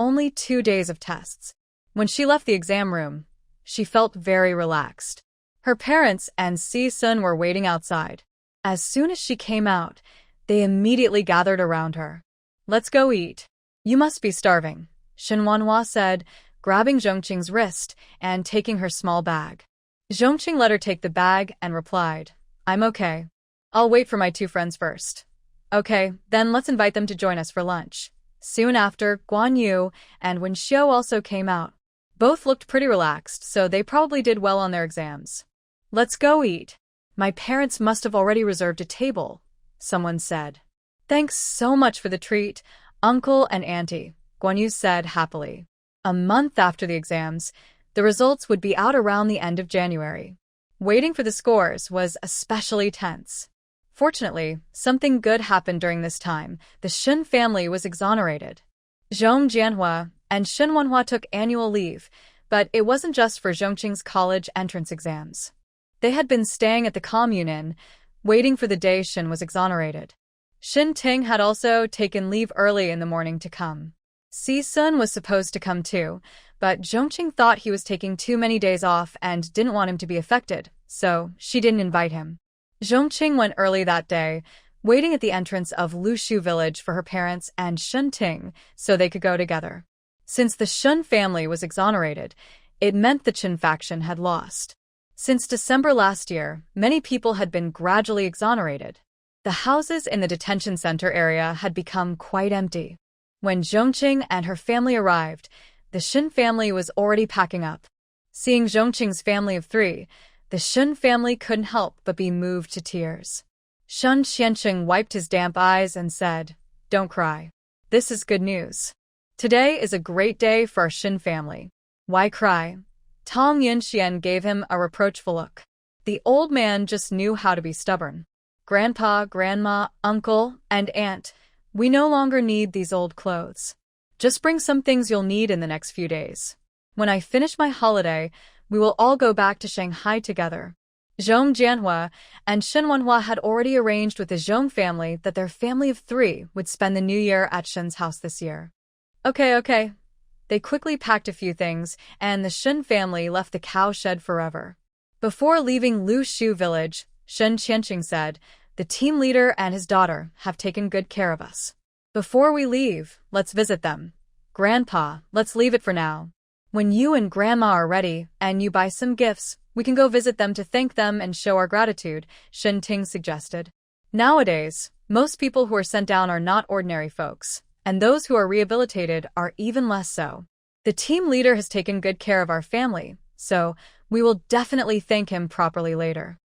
only 2 days of tests. When she left the exam room, she felt very relaxed. Her parents and Si-sun were waiting outside. As soon as she came out, they immediately gathered around her. "Let's go eat." "You must be starving," Shen Wanhua said, grabbing Zhong Qing's wrist and taking her small bag. Zhong Qing let her take the bag and replied, "I'm okay. I'll wait for my two friends first." "Okay, then let's invite them to join us for lunch." Soon after, Guan Yu and Wen Xiu also came out. Both looked pretty relaxed, so they probably did well on their exams. "Let's go eat." "My parents must have already reserved a table," someone said. "Thanks so much for the treat, Uncle and Auntie," Guan Yu said happily. A month after the exams, the results would be out around the end of January. Waiting for the scores was especially tense. Fortunately, something good happened during this time. The Shun family was exonerated. Zhong Jianhua and Shen Wanhua took annual leave, but it wasn't just for Zhong Qing's college entrance exams. They had been staying at the commune inn, waiting for the day Shen was exonerated. Ting had also taken leave early in the morning to come. Si-sun was supposed to come too, but Zhong Qing thought he was taking too many days off and didn't want him to be affected, so she didn't invite him. Zhong Qing went early that day, waiting at the entrance of Lushu village for her parents and Ting so they could go together. Since the Shun family was exonerated, it meant the Qin faction had lost. Since December last year, many people had been gradually exonerated. The houses in the detention center area had become quite empty. When Zhong Qing and her family arrived, the Shun family was already packing up. Seeing Zhong Qing's family of 3, the Shun family couldn't help but be moved to tears. Shun Qianqing wiped his damp eyes and said, "Don't cry. This is good news. Today is a great day for our Shun family." "Why cry?" Tong Yinxian gave him a reproachful look. The old man just knew how to be stubborn. "Grandpa, grandma, uncle, and aunt, we no longer need these old clothes. Just bring some things you'll need in the next few days. When I finish my holiday, we will all go back to Shanghai together." Zhong Jianhua and Shen Wenhua had already arranged with the Zhong family that their family of 3 would spend the New Year at Shen's house this year. Okay. They quickly packed a few things, and the Shen family left the cow shed forever. Before leaving Lu Shu village, Shen Qianqing said, "The team leader and his daughter have taken good care of us. Before we leave, let's visit them. Grandpa, let's leave it for now. When you and Grandma are ready and you buy some gifts, we can go visit them to thank them and show our gratitude," Shen Ting suggested. Nowadays, most people who are sent down are not ordinary folks, and those who are rehabilitated are even less so. The team leader has taken good care of our family, so we will definitely thank him properly later.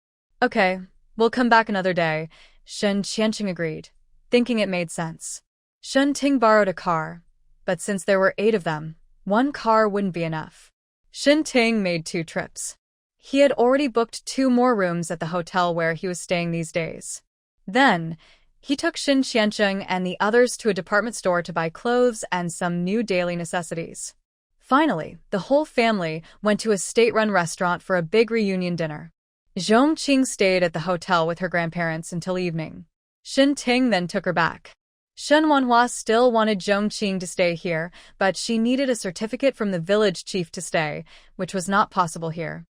"Okay, we'll come back another day," Shen Qianqing agreed, thinking it made sense. Shen Ting borrowed a car, but since there were 8 of them, 1 car wouldn't be enough. Shen Ting made 2 trips. He had already booked 2 more rooms at the hotel where he was staying these days. Then, he took Shen Qianqing and the others to a department store to buy clothes and some new daily necessities. Finally, the whole family went to a state-run restaurant for a big reunion dinner. Zhong Qing stayed at the hotel with her grandparents until evening. Shen Ting then took her back. Shen Wenhua still wanted Zhong Qing to stay here, but she needed a certificate from the village chief to stay, which was not possible here.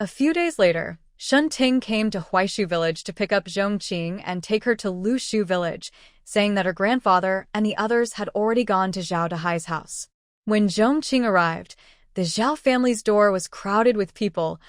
A few days later, Shen Ting came to Huaishu village to pick up Zhong Qing and take her to Lushu village, saying that her grandfather and the others had already gone to Zhao Dahai's house. When Zhong Qing arrived, the Zhao family's door was crowded with people,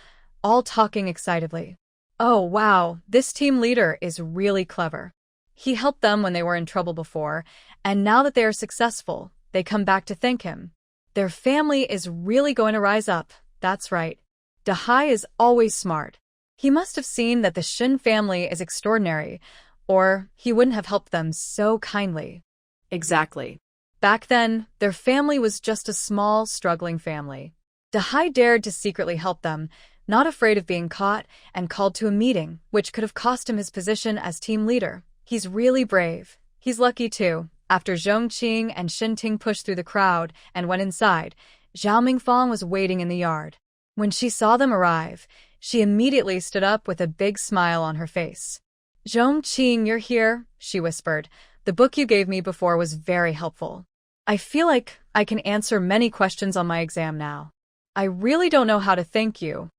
all talking excitedly. "Oh wow, this team leader is really clever. He helped them when they were in trouble before, and now that they are successful, they come back to thank him. Their family is really going to rise up, that's right. Dahai is always smart. He must have seen that the Shen family is extraordinary, or he wouldn't have helped them so kindly." Exactly. Back then, their family was just a small, struggling family. Dahai dared to secretly help them, not afraid of being caught and called to a meeting, which could have cost him his position as team leader. He's really brave. He's lucky too. After Zhong Qing and Shen Ting pushed through the crowd and went inside, Zhao Mingfang was waiting in the yard. When she saw them arrive, she immediately stood up with a big smile on her face. "Zhong Qing, you're here," she whispered. "The book you gave me before was very helpful. I feel like I can answer many questions on my exam now. I really don't know how to thank you."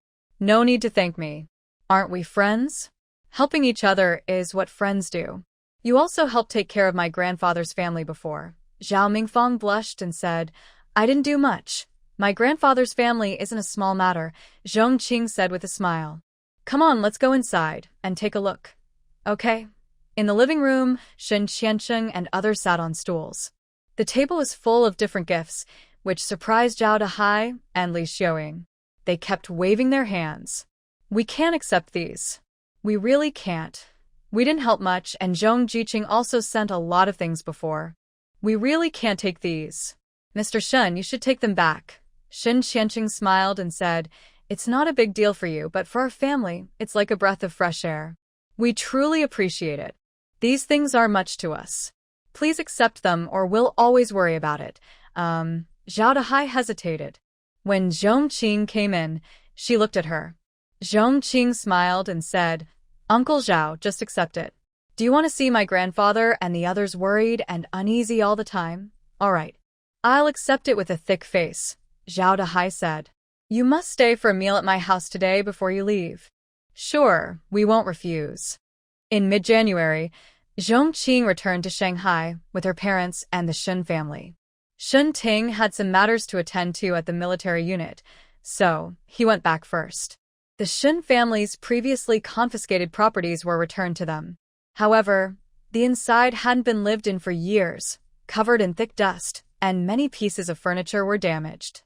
"No need to thank me. Aren't we friends? Helping each other is what friends do. You also helped take care of my grandfather's family before." Zhao Mingfang blushed and said, "I didn't do much. My grandfather's family isn't a small matter," Zhong Qing said with a smile. "Come on, let's go inside and take a look." "Okay." In the living room, Shen Qianqing and others sat on stools. The table was full of different gifts, which surprised Zhao Dahai and Li Xiaoying. They kept waving their hands. "We can't accept these. We really can't. We didn't help much, and Zhong Jiqing also sent a lot of things before. We really can't take these. Mr. Shen, you should take them back." Shen Qianqing smiled and said, "It's not a big deal for you, but for our family, it's like a breath of fresh air. We truly appreciate it. These things are much to us. Please accept them or we'll always worry about it." Zhao Dahai hesitated. When Zhong Qing came in, she looked at her. Zhong Qing smiled and said, "Uncle Zhao, just accept it. Do you want to see my grandfather and the others worried and uneasy all the time? All right. I'll accept it with a thick face, Zhao Dahai said. You must stay for a meal at my house today before you leave. Sure, we won't refuse. In mid-January, Zhong Qing returned to Shanghai with her parents and the Shun family. Shun Ting had some matters to attend to at the military unit, so he went back first. The Shun family's previously confiscated properties were returned to them. However, the inside hadn't been lived in for years, covered in thick dust, and many pieces of furniture were damaged.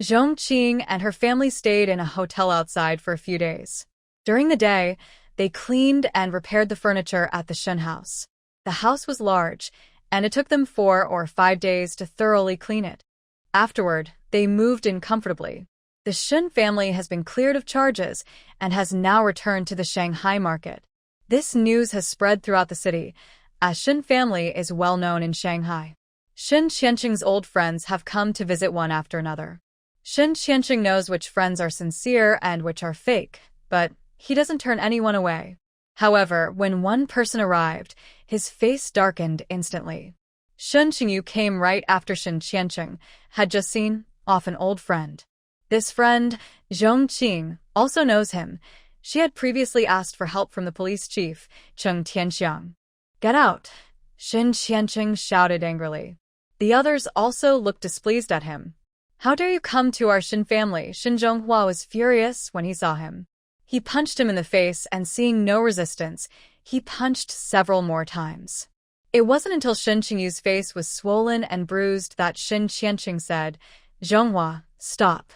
Zhong Qing and her family stayed in a hotel outside for a few days. During the day, they cleaned and repaired the furniture at the Shun house. The house was large, and it took them 4 or 5 days to thoroughly clean it. Afterward, they moved in comfortably. The Shun family has been cleared of charges and has now returned to the Shanghai market. This news has spread throughout the city, as Shun family is well known in Shanghai. Shun Qianqing's old friends have come to visit one after another. Shun Qianqing knows which friends are sincere and which are fake, but he doesn't turn anyone away. However, when one person arrived, his face darkened instantly. Shun Qingyu came right after Shun Qianqing had just seen off an old friend. This friend, Zhong Qing, also knows him. She had previously asked for help from the police chief, Cheng Tianxiang. Get out, Shun Qianqing shouted angrily. The others also looked displeased at him. How dare you come to our Shun family? Shun Zhonghua was furious when he saw him. He punched him in the face, and seeing no resistance, he punched several more times. It wasn't until Shun Qingyu's face was swollen and bruised that Shun Qianqing said, Zhonghua, stop.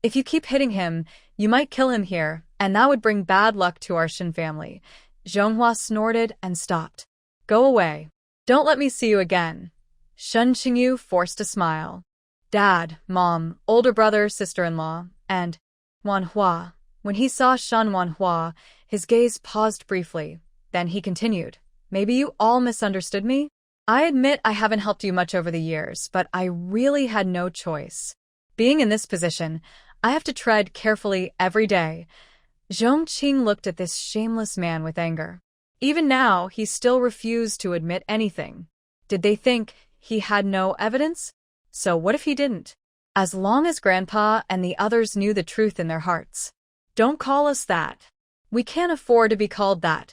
If you keep hitting him, you might kill him here, and that would bring bad luck to our Shun family. Zhonghua snorted and stopped. Go away. Don't let me see you again. Shun Qingyu forced a smile. Dad, Mom, older brother, sister-in-law, and Manhwa. When he saw Shun Manhwa, his gaze paused briefly. Then he continued, Maybe you all misunderstood me? I admit I haven't helped you much over the years, but I really had no choice. Being in this position, I have to tread carefully every day. Zhong Qing looked at this shameless man with anger. Even now, he still refused to admit anything. Did they think he had no evidence? So what if he didn't? As long as Grandpa and the others knew the truth in their hearts. Don't call us that. We can't afford to be called that.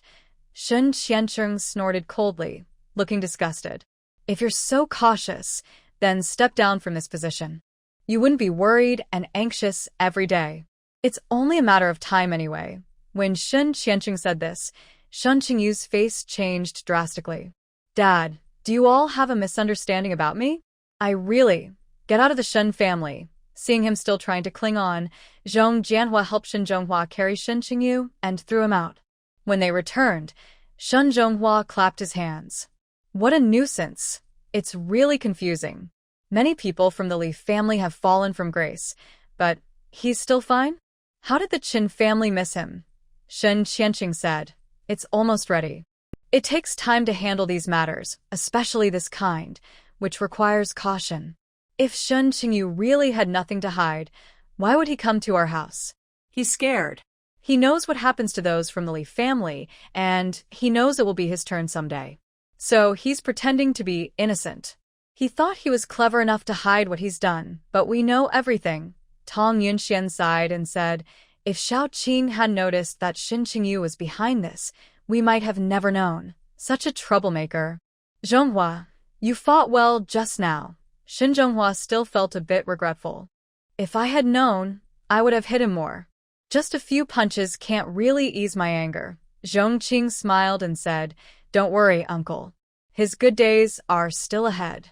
Shun Qianqing snorted coldly, looking disgusted. If you're so cautious, then step down from this position. You wouldn't be worried and anxious every day. It's only a matter of time anyway. When Shun Qianqing said this, Shun Qingyu's face changed drastically. Dad, do you all have a misunderstanding about me? Get out of the Shun family. Seeing him still trying to cling on, Zhong Jianhua helped Shun Zhonghua carry Shun Qingyu and threw him out. When they returned, Shun Zhonghua clapped his hands. What a nuisance. It's really confusing. Many people from the Li family have fallen from grace, but he's still fine? How did the Qin family miss him? Shun Qianqing said, It's almost ready. It takes time to handle these matters, especially this kind, which requires caution. If Shun Qingyu really had nothing to hide, why would he come to our house? He's scared. He knows what happens to those from the Li family, and he knows it will be his turn someday. So he's pretending to be innocent. He thought he was clever enough to hide what he's done, but we know everything. Tong Yunxian sighed and said, If Shao Qing had noticed that Shun Qingyu was behind this, we might have never known. Such a troublemaker. Zhonghua, you fought well just now. Shun Zhonghua still felt a bit regretful. If I had known, I would have hit him more. Just a few punches can't really ease my anger. Zhong Qing smiled and said, Don't worry, uncle. His good days are still ahead.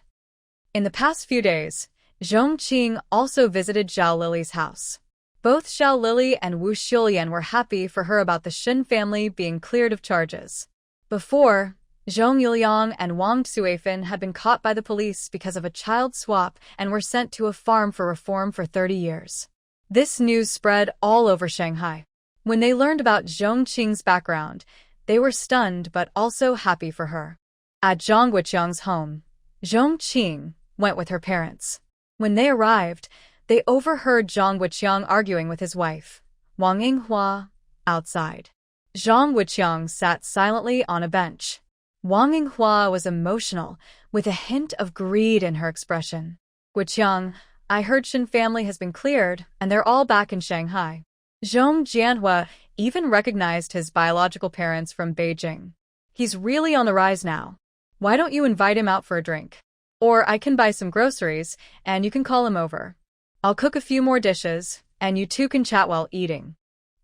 In the past few days, Zhong Qing also visited Zhao Lily's house. Both Zhao Lily and Wu Xiulian were happy for her about the Shun family being cleared of charges. Before, Zhong Yuliang and Wang Xuefan had been caught by the police because of a child swap and were sent to a farm for reform for 30 years. This news spread all over Shanghai. When they learned about Zhong Qing's background, they were stunned but also happy for her. At Zhang Guoqiang's home, Zhong Qing went with her parents. When they arrived, they overheard Zhang Guoqiang arguing with his wife, Wang Yinghua, outside. Zhang Guoqiang sat silently on a bench. Wang Yinghua was emotional, with a hint of greed in her expression. Guqiang, I heard Shin family has been cleared, and they're all back in Shanghai. Zhong Jianhua even recognized his biological parents from Beijing. He's really on the rise now. Why don't you invite him out for a drink? Or I can buy some groceries, and you can call him over. I'll cook a few more dishes, and you two can chat while eating.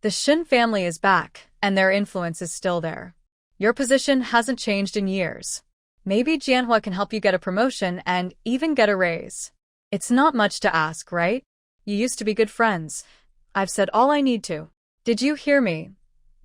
The Shin family is back, and their influence is still there. Your position hasn't changed in years. Maybe Jianhua can help you get a promotion and even get a raise. It's not much to ask, right? You used to be good friends. I've said all I need to. Did you hear me?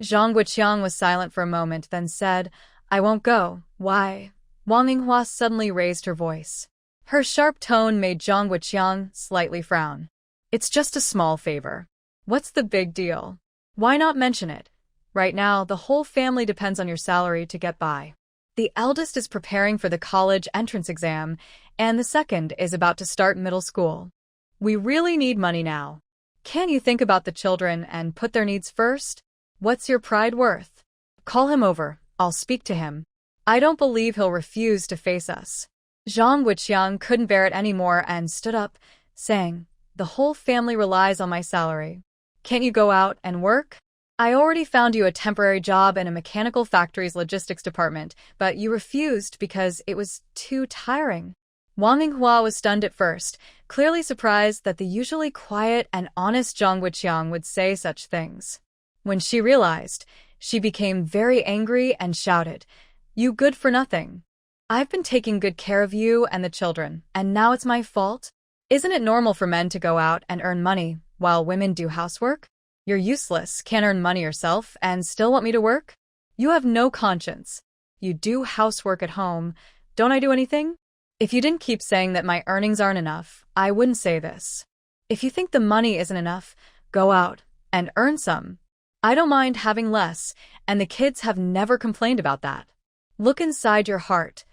Zhang Guqiang was silent for a moment, then said, I won't go. Why? Wang Yinghua suddenly raised her voice. Her sharp tone made Zhang Guqiang slightly frown. It's just a small favor. What's the big deal? Why not mention it? Right now, the whole family depends on your salary to get by. The eldest is preparing for the college entrance exam, and the second is about to start middle school. We really need money now. Can't you think about the children and put their needs first? What's your pride worth? Call him over. I'll speak to him. I don't believe he'll refuse to face us. Zhang Guqiang couldn't bear it anymore and stood up, saying, The whole family relies on my salary. Can't you go out and work? I already found you a temporary job in a mechanical factory's logistics department, but you refused because it was too tiring. Wang Yinghua was stunned at first, clearly surprised that the usually quiet and honest Zhang Guqiang would say such things. When she realized, she became very angry and shouted, You good for nothing. I've been taking good care of you and the children, and now it's my fault? Isn't it normal for men to go out and earn money while women do housework? You're useless, can't earn money yourself, and still want me to work? You have no conscience. You do housework at home. Don't I do anything? If you didn't keep saying that my earnings aren't enough, I wouldn't say this. If you think the money isn't enough, go out and earn some. I don't mind having less, and the kids have never complained about that. Look inside your heart.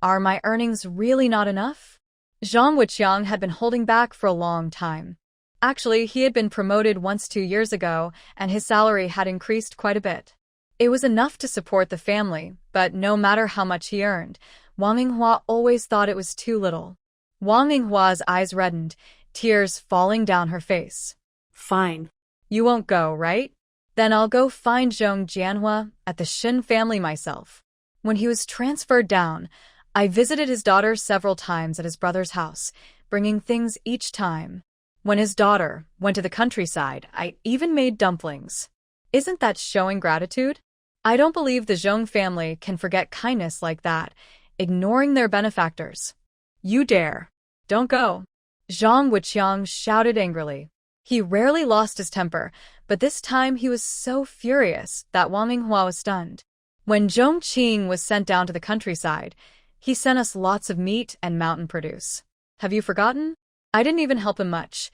Are my earnings really not enough? Zhang Guqiang had been holding back for a long time. Actually, he had been promoted once 2 years ago, and his salary had increased quite a bit. It was enough to support the family, but no matter how much he earned, Wang Yinghua always thought it was too little. Wang Yinghua's eyes reddened, tears falling down her face. Fine. You won't go, right? Then I'll go find Zhong Jianhua at the Shin family myself. When he was transferred down, I visited his daughter several times at his brother's house, bringing things each time. When his daughter went to the countryside, I even made dumplings. Isn't that showing gratitude? I don't believe the Zhong family can forget kindness like that, ignoring their benefactors. You dare. Don't go. Zhang Guqiang shouted angrily. He rarely lost his temper, but this time he was so furious that Wang Yinghua was stunned. When Zhong Qing was sent down to the countryside, he sent us lots of meat and mountain produce. Have you forgotten? I didn't even help him much.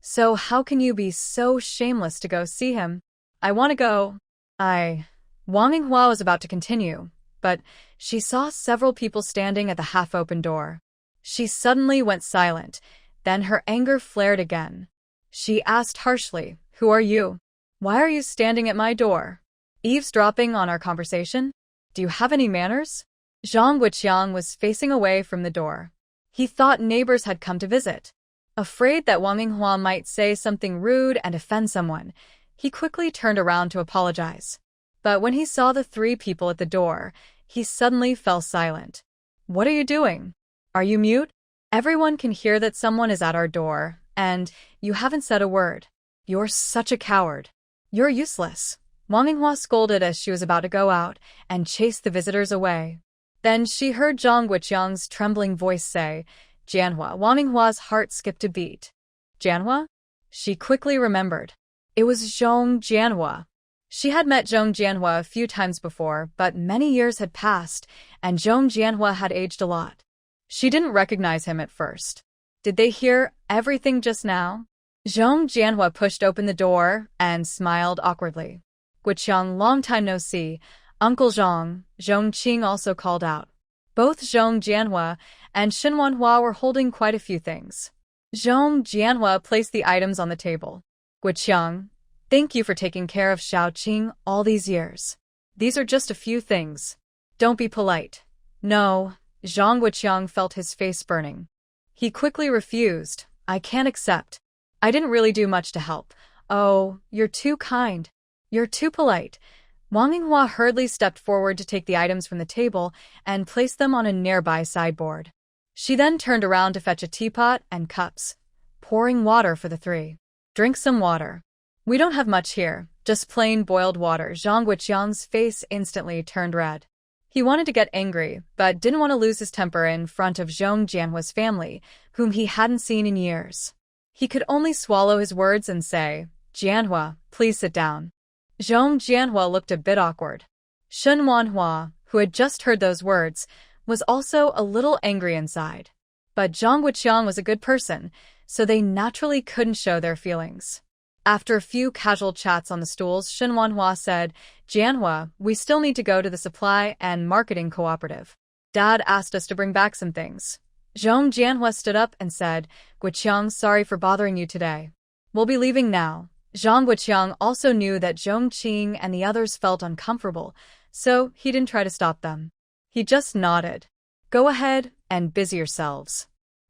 So how can you be so shameless to go see him? I want to go. Wang Yinghua was about to continue, but she saw several people standing at the half-open door. She suddenly went silent, then her anger flared again. She asked harshly, Who are you? Why are you standing at my door? Eavesdropping on our conversation? Do you have any manners? Zhang Guqiang was facing away from the door. He thought neighbors had come to visit. Afraid that Wang Yinghua might say something rude and offend someone, he quickly turned around to apologize. But when he saw the 3 people at the door, he suddenly fell silent. What are you doing? Are you mute? Everyone can hear that someone is at our door, and you haven't said a word. You're such a coward. You're useless. Wang Yinghua scolded as she was about to go out and chase the visitors away. Then she heard Zhang Guqiang's trembling voice say, Jianhua. Wang Yinghua's heart skipped a beat. Jianhua? She quickly remembered. It was Zhong Jianhua. She had met Zhong Jianhua a few times before, but many years had passed, and Zhong Jianhua had aged a lot. She didn't recognize him at first. Did they hear everything just now? Zhong Jianhua pushed open the door and smiled awkwardly. Guqiang, long time no see. Uncle Zhong, Zhong Qing also called out. Both Zhong Jianhua and Shin Wanhua were holding quite a few things. Zhong Jianhua placed the items on the table. Guqiang, thank you for taking care of Shouye all these years. These are just a few things. Don't be polite. No, Zhang Wuqiang felt his face burning. He quickly refused. I can't accept. I didn't really do much to help. Oh, you're too kind. You're too polite. Wang Yinghua hurriedly stepped forward to take the items from the table and place them on a nearby sideboard. She then turned around to fetch a teapot and cups, pouring water for the three. Drink some water. We don't have much here, just plain boiled water. Zhang Wuqiang's face instantly turned red. He wanted to get angry, but didn't want to lose his temper in front of Zhong Jianhua's family, whom he hadn't seen in years. He could only swallow his words and say, Jianhua, please sit down. Zhong Jianhua looked a bit awkward. Shen Wanhua, who had just heard those words, was also a little angry inside. But Zhang Wuqiang was a good person, so they naturally couldn't show their feelings. After a few casual chats on the stools, Shen Wanhua said, Jianhua, we still need to go to the supply and marketing cooperative. Dad asked us to bring back some things. Zhong Jianhua stood up and said, Wuqiang, sorry for bothering you today. We'll be leaving now. Zhang Wuqiang also knew that Zhong Qing and the others felt uncomfortable, so he didn't try to stop them. He just nodded. Go ahead and busy yourselves.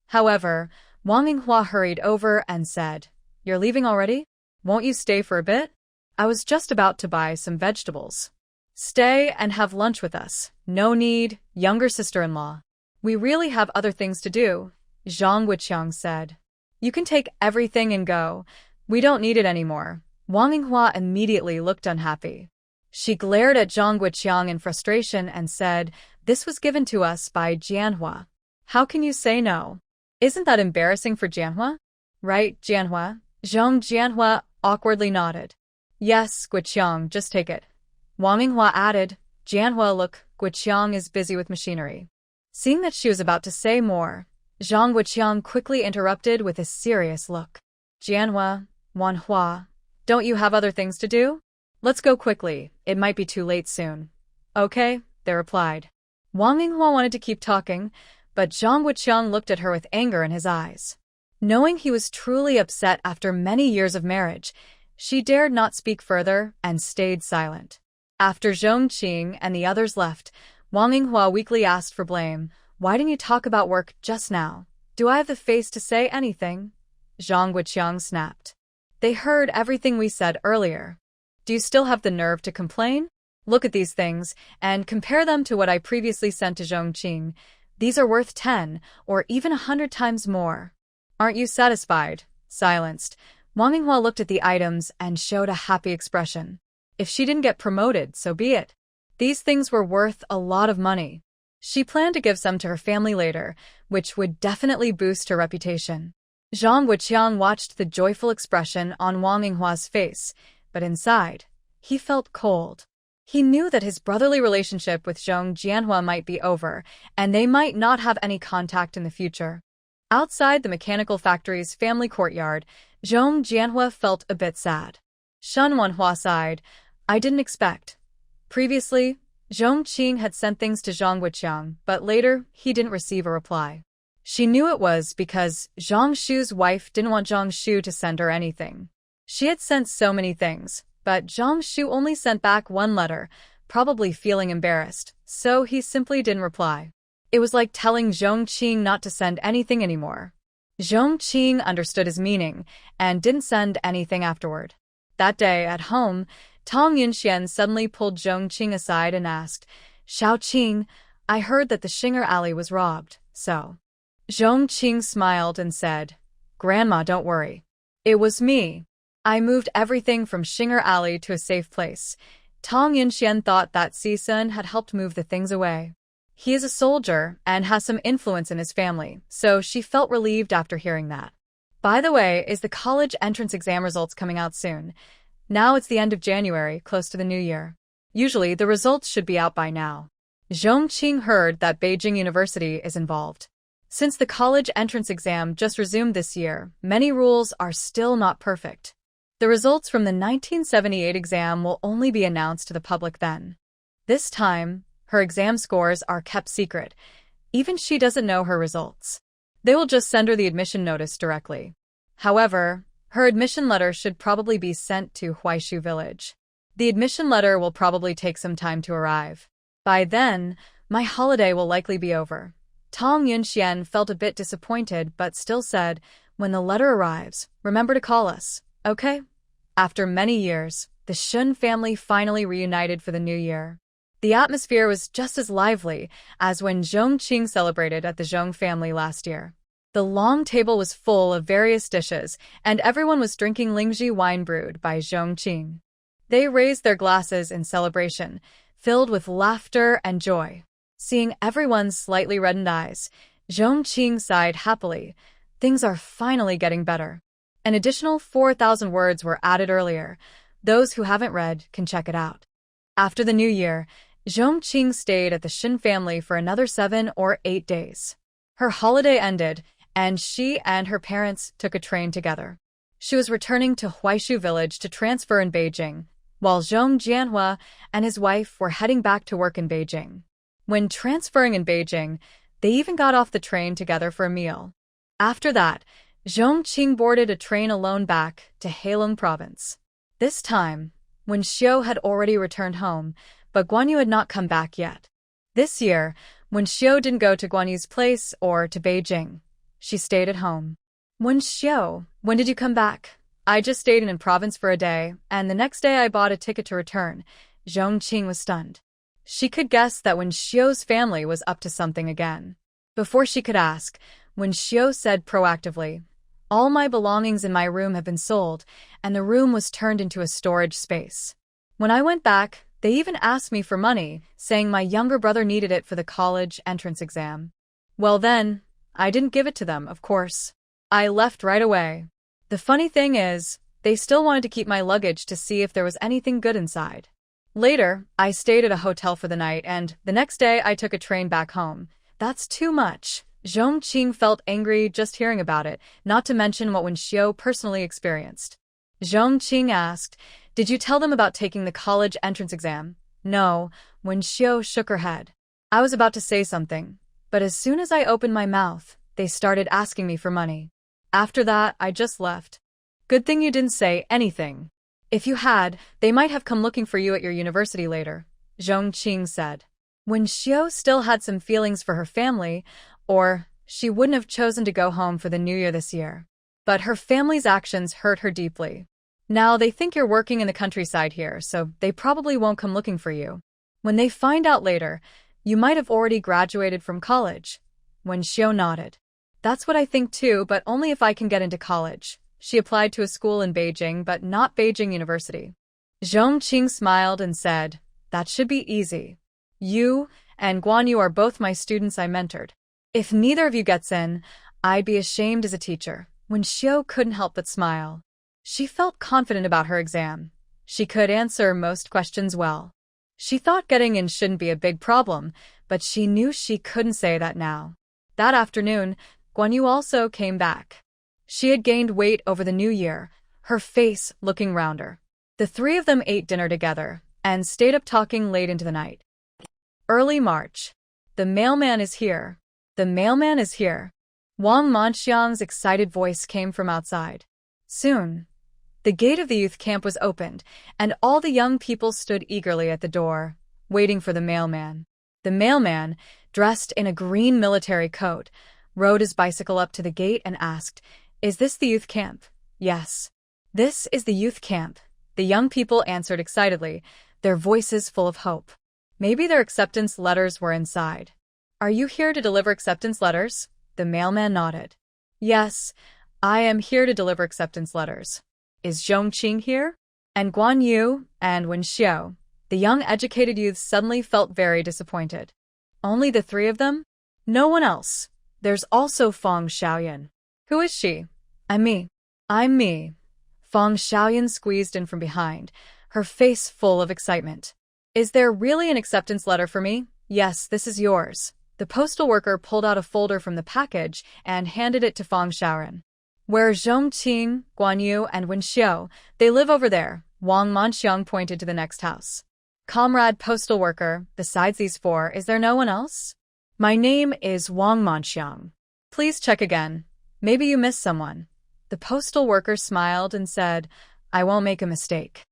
However, Wang Yinghua hurried over and said, You're leaving already? Won't you stay for a bit? I was just about to buy some vegetables. Stay and have lunch with us. No need, younger sister-in-law. We really have other things to do, Zhang Wuqiang said. You can take everything and go. We don't need it anymore. Wang Yinghua immediately looked unhappy. She glared at Zhang Wuqiang in frustration and said, This was given to us by Jianhua. How can you say no? Isn't that embarrassing for Jianhua? Right, Jianhua? Zhong Jianhua awkwardly nodded. Yes, Wuqiang, just take it. Wang Yinghua added, Jianhua, look, Wuqiang is busy with machinery. Seeing that she was about to say more, Zhang Wuqiang quickly interrupted with a serious look. Jianhua, Wanhua, don't you have other things to do? Let's go quickly, it might be too late soon. Okay, they replied. Wang Yinghua wanted to keep talking, but Zhang Wuqiang looked at her with anger in his eyes. Knowing he was truly upset after many years of marriage, she dared not speak further and stayed silent. After Zhong Qing and the others left, Wang Yinghua weakly asked for blame. Why didn't you talk about work just now? Do I have the face to say anything? Zhang Wuqiang snapped. They heard everything we said earlier. Do you still have the nerve to complain? Look at these things and compare them to what I previously sent to Zhong Qing. These are worth 10 or even 100 times more. Aren't you satisfied? Silenced, Wang Yinghua looked at the items and showed a happy expression. If she didn't get promoted, so be it. These things were worth a lot of money. She planned to give some to her family later, which would definitely boost her reputation. Zhang Wuqiang watched the joyful expression on Wang Yinghua's face, but inside, he felt cold. He knew that his brotherly relationship with Zhong Jianhua might be over, and they might not have any contact in the future. Outside the mechanical factory's family courtyard, Zhong Jianhua felt a bit sad. Shen Wanhua sighed. I didn't expect. Previously, Zhong Qing had sent things to Zhang Wuqiang, but later, he didn't receive a reply. She knew it was because Zhang Shu's wife didn't want Zhang Shu to send her anything. She had sent so many things, but Zhang Shu only sent back one letter, probably feeling embarrassed, so he simply didn't reply. It was like telling Zhong Qing not to send anything anymore. Zhong Qing understood his meaning and didn't send anything afterward. That day, at home, Tong Yunxian suddenly pulled Zhong Qing aside and asked, Shao Qing, I heard that the Xinger alley was robbed, so. Zhong Qing smiled and said, Grandma, don't worry. It was me. I moved everything from Xinger alley to a safe place. Tong Yunxian thought that Si-sun had helped move the things away. He is a soldier and has some influence in his family, so she felt relieved after hearing that. By the way, is the college entrance exam results coming out soon? Now it's the end of January, close to the new year. Usually, the results should be out by now. Zhong Qing heard that Beijing University is involved. Since the college entrance exam just resumed this year, many rules are still not perfect. The results from the 1978 exam will only be announced to the public then. This time, her exam scores are kept secret. Even she doesn't know her results. They will just send her the admission notice directly. However, her admission letter should probably be sent to Huaishu village. The admission letter will probably take some time to arrive. By then, my holiday will likely be over. Tong Yunxian felt a bit disappointed but still said, when the letter arrives, remember to call us, okay? After many years, the Shun family finally reunited for the new year. The atmosphere was just as lively as when Zhong Qing celebrated at the Zhong family last year. The long table was full of various dishes, and everyone was drinking Lingji wine brewed by Zhong Qing. They raised their glasses in celebration, filled with laughter and joy. Seeing everyone's slightly reddened eyes, Zhong Qing sighed happily. Things are finally getting better. An additional 4,000 words were added earlier. Those who haven't read can check it out. After the new year, Zhong Qing stayed at the Shin family for another 7 or 8 days. Her holiday ended, and she and her parents took a train together. She was returning to Huaishu village to transfer in Beijing, while Zhong Jianhua and his wife were heading back to work in Beijing. When transferring in Beijing, they even got off the train together for a meal. After that, Zhong Qing boarded a train alone back to Heilong province. This time, when Shouye had already returned home, but Guan Yu had not come back yet. This year, when Shouye didn't go to Guan Yu's place or to Beijing, she stayed at home. Shouye, when did you come back? I just stayed in province for a day, and the next day I bought a ticket to return. Zhong Qing was stunned. She could guess that Shouye's family was up to something again. Before she could ask, Shouye said proactively, all my belongings in my room have been sold, and the room was turned into a storage space. When I went back, they even asked me for money, saying my younger brother needed it for the college entrance exam. Well then, I didn't give it to them, of course. I left right away. The funny thing is, they still wanted to keep my luggage to see if there was anything good inside. Later, I stayed at a hotel for the night, and the next day I took a train back home. That's too much. Zhong Qing felt angry just hearing about it, not to mention what Shouye personally experienced. Zhong Qing asked, did you tell them about taking the college entrance exam? No, Shouye shook her head. I was about to say something, but as soon as I opened my mouth, they started asking me for money. After that, I just left. Good thing you didn't say anything. If you had, they might have come looking for you at your university later, Zhong Qing said. Shouye still had some feelings for her family, or she wouldn't have chosen to go home for the new year this year. But her family's actions hurt her deeply. Now they think you're working in the countryside here, so they probably won't come looking for you. When they find out later, you might have already graduated from college. Shouye nodded. That's what I think too, but only if I can get into college. She applied to a school in Beijing, but not Beijing University. Zhong Qing smiled and said, that should be easy. You and Guan Yu are both my students I mentored. If neither of you gets in, I'd be ashamed as a teacher. Shouye couldn't help but smile. She felt confident about her exam. She could answer most questions well. She thought getting in shouldn't be a big problem, but she knew she couldn't say that now. That afternoon, Guan Yu also came back. She had gained weight over the new year, her face looking rounder. The three of them ate dinner together and stayed up talking late into the night. Early March. The mailman is here. The mailman is here. Wang Manxiang's excited voice came from outside. Soon, the gate of the youth camp was opened, and all the young people stood eagerly at the door, waiting for the mailman. The mailman, dressed in a green military coat, rode his bicycle up to the gate and asked, is this the youth camp? Yes. This is the youth camp, the young people answered excitedly, their voices full of hope. Maybe their acceptance letters were inside. Are you here to deliver acceptance letters? The mailman nodded. Yes, I am here to deliver acceptance letters. Is Zhong Qing here? And Guan Yu and Shouye. The young educated youths suddenly felt very disappointed. Only the three of them? No one else. There's also Feng Xiaoyan. Who is she? I'm me. I'm me. Feng Xiaoyan squeezed in from behind, her face full of excitement. Is there really an acceptance letter for me? Yes, this is yours. The postal worker pulled out a folder from the package and handed it to Feng Xiaoyan. Where Zhong Qing, Guan Yu, and Shouye, they live over there, Wang Manxiang pointed to the next house. Comrade postal worker, besides these four, is there no one else? My name is Wang Manxiang. Please check again. Maybe you missed someone. The postal worker smiled and said, I won't make a mistake.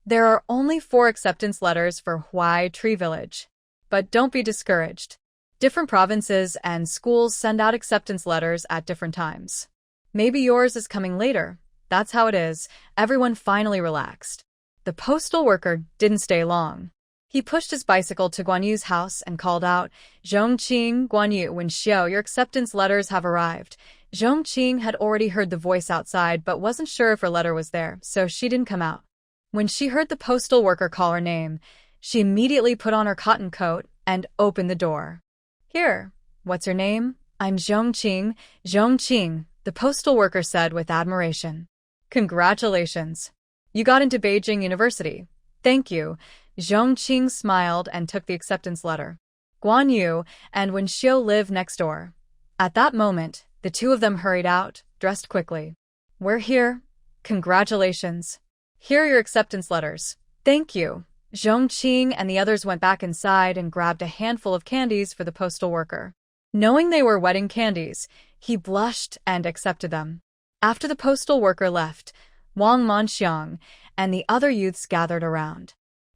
There are only 4 acceptance letters for Huai Tree Village. but don't be discouraged. Different provinces and schools send out acceptance letters at different times. Maybe yours is coming later. That's how it is. Everyone finally relaxed. The postal worker didn't stay long. He pushed his bicycle to Guan Yu's house and called out, "Zhong Qing, Guan Yu, Wen Xiao, your acceptance letters have arrived." Zhong Qing had already heard the voice outside but wasn't sure if her letter was there, so she didn't come out. When she heard the postal worker call her name, she immediately put on her cotton coat and opened the door. "Here, what's your name?" "I'm Zhong Qing." "Zhong Qing," the postal worker said with admiration. "Congratulations. You got into Beijing University." "Thank you." Zhong Qing smiled and took the acceptance letter. Guan Yu and Wen Xiao live next door. At that moment, the two of them hurried out, dressed quickly. "We're here. Congratulations. Here are your acceptance letters." "Thank you." Zhong Qing and the others went back inside and grabbed a handful of candies for the postal worker. Knowing they were wedding candies, he blushed and accepted them. After the postal worker left, Wang Manxiang and the other youths gathered around.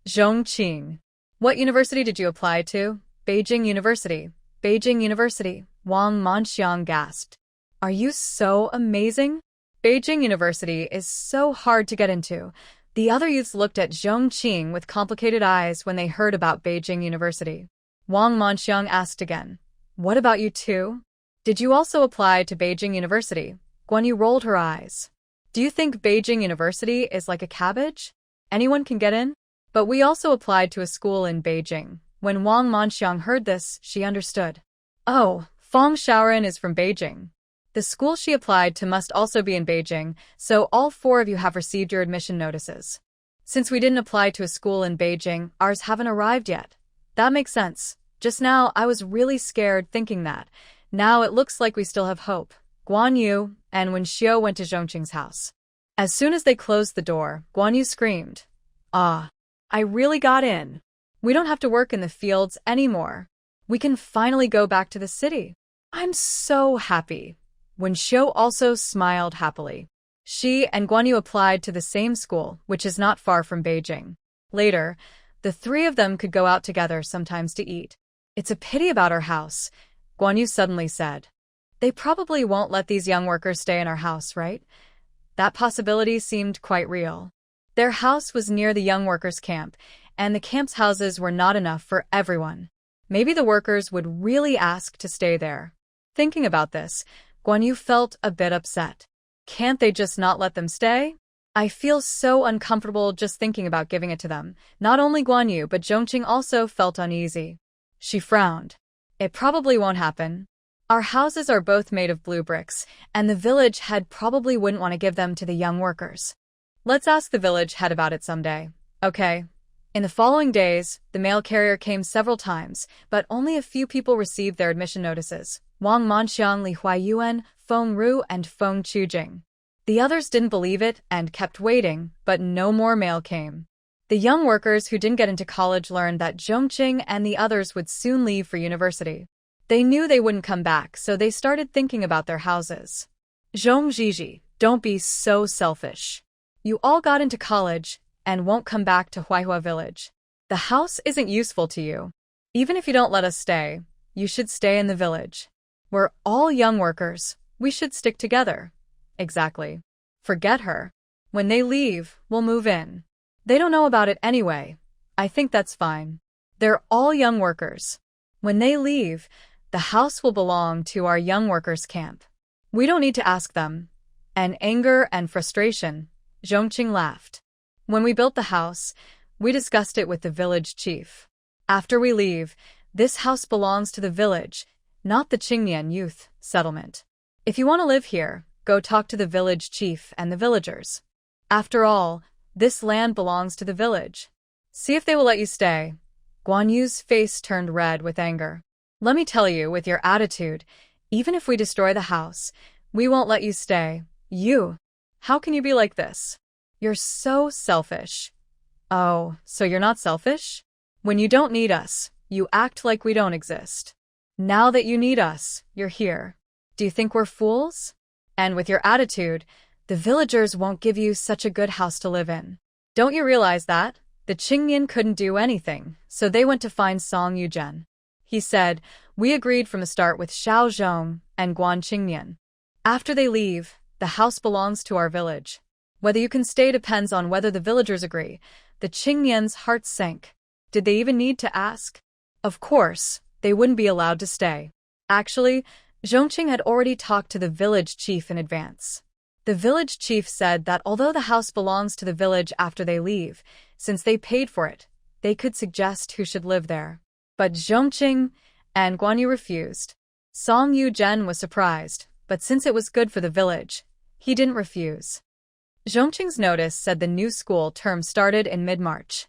"Zhong Qing, what university did you apply to?" "Beijing University." "Beijing University," Wang Manxiang gasped. "Are you so amazing? Beijing University is so hard to get into." The other youths looked at Zhong Qing with complicated eyes when they heard about Beijing University. Wang Manxiang asked again, "What about you too? Did you also apply to Beijing University?" Guan Yu rolled her eyes. "Do you think Beijing University is like a cabbage? Anyone can get in?" "But we also applied to a school in Beijing." When Wang Manxiang heard this, she understood. "Oh, Feng Shaoran is from Beijing. The school she applied to must also be in Beijing, so all four of you have received your admission notices. Since we didn't apply to a school in Beijing, ours haven't arrived yet." "That makes sense. Just now, I was really scared thinking that. Now it looks like we still have hope." Guan Yu and Wen Xiao went to Zhong Qing's house. As soon as they closed the door, Guan Yu screamed, "Ah, I really got in. We don't have to work in the fields anymore. We can finally go back to the city. I'm so happy." Wen Xiao also smiled happily. She and Guan Yu applied to the same school, which is not far from Beijing. Later, the three of them could go out together sometimes to eat. "It's a pity about our house," Guan Yu suddenly said. "They probably won't let these young workers stay in our house, right?" That possibility seemed quite real. Their house was near the young workers' camp, and the camp's houses were not enough for everyone. Maybe the workers would really ask to stay there. Thinking about this, Guan Yu felt a bit upset. Can't they just not let them stay? "I feel so uncomfortable just thinking about giving it to them." Not only Guan Yu but Zhong Qing also felt uneasy. She frowned. "It probably won't happen. Our houses are both made of blue bricks, and the village head probably wouldn't want to give them to the young workers. Let's ask the village head about it someday." "Okay." In the following days, the mail carrier came several times, but only a few people received their admission notices. Wang Manxiang, Li Huayuan, Feng Ru, and Feng Qujing. The others didn't believe it and kept waiting, but no more mail came. The young workers who didn't get into college learned that Zhong Qing and the others would soon leave for university. They knew they wouldn't come back, so they started thinking about their houses. "Zhong Zhiji, don't be so selfish. You all got into college and won't come back to Huaihua village. The house isn't useful to you. Even if you don't let us stay, you should stay in the village. We're all young workers. We should stick together." "Exactly. Forget her. When they leave, we'll move in. They don't know about it anyway. I think that's fine. They're all young workers. When they leave, the house will belong to our young workers' camp. We don't need to ask them." And anger and frustration, Zhong Qing laughed. "When we built the house, we discussed it with the village chief. After we leave, this house belongs to the village, not the Qingnian youth settlement. If you want to live here, go talk to the village chief and the villagers. After all, this land belongs to the village. See if they will let you stay." Guan Yu's face turned red with anger. "Let me tell you, with your attitude, even if we destroy the house, we won't let you stay. You. How can you be like this? You're so selfish." "Oh, so you're not selfish? When you don't need us, you act like we don't exist. Now that you need us, you're here. Do you think we're fools? And with your attitude, the villagers won't give you such a good house to live in. Don't you realize that? The Qingmian couldn't do anything, so they went to find Song Yuzhen. He said, "We agreed from the start with Xiao Zhong and Guan Qingmian. After they leave, the house belongs to our village. Whether you can stay depends on whether the villagers agree." The Qingmian's hearts sank. Did they even need to ask? Of course, they wouldn't be allowed to stay. Actually, Zhong Qing had already talked to the village chief in advance. The village chief said that although the house belongs to the village after they leave, since they paid for it, they could suggest who should live there. But Zhong Qing and Guan Yu refused. Song Yuzhen was surprised, but since it was good for the village, he didn't refuse. Zhong Qing's notice said the new school term started in mid-March.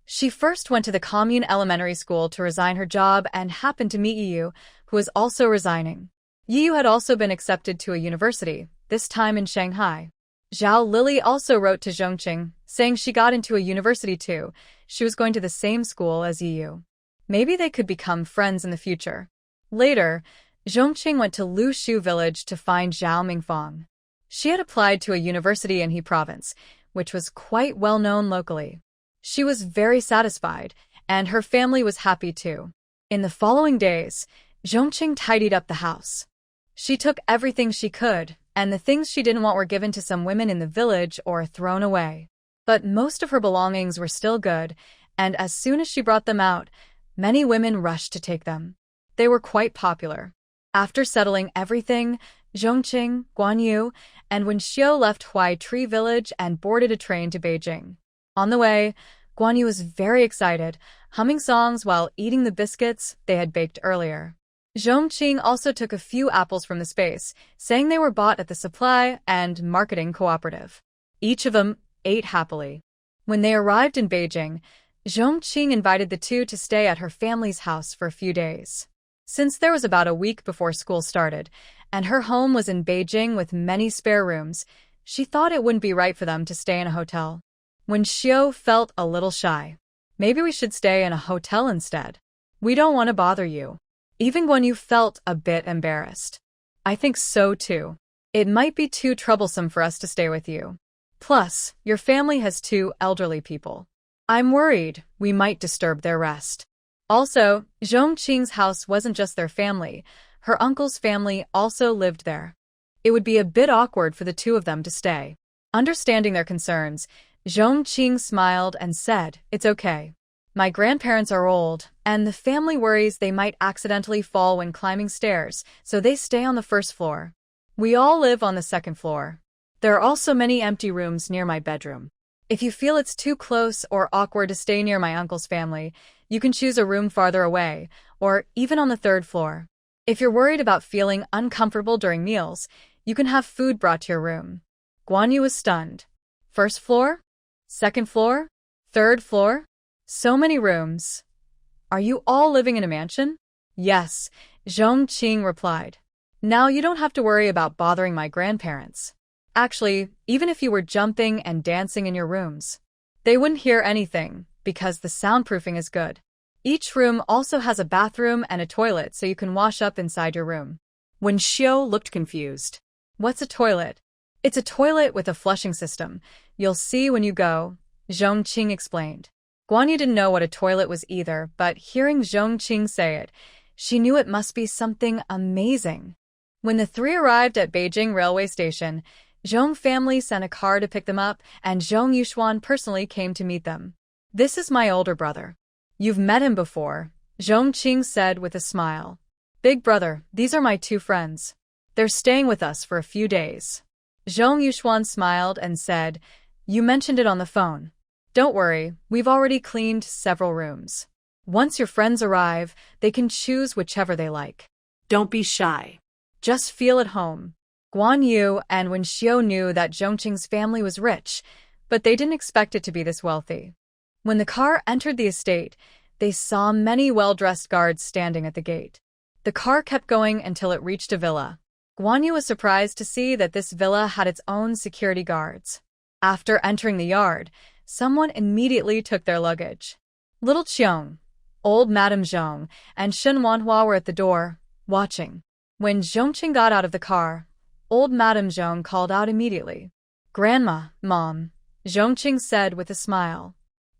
She first went to the commune elementary school to resign her job and happened to meet Yu, who was also resigning. Yu had also been accepted to a university, this time in Shanghai. Zhao Lily also wrote to Zhong Qing, saying she got into a university too. She was going to the same school as Yu. Maybe they could become friends in the future. Later, Zhong Qing went to Lu Shu village to find Zhao Mingfang. She had applied to a university in He province, which was quite well known locally. She was very satisfied, and her family was happy too. In the following days, Zhong Qing tidied up the house. She took everything she could, and the things she didn't want were given to some women in the village or thrown away. But most of her belongings were still good, and as soon as she brought them out, many women rushed to take them. They were quite popular. After settling everything, Zhong Qing, Guan Yu, and Wen Xiu left Huai Tree Village and boarded a train to Beijing. On the way, Guan Yu was very excited, humming songs while eating the biscuits they had baked earlier. Zhong Qing also took a few apples from the space, saying they were bought at the supply and marketing cooperative. Each of them ate happily. When they arrived in Beijing, Zhong Qing invited the two to stay at her family's house for a few days. Since there was about a week before school started, and her home was in Beijing with many spare rooms, she thought it wouldn't be right for them to stay in a hotel. Wen Xiu felt a little shy. Maybe we should stay in a hotel instead. We don't want to bother you. Even Guan Yu felt a bit embarrassed. I think so too. It might be too troublesome for us to stay with you. Plus, your family has 2 elderly people. I'm worried we might disturb their rest. Also, Zhong Qing's house wasn't just their family. Her uncle's family also lived there. It would be a bit awkward for the 2 of them to stay. Understanding their concerns, Zhong Qing smiled and said, "It's okay. My grandparents are old, and the family worries they might accidentally fall when climbing stairs, so they stay on the first floor. We all live on the second floor. There are also many empty rooms near my bedroom. If you feel it's too close or awkward to stay near my uncle's family, you can choose a room farther away, or even on the 3rd floor. If you're worried about feeling uncomfortable during meals, you can have food brought to your room." Guan Yu was stunned. 1st floor? 2nd floor? 3rd floor? So many rooms. Are you all living in a mansion? Yes, Zhong Qing replied. Now you don't have to worry about bothering my grandparents. Actually, even if you were jumping and dancing in your rooms, they wouldn't hear anything, because the soundproofing is good. Each room also has a bathroom and a toilet so you can wash up inside your room. Wen Xiu looked confused. What's a toilet? It's a toilet with a flushing system. You'll see when you go, Zhong Qing explained. Guan Yu didn't know what a toilet was either, but hearing Zhong Qing say it, she knew it must be something amazing. When the 3 arrived at Beijing railway station, Zhong family sent a car to pick them up, and Zhong Yuxuan personally came to meet them. "This is my older brother. You've met him before," Zhong Qing said with a smile. "Big brother, these are my 2 friends. They're staying with us for a few days." Zhong Yuxuan smiled and said, "You mentioned it on the phone. Don't worry, we've already cleaned several rooms. Once your friends arrive, they can choose whichever they like. Don't be shy. Just feel at home." Guan Yu and Wen Xiu knew that Zhong Qing's family was rich, but they didn't expect it to be this wealthy. When the car entered the estate, they saw many well-dressed guards standing at the gate. The car kept going until it reached a villa. Guan Yu was surprised to see that this villa had its own security guards. After entering the yard, someone immediately took their luggage. Little Qiong, old Madame Zhong, and Shen Manhwa were at the door, watching. When Zhong Qing got out of the car, old Madame Zhong called out immediately. "Grandma, Mom," Zhong Qing said with a smile.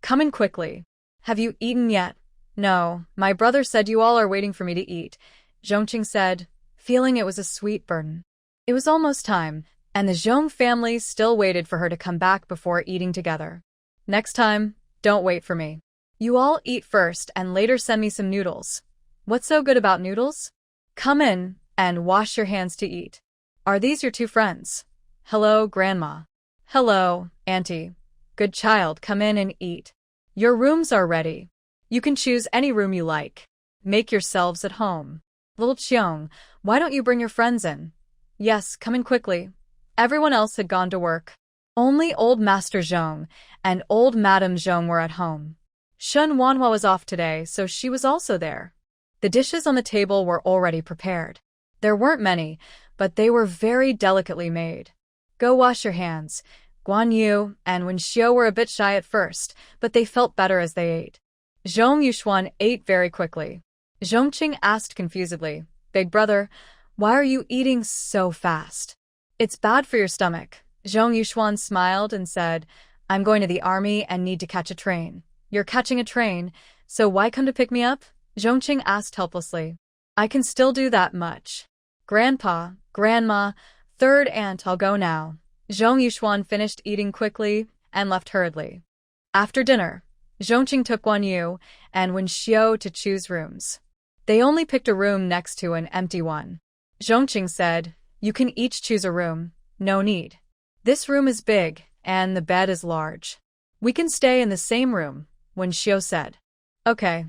Come in quickly. Have you eaten yet? No, my brother said you all are waiting for me to eat, Zhong Qing said, feeling it was a sweet burden. It was almost time, and the Zhong family still waited for her to come back before eating together. Next time, don't wait for me. You all eat first and later send me some noodles. What's so good about noodles? Come in and wash your hands to eat. Are these your two friends? Hello, Grandma. Hello, Auntie. Good child, come in and eat. Your rooms are ready. You can choose any room you like. Make yourselves at home. Little Qiong, why don't you bring your friends in? Yes, come in quickly. Everyone else had gone to work. Only old Master Zhong and old Madame Zhong were at home. Shun Wanhua was off today, so she was also there. The dishes on the table were already prepared. There weren't many, but they were very delicately made. Go wash your hands. Guan Yu and Wen Xiu were a bit shy at first, but they felt better as they ate. Zhong Yushuan ate very quickly. Zhong Qing asked confusedly, Big brother, why are you eating so fast? It's bad for your stomach. Zhong Yushuan smiled and said, I'm going to the army and need to catch a train. You're catching a train, so why come to pick me up? Zhong Qing asked helplessly. I can still do that much. Grandpa, Grandma, third aunt, I'll go now. Zhong Yushuan finished eating quickly and left hurriedly. After dinner, Zhong Qing took Guan Yu and Wen Xiu to choose rooms. They only picked a room next to an empty one. Zhong Qing said, You can each choose a room. No need. This room is big, and the bed is large. We can stay in the same room, Wen Xiu said. Okay.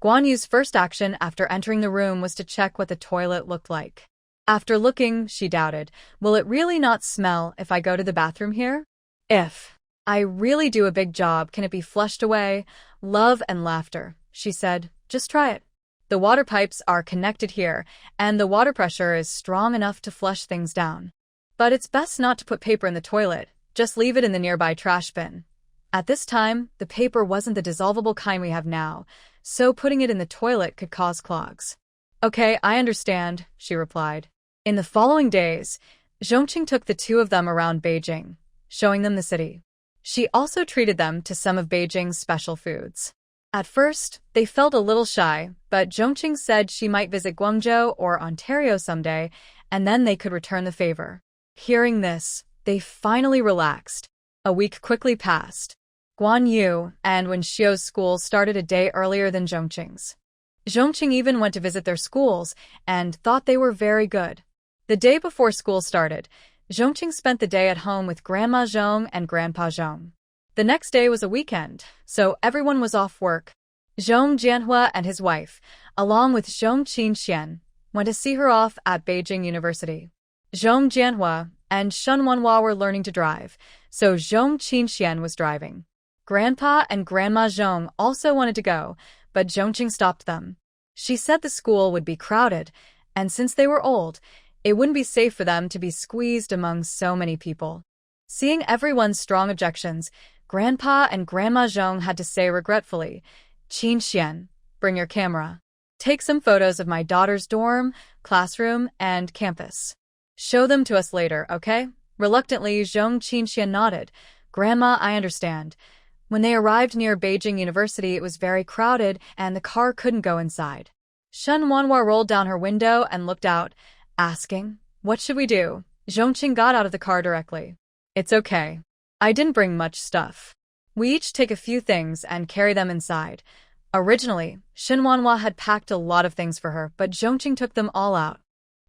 Guan Yu's first action after entering the room was to check what the toilet looked like. After looking, she doubted, will it really not smell if I go to the bathroom here? If I really do a big job, can it be flushed away? Love and laughter, she said. Just try it. The water pipes are connected here, and the water pressure is strong enough to flush things down. But it's best not to put paper in the toilet, just leave it in the nearby trash bin. At this time, the paper wasn't the dissolvable kind we have now, so putting it in the toilet could cause clogs. Okay, I understand, she replied. In the following days, Zhong Qing took the two of them around Beijing, showing them the city. She also treated them to some of Beijing's special foods. At first, they felt a little shy, but Zhong Qing said she might visit Guangzhou or Ontario someday, and then they could return the favor. Hearing this, they finally relaxed. A week quickly passed. Guan Yu and Wen Xiu's school started a day earlier than Zhong Qing's. Zhong Qing even went to visit their schools and thought they were very good. The day before school started, Zhong Qing spent the day at home with Grandma Zhong and Grandpa Zhong. The next day was a weekend, so everyone was off work. Zhong Jianhua and his wife, along with Zhong Qinxian, went to see her off at Beijing University. Zhong Jianhua and Shun Wanhua were learning to drive, so Zhong Qinxian was driving. Grandpa and Grandma Zhong also wanted to go, but Zhong Qing stopped them. She said the school would be crowded, and since they were old, it wouldn't be safe for them to be squeezed among so many people. Seeing everyone's strong objections, Grandpa and Grandma Zhong had to say regretfully, Qinxian, bring your camera. Take some photos of my daughter's dorm, classroom, and campus. Show them to us later, okay? Reluctantly, Zhong Qinxian nodded. Grandma, I understand. When they arrived near Beijing University, it was very crowded, and the car couldn't go inside. Shun Wanhua rolled down her window and looked out, asking, What should we do? Zhong Qing got out of the car directly. It's okay. I didn't bring much stuff. We each take a few things and carry them inside. Originally, Shun Wanhua had packed a lot of things for her, but Zhong Qing took them all out.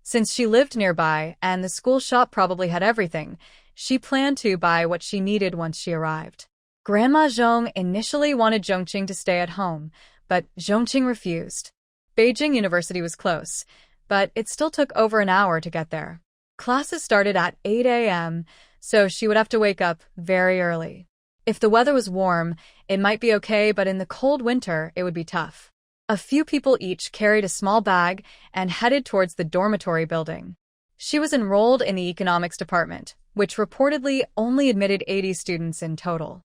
Since she lived nearby and the school shop probably had everything, she planned to buy what she needed once she arrived. Grandma Zhong initially wanted Zhong Qing to stay at home, but Zhong Qing refused. Beijing University was close, but it still took over an hour to get there. Classes started at 8 a.m., so she would have to wake up very early. If the weather was warm, it might be okay, but in the cold winter, it would be tough. A few people each carried a small bag and headed towards the dormitory building. She was enrolled in the economics department, which reportedly only admitted 80 students in total.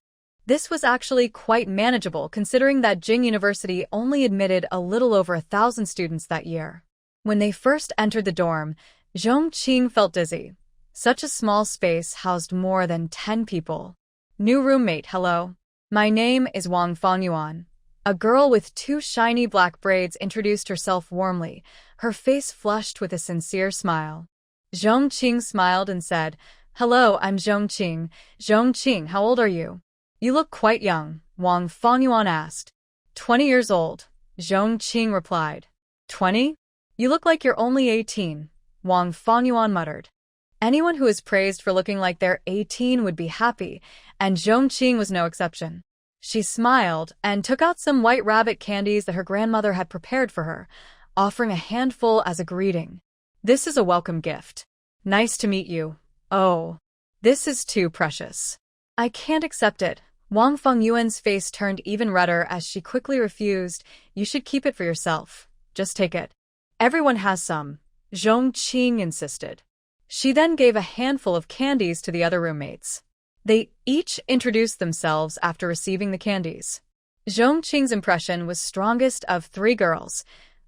This was actually quite manageable considering that Jing University only admitted a little over 1,000 students that year. When they first entered the dorm, Zhong Qing felt dizzy. Such a small space housed more than 10 people. New roommate, hello. My name is Wang Fangyuan. A girl with two shiny black braids introduced herself warmly, her face flushed with a sincere smile. Zhong Qing smiled and said, "Hello, I'm Zhong Qing. Zhong Qing, how old are you?" "You look quite young," Wang Fangyuan asked. 20 years old, Zhong Qing replied. 20? You look like you're only 18, Wang Fangyuan muttered. Anyone who is praised for looking like they're 18 would be happy, and Zhong Qing was no exception. She smiled and took out some white rabbit candies that her grandmother had prepared for her, offering a handful as a greeting. "This is a welcome gift. Nice to meet you. Oh, this is too precious. I can't accept it." Wang Fangyuan's face turned even redder as she quickly refused. "You should keep it for yourself. Just take it." "Everyone has some," Zhong Qing insisted. She then gave a handful of candies to the other roommates. They each introduced themselves after receiving the candies. Zhong Qing's impression was strongest of three girls.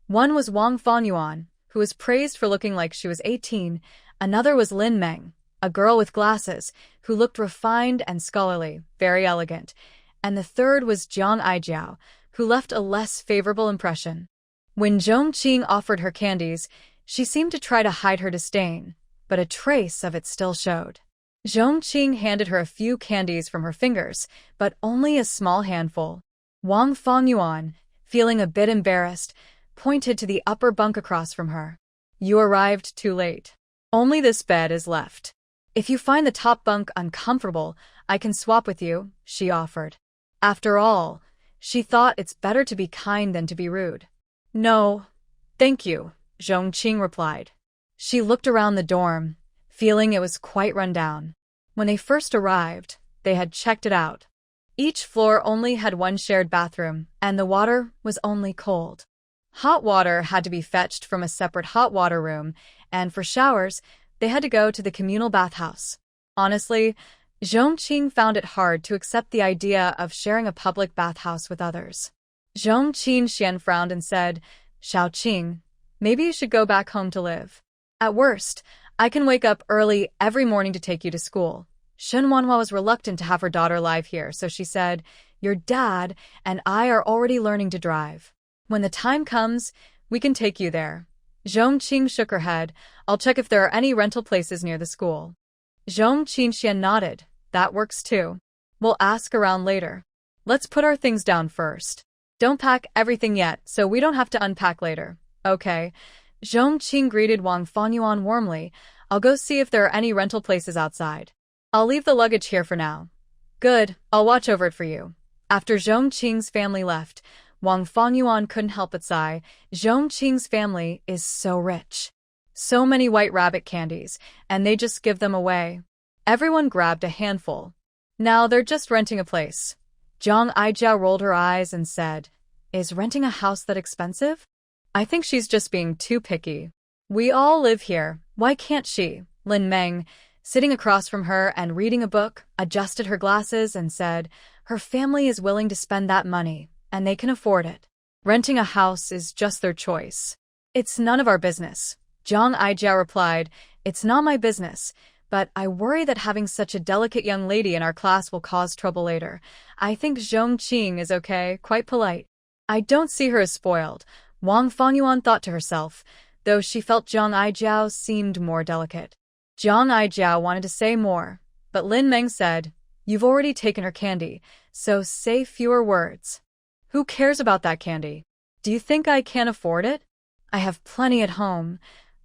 One was Wang Fangyuan, who was praised for looking like she was 18. Another was Lin Meng, a girl with glasses, who looked refined and scholarly, very elegant. And the third was Jiang Aijiao, who left a less favorable impression. When Zhong Qing offered her candies, she seemed to try to hide her disdain, but a trace of it still showed. Zhong Qing handed her a few candies from her fingers, but only a small handful. Wang Fangyuan, feeling a bit embarrassed, pointed to the upper bunk across from her. "You arrived too late. Only this bed is left. If you find the top bunk uncomfortable, I can swap with you," she offered. After all, she thought it's better to be kind than to be rude. "No, thank you," Zhong Qing replied. She looked around the dorm, feeling it was quite run down. When they first arrived, they had checked it out. Each floor only had one shared bathroom, and the water was only cold. Hot water had to be fetched from a separate hot water room, and for showers, they had to go to the communal bathhouse. Honestly, Zhong Qing found it hard to accept the idea of sharing a public bathhouse with others. Zhong Qing frowned and said, "Shao Qing, maybe you should go back home to live. At worst, I can wake up early every morning to take you to school." Shen Wanhua was reluctant to have her daughter live here, so she said, "Your dad and I are already learning to drive. When the time comes, we can take you there." Zhong Qing shook her head. "I'll check if there are any rental places near the school." Zhong Qing nodded. "That works too. We'll ask around later. Let's put our things down first. Don't pack everything yet, so we don't have to unpack later." "Okay." Zhong Qing greeted Wang Fangyuan warmly. "I'll go see if there are any rental places outside. I'll leave the luggage here for now." "Good, I'll watch over it for you." After Zhong Qing's family left, Wang Fangyuan couldn't help but sigh. Zhong Qing's family is so rich. So many white rabbit candies, and they just give them away. Everyone grabbed a handful. Now they're just renting a place. Jiang Aijiao rolled her eyes and said, "Is renting a house that expensive? I think she's just being too picky. We all live here, why can't she?" Lin Meng, sitting across from her and reading a book, adjusted her glasses and said, "Her family is willing to spend that money, and they can afford it. Renting a house is just their choice." "It's none of our business," Jiang Aijiao replied. "It's not my business, but I worry that having such a delicate young lady in our class will cause trouble later. I think Zhong Qing is okay, quite polite. I don't see her as spoiled," Wang Fangyuan thought to herself, though she felt Jiang Aijiao seemed more delicate. Jiang Aijiao wanted to say more, but Lin Meng said, "You've already taken her candy, so say fewer words." "Who cares about that candy? Do you think I can't afford it? I have plenty at home.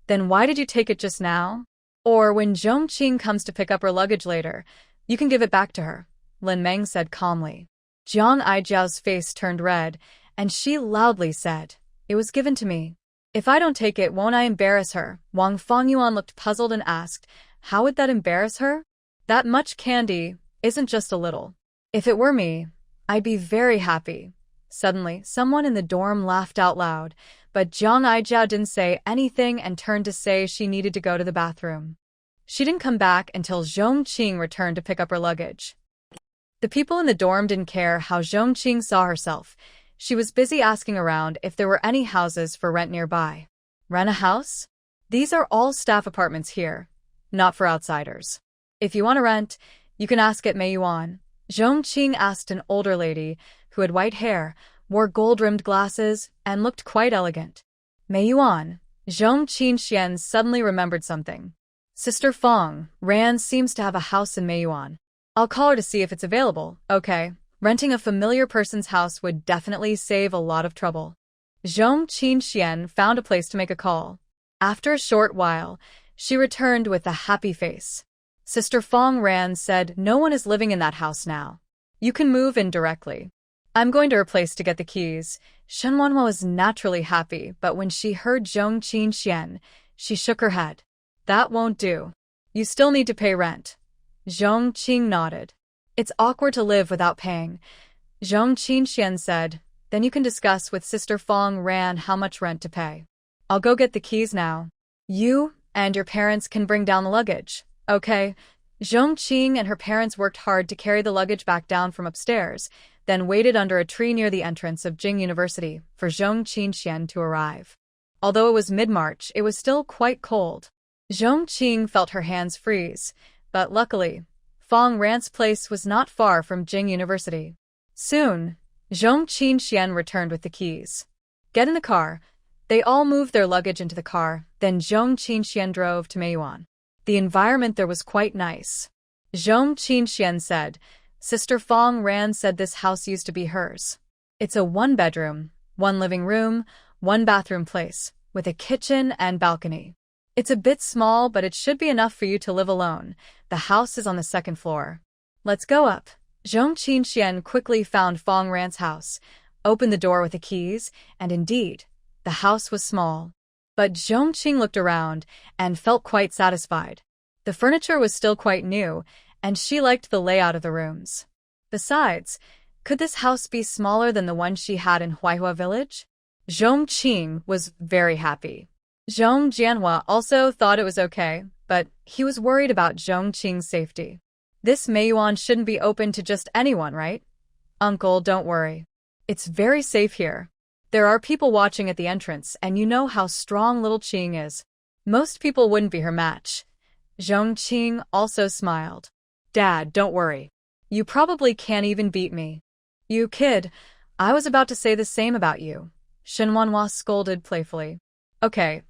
Then why did you take it just now? Or when Zhong Qing comes to pick up her luggage later, you can give it back to her," Lin Meng said calmly. Jiang Aijiao's face turned red, and she loudly said, "It was given to me. If I don't take it, won't I embarrass her?" Wang Fangyuan looked puzzled and asked, "How would that embarrass her? That much candy isn't just a little. If it were me, I'd be very happy." Suddenly, someone in the dorm laughed out loud, but Jiang Aijiao didn't say anything and turned to say she needed to go to the bathroom. She didn't come back until Zhong Qing returned to pick up her luggage. The people in the dorm didn't care how Zhong Qing saw herself. She was busy asking around if there were any houses for rent nearby. "Rent a house? These are all staff apartments here, not for outsiders. If you want to rent, you can ask at Meiyuan." Zhong Qing asked an older lady who had white hair, wore gold-rimmed glasses, and looked quite elegant. Meiyuan. Zhong Qing suddenly remembered something. Sister Fong, Ran seems to have a house in Meiyuan. I'll call her to see if it's available, okay? Renting a familiar person's house would definitely save a lot of trouble. Zhong Qing found a place to make a call. After a short while, she returned with a happy face. Sister Fong Ran said no one is living in that house now. You can move in directly. I'm going to her place to get the keys. Shen Wanhua was naturally happy, but when she heard Zhong Qing, she shook her head. That won't do. You still need to pay rent. Zhong Qing nodded. It's awkward to live without paying. Zhong Qing said, then you can discuss with Sister Fong Ran how much rent to pay. I'll go get the keys now. You and your parents can bring down the luggage, okay? Zhong Qing and her parents worked hard to carry the luggage back down from upstairs, then waited under a tree near the entrance of Jing University for Zhong Qing to arrive. Although it was mid-March, it was still quite cold. Zhong Qing felt her hands freeze, but luckily, Fong Ran's place was not far from Jing University. Soon, Zhong Qing returned with the keys. Get in the car. They all moved their luggage into the car, then Zhong Qing drove to Meiyuan. The environment there was quite nice. Zhong Qing said, Sister Fong Ran said this house used to be hers. It's a one-bedroom, one living room, one bathroom place, with a kitchen and balcony. It's a bit small, but it should be enough for you to live alone. The house is on the second floor. Let's go up. Zhong Qing quickly found Fong Ran's house, opened the door with the keys, and indeed, the house was small. But Zhong Qing looked around and felt quite satisfied. The furniture was still quite new, and she liked the layout of the rooms. Besides, could this house be smaller than the one she had in Huaihua village? Zhong Qing was very happy. Zhong Jianhua also thought it was okay, but he was worried about Zhong Qing's safety. This Meiyuan shouldn't be open to just anyone, right? Uncle, don't worry. It's very safe here. There are people watching at the entrance, and you know how strong little Qing is. Most people wouldn't be her match. Zhong Qing also smiled. Dad, don't worry. You probably can't even beat me. You kid, I was about to say the same about you. Shen Wanhua scolded playfully. Okay,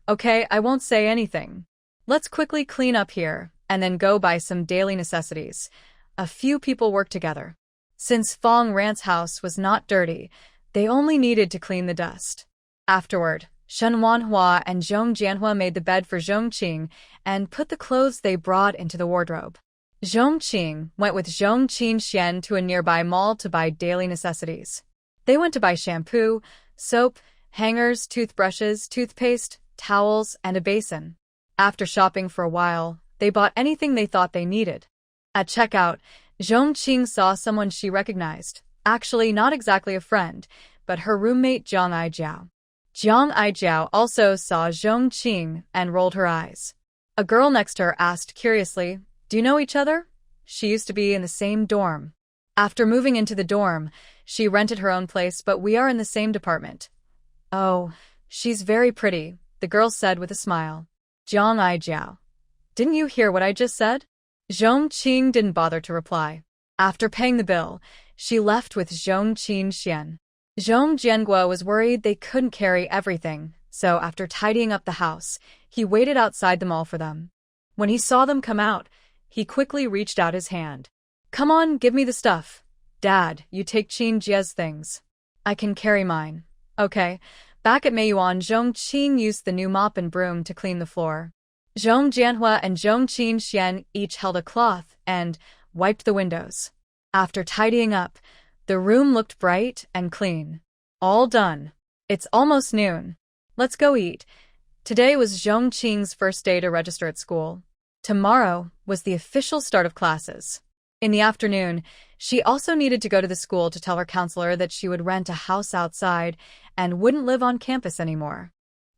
I won't say anything. Let's quickly clean up here, and then go buy some daily necessities. A few people worked together. Since Fong Ran's house was not dirty, they only needed to clean the dust. Afterward, Shen Wanhua and Zhong Jianhua made the bed for Zhong Qing and put the clothes they brought into the wardrobe. Zhong Qing went with Zhong Qing to a nearby mall to buy daily necessities. They went to buy shampoo, soap, hangers, toothbrushes, toothpaste, towels, and a basin. After shopping for a while, they bought anything they thought they needed. At checkout, Zhong Qing saw someone she recognized. Actually, not exactly a friend, but her roommate Jiang Aijiao. Jiang Aijiao also saw Zhong Qing and rolled her eyes. A girl next to her asked curiously, "Do you know each other?" She used to be in the same dorm. After moving into the dorm, she rented her own place, but we are in the same department. Oh, she's very pretty, the girl said with a smile. Jiang Aijiao. Didn't you hear what I just said? Zhong Qing didn't bother to reply. After paying the bill, she left with Zhong Qing. Zhong Jianguo was worried they couldn't carry everything, so after tidying up the house, he waited outside the mall for them. When he saw them come out, he quickly reached out his hand. Come on, give me the stuff. Dad, you take Qin Jie's things. I can carry mine. Okay. Back at Meiyuan, Zhong Qing used the new mop and broom to clean the floor. Zhong Jianhua and Zhong Qing each held a cloth and wiped the windows. After tidying up, the room looked bright and clean. All done. It's almost noon. Let's go eat. Today was Zhong Qing's first day to register at school. Tomorrow was the official start of classes. In the afternoon, she also needed to go to the school to tell her counselor that she would rent a house outside and wouldn't live on campus anymore.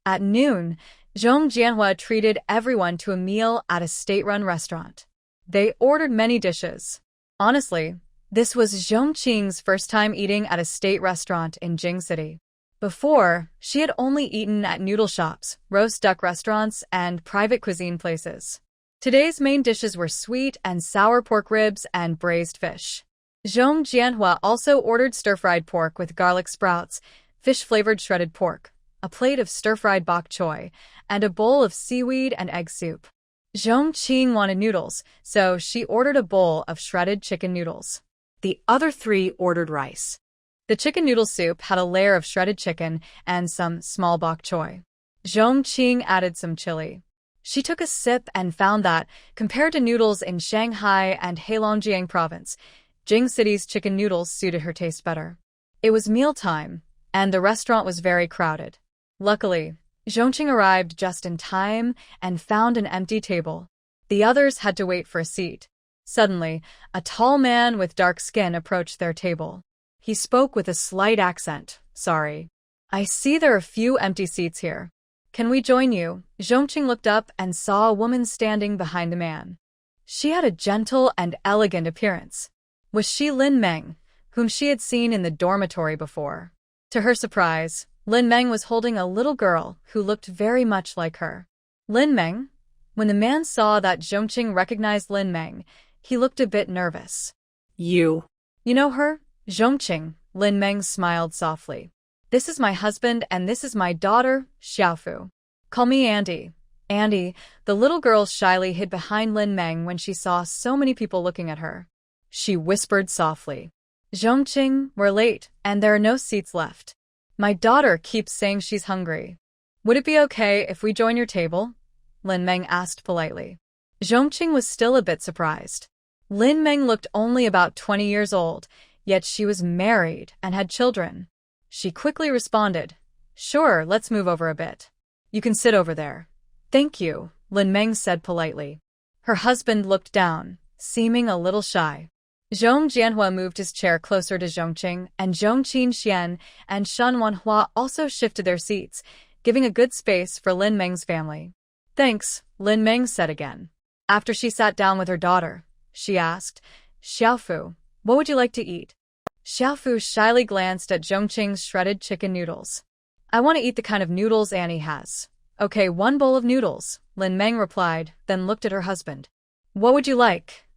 At noon, Zhong Jianhua treated everyone to a meal at a state-run restaurant. They ordered many dishes. Honestly, this was Zhong Qing's first time eating at a state restaurant in Jing City. Before, she had only eaten at noodle shops, roast duck restaurants, and private cuisine places. Today's main dishes were sweet and sour pork ribs and braised fish. Zhong Jianhua also ordered stir-fried pork with garlic sprouts, fish-flavored shredded pork, a plate of stir-fried bok choy, and a bowl of seaweed and egg soup. Zhong Qing wanted noodles, so she ordered a bowl of shredded chicken noodles. The other three ordered rice. The chicken noodle soup had a layer of shredded chicken and some small bok choy. Zhong Qing added some chili. She took a sip and found that, compared to noodles in Shanghai and Heilongjiang province, Jing City's chicken noodles suited her taste better. It was mealtime, and the restaurant was very crowded. Luckily, Zhong Qing arrived just in time and found an empty table. The others had to wait for a seat. Suddenly, a tall man with dark skin approached their table. He spoke with a slight accent. "Sorry. I see there are a few empty seats here. Can we join you?" Zhong Qing looked up and saw a woman standing behind the man. She had a gentle and elegant appearance. Was she Lin Meng, whom she had seen in the dormitory before? To her surprise, Lin Meng was holding a little girl who looked very much like her. Lin Meng? When the man saw that Zhong Qing recognized Lin Meng, he looked a bit nervous. You know her? Zhong Qing, Lin Meng smiled softly. "This is my husband and this is my daughter, Xiaofu. Call me Andy." Andy, the little girl shyly hid behind Lin Meng when she saw so many people looking at her. She whispered softly, "Zhong Qing, we're late, and there are no seats left. My daughter keeps saying she's hungry. Would it be okay if we join your table?" Lin Meng asked politely. Zhong Qing was still a bit surprised. Lin Meng looked only about 20 years old, yet she was married and had children. She quickly responded, "Sure, let's move over a bit. You can sit over there." "Thank you," Lin Meng said politely. Her husband looked down, seeming a little shy. Zhong Jianhua moved his chair closer to Zhong Qing, and Zhong Qinxian and Shan Wanhua also shifted their seats, giving a good space for Lin Meng's family. "Thanks," Lin Meng said again. After she sat down with her daughter, she asked, "Xiaofu, what would you like to eat?" Xiaofu shyly glanced at Zhong Qing's shredded chicken noodles. "I want to eat the kind of noodles Annie has." "Okay, one bowl of noodles," Lin Meng replied, then looked at her husband. "What would you like?"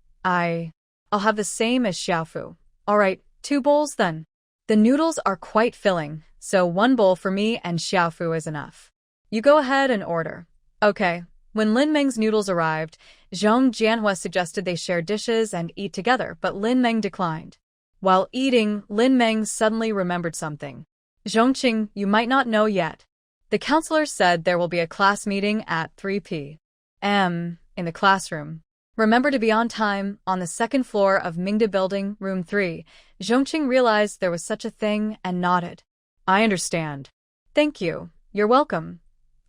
I'll have the same as Xiaofu." "All right, 2 bowls then." "The noodles are quite filling, so 1 bowl for me and Xiaofu is enough." "You go ahead and order." "Okay." When Lin Meng's noodles arrived, Zhong Jianhua suggested they share dishes and eat together, but Lin Meng declined. While eating, Lin Meng suddenly remembered something. "Zhong Qing, you might not know yet. The counselor said there will be a class meeting at 3 p.m. in the classroom. Remember to be on time, on the 2nd floor of Mingda Building, room 3. Zhong Qing realized there was such a thing and nodded. "I understand." "Thank you. You're welcome."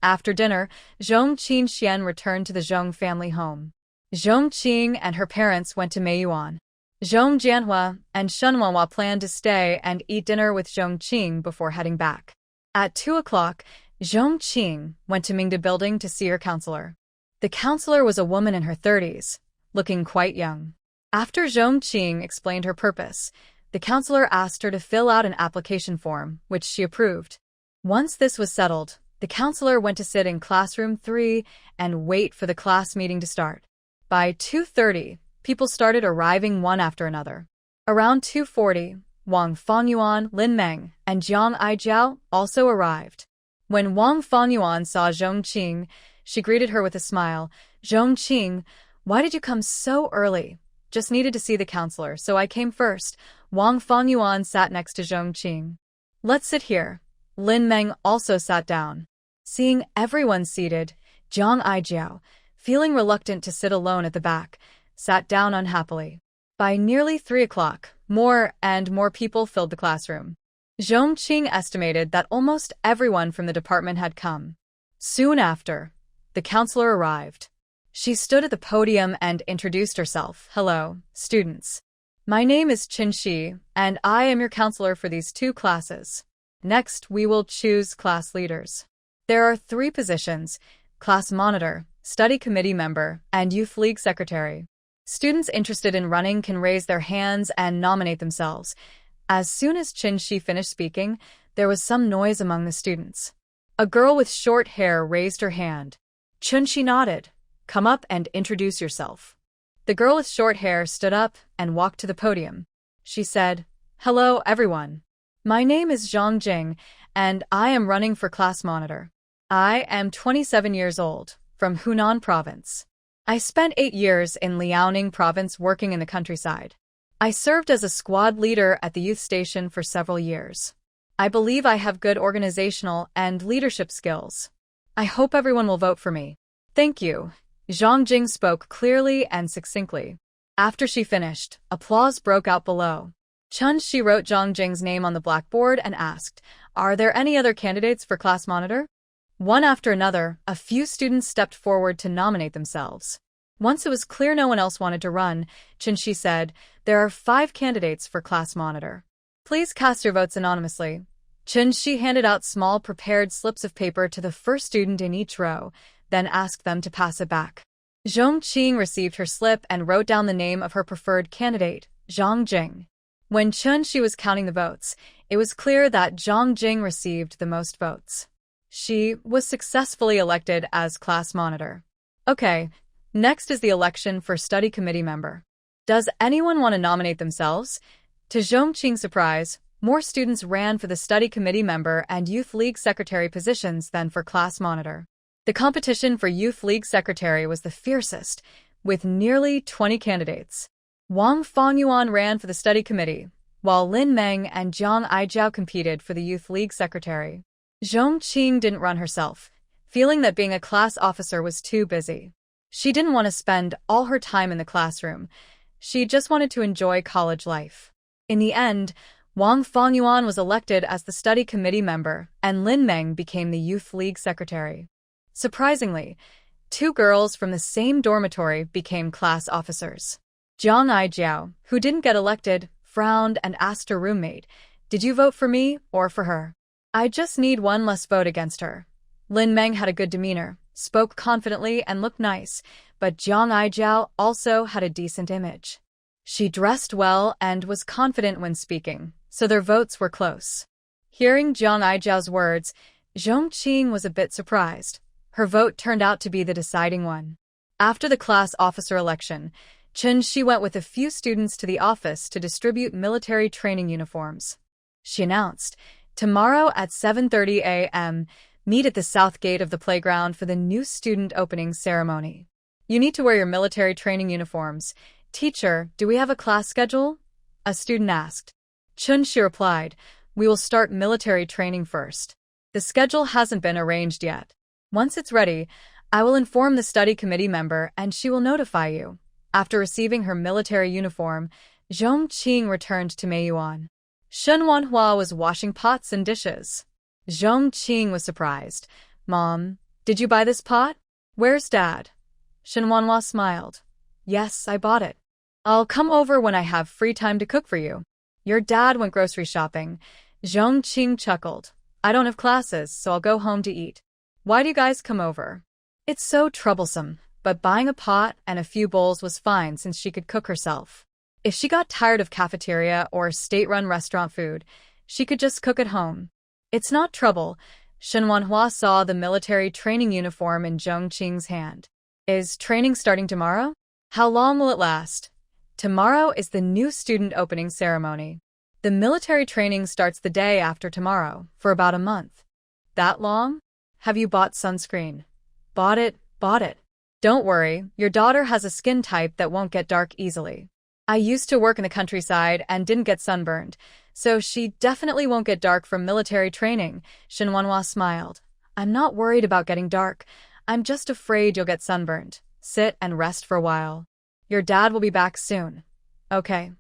After dinner, Zhong Qinxian returned to the Zhong family home. Zhong Qing and her parents went to Meiyuan. Zhong Jianhua and Shen Wanhua planned to stay and eat dinner with Zhong Qing before heading back. At 2 o'clock, Zhong Qing went to Mingda Building to see her counselor. The counselor was a woman in her 30s, looking quite young. After Zhong Qing explained her purpose, the counselor asked her to fill out an application form, which she approved. Once this was settled, the counselor went to sit in classroom 3 and wait for the class meeting to start. By 2:30, people started arriving one after another. Around 2:40, Wang Fongyuan, Lin Meng, and Jiang Aijiao also arrived. When Wang Fongyuan saw Zhong Qing, she greeted her with a smile. "Zhong Qing, why did you come so early?" "Just needed to see the counselor, so I came first." Wang Fongyuan sat next to Zhong Qing. "Let's sit here." Lin Meng also sat down. Seeing everyone seated, Jiang Aijiao, feeling reluctant to sit alone at the back, sat down unhappily. By nearly 3 o'clock, more and more people filled the classroom. Zhong Qing estimated that almost everyone from the department had come. Soon after, the counselor arrived. She stood at the podium and introduced herself. "Hello, students. My name is Qin Shi, and I am your counselor for these 2 classes. Next, we will choose class leaders. There are 3 positions: class monitor, study committee member, and youth league secretary. Students interested in running can raise their hands and nominate themselves." As soon as Qin Shi finished speaking, there was some noise among the students. A girl with short hair raised her hand. Qin Shi nodded. "Come up and introduce yourself." The girl with short hair stood up and walked to the podium. She said, "Hello, everyone. My name is Zhong Qing, and I am running for class monitor. I am 27 years old, from Hunan Province. I spent 8 years in Liaoning Province working in the countryside. I served as a squad leader at the youth station for several years. I believe I have good organizational and leadership skills. I hope everyone will vote for me. Thank you." Zhong Qing spoke clearly and succinctly. After she finished, applause broke out below. She wrote Zhong Qing's name on the blackboard and asked, "Are there any other candidates for class monitor?" One after another, a few students stepped forward to nominate themselves. Once it was clear no one else wanted to run, Shi said, "There are 5 candidates for class monitor. Please cast your votes anonymously." Shi handed out small prepared slips of paper to the first student in each row, then asked them to pass it back. Zhong Qing received her slip and wrote down the name of her preferred candidate, Zhong Qing. When Shi was counting the votes, it was clear that Zhong Qing received the most votes. She was successfully elected as class monitor. Okay, next is the election for study committee member. Does anyone want to nominate themselves? To Zhong Qing's surprise, more students ran for the study committee member and youth league secretary positions than for class monitor. The competition for Youth League Secretary was the fiercest, with nearly 20 candidates. Wang Fongyuan ran for the study committee, while Lin Meng and Jiang Aijiao competed for the Youth League Secretary. Zhong Qing didn't run herself, feeling that being a class officer was too busy. She didn't want to spend all her time in the classroom. She just wanted to enjoy college life. In the end, Wang Fongyuan was elected as the study committee member, and Lin Meng became the Youth League Secretary. Surprisingly, 2 girls from the same dormitory became class officers. Jiang Aijiao, who didn't get elected, frowned and asked her roommate, "Did you vote for me or for her?" "I just need one less vote against her." Lin Meng had a good demeanor, spoke confidently and looked nice, but Jiang Aijiao also had a decent image. She dressed well and was confident when speaking, so their votes were close. Hearing Jiang Aijiao's words, Zhong Qing was a bit surprised. Her vote turned out to be the deciding one. After the class officer election, Shi went with a few students to the office to distribute military training uniforms. She announced, "Tomorrow at 7:30 a.m., meet at the south gate of the playground for the new student opening ceremony. You need to wear your military training uniforms. Teacher, do we have a class schedule?" a student asked. Shi replied, "We will start military training first. The schedule hasn't been arranged yet. Once it's ready, I will inform the study committee member and she will notify you." After receiving her military uniform, Zhong Qing returned to Meiyuan. Manhwa was washing pots and dishes. Zhong Qing was surprised. "Mom, did you buy this pot?" "Where's Dad?" Manhwa smiled. "Yes, I bought it. I'll come over when I have free time to cook for you." "Your dad went grocery shopping." Zhong Qing chuckled. "I don't have classes, so I'll go home to eat. Why do you guys come over?" It's so troublesome, but buying a pot and a few bowls was fine since she could cook herself. If she got tired of cafeteria or state-run restaurant food, she could just cook at home. It's not trouble. Manhwa saw the military training uniform in Zhong Qing's hand. "Is training starting tomorrow? How long will it last?" "Tomorrow is the new student opening ceremony. The military training starts the day after tomorrow, for about a month." "That long? Have you bought sunscreen?" Bought it. "Don't worry, your daughter has a skin type that won't get dark easily. I used to work in the countryside and didn't get sunburned, so she definitely won't get dark from military training." Manhwa smiled. "I'm not worried about getting dark. I'm just afraid you'll get sunburned. Sit and rest for a while. Your dad will be back soon." "Okay."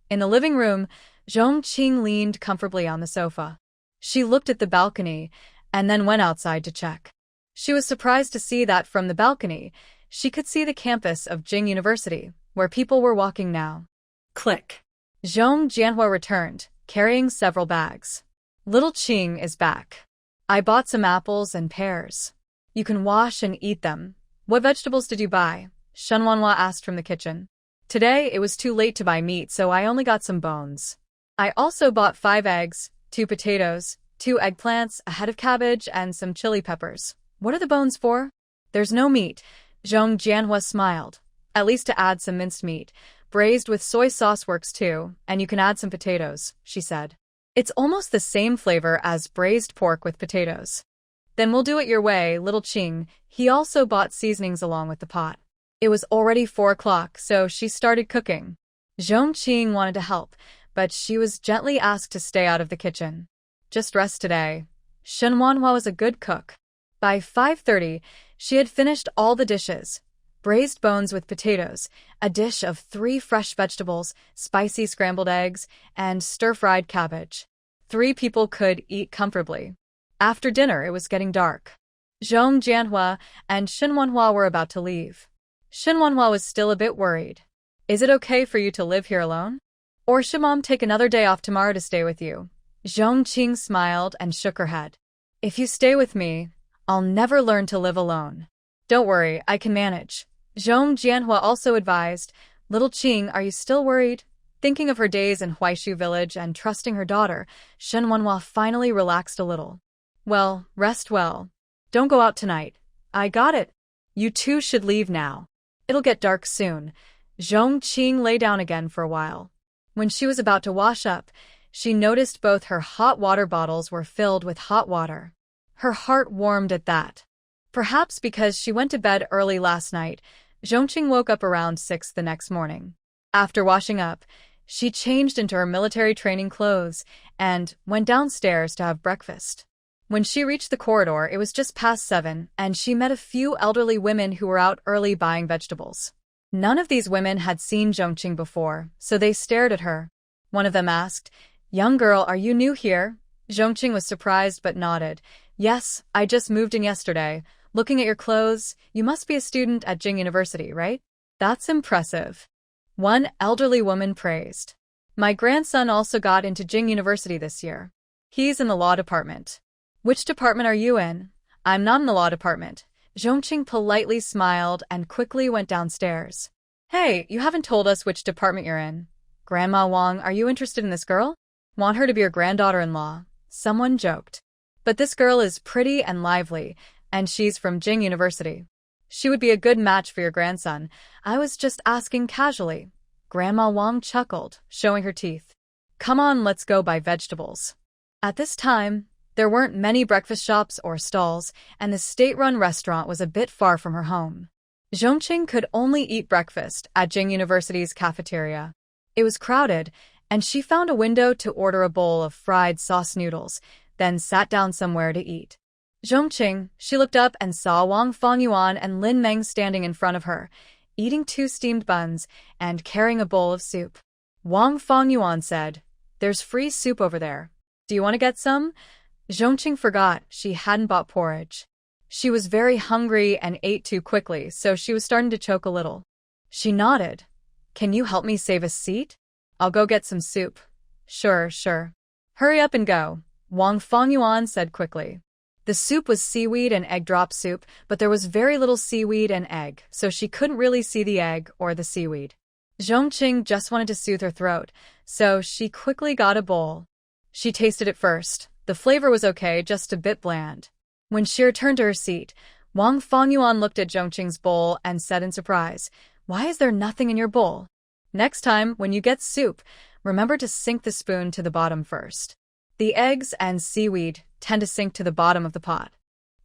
In the living room, Zhong Qing leaned comfortably on the sofa. She looked at the balcony and then went outside to check. She was surprised to see that from the balcony, she could see the campus of Jing University, where people were walking now. Click. Zhong Jianhua returned, carrying several bags. "Little Qing is back. I bought some apples and pears. You can wash and eat them." "What vegetables did you buy?" Manhwa asked from the kitchen. "Today it was too late to buy meat, so I only got some bones. I also bought 5 eggs, 2 potatoes, 2 eggplants, a head of cabbage, and some chili peppers." "What are the bones for?" "There's no meat." Zhong Jianhua smiled. "At least to add some minced meat. Braised with soy sauce works too, and you can add some potatoes, she said. It's almost the same flavor as braised pork with potatoes. Then we'll do it your way, little Qing. He also bought seasonings along with the pot. It was already 4 o'clock, so she started cooking. Zhong Qing wanted to help, but she was gently asked to stay out of the kitchen. Just rest today. Manhwa was a good cook. By 5:30, she had finished all the dishes. Braised bones with potatoes, a dish of 3 fresh vegetables, spicy scrambled eggs, and stir-fried cabbage. 3 people could eat comfortably. After dinner, it was getting dark. Zhong Jianhua and Manhwa were about to leave. Manhwa was still a bit worried. Is it okay for you to live here alone? Or should Mom take another day off tomorrow to stay with you? Zhong Qing smiled and shook her head. If you stay with me, I'll never learn to live alone. Don't worry, I can manage. Zhong Jianhua also advised, Little Qing, are you still worried? Thinking of her days in Huaishu village and trusting her daughter, Manhwa finally relaxed a little. Well, rest well. Don't go out tonight. I got it. You two should leave now. It'll get dark soon. Zhong Qing lay down again for a while. When she was about to wash up, she noticed both her hot water bottles were filled with hot water. Her heart warmed at that. Perhaps because she went to bed early last night, Zhong Qing woke up around 6 the next morning. After washing up, she changed into her military training clothes and went downstairs to have breakfast. When she reached the corridor, it was just past 7, and she met a few elderly women who were out early buying vegetables. None of these women had seen Zhong Qing before, so they stared at her. One of them asked, Young girl, are you new here? Zhong Qing was surprised but nodded. Yes, I just moved in yesterday. Looking at your clothes, you must be a student at Beijing University, right? That's impressive. One elderly woman praised. My grandson also got into Beijing University this year. He's in the law department. Which department are you in? I'm not in the law department. Zhong Qing politely smiled and quickly went downstairs. Hey, you haven't told us which department you're in. Grandma Wang, are you interested in this girl? Want her to be your granddaughter-in-law? Someone joked. But this girl is pretty and lively, and she's from Beijing University. She would be a good match for your grandson. I was just asking casually. Grandma Wang chuckled, showing her teeth. Come on, let's go buy vegetables. At this time, there weren't many breakfast shops or stalls, and the state-run restaurant was a bit far from her home. Zhong Qing could only eat breakfast at Beijing University's cafeteria. It was crowded, and she found a window to order a bowl of fried sauce noodles, then sat down somewhere to eat. Zhong Qing, she looked up and saw Wang Fongyuan and Lin Meng standing in front of her, eating 2 steamed buns and carrying a bowl of soup. Wang Fongyuan said, There's free soup over there. Do you want to get some? Zhong Qing forgot she hadn't bought porridge. She was very hungry and ate too quickly, so she was starting to choke a little. She nodded. Can you help me save a seat? I'll go get some soup. Sure. Hurry up and go, Wang Fongyuan said quickly. The soup was seaweed and egg drop soup, but there was very little seaweed and egg, so she couldn't really see the egg or the seaweed. Zhong Qing just wanted to soothe her throat, so she quickly got a bowl. She tasted it first. The flavor was okay, just a bit bland. When she returned to her seat, Wang Fongyuan looked at Zhong Qing's bowl and said in surprise, Why is there nothing in your bowl? Next time, when you get soup, remember to sink the spoon to the bottom first. The eggs and seaweed tend to sink to the bottom of the pot.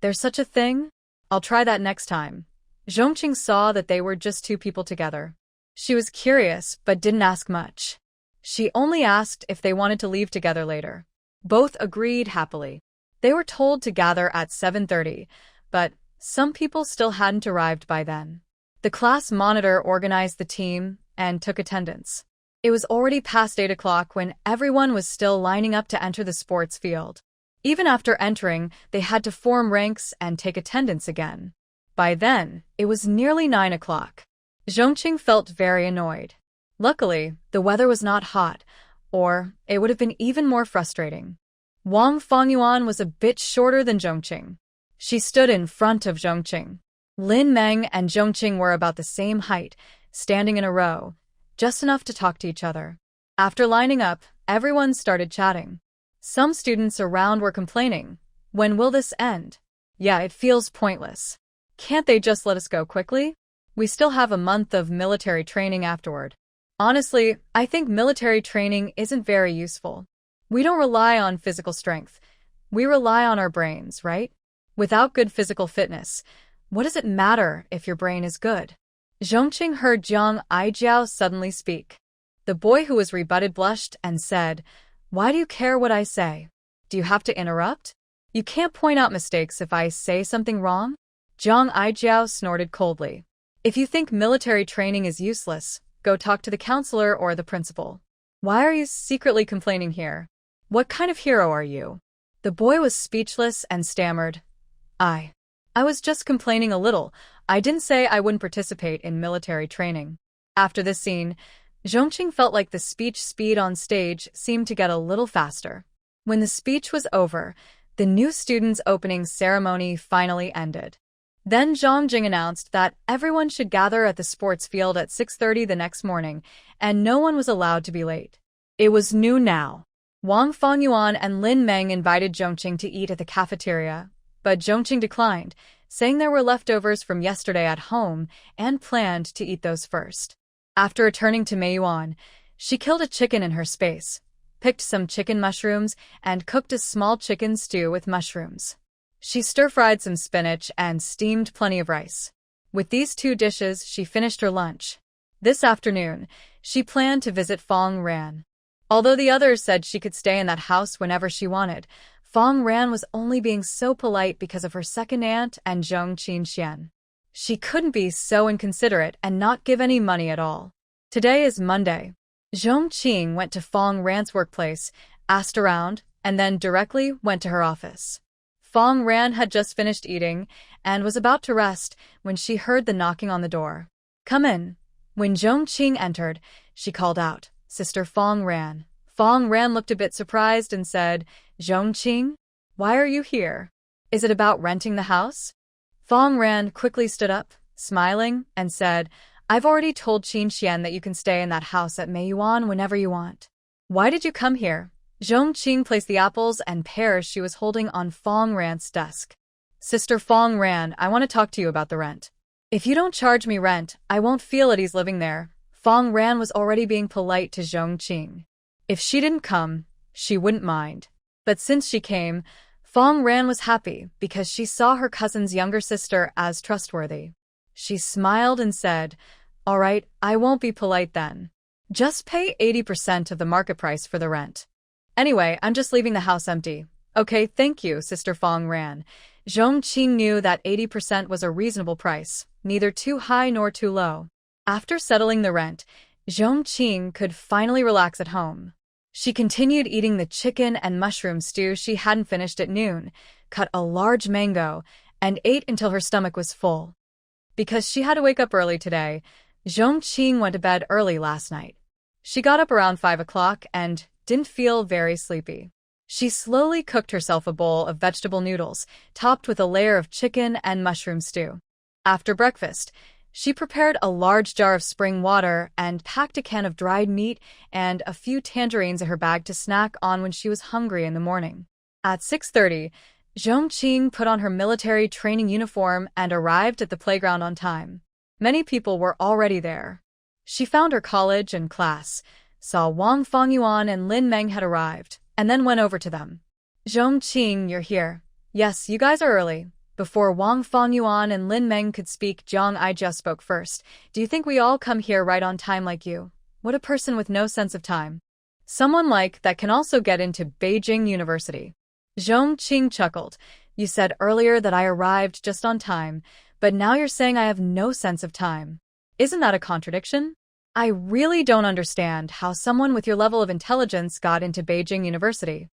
There's such a thing? I'll try that next time. Zhong Qing saw that they were just 2 people together. She was curious, but didn't ask much. She only asked if they wanted to leave together later. Both agreed happily. They were told to gather at 7:30, but some people still hadn't arrived by then. The class monitor organized the team and took attendance. It was already past 8 o'clock when everyone was still lining up to enter the sports field. Even after entering, they had to form ranks and take attendance again. By then, it was nearly 9 o'clock. Zhong Qing felt very annoyed. Luckily, the weather was not hot, or it would have been even more frustrating. Wang Fongyuan was a bit shorter than Zhong Qing. She stood in front of Zhong Qing. Lin Meng and Zhong Qing were about the same height, standing in a row, just enough to talk to each other. After lining up, everyone started chatting. Some students around were complaining, When will this end? Yeah, it feels pointless. Can't they just let us go quickly? We still have a month of military training afterward. Honestly, I think military training isn't very useful. We don't rely on physical strength. We rely on our brains, right? Without good physical fitness, what does it matter if your brain is good? Zhong Qing heard Jiang Aijiao suddenly speak. The boy who was rebutted blushed and said, "Why do you care what I say? Do you have to interrupt? You can't point out mistakes if I say something wrong?" Jiang Aijiao snorted coldly. "If you think military training is useless, go talk to the counselor or the principal. Why are you secretly complaining here? What kind of hero are you?" The boy was speechless and stammered, I was just complaining a little. I didn't say I wouldn't participate in military training." After this scene, Zhong Qing felt like the speech speed on stage seemed to get a little faster. When the speech was over, the new students' opening ceremony finally ended. Then Zhong Jing announced that everyone should gather at the sports field at 6:30 the next morning, and no one was allowed to be late. It was noon now. Wang Fongyuan and Lin Meng invited Zhong Qing to eat at the cafeteria, but Zhong Qing declined, saying there were leftovers from yesterday at home and planned to eat those first. After returning to Meiyuan, she killed a chicken in her space, picked some chicken mushrooms, and cooked a small chicken stew with mushrooms. She stir-fried some spinach and steamed plenty of rice. With these two dishes, she finished her lunch. This afternoon, she planned to visit Fong Ran. Although the others said she could stay in that house whenever she wanted, Fong Ran was only being so polite because of her second aunt and Zhong Qingxian. She couldn't be so inconsiderate and not give any money at all. Today is Monday. Zhong Qing went to Fong Ran's workplace, asked around, and then directly went to her office. Fong Ran had just finished eating and was about to rest when she heard the knocking on the door. "Come in." When Zhong Qing entered, she called out, "Sister Fong Ran." Fong Ran looked a bit surprised and said, "Zhong Qing, why are you here? Is it about renting the house?" Fong Ran quickly stood up, smiling, and said, "I've already told Qin Xian that you can stay in that house at Meiyuan whenever you want." "Why did you come here?" Zhong Qing placed the apples and pears she was holding on Fong Ran's desk. "Sister Fong Ran, I want to talk to you about the rent. If you don't charge me rent, I won't feel at ease living there." Fong Ran was already being polite to Zhong Qing. If she didn't come, she wouldn't mind. But since she came, Fong Ran was happy because she saw her cousin's younger sister as trustworthy. She smiled and said, "All right, I won't be polite then. Just pay 80% of the market price for the rent. Anyway, I'm just leaving the house empty." "Okay, thank you, Sister Fong Ran." Zhong Qing knew that 80% was a reasonable price, neither too high nor too low. After settling the rent, Zhong Qing could finally relax at home. She continued eating the chicken and mushroom stew she hadn't finished at noon, cut a large mango, and ate until her stomach was full. Because she had to wake up early today, Zhong Qing went to bed early last night. She got up around 5 o'clock and didn't feel very sleepy. She slowly cooked herself a bowl of vegetable noodles, topped with a layer of chicken and mushroom stew. After breakfast, she prepared a large jar of spring water and packed a can of dried meat and a few tangerines in her bag to snack on when she was hungry in the morning. At 6:30, Zhong Qing put on her military training uniform and arrived at the playground on time. Many people were already there. She found her college and class, saw Wang Fongyuan and Lin Meng had arrived, and then went over to them. "Zhong Qing, you're here." "Yes, you guys are early." Before Wang Fongyuan and Lin Meng could speak, Jiang Aijia spoke first. "Do you think we all come here right on time like you? What a person with no sense of time. Someone like that can also get into Beijing University." Zhong Qing chuckled. "You said earlier that I arrived just on time, but now you're saying I have no sense of time. Isn't that a contradiction? I really don't understand how someone with your level of intelligence got into Beijing University."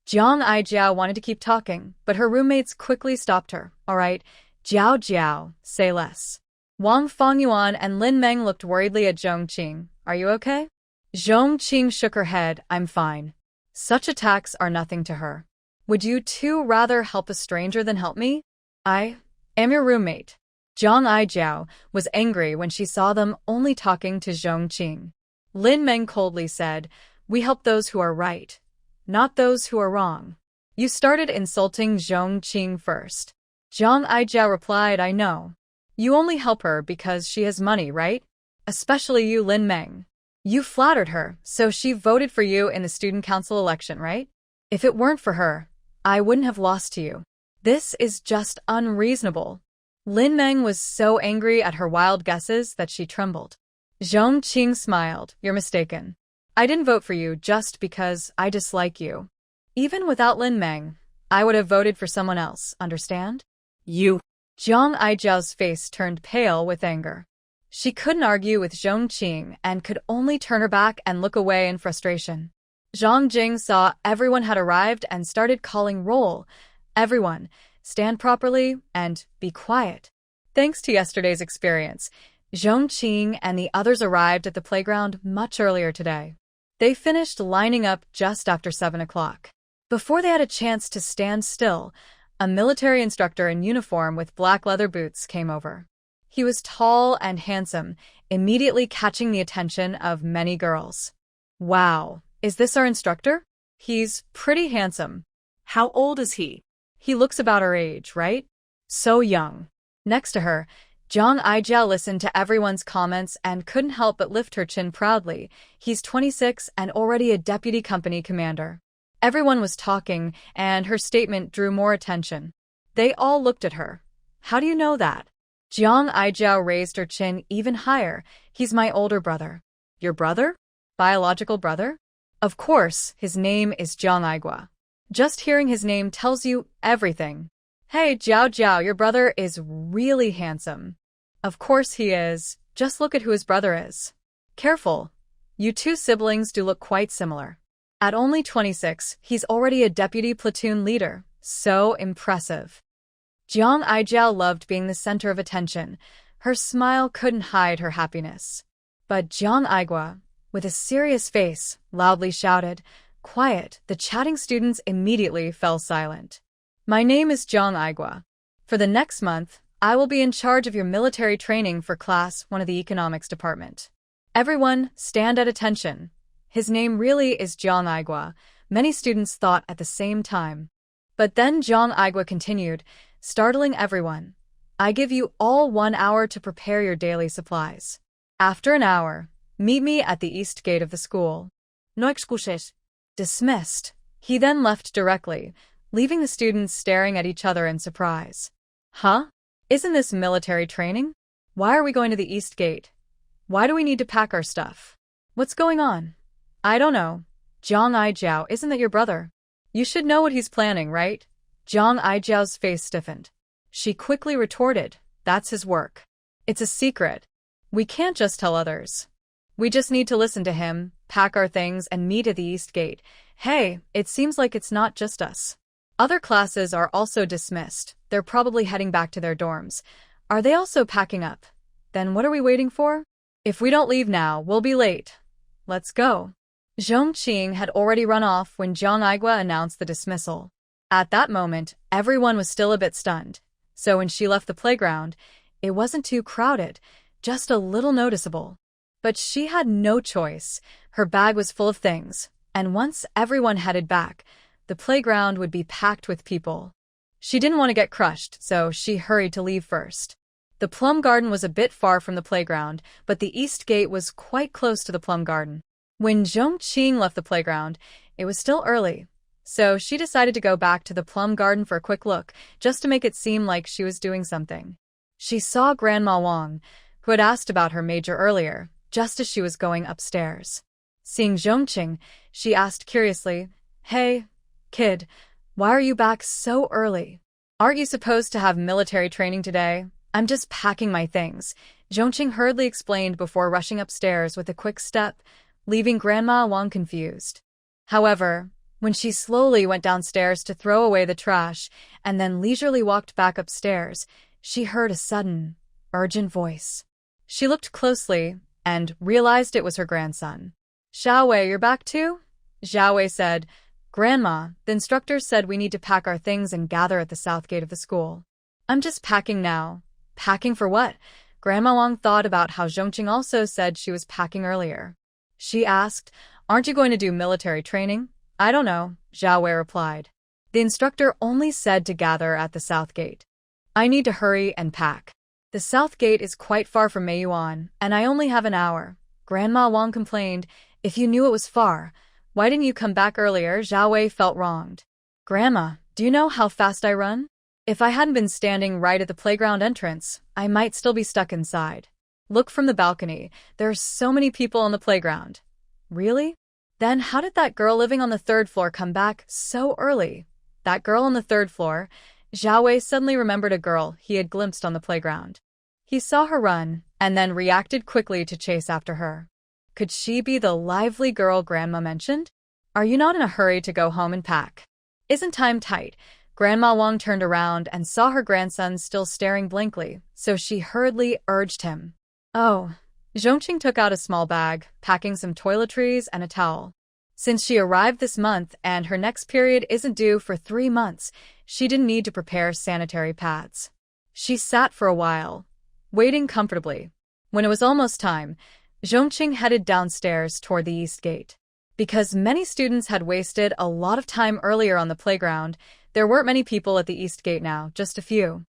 Jiang Aijiao wanted to keep talking, but her roommates quickly stopped her. "All right, Jiao Jiao, say less." Wang Fongyuan and Lin Meng looked worriedly at Zhong Qing. "Are you okay?" Zhong Qing shook her head. "I'm fine. Such attacks are nothing to her. Would you two rather help a stranger than help me?" "I am your roommate." Jiang Aijiao was angry when she saw them only talking to Zhong Qing. Lin Meng coldly said, "We help those who are right, not those who are wrong. You started insulting Zhong Qing first." Jiang Aijiao replied, "I know. You only help her because she has money, right? Especially you, Lin Meng. You flattered her, so she voted for you in the student council election, right? If it weren't for her, I wouldn't have lost to you. This is just unreasonable. Lin Meng was so angry at her wild guesses that she trembled. Zhong Qing smiled. You're mistaken. I didn't vote for you just because I dislike you. Even without Lin Meng, I would have voted for someone else, understand? You. Zhang Aijiao's face turned pale with anger. She couldn't argue with Zhong Qing and could only turn her back and look away in frustration. Zhang Jing saw everyone had arrived and started calling roll. Everyone, stand properly and be quiet. Thanks to yesterday's experience, Zhong Qing and the others arrived at the playground much earlier today. They finished lining up just after 7 o'clock. Before they had a chance to stand still, a military instructor in uniform with black leather boots came over. He was tall and handsome, immediately catching the attention of many girls. Wow, is this our instructor? He's pretty handsome. How old is he? He looks about our age, right? So young. Next to her, Zhang Aijia listened to everyone's comments and couldn't help but lift her chin proudly. He's 26 and already a deputy company commander. Everyone was talking, and her statement drew more attention. They all looked at her. How do you know that? Zhang Aijiao raised her chin even higher. He's my older brother. Your brother? Biological brother? Of course, his name is Zhang Aigua. Just hearing his name tells you everything. Hey, Jiao Jiao, your brother is really handsome. Of course he is. Just look at who his brother is. Careful. You two siblings do look quite similar. At only 26, he's already a deputy platoon leader. So impressive. Zhang Aijiao loved being the center of attention. Her smile couldn't hide her happiness. But Zhang Aigua, with a serious face, loudly shouted, "Quiet!" The chatting students immediately fell silent. My name is Zhang Aigua. For the next month, I will be in charge of your military training for Class 1 of the Economics Department. Everyone, stand at attention. His name really is Zhang Aigua, many students thought at the same time. But then Zhang Aigua continued, startling everyone. I give you all 1 hour to prepare your daily supplies. After an hour, meet me at the east gate of the school. No excuses. Dismissed. He then left directly, leaving the students staring at each other in surprise. Huh? Isn't this military training? Why are we going to the east gate? Why do we need to pack our stuff? What's going on? I don't know. Zhang Aijiao, isn't that your brother? You should know what he's planning, right? Zhang Aijiao's face stiffened. She quickly retorted, that's his work. It's a secret. We can't just tell others. We just need to listen to him, pack our things, and meet at the east gate. Hey, it seems like it's not just us. Other classes are also dismissed. They're probably heading back to their dorms. Are they also packing up? Then what are we waiting for? If we don't leave now, we'll be late. Let's go. Zhong Qing had already run off when Zhang Aigua announced the dismissal. At that moment, everyone was still a bit stunned. So when she left the playground, it wasn't too crowded, just a little noticeable. But she had no choice. Her bag was full of things, and once everyone headed back, the playground would be packed with people. She didn't want to get crushed, so she hurried to leave first. The plum garden was a bit far from the playground, but the east gate was quite close to the plum garden. When Zhong Qing left the playground, it was still early, so she decided to go back to the plum garden for a quick look, just to make it seem like she was doing something. She saw Grandma Wang, who had asked about her major earlier, just as she was going upstairs. Seeing Zhong Qing, she asked curiously, Hey, kid, why are you back so early? Aren't you supposed to have military training today? I'm just packing my things, Zhong Qing hurriedly explained before rushing upstairs with a quick step, leaving Grandma Wang confused. However, when she slowly went downstairs to throw away the trash and then leisurely walked back upstairs, she heard a sudden, urgent voice. She looked closely and realized it was her grandson. Shouye, you're back too? Shouye said, Grandma, the instructor said we need to pack our things and gather at the south gate of the school. I'm just packing now. Packing for what? Grandma Wang thought about how Zhong Qing also said she was packing earlier. She asked, Aren't you going to do military training? I don't know, Shouye replied. The instructor only said to gather at the south gate. I need to hurry and pack. The south gate is quite far from Meiyuan, and I only have an hour. Grandma Wang complained. If you knew it was far, why didn't you come back earlier? Shouye felt wronged. Grandma, do you know how fast I run? If I hadn't been standing right at the playground entrance, I might still be stuck inside. Look from the balcony. There are so many people on the playground. Really? Then how did that girl living on the third floor come back so early? That girl on the third floor? Shouye suddenly remembered a girl he had glimpsed on the playground. He saw her run, and then reacted quickly to chase after her. Could she be the lively girl Grandma mentioned? Are you not in a hurry to go home and pack? Isn't time tight? Grandma Wang turned around and saw her grandson still staring blankly, so she hurriedly urged him. Oh. Zhong Qing took out a small bag, packing some toiletries and a towel. Since she arrived this month and her next period isn't due for 3 months, she didn't need to prepare sanitary pads. She sat for a while, waiting comfortably. When it was almost time, Zhong Qing headed downstairs toward the east gate. Because many students had wasted a lot of time earlier on the playground, there weren't many people at the east gate now, just a few.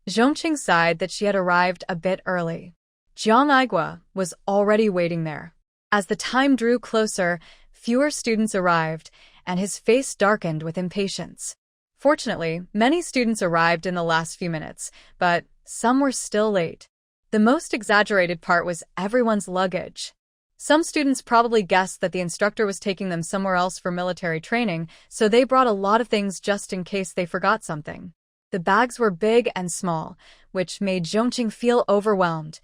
Zhong Qing sighed that she had arrived a bit early. Jiang Aigua was already waiting there. As the time drew closer, fewer students arrived, and his face darkened with impatience. Fortunately, many students arrived in the last few minutes, but some were still late. The most exaggerated part was everyone's luggage. Some students probably guessed that the instructor was taking them somewhere else for military training, so they brought a lot of things just in case they forgot something. The bags were big and small, which made Zhong Qing feel overwhelmed.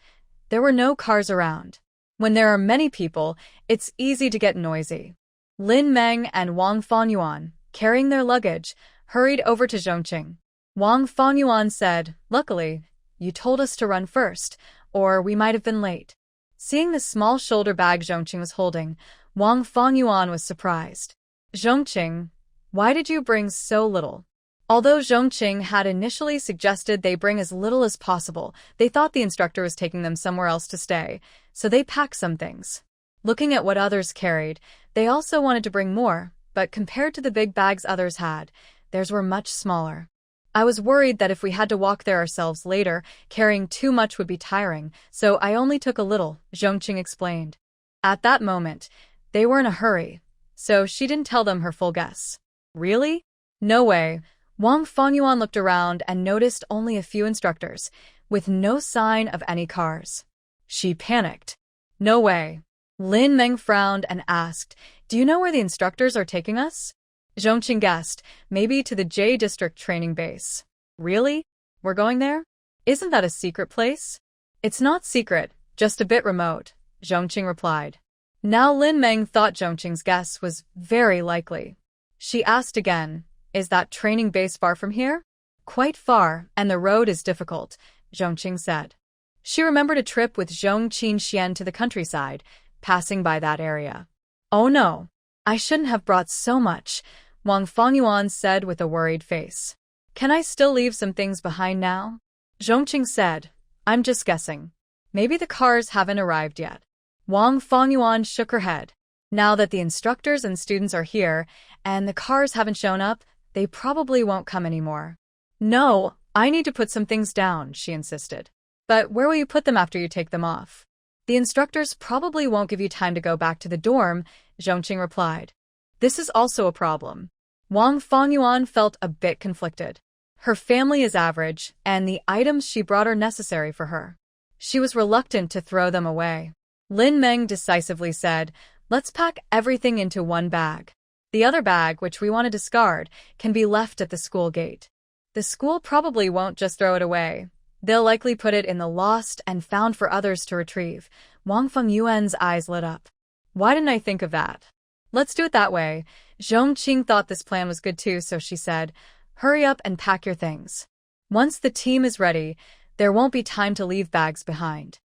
There were no cars around. When there are many people, it's easy to get noisy. Lin Meng and Wang Fengyuan, carrying their luggage, hurried over to Zhong Qing. Wang Fengyuan said, "Luckily, you told us to run first, or we might have been late." Seeing the small shoulder bag Zhong Qing was holding, Wang Fengyuan was surprised. "Zhong Qing, why did you bring so little?" Although Zhong Qing had initially suggested they bring as little as possible, they thought the instructor was taking them somewhere else to stay, so they packed some things. Looking at what others carried, they also wanted to bring more, but compared to the big bags others had, theirs were much smaller. "I was worried that if we had to walk there ourselves later, carrying too much would be tiring, so I only took a little," Zhong Qing explained. At that moment, they were in a hurry, so she didn't tell them her full guess. "Really? No way." Wang Fengyuan looked around and noticed only a few instructors, with no sign of any cars. She panicked. "No way." Lin Meng frowned and asked, "Do you know where the instructors are taking us?" Zhong Qing guessed, maybe to the J District training base. "Really? We're going there? Isn't that a secret place?" "It's not secret, just a bit remote," Zhong Qing replied. Now Lin Meng thought Zhong Qing's guess was very likely. She asked again, "Is that training base far from here?" "Quite far, and the road is difficult," Zhong Qing said. She remembered a trip with Zhong Qing to the countryside, passing by that area. "Oh no, I shouldn't have brought so much," Wang Fengyuan said with a worried face. "Can I still leave some things behind now?" Zhong Qing said, "I'm just guessing. Maybe the cars haven't arrived yet." Wang Fengyuan shook her head. Now that the instructors and students are here, and the cars haven't shown up, they probably won't come anymore. "No, I need to put some things down," she insisted. "But where will you put them after you take them off?" "The instructors probably won't give you time to go back to the dorm," Zhong Qing replied. This is also a problem. Wang Fengyuan felt a bit conflicted. Her family is average, and the items she brought are necessary for her. She was reluctant to throw them away. Lin Meng decisively said, "Let's pack everything into one bag. The other bag, which we want to discard, can be left at the school gate." The school probably won't just throw it away. They'll likely put it in the lost and found for others to retrieve. Wang Fengyuan's eyes lit up. "Why didn't I think of that? Let's do it that way." Zhong Qing thought this plan was good too, so she said, "Hurry up and pack your things. Once the team is ready, there won't be time to leave bags behind."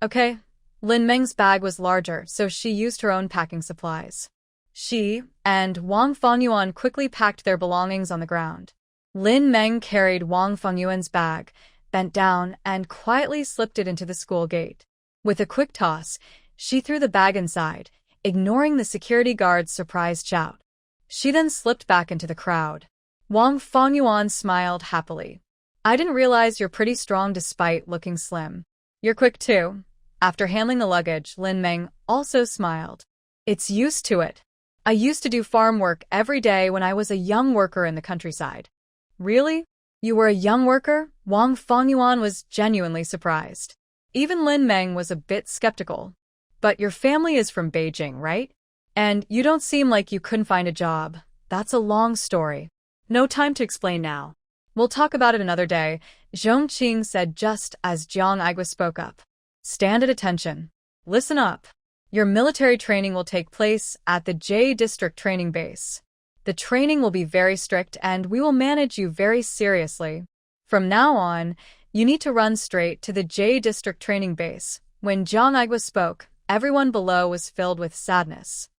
"Okay." Lin Meng's bag was larger, so she used her own packing supplies. She and Wang Fengyuan quickly packed their belongings on the ground. Lin Meng carried Wang Fengyuan's bag, bent down, and quietly slipped it into the school gate. With a quick toss, she threw the bag inside, ignoring the security guard's surprised shout. She then slipped back into the crowd. Wang Fengyuan smiled happily. I didn't realize you're pretty strong despite looking slim. You're quick too. After handling the luggage, Lin Meng also smiled. It's used to it. I used to do farm work every day when I was a young worker in the countryside. Really? You were a young worker? Wang Fengyuan was genuinely surprised. Even Lin Meng was a bit skeptical. But your family is from Beijing, right? And you don't seem like you couldn't find a job. That's a long story. No time to explain now. We'll talk about it another day, Zhong Qing said just as Jiang Igua spoke up. Stand at attention. Listen up. Your military training will take place at the J District Training Base. The training will be very strict and we will manage you very seriously. From now on, you need to run straight to the J District Training Base. When Jiang Igua spoke, everyone below was filled with sadness.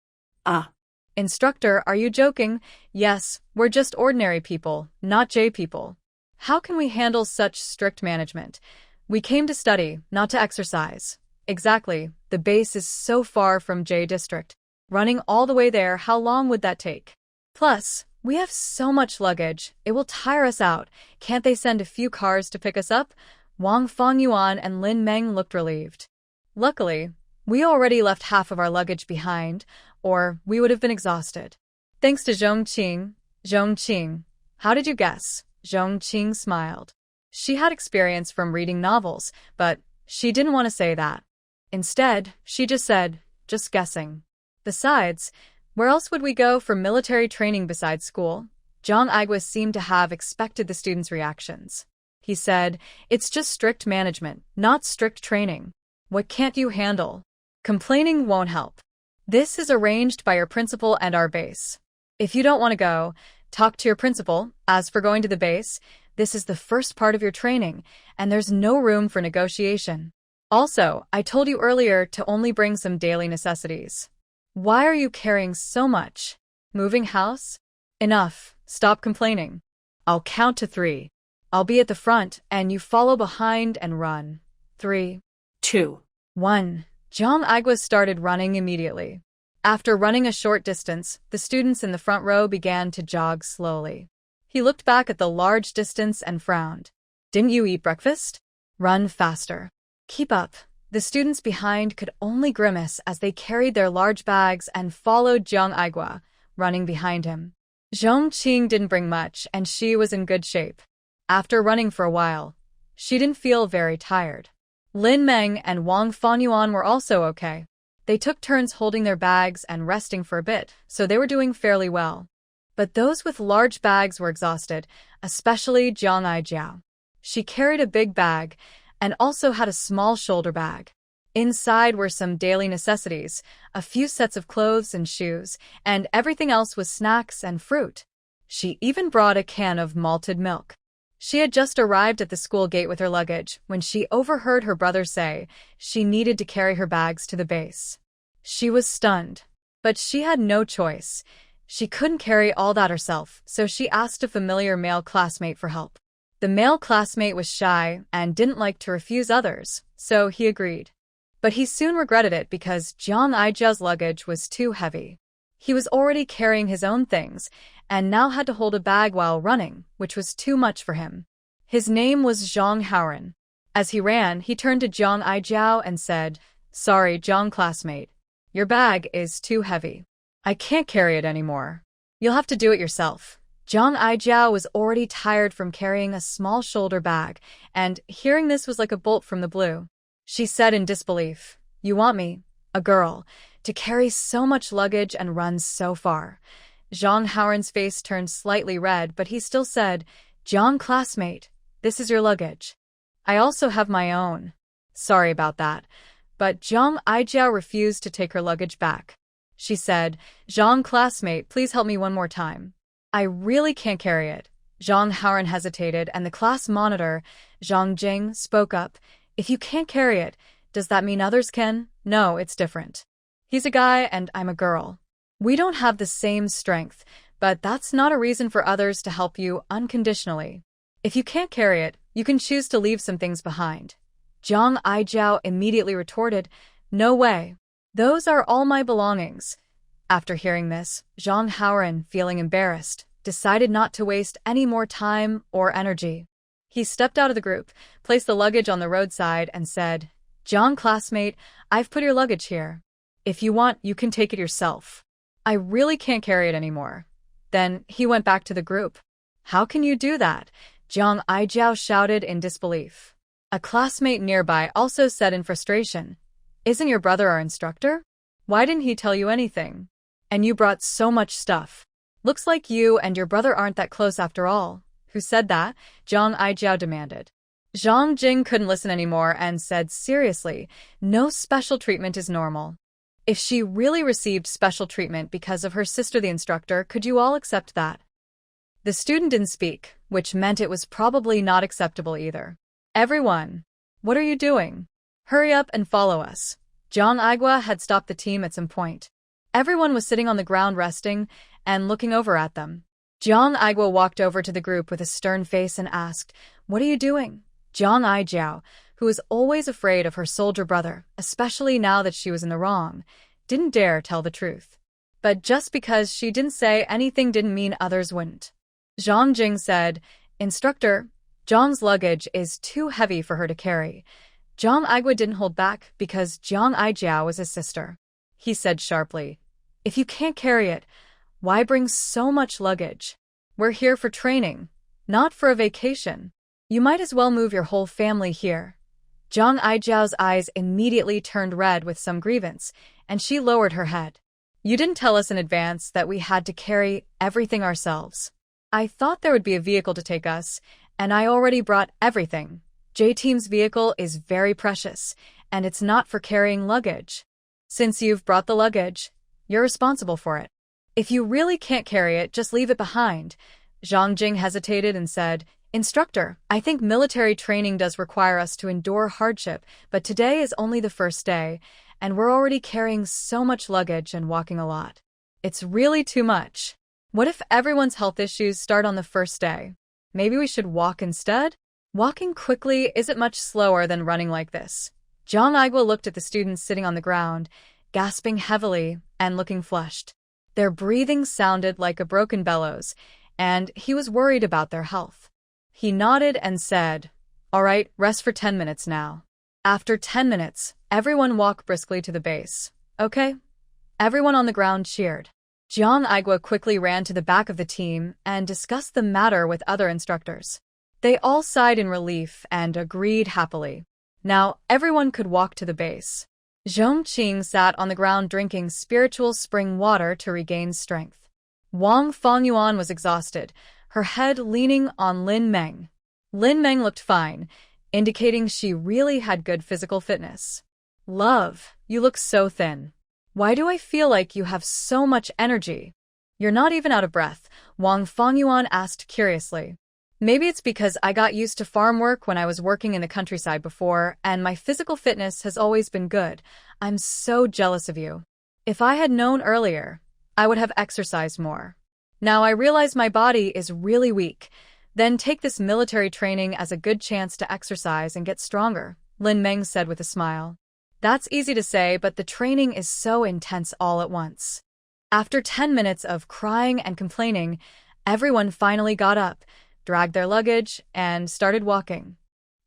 Instructor, are you joking? Yes, we're just ordinary people, not J people. How can we handle such strict management? We came to study, not to exercise. Exactly, the base is so far from J District. Running all the way there, how long would that take? Plus, we have so much luggage, it will tire us out. Can't they send a few cars to pick us up? Wang Fengyuan and Lin Meng looked relieved. Luckily, we already left half of our luggage behind, or we would have been exhausted. Thanks to Zhong Qing. Zhong Qing. How did you guess? Zhong Qing smiled. She had experience from reading novels, but she didn't want to say that. Instead, she just said, just guessing. Besides, where else would we go for military training besides school? Jiang Igua seemed to have expected the students' reactions. He said, it's just strict management, not strict training. What can't you handle? Complaining won't help. This is arranged by your principal and our base. If you don't want to go, talk to your principal. As for going to the base, this is the first part of your training, and there's no room for negotiation. Also, I told you earlier to only bring some daily necessities. Why are you carrying so much? Moving house? Enough. Stop complaining. I'll count to 3. I'll be at the front, and you follow behind and run. 3, 2, 1. Jiang Igua started running immediately. After running a short distance, the students in the front row began to jog slowly. He looked back at the large distance and frowned. Didn't you eat breakfast? Run faster. Keep up. The students behind could only grimace as they carried their large bags and followed Jiang Igua, running behind him. Zhong Qing didn't bring much, and she was in good shape. After running for a while, she didn't feel very tired. Lin Meng and Wang Fengyuan were also okay. They took turns holding their bags and resting for a bit, so they were doing fairly well. But those with large bags were exhausted, especially Jiang Igua. She carried a big bag and also had a small shoulder bag. Inside were some daily necessities, a few sets of clothes and shoes, and everything else was snacks and fruit. She even brought a can of malted milk. She had just arrived at the school gate with her luggage when she overheard her brother say she needed to carry her bags to the base. She was stunned, but she had no choice. She couldn't carry all that herself, so she asked a familiar male classmate for help. The male classmate was shy and didn't like to refuse others, so he agreed. But he soon regretted it because Jiang Igua's luggage was too heavy. He was already carrying his own things, and now had to hold a bag while running, which was too much for him. His name was Zhang Haoran. As he ran, he turned to Jiang Igua and said, Sorry, Jiang classmate. Your bag is too heavy. I can't carry it anymore. You'll have to do it yourself. Jiang Igua was already tired from carrying a small shoulder bag, and hearing this was like a bolt from the blue. She said in disbelief, You want me, a girl, to carry so much luggage and run so far? Zhang Haoran's face turned slightly red, but he still said, Jiang classmate, this is your luggage. I also have my own. Sorry about that. But Jiang Igua refused to take her luggage back. She said, Zhang classmate, please help me one more time. I really can't carry it. Zhang Haoran hesitated, and the class monitor, Zhang Jing, spoke up. If you can't carry it, does that mean others can? No, it's different. He's a guy and I'm a girl. We don't have the same strength, but that's not a reason for others to help you unconditionally. If you can't carry it, you can choose to leave some things behind. Jiang Igua immediately retorted, No way. Those are all my belongings. After hearing this, Zhang Haoran, feeling embarrassed, decided not to waste any more time or energy. He stepped out of the group, placed the luggage on the roadside, and said, "Zhong classmate, I've put your luggage here. If you want, you can take it yourself. I really can't carry it anymore." Then he went back to the group. "How can you do that?" Zhong Aijiao shouted in disbelief. A classmate nearby also said in frustration, "Isn't your brother our instructor? Why didn't he tell you anything? And you brought so much stuff. Looks like you and your brother aren't that close after all." "Who said that?" Zhong Aijiao demanded. Zhong Qing couldn't listen anymore and said seriously, "No special treatment is normal. If she really received special treatment because of her sister the instructor, could you all accept that?" The student didn't speak, which meant it was probably not acceptable either. "Everyone, what are you doing? Hurry up and follow us." Zhong Aigua had stopped the team at some point. Everyone was sitting on the ground resting and looking over at them. Zhong Aigua walked over to the group with a stern face and asked, "What are you doing?" Zhong Aijiao, who was always afraid of her soldier brother, especially now that she was in the wrong, didn't dare tell the truth. But just because she didn't say anything didn't mean others wouldn't. Zhong Jing said, "Instructor, Zhong's luggage is too heavy for her to carry." Zhong Aigua didn't hold back because Zhong Aijiao was his sister. He said sharply, "If you can't carry it, why bring so much luggage? We're here for training, not for a vacation. You might as well move your whole family here." Zhong Aijiao's eyes immediately turned red with some grievance, and she lowered her head. "You didn't tell us in advance that we had to carry everything ourselves. I thought there would be a vehicle to take us, and I already brought everything. J-Team's vehicle is very precious, and it's not for carrying luggage. Since you've brought the luggage, you're responsible for it. If you really can't carry it, just leave it behind." Zhong Jing hesitated and said, "Instructor, I think military training does require us to endure hardship, but today is only the first day, and we're already carrying so much luggage and walking a lot. It's really too much. What if everyone's health issues start on the first day? Maybe we should walk instead? Walking quickly isn't much slower than running like this." Zhong Aigua looked at the students sitting on the ground, gasping heavily and looking flushed. Their breathing sounded like a broken bellows, and he was worried about their health. He nodded and said, "All right, rest for 10 minutes now." After 10 minutes, everyone walked briskly to the base. "Okay?" Everyone on the ground cheered. Zhong Aigua quickly ran to the back of the team and discussed the matter with other instructors. They all sighed in relief and agreed happily. Now everyone could walk to the base. Zhong Qing sat on the ground drinking spiritual spring water to regain strength. Wang Fengyuan was exhausted, her head leaning on Lin Meng. Lin Meng looked fine, indicating she really had good physical fitness. "Love, you look so thin. Why do I feel like you have so much energy? You're not even out of breath," Wang Fengyuan asked curiously. "Maybe it's because I got used to farm work when I was working in the countryside before, and my physical fitness has always been good. I'm so jealous of you. If I had known earlier, I would have exercised more. Now I realize my body is really weak. Then take this military training as a good chance to exercise and get stronger," Lin Meng said with a smile. "That's easy to say, but the training is so intense all at once." After 10 minutes of crying and complaining, everyone finally got up, dragged their luggage, and started walking.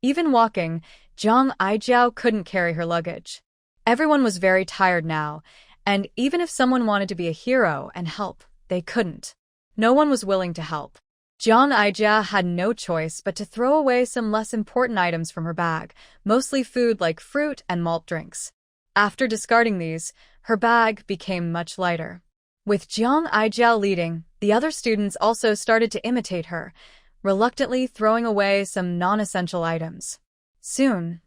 Even walking, Zhong Aijiao couldn't carry her luggage. Everyone was very tired now, and even if someone wanted to be a hero and help, they couldn't. No one was willing to help. Zhong Aijiao had no choice but to throw away some less important items from her bag, mostly food like fruit and malt drinks. After discarding these, her bag became much lighter. With Zhong Aijiao leading, the other students also started to imitate her, reluctantly throwing away some non-essential items. Soon,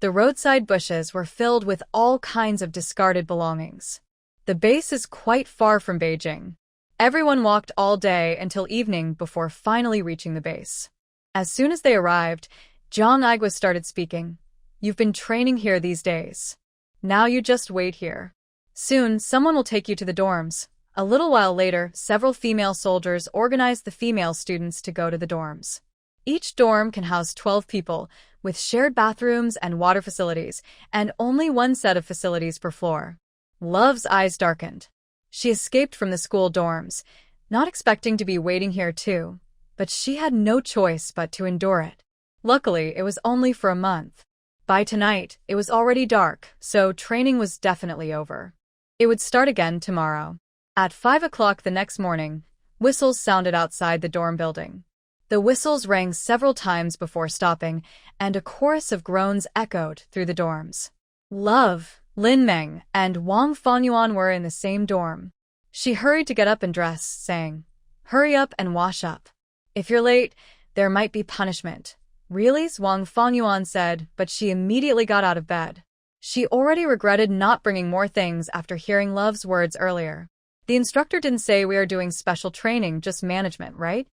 the roadside bushes were filled with all kinds of discarded belongings. The base is quite far from Beijing. Everyone walked all day until evening before finally reaching the base. As soon as they arrived, Zhong Aigua started speaking. "You've been training here these days. Now you just wait here. Soon, someone will take you to the dorms." A little while later, several female soldiers organized the female students to go to the dorms. Each dorm can house 12 people, with shared bathrooms and water facilities, and only one set of facilities per floor. Love's eyes darkened. She escaped from the school dorms, not expecting to be waiting here too, but she had no choice but to endure it. Luckily, it was only for a month. By tonight, it was already dark, so training was definitely over. It would start again tomorrow. At 5 o'clock the next morning, whistles sounded outside the dorm building. The whistles rang several times before stopping, and a chorus of groans echoed through the dorms. Love, Lin Meng, and Wang Fangyuan were in the same dorm. She hurried to get up and dress, saying, "Hurry up and wash up. If you're late, there might be punishment." "Really?" Wang Fangyuan said, but she immediately got out of bed. She already regretted not bringing more things after hearing Love's words earlier. The instructor didn't say we are doing special training, just management, right?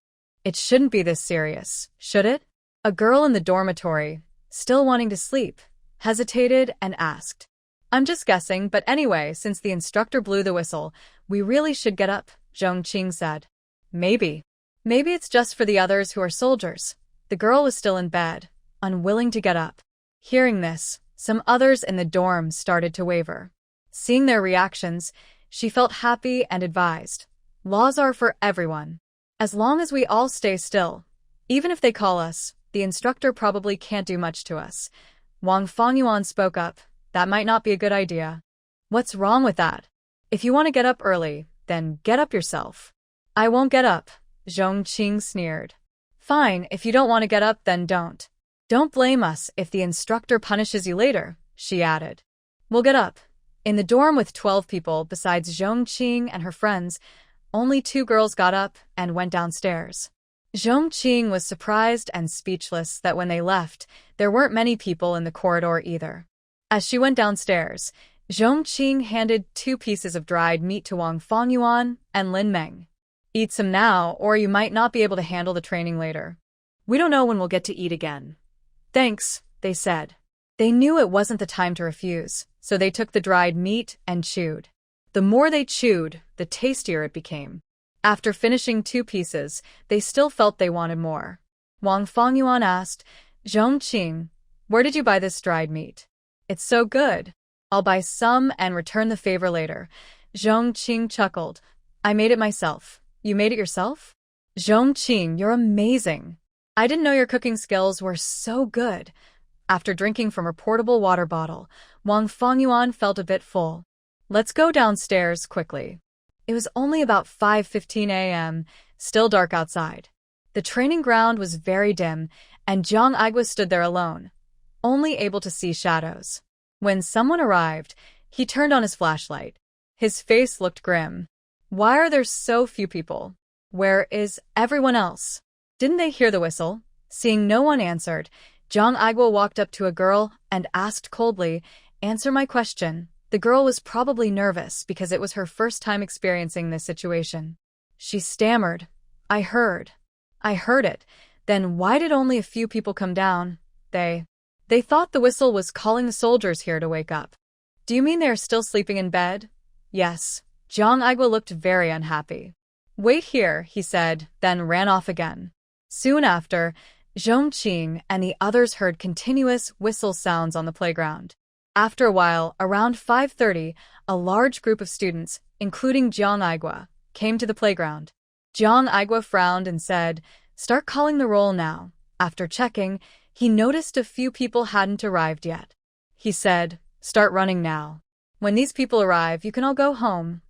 It shouldn't be this serious, should it? A girl in the dormitory, still wanting to sleep, hesitated and asked. "I'm just guessing, but anyway, since the instructor blew the whistle, we really should get up," Zhong Qing said. Maybe it's just for the others who are soldiers." The girl was still in bed, unwilling to get up. Hearing this, some others in the dorm started to waver. Seeing their reactions, she felt happy and advised. "Laws are for everyone. As long as we all stay still. Even if they call us, the instructor probably can't do much to us." Wang Fangyuan spoke up. "That might not be a good idea." "What's wrong with that? If you want to get up early, then get up yourself." "I won't get up," Zhong Qing sneered. "Fine, if you don't want to get up, then don't. Don't blame us if the instructor punishes you later," she added. "We'll get up." In the dorm with 12 people besides Zhong Qing and her friends, only 2 girls got up and went downstairs. Zhong Qing was surprised and speechless that when they left, there weren't many people in the corridor either. As she went downstairs, Zhong Qing handed 2 pieces of dried meat to Wang Fangyuan and Lin Meng. "Eat some now, or you might not be able to handle the training later. We don't know when we'll get to eat again." "Thanks," they said. They knew it wasn't the time to refuse, so they took the dried meat and chewed. The more they chewed, the tastier it became. After finishing 2 pieces, they still felt they wanted more. Wang Fangyuan asked, "Zhong Qing, where did you buy this dried meat? It's so good. I'll buy some and return the favor later." Zhong Qing chuckled. "I made it myself." "You made it yourself?" "Zhong Qing, you're amazing. I didn't know your cooking skills were so good." After drinking from her portable water bottle, Wang Fangyuan felt a bit full. "Let's go downstairs quickly." It was only about 5:15 a.m., still dark outside. The training ground was very dim, and Zhang Igua stood there alone, only able to see shadows. When someone arrived, he turned on his flashlight. His face looked grim. "Why are there so few people? Where is everyone else? Didn't they hear the whistle?" Seeing no one answered, Zhang Igua walked up to a girl and asked coldly, "Answer my question." The girl was probably nervous because it was her first time experiencing this situation. She stammered, I heard it. Then why did only a few people come down?" They thought the whistle was calling the soldiers here to wake up." "Do you mean they are still sleeping in bed?" "Yes." Zhang Igua looked very unhappy. "Wait here," he said, then ran off again. Soon after, Zhong Qing and the others heard continuous whistle sounds on the playground. After a while, around 5:30, a large group of students, including Zhang Igua, came to the playground. Zhang Igua frowned and said, "Start calling the roll now." After checking, he noticed a few people hadn't arrived yet. He said, "Start running now. When these people arrive, you can all go home.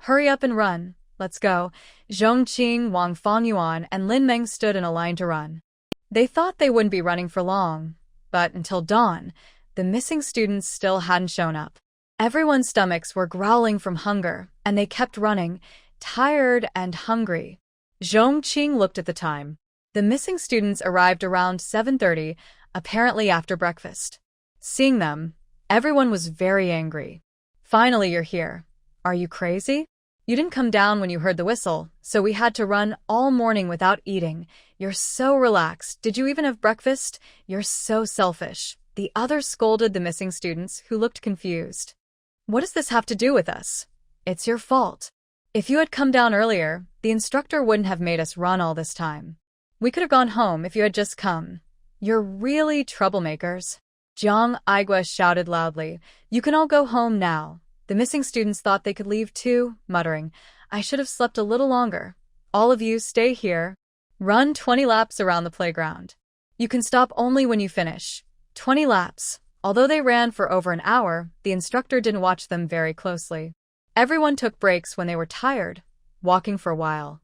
Hurry up and run. Let's go." Zhong Qing, Wang Fangyuan, and Lin Meng stood in a line to run. They thought they wouldn't be running for long, but until dawn, the missing students still hadn't shown up. Everyone's stomachs were growling from hunger, and they kept running, tired and hungry. Zhong Qing looked at the time. The missing students arrived around 7:30, apparently after breakfast. Seeing them, everyone was very angry. "Finally, you're here. Are you crazy? You didn't come down when you heard the whistle, so we had to run all morning without eating. You're so relaxed. Did you even have breakfast? You're so selfish." The others scolded the missing students, who looked confused. "What does this have to do with us? It's your fault. If you had come down earlier, the instructor wouldn't have made us run all this time. We could have gone home if you had just come. You're really troublemakers." Zhang Igua shouted loudly, "You can all go home now." The missing students thought they could leave too, muttering, "I should have slept a little longer. All of you stay here. Run 20 laps around the playground." You can stop only when you finish. 20 laps. Although they ran for over an hour, the instructor didn't watch them very closely. Everyone took breaks when they were tired, walking for a while.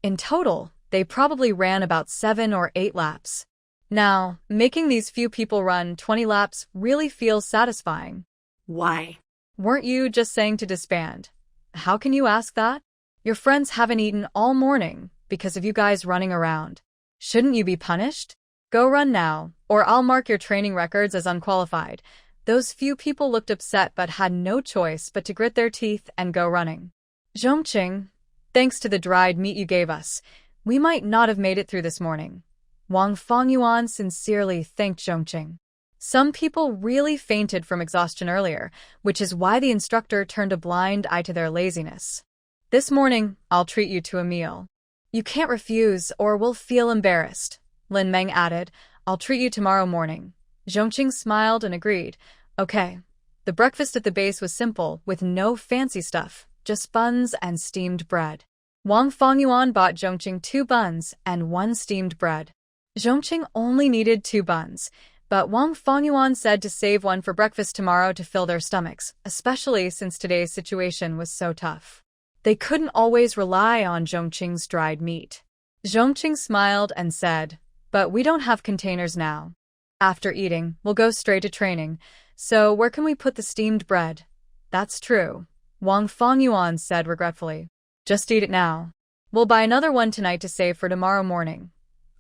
In total, they probably ran about 7 or 8 laps. Now, making these few people run 20 laps really feels satisfying. Why? Weren't you just saying to disband? How can you ask that? Your friends haven't eaten all morning because of you guys running around. Shouldn't you be punished? Go run now, or I'll mark your training records as unqualified. Those few people looked upset but had no choice but to grit their teeth and go running. Zhong Qing, thanks to the dried meat you gave us, we might not have made it through this morning. Wang Fengyuan sincerely thanked Zhong Qing. Some people really fainted from exhaustion earlier, which is why the instructor turned a blind eye to their laziness. This morning, I'll treat you to a meal. You can't refuse or we'll feel embarrassed. Lin Meng added, I'll treat you tomorrow morning. Zhong Qing smiled and agreed. Okay. The breakfast at the base was simple, with no fancy stuff, just buns and steamed bread. Wang Fengyuan bought Zhong Qing 2 buns and 1 steamed bread. Zhong Qing only needed 2 buns, but Wang Fengyuan said to save one for breakfast tomorrow to fill their stomachs, especially since today's situation was so tough. They couldn't always rely on Zhong Qing's dried meat. Zhong Qing smiled and said, but we don't have containers now. After eating, we'll go straight to training, so where can we put the steamed bread? That's true, Wang Fengyuan said regretfully. Just eat it now. We'll buy another one tonight to save for tomorrow morning.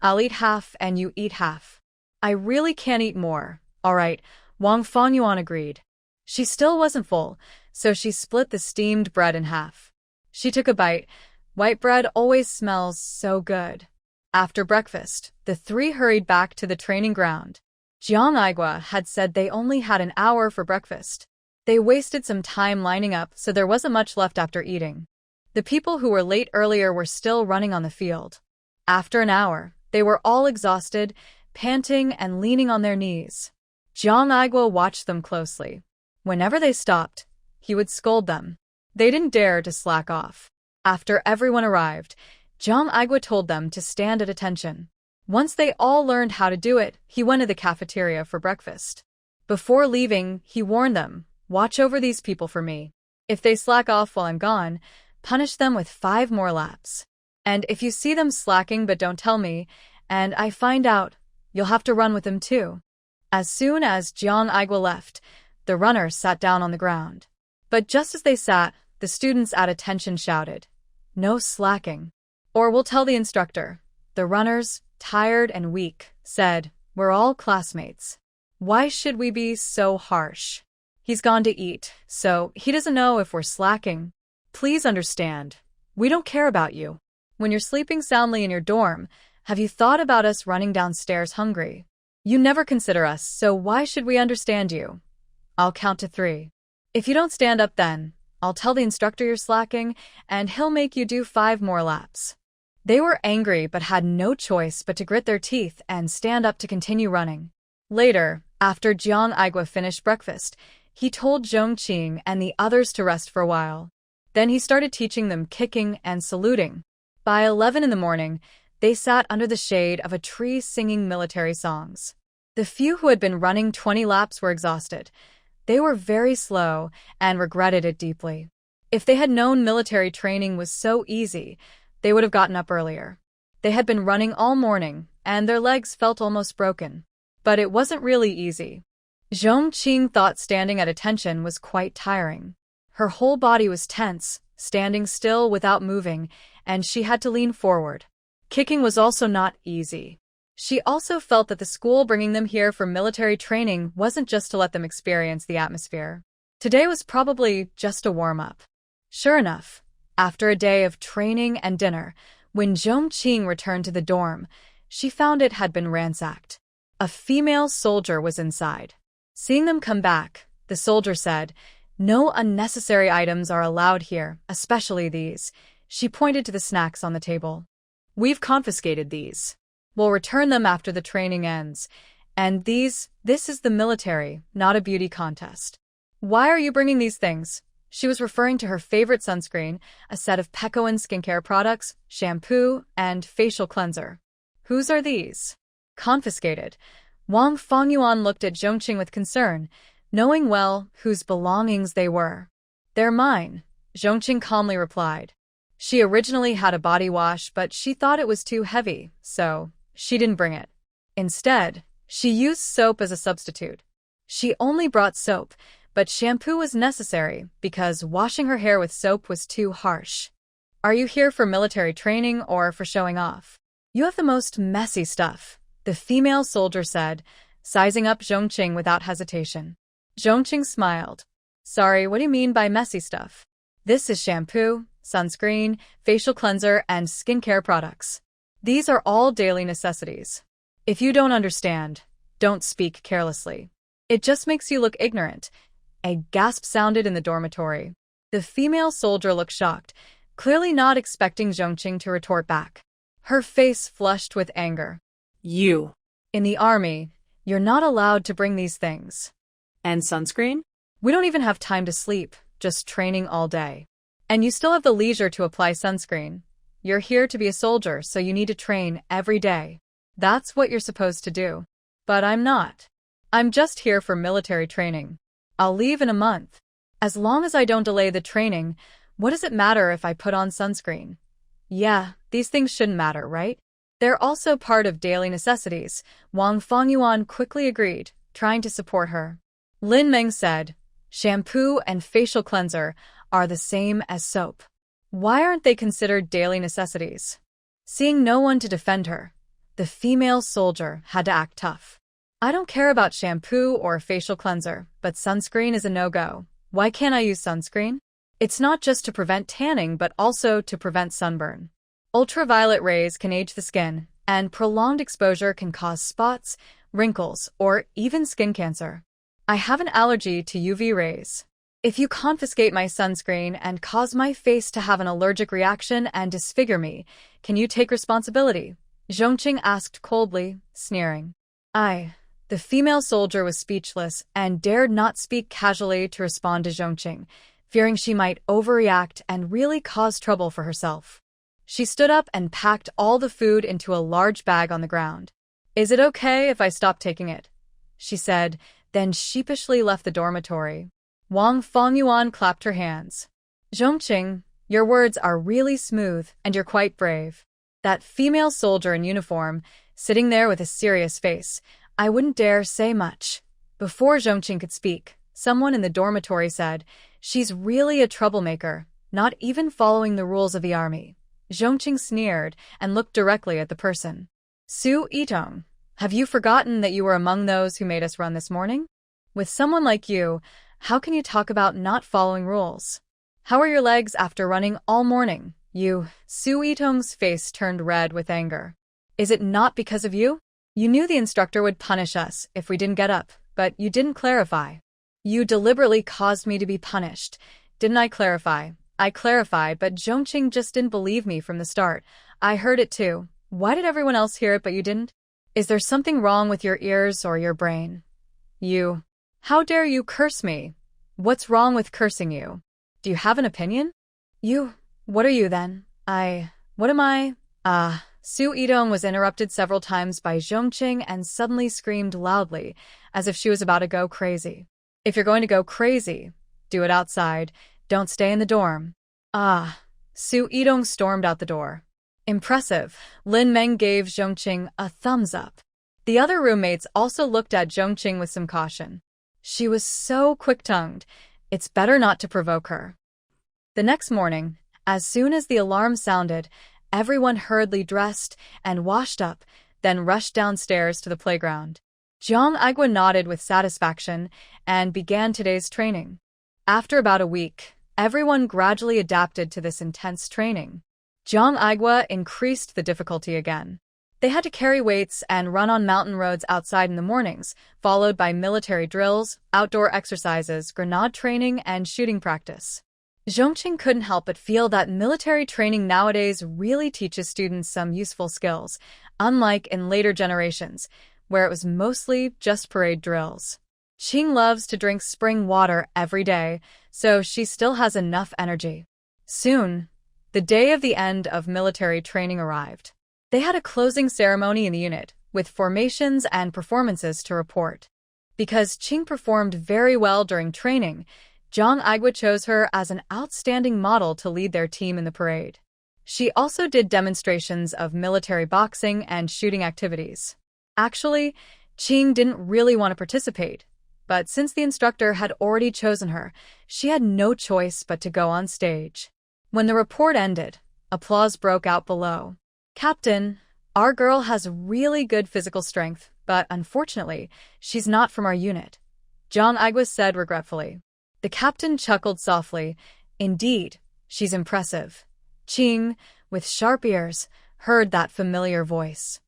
I'll eat half and you eat half. I really can't eat more. All right, Wang Fengyuan agreed. She still wasn't full, so she split the steamed bread in half. She took a bite. White bread always smells so good. After breakfast, the 3 hurried back to the training ground. Jiang Aigua had said they only had an hour for breakfast. They wasted some time lining up, so there wasn't much left after eating. The people who were late earlier were still running on the field. After an hour, they were all exhausted, panting and leaning on their knees. Jiang Aigua watched them closely. Whenever they stopped, he would scold them. They didn't dare to slack off. After everyone arrived, Jiang Aigua told them to stand at attention. Once they all learned how to do it, he went to the cafeteria for breakfast. Before leaving, he warned them, watch over these people for me. If they slack off while I'm gone, punish them with 5 more laps. And if you see them slacking but don't tell me, and I find out, you'll have to run with them too. As soon as Jiang Aigua left, the runners sat down on the ground. But just as they sat, the students at attention shouted, no slacking. Or we'll tell the instructor. The runners, tired and weak, said, we're all classmates. Why should we be so harsh? He's gone to eat, so he doesn't know if we're slacking. Please understand. We don't care about you. When you're sleeping soundly in your dorm, have you thought about us running downstairs hungry? You never consider us, so why should we understand you? I'll count to 3. If you don't stand up then, I'll tell the instructor you're slacking, and he'll make you do 5 more laps. They were angry but had no choice but to grit their teeth and stand up to continue running. Later, after Jiang Aigua finished breakfast, he told Zhong Qing and the others to rest for a while. Then he started teaching them kicking and saluting. By 11 in the morning, they sat under the shade of a tree singing military songs. The few who had been running 20 laps were exhausted. They were very slow and regretted it deeply. If they had known military training was so easy, they would have gotten up earlier. They had been running all morning, and their legs felt almost broken. But it wasn't really easy. Zhong Qing thought standing at attention was quite tiring. Her whole body was tense, standing still without moving, and she had to lean forward. Kicking was also not easy. She also felt that the school bringing them here for military training wasn't just to let them experience the atmosphere. Today was probably just a warm-up. Sure enough, after a day of training and dinner, when Zhong Qing returned to the dorm, she found it had been ransacked. A female soldier was inside. Seeing them come back, the soldier said, no unnecessary items are allowed here, especially these. She pointed to the snacks on the table. We've confiscated these. We'll return them after the training ends. And this is the military, not a beauty contest. Why are you bringing these things? She was referring to her favorite sunscreen, a set of Pecoin skincare products, shampoo, and facial cleanser. Whose are these? Confiscated. Wang Fengyuan looked at Zhong Qing with concern, knowing well whose belongings they were. They're mine, Zhong Qing calmly replied. She originally had a body wash, but she thought it was too heavy, so she didn't bring it. Instead, she used soap as a substitute. She only brought soap, but shampoo was necessary because washing her hair with soap was too harsh. Are you here for military training or for showing off? You have the most messy stuff, the female soldier said, sizing up Zhong Qing without hesitation. Zhong Qing smiled. Sorry, what do you mean by messy stuff? This is shampoo, sunscreen, facial cleanser, and skincare products. These are all daily necessities. If you don't understand, don't speak carelessly. It just makes you look ignorant. A gasp sounded in the dormitory. The female soldier looked shocked, clearly not expecting Zhong Qing to retort back. Her face flushed with anger. You. In the army, you're not allowed to bring these things. And sunscreen? We don't even have time to sleep, just training all day. And you still have the leisure to apply sunscreen. You're here to be a soldier, so you need to train every day. That's what you're supposed to do. But I'm not. I'm just here for military training. I'll leave in a month. As long as I don't delay the training, what does it matter if I put on sunscreen? Yeah, these things shouldn't matter, right? They're also part of daily necessities, Wang Fengyuan quickly agreed, trying to support her. Lin Meng said, shampoo and facial cleanser are the same as soap. Why aren't they considered daily necessities? Seeing no one to defend her, the female soldier had to act tough. I don't care about shampoo or facial cleanser, but sunscreen is a no-go. Why can't I use sunscreen? It's not just to prevent tanning, but also to prevent sunburn. Ultraviolet rays can age the skin, and prolonged exposure can cause spots, wrinkles, or even skin cancer. I have an allergy to UV rays. If you confiscate my sunscreen and cause my face to have an allergic reaction and disfigure me, can you take responsibility? Zhong Qing asked coldly, sneering. The female soldier was speechless and dared not speak casually to respond to Zhong Qing, fearing she might overreact and really cause trouble for herself. She stood up and packed all the food into a large bag on the ground. Is it okay if I stop taking it? She said, then sheepishly left the dormitory. Wang Fengyuan clapped her hands. Zhong Qing, your words are really smooth and you're quite brave. That female soldier in uniform, sitting there with a serious face, I wouldn't dare say much. Before Zhong Qing could speak, someone in the dormitory said, she's really a troublemaker, not even following the rules of the army. Zhong Qing sneered and looked directly at the person. Su Yitong, have you forgotten that you were among those who made us run this morning? With someone like you, how can you talk about not following rules? How are your legs after running all morning? Su Yitong's face turned red with anger. Is it not because of you? You knew the instructor would punish us if we didn't get up, but you didn't clarify. You deliberately caused me to be punished. Didn't I clarify? I clarified, but Zhong Qing just didn't believe me from the start. I heard it too. Why did everyone else hear it but you didn't? Is there something wrong with your ears or your brain? How dare you curse me? What's wrong with cursing you? Do you have an opinion? What are you then? What am I? Su Yitong was interrupted several times by Zhong Qing and suddenly screamed loudly, as if she was about to go crazy. If you're going to go crazy, do it outside. Don't stay in the dorm. Su Yitong stormed out the door. Impressive. Lin Meng gave Zhong Qing a thumbs up. The other roommates also looked at Zhong Qing with some caution. She was so quick-tongued. It's better not to provoke her. The next morning, as soon as the alarm sounded, everyone hurriedly dressed and washed up, then rushed downstairs to the playground. Zhang Aigua nodded with satisfaction and began today's training. After about a week, everyone gradually adapted to this intense training. Zhang Aigua increased the difficulty again. They had to carry weights and run on mountain roads outside in the mornings, followed by military drills, outdoor exercises, grenade training, and shooting practice. Zhong Qing couldn't help but feel that military training nowadays really teaches students some useful skills, unlike in later generations, where it was mostly just parade drills. Qing loves to drink spring water every day, so she still has enough energy. Soon, the day of the end of military training arrived. They had a closing ceremony in the unit, with formations and performances to report. Because Qing performed very well during training, Zhong Qing chose her as an outstanding model to lead their team in the parade. She also did demonstrations of military boxing and shooting activities. Actually, Qing didn't really want to participate, but since the instructor had already chosen her, she had no choice but to go on stage. When the report ended, applause broke out below. "Captain, our girl has really good physical strength, but unfortunately, she's not from our unit," Zhong Qing said regretfully. The captain chuckled softly. "Indeed, she's impressive." Qing, with sharp ears, heard that familiar voice.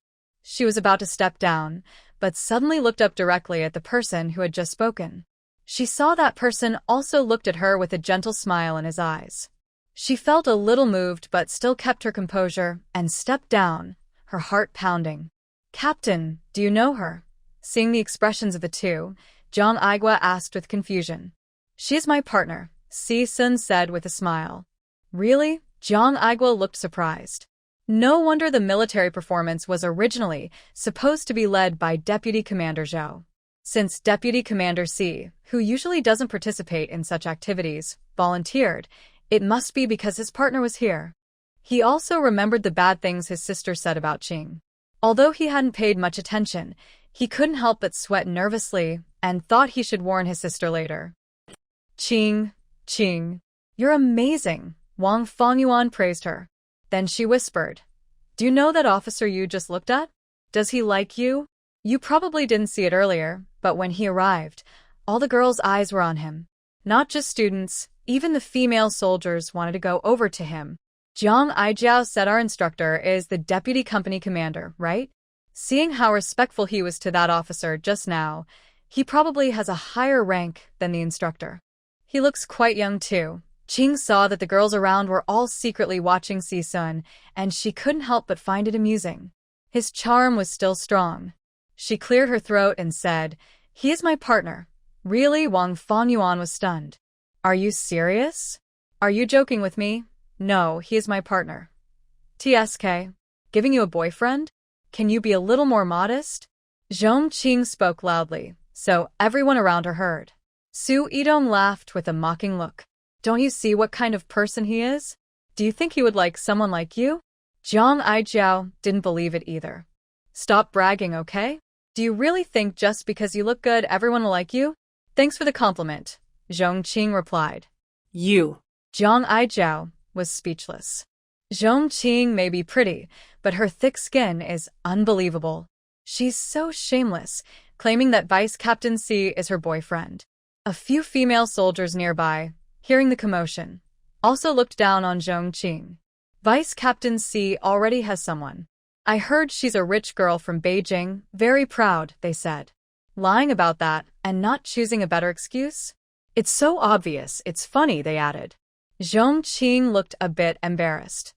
She was about to step down, but suddenly looked up directly at the person who had just spoken. She saw that person also looked at her with a gentle smile in his eyes. She felt a little moved but still kept her composure and stepped down, her heart pounding. "Captain, do you know her?" Seeing the expressions of the two, Zhong Qing asked with confusion. "She is my partner," Si Sun said with a smile. "Really?" Zhong Qing looked surprised. No wonder the military performance was originally supposed to be led by Deputy Commander Zhou. Since Deputy Commander Si, who usually doesn't participate in such activities, volunteered, it must be because his partner was here. He also remembered the bad things his sister said about Qing. Although he hadn't paid much attention, he couldn't help but sweat nervously and thought he should warn his sister later. Qing, you're amazing," Wang Fongyuan praised her. Then she whispered, "Do you know that officer you just looked at? Does he like you?" You probably didn't see it earlier, but when he arrived, all the girls' eyes were on him. Not just students, even the female soldiers wanted to go over to him. Zhang Aijiao said our instructor is the deputy company commander, right? Seeing how respectful he was to that officer just now, he probably has a higher rank than the instructor. He looks quite young too. Qing saw that the girls around were all secretly watching Si Sun, and she couldn't help but find it amusing. His charm was still strong. She cleared her throat and said, "He is my partner." "Really?" Wang Fongyuan was stunned. "Are you serious? Are you joking with me?" "No, he is my partner." "TSK? Giving you a boyfriend? Can you be a little more modest?" Zhong Qing spoke loudly, so everyone around her heard. Su Yidong laughed with a mocking look. "Don't you see what kind of person he is? Do you think he would like someone like you?" Zhang Aijiao didn't believe it either. "Stop bragging, okay? Do you really think just because you look good everyone will like you?" "Thanks for the compliment," Zhong Qing replied. You. Zhang Aijiao was speechless. Zhong Qing may be pretty, but her thick skin is unbelievable. She's so shameless, claiming that Vice Captain Si is her boyfriend. A few female soldiers nearby, hearing the commotion, also looked down on Zhong Qing. "Vice Captain Si already has someone. I heard she's a rich girl from Beijing, very proud," they said. Lying about that and not choosing a better excuse? "It's so obvious, it's funny," they added. Zhong Qing looked a bit embarrassed.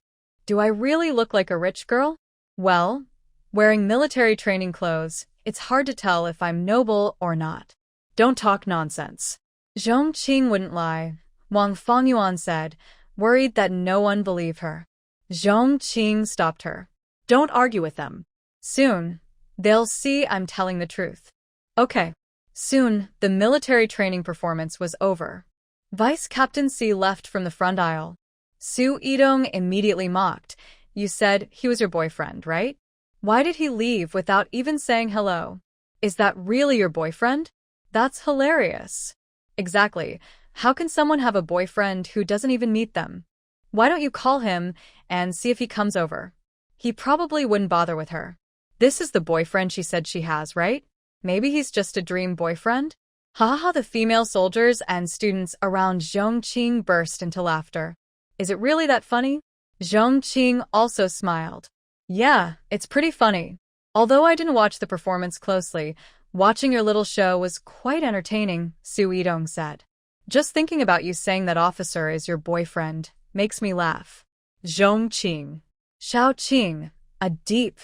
"Do I really look like a rich girl? Well, wearing military training clothes, it's hard to tell if I'm noble or not." "Don't talk nonsense." Zhong Qing wouldn't lie, Wang Fongyuan said, worried that no one believed her. Zhong Qing stopped her. "Don't argue with them. Soon, they'll see I'm telling the truth." Okay. Soon, the military training performance was over. Vice Captain Si left from the front aisle. Su Yidong immediately mocked. "You said he was your boyfriend, right? Why did he leave without even saying hello? Is that really your boyfriend? That's hilarious." "Exactly. How can someone have a boyfriend who doesn't even meet them? Why don't you call him and see if he comes over? He probably wouldn't bother with her." "This is the boyfriend she said she has, right? Maybe he's just a dream boyfriend?" Ha! The female soldiers and students around Zhong Qing burst into laughter. "Is it really that funny?" Zhong Qing also smiled. "Yeah, it's pretty funny. Although I didn't watch the performance closely, watching your little show was quite entertaining," Su Yidong said. "Just thinking about you saying that officer is your boyfriend makes me laugh." Zhong Qing. Shao Qing, a deep,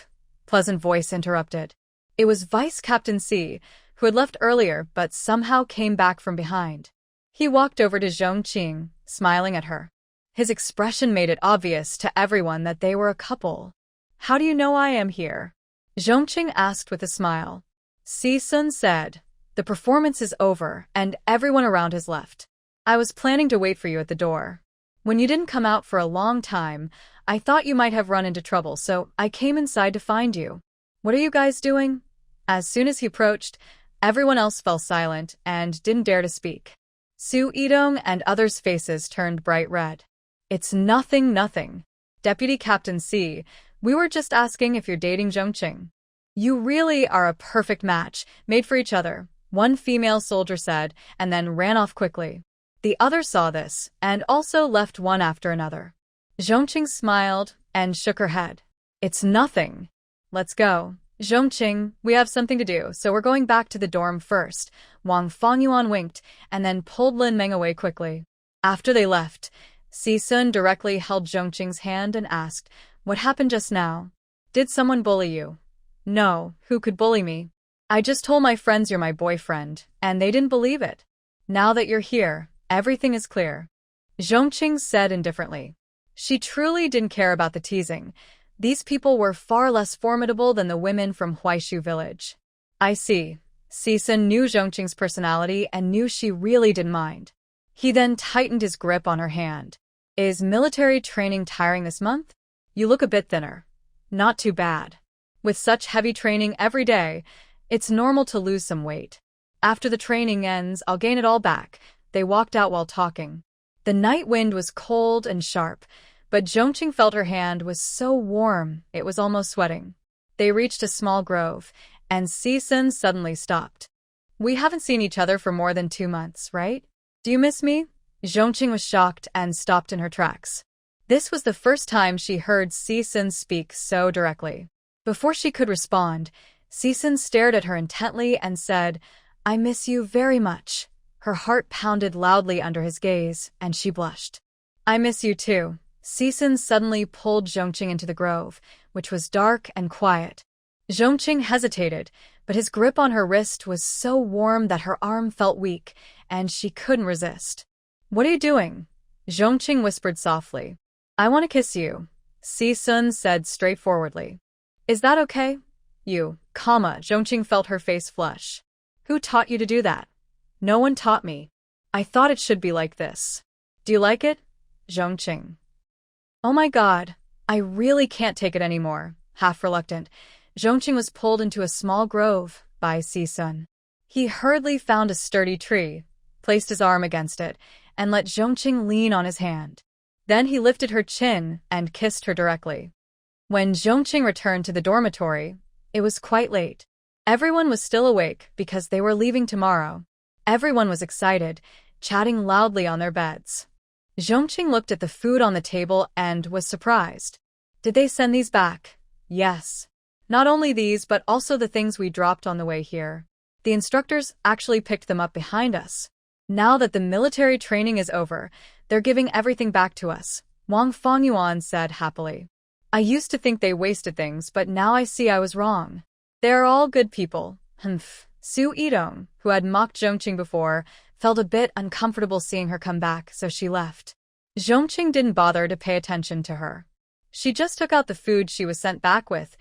pleasant voice interrupted. It was Vice Captain Si, who had left earlier but somehow came back from behind. He walked over to Zhong Qing, smiling at her. His expression made it obvious to everyone that they were a couple. "How do you know I am here?" Zhong Qing asked with a smile. Si-sun said, "The performance is over, and everyone around has left. I was planning to wait for you at the door. When you didn't come out for a long time, I thought you might have run into trouble, so I came inside to find you. What are you guys doing?" As soon as he approached, everyone else fell silent and didn't dare to speak. Su Yidong and others' faces turned bright red. "It's nothing. Deputy Captain C, we were just asking if you're dating Zhong Qing." "You really are a perfect match, made for each other," one female soldier said, and then ran off quickly. The others saw this, and also left one after another. Zhong Qing smiled and shook her head. "It's nothing. Let's go. Zhong Qing, we have something to do, so we're going back to the dorm first." Wang Fongyuan winked and then pulled Lin Meng away quickly. After they left, Si-sun directly held Zhong Qing's hand and asked, "What happened just now? Did someone bully you?" "No, who could bully me? I just told my friends you're my boyfriend, and they didn't believe it. Now that you're here, everything is clear," Zhong Qing said indifferently. She truly didn't care about the teasing. These people were far less formidable than the women from Huaishu village. "I see." Si-sun knew Zhong Qing's personality and knew she really didn't mind. He then tightened his grip on her hand. "Is military training tiring this month? You look a bit thinner." "Not too bad. With such heavy training every day, it's normal to lose some weight. After the training ends, I'll gain it all back." They walked out while talking. The night wind was cold and sharp, but Zhong Qing felt her hand was so warm it was almost sweating. They reached a small grove, and Si-sun suddenly stopped. "We haven't seen each other for more than 2 months, right? Do you miss me?" Zhong Qing was shocked and stopped in her tracks. This was the first time she heard Si-sun speak so directly. Before she could respond, Si-sun stared at her intently and said, "I miss you very much." Her heart pounded loudly under his gaze, and she blushed. "I miss you too." Si-sun suddenly pulled Zhong Qing into the grove, which was dark and quiet. Zhong Qing hesitated, but his grip on her wrist was so warm that her arm felt weak, and she couldn't resist. "What are you doing?" Zhong Qing whispered softly. "I want to kiss you," Si-sun said straightforwardly. "Is that okay?" Zhong Qing felt her face flush. "Who taught you to do that?" "No one taught me. I thought it should be like this." "Do you like it?" Zhong Qing. "Oh my god, I really can't take it anymore." Half reluctant, Zhong Qing was pulled into a small grove by Si-sun. He hurriedly found a sturdy tree, placed his arm against it, and let Zhong Qing lean on his hand. Then he lifted her chin and kissed her directly. When Zhong Qing returned to the dormitory, it was quite late. Everyone was still awake because they were leaving tomorrow. Everyone was excited, chatting loudly on their beds. Zhong Qing looked at the food on the table and was surprised. "Did they send these back?" "Yes. Not only these, but also the things we dropped on the way here. The instructors actually picked them up behind us. Now that the military training is over, they're giving everything back to us," Wang Fongyuan said happily. "I used to think they wasted things, but now I see I was wrong. They're all good people." Su Yidong, who had mocked Zhong Qing before, felt a bit uncomfortable seeing her come back, so she left. Zhong Qing didn't bother to pay attention to her. She just took out the food she was sent back with,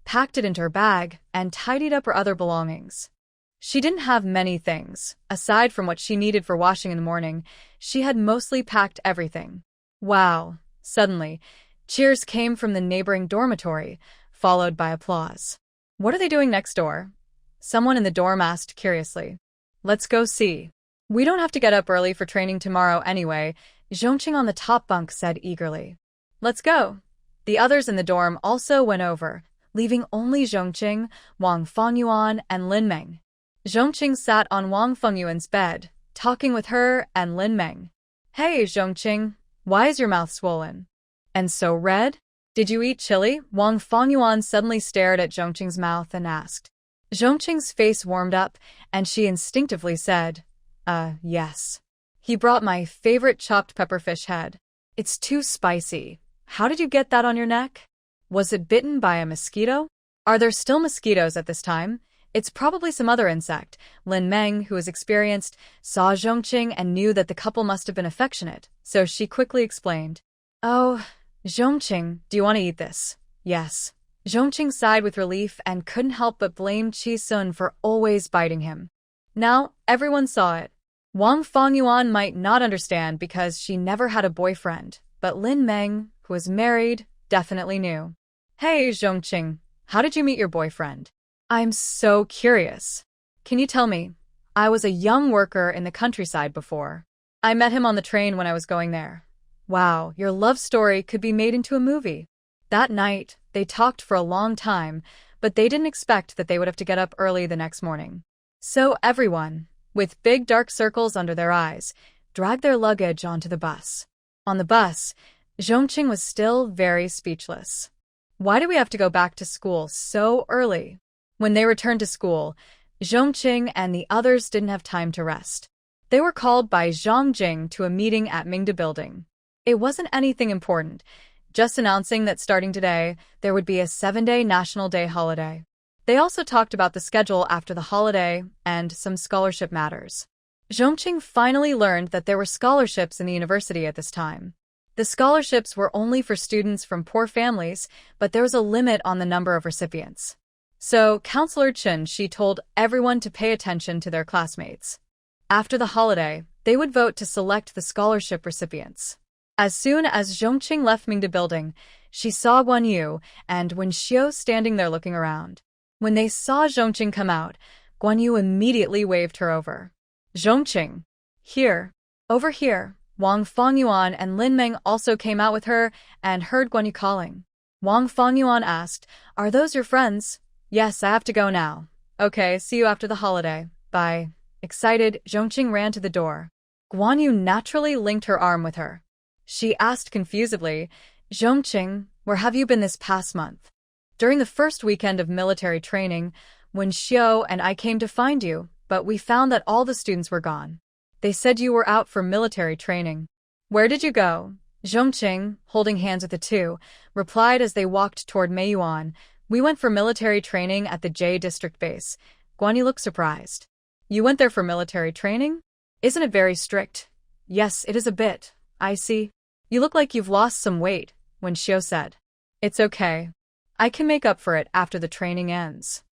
packed it into her bag, and tidied up her other belongings. She didn't have many things. Aside from what she needed for washing in the morning, she had mostly packed everything. Wow! Suddenly, cheers came from the neighboring dormitory, followed by applause. "What are they doing next door?" Someone in the dorm asked curiously. "Let's go see." "We don't have to get up early for training tomorrow anyway," Zhong Qing on the top bunk said eagerly. "Let's go." The others in the dorm also went over, leaving only Zhong Qing, Wang Fongyuan, and Lin Meng. Zhong Qing sat on Wang Fongyuan's bed, talking with her and Lin Meng. "Hey, Zhong Qing, why is your mouth swollen? And so red? Did you eat chili?" Wang Fongyuan suddenly stared at Zhong Qing's mouth and asked. Zhong Qing's face warmed up, and she instinctively said, yes. He brought my favorite chopped pepperfish head. It's too spicy. How did you get that on your neck? Was it bitten by a mosquito? Are there still mosquitoes at this time? It's probably some other insect. Lin Meng, who was experienced, saw Zhong Qing and knew that the couple must have been affectionate, so she quickly explained. "Oh, Zhong Qing, do you want to eat this?" "Yes." Zhong Qing sighed with relief and couldn't help but blame Chi-sun for always biting him. Now, everyone saw it. Wang Fongyuan might not understand because she never had a boyfriend, but Lin Meng, who was married, definitely knew. Hey, Zhong Qing, how did you meet your boyfriend? I'm so curious. Can you tell me? I was a young worker in the countryside before. I met him on the train when I was going there. Wow, your love story could be made into a movie. That night, they talked for a long time, but they didn't expect that they would have to get up early the next morning. So everyone, with big dark circles under their eyes, dragged their luggage onto the bus. On the bus, Zhong Qing was still very speechless. Why do we have to go back to school so early? When they returned to school, Zhong Qing and the others didn't have time to rest. They were called by Zhong Qing to a meeting at Mingda Building. It wasn't anything important, just announcing that starting today, there would be a 7-day National Day holiday. They also talked about the schedule after the holiday and some scholarship matters. Zhong Qing finally learned that there were scholarships in the university at this time. The scholarships were only for students from poor families, but there was a limit on the number of recipients. So, Counselor Chen, she told everyone to pay attention to their classmates. After the holiday, they would vote to select the scholarship recipients. As soon as Zhong Qing left Mingda Building, she saw Guan Yu and Wen Xiao standing there looking around. When they saw Zhong Qing come out, Guan Yu immediately waved her over. Zhong Qing. Here. Over here. Wang Fongyuan and Lin Meng also came out with her and heard Guan Yu calling. Wang Fongyuan asked, "Are those your friends?" "Yes, I have to go now." "Okay, see you after the holiday. Bye." Excited, Zhong Qing ran to the door. Guan Yu naturally linked her arm with her. She asked confusedly, "Zhong Qing, where have you been this past month?" "During the first weekend of military training, when Xiao and I came to find you, but we found that all the students were gone. They said you were out for military training." "Where did you go?" Zhong Qing, holding hands with the two, replied as they walked toward Meiyuan. "We went for military training at the J District base." Guan Yu looked surprised. "You went there for military training? Isn't it very strict?" "Yes, it is a bit. I see. You look like you've lost some weight," Wen Xiao said. "It's okay. I can make up for it after the training ends."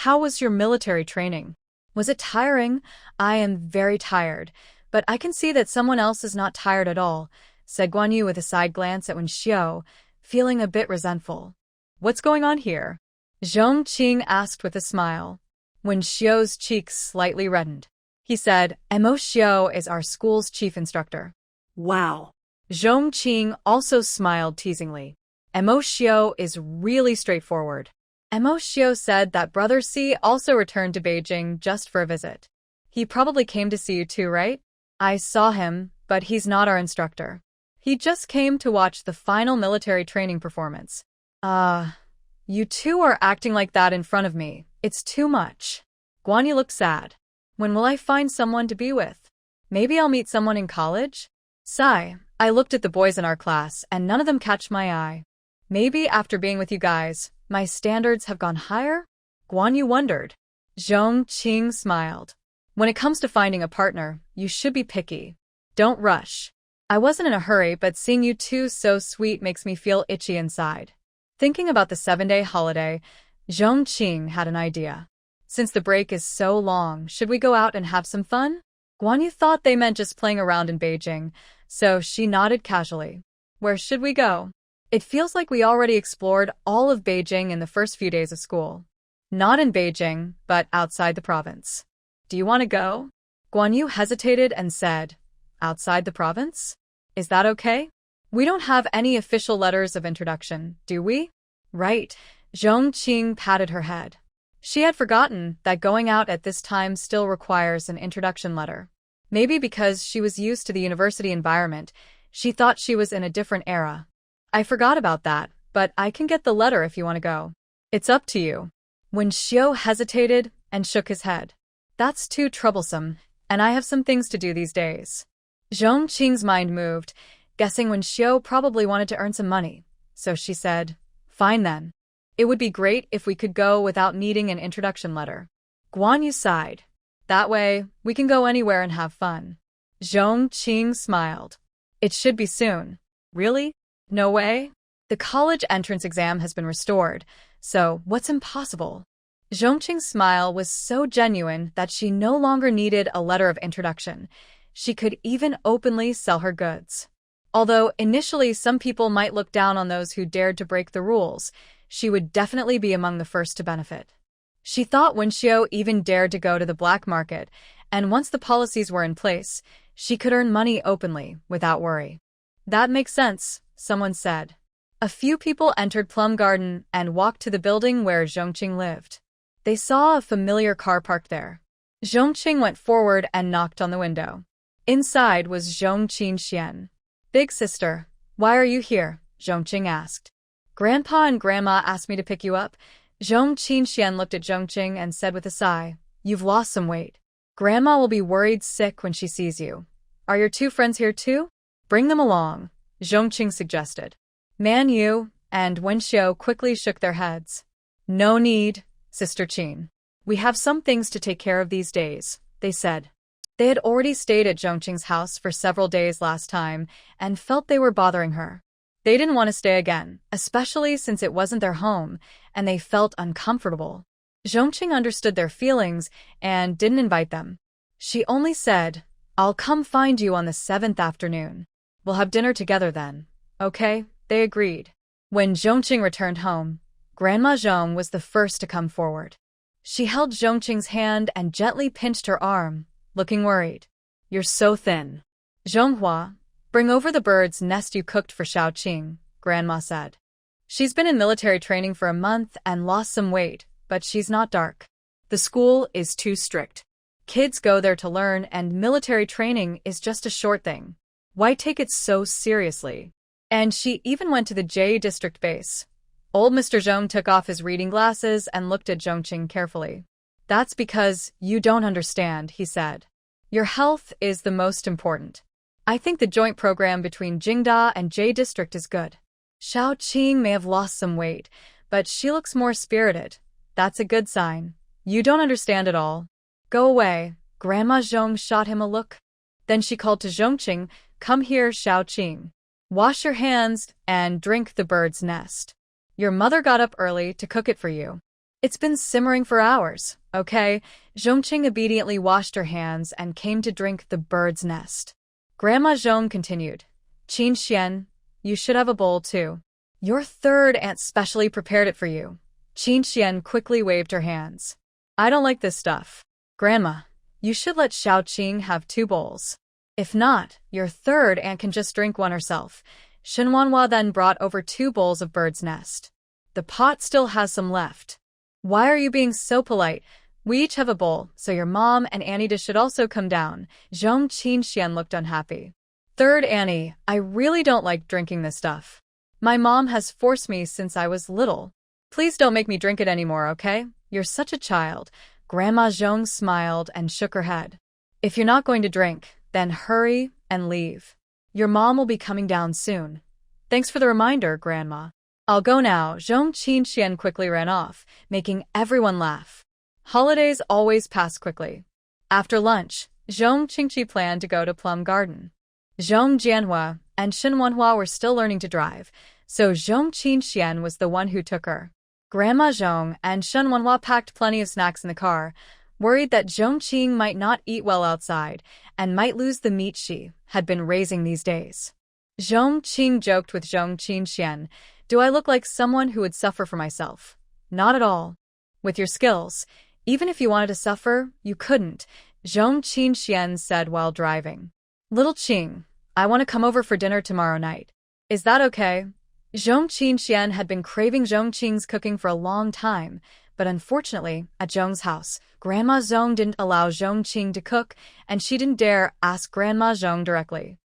"How was your military training? Was it tiring?" "I am very tired, but I can see that someone else is not tired at all," said Guan Yu with a side glance at Wen Xiao, feeling a bit resentful. "What's going on here?" Zhong Qing asked with a smile. Wen Xiao's cheeks slightly reddened. He said, "Mo Xiao is our school's chief instructor." Wow. Zhong Qing also smiled teasingly. Mo Xiao is really straightforward. Mo Xiao said that Brother C also returned to Beijing just for a visit. He probably came to see you too, right? I saw him, but he's not our instructor. He just came to watch the final military training performance. You two are acting like that in front of me. It's too much. Guan Yu looked sad. When will I find someone to be with? Maybe I'll meet someone in college? Sigh. I looked at the boys in our class, and none of them catch my eye. Maybe after being with you guys, my standards have gone higher? Guan Yu wondered. Zhong Qing smiled. When it comes to finding a partner, you should be picky. Don't rush. I wasn't in a hurry, but seeing you two so sweet makes me feel itchy inside. Thinking about the 7-day holiday, Zhong Qing had an idea. Since the break is so long, should we go out and have some fun? Guan Yu thought they meant just playing around in Beijing, so she nodded casually. Where should we go? It feels like we already explored all of Beijing in the first few days of school. Not in Beijing, but outside the province. Do you want to go? Guan Yu hesitated and said, outside the province? Is that okay? We don't have any official letters of introduction, do we? Right. Zhong Qing patted her head. She had forgotten that going out at this time still requires an introduction letter. Maybe because she was used to the university environment, she thought she was in a different era. I forgot about that, but I can get the letter if you want to go. It's up to you. Wen Xiao hesitated and shook his head. That's too troublesome, and I have some things to do these days. Zhong Qing's mind moved, guessing Wen Xiao probably wanted to earn some money, so she said, fine then. It would be great if we could go without needing an introduction letter. Guan Yu sighed. That way, we can go anywhere and have fun. Zhong Qing smiled. It should be soon. Really? No way? The college entrance exam has been restored, so what's impossible? Zhong Qing's smile was so genuine that she no longer needed a letter of introduction. She could even openly sell her goods. Although initially some people might look down on those who dared to break the rules, she would definitely be among the first to benefit. She thought when Shouye even dared to go to the black market, and once the policies were in place, she could earn money openly, without worry. That makes sense, someone said. A few people entered Plum Garden and walked to the building where Zhong Qing lived. They saw a familiar car parked there. Zhong Qing went forward and knocked on the window. Inside was Zhong Qing. Big sister, why are you here? Zhong Qing asked. Grandpa and Grandma asked me to pick you up. Zhong Qing looked at Zhong Qing and said with a sigh, you've lost some weight. Grandma will be worried sick when she sees you. Are your two friends here too? Bring them along, Zhong Qing suggested. Man Yu and Wen Xiao quickly shook their heads. No need, Sister Qin. We have some things to take care of these days, they said. They had already stayed at Zhong Qing's house for several days last time and felt they were bothering her. They didn't want to stay again, especially since it wasn't their home, and they felt uncomfortable. Zhong Qing understood their feelings and didn't invite them. She only said, I'll come find you on the 7th afternoon. We'll have dinner together then. Okay, they agreed. When Zhong Qing returned home, Grandma Zhong was the first to come forward. She held Zhong Qing's hand and gently pinched her arm, looking worried. You're so thin. Zhonghua, bring over the bird's nest you cooked for Shao Qing, Grandma said. She's been in military training for a month and lost some weight, but she's not dark. The school is too strict. Kids go there to learn and military training is just a short thing. Why take it so seriously? And she even went to the J District base. Old Mr. Zhong took off his reading glasses and looked at Zhong Qing carefully. That's because you don't understand, he said. Your health is the most important. I think the joint program between Jingda and J District is good. Shao Qing may have lost some weight, but she looks more spirited. That's a good sign. You don't understand at all. Go away. Grandma Zhong shot him a look. Then she called to Zhong Qing, come here, Shao Qing. Wash your hands and drink the bird's nest. Your mother got up early to cook it for you. It's been simmering for hours, okay? Zhong Qing obediently washed her hands and came to drink the bird's nest. Grandma Zhong continued, Qin Xian, you should have a bowl too. Your third aunt specially prepared it for you. Qin Xian quickly waved her hands. I don't like this stuff. Grandma, you should let Shao Qing have 2 bowls. If not, your third aunt can just drink one herself. Shenwanhua then brought over 2 bowls of bird's nest. The pot still has some left. Why are you being so polite? We each have a bowl, so your mom and Annie should also come down. Zhong Qing looked unhappy. Third Annie, I really don't like drinking this stuff. My mom has forced me since I was little. Please don't make me drink it anymore, okay? You're such a child. Grandma Zhong smiled and shook her head. If you're not going to drink, then hurry and leave. Your mom will be coming down soon. Thanks for the reminder, Grandma. I'll go now. Zhong Qing quickly ran off, making everyone laugh. Holidays always pass quickly. After lunch, Zhong Qing planned to go to Plum Garden. Zhong Jianhua and Shenwanhua were still learning to drive, so Zhong Qing was the one who took her. Grandma Zhong and Shenwanhua packed plenty of snacks in the car, worried that Zhong Qing might not eat well outside and might lose the meat she had been raising these days. Zhong Qing joked with Zhong Qing, do I look like someone who would suffer for myself? Not at all. With your skills, even if you wanted to suffer, you couldn't, Zhong Qing said while driving. Little Qing, I want to come over for dinner tomorrow night. Is that okay? Zhong Qing had been craving Zhong Qing's cooking for a long time, but unfortunately, at Zhong's house, Grandma Zhong didn't allow Zhong Qing to cook, and she didn't dare ask Grandma Zhong directly.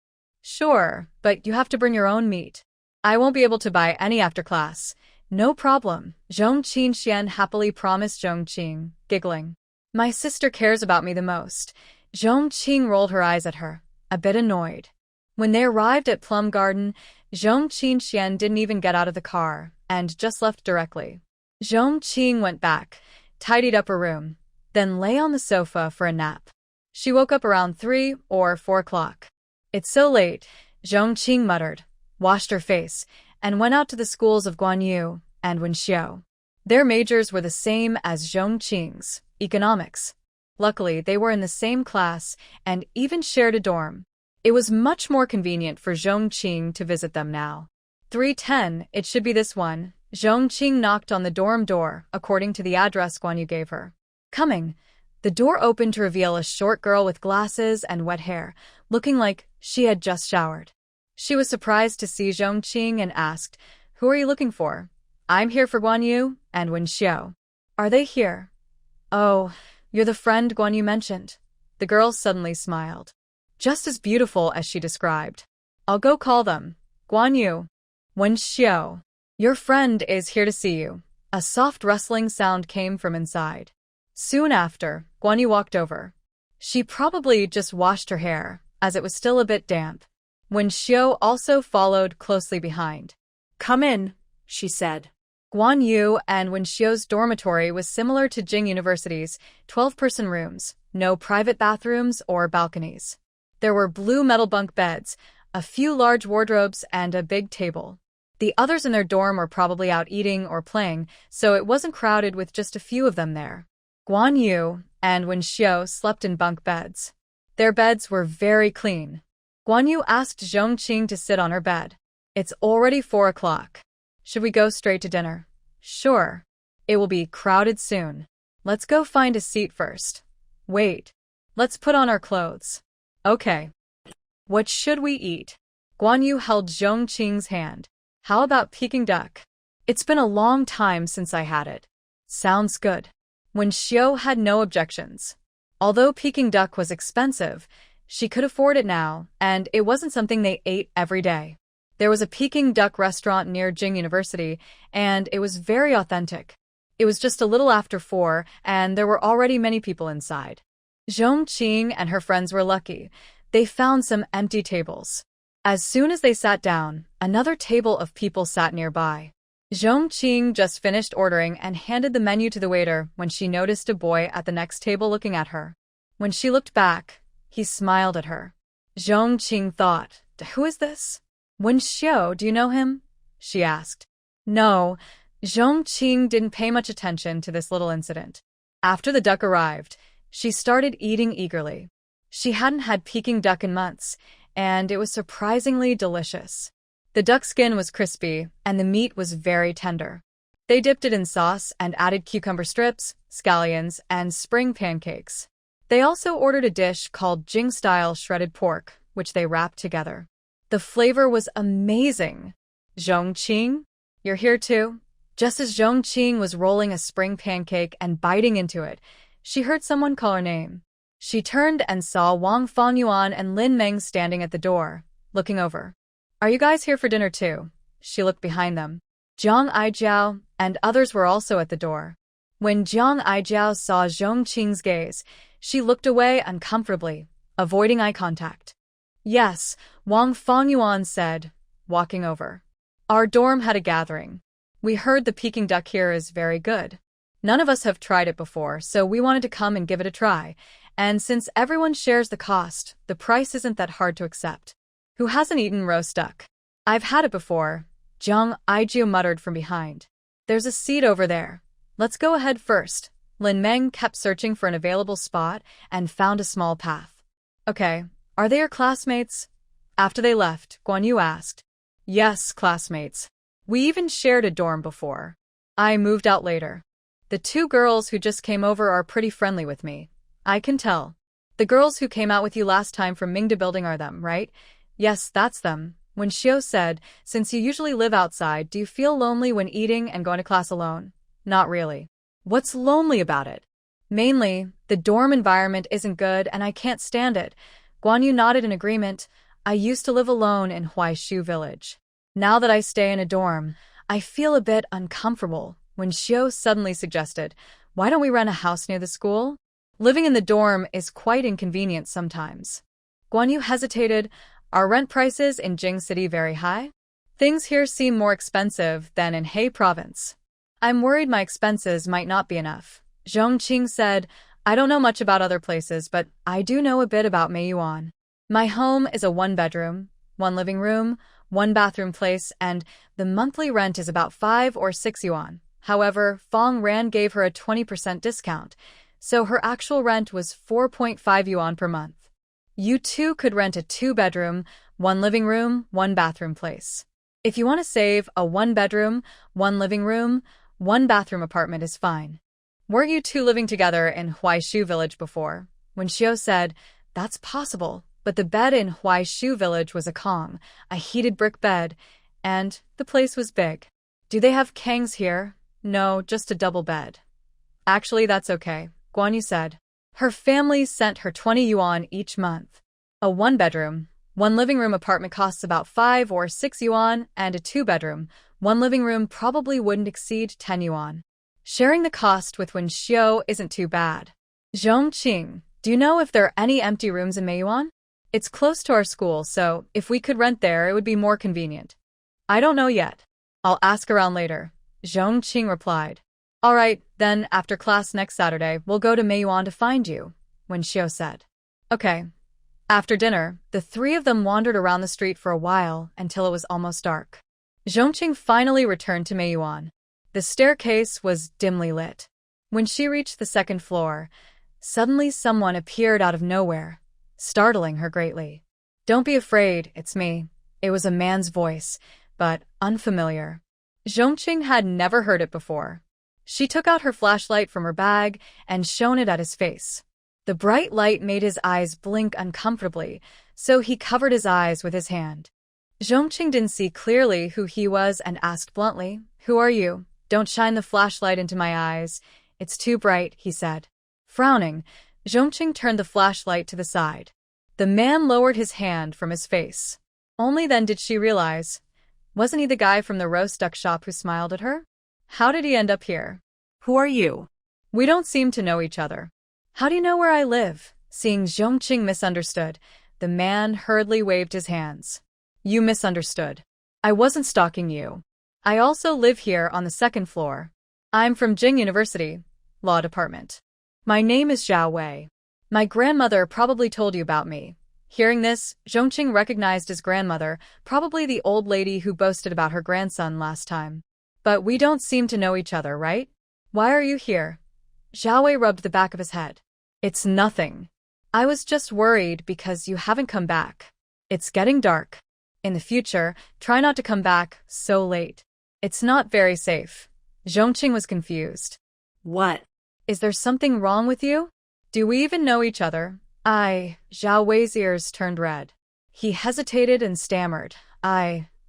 Sure, but you have to bring your own meat. I won't be able to buy any after class. No problem, Zhong Qing happily promised Zhong Qing, giggling. My sister cares about me the most. Zhong Qing rolled her eyes at her, a bit annoyed. When they arrived at Plum Garden, Zhong Qing didn't even get out of the car and just left directly. Zhong Qing went back, tidied up her room, then lay on the sofa for a nap. She woke up around 3 or 4 o'clock. It's so late, Zhong Qing muttered, washed her face, and went out to the schools of Guanyu and Wenxiu. Their majors were the same as Zhong Qing's, economics. Luckily, they were in the same class and even shared a dorm. It was much more convenient for Zhong Qing to visit them now. 310, it should be this one. Zhong Qing knocked on the dorm door, according to the address Guan Yu gave her. Coming. The door opened to reveal a short girl with glasses and wet hair, looking like she had just showered. She was surprised to see Zhong Qing and asked, "Who are you looking for?" "I'm here for Guan Yu and Wen Xiao." "Are they here?" "Oh, you're the friend Guan Yu mentioned." The girl suddenly smiled. Just as beautiful as she described. "I'll go call them. Guan Yu. Wen Xiao. Your friend is here to see you." A soft rustling sound came from inside. Soon after, Guan Yu walked over. She probably just washed her hair, as it was still a bit damp. Wen Xiao also followed closely behind. "Come in," she said. Guan Yu and Wen Xiao's dormitory was similar to Jing University's, 12-person rooms, no private bathrooms or balconies. There were blue metal bunk beds, a few large wardrobes, and a big table. The others in their dorm were probably out eating or playing, so it wasn't crowded with just a few of them there. Guan Yu and Wen Xiao slept in bunk beds. Their beds were very clean. Guan Yu asked Zhong Qing to sit on her bed. "It's already 4 o'clock. Should we go straight to dinner?" "Sure. It will be crowded soon. Let's go find a seat first." "Wait. Let's put on our clothes." "Okay. What should we eat?" Guan Yu held Zhong Qing's hand. "How about Peking duck? It's been a long time since I had it." "Sounds good." Wen Xiao had no objections. Although Peking duck was expensive, she could afford it now, and it wasn't something they ate every day. There was a Peking duck restaurant near Jing University, and it was very authentic. It was just a little after 4, and there were already many people inside. Zhong Qing and her friends were lucky. They found some empty tables. As soon as they sat down, another table of people sat nearby. Zhong Qing just finished ordering and handed the menu to the waiter when she noticed a boy at the next table looking at her. When she looked back, he smiled at her. Zhong Qing thought, "Who is this?" "Wen Xiao, do you know him?" she asked. No, Zhong Qing didn't pay much attention to this little incident. After the duck arrived, she started eating eagerly. She hadn't had Peking duck in months, and it was surprisingly delicious. The duck skin was crispy, and the meat was very tender. They dipped it in sauce and added cucumber strips, scallions, and spring pancakes. They also ordered a dish called Jing-style shredded pork, which they wrapped together. The flavor was amazing. "Zhong Qing, you're here too?" Just as Zhong Qing was rolling a spring pancake and biting into it, she heard someone call her name. She turned and saw Wang Fangyuan and Lin Meng standing at the door, looking over. "Are you guys here for dinner too?" She looked behind them. Jiang Aijiao and others were also at the door. When Jiang Aijiao saw Zhong Qing's gaze, she looked away uncomfortably, avoiding eye contact. "Yes," Wang Fangyuan said, walking over. "Our dorm had a gathering. We heard the Peking duck here is very good. None of us have tried it before, so we wanted to come and give it a try. And since everyone shares the cost, the price isn't that hard to accept. Who hasn't eaten roast duck?" "I've had it before," Jiang Aijiao muttered from behind. "There's a seat over there. Let's go ahead first." Lin Meng kept searching for an available spot and found a small path. "Okay, are they your classmates?" After they left, Guan Yu asked. "Yes, classmates. We even shared a dorm before. I moved out later. The 2 girls who just came over are pretty friendly with me. I can tell. The girls who came out with you last time from Mingda Building are them, right?" "Yes, that's them," Wen Xiao said. "Since you usually live outside, do you feel lonely when eating and going to class alone?" "Not really." "What's lonely about it?" "Mainly, the dorm environment isn't good and I can't stand it." Guan Yu nodded in agreement. "I used to live alone in Huaishu village. Now that I stay in a dorm, I feel a bit uncomfortable." Wen Xiao suddenly suggested, "Why don't we rent a house near the school? Living in the dorm is quite inconvenient sometimes." Guan Yu hesitated. "Are rent prices in Jing City very high?" "Things here seem more expensive than in He Province." "I'm worried my expenses might not be enough." Zhong Qing said, "I don't know much about other places, but I do know a bit about Meiyuan. My home is a 1-bedroom, 1 living room, 1 bathroom place, and the monthly rent is about 5 or 6 yuan. However, Fong Ran gave her a 20% discount, so her actual rent was 4.5 yuan per month. You two could rent a 2-bedroom, 1 living room, 1 bathroom place. If you want to save, a 1-bedroom, 1 living room, 1 bathroom apartment is fine. Weren't you two living together in Huaishu village before? When Shouye said, that's possible, but the bed in Huaishu village was a kong, a heated brick bed, and the place was big. Do they have kangs here? No, just a double bed. Actually, that's okay, Guan Yu said. Her family sent her 20 yuan each month. A 1-bedroom, 1 living room apartment costs about 5 or 6 yuan, and a 2-bedroom, 1 living room probably wouldn't exceed 10 yuan. Sharing the cost with Wen Xiao isn't too bad. Zhong Qing, do you know if there are any empty rooms in Meiyuan? It's close to our school, so if we could rent there, it would be more convenient. I don't know yet. I'll ask around later, Zhong Qing replied. All right, then after class next Saturday, we'll go to Meiyuan to find you, Wen Xiao said. Okay. After dinner, the three of them wandered around the street for a while until it was almost dark. Zhong Qing finally returned to Meiyuan. The staircase was dimly lit. When she reached the 2nd floor, suddenly someone appeared out of nowhere, startling her greatly. Don't be afraid, it's me. It was a man's voice, but unfamiliar. Zhong Qing had never heard it before. She took out her flashlight from her bag and shone it at his face. The bright light made his eyes blink uncomfortably, so he covered his eyes with his hand. Zhong Qing didn't see clearly who he was and asked bluntly, Who are you? Don't shine the flashlight into my eyes. It's too bright, he said. Frowning, Zhong Qing turned the flashlight to the side. The man lowered his hand from his face. Only then did she realize, wasn't he the guy from the roast duck shop who smiled at her? How did he end up here? Who are you? We don't seem to know each other. How do you know where I live? Seeing Zhong Qing misunderstood, the man hurriedly waved his hands. You misunderstood. I wasn't stalking you. I also live here on the 2nd floor. I'm from Jing University, Law Department. My name is Shouye. My grandmother probably told you about me. Hearing this, Zhong Qing recognized his grandmother, probably the old lady who boasted about her grandson last time. But we don't seem to know each other, right? Why are you here? Shouye rubbed the back of his head. It's nothing. I was just worried because you haven't come back. It's getting dark. In the future, try not to come back so late. It's not very safe. Zhong Qing was confused. What? Is there something wrong with you? Do we even know each other? Zhao Wei's ears turned red. He hesitated and stammered.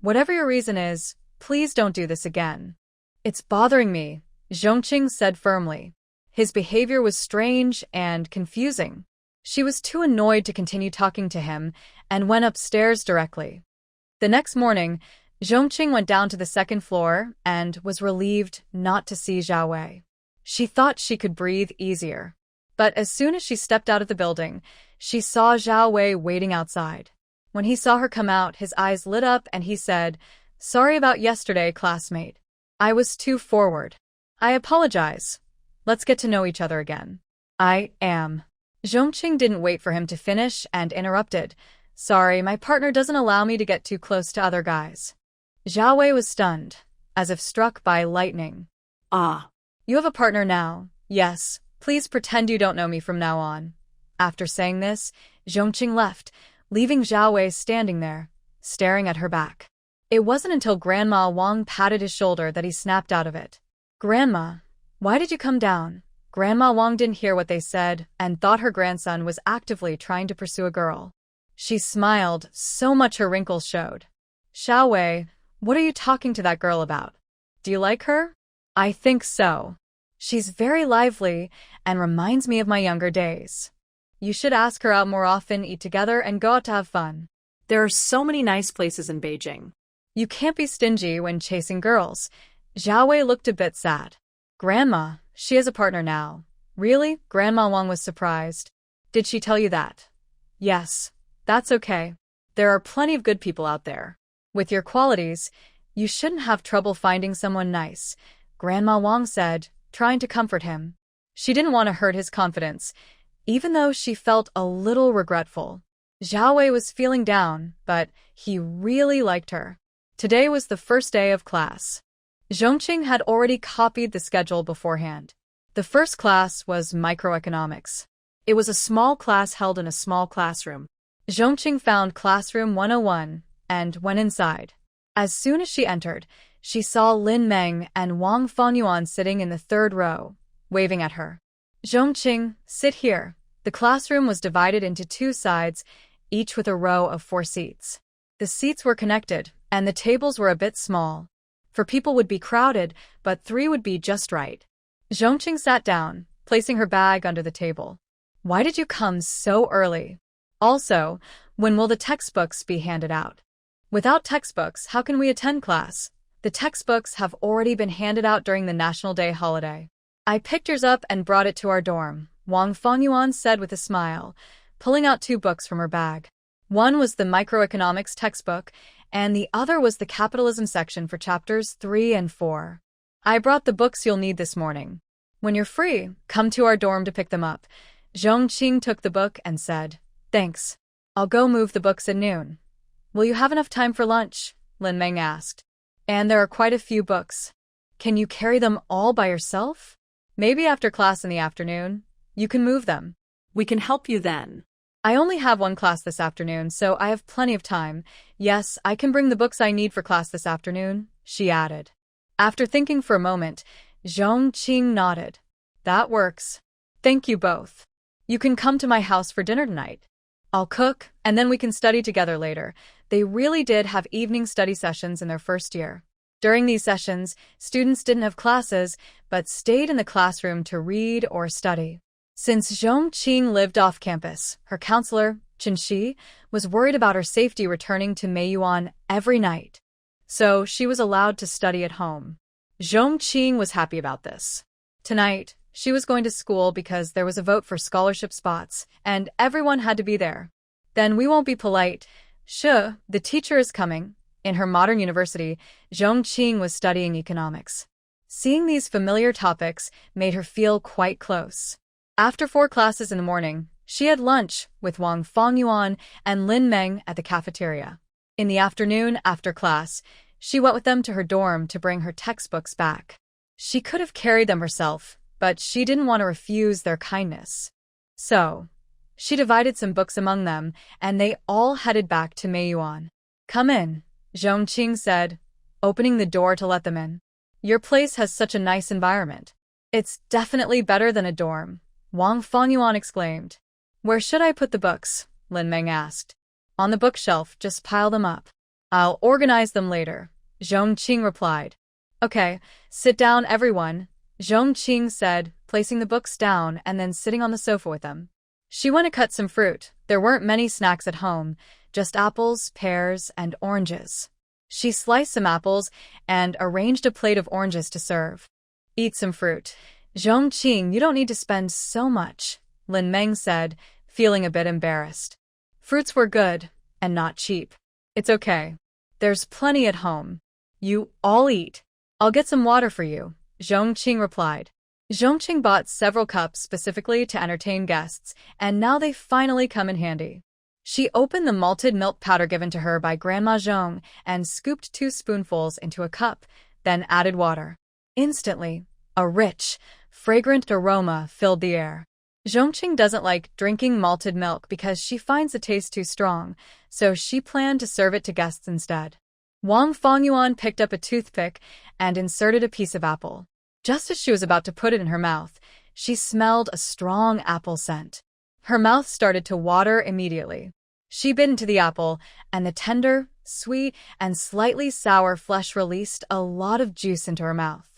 Whatever your reason is, please don't do this again. It's bothering me, Zhong Qing said firmly. His behavior was strange and confusing. She was too annoyed to continue talking to him and went upstairs directly. The next morning, Zhong Qing went down to the 2nd floor and was relieved not to see Zhao Wei. She thought she could breathe easier. But as soon as she stepped out of the building, she saw Zhao Wei waiting outside. When he saw her come out, his eyes lit up and he said, Sorry about yesterday, classmate. I was too forward. I apologize. Let's get to know each other again. I am. Zhong Qing didn't wait for him to finish and interrupted. Sorry, my partner doesn't allow me to get too close to other guys. Zhao Wei was stunned, as if struck by lightning. Ah. You have a partner now. Yes. Please pretend you don't know me from now on. After saying this, Zhong Qing left, leaving Zhao Wei standing there, staring at her back. It wasn't until Grandma Wang patted his shoulder that he snapped out of it. Grandma, why did you come down? Grandma Wang didn't hear what they said and thought her grandson was actively trying to pursue a girl. She smiled so much her wrinkles showed. Shouye, what are you talking to that girl about? Do you like her? I think so. She's very lively and reminds me of my younger days. You should ask her out more often, eat together, and go out to have fun. There are so many nice places in Beijing. You can't be stingy when chasing girls. Zhao Wei looked a bit sad. Grandma, she has a partner now. Really? Grandma Wang was surprised. Did she tell you that? Yes. That's okay. There are plenty of good people out there. With your qualities, you shouldn't have trouble finding someone nice, Grandma Wang said, trying to comfort him. She didn't want to hurt his confidence, even though she felt a little regretful. Zhao Wei was feeling down, but he really liked her. Today was the first day of class. Zhong Qing had already copied the schedule beforehand. The first class was microeconomics. It was a small class held in a small classroom. Zhong Qing found classroom 101 and went inside. As soon as she entered, she saw Lin Meng and Wang Fengyuan sitting in the third row, waving at her. Zhong Qing, sit here. The classroom was divided into two sides, each with a row of 4 seats. The seats were connected, and the tables were a bit small. 4 people would be crowded, but 3 would be just right. Zhong Qing sat down, placing her bag under the table. Why did you come so early? Also, when will the textbooks be handed out? Without textbooks, how can we attend class? The textbooks have already been handed out during the National Day holiday. I picked yours up and brought it to our dorm, Wang Fengyuan said with a smile, pulling out 2 books from her bag. One was the microeconomics textbook, and the other was the capitalism section for chapters 3 and 4. I brought the books you'll need this morning. When you're free, come to our dorm to pick them up. Zhong Qing took the book and said, thanks. I'll go move the books at noon. Will you have enough time for lunch? Lin Meng asked. And there are quite a few books. Can you carry them all by yourself? Maybe after class in the afternoon. You can move them. We can help you then. I only have 1 class this afternoon, so I have plenty of time. Yes, I can bring the books I need for class this afternoon, she added. After thinking for a moment, Zhong Qing nodded. That works. Thank you both. You can come to my house for dinner tonight. I'll cook, and then we can study together later. They really did have evening study sessions in their first year. During these sessions, students didn't have classes, but stayed in the classroom to read or study. Since Zhong Qing lived off campus, her counselor, Chen Shi, was worried about her safety returning to Meiyuan every night. So she was allowed to study at home. Zhong Qing was happy about this. Tonight, she was going to school because there was a vote for scholarship spots, and everyone had to be there. Then we won't be polite. The teacher is coming. In her modern university, Zhong Qing was studying economics. Seeing these familiar topics made her feel quite close. After 4 classes in the morning, she had lunch with Wang Fengyuan and Lin Meng at the cafeteria. In the afternoon, after class, she went with them to her dorm to bring her textbooks back. She could have carried them herself, but she didn't want to refuse their kindness. So, she divided some books among them, and they all headed back to Meiyuan. Come in, Zhong Qing said, opening the door to let them in. Your place has such a nice environment. It's definitely better than a dorm, Wang Fengyuan exclaimed. Where should I put the books? Lin Meng asked. On the bookshelf, just pile them up. I'll organize them later, Zhong Qing replied. Okay, sit down everyone, Zhong Qing said, placing the books down and then sitting on the sofa with them. She went to cut some fruit. There weren't many snacks at home, just apples, pears, and oranges. She sliced some apples and arranged a plate of oranges to serve. Eat some fruit. Zhong Qing, you don't need to spend so much, Lin Meng said, feeling a bit embarrassed. Fruits were good, and not cheap. It's okay. There's plenty at home. You all eat. I'll get some water for you, Zhong Qing replied. Zhong Qing bought several cups specifically to entertain guests, and now they finally come in handy. She opened the malted milk powder given to her by Grandma Zhong and scooped 2 spoonfuls into a cup, then added water. Instantly, a rich, fragrant aroma filled the air. Zhong Qing doesn't like drinking malted milk because she finds the taste too strong, so she planned to serve it to guests instead. Wang Fengyuan picked up a toothpick and inserted a piece of apple. Just as she was about to put it in her mouth, she smelled a strong apple scent. Her mouth started to water immediately. She bit into the apple, and the tender, sweet, and slightly sour flesh released a lot of juice into her mouth.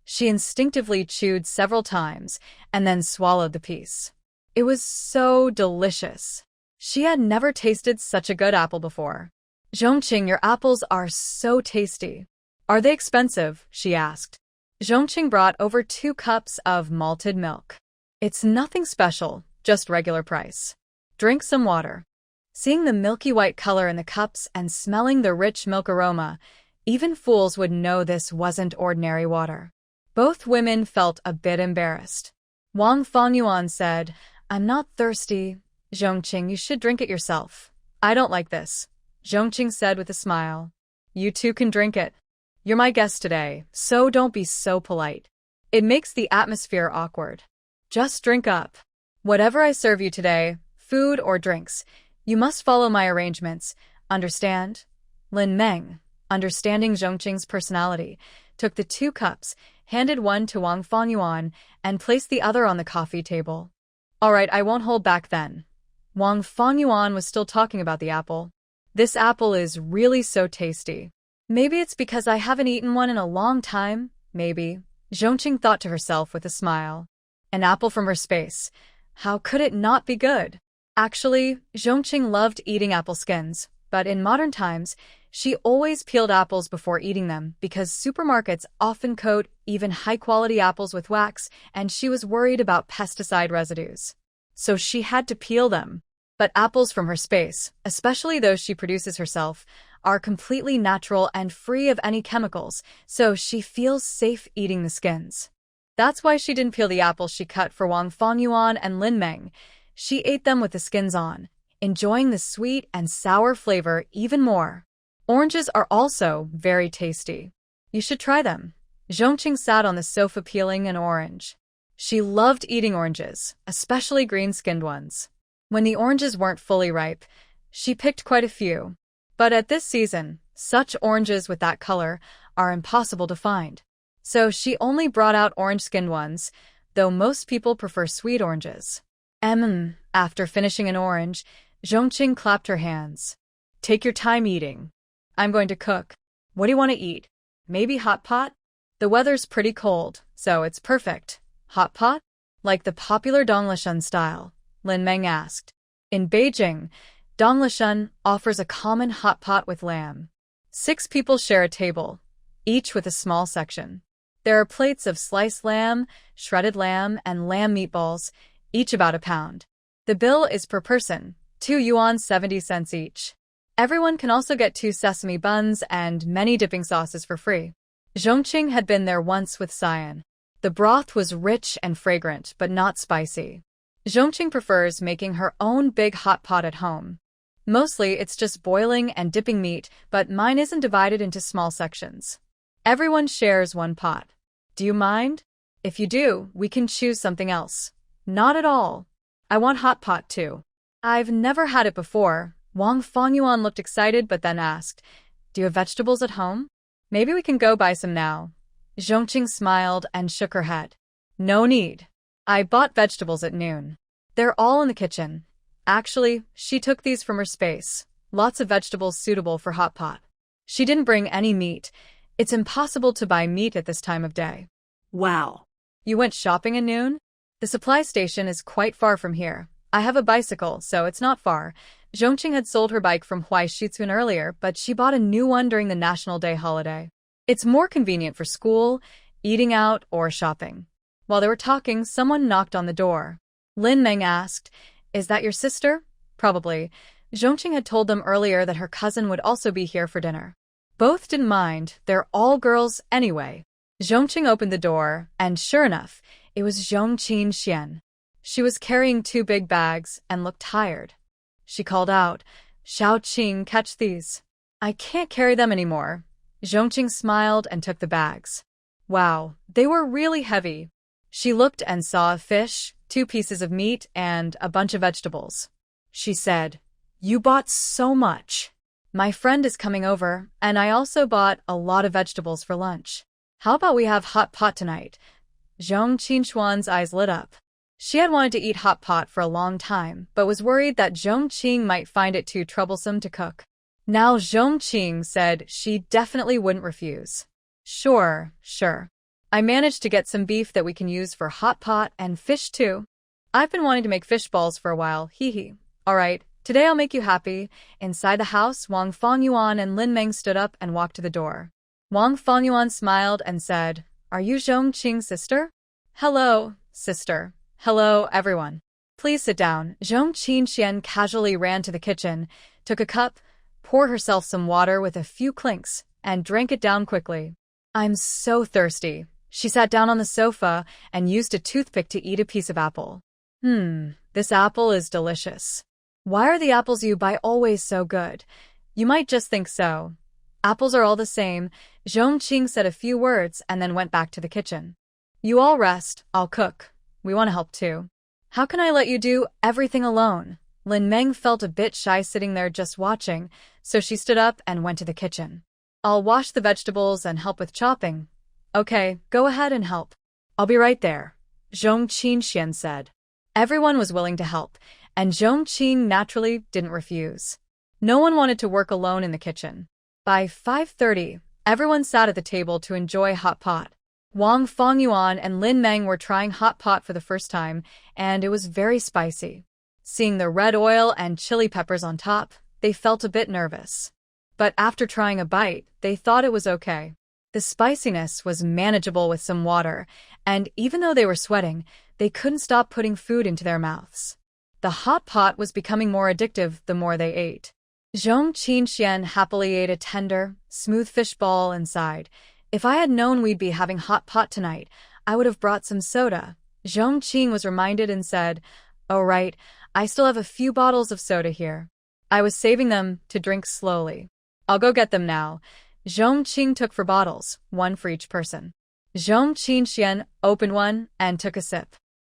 She instinctively chewed several times and then swallowed the piece. It was so delicious. She had never tasted such a good apple before. Zhong Qing, your apples are so tasty. Are they expensive? She asked. Zhong Qing brought over 2 cups of malted milk. It's nothing special, just regular price. Drink some water. Seeing the milky white color in the cups and smelling the rich milk aroma, even fools would know this wasn't ordinary water. Both women felt a bit embarrassed. Wang Fengyuan said, I'm not thirsty. Zhong Qing, you should drink it yourself. I don't like this, Zhong Qing said with a smile. You two can drink it. You're my guest today, so don't be so polite. It makes the atmosphere awkward. Just drink up. Whatever I serve you today, food or drinks, you must follow my arrangements. Understand? Lin Meng, understanding Zhong Qing's personality, took the 2 cups, handed one to Wang Fangyuan, and placed the other on the coffee table. All right, I won't hold back then. Wang Fangyuan was still talking about the apple. This apple is really so tasty. Maybe it's because I haven't eaten one in a long time, maybe. Zhong Qing thought to herself with a smile. An apple from her space. How could it not be good? Actually, Zhong Qing loved eating apple skins, but in modern times, she always peeled apples before eating them because supermarkets often coat even high-quality apples with wax, and she was worried about pesticide residues. So she had to peel them. But apples from her space, especially those she produces herself, are completely natural and free of any chemicals, so she feels safe eating the skins. That's why she didn't peel the apples she cut for Wang Fangyuan and Lin Meng. She ate them with the skins on, enjoying the sweet and sour flavor even more. Oranges are also very tasty. You should try them. Zhong Qing sat on the sofa peeling an orange. She loved eating oranges, especially green-skinned ones. When the oranges weren't fully ripe, she picked quite a few. But at this season, such oranges with that color are impossible to find. So she only brought out orange-skinned ones, though most people prefer sweet oranges. After finishing an orange, Zhong Qing clapped her hands. Take your time eating. I'm going to cook. What do you want to eat? Maybe hot pot? The weather's pretty cold, so it's perfect. Hot pot? Like the popular Donglishan style, Lin Meng asked. In Beijing, Donglishan offers a common hot pot with lamb. 6 people share a table, each with a small section. There are plates of sliced lamb, shredded lamb, and lamb meatballs, each about a pound. The bill is per person, 2 yuan 70 cents each. Everyone can also get 2 sesame buns and many dipping sauces for free. Zhong Qing had been there once with Cyan. The broth was rich and fragrant, but not spicy. Zhong Qing prefers making her own big hot pot at home. Mostly it's just boiling and dipping meat, but mine isn't divided into small sections. Everyone shares one pot. Do you mind? If you do, we can choose something else. Not at all. I want hot pot too. I've never had it before. Wang Fangyuan looked excited but then asked, Do you have vegetables at home? Maybe we can go buy some now. Zhong Qing smiled and shook her head. No need. I bought vegetables at noon. They're all in the kitchen. Actually, she took these from her space. Lots of vegetables suitable for hot pot. She didn't bring any meat. It's impossible to buy meat at this time of day. Wow. You went shopping at noon? The supply station is quite far from here. I have a bicycle, so it's not far. Zhong Qing had sold her bike from Huaishizun earlier, but she bought a new one during the National Day holiday. It's more convenient for school, eating out, or shopping. While they were talking, someone knocked on the door. Lin Meng asked, Is that your sister? Probably. Zhong Qing had told them earlier that her cousin would also be here for dinner. Both didn't mind, they're all girls anyway. Zhong Qing opened the door, and sure enough, it was Zhong Xian. She was carrying 2 big bags and looked tired. She called out, Shao Qing, catch these. I can't carry them anymore. Zhong Qing smiled and took the bags. Wow, they were really heavy. She looked and saw a fish, 2 pieces of meat, and a bunch of vegetables. She said, You bought so much. My friend is coming over, and I also bought a lot of vegetables for lunch. How about we have hot pot tonight? Zhong Qingxuan's eyes lit up. She had wanted to eat hot pot for a long time, but was worried that Zhong Qing might find it too troublesome to cook. Now Zhong Qing said she definitely wouldn't refuse. Sure. I managed to get some beef that we can use for hot pot and fish too. I've been wanting to make fish balls for a while, hee. All right, today I'll make you happy. Inside the house, Wang Fangyuan and Lin Meng stood up and walked to the door. Wang Fangyuan smiled and said, Are you Zhong Qing's sister? Hello, sister. Hello, everyone. Please sit down. Zhong Qingxian casually ran to the kitchen, took a cup, poured herself some water with a few clinks, and drank it down quickly. I'm so thirsty. She sat down on the sofa and used a toothpick to eat a piece of apple. This apple is delicious. Why are the apples you buy always so good? You might just think so. Apples are all the same. Zhong Qing said a few words and then went back to the kitchen. You all rest, I'll cook. We want to help too. How can I let you do everything alone? Lin Meng felt a bit shy sitting there just watching, so she stood up and went to the kitchen. I'll wash the vegetables and help with chopping. Okay, go ahead and help. I'll be right there, Zhong Qing said. Everyone was willing to help, and Zhong Qing naturally didn't refuse. No one wanted to work alone in the kitchen. By 5:30, everyone sat at the table to enjoy hot pot. Wang Fongyuan and Lin Meng were trying hot pot for the first time, and it was very spicy. Seeing the red oil and chili peppers on top, they felt a bit nervous. But after trying a bite, they thought it was okay. The spiciness was manageable with some water, and even though they were sweating, they couldn't stop putting food into their mouths. The hot pot was becoming more addictive the more they ate. Zhong Qing happily ate a tender, smooth fish ball and sighed. If I had known we'd be having hot pot tonight, I would have brought some soda. Zhong Qing was reminded and said, Oh right, I still have a few bottles of soda here. I was saving them to drink slowly. I'll go get them now. Zhong Qing took 4 bottles, 1 for each person. Zhong Qing opened one and took a sip.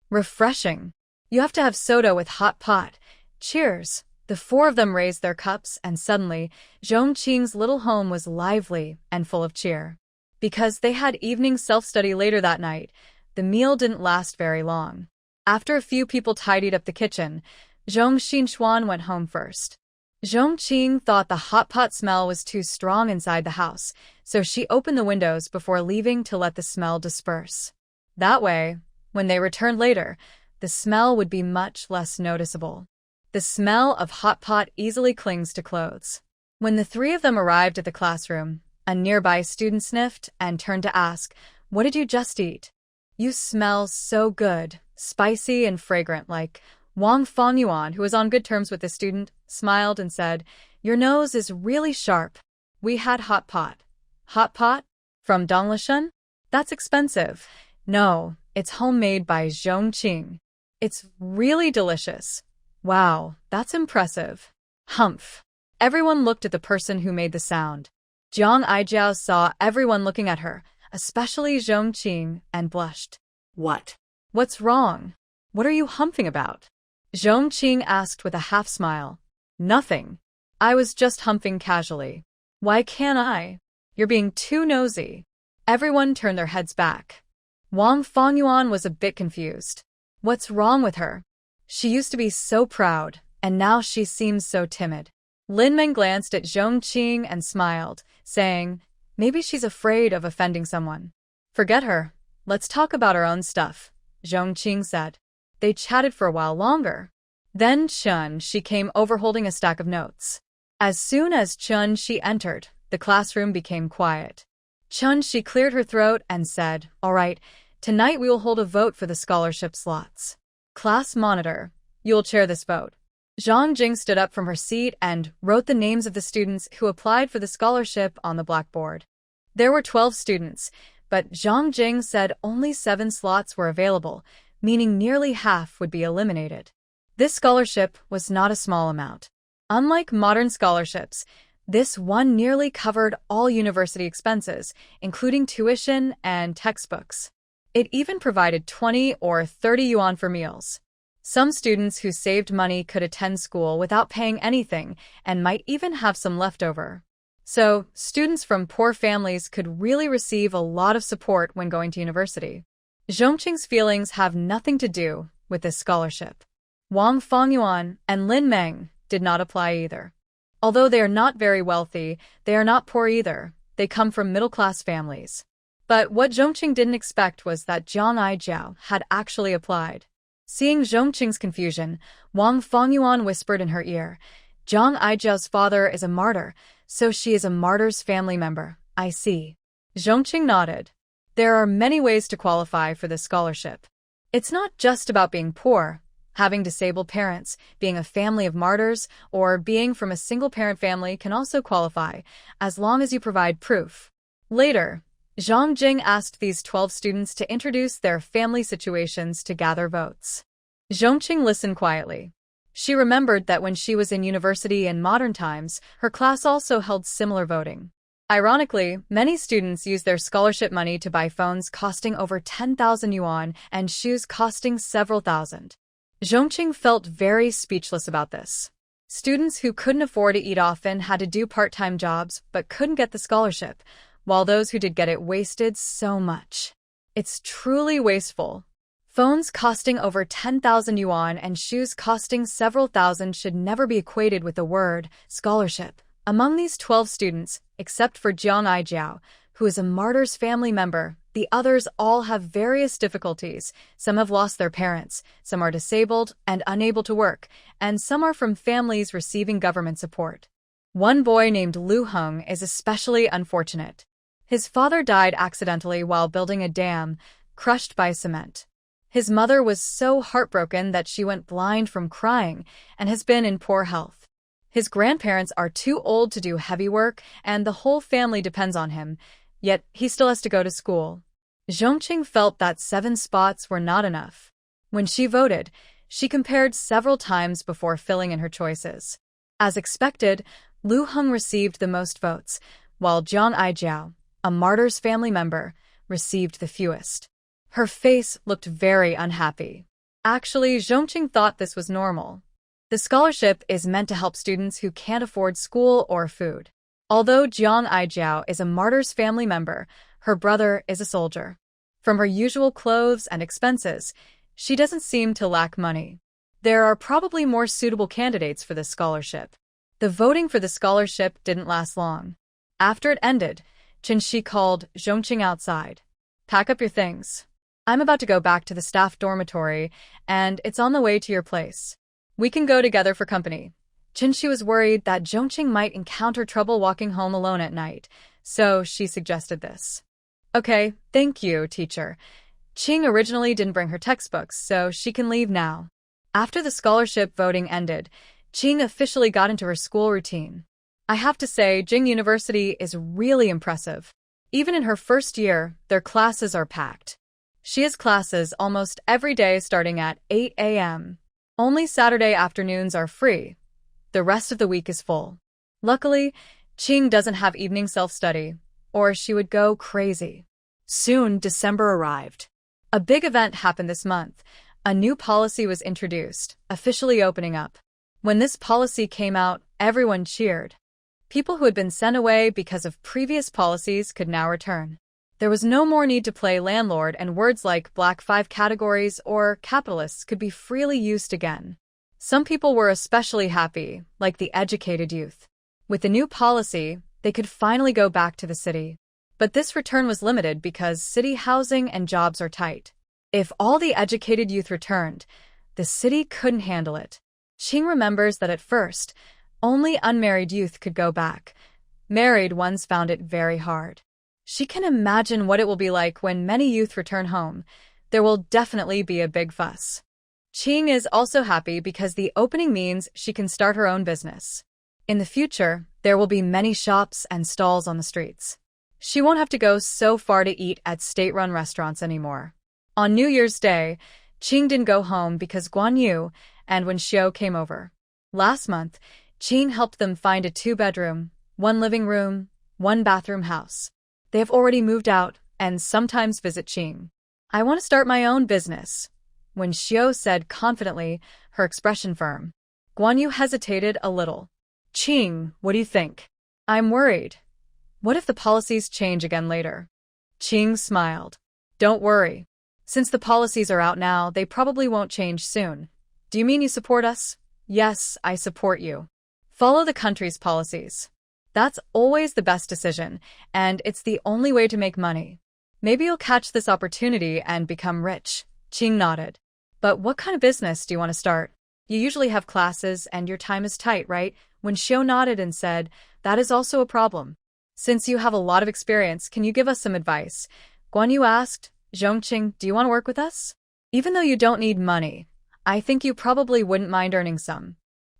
Refreshing. You have to have soda with hot pot. Cheers. The 4 of them raised their cups, and suddenly, Zhong Qing's little home was lively and full of cheer. Because they had evening self-study later that night, the meal didn't last very long. After a few people tidied up the kitchen, Zhong Xinchuan went home first. Zhong Qing thought the hot pot smell was too strong inside the house, so she opened the windows before leaving to let the smell disperse. That way, when they returned later, the smell would be much less noticeable. The smell of hot pot easily clings to clothes. When the 3 of them arrived at the classroom, a nearby student sniffed and turned to ask, What did you just eat? You smell so good, spicy and fragrant like. Wang Fongyuan, who was on good terms with the student, smiled and said, Your nose is really sharp. We had hot pot. Hot pot? From Donglishan? That's expensive. No, it's homemade by Zhong Qing. It's really delicious. Wow, that's impressive. Humph. Everyone looked at the person who made the sound. Jiang Aijiao saw everyone looking at her, especially Zhong Qing, and blushed. What? What's wrong? What are you humping about? Zhong Qing asked with a half-smile. Nothing. I was just humping casually. Why can't I? You're being too nosy. Everyone turned their heads back. Wang Fongyuan was a bit confused. What's wrong with her? She used to be so proud, and now she seems so timid. Lin Meng glanced at Zhong Qing and smiled, saying, Maybe she's afraid of offending someone. Forget her. Let's talk about our own stuff, Zhong Qing said. They chatted for a while longer. Then She came over holding a stack of notes. As soon as She entered, the classroom became quiet. She cleared her throat and said, All right, tonight we will hold a vote for the scholarship slots. Class monitor, you'll chair this vote. Zhang Jing stood up from her seat and wrote the names of the students who applied for the scholarship on the blackboard. There were 12 students, but Zhang Jing said only 7 slots were available, meaning nearly half would be eliminated. This scholarship was not a small amount. Unlike modern scholarships, this one nearly covered all university expenses, including tuition and textbooks. It even provided 20 or 30 yuan for meals. Some students who saved money could attend school without paying anything and might even have some leftover. So, students from poor families could really receive a lot of support when going to university. Zhongqing's feelings have nothing to do with this scholarship. Wang Fongyuan and Lin Meng did not apply either. Although they are not very wealthy, they are not poor either. They come from middle-class families. But what Zhongqing didn't expect was that Jiang Aijiao had actually applied. Seeing Zhongqing's confusion, Wang Fongyuan whispered in her ear, Jiang Aijiao's father is a martyr, so she is a martyr's family member. I see. Zhongqing nodded. There are many ways to qualify for this scholarship. It's not just about being poor, having disabled parents, being a family of martyrs, or being from a single-parent family can also qualify, as long as you provide proof. Later, Zhang Jing asked these 12 students to introduce their family situations to gather votes. Zhongqing listened quietly. She remembered that when she was in university in modern times, her class also held similar voting. Ironically, many students use their scholarship money to buy phones costing over 10,000 yuan and shoes costing several thousand. Zhong Qing felt very speechless about this. Students who couldn't afford to eat often had to do part-time jobs but couldn't get the scholarship, while those who did get it wasted so much. It's truly wasteful. Phones costing over 10,000 yuan and shoes costing several thousand should never be equated with the word scholarship. Among these 12 students, except for Zhang Aijiao, who is a martyr's family member, the others all have various difficulties. Some have lost their parents, some are disabled and unable to work, and some are from families receiving government support. One boy named Lu Heng is especially unfortunate. His father died accidentally while building a dam, crushed by cement. His mother was so heartbroken that she went blind from crying and has been in poor health. His grandparents are too old to do heavy work, and the whole family depends on him, yet he still has to go to school. Zhong Qing felt that 7 spots were not enough. When she voted, she compared several times before filling in her choices. As expected, Lu Heng received the most votes, while Zhang Aijiao, a martyr's family member, received the fewest. Her face looked very unhappy. Actually, Zhong Qing thought this was normal. The scholarship is meant to help students who can't afford school or food. Although Zhang Aijiao is a martyr's family member, her brother is a soldier. From her usual clothes and expenses, she doesn't seem to lack money. There are probably more suitable candidates for this scholarship. The voting for the scholarship didn't last long. After it ended, Chen Shi called Zhong Qing outside. "Pack up your things. I'm about to go back to the staff dormitory, and it's on the way to your place. We can go together for company." Chen Shi was worried that Zhong Qing might encounter trouble walking home alone at night, so she suggested this. "Okay, thank you, teacher. Qing originally didn't bring her textbooks, so she can leave now." After the scholarship voting ended, Qing officially got into her school routine. I have to say, Jing University is really impressive. Even in her first year, their classes are packed. She has classes almost every day starting at 8 a.m. Only Saturday afternoons are free. The rest of the week is full. Luckily, Qing doesn't have evening self-study, or she would go crazy. Soon, December arrived. A big event happened this month. A new policy was introduced, officially opening up. When this policy came out, everyone cheered. People who had been sent away because of previous policies could now return. There was no more need to play landlord, and words like Black 5 categories or capitalists could be freely used again. Some people were especially happy, like the educated youth. With the new policy, they could finally go back to the city. But this return was limited because city housing and jobs are tight. If all the educated youth returned, the city couldn't handle it. Qing remembers that at first, only unmarried youth could go back. Married ones found it very hard. She can imagine what it will be like when many youth return home. There will definitely be a big fuss. Qing is also happy because the opening means she can start her own business. In the future, there will be many shops and stalls on the streets. She won't have to go so far to eat at state-run restaurants anymore. On New Year's Day, Qing didn't go home because Guan Yu and when Shouye came over. Last month, Qing helped them find a 2-bedroom, 1 living room, 1 bathroom house. They have already moved out and sometimes visit Qing. "I want to start my own business," when Shouye said confidently, her expression firm. Guan Yu hesitated a little. "Qing, what do you think?" "I'm worried. What if the policies change again later?" Qing smiled. "Don't worry. Since the policies are out now, they probably won't change soon. Do you mean you support us?" "Yes, I support you. Follow the country's policies. That's always the best decision, and it's the only way to make money. Maybe you'll catch this opportunity and become rich." Qing nodded. "But what kind of business do you want to start? You usually have classes and your time is tight, right?" When Shouye nodded and said, "That is also a problem. Since you have a lot of experience, can you give us some advice?" Guan Yu asked, "Zhong Qing, do you want to work with us? Even though you don't need money, I think you probably wouldn't mind earning some."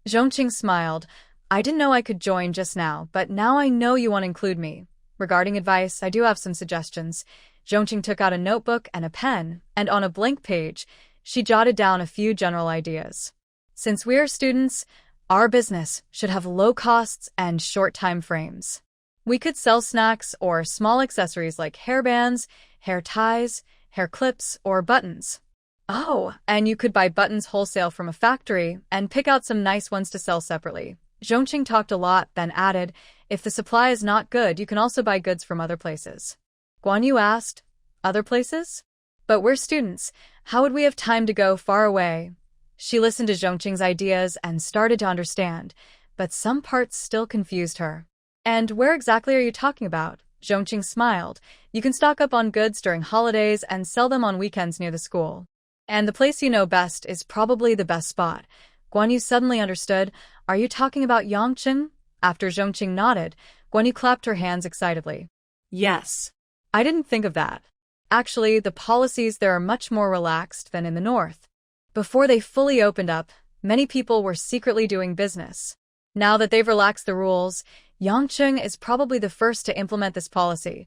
Zhong Qing smiled. "I didn't know I could join just now, but now I know you want to include me. Regarding advice, I do have some suggestions." Zhong Qing took out a notebook and a pen, and on a blank page, she jotted down a few general ideas. "Since we are students, our business should have low costs and short time frames. We could sell snacks or small accessories like hairbands, hair ties, hair clips, or buttons. Oh, and you could buy buttons wholesale from a factory and pick out some nice ones to sell separately. Zhong Qing talked a lot, then added, if the supply is not good, you can also buy goods from other places. Guan Yu asked, other places? But we're students. How would we have time to go far away? She listened to Zhong Qing's ideas and started to understand, but some parts still confused her. And where exactly are you talking about? Zhong Qing smiled. You can stock up on goods during holidays and sell them on weekends near the school. And the place you know best is probably the best spot. Guan Yu suddenly understood. Are you talking about Yangqing? After Zhong Qing nodded, Guan Yu clapped her hands excitedly. Yes. I didn't think of that. Actually, the policies there are much more relaxed than in the north. Before they fully opened up, many people were secretly doing business. Now that they've relaxed the rules, Yangqing is probably the first to implement this policy.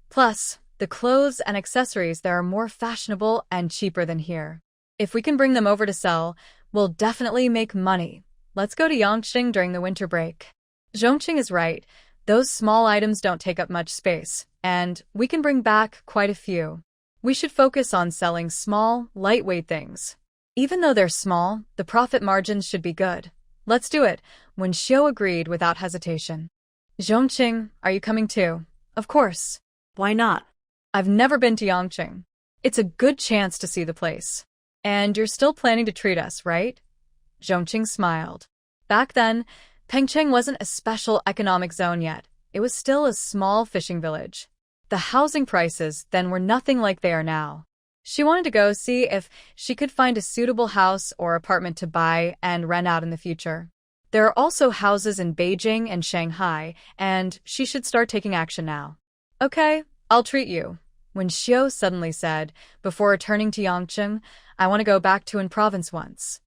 Plus, the clothes and accessories there are more fashionable and cheaper than here. If we can bring them over to sell, we'll definitely make money. Let's go to Yangqing during the winter break. Zhong Qing is right. Those small items don't take up much space, and we can bring back quite a few. We should focus on selling small, lightweight things. Even though they're small, the profit margins should be good. Let's do it, Wen Xiu agreed without hesitation. Zhong Qing, are you coming too? Of course. Why not? I've never been to Yangqing. It's a good chance to see the place. And you're still planning to treat us, right? Zhong Qing smiled. Back then, Pengcheng wasn't a special economic zone yet. It was still a small fishing village. The housing prices then were nothing like they are now. She wanted to go see if she could find a suitable house or apartment to buy and rent out in the future. There are also houses in Beijing and Shanghai, and she should start taking action now. Okay, I'll treat you. When Xiu suddenly said, before returning to Yangqing, I want to go back to an province once.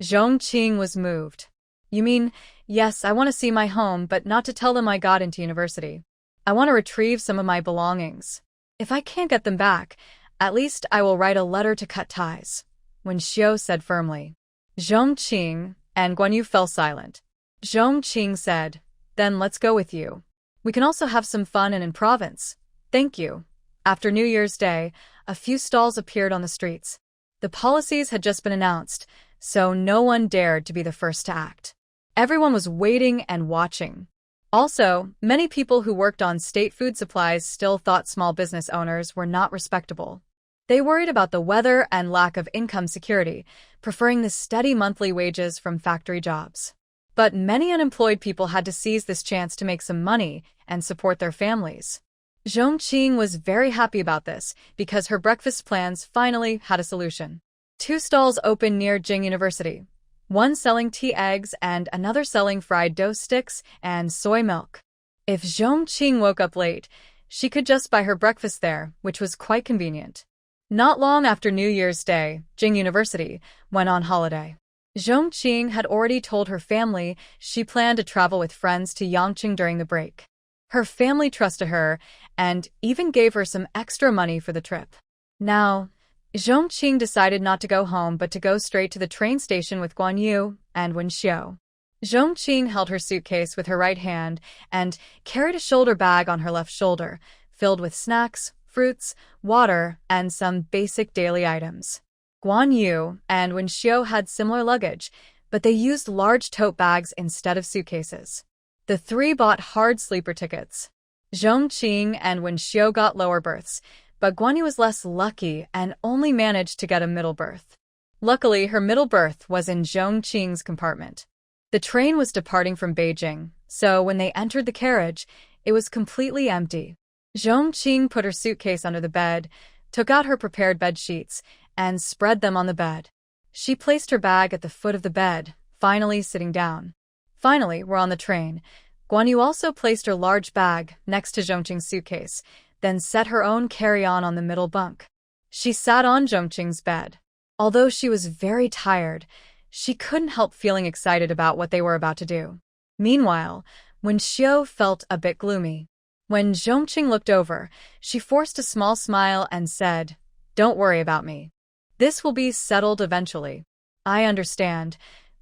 Zhong Qing was moved. You mean, yes, I want to see my home, but not to tell them I got into university. I want to retrieve some of my belongings. If I can't get them back, at least I will write a letter to cut ties. When Xiu said firmly. Zhong Qing and Guan Yu fell silent. Zhong Qing said, then let's go with you. We can also have some fun in province. Thank you. After New Year's Day, a few stalls appeared on the streets. The policies had just been announced, so no one dared to be the first to act. Everyone was waiting and watching. Also, many people who worked on state food supplies still thought small business owners were not respectable. They worried about the weather and lack of income security, preferring the steady monthly wages from factory jobs. But many unemployed people had to seize this chance to make some money and support their families. Zhong Qing was very happy about this because her breakfast plans finally had a solution. 2 stalls opened near Jing University, one selling tea eggs and another selling fried dough sticks and soy milk. If Zhong Qing woke up late, she could just buy her breakfast there, which was quite convenient. Not long after New Year's Day, Jing University went on holiday. Zhong Qing had already told her family she planned to travel with friends to Yangqing during the break. Her family trusted her and even gave her some extra money for the trip. Now, Zhong Qing decided not to go home but to go straight to the train station with Guan Yu and Wen Xiu. Zhong Qing held her suitcase with her right hand and carried a shoulder bag on her left shoulder, filled with snacks, fruits, water, and some basic daily items. Guan Yu and Wen Xiu had similar luggage, but they used large tote bags instead of suitcases. The 3 bought hard sleeper tickets. Zhong Qing and Wen Xiu got lower berths, but Guan Yu was less lucky and only managed to get a middle berth. Luckily, her middle berth was in Zhong Qing's compartment. The train was departing from Beijing, so when they entered the carriage, it was completely empty. Zhong Qing put her suitcase under the bed, took out her prepared bed sheets, and spread them on the bed. She placed her bag at the foot of the bed, finally sitting down. Finally, we're on the train. Guan Yu also placed her large bag next to Zhong Qing's suitcase, then set her own carry-on on the middle bunk. She sat on Zhong Qing's bed. Although she was very tired, she couldn't help feeling excited about what they were about to do. Meanwhile, Wen Xiu felt a bit gloomy. When Zhong Qing looked over, she forced a small smile and said, "Don't worry about me. This will be settled eventually." "I understand."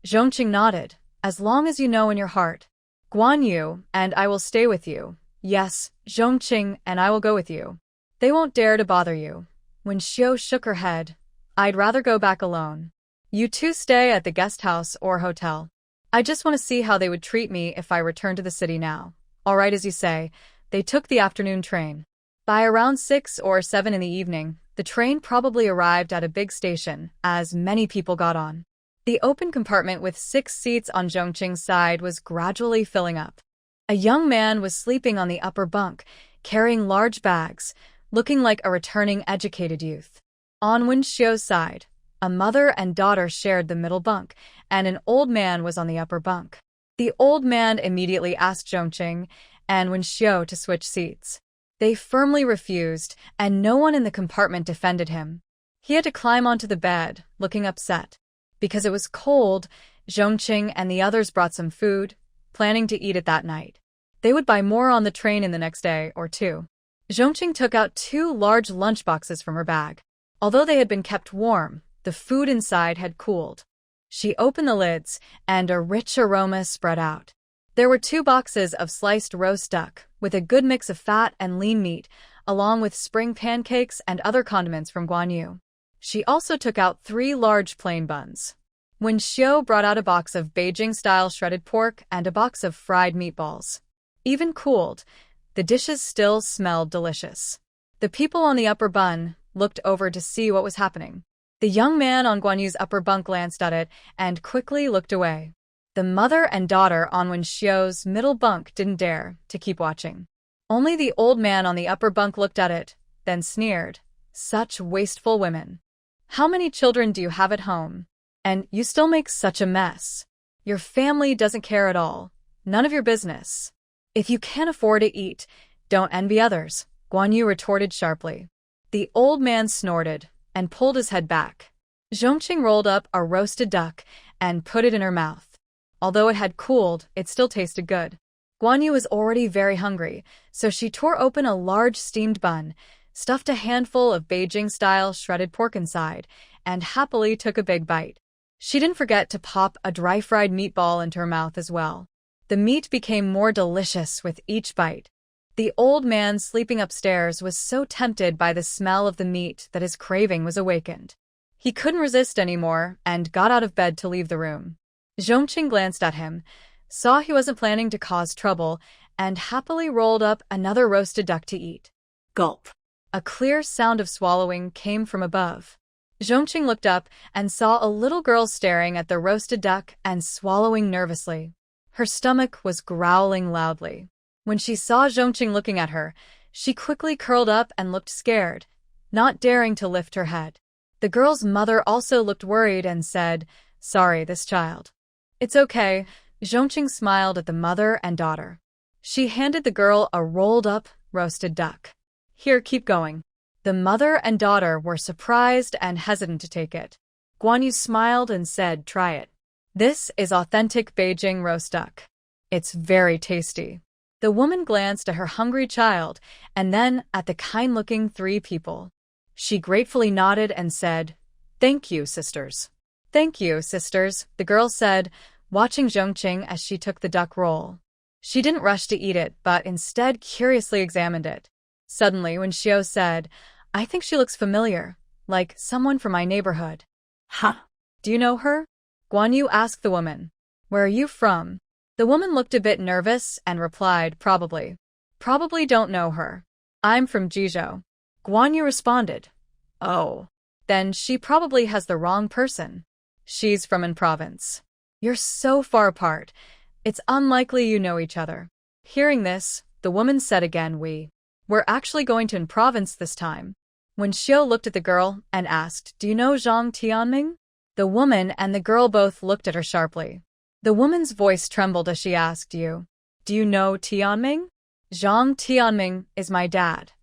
Zhong Qing nodded. "As long as you know in your heart. Guan Yu and I will stay with you. Yes, Zhong Qing and I will go with you. They won't dare to bother you. When Shouye shook her head, I'd rather go back alone. You two stay at the guest house or hotel. I just want to see how they would treat me if I return to the city now. All right, as you say, they took the afternoon train. By around 6 or 7 in the evening, the train probably arrived at a big station, as many people got on. The open compartment with 6 seats on Zhong Qing's side was gradually filling up. A young man was sleeping on the upper bunk, carrying large bags, looking like a returning educated youth. On Wen Xiu's side, a mother and daughter shared the middle bunk, and an old man was on the upper bunk. The old man immediately asked Zhong Qing and Wen Xiu to switch seats. They firmly refused, and no one in the compartment defended him. He had to climb onto the bed, looking upset. Because it was cold, Zhong Qing and the others brought some food, planning to eat it that night. They would buy more on the train in the next day or two. Zhong Qing took out 2 large lunchboxes from her bag. Although they had been kept warm, the food inside had cooled. She opened the lids, and a rich aroma spread out. There were 2 boxes of sliced roast duck, with a good mix of fat and lean meat, along with spring pancakes and other condiments from Guanyu. She also took out 3 large plain buns. Wen Xiu brought out a box of Beijing-style shredded pork and a box of fried meatballs. Even cooled, the dishes still smelled delicious. The people on the upper bun looked over to see what was happening. The young man on Guanyu's upper bunk glanced at it and quickly looked away. The mother and daughter on Wen Xiu's middle bunk didn't dare to keep watching. Only the old man on the upper bunk looked at it, then sneered. Such wasteful women. How many children do you have at home? And you still make such a mess. Your family doesn't care at all. None of your business. If you can't afford to eat, don't envy others, Guanyu retorted sharply. The old man snorted and pulled his head back. Zhong Qing rolled up a roasted duck and put it in her mouth. Although it had cooled, it still tasted good. Guanyu was already very hungry, so she tore open a large steamed bun, stuffed a handful of Beijing-style shredded pork inside, and happily took a big bite. She didn't forget to pop a dry-fried meatball into her mouth as well. The meat became more delicious with each bite. The old man sleeping upstairs was so tempted by the smell of the meat that his craving was awakened. He couldn't resist anymore and got out of bed to leave the room. Zhong Qing glanced at him, saw he wasn't planning to cause trouble, and happily rolled up another roasted duck to eat. Gulp. A clear sound of swallowing came from above. Zhong Qing looked up and saw a little girl staring at the roasted duck and swallowing nervously. Her stomach was growling loudly. When she saw Zhong Qing looking at her, she quickly curled up and looked scared, not daring to lift her head. The girl's mother also looked worried and said, "Sorry, this child." "It's okay." Zhong Qing smiled at the mother and daughter. She handed the girl a rolled-up roasted duck. "Here, keep going." The mother and daughter were surprised and hesitant to take it. Guanyu smiled and said, "Try it. This is authentic Beijing roast duck. It's very tasty." The woman glanced at her hungry child and then at the kind-looking 3 people. She gratefully nodded and said, "Thank you, sisters." "Thank you, sisters," the girl said, watching Zhong Qing as she took the duck roll. She didn't rush to eat it, but instead curiously examined it. Suddenly, when Xiu said, "I think she looks familiar, like someone from my neighborhood." Huh? "Do you know her?" Guanyu asked the woman. "Where are you from?" The woman looked a bit nervous and replied, "Probably. Probably don't know her. I'm from Jizhou." Guanyu responded, "Oh. Then she probably has the wrong person. She's from an province. You're so far apart. It's unlikely you know each other." Hearing this, the woman said again, We're actually going to an province this time." When Xiu looked at the girl and asked, "Do you know Zhang Tianming?" The woman and the girl both looked at her sharply. The woman's voice trembled as she asked, Do you know Tianming?" "Zhang Tianming is my dad."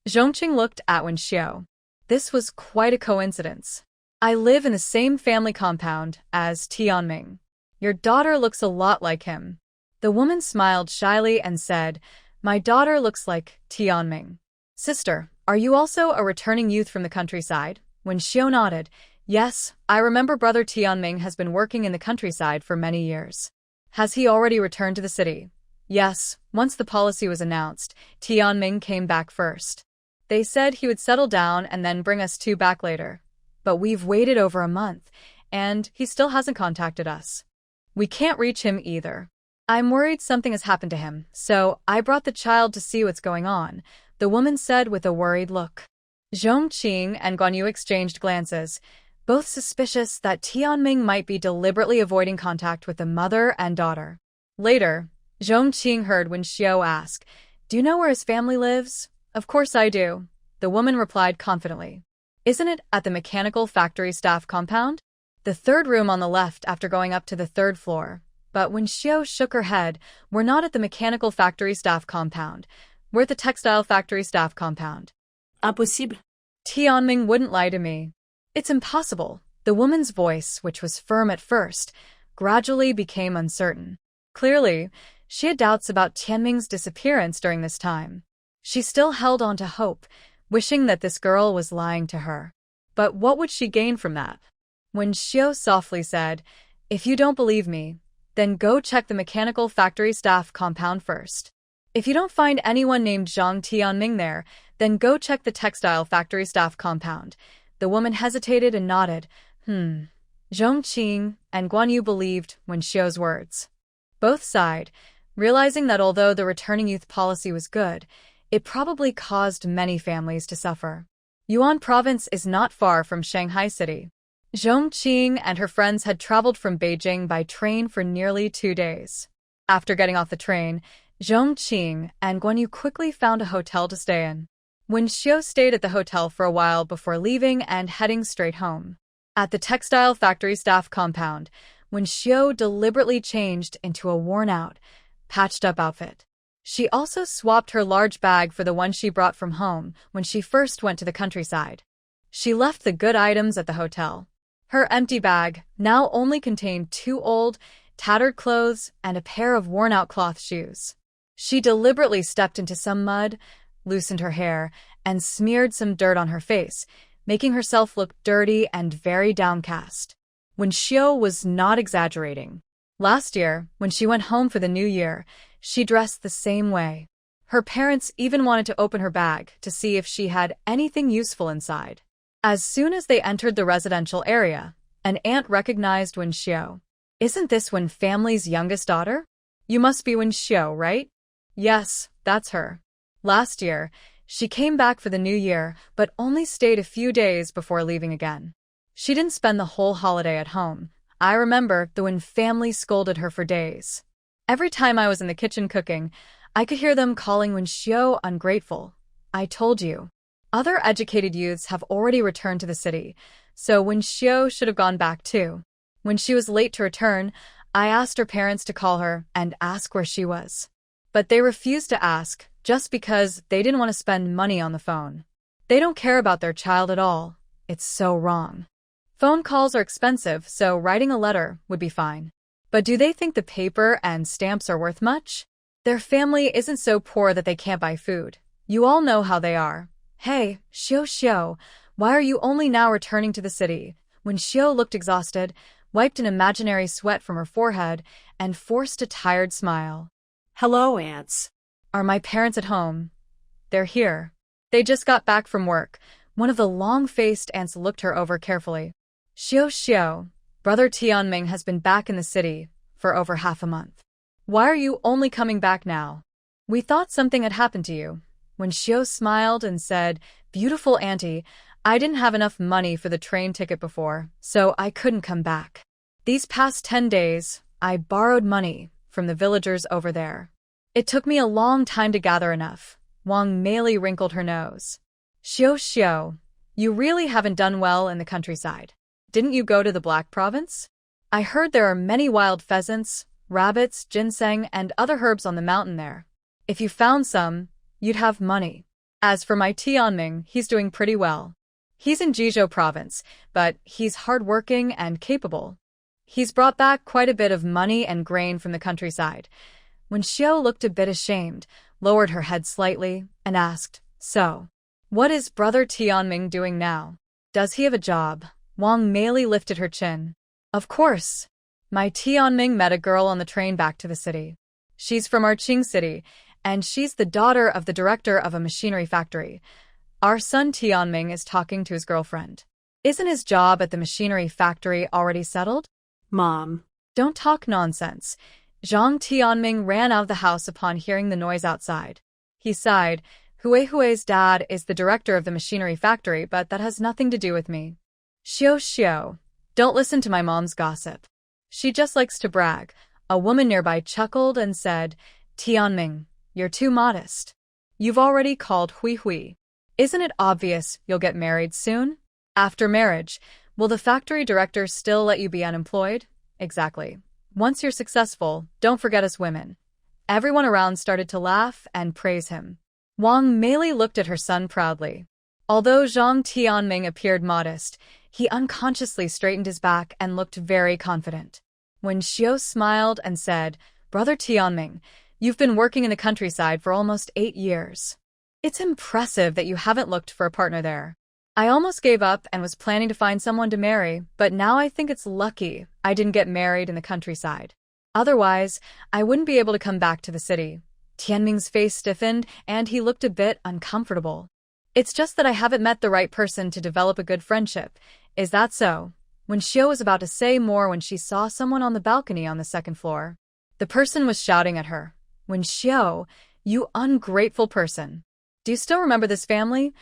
Zhong Qing looked at Wen Xiu. This was quite a coincidence. "I live in the same family compound as Tianming. Your daughter looks a lot like him." The woman smiled shyly and said, "My daughter looks like Tianming." "Sister, are you also a returning youth from the countryside?" When Xiu nodded, "Yes, I remember brother Tianming has been working in the countryside for many years." "Has he already returned to the city?" Yes, once the policy was announced, Tianming came back first. They said he would settle down and then bring us two back later. But we've waited over a month, and he still hasn't contacted us. We can't reach him either. I'm worried something has happened to him, so I brought the child to see what's going on, the woman said with a worried look. Zhong Qing and Guan Yu exchanged glances, both suspicious that Tianming might be deliberately avoiding contact with the mother and daughter. Later, Zhong Qing heard Wen Xiao ask, "Do you know where his family lives?" "Of course I do," the woman replied confidently. "Isn't it at the mechanical factory staff compound?" "The third room on the left after going up to the third floor." But Wen Xiao shook her head. "We're not at the mechanical factory staff compound. We're at the textile factory staff compound." Impossible. Tianming wouldn't lie to me. "It's impossible." The woman's voice, which was firm at first, gradually became uncertain. Clearly, she had doubts about Tianming's disappearance during this time. She still held on to hope, wishing that this girl was lying to her. But what would she gain from that? When Xiao softly said, "If you don't believe me, then go check the mechanical factory staff compound first. If you don't find anyone named Zhang Tianming there, then go check the textile factory staff compound." The woman hesitated and nodded. Zhong Qing and Guan Yu believed Wen Xiao's words. Both sighed, realizing that although the returning youth policy was good, it probably caused many families to suffer. Yuan province is not far from Shanghai city. Zhong Qing and her friends had traveled from Beijing by train for nearly 2 days. After getting off the train, Zhong Qing and Guan Yu quickly found a hotel to stay in. Wen Xiao stayed at the hotel for a while before leaving and heading straight home. At the textile factory staff compound, Wen Xiao deliberately changed into a worn-out, patched-up outfit. She also swapped her large bag for the one she brought from home when she first went to the countryside. She left the good items at the hotel. Her empty bag now only contained 2 old, tattered clothes and a pair of worn-out cloth shoes. She deliberately stepped into some mud, loosened her hair, and smeared some dirt on her face, making herself look dirty and very downcast. Wen Xiao was not exaggerating. Last year, when she went home for the new year, she dressed the same way. Her parents even wanted to open her bag to see if she had anything useful inside. As soon as they entered the residential area, an aunt recognized Wen Xiao. "Isn't this Wen family's youngest daughter? You must be Wen Xiao, right?" "Yes, that's her. Last year, she came back for the new year, but only stayed a few days before leaving again. She didn't spend the whole holiday at home. I remember the Wen family scolded her for days. Every time I was in the kitchen cooking, I could hear them calling Wen Xiao ungrateful. I told you. Other educated youths have already returned to the city, so Wen Xiao should have gone back too. When she was late to return, I asked her parents to call her and ask where she was. But they refused to ask, just because they didn't want to spend money on the phone. They don't care about their child at all. It's so wrong. Phone calls are expensive, so writing a letter would be fine. But do they think the paper and stamps are worth much? Their family isn't so poor that they can't buy food. You all know how they are. Hey, Xiao, why are you only now returning to the city? When Xiao looked exhausted, wiped an imaginary sweat from her forehead, and forced a tired smile. Hello, aunts. Are my parents at home? They're here. They just got back from work. One of the long-faced aunts looked her over carefully. Xiao, Brother Tianming has been back in the city for over half a month. Why are you only coming back now? We thought something had happened to you. When Xiao smiled and said, "Beautiful auntie, I didn't have enough money for the train ticket before, so I couldn't come back. These past 10 days, I borrowed money from the villagers over there. It took me a long time to gather enough." Wang Meili wrinkled her nose. Xiao, you really haven't done well in the countryside. Didn't you go to the Black Province? I heard there are many wild pheasants, rabbits, ginseng, and other herbs on the mountain there. If you found some, you'd have money. As for my Tianming, he's doing pretty well. He's in Jizhou province, but he's hardworking and capable. He's brought back quite a bit of money and grain from the countryside. When Xiao looked a bit ashamed, lowered her head slightly, and asked, "So, what is Brother Tianming doing now? Does he have a job?" Wang Meili lifted her chin. "Of course. My Tianming met a girl on the train back to the city. She's from our Qing city, and she's the daughter of the director of a machinery factory. Our son Tianming is talking to his girlfriend. Isn't his job at the machinery factory already settled? Mom. Don't talk nonsense. Zhang Tianming ran out of the house upon hearing the noise outside. He sighed. Hui's dad is the director of the machinery factory, but that has nothing to do with me. Xiao, don't listen to my mom's gossip. She just likes to brag. A woman nearby chuckled and said, Tianming, you're too modest. You've already called Hui. Isn't it obvious you'll get married soon? After marriage, will the factory director still let you be unemployed? Exactly. Once you're successful, don't forget us women. Everyone around started to laugh and praise him. Wang Meili looked at her son proudly. Although Zhang Tianming appeared modest, he unconsciously straightened his back and looked very confident. When Shouye smiled and said, Brother Tianming, you've been working in the countryside for almost 8 years. It's impressive that you haven't looked for a partner there. I almost gave up and was planning to find someone to marry, but now I think it's lucky I didn't get married in the countryside. Otherwise, I wouldn't be able to come back to the city. Tianming's face stiffened, and he looked a bit uncomfortable. It's just that I haven't met the right person to develop a good friendship. Is that so? When Shouye was about to say more when she saw someone on the balcony on the second floor. The person was shouting at her. When Shouye, you ungrateful person. Do you still remember this family?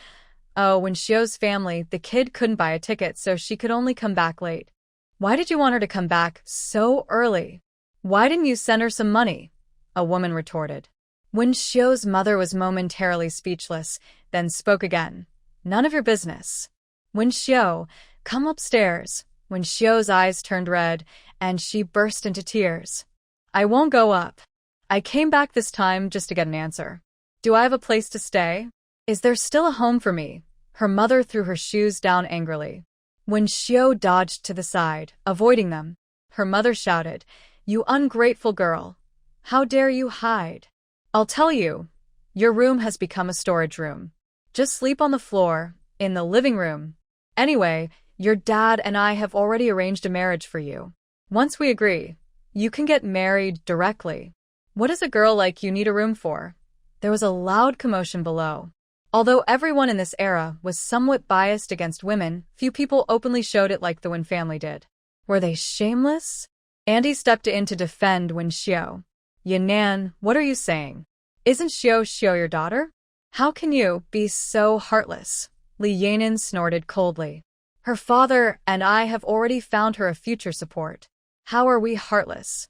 Oh, when Xiao's family, the kid couldn't buy a ticket, so she could only come back late. Why did you want her to come back so early? Why didn't you send her some money? A woman retorted. When Xiao's mother was momentarily speechless, then spoke again. None of your business. When Xiao, come upstairs. When Xiao's eyes turned red, and she burst into tears. I won't go up. I came back this time just to get an answer. Do I have a place to stay? Is there still a home for me? Her mother threw her shoes down angrily. When Shouye dodged to the side, avoiding them, her mother shouted, You ungrateful girl. How dare you hide? I'll tell you. Your room has become a storage room. Just sleep on the floor, in the living room. Anyway, your dad and I have already arranged a marriage for you. Once we agree, you can get married directly. What does a girl like you need a room for? There was a loud commotion below. Although everyone in this era was somewhat biased against women, few people openly showed it like the Wen family did. Were they shameless? Andy stepped in to defend Wen Xiao. Yan'an, what are you saying? Isn't Xiao your daughter? How can you be so heartless? Li Yanin snorted coldly. Her father and I have already found her a future support. How are we heartless?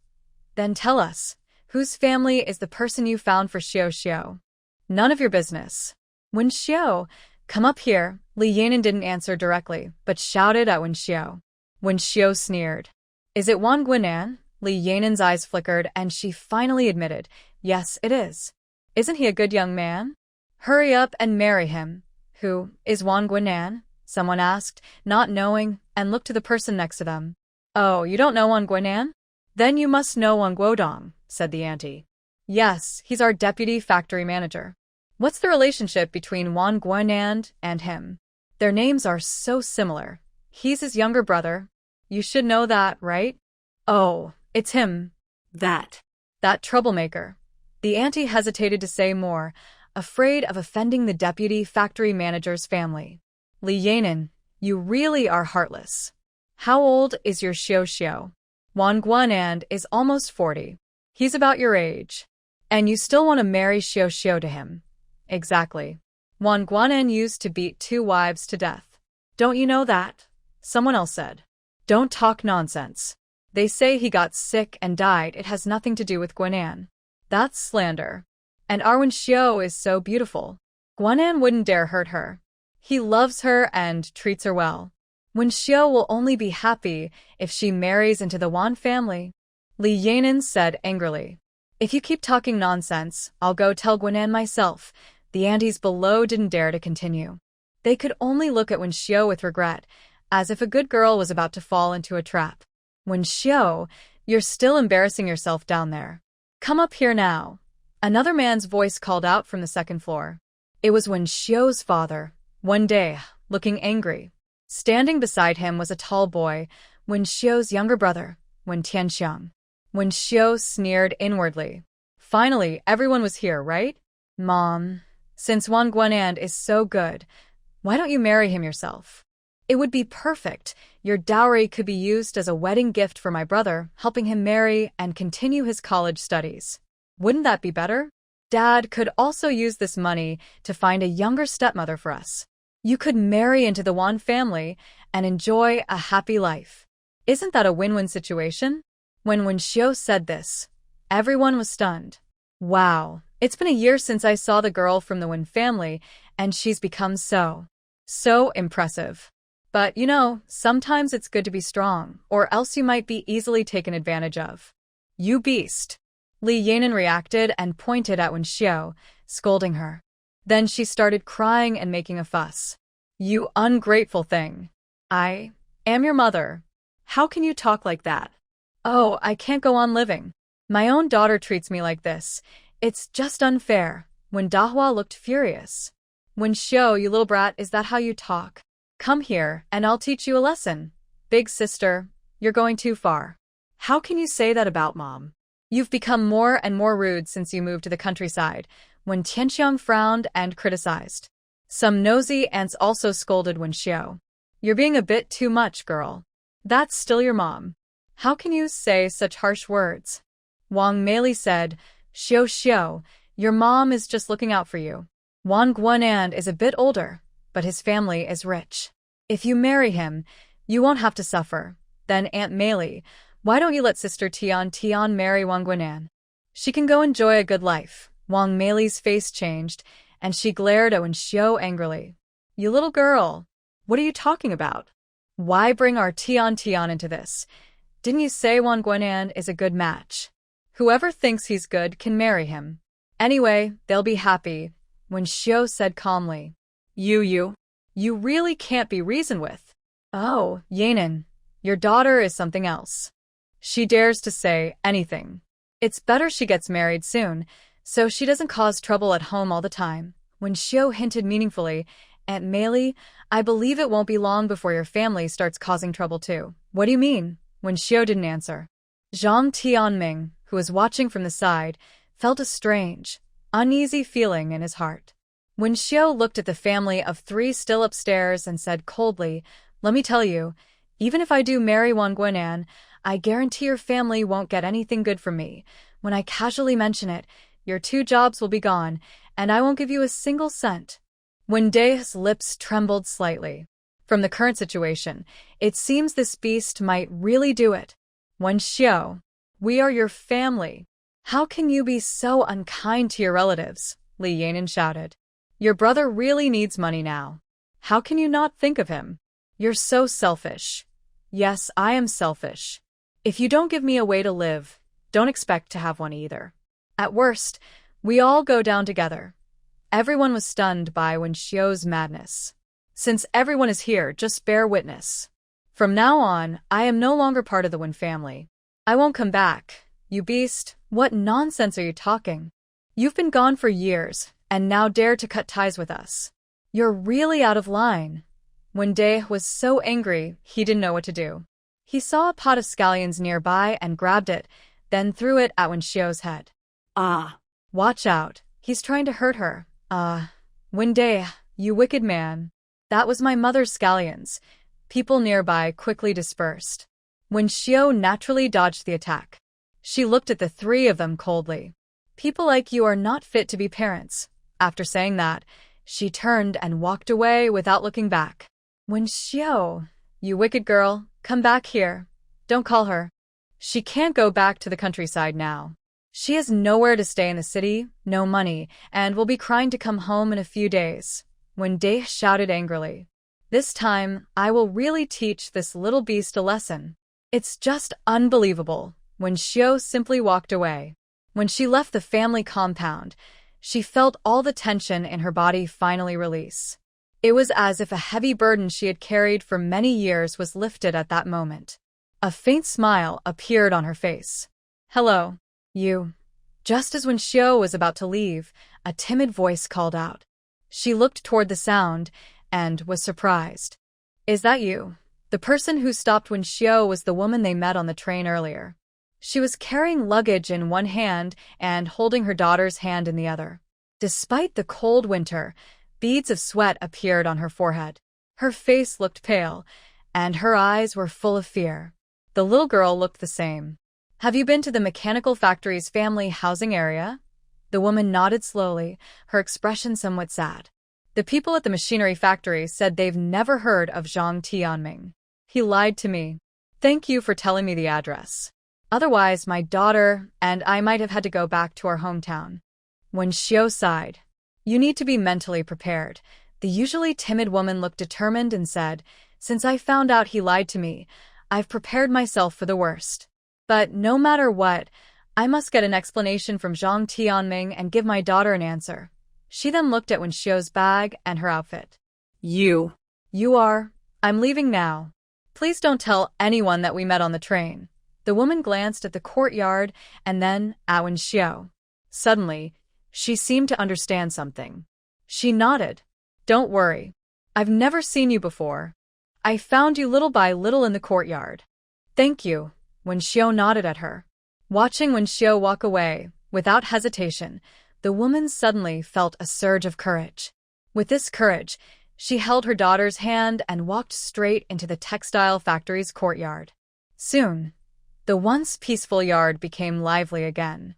Then tell us, whose family is the person you found for Xiao? None of your business. Wen Xiao, come up here. Li Yanin didn't answer directly, but shouted at Wen Xiao. Wen Xiao sneered. Is it Wang Guinan? Li Yanin's eyes flickered, and she finally admitted, yes, it is. Isn't he a good young man? Hurry up and marry him. Who is Wang Guinan? Someone asked, not knowing, and looked to the person next to them. Oh, you don't know Wang Guinan? Then you must know Wang Guodong, said the auntie. Yes, he's our deputy factory manager. What's the relationship between Wang Guinan and him? Their names are so similar. He's his younger brother. You should know that, right? Oh, it's him. That troublemaker. The auntie hesitated to say more, afraid of offending the deputy factory manager's family. Li Yanin, you really are heartless. How old is your Xiao? Wang Guinan is almost 40. He's about your age. And you still want to marry Xiao to him. Exactly. Wang Guinan used to beat 2 wives to death. Don't you know that? Someone else said. Don't talk nonsense. They say he got sick and died. It has nothing to do with Guinan. That's slander. And Arwen Xiao is so beautiful. Guinan wouldn't dare hurt her. He loves her and treats her well. Wen Xiao will only be happy if she marries into the Wan family. Li Yanin said angrily. If you keep talking nonsense, I'll go tell Guinan myself. The aunties below didn't dare to continue. They could only look at Wen Xiao with regret, as if a good girl was about to fall into a trap. Wen Xiao, you're still embarrassing yourself down there. Come up here now. Another man's voice called out from the second floor. It was Wen Xiao's father, one day, looking angry. Standing beside him was a tall boy, Wen Xiao's younger brother, Wen Tianxiang. Wen Xiao sneered inwardly. Finally, everyone was here, right? Mom, since Wang Guanan is so good, why don't you marry him yourself? It would be perfect. Your dowry could be used as a wedding gift for my brother, helping him marry and continue his college studies. Wouldn't that be better? Dad could also use this money to find a younger stepmother for us. You could marry into the Wan family and enjoy a happy life. Isn't that a win-win situation? When Shouye said this, everyone was stunned. Wow, it's been a year since I saw the girl from the Wen family, and she's become so impressive. But, sometimes it's good to be strong, or else you might be easily taken advantage of. You beast. Li Yanan reacted and pointed at Wen Shouye, scolding her. Then she started crying and making a fuss. You ungrateful thing. I am your mother. How can you talk like that? Oh, I can't go on living. My own daughter treats me like this. It's just unfair. When Dahua looked furious. Wen Shouye, you little brat, is that how you talk? Come here, and I'll teach you a lesson. Big sister, you're going too far. How can you say that about Mom? You've become more and more rude since you moved to the countryside, when Tianxiang frowned and criticized. Some nosy ants also scolded Wen Shouye. You're being a bit too much, girl. That's still your mom. How can you say such harsh words? Wang Meili said, Shouye, your mom is just looking out for you. Wang Guanan is a bit older, but his family is rich. If you marry him, you won't have to suffer. Then Aunt Meili, why don't you let Sister Tian marry Wang Guanan? She can go enjoy a good life. Wang Meili's face changed, and she glared at Wen Shouye angrily. You little girl, what are you talking about? Why bring our Tian into this? Didn't you say Wang Guanan is a good match? Whoever thinks he's good can marry him. Anyway, they'll be happy, Wen Shouye said calmly. You really can't be reasoned with. Oh, Yanan, your daughter is something else. She dares to say anything. It's better she gets married soon, so she doesn't cause trouble at home all the time. Wen Shouye hinted meaningfully, Aunt Meili, I believe it won't be long before your family starts causing trouble too. What do you mean? Wen Shouye didn't answer. Zhang Tianming, who was watching from the side, felt a strange, uneasy feeling in his heart. Wen Shouye looked at the family of three still upstairs and said coldly, let me tell you, even if I do marry Wang Guanan, I guarantee your family won't get anything good from me. When I casually mention it, your 2 jobs will be gone, and I won't give you a single cent. Wen Dai's lips trembled slightly. From the current situation, it seems this beast might really do it. Wen Shouye, we are your family. How can you be so unkind to your relatives? Li Yanan shouted. Your brother really needs money now. How can you not think of him? You're so selfish. Yes, I am selfish. If you don't give me a way to live, don't expect to have one either. At worst, we all go down together. Everyone was stunned by Wen Shouye's madness. Since everyone is here, just bear witness. From now on, I am no longer part of the Wen family. I won't come back. You beast, what nonsense are you talking? You've been gone for years, and now dare to cut ties with us. You're really out of line. Wen Dai was so angry, he didn't know what to do. He saw a pot of scallions nearby and grabbed it, then threw it at Wen Shouye's head. Ah. Watch out, he's trying to hurt her. Wen Dai, you wicked man. That was my mother's scallions. People nearby quickly dispersed. Wen Shouye naturally dodged the attack. She looked at the 3 of them coldly. People like you are not fit to be parents. After saying that, she turned and walked away without looking back. Wen Shouye, you wicked girl, come back here. Don't call her. She can't go back to the countryside now. She has nowhere to stay in the city, no money, and will be crying to come home in a few days. Wen Dai shouted angrily. This time, I will really teach this little beast a lesson. It's just unbelievable. Wen Shouye simply walked away. When she left the family compound, she felt all the tension in her body finally release. It was as if a heavy burden she had carried for many years was lifted at that moment. A faint smile appeared on her face. Hello, you. Just as Wen Shouye was about to leave, a timid voice called out. She looked toward the sound and was surprised. Is that you? The person who stopped Wen Shouye was the woman they met on the train earlier. She was carrying luggage in one hand and holding her daughter's hand in the other. Despite the cold winter, beads of sweat appeared on her forehead. Her face looked pale, and her eyes were full of fear. The little girl looked the same. Have you been to the mechanical factory's family housing area? The woman nodded slowly, her expression somewhat sad. The people at the machinery factory said they've never heard of Zhong Qing. He lied to me. Thank you for telling me the address. Otherwise, my daughter and I might have had to go back to our hometown. When Shouye sighed, you need to be mentally prepared. The usually timid woman looked determined and said, since I found out he lied to me, I've prepared myself for the worst. But no matter what, I must get an explanation from Zhong Qing and give my daughter an answer. She then looked at Wen Xiu's bag and her outfit. You are. I'm leaving now. Please don't tell anyone that we met on the train. The woman glanced at the courtyard and then at Wen Xiu. Suddenly, she seemed to understand something. She nodded. Don't worry. I've never seen you before. I found you little by little in the courtyard. Thank you. Wen Xiu nodded at her. Watching Wen Xiu walk away, without hesitation, the woman suddenly felt a surge of courage. With this courage, she held her daughter's hand and walked straight into the textile factory's courtyard. Soon, the once peaceful yard became lively again.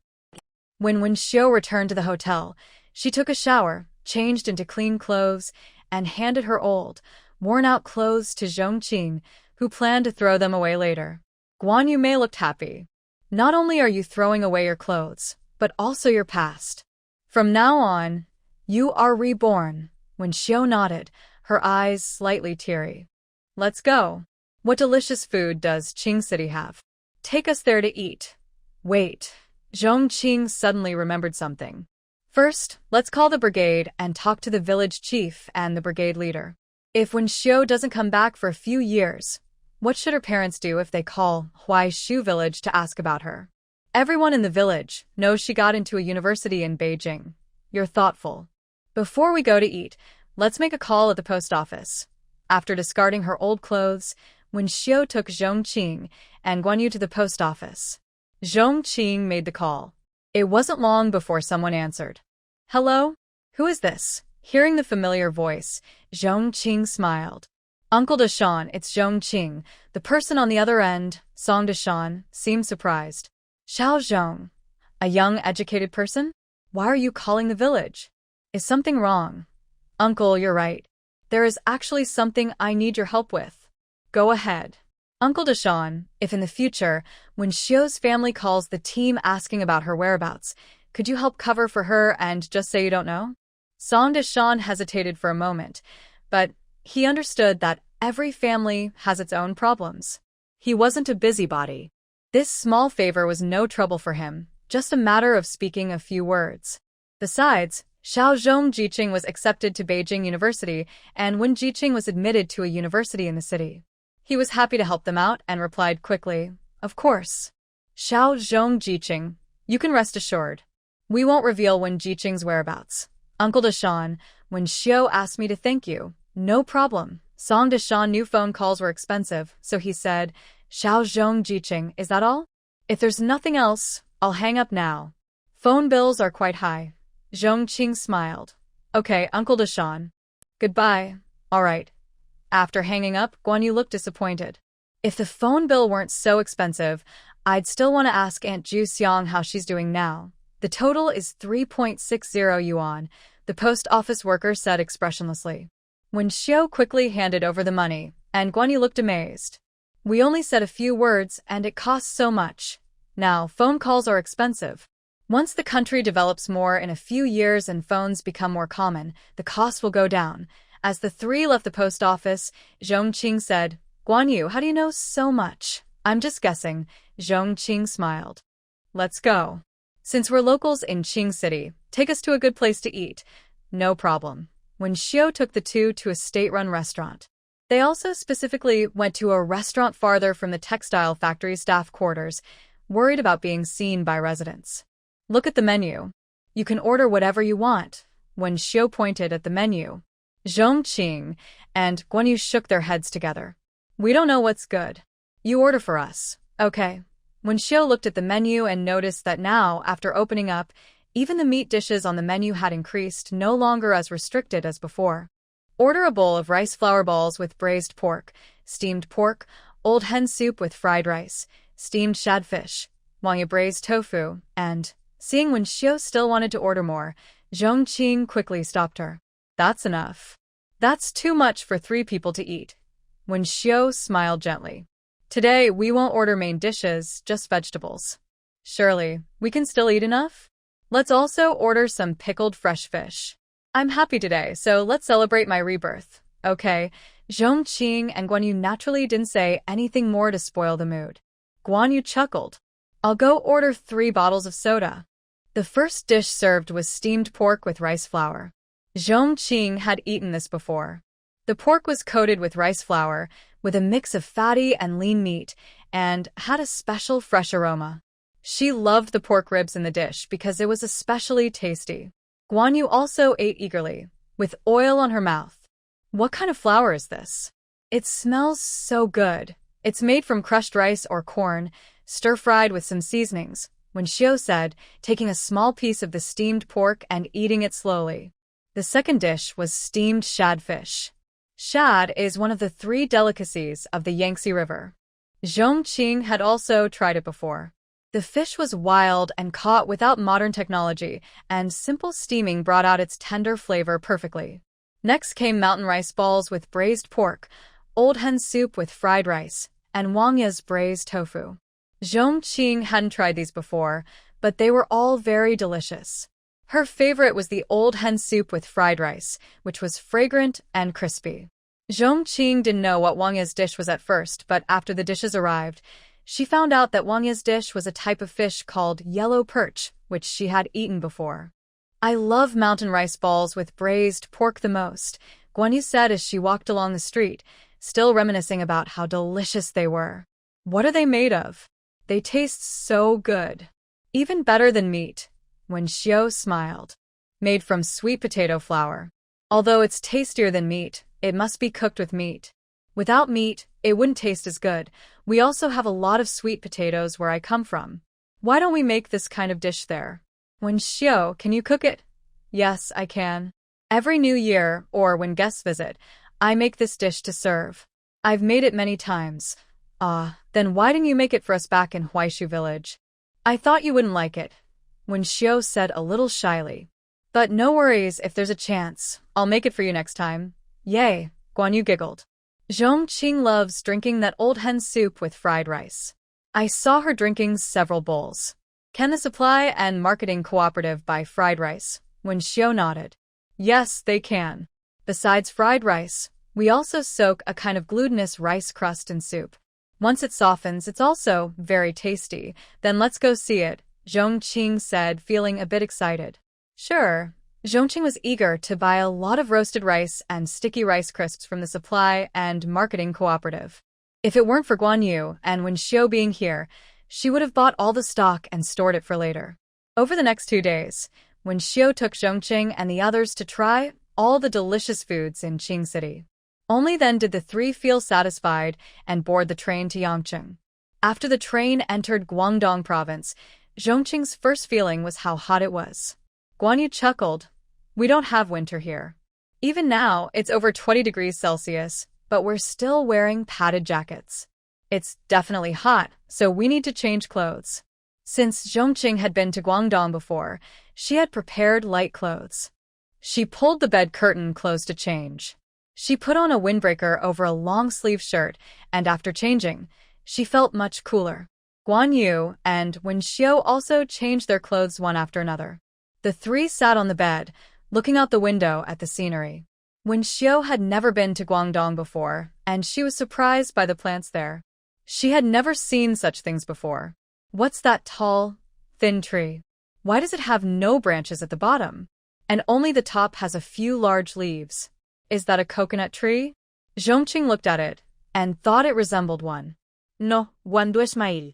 When Wen Xiu returned to the hotel, she took a shower, changed into clean clothes, and handed her old, worn-out clothes to Zhong Qing, who planned to throw them away later. Guan Yu Mei looked happy. Not only are you throwing away your clothes, but also your past. From now on, you are reborn. When Xiu nodded, her eyes slightly teary. Let's go. What delicious food does Qing City have? Take us there to eat. Wait. Zhong Qing suddenly remembered something. First, let's call the brigade and talk to the village chief and the brigade leader. If Wen Xiu doesn't come back for a few years, what should her parents do if they call Huaishu village to ask about her? Everyone in the village knows she got into a university in Beijing. You're thoughtful. Before we go to eat, let's make a call at the post office. After discarding her old clothes, Wen Xiu took Zhong Qing and Guan Yu to the post office. Zhong Qing made the call. It wasn't long before someone answered. Hello? Who is this? Hearing the familiar voice, Zhong Qing smiled. Uncle Deshawn, it's Zhong Qing. The person on the other end, Song Deshawn, seemed surprised. Xiao Zhong, a young, educated person? Why are you calling the village? Is something wrong? Uncle, you're right. There is actually something I need your help with. Go ahead. Uncle Deshawn, if in the future, when Xiu's family calls the team asking about her whereabouts, could you help cover for her and just say you don't know? Song Deshawn hesitated for a moment, but he understood that every family has its own problems. He wasn't a busybody. This small favor was no trouble for him, just a matter of speaking a few words. Besides, Xiao Zhong Jiqing was accepted to Beijing University, and Wen Jiqing was admitted to a university in the city. He was happy to help them out and replied quickly, of course. Xiao Zhong Jiqing, you can rest assured. We won't reveal Wen Jiqing's whereabouts. Uncle Deshawn, when Xiu asked me to thank you, no problem. Song Deshawn knew phone calls were expensive, so he said, Xiao Zhong Jiqing, is that all? If there's nothing else, I'll hang up now. Phone bills are quite high. Zhong Qing smiled. Okay, Uncle Deshawn. Goodbye. All right. After hanging up, Guan Yu looked disappointed. If the phone bill weren't so expensive, I'd still want to ask Aunt Ju Xiang how she's doing now. The total is 3.60 yuan, the post office worker said expressionlessly. When Xiu quickly handed over the money, and Guan Yu looked amazed. We only said a few words, and it costs so much. Now, phone calls are expensive. Once the country develops more in a few years and phones become more common, the cost will go down. As the three left the post office, Zhong Qing said, Guan Yu, how do you know so much? I'm just guessing. Zhong Qing smiled. Let's go. Since we're locals in Qing City, take us to a good place to eat. No problem. When Xiu took the two to a state-run restaurant. They also specifically went to a restaurant farther from the textile factory staff quarters, worried about being seen by residents. Look at the menu. You can order whatever you want. When Xiu pointed at the menu, Zhong Qing and Guan Yu shook their heads together. We don't know what's good. You order for us. Okay. When Shouye looked at the menu and noticed that now, after opening up, even the meat dishes on the menu had increased, no longer as restricted as before. Order a bowl of rice flour balls with braised pork, steamed pork, old hen soup with fried rice, steamed shadfish, Wangya braised tofu, and, seeing when Shouye still wanted to order more, Zhong Qing quickly stopped her. That's enough. That's too much for 3 people to eat. When Shouye smiled gently. Today, we won't order main dishes, just vegetables. Surely, we can still eat enough? Let's also order some pickled fresh fish. I'm happy today, so let's celebrate my rebirth. Okay. Zhong Qing and Guan Yu naturally didn't say anything more to spoil the mood. Guan Yu chuckled. I'll go order 3 bottles of soda. The first dish served was steamed pork with rice flour. Zhong Qing had eaten this before. The pork was coated with rice flour, with a mix of fatty and lean meat, and had a special fresh aroma. She loved the pork ribs in the dish because it was especially tasty. Guan Yu also ate eagerly, with oil on her mouth. What kind of flour is this? It smells so good. It's made from crushed rice or corn, stir-fried with some seasonings, when Shouye said, taking a small piece of the steamed pork and eating it slowly. The second dish was steamed shadfish. Shad is one of the 3 delicacies of the Yangtze River. Zhong Qing had also tried it before. The fish was wild and caught without modern technology, and simple steaming brought out its tender flavor perfectly. Next came mountain rice balls with braised pork, old hen soup with fried rice, and Wangya's braised tofu. Zhong Qing hadn't tried these before, but they were all very delicious. Her favorite was the old hen soup with fried rice, which was fragrant and crispy. Zhong Qing didn't know what Wangya's dish was at first, but after the dishes arrived, she found out that Wangya's dish was a type of fish called yellow perch, which she had eaten before. I love mountain rice balls with braised pork the most, Guan Yu said as she walked along the street, still reminiscing about how delicious they were. What are they made of? They taste so good. Even better than meat. When Shouye smiled. Made from sweet potato flour. Although it's tastier than meat, it must be cooked with meat. Without meat, it wouldn't taste as good. We also have a lot of sweet potatoes where I come from. Why don't we make this kind of dish there? When Shouye, can you cook it? Yes, I can. Every New Year, or when guests visit, I make this dish to serve. I've made it many times. Then why didn't you make it for us back in Huaishu village? I thought you wouldn't like it. When Shouye said a little shyly. But no worries if there's a chance. I'll make it for you next time. Yay, Guan Yu giggled. Zhong Qing loves drinking that old hen soup with fried rice. I saw her drinking several bowls. Can the supply and marketing cooperative buy fried rice? When Shouye nodded. Yes, they can. Besides fried rice, we also soak a kind of glutinous rice crust in soup. Once it softens, it's also very tasty. Then let's go see it, Zhong Qing said, feeling a bit excited. Sure. Zhong Qing was eager to buy a lot of roasted rice and sticky rice crisps from the supply and marketing cooperative. If it weren't for Guan Yu and when Shouye being here, she would have bought all the stock and stored it for later. Over the next 2 days, when Shouye took Zhong Qing and the others to try all the delicious foods in Qing City. Only then did the 3 feel satisfied and board the train to Yangcheng. After the train entered Guangdong province, Zhong Qing's first feeling was how hot it was. Guan Yu chuckled. We don't have winter here. Even now, it's over 20 degrees Celsius, but we're still wearing padded jackets. It's definitely hot, so we need to change clothes. Since Zhong Qing had been to Guangdong before, she had prepared light clothes. She pulled the bed curtain close to change. She put on a windbreaker over a long-sleeve shirt, and after changing, she felt much cooler. Guan Yu and Wen Shouye also changed their clothes one after another. The 3 sat on the bed, looking out the window at the scenery. Wen Shouye had never been to Guangdong before, and she was surprised by the plants there. She had never seen such things before. What's that tall, thin tree? Why does it have no branches at the bottom? And only the top has a few large leaves. Is that a coconut tree? Zhong Qing looked at it, and thought it resembled one. No, Wandu Ismail.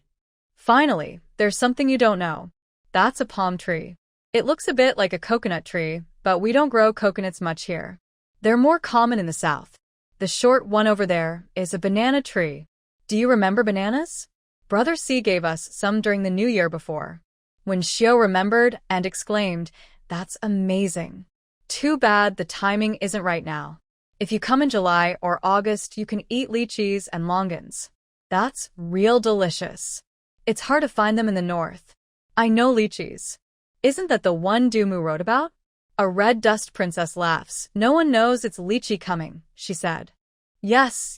Finally, there's something you don't know. That's a palm tree. It looks a bit like a coconut tree, but we don't grow coconuts much here. They're more common in the south. The short one over there is a banana tree. Do you remember bananas? Brother C gave us some during the New Year before. When Shouye remembered and exclaimed, "That's amazing. Too bad the timing isn't right now. If you come in July or August, you can eat lychees and longans. That's real delicious. It's hard to find them in the north. I know lychees. Isn't that the one Dumu wrote about?" A red dust princess laughs. "No one knows it's lychee coming," she said. Yes,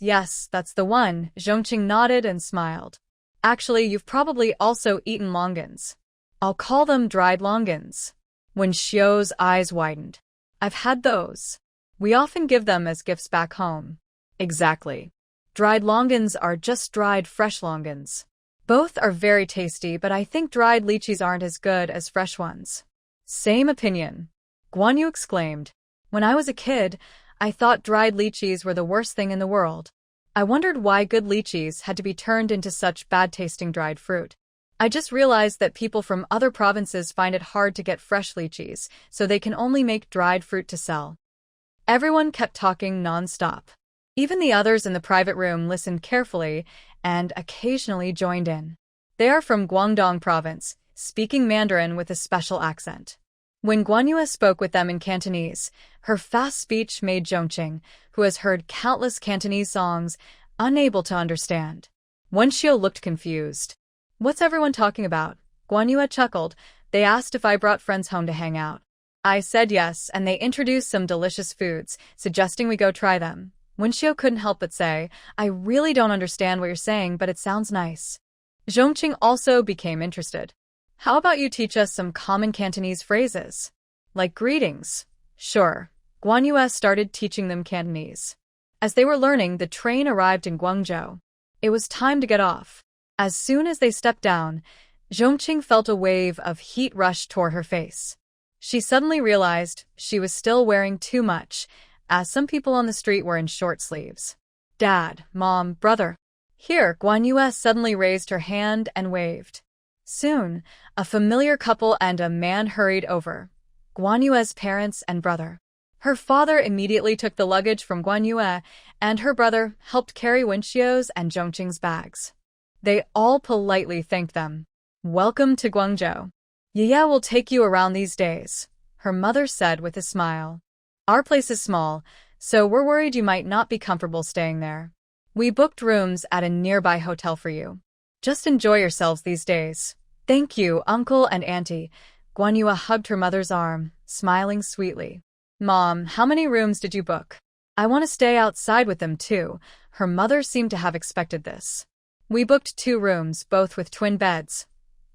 that's the one." Zhong Qing nodded and smiled. "Actually, you've probably also eaten longans. I'll call them dried longans." When Xiu's eyes widened. "I've had those. We often give them as gifts back home." Exactly. Dried longans are just dried fresh longans. Both are very tasty, but I think dried lychees aren't as good as fresh ones. Same opinion. Guan Yu exclaimed. "When I was a kid, I thought dried lychees were the worst thing in the world. I wondered why good lychees had to be turned into such bad-tasting dried fruit. I just realized that people from other provinces find it hard to get fresh lychees, so they can only make dried fruit to sell." Everyone kept talking non-stop. Even the others in the private room listened carefully and occasionally joined in. They are from Guangdong province, speaking Mandarin with a special accent. When Guan Yu spoke with them in Cantonese, her fast speech made Zhong Qing, who has heard countless Cantonese songs, unable to understand. Wen Xiu looked confused. "What's everyone talking about?" Guan Yu chuckled. "They asked if I brought friends home to hang out. I said yes, and they introduced some delicious foods, suggesting we go try them." Wen Xiu couldn't help but say, "I really don't understand what you're saying, but it sounds nice." Zhong Qing also became interested. "How about you teach us some common Cantonese phrases? Like greetings?" "Sure." Guan Yu started teaching them Cantonese. As they were learning, the train arrived in Guangzhou. It was time to get off. As soon as they stepped down, Zhong Qing felt a wave of heat rush toward her face. She suddenly realized she was still wearing too much, as some people on the street were in short sleeves. "Dad, Mom, brother." "Here," Guan Yu suddenly raised her hand and waved. Soon, a familiar couple and a man hurried over. Guan Yu's parents and brother. Her father immediately took the luggage from Guan Yu, and her brother helped carry Wen Xiu's and Zhong Qing's bags. They all politely thanked them. "Welcome to Guangzhou. Yaya will take you around these days," her mother said with a smile. "Our place is small, so we're worried you might not be comfortable staying there. We booked rooms at a nearby hotel for you. Just enjoy yourselves these days." "Thank you, Uncle and Auntie." Guan Yu hugged her mother's arm, smiling sweetly. "Mom, how many rooms did you book? I want to stay outside with them too." Her mother seemed to have expected this. "We booked 2 rooms, both with twin beds."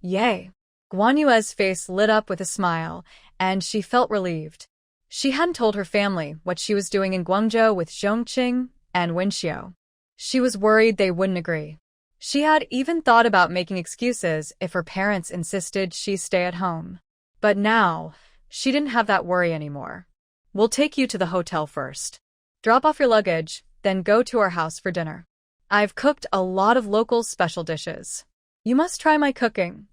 "Yay." Guan Yu's face lit up with a smile, and she felt relieved. She hadn't told her family what she was doing in Guangzhou with Zhong Qing and Wen Xiu. She was worried they wouldn't agree. She had even thought about making excuses if her parents insisted she stay at home. But now, she didn't have that worry anymore. "We'll take you to the hotel first. Drop off your luggage, then go to our house for dinner. I've cooked a lot of local special dishes. You must try my cooking."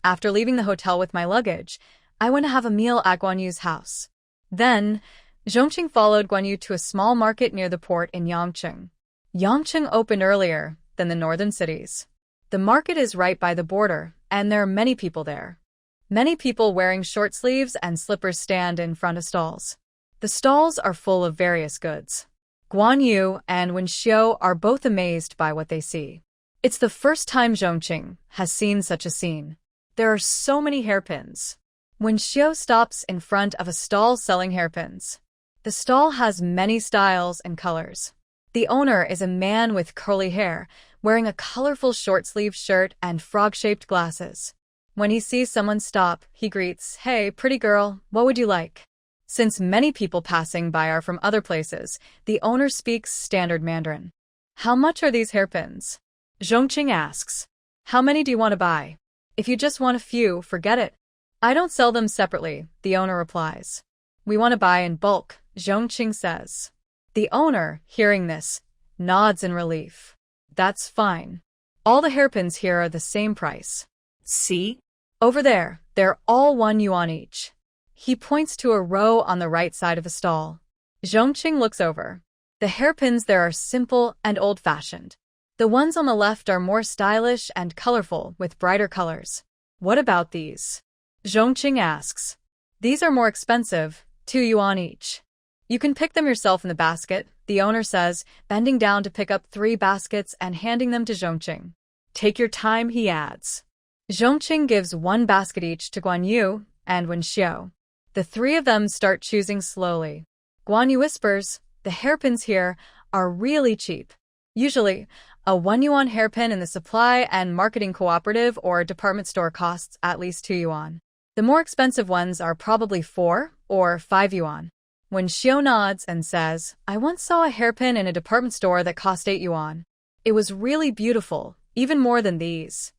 After leaving the hotel with my luggage, I went to have a meal at Guan Yu's house. Then, Zhong Qing followed Guan Yu to a small market near the port in Yangqing. Yangqing opened earlier than the northern cities. The market is right by the border, and there are many people there. Many people wearing short sleeves and slippers stand in front of stalls. The stalls are full of various goods. Guan Yu and Wen Xiu are both amazed by what they see. It's the first time Zhong Qing has seen such a scene. There are so many hairpins. Wen Xiu stops in front of a stall selling hairpins. The stall has many styles and colors. The owner is a man with curly hair, wearing a colorful short-sleeved shirt and frog-shaped glasses. When he sees someone stop, he greets, "Hey, pretty girl, what would you like?" Since many people passing by are from other places, the owner speaks standard Mandarin. "How much are these hairpins?" Zhong Qing asks. "How many do you want to buy? If you just want a few, forget it. I don't sell them separately," the owner replies. "We want to buy in bulk," Zhong Qing says. The owner, hearing this, nods in relief. "That's fine. All the hairpins here are the same price. See? Over there, they're all 1 yuan each." He points to a row on the right side of the stall. Zhong Qing looks over. The hairpins there are simple and old-fashioned. The ones on the left are more stylish and colorful with brighter colors. What about these? Zhong Qing asks. These are more expensive, 2 yuan each. You can pick them yourself in the basket, the owner says, bending down to pick up 3 baskets and handing them to Zhong Qing. Take your time, he adds. Zhong Qing gives 1 basket each to Guan Yu and Wen Xiao. The 3 of them start choosing slowly. Guan Yu whispers, the hairpins here are really cheap. Usually, a 1 yuan hairpin in the supply and marketing cooperative or department store costs at least 2 yuan. The more expensive ones are probably 4 or 5 yuan. When Xiao nods and says, I once saw a hairpin in a department store that cost 8 yuan. It was really beautiful, even more than these.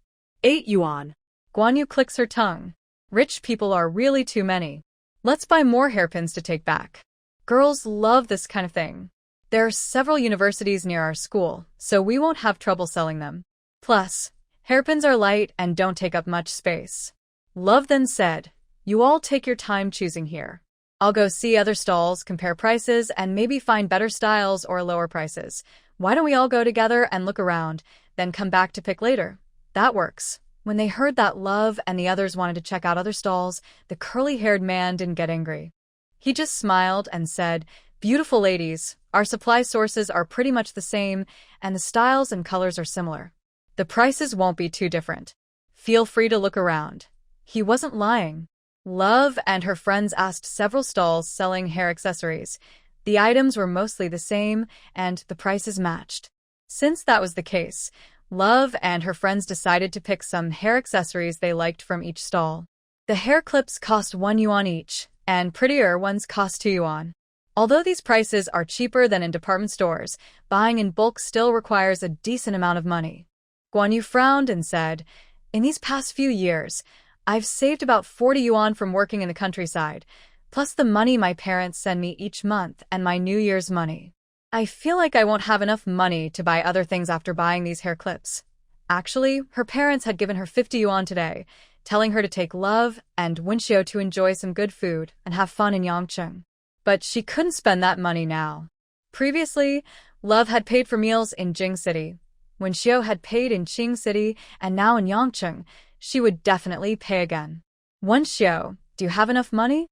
8 yuan. Guan Yu clicks her tongue. Rich people are really too many. Let's buy more hairpins to take back. Girls love this kind of thing. There are several universities near our school, so we won't have trouble selling them. Plus, hairpins are light and don't take up much space. Love then said, you all take your time choosing here. I'll go see other stalls, compare prices, and maybe find better styles or lower prices. Why don't we all go together and look around, then come back to pick later? That works. When they heard that Love and the others wanted to check out other stalls, the curly-haired man didn't get angry. He just smiled and said, beautiful ladies, our supply sources are pretty much the same, and the styles and colors are similar. The prices won't be too different. Feel free to look around. He wasn't lying. Love and her friends asked several stalls selling hair accessories. The items were mostly the same, and the prices matched. Since that was the case, Love and her friends decided to pick some hair accessories they liked from each stall. The hair clips cost 1 yuan each, and prettier ones cost 2 yuan. Although these prices are cheaper than in department stores, buying in bulk still requires a decent amount of money. Guan Yu frowned and said, in these past few years, I've saved about 40 yuan from working in the countryside, plus the money my parents send me each month and my New Year's money. I feel like I won't have enough money to buy other things after buying these hair clips. Actually, her parents had given her 50 yuan today, telling her to take Love and Wenxiu to enjoy some good food and have fun in Yangcheng. But she couldn't spend that money now. Previously, Love had paid for meals in Jing City. Wenxiu had paid in Qing City, and now in Yangcheng, she would definitely pay again. Wenxiu, do you have enough money?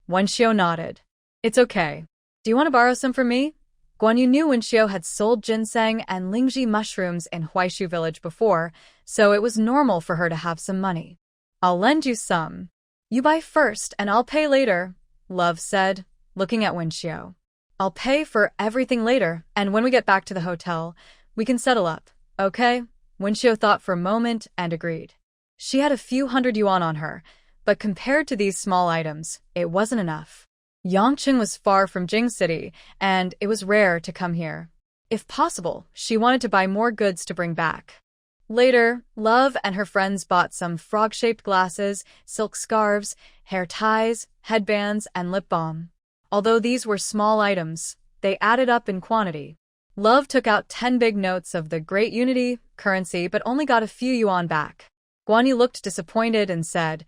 Wenxiu nodded. It's okay. Do you want to borrow some from me? Guan Yu knew Wenxiu had sold ginseng and lingji mushrooms in Huaishu village before, so it was normal for her to have some money. I'll lend you some. You buy first and I'll pay later, Love said, looking at Wenxiu. I'll pay for everything later, and when we get back to the hotel, we can settle up, okay? Wenxiu thought for a moment and agreed. She had a few hundred yuan on her, but compared to these small items, it wasn't enough. Yangcheng was far from Jing City, and it was rare to come here. If possible, she wanted to buy more goods to bring back. Later, Love and her friends bought some frog-shaped glasses, silk scarves, hair ties, headbands, and lip balm. Although these were small items, they added up in quantity. Love took out 10 big notes of the Great Unity currency but only got a few yuan back. Guan Yu looked disappointed and said,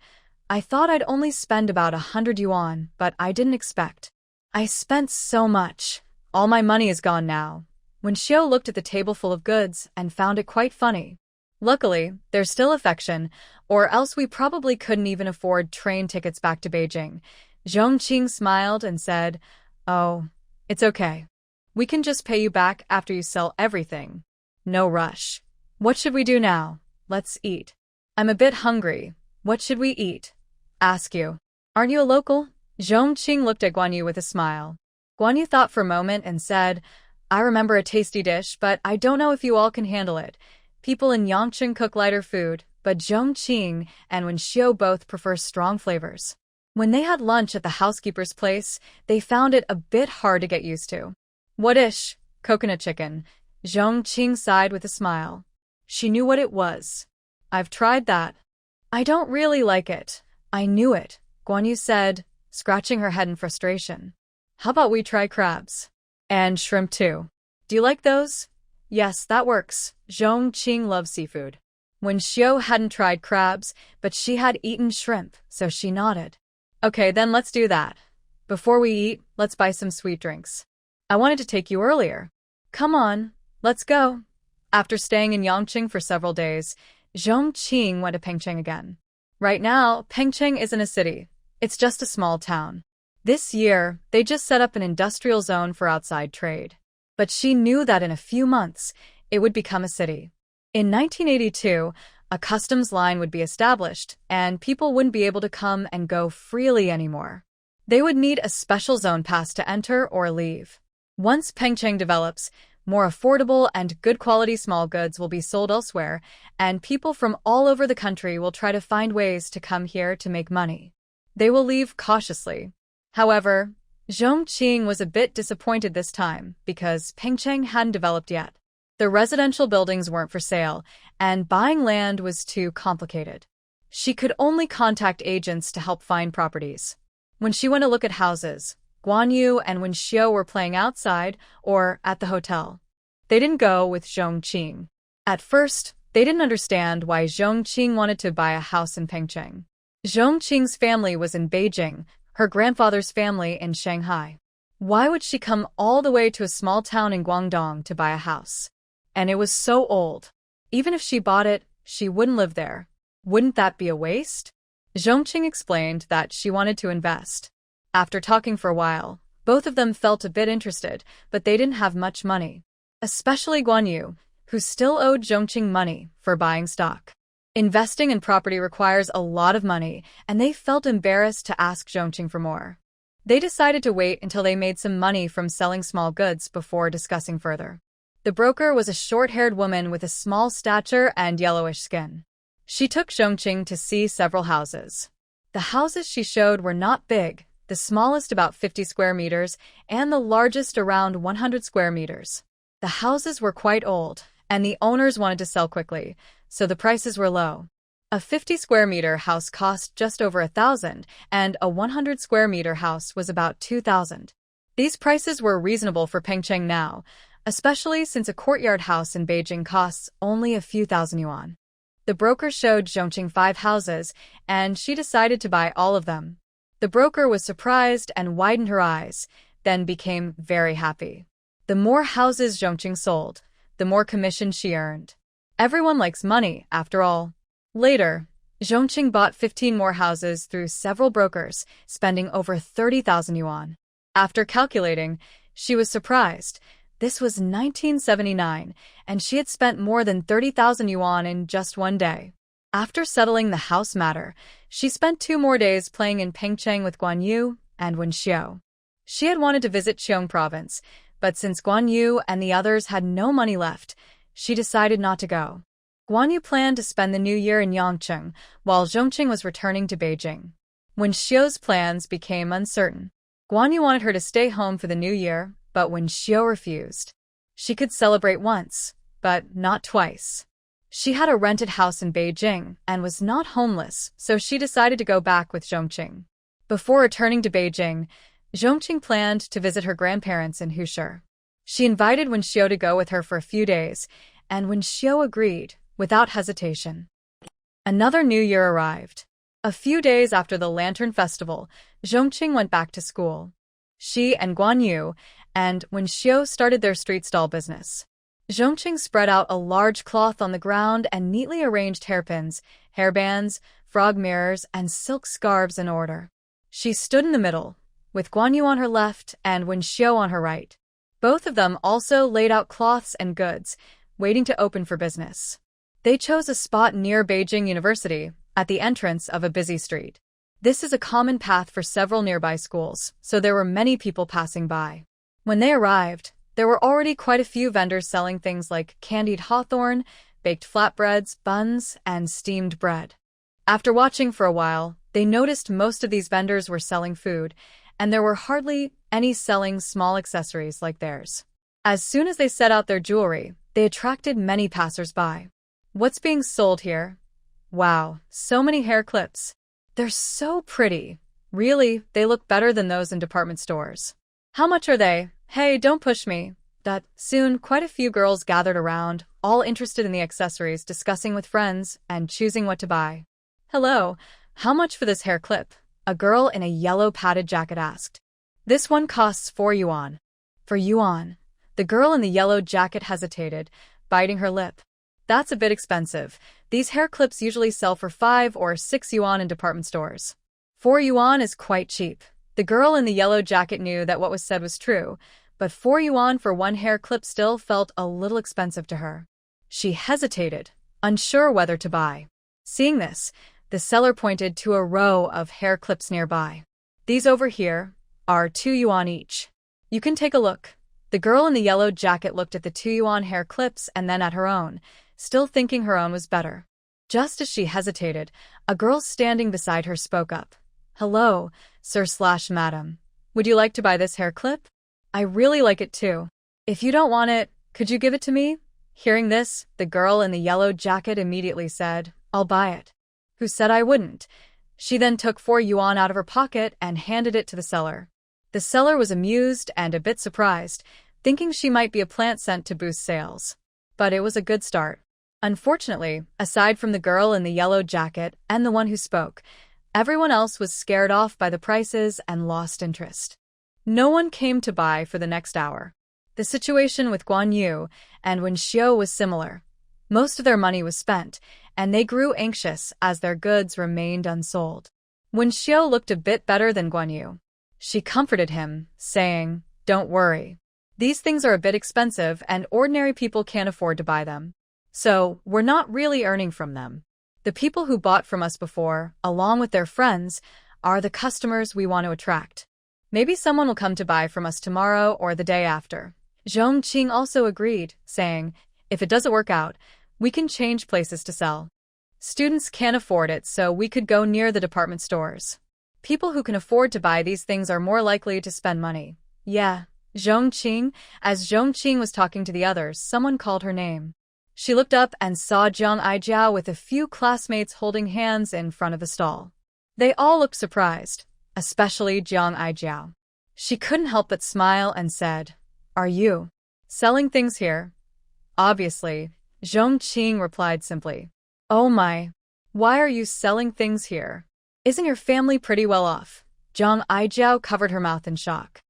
I thought I'd only spend about 100 yuan, but I didn't expect. I spent so much. All my money is gone now. Wenxiu looked at the table full of goods and found it quite funny. Luckily, there's still affection, or else we probably couldn't even afford train tickets back to Beijing. Zhong Qing smiled and said, oh, it's okay. We can just pay you back after you sell everything. No rush. What should we do now? Let's eat. I'm a bit hungry. What should we eat? Ask you. Aren't you a local? Zhong Qing looked at Guan Yu with a smile. Guan Yu thought for a moment and said, I remember a tasty dish, but I don't know if you all can handle it. People in Yangcheng cook lighter food, but Zhong Qing and Wenxiu both prefer strong flavors. When they had lunch at the housekeeper's place, they found it a bit hard to get used to. What dish? Coconut chicken. Zhong Qing sighed with a smile. She knew what it was. I've tried that. I don't really like it. I knew it, Guan Yu said, scratching her head in frustration. How about we try crabs? And shrimp too. Do you like those? Yes, that works. Zhong Qing loves seafood. Wenxiu hadn't tried crabs, but she had eaten shrimp, so she nodded. Okay, then let's do that. Before we eat, let's buy some sweet drinks. I wanted to take you earlier. Come on, let's go. After staying in Yangqing for several days, Zhong Qing went to Pengcheng again. Right now, Pengcheng isn't a city. It's just a small town. This year, they just set up an industrial zone for outside trade. But she knew that in a few months, it would become a city. In 1982, a customs line would be established, and people wouldn't be able to come and go freely anymore. They would need a special zone pass to enter or leave. Once Pengcheng develops, more affordable and good-quality small goods will be sold elsewhere, and people from all over the country will try to find ways to come here to make money. They will leave cautiously. However, Zhong Qing was a bit disappointed this time because Pengcheng hadn't developed yet. The residential buildings weren't for sale, and buying land was too complicated. She could only contact agents to help find properties. When she went to look at houses, Guan Yu and Wen Xiao were playing outside or at the hotel. They didn't go with Zhong Qing. At first, they didn't understand why Zhong Qing wanted to buy a house in Pengcheng. Zhong Qing's family was in Beijing, her grandfather's family in Shanghai. Why would she come all the way to a small town in Guangdong to buy a house? And it was so old. Even if she bought it, she wouldn't live there. Wouldn't that be a waste? Zhong Qing explained that she wanted to invest. After talking for a while, both of them felt a bit interested, but they didn't have much money. Especially Guan Yu, who still owed Zhong Qing money for buying stock. Investing in property requires a lot of money, and they felt embarrassed to ask Zhong Qing for more. They decided to wait until they made some money from selling small goods before discussing further. The broker was a short-haired woman with a small stature and yellowish skin. She took Zhong Qing to see several houses. The houses she showed were not big, the smallest about 50 square meters and the largest around 100 square meters. The houses were quite old, and the owners wanted to sell quickly, so the prices were low. A 50 square meter house cost just over 1,000, and a 100 square meter house was about 2,000. These prices were reasonable for Pengcheng now, especially since a courtyard house in Beijing costs only a few thousand yuan. The broker showed Zhong Qing 5 houses, and she decided to buy all of them. The broker was surprised and widened her eyes, then became very happy. The more houses Zhong Qing sold, the more commission she earned. Everyone likes money, after all. Later, Zhong Qing bought 15 more houses through several brokers, spending over 30,000 yuan. After calculating, she was surprised. This was 1979, and she had spent more than 30,000 yuan in just one day. After settling the house matter, she spent 2 more days playing in Pengcheng with Guan Yu and Wen Xiao. She had wanted to visit Qiong province, but since Guan Yu and the others had no money left, she decided not to go. Guan Yu planned to spend the new year in Yangqing, while Zhong Qing was returning to Beijing. Wen Xiao's plans became uncertain. Guan Yu wanted her to stay home for the new year, but Wen Xiao refused. She could celebrate once, but not twice. She had a rented house in Beijing and was not homeless, so she decided to go back with Zhong Qing. Before returning to Beijing, Zhong Qing planned to visit her grandparents in Hushi. She invited Wen Xiao to go with her for a few days, and Wen Xiao agreed, without hesitation. Another new year arrived. A few days after the Lantern Festival, Zhong Qing went back to school. She and Guan Yu and Wen Xiao started their street stall business. Zhong Qing spread out a large cloth on the ground and neatly arranged hairpins, hairbands, frog mirrors, and silk scarves in order. She stood in the middle, with Guan Yu on her left and Wen Xiao on her right. Both of them also laid out cloths and goods, waiting to open for business. They chose a spot near Beijing University, at the entrance of a busy street. This is a common path for several nearby schools, so there were many people passing by. When they arrived, there were already quite a few vendors selling things like candied hawthorn, baked flatbreads, buns, and steamed bread. After watching for a while, they noticed most of these vendors were selling food, and there were hardly any selling small accessories like theirs. As soon as they set out their jewelry, they attracted many passers-by. What's being sold here? Wow, so many hair clips. They're so pretty. Really, they look better than those in department stores. How much are they? Hey, don't push me. Soon, quite a few girls gathered around, all interested in the accessories, discussing with friends and choosing what to buy. Hello, how much for this hair clip? A girl in a yellow padded jacket asked. This one costs 4 yuan. For yuan. The girl in the yellow jacket hesitated, biting her lip. That's a bit expensive. These hair clips usually sell for 5 or 6 yuan in department stores. 4 yuan is quite cheap. The girl in the yellow jacket knew that what was said was true, but 4 yuan for one hair clip still felt a little expensive to her. She hesitated, unsure whether to buy. Seeing this, the seller pointed to a row of hair clips nearby. These over here are 2 yuan each. You can take a look. The girl in the yellow jacket looked at the 2 yuan hair clips and then at her own, still thinking her own was better. Just as she hesitated, a girl standing beside her spoke up. "Hello, sir/madam. Would you like to buy this hair clip? I really like it too. If you don't want it, could you give it to me?" Hearing this, the girl in the yellow jacket immediately said, "I'll buy it." "Who said I wouldn't?" She then took 4 yuan out of her pocket and handed it to the seller. The seller was amused and a bit surprised, thinking she might be a plant sent to boost sales. But it was a good start. Unfortunately, aside from the girl in the yellow jacket and the one who spoke, everyone else was scared off by the prices and lost interest. No one came to buy for the next hour. The situation with Guan Yu and Wen Xiu was similar. Most of their money was spent, and they grew anxious as their goods remained unsold. Wen Xiu looked a bit better than Guan Yu. She comforted him, saying, "Don't worry. These things are a bit expensive and ordinary people can't afford to buy them. So, we're not really earning from them. The people who bought from us before, along with their friends, are the customers we want to attract. Maybe someone will come to buy from us tomorrow or the day after." Zhong Qing also agreed, saying, "If it doesn't work out, we can change places to sell. Students can't afford it, so we could go near the department stores. People who can afford to buy these things are more likely to spend money." "Yeah, Zhong Qing." As Zhong Qing was talking to the others, someone called her name. She looked up and saw Jiang Aijiao with a few classmates holding hands in front of the stall. They all looked surprised, especially Jiang Aijiao. She couldn't help but smile and said, "Are you selling things here?" "Obviously," Zhong Qing replied simply. "Oh my, why are you selling things here? Isn't your family pretty well off?" Jiang Aijiao covered her mouth in shock.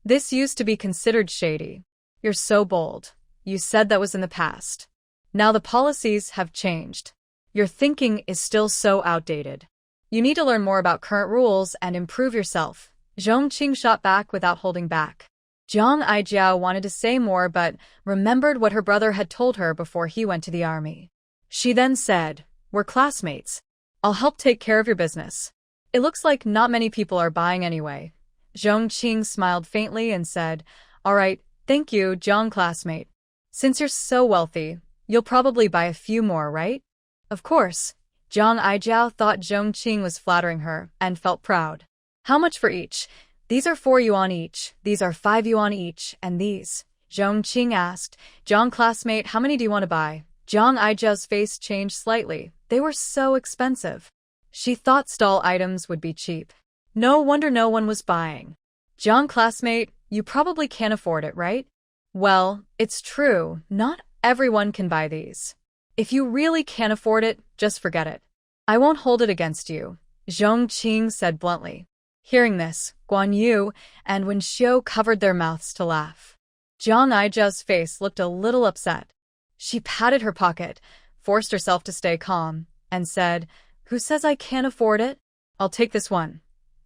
"This used to be considered shady. You're so bold. You said that was in the past. Now the policies have changed. Your thinking is still so outdated. You need to learn more about current rules and improve yourself." Zhong Qing shot back without holding back. Jiang Aijiao wanted to say more but remembered what her brother had told her before he went to the army. She then said, "We're classmates. I'll help take care of your business. It looks like not many people are buying anyway." Zhong Qing smiled faintly and said, "All right, thank you, Jiang classmate. Since you're so wealthy, you'll probably buy a few more, right?" "Of course." Jiang Aijiao thought Zhong Qing was flattering her and felt proud. "How much for each?" "These are 4 yuan each, these are 5 yuan each, and these?" Zhong Qing asked. "Jiang classmate, how many do you want to buy?" Jiang Aijiao's face changed slightly. They were so expensive. She thought stall items would be cheap. No wonder no one was buying. "Jiang classmate, you probably can't afford it, right?" "Well, it's true, not everyone can buy these. If you really can't afford it, just forget it. I won't hold it against you," Zhong Qing said bluntly. Hearing this, Guan Yu and Wen Xiu covered their mouths to laugh. Jiang Aijiao's face looked a little upset. She patted her pocket, forced herself to stay calm, and said, "Who says I can't afford it? I'll take this one.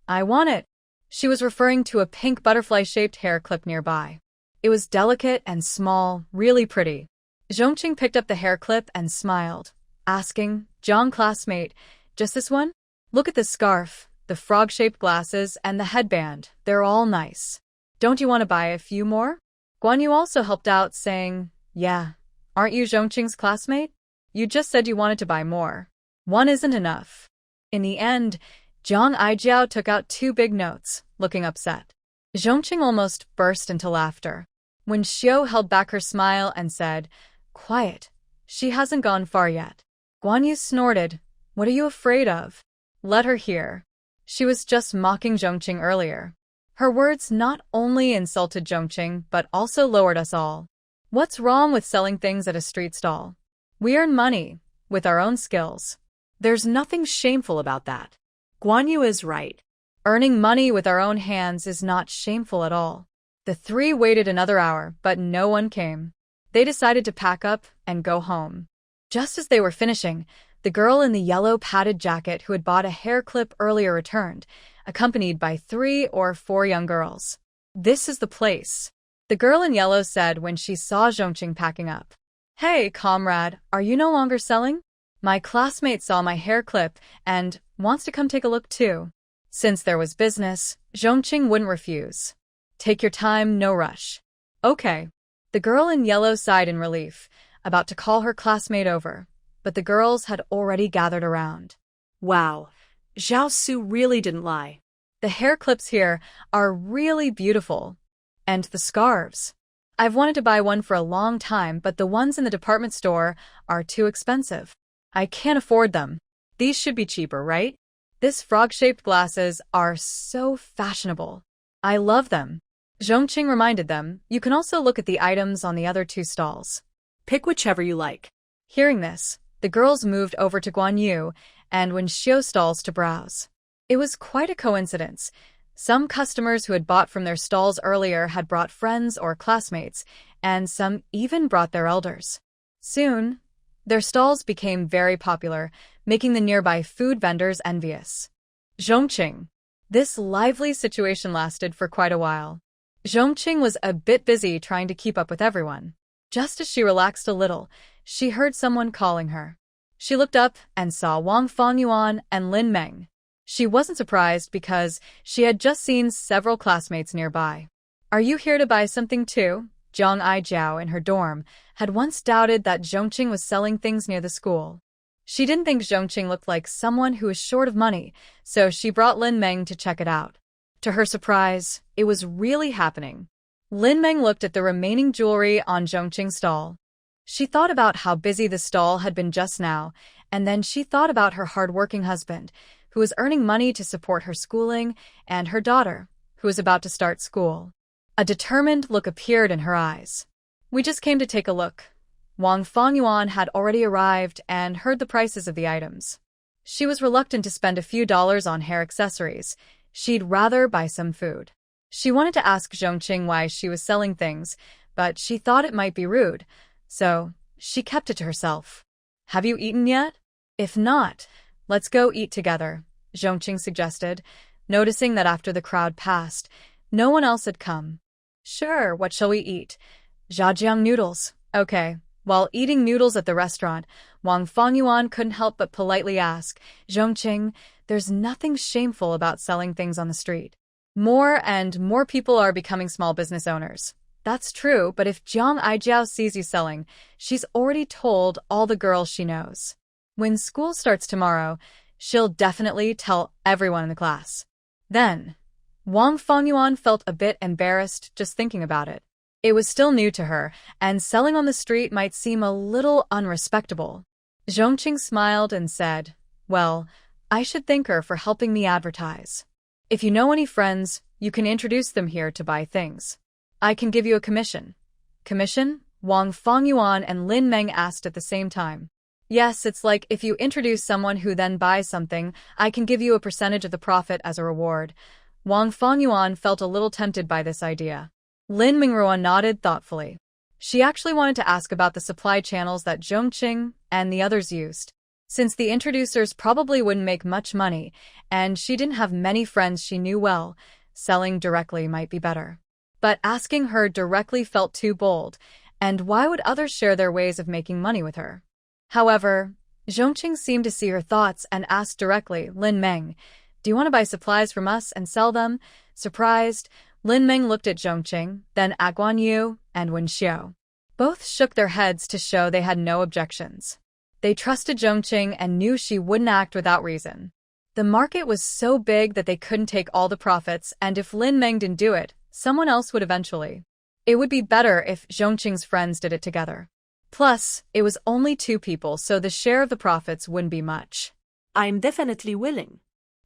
I want it." She was referring to a pink butterfly-shaped hair clip nearby. It was delicate and small, really pretty. Zhong Qing picked up the hair clip and smiled, asking, "Jiang classmate, just this one? Look at this scarf, the frog-shaped glasses, and the headband. They're all nice. Don't you want to buy a few more?" Guan Yu also helped out, saying, "Yeah, aren't you Zhong Qing's classmate? You just said you wanted to buy more. One isn't enough." In the end, Jiang Aijiao took out 2 big notes, looking upset. Zhong Qing almost burst into laughter. Wen Xiu held back her smile and said, "Quiet. She hasn't gone far yet." Guan Yu snorted. "What are you afraid of? Let her hear. She was just mocking Zhong Qing earlier. Her words not only insulted Zhong Qing but also lowered us all. What's wrong with selling things at a street stall? We earn money with our own skills. There's nothing shameful about that." Guan Yu is right. Earning money with our own hands is not shameful at all. The 3 waited another hour, but no one came. They decided to pack up and go home. Just as they were finishing, the girl in the yellow padded jacket who had bought a hair clip earlier returned, accompanied by 3 or 4 young girls. "This is the place," the girl in yellow said when she saw Zhong Qing packing up. "Hey, comrade, are you no longer selling? My classmate saw my hair clip and wants to come take a look too." Since there was business, Zhong Qing wouldn't refuse. "Take your time, no rush." "Okay." The girl in yellow sighed in relief, about to call her classmate over, but the girls had already gathered around. Wow, Zhao Su really didn't lie. "The hair clips here are really beautiful. And the scarves. I've wanted to buy one for a long time, but the ones in the department store are too expensive. I can't afford them. These should be cheaper, right? This frog-shaped glasses are so fashionable. I love them." Zhong Qing reminded them, "You can also look at the items on the other 2 stalls. Pick whichever you like." Hearing this, the girls moved over to Guan Yu and Wenxiu stalls to browse. It was quite a coincidence. Some customers who had bought from their stalls earlier had brought friends or classmates, and some even brought their elders. Soon, their stalls became very popular, making the nearby food vendors envious. Zhong Qing. This lively situation lasted for quite a while. Zhong Qing was a bit busy trying to keep up with everyone. Just as she relaxed a little, she heard someone calling her. She looked up and saw Wang Fongyuan and Lin Meng. She wasn't surprised because she had just seen several classmates nearby. "Are you here to buy something too?" Zhang Aijiao in her dorm had once doubted that Zhong Qing was selling things near the school. She didn't think Zhong Qing looked like someone who was short of money, so she brought Lin Meng to check it out. To her surprise, it was really happening. Lin Meng looked at the remaining jewelry on Zhong Qing's stall. She thought about how busy the stall had been just now, and then she thought about her hard-working husband, who was earning money to support her schooling, and her daughter, who was about to start school. A determined look appeared in her eyes. "We just came to take a look." Wang Fongyuan had already arrived and heard the prices of the items. She was reluctant to spend a few dollars on hair accessories. She'd rather buy some food. She wanted to ask Zhong Qing why she was selling things, but she thought it might be rude, so she kept it to herself. "Have you eaten yet? If not, let's go eat together," Zhong Qing suggested, noticing that after the crowd passed, no one else had come. "Sure, what shall we eat?" "Zhajiang noodles." "Okay." While eating noodles at the restaurant, Wang Fongyuan couldn't help but politely ask, "Zhong Qing, there's nothing shameful about selling things on the street. More and more people are becoming small business owners." "That's true, but if Zhang Aijiao sees you selling, she's already told all the girls she knows. When school starts tomorrow, she'll definitely tell everyone in the class." Then, Wang Fongyuan felt a bit embarrassed just thinking about it. It was still new to her, and selling on the street might seem a little unrespectable. Zhong Qing smiled and said, "Well, I should thank her for helping me advertise. If you know any friends, you can introduce them here to buy things. I can give you a commission." "Commission?" Wang Fongyuan and Lin Meng asked at the same time. "Yes, it's like if you introduce someone who then buys something, I can give you a percentage of the profit as a reward." Wang Fongyuan felt a little tempted by this idea. Lin Mingrua nodded thoughtfully. She actually wanted to ask about the supply channels that Zhong Qing and the others used. Since the introducers probably wouldn't make much money, and she didn't have many friends she knew well, selling directly might be better. But asking her directly felt too bold, and why would others share their ways of making money with her? However, Zhong Qing seemed to see her thoughts and asked directly, "Lin Meng, do you want to buy supplies from us and sell them?" Surprised, Lin Meng looked at Zhong Qing, then at Guan Yu and Wenxiu. Both shook their heads to show they had no objections. They trusted Zhong Qing and knew she wouldn't act without reason. The market was so big that they couldn't take all the profits, and if Lin Meng didn't do it, someone else would eventually. It would be better if Zhong Qing's friends did it together. Plus, it was only 2 people, so the share of the profits wouldn't be much. "I'm definitely willing,"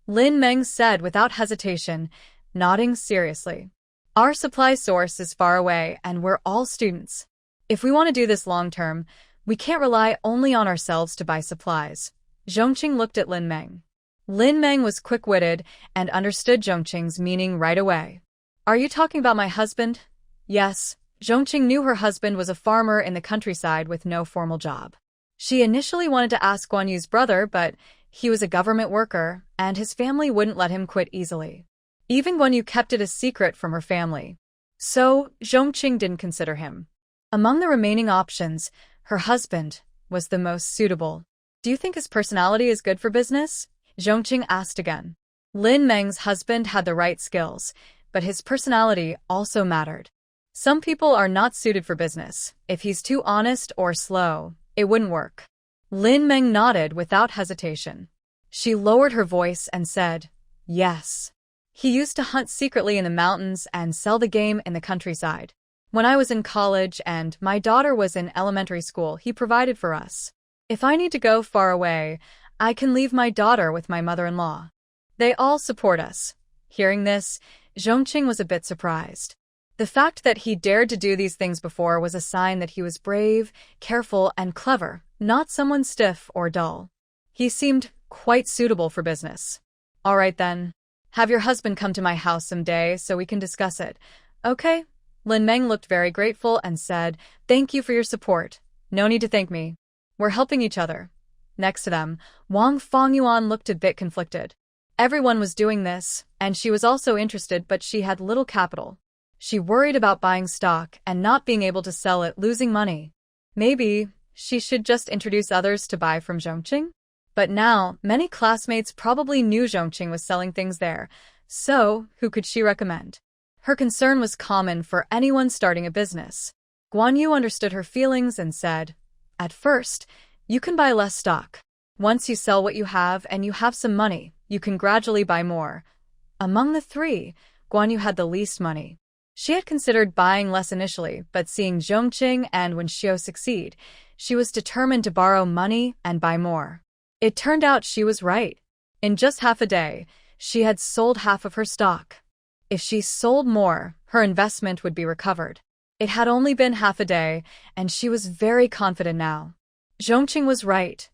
Lin Meng said without hesitation, nodding seriously. "Our supply source is far away, and we're all students. If we want to do this long-term, we can't rely only on ourselves to buy supplies." Zhong Qing looked at Lin Meng. Lin Meng was quick-witted and understood Zhong Qing's meaning right away. "Are you talking about my husband?" "Yes, Zhong Qing knew her husband was a farmer in the countryside with no formal job. She initially wanted to ask Guan Yu's brother, but he was a government worker, and his family wouldn't let him quit easily. Even Guan Yu kept it a secret from her family. So, Zhong Qing didn't consider him. Among the remaining options, her husband was the most suitable. Do you think his personality is good for business? Zhong Qing asked again. Lin Meng's husband had the right skills, but his personality also mattered. Some people are not suited for business. If he's too honest or slow, it wouldn't work. Lin Meng nodded without hesitation. She lowered her voice and said, yes. He used to hunt secretly in the mountains and sell the game in the countryside. When I was in college and my daughter was in elementary school, he provided for us. If I need to go far away, I can leave my daughter with my mother-in-law. They all support us. Hearing this, Zhong Qing was a bit surprised. The fact that he dared to do these things before was a sign that he was brave, careful, and clever, not someone stiff or dull. He seemed quite suitable for business. All right then. Have your husband come to my house someday so we can discuss it. Okay? Lin Meng looked very grateful and said, thank you for your support. No need to thank me. We're helping each other. Next to them, Wang Fengyuan looked a bit conflicted. Everyone was doing this, and she was also interested, but she had little capital. She worried about buying stock and not being able to sell it, losing money. Maybe she should just introduce others to buy from Zhong Qing? But now, many classmates probably knew Zhong Qing was selling things there, so who could she recommend? Her concern was common for anyone starting a business. Guan Yu understood her feelings and said, at first, you can buy less stock. Once you sell what you have and you have some money, you can gradually buy more. Among the three, Guan Yu had the least money. She had considered buying less initially, but seeing Zhong Qing and Shouye succeed, she was determined to borrow money and buy more. It turned out she was right. In just half a day, she had sold half of her stock. If she sold more, her investment would be recovered. It had only been half a day, and she was very confident now. Zhong Qing was right.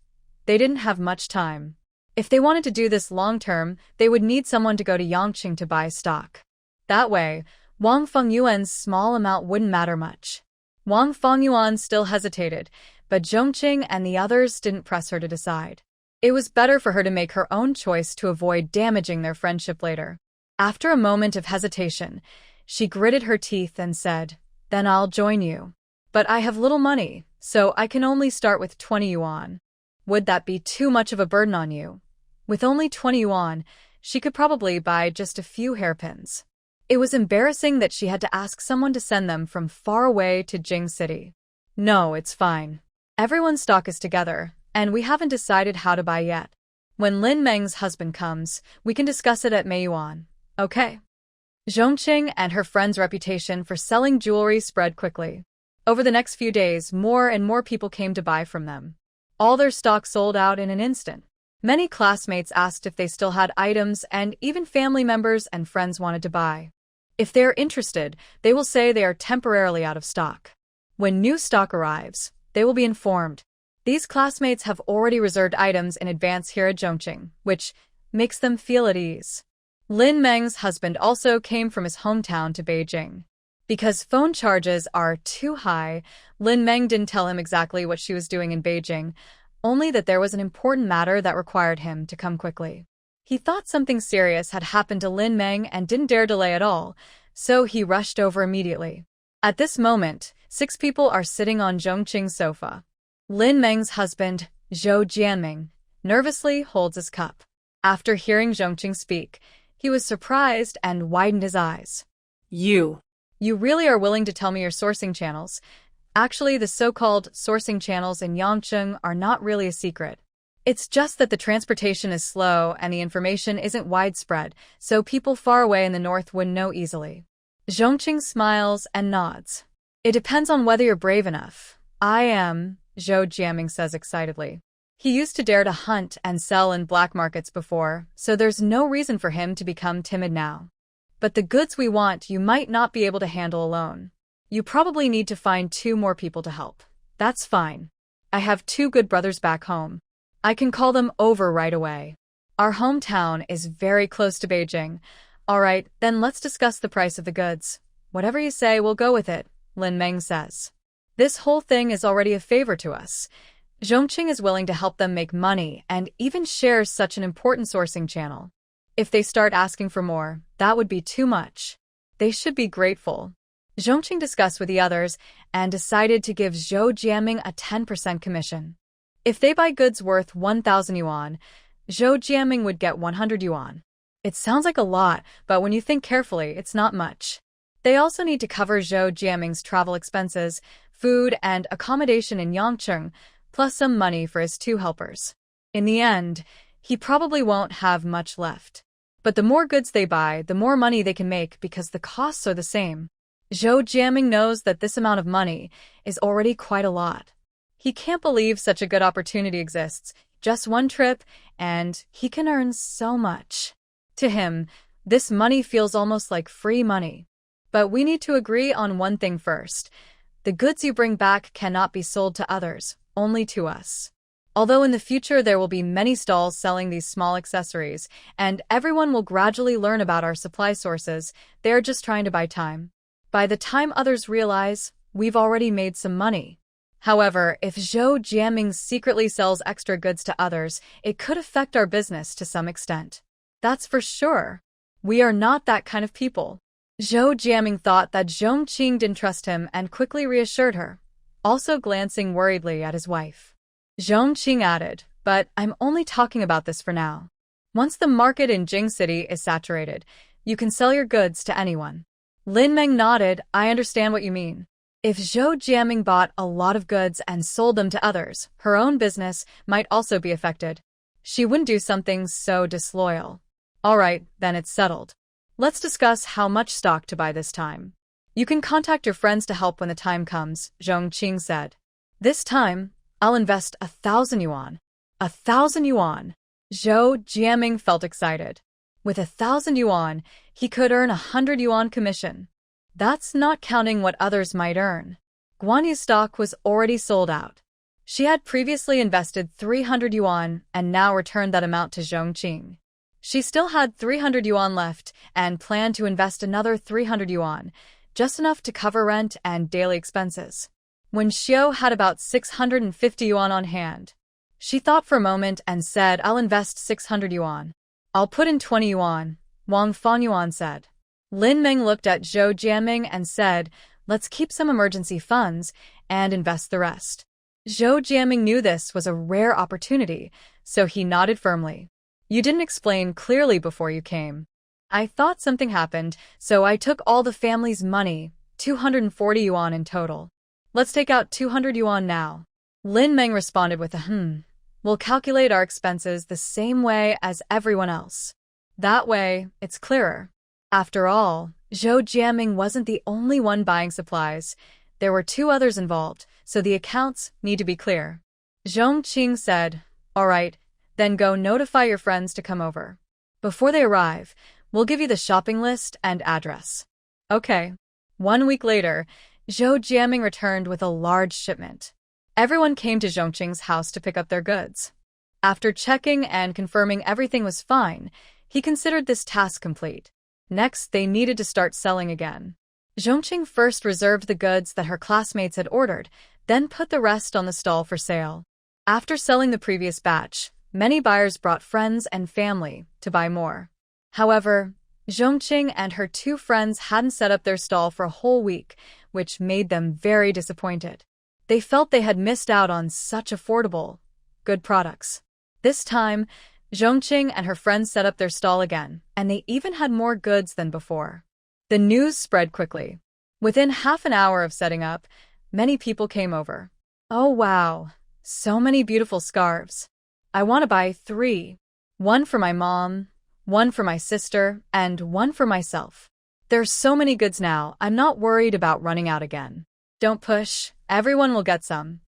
They didn't have much time. If they wanted to do this long-term, they would need someone to go to Yangqing to buy stock. That way, Wang Fengyuan's small amount wouldn't matter much. Wang Fengyuan still hesitated, but Zhong Qing and the others didn't press her to decide. It was better for her to make her own choice to avoid damaging their friendship later. After a moment of hesitation, she gritted her teeth and said, then I'll join you. But I have little money, so I can only start with 20 yuan. Would that be too much of a burden on you? With only 20 yuan, she could probably buy just a few hairpins. It was embarrassing that she had to ask someone to send them from far away to Jing City. No, it's fine. Everyone's stock is together, and we haven't decided how to buy yet. When Lin Meng's husband comes, we can discuss it at Meiyuan. Okay. Zhong Qing and her friend's reputation for selling jewelry spread quickly. Over the next few days, more and more people came to buy from them. All their stock sold out in an instant. Many classmates asked if they still had items, and even family members and friends wanted to buy. If they're interested, they will say they are temporarily out of stock. When new stock arrives, they will be informed. These classmates have already reserved items in advance here at Zhong Qing, which makes them feel at ease. Lin Meng's husband also came from his hometown to Beijing. Because phone charges are too high, Lin Meng didn't tell him exactly what she was doing in Beijing, only that there was an important matter that required him to come quickly. He thought something serious had happened to Lin Meng and didn't dare delay at all, so he rushed over immediately. At this moment, 6 people are sitting on Zhong Qing's sofa. Lin Meng's husband, Zhou Jianming, nervously holds his cup. After hearing Zhong Qing speak, he was surprised and widened his eyes. You really are willing to tell me your sourcing channels. Actually, the so-called sourcing channels in Yangqing are not really a secret. It's just that the transportation is slow and the information isn't widespread, so people far away in the north wouldn't know easily. Zhong Qing smiles and nods. It depends on whether you're brave enough. I am, Zhou Jianming says excitedly. He used to dare to hunt and sell in black markets before, so there's no reason for him to become timid now. But the goods we want you might not be able to handle alone. You probably need to find 2 more people to help. That's fine. I have 2 good brothers back home. I can call them over right away. Our hometown is very close to Beijing. All right, then let's discuss the price of the goods. Whatever you say, we'll go with it. Lin Meng says. This whole thing is already a favor to us. Zhong Qing is willing to help them make money and even shares such an important sourcing channel. If they start asking for more, that would be too much. They should be grateful. Zhong Qing discussed with the others and decided to give Zhou Jiaming a 10% commission. If they buy goods worth 1,000 yuan, Zhou Jiaming would get 100 yuan. It sounds like a lot, but when you think carefully, it's not much. They also need to cover Zhou Jiaming's travel expenses, food and accommodation in Yangcheng, plus some money for his 2 helpers. In the end, he probably won't have much left. But the more goods they buy, the more money they can make because the costs are the same. Zhou Jiaming knows that this amount of money is already quite a lot. He can't believe such a good opportunity exists. Just one trip, and he can earn so much. To him, this money feels almost like free money. But we need to agree on one thing first. The goods you bring back cannot be sold to others, only to us. Although in the future there will be many stalls selling these small accessories, and everyone will gradually learn about our supply sources, they are just trying to buy time. By the time others realize, we've already made some money. However, if Zhou Jiaming secretly sells extra goods to others, it could affect our business to some extent. That's for sure. We are not that kind of people. Zhou Jiaming thought that Zhong Qing didn't trust him and quickly reassured her, also glancing worriedly at his wife. Zhong Qing added, but I'm only talking about this for now. Once the market in Jing City is saturated, you can sell your goods to anyone. Lin Meng nodded, I understand what you mean. If Zhou Jiaming bought a lot of goods and sold them to others, her own business might also be affected. She wouldn't do something so disloyal. All right, then it's settled. Let's discuss how much stock to buy this time. You can contact your friends to help when the time comes, Zhong Qing said. This time, I'll invest 1,000 yuan. 1,000 yuan. Zhou Jiaming felt excited. With 1,000 yuan, he could earn 100 yuan commission. That's not counting what others might earn. Guan Yu's stock was already sold out. She had previously invested 300 yuan and now returned that amount to Zhong Qing. She still had 300 yuan left and planned to invest another 300 yuan, just enough to cover rent and daily expenses. When Xiao had about 650 yuan on hand, she thought for a moment and said, I'll invest 600 yuan. I'll put in 20 yuan, Wang Fanyuan said. Lin Meng looked at Zhou Jiaming and said, let's keep some emergency funds and invest the rest. Zhou Jiaming knew this was a rare opportunity, so he nodded firmly. You didn't explain clearly before you came. I thought something happened, so I took all the family's money, 240 yuan in total. Let's take out 200 yuan now. Lin Meng responded with a We'll calculate our expenses the same way as everyone else. That way, it's clearer. After all, Zhou Jiaming wasn't the only one buying supplies. There were 2 others involved, so the accounts need to be clear. Zhong Qing said, all right, then go notify your friends to come over. Before they arrive, we'll give you the shopping list and address. Okay. 1 week later, Zhou Jiaming returned with a large shipment. Everyone came to Zhong Qing's house to pick up their goods. After checking and confirming everything was fine, he considered this task complete. Next, they needed to start selling again. Zhong Qing first reserved the goods that her classmates had ordered, then put the rest on the stall for sale. After selling the previous batch, many buyers brought friends and family to buy more. However, Zhong Qing and her 2 friends hadn't set up their stall for a whole week, which made them very disappointed. They felt they had missed out on such affordable, good products. This time, Zhong Qing and her friends set up their stall again, and they even had more goods than before. The news spread quickly. Within half an hour of setting up, many people came over. Oh wow, so many beautiful scarves. I want to buy 3. 1 for my mom, 1 for my sister, and 1 for myself. There's so many goods now, I'm not worried about running out again. Don't push, everyone will get some.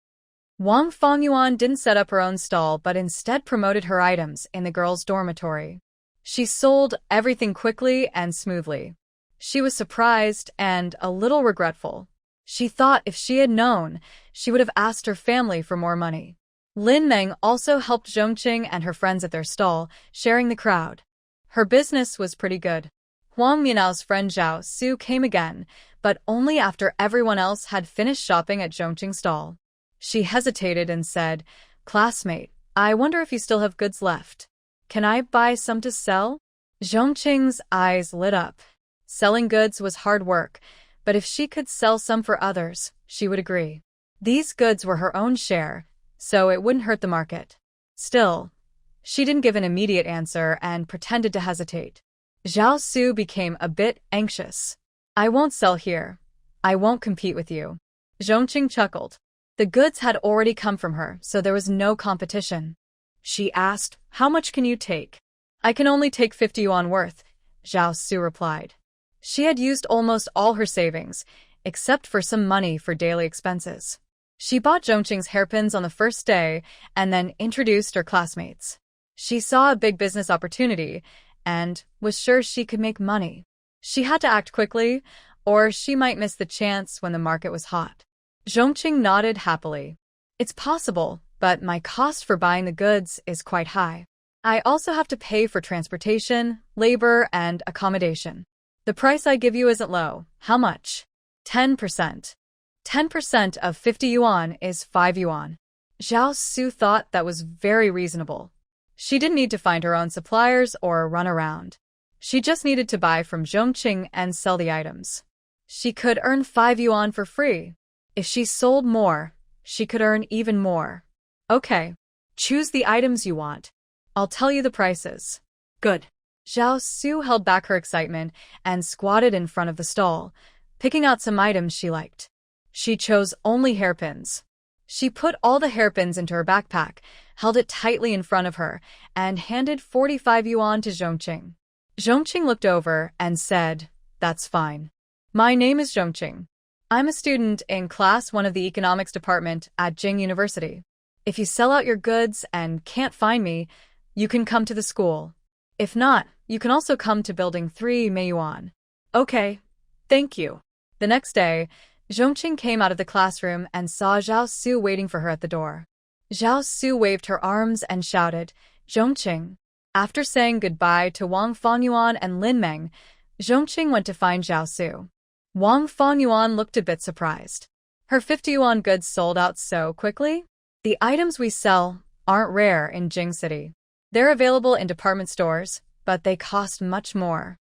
Wang Fanyuan didn't set up her own stall but instead promoted her items in the girls' dormitory. She sold everything quickly and smoothly. She was surprised and a little regretful. She thought if she had known, she would have asked her family for more money. Lin Meng also helped Zhong Qing and her friends at their stall, sharing the crowd. Her business was pretty good. Huang Mianao's friend Zhao Su came again, but only after everyone else had finished shopping at Zhong Qing's stall. She hesitated and said, "Classmate, I wonder if you still have goods left. Can I buy some to sell?" Zhong Qing's eyes lit up. Selling goods was hard work, but if she could sell some for others, she would agree. These goods were her own share, so it wouldn't hurt the market. Still, she didn't give an immediate answer and pretended to hesitate. Zhao Su became a bit anxious. "I won't sell here. I won't compete with you." Zhong Qing chuckled. The goods had already come from her, so there was no competition. She asked, "How much can you take?" "I can only take 50 yuan worth," Zhao Su replied. She had used almost all her savings, except for some money for daily expenses. She bought Zhong Qing's hairpins on the first day and then introduced her classmates. She saw a big business opportunity and was sure she could make money. She had to act quickly, or she might miss the chance when the market was hot. Zhong Qing nodded happily. "It's possible, but my cost for buying the goods is quite high. I also have to pay for transportation, labor, and accommodation. The price I give you isn't low. How much?" 10%. 10% of 50 yuan is 5 yuan. Zhao Su thought that was very reasonable. She didn't need to find her own suppliers or run around. She just needed to buy from Zhong Qing and sell the items. She could earn 5 yuan for free. If she sold more, she could earn even more. "Okay, choose the items you want. I'll tell you the prices." Good. Zhao Su held back her excitement and squatted in front of the stall, picking out some items she liked. She chose only hairpins. She put all the hairpins into her backpack, held it tightly in front of her, and handed 45 yuan to Zhong Qing. Zhong Qing looked over and said, "That's fine. My name is Zhong Qing. I'm a student in Class 1 of the Economics Department at Jing University. If you sell out your goods and can't find me, you can come to the school. If not, you can also come to Building 3 Meiyuan." "Okay, thank you." The next day, Zhong Qing came out of the classroom and saw Zhao Su waiting for her at the door. Zhao Su waved her arms and shouted, "Zhong Qing." After saying goodbye to Wang Fangyuan and Lin Meng, Zhong Qing went to find Zhao Su. Wang Fangyuan looked a bit surprised. "Her 50 yuan goods sold out so quickly? The items we sell aren't rare in Jing City. They're available in department stores, but they cost much more.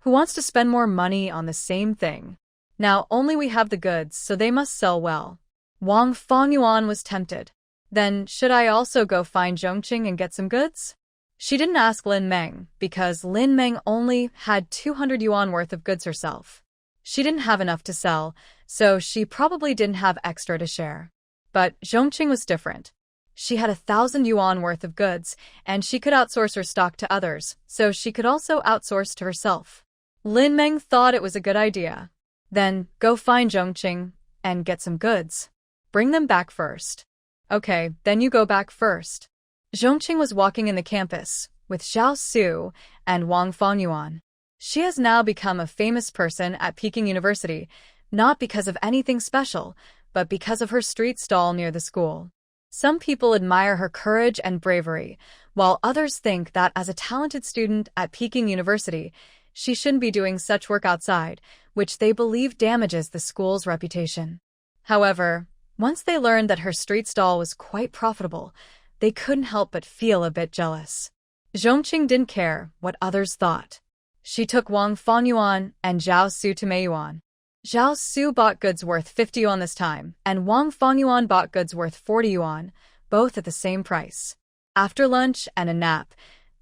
Who wants to spend more money on the same thing? Now only we have the goods, so they must sell well." Wang Fangyuan was tempted. "Then should I also go find Zhong Qing and get some goods?" She didn't ask Lin Meng, because Lin Meng only had 200 yuan worth of goods herself. She didn't have enough to sell, so she probably didn't have extra to share. But Zhong Qing was different. She had 1,000 yuan worth of goods, and she could outsource her stock to others, so she could also outsource to herself. Lin Meng thought it was a good idea. "Then go find Zhong Qing and get some goods. Bring them back first." "Okay, then you go back first." Zhong Qing was walking in the campus with Zhao Su and Wang Fangyuan. She has now become a famous person at Peking University, not because of anything special, but because of her street stall near the school. Some people admire her courage and bravery, while others think that as a talented student at Peking University, she shouldn't be doing such work outside, which they believe damages the school's reputation. However, once they learned that her street stall was quite profitable, they couldn't help but feel a bit jealous. Zhong Qing didn't care what others thought. She took Wang Fangyuan and Zhao Su to Meiyuan. Zhao Su bought goods worth 50 yuan this time, and Wang Fangyuan bought goods worth 40 yuan, both at the same price. After lunch and a nap,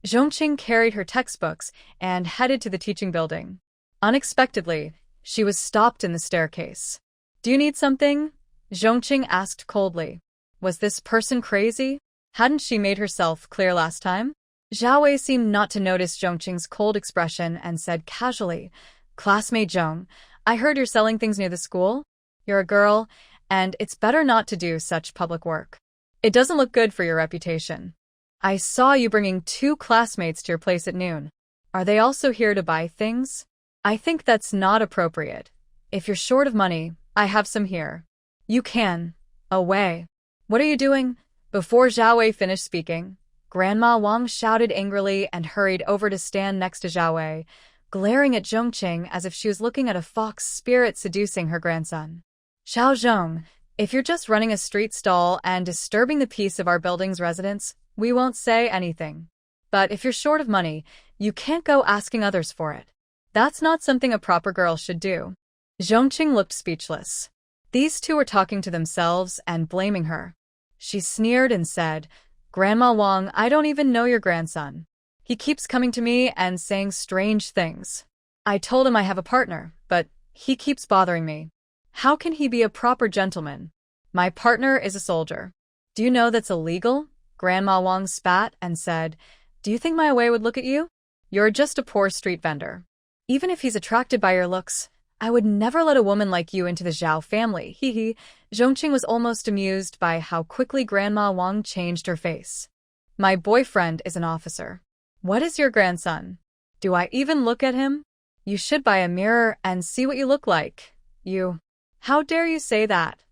Zhong Qing carried her textbooks and headed to the teaching building. Unexpectedly, she was stopped in the staircase. "Do you need something?" Zhong Qing asked coldly. Was this person crazy? Hadn't she made herself clear last time? Shouye seemed not to notice Zhong Qing's cold expression and said casually, "Classmate Zhong, I heard you're selling things near the school. You're a girl, and it's better not to do such public work. It doesn't look good for your reputation. I saw you bringing 2 classmates to your place at noon. Are they also here to buy things? I think that's not appropriate. If you're short of money, I have some here. You can. Away." "What are you doing?" Before Shouye finished speaking, Grandma Wang shouted angrily and hurried over to stand next to Shouye, glaring at Zhong Qing as if she was looking at a fox spirit seducing her grandson. Xiao Zhong, if you're just running a street stall and disturbing the peace of our building's residents, we won't say anything. But if you're short of money, you can't go asking others for it. That's not something a proper girl should do. Zhong Qing looked speechless. These two were talking to themselves and blaming her. She sneered and said, "Grandma Wang, I don't even know your grandson. He keeps coming to me and saying strange things. I told him I have a partner, but he keeps bothering me. How can he be a proper gentleman? My partner is a soldier. Do you know that's illegal?" Grandma Wang spat and said, "Do you think my Wei would look at you? You're just a poor street vendor. Even if he's attracted by your looks, I would never let a woman like you into the Zhao family." Hee. Zhong Qing was almost amused by how quickly Grandma Wang changed her face. "My boyfriend is an officer. What is your grandson? Do I even look at him? You should buy a mirror and see what you look like. You. How dare you say that?"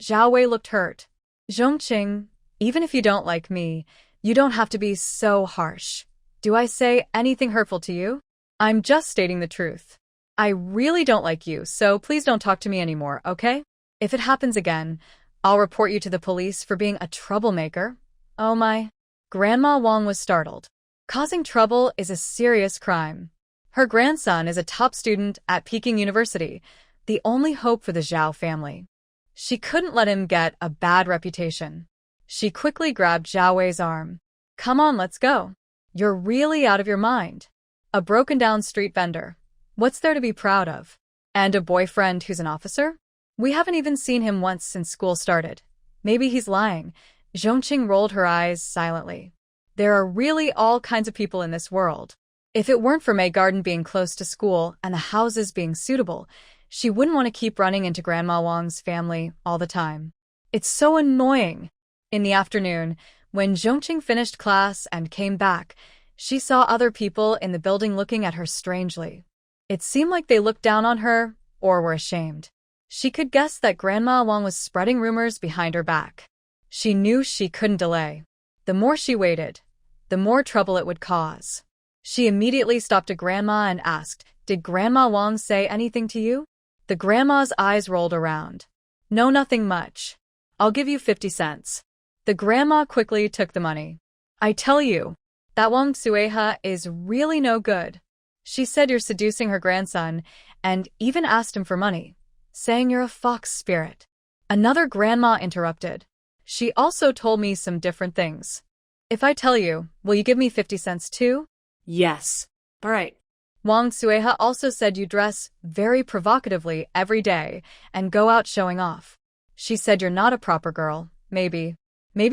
Zhao Wei looked hurt. "Zhong Qing, even if you don't like me, you don't have to be so harsh. Do I say anything hurtful to you? I'm just stating the truth. I really don't like you, so please don't talk to me anymore, okay? If it happens again, I'll report you to the police for being a troublemaker." "Oh my." Grandma Wang was startled. Causing trouble is a serious crime. Her grandson is a top student at Peking University, the only hope for the Zhao family. She couldn't let him get a bad reputation. She quickly grabbed Zhao Wei's arm. "Come on, let's go. You're really out of your mind. A broken-down street vendor. What's there to be proud of? And a boyfriend who's an officer? We haven't even seen him once since school started. Maybe he's lying." Zhong Qing rolled her eyes silently. There are really all kinds of people in this world. If it weren't for May Garden being close to school and the houses being suitable, she wouldn't want to keep running into Grandma Wang's family all the time. It's so annoying. In the afternoon, when Zhong Qing finished class and came back, she saw other people in the building looking at her strangely. It seemed like they looked down on her or were ashamed. She could guess that Grandma Wang was spreading rumors behind her back. She knew she couldn't delay. The more she waited, the more trouble it would cause. She immediately stopped a grandma and asked, "Did Grandma Wang say anything to you?" The grandma's eyes rolled around. "No, nothing much. I'll give you 50 cents. The grandma quickly took the money. "I tell you, that Wang Sueha is really no good. She said you're seducing her grandson and even asked him for money, saying you're a fox spirit." Another grandma interrupted. "She also told me some different things. If I tell you, will you give me 50 cents too?" Yes. All right. Wang Sueha also said you dress very provocatively every day and go out showing off. She said you're not a proper girl. Maybe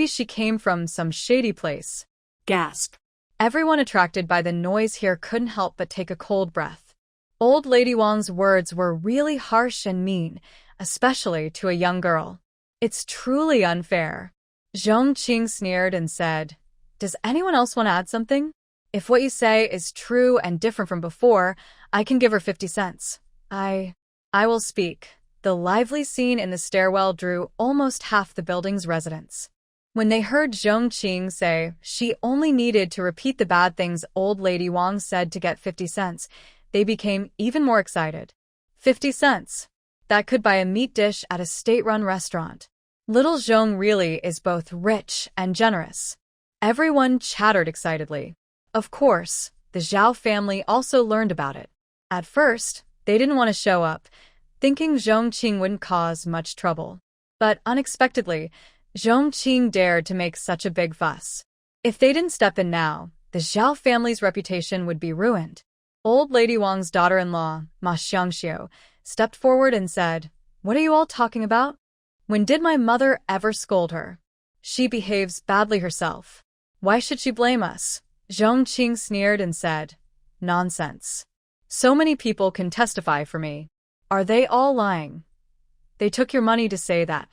she came from some shady place. Gasp. Everyone attracted by the noise here couldn't help but take a cold breath. Old Lady Wang's words were really harsh and mean, especially to a young girl. It's truly unfair. Zhong Qing sneered and said, "Does anyone else want to add something? If what you say is true and different from before, I can give her 50 cents. I will speak." The lively scene in the stairwell drew almost half the building's residents. When they heard Zhong Qing say she only needed to repeat the bad things Old Lady Wang said to get 50 cents, they became even more excited. 50 cents. That could buy a meat dish at a state-run restaurant. Little Zhong really is both rich and generous. Everyone chattered excitedly. Of course, the Zhao family also learned about it. At first, they didn't want to show up, thinking Zhong Qing wouldn't cause much trouble. But unexpectedly, Zhong Qing dared to make such a big fuss. If they didn't step in now, the Zhao family's reputation would be ruined. Old Lady Wang's daughter-in-law, Ma Xiangxiu, stepped forward and said, "What are you all talking about? When did my mother ever scold her? She behaves badly herself. Why should she blame us?" Zhong Qing sneered and said, "Nonsense. So many people can testify for me. Are they all lying? They took your money to say that.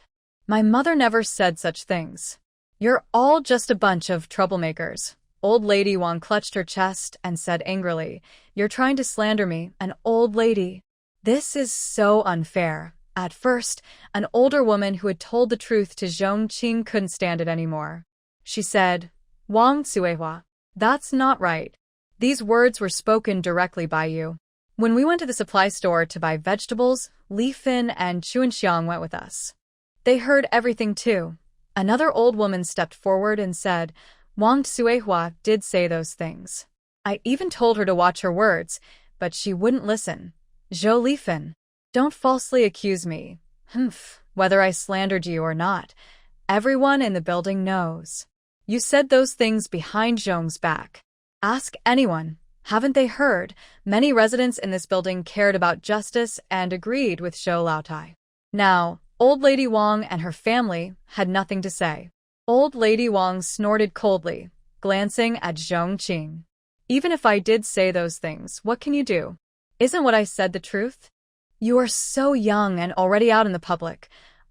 My mother never said such things. You're all just a bunch of troublemakers." Old Lady Wang clutched her chest and said angrily, "You're trying to slander me, an old lady. This is so unfair." At first, an older woman who had told the truth to Zhong Qing couldn't stand it anymore. She said, "Wang Suehua, that's not right. These words were spoken directly by you. When we went to the supply store to buy vegetables, Li Fin and Chuanxiang went with us. They heard everything too. Another old woman stepped forward and said, Wang Suihua did say those things. I even told her to watch her words, but she wouldn't listen. Zhou Li Fin, don't falsely accuse me. Whether I slandered you or not, everyone in the building knows. You said those things behind Zhong's back. Ask anyone. Haven't they heard? Many residents in this building cared about justice and agreed with Zhou Laotai. Now, Old Lady Wang and her family had nothing to say. Old Lady Wang snorted coldly, glancing at Zhong Qing. Even if I did say those things, what can you do? Isn't what I said the truth? You are so young and already out in the public,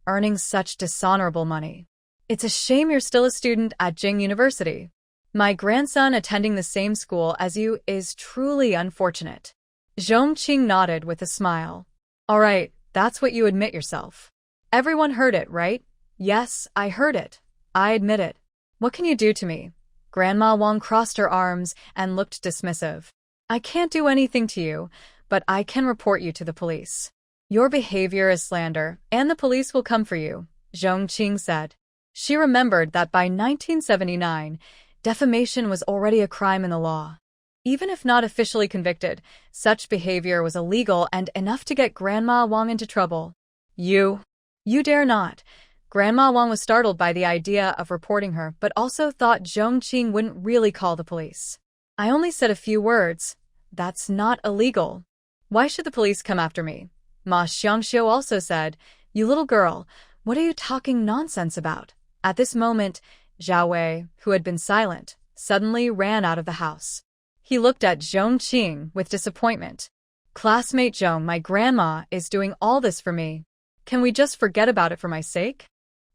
earning such dishonorable money. It's a shame you're still a student at Jing University. My grandson attending the same school as you is truly unfortunate. Zhong Qing nodded with a smile. All right, that's what you admit yourself. Everyone heard it, right? Yes, I heard it. I admit it. What can you do to me? Grandma Wang crossed her arms and looked dismissive. I can't do anything to you, but I can report you to the police. Your behavior is slander, and the police will come for you, Zhong Qing said. She remembered that by 1979, defamation was already a crime in the law. Even if not officially convicted, such behavior was illegal and enough to get Grandma Wang into trouble. You dare not. Grandma Wang was startled by the idea of reporting her, but also thought Zhong Qing wouldn't really call the police. I only said a few words. That's not illegal. Why should the police come after me? Ma Xiangxiu also said, You little girl, what are you talking nonsense about? At this moment, Shouye, who had been silent, suddenly ran out of the house. He looked at Zhong Qing with disappointment. Classmate Zhong, my grandma is doing all this for me. Can we just forget about it for my sake?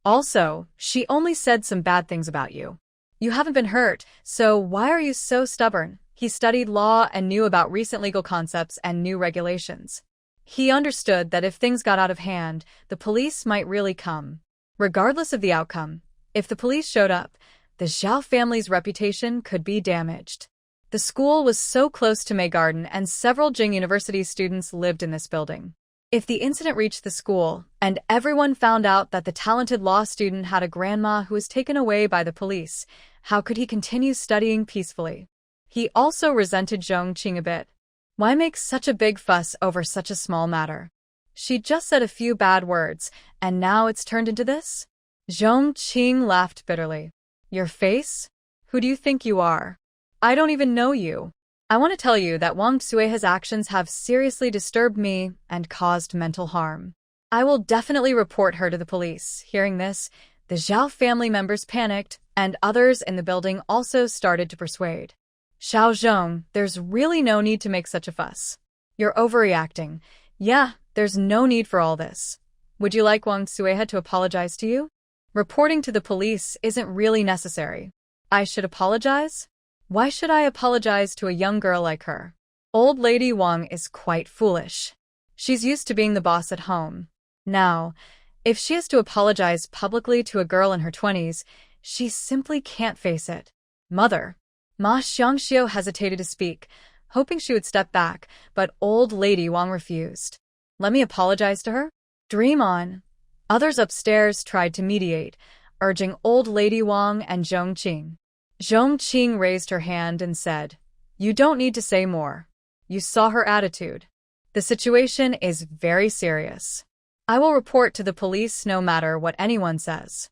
Also, she only said some bad things about you. You haven't been hurt, so why are you so stubborn? He studied law and knew about recent legal concepts and new regulations. He understood that if things got out of hand, the police might really come. Regardless of the outcome, if the police showed up, the Zhao family's reputation could be damaged. The school was so close to May Garden and several Jing University students lived in this building. If the incident reached the school, and everyone found out that the talented law student had a grandma who was taken away by the police, how could he continue studying peacefully? He also resented Zhong Qing a bit. Why make such a big fuss over such a small matter? She just said a few bad words, and now it's turned into this? Zhong Qing laughed bitterly. Your face? Who do you think you are? I don't even know you. I want to tell you that Wang Suihe's actions have seriously disturbed me and caused mental harm. I will definitely report her to the police. Hearing this, the Zhao family members panicked, and others in the building also started to persuade. Xiao Zhong, there's really no need to make such a fuss. You're overreacting. Yeah, there's no need for all this. Would you like Wang Suihe to apologize to you? Reporting to the police isn't really necessary. I should apologize? Why should I apologize to a young girl like her? Old Lady Wang is quite foolish. She's used to being the boss at home. Now, if she has to apologize publicly to a girl in her 20s, she simply can't face it. Mother. Ma Xiangxiu hesitated to speak, hoping she would step back, but Old Lady Wang refused. Let me apologize to her? Dream on. Others upstairs tried to mediate, urging Old Lady Wang and Zhong Qing. Zhong Qing raised her hand and said, You don't need to say more. You saw her attitude. The situation is very serious. I will report to the police no matter what anyone says.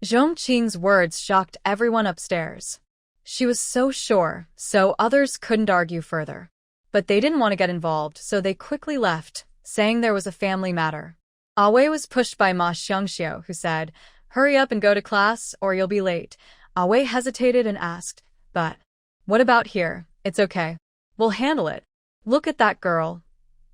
Zhong Qing's words shocked everyone upstairs. She was so sure, so others couldn't argue further. But they didn't want to get involved, so they quickly left, saying there was a family matter. Wei was pushed by Ma Xiangxiu, who said, Hurry up and go to class, or you'll be late. Wei hesitated and asked, But what about here? It's okay. We'll handle it. Look at that girl.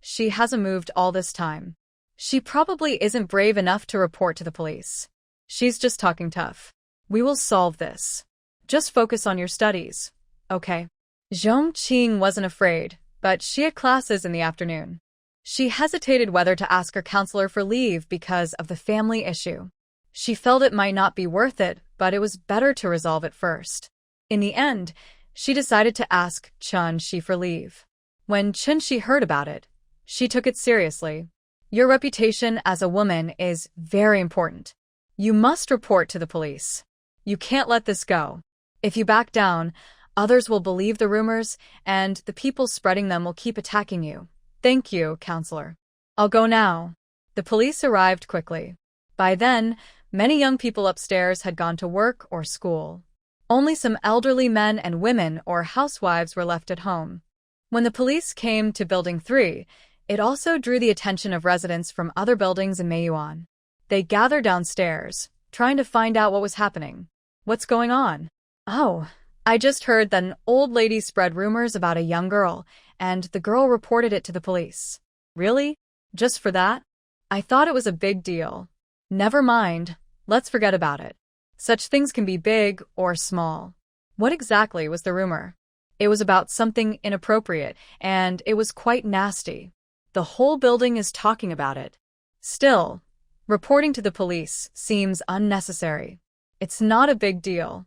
She hasn't moved all this time. She probably isn't brave enough to report to the police. She's just talking tough. We will solve this. Just focus on your studies. Okay. Zhong Qing wasn't afraid, but she had classes in the afternoon. She hesitated whether to ask her counselor for leave because of the family issue. She felt it might not be worth it, but it was better to resolve it first. In the end, she decided to ask Chun Shi for leave. When Chun Shi heard about it, she took it seriously. Your reputation as a woman is very important. You must report to the police. You can't let this go. If you back down, others will believe the rumors, and the people spreading them will keep attacking you. Thank you, counselor. I'll go now. The police arrived quickly. By then, many young people upstairs had gone to work or school. Only some elderly men and women or housewives were left at home. When the police came to Building 3, it also drew the attention of residents from other buildings in Meiyuan. They gathered downstairs, trying to find out what was happening. What's going on? Oh, I just heard that an old lady spread rumors about a young girl, and the girl reported it to the police. Really? Just for that? I thought it was a big deal. Never mind, let's forget about it. Such things can be big or small. What exactly was the rumor? It was about something inappropriate, and it was quite nasty. The whole building is talking about it. Still, reporting to the police seems unnecessary. It's not a big deal.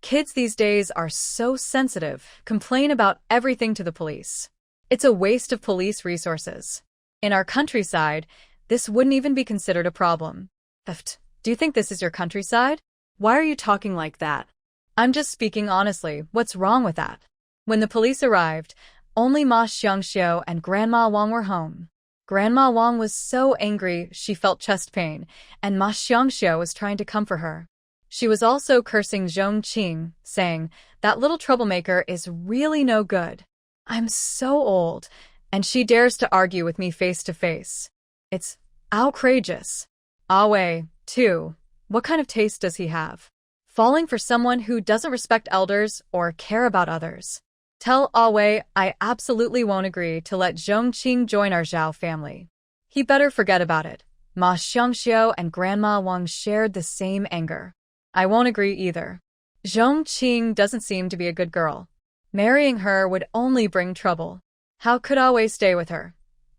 Kids these days are so sensitive, complain about everything to the police. It's a waste of police resources. In our countryside, this wouldn't even be considered a problem. Do you think this is your countryside? Why are you talking like that? I'm just speaking honestly. What's wrong with that? When the police arrived, only Ma Xiangxiu and Grandma Wang were home. Grandma Wang was so angry she felt chest pain, and Ma Xiangxiu was trying to comfort her. She was also cursing Zhong Qing, saying, "That little troublemaker is really no good. I'm so old, and she dares to argue with me face to face. It's outrageous." Wei, too. What kind of taste does he have? Falling for someone who doesn't respect elders or care about others. Tell Wei I absolutely won't agree to let Zhong Qing join our Zhao family. He better forget about it. Ma Xiangxiu and Grandma Wang shared the same anger. I won't agree either. Zhong Qing doesn't seem to be a good girl. Marrying her would only bring trouble. How could Wei stay with her?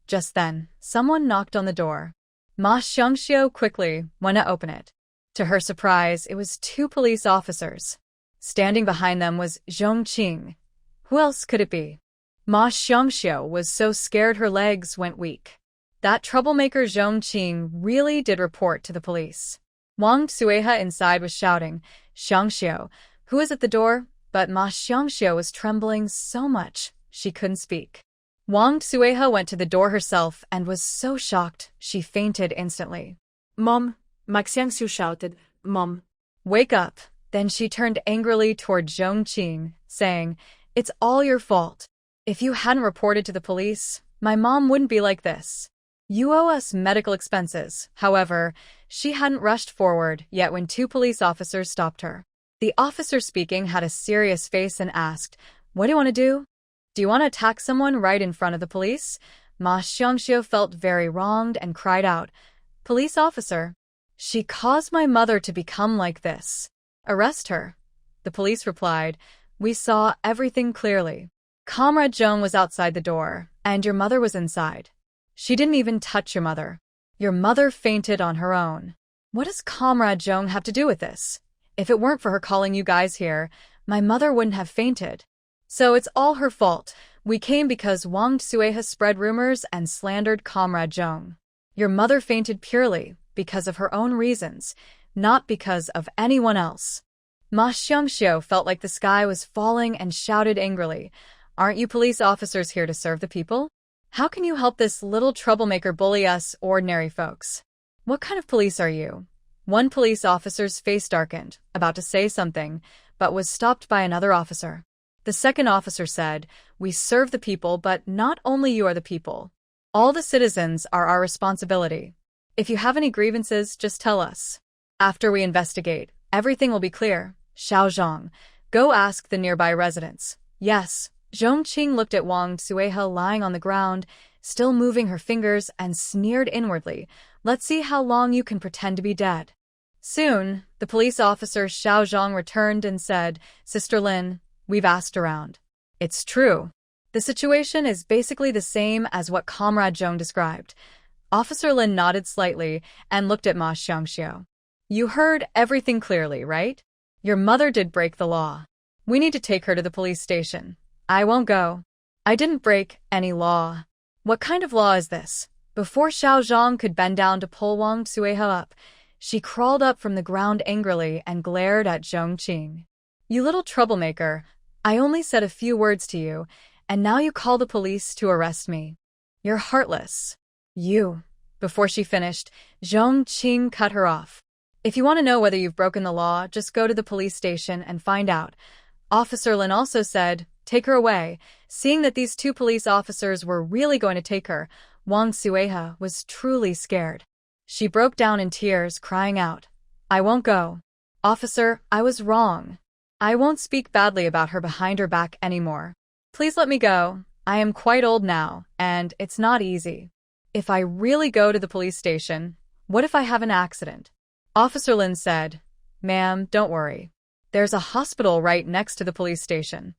Just then, someone knocked on the door. Ma Xiangxiu quickly went to open it. To her surprise, it was 2 police officers. Standing behind them was Zhong Qing. Who else could it be? Ma Xiangxiu was so scared her legs went weak. That troublemaker Zhong Qing really did report to the police. Wang Suiha inside was shouting, "Xiangxiu, who is at the door?" But Ma Xiangxiu was trembling so much she couldn't speak. Wang Suiha went to the door herself and was so shocked she fainted instantly. Mom, Ma Xiangxiu shouted, "Mom, wake up." Then she turned angrily toward Zhong Qing, saying, "It's all your fault. If you hadn't reported to the police, my mom wouldn't be like this. You owe us medical expenses." However, she hadn't rushed forward yet when 2 police officers stopped her. The officer speaking had a serious face and asked, "What do you want to do? Do you want to attack someone right in front of the police?" Ma Xiangxiu felt very wronged and cried out, "Police officer, she caused my mother to become like this. Arrest her." The police replied, "We saw everything clearly. Comrade Zhong was outside the door, and your mother was inside. She didn't even touch your mother. Your mother fainted on her own. What does Comrade Zhong have to do with this? If it weren't for her calling you guys here, my mother wouldn't have fainted. So it's all her fault. We came because Wang Suiha spread rumors and slandered Comrade Zhong. Your mother fainted purely because of her own reasons, not because of anyone else." Ma Xiangxiu felt like the sky was falling and shouted angrily, "Aren't you police officers here to serve the people? How can you help this little troublemaker bully us ordinary folks? What kind of police are you?" One police officer's face darkened, about to say something, but was stopped by another officer. The second officer said, "We serve the people, but not only you are the people. All the citizens are our responsibility. If you have any grievances, just tell us. After we investigate, everything will be clear." "Xiao Zhang, go ask the nearby residents." "Yes." Zhong Qing looked at Wang Suiha lying on the ground, still moving her fingers, and sneered inwardly, "Let's see how long you can pretend to be dead." Soon, the police officer Xiao Zhang returned and said, "Sister Lin, we've asked around. It's true. The situation is basically the same as what Comrade Zhong described." Officer Lin nodded slightly and looked at Ma Xiangxiu. "You heard everything clearly, right? Your mother did break the law. We need to take her to the police station. I won't go. I didn't break any law. What kind of law is this? Before Xiao Zhang could bend down to pull Wang Xuehe up, she crawled up from the ground angrily and glared at Zhong Qing. You little troublemaker, I only said a few words to you, and now you call the police to arrest me. You're heartless. You. Before she finished, Zhong Qing cut her off. If you want to know whether you've broken the law, just go to the police station and find out. Officer Lin also said, take her away. Seeing that these two police officers were really going to take her, Wang Xuehe was truly scared. She broke down in tears, crying out, I won't go. Officer, I was wrong. I won't speak badly about her behind her back anymore. Please let me go. I am quite old now, and it's not easy. If I really go to the police station, what if I have an accident? Officer Lin said, Ma'am, don't worry. There's a hospital right next to the police station.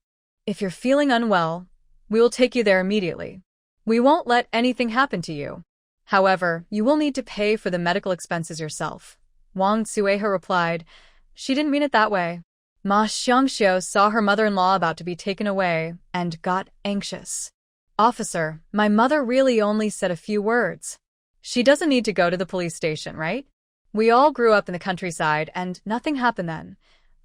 If you're feeling unwell, we will take you there immediately. We won't let anything happen to you. However, you will need to pay for the medical expenses yourself. Wang Xuehe replied, she didn't mean it that way. Ma Xiangxiu saw her mother-in-law about to be taken away and got anxious. Officer, my mother really only said a few words. She doesn't need to go to the police station, right? We all grew up in the countryside and nothing happened then.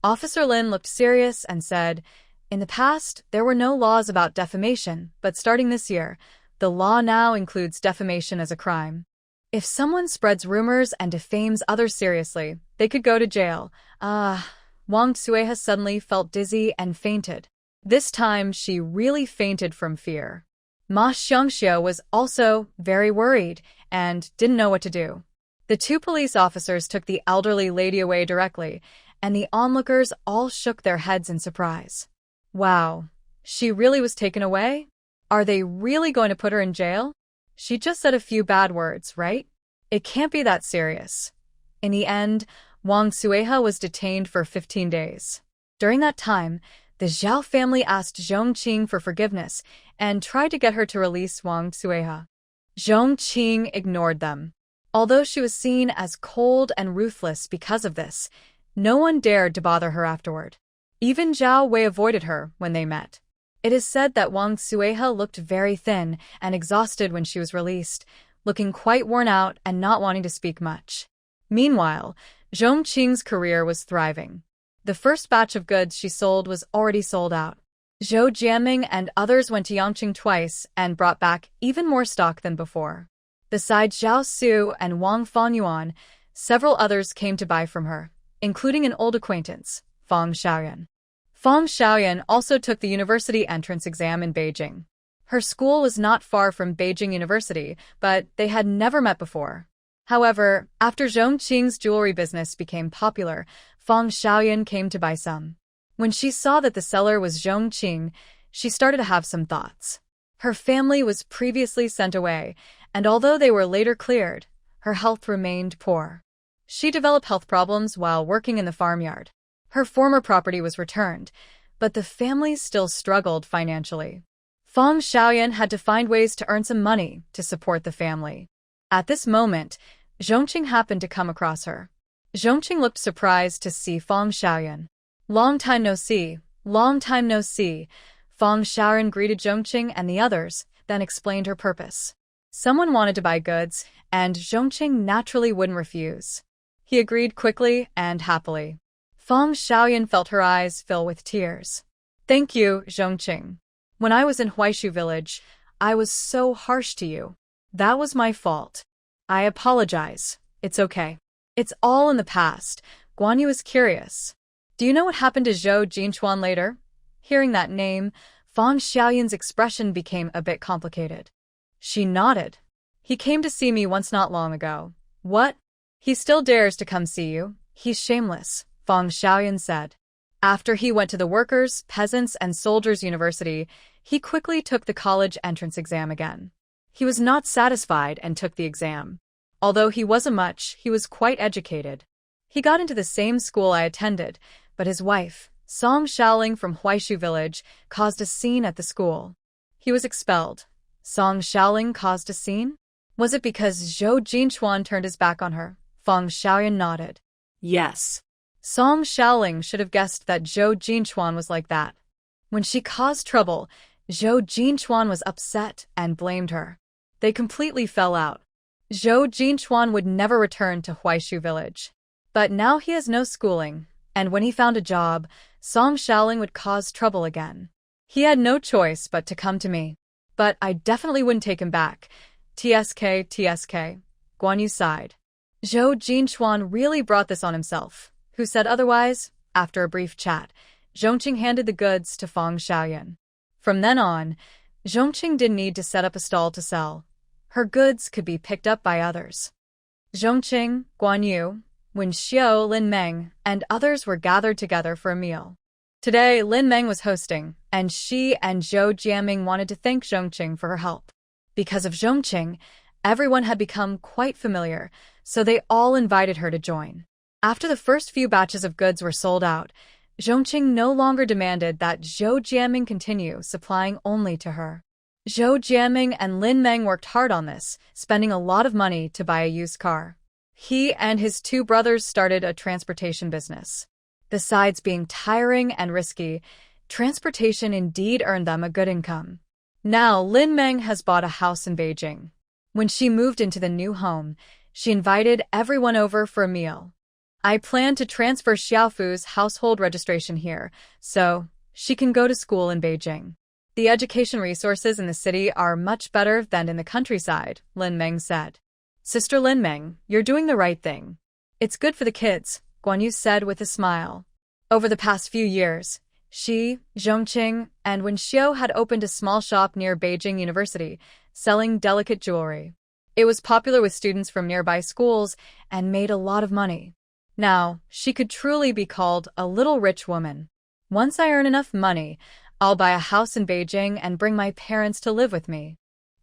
Officer Lin looked serious and said, in the past, there were no laws about defamation, but starting this year, the law now includes defamation as a crime. If someone spreads rumors and defames others seriously, they could go to jail. Wang Xuehe suddenly felt dizzy and fainted. This time, she really fainted from fear. Ma Xiangxiu was also very worried and didn't know what to do. The two police officers took the elderly lady away directly, and the onlookers all shook their heads in surprise. Wow, she really was taken away? Are they really going to put her in jail? She just said a few bad words, right? It can't be that serious. In the end, Wang Xuehe was detained for 15 days. During that time, the Zhao family asked Zhong Qing for forgiveness and tried to get her to release Wang Xuehe. Zhong Qing ignored them. Although she was seen as cold and ruthless because of this, no one dared to bother her afterward. Even Zhao Wei avoided her when they met. It is said that Wang Xuehe looked very thin and exhausted when she was released, looking quite worn out and not wanting to speak much. Meanwhile, Zhong Qing's career was thriving. The first batch of goods she sold was already sold out. Zhou Jianming and others went to Yangqing twice and brought back even more stock than before. Besides Zhao Su and Wang Fangyuan, several others came to buy from her, including an old acquaintance, Fang Xiaoyan. Fang Xiaoyan also took the university entrance exam in Beijing. Her school was not far from Beijing University, but they had never met before. However, after Zhong Qing's jewelry business became popular, Fang Xiaoyan came to buy some. When she saw that the seller was Zhong Qing, she started to have some thoughts. Her family was previously sent away, and although they were later cleared, her health remained poor. She developed health problems while working in the farmyard. Her former property was returned, but the family still struggled financially. Fang Xiaoyan had to find ways to earn some money to support the family. At this moment, Zhong Qing happened to come across her. Zhong Qing looked surprised to see Fang Xiaoyan. Long time no see, long time no see. Fang Xiaoyan greeted Zhong Qing and the others, then explained her purpose. Someone wanted to buy goods, and Zhong Qing naturally wouldn't refuse. He agreed quickly and happily. Fang Xiaoyan felt her eyes fill with tears. Thank you, Zhong Qing. When I was in Huaishu village, I was so harsh to you. That was my fault. I apologize. It's okay. It's all in the past. Guan Yu is curious. Do you know what happened to Zhou Jinchuan later? Hearing that name, Fang Xiaoyan's expression became a bit complicated. She nodded. He came to see me once not long ago. What? He still dares to come see you. He's shameless, Fang Xiaoyan said. After he went to the Workers', Peasants' and Soldiers' University, he quickly took the college entrance exam again. He was not satisfied and took the exam. Although he wasn't much, he was quite educated. He got into the same school I attended, but his wife, Song Xiaoling from Huaishu village, caused a scene at the school. He was expelled. Song Xiaoling caused a scene? Was it because Zhou Jinchuan turned his back on her? Fang Xiaoyan nodded. Yes. Song Xiaoling should have guessed that Zhou Jinchuan was like that. When she caused trouble, Zhou Jinchuan was upset and blamed her. They completely fell out. Zhou Jinchuan would never return to Huaishu village. But now he has no schooling, and when he found a job, Song Xiaoling would cause trouble again. He had no choice but to come to me. But I definitely wouldn't take him back. TSK, TSK. Guan Yu sighed. Zhou Jinchuan really brought this on himself. Who said otherwise? After a brief chat, Zhong Qing handed the goods to Fang Xiaoyan. From then on, Zhong Qing didn't need to set up a stall to sell. Her goods could be picked up by others. Zhong Qing, Guan Yu, Wen Xiao, Lin Meng, and others were gathered together for a meal. Today, Lin Meng was hosting, and she and Zhou Jiaming wanted to thank Zhong Qing for her help. Because of Zhong Qing, everyone had become quite familiar, so they all invited her to join. After the first few batches of goods were sold out, Zhong Qing no longer demanded that Zhou Jiaming continue supplying only to her. Zhou Jiaming and Lin Meng worked hard on this, spending a lot of money to buy a used car. He and his two brothers started a transportation business. Besides being tiring and risky, transportation indeed earned them a good income. Now, Lin Meng has bought a house in Beijing. When she moved into the new home, she invited everyone over for a meal. I plan to transfer Xiaofu's household registration here, so she can go to school in Beijing. The education resources in the city are much better than in the countryside, Lin Meng said. Sister Lin Meng, you're doing the right thing. It's good for the kids, Guan Yu said with a smile. Over the past few years, she, Zhong Qing, and Wen Xiao had opened a small shop near Beijing University, selling delicate jewelry. It was popular with students from nearby schools and made a lot of money. Now, she could truly be called a little rich woman. Once I earn enough money, I'll buy a house in Beijing and bring my parents to live with me.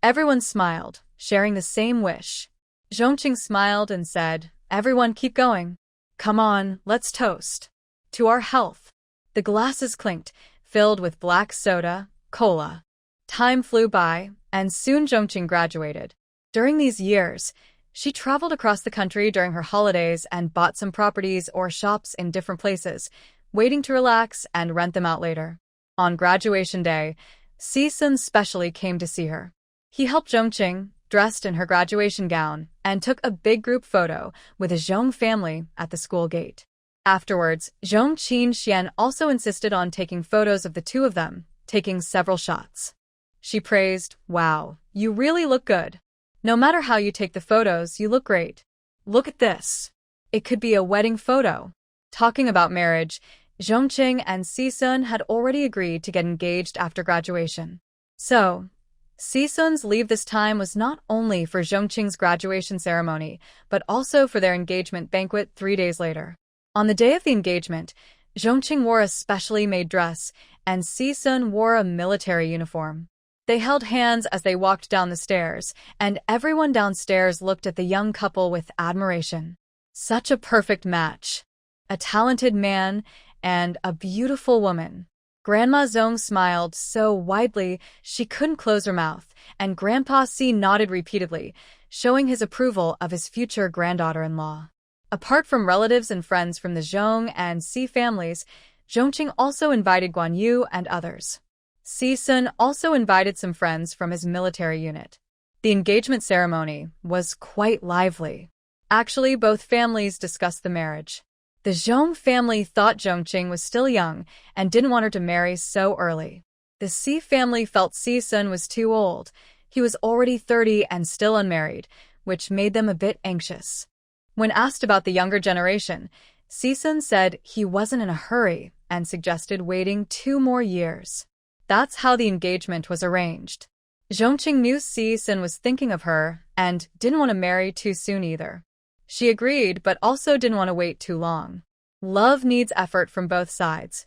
Everyone smiled, sharing the same wish. Zhong Qing smiled and said, Everyone keep going. Come on, let's toast. To our health. The glasses clinked, filled with black soda, cola. Time flew by, and soon Zhong Qing graduated. During these years, she traveled across the country during her holidays and bought some properties or shops in different places, waiting to relax and rent them out later. On graduation day, Si-sun specially came to see her. He helped Zhong Qing, dressed in her graduation gown, and took a big group photo with the Zhong family at the school gate. Afterwards, Zhong Qing also insisted on taking photos of the two of them, taking several shots. She praised, Wow, you really look good. No matter how you take the photos, you look great. Look at this. It could be a wedding photo. Talking about marriage, Zhong Qing and Si-sun had already agreed to get engaged after graduation. So, Si-sun's leave this time was not only for Zhong Qing's graduation ceremony, but also for their engagement banquet 3 days later. On the day of the engagement, Zhong Qing wore a specially made dress, and Si-sun wore a military uniform. They held hands as they walked down the stairs, and everyone downstairs looked at the young couple with admiration. Such a perfect match. A talented man and a beautiful woman. Grandma Zhong smiled so widely she couldn't close her mouth, and Grandpa Si nodded repeatedly, showing his approval of his future granddaughter-in-law. Apart from relatives and friends from the Zhong and Si families, Zhong Qing also invited Guan Yu and others. Si-sun also invited some friends from his military unit. The engagement ceremony was quite lively. Actually, both families discussed the marriage. The Zhong family thought Zhong Qing was still young and didn't want her to marry so early. The Si family felt Si-sun was too old. He was already 30 and still unmarried, which made them a bit anxious. When asked about the younger generation, Si-sun said he wasn't in a hurry and suggested waiting 2 more years. That's how the engagement was arranged. Zhong Qing knew Si-sun was thinking of her and didn't want to marry too soon either. She agreed, but also didn't want to wait too long. Love needs effort from both sides.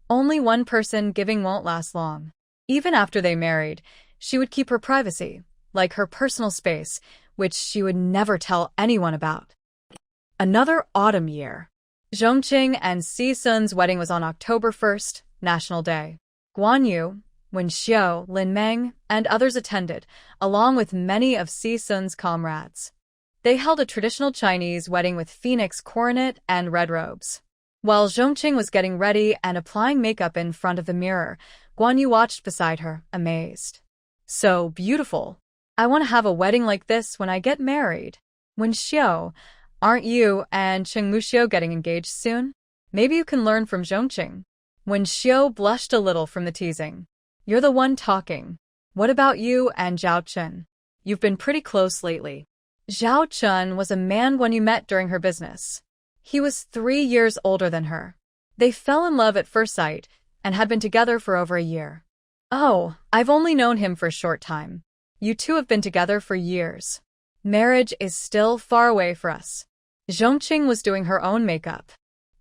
Only one person giving won't last long. Even after they married, she would keep her privacy, like her personal space, which she would never tell anyone about. Another autumn year. Zhong Qing and Si-sun's wedding was on October 1st, National Day. Guan Yu, Wen Xiao, Lin Meng, and others attended, along with many of Si-sun's comrades. They held a traditional Chinese wedding with phoenix coronet and red robes. While Zhong Qing was getting ready and applying makeup in front of the mirror, Guan Yu watched beside her, amazed. So beautiful. I want to have a wedding like this when I get married. When Xiao, aren't you and Cheng Muxiu getting engaged soon? Maybe you can learn from Zhong Qing. When Xiao blushed a little from the teasing. You're the one talking. What about you and Zhao Chen? You've been pretty close lately. Zhao Chen was a man Guan Yu met during her business. He was 3 years older than her. They fell in love at first sight and had been together for over a year. Oh, I've only known him for a short time. You two have been together for years. Marriage is still far away for us. Zhong Qing was doing her own makeup.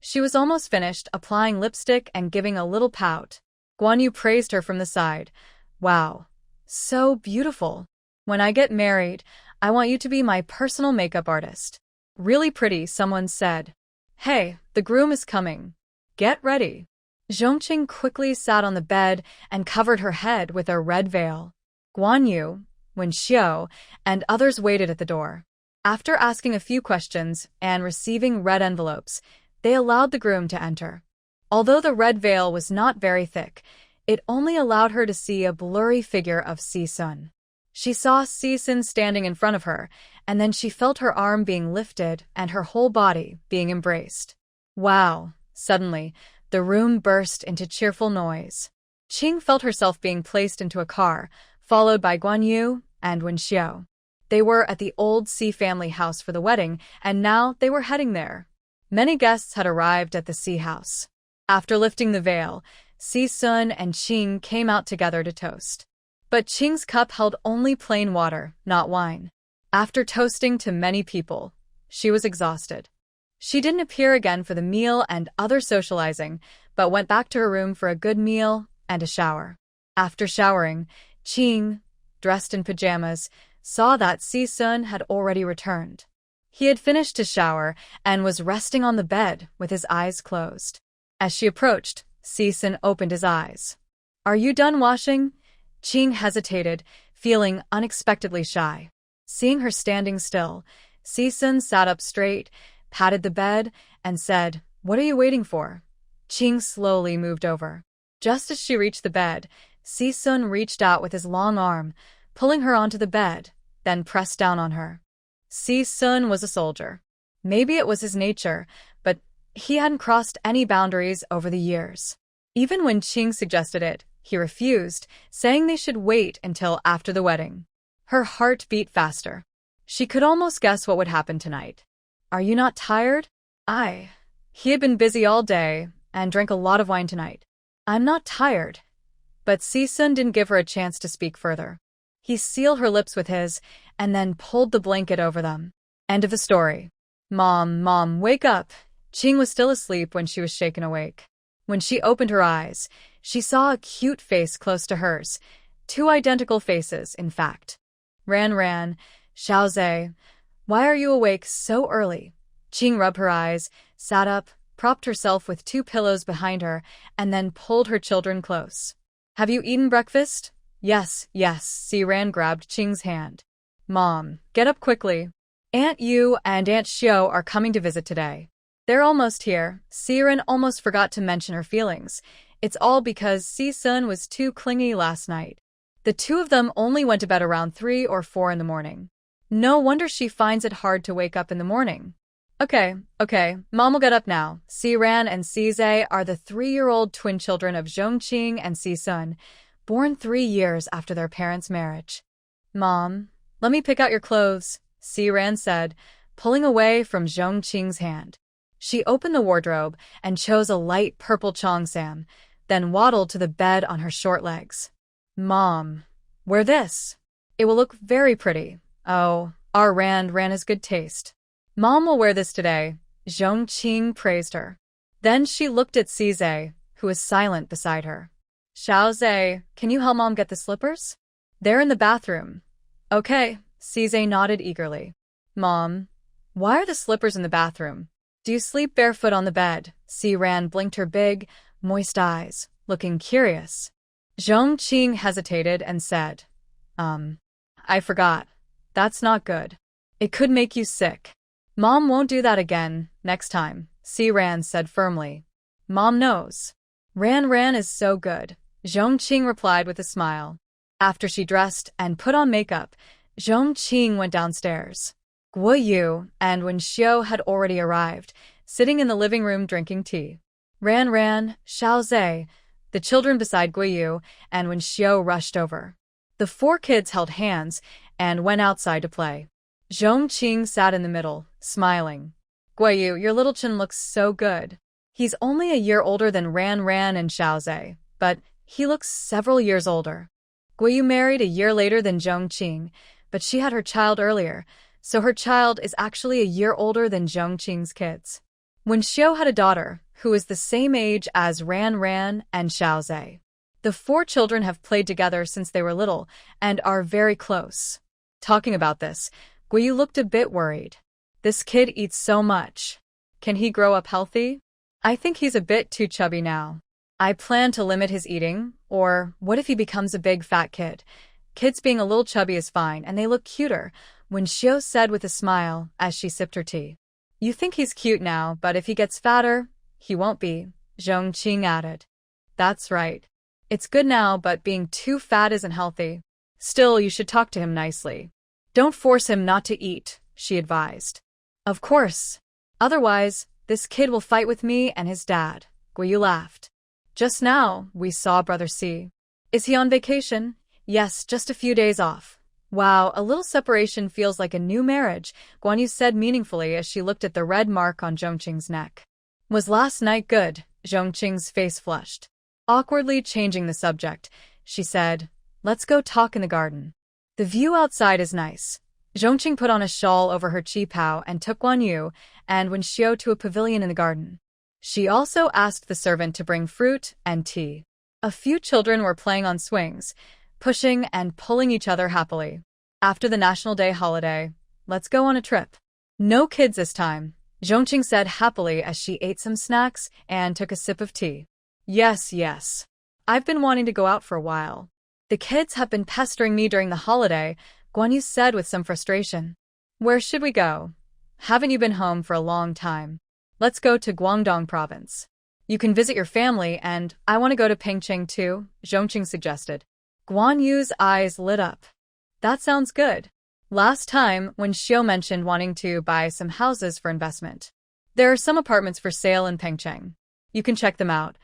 She was almost finished applying lipstick and giving a little pout. Guan Yu praised her from the side. Wow, so beautiful. When I get married, I want you to be my personal makeup artist. Really pretty, someone said. Hey, the groom is coming. Get ready. Zhong Qing quickly sat on the bed and covered her head with a red veil. Guan Yu, Wen Xiao, and others waited at the door. After asking a few questions and receiving red envelopes, they allowed the groom to enter. Although the red veil was not very thick, it only allowed her to see a blurry figure of Si Sun. She saw Si Sun standing in front of her, and then she felt her arm being lifted and her whole body being embraced. Wow! Suddenly, the room burst into cheerful noise. Qing felt herself being placed into a car, followed by Guan Yu and Wen Xiao. They were at the old Si family house for the wedding, and now they were heading there. Many guests had arrived at the Si house. After lifting the veil, Si Sun and Qing came out together to toast. But Qing's cup held only plain water, not wine. After toasting to many people, she was exhausted. She didn't appear again for the meal and other socializing, but went back to her room for a good meal and a shower. After showering, Qing, dressed in pajamas, saw that Si Sun had already returned. He had finished his shower and was resting on the bed with his eyes closed. As she approached, Si Sun opened his eyes. Are you done washing? Qing hesitated, feeling unexpectedly shy. Seeing her standing still, Si Sun sat up straight, patted the bed, and said, What are you waiting for? Qing slowly moved over. Just as she reached the bed, Si Sun reached out with his long arm, pulling her onto the bed, then pressed down on her. Si Sun was a soldier. Maybe it was his nature, but he hadn't crossed any boundaries over the years. Even when Qing suggested it, he refused, saying they should wait until after the wedding. Her heart beat faster. She could almost guess what would happen tonight. Are you not tired? He had been busy all day and drank a lot of wine tonight. I'm not tired. But Si Sun didn't give her a chance to speak further. He sealed her lips with his and then pulled the blanket over them. End of the story. Mom, wake up. Qing was still asleep when she was shaken awake. When she opened her eyes, she saw a cute face close to hers. 2 identical faces, in fact. Ran, Shouye, why are you awake so early? Qing rubbed her eyes, sat up, propped herself with 2 pillows behind her, and then pulled her children close. Have you eaten breakfast? Yes. Si Ran grabbed Qing's hand. Mom, get up quickly. Aunt Yu and Aunt Xiao are coming to visit today. They're almost here. Si Ran almost forgot to mention her feelings. It's all because Si Sun was too clingy last night. The 2 of them only went to bed around 3 or 4 in the morning. No wonder she finds it hard to wake up in the morning. Okay, Mom will get up now. Si Ran and Si Zhe are the 3-year-old twin children of Zhong Qing and Si Sun, born 3 years after their parents' marriage. Mom, let me pick out your clothes, Si Ran said, pulling away from Zhong Qing's hand. She opened the wardrobe and chose a light purple cheongsam, then waddled to the bed on her short legs. Mom, wear this. It will look very pretty. Oh, our Ran has good taste. Mom will wear this today, Zhong Qing praised her. Then she looked at Si Zhe, who was silent beside her. Shouye, can you help Mom get the slippers? They're in the bathroom. Okay, Si Zhe nodded eagerly. Mom, why are the slippers in the bathroom? Do you sleep barefoot on the bed? Si Ran blinked her big, moist eyes, looking curious. Zhong Qing hesitated and said, I forgot. That's not good. It could make you sick. Mom won't do that again, next time, Si Ran said firmly. Mom knows. Ran is so good, Zhong Qing replied with a smile. After she dressed and put on makeup, Zhong Qing went downstairs. Guo Yu and Wen Xiu had already arrived, sitting in the living room drinking tea. Ran, Shouye, the children beside Guo Yu and Wen Xiu rushed over. The four kids held hands and went outside to play. Zhong Qing sat in the middle, smiling. Guo Yu, your little Chen looks so good. He's only a year older than Ran and Shouye, but he looks several years older. Guo Yu married a year later than Zhong Qing, but she had her child earlier, so her child is actually a year older than Zhong Qing's kids. Wen Xiu had a daughter, who is the same age as Ran and Shouye. The four children have played together since they were little and are very close. Talking about this, Guo Yu looked a bit worried. This kid eats so much. Can he grow up healthy? I think he's a bit too chubby now. I plan to limit his eating, or what if he becomes a big fat kid? Kids being a little chubby is fine, and they look cuter, Wen Xiu said with a smile as she sipped her tea. You think he's cute now, but if he gets fatter, he won't be, Zhong Qing added. That's right. It's good now, but being too fat isn't healthy. Still, you should talk to him nicely. Don't force him not to eat, she advised. Of course. Otherwise, this kid will fight with me and his dad, Guo Yu laughed. Just now, we saw Brother C. Is he on vacation? Yes, just a few days off. Wow, a little separation feels like a new marriage, Guan Yu said meaningfully as she looked at the red mark on Zhong Qing's neck. Was last night good? Zhong Qing's face flushed. Awkwardly changing the subject, she said, let's go talk in the garden. The view outside is nice. Zhong Qing put on a shawl over her qipao and took Guan Yu and Wen Xiu to a pavilion in the garden. She also asked the servant to bring fruit and tea. A few children were playing on swings, pushing and pulling each other happily. After the National Day holiday, let's go on a trip. No kids this time, Zhong Qing said happily as she ate some snacks and took a sip of tea. Yes. I've been wanting to go out for a while. The kids have been pestering me during the holiday, Guan Yu said with some frustration. Where should we go? Haven't you been home for a long time? Let's go to Guangdong province. You can visit your family and I want to go to Pengcheng too, Zhong Qing suggested. Guan Yu's eyes lit up. That sounds good. Last time, Wen Xiu mentioned wanting to buy some houses for investment. There are some apartments for sale in Pengcheng. You can check them out.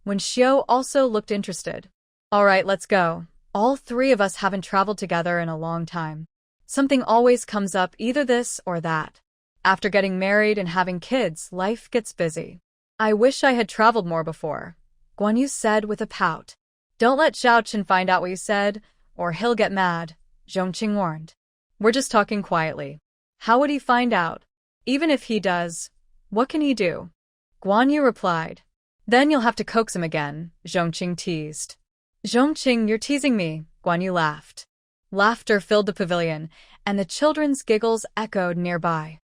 Wen Xiu also looked interested. All right, let's go. All three of us haven't traveled together in a long time. Something always comes up, either this or that. After getting married and having kids, life gets busy. I wish I had traveled more before, Guan Yu said with a pout. Don't let Xiao Chen find out what you said, or he'll get mad, Zhong Qing warned. We're just talking quietly. How would he find out? Even if he does, what can he do? Guan Yu replied. Then you'll have to coax him again, Zhong Qing teased. Zhong Qing, you're teasing me, Guan Yu laughed. Laughter filled the pavilion, and the children's giggles echoed nearby.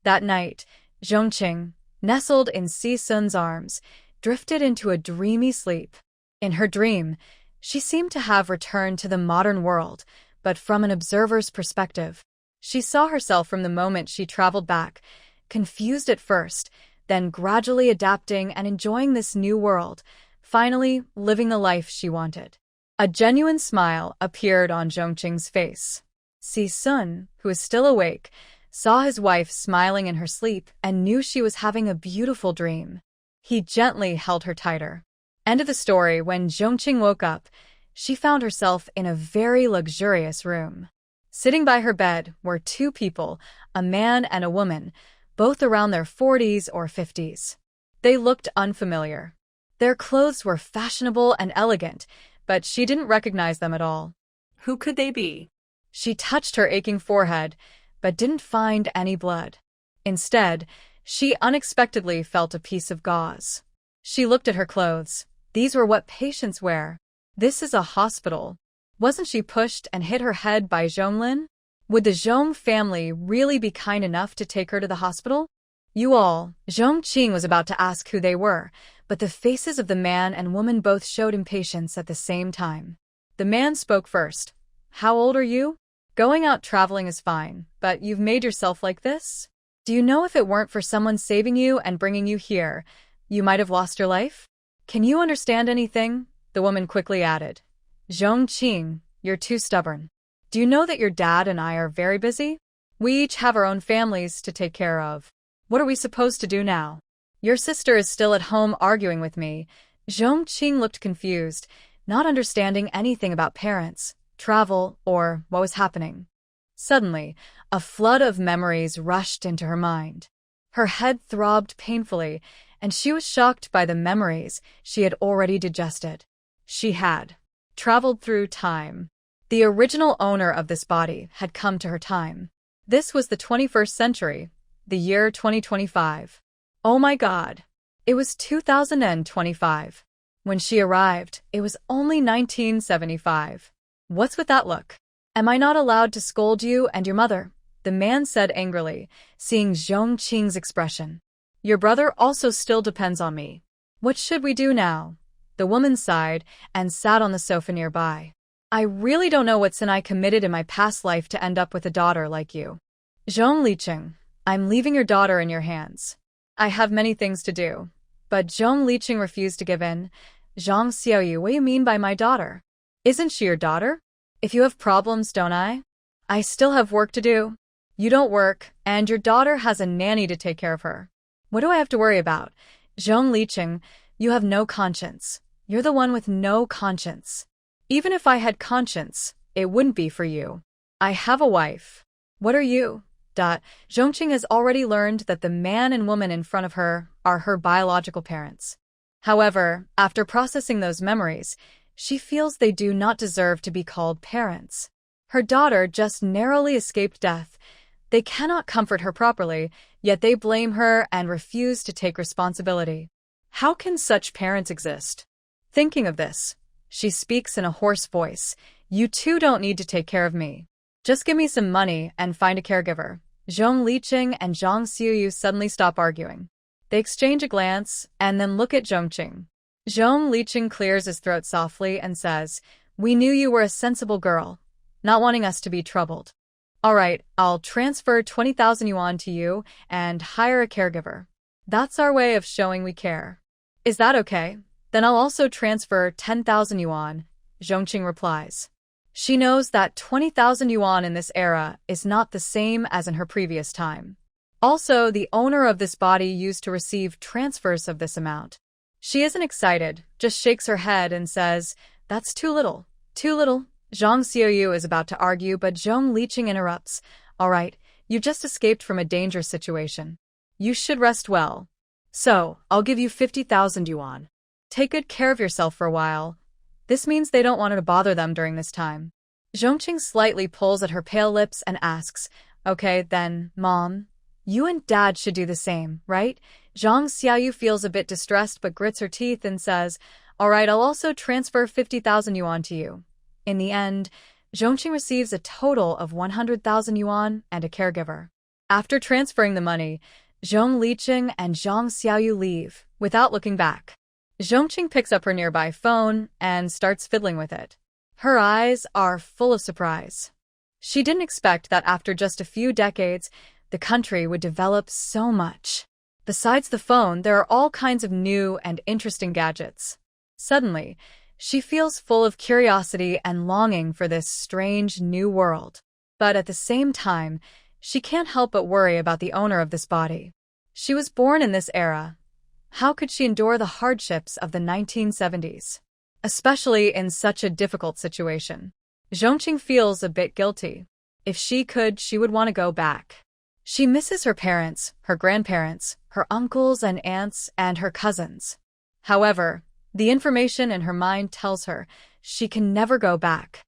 That night, Zhong Qing, nestled in Si Sun's arms, drifted into a dreamy sleep. In her dream, she seemed to have returned to the modern world, but from an observer's perspective. She saw herself from the moment she traveled back, confused at first, then gradually adapting and enjoying this new world, finally living the life she wanted. A genuine smile appeared on Zhong Qing's face. Si Sun, who was still awake, saw his wife smiling in her sleep and knew she was having a beautiful dream. He gently held her tighter. End of the story. When Zhong Qing woke up, she found herself in a very luxurious room. Sitting by her bed were two people, a man and a woman, both around their 40s or 50s. They looked unfamiliar. Their clothes were fashionable and elegant, but she didn't recognize them at all. Who could they be? She touched her aching forehead, but didn't find any blood. Instead, she unexpectedly felt a piece of gauze. She looked at her clothes. These were what patients wear. This is a hospital. Wasn't she pushed and hit her head by Zhonglin? Would the Zhong family really be kind enough to take her to the hospital? Zhong Qing was about to ask who they were, but the faces of the man and woman both showed impatience at the same time. The man spoke first. How old are you? Going out traveling is fine, but you've made yourself like this? Do you know if it weren't for someone saving you and bringing you here, you might have lost your life? Can you understand anything? The woman quickly added. Zhong Qing, you're too stubborn. Do you know that your dad and I are very busy? We each have our own families to take care of. What are we supposed to do now? Your sister is still at home arguing with me. Zhong Qing looked confused, not understanding anything about parents, travel, or what was happening. Suddenly, a flood of memories rushed into her mind. Her head throbbed painfully, and she was shocked by the memories she had already digested. She had traveled through time. The original owner of this body had come to her time. This was the 21st century, the year 2025. Oh my God! It was 2025. When she arrived, it was only 1975. What's with that look? Am I not allowed to scold you and your mother? The man said angrily, seeing Zhong Qing's expression. Your brother also still depends on me. What should we do now? The woman sighed and sat on the sofa nearby. I really don't know what sin I committed in my past life to end up with a daughter like you. Zhong Liqing, I'm leaving your daughter in your hands. I have many things to do. But Zhong Liqing refused to give in. Zhang Xiaoyu, what do you mean by my daughter? Isn't she your daughter? If you have problems, don't I? I still have work to do. You don't work, and your daughter has a nanny to take care of her. What do I have to worry about? Zhong Liqing, you have no conscience. You're the one with no conscience. Even if I had conscience, it wouldn't be for you. I have a wife. What are you? Zhong Qing has already learned that the man and woman in front of her are her biological parents. However, after processing those memories, she feels they do not deserve to be called parents. Her daughter just narrowly escaped death. They cannot comfort her properly, yet they blame her and refuse to take responsibility. How can such parents exist? Thinking of this, she speaks in a hoarse voice. You two don't need to take care of me. Just give me some money and find a caregiver. Zhong Liqing and Zhang Xiaoyu suddenly stop arguing. They exchange a glance and then look at Zhong Qing. Zhong Liqing clears his throat softly and says, We knew you were a sensible girl, not wanting us to be troubled. All right, I'll transfer 20,000 yuan to you and hire a caregiver. That's our way of showing we care. Is that okay? Then I'll also transfer 10,000 yuan, Zhong Qing replies. She knows that 20,000 yuan in this era is not the same as in her previous time. Also, the owner of this body used to receive transfers of this amount. She isn't excited, just shakes her head and says, That's too little. Too little. Zhang Xiaoyu is about to argue, but Zhong Liqing interrupts. All right, you just escaped from a dangerous situation. You should rest well. So, I'll give you 50,000 yuan. Take good care of yourself for a while. This means they don't want her to bother them during this time. Zhong Qing slightly pulls at her pale lips and asks, Okay, then, Mom, you and Dad should do the same, right? Zhang Xiaoyu feels a bit distressed but grits her teeth and says, All right, I'll also transfer 50,000 yuan to you. In the end, Zhong Qing receives a total of 100,000 yuan and a caregiver. After transferring the money, Zhong Liqing and Zhang Xiaoyu leave, without looking back. Zhong Qing picks up her nearby phone and starts fiddling with it. Her eyes are full of surprise. She didn't expect that after just a few decades, the country would develop so much. Besides the phone, there are all kinds of new and interesting gadgets. Suddenly, she feels full of curiosity and longing for this strange new world. But at the same time, she can't help but worry about the owner of this body. She was born in this era. How could she endure the hardships of the 1970s? Especially in such a difficult situation. Zhong Qing feels a bit guilty. If she could, she would want to go back. She misses her parents, her grandparents, her uncles and aunts, and her cousins. However, the information in her mind tells her she can never go back.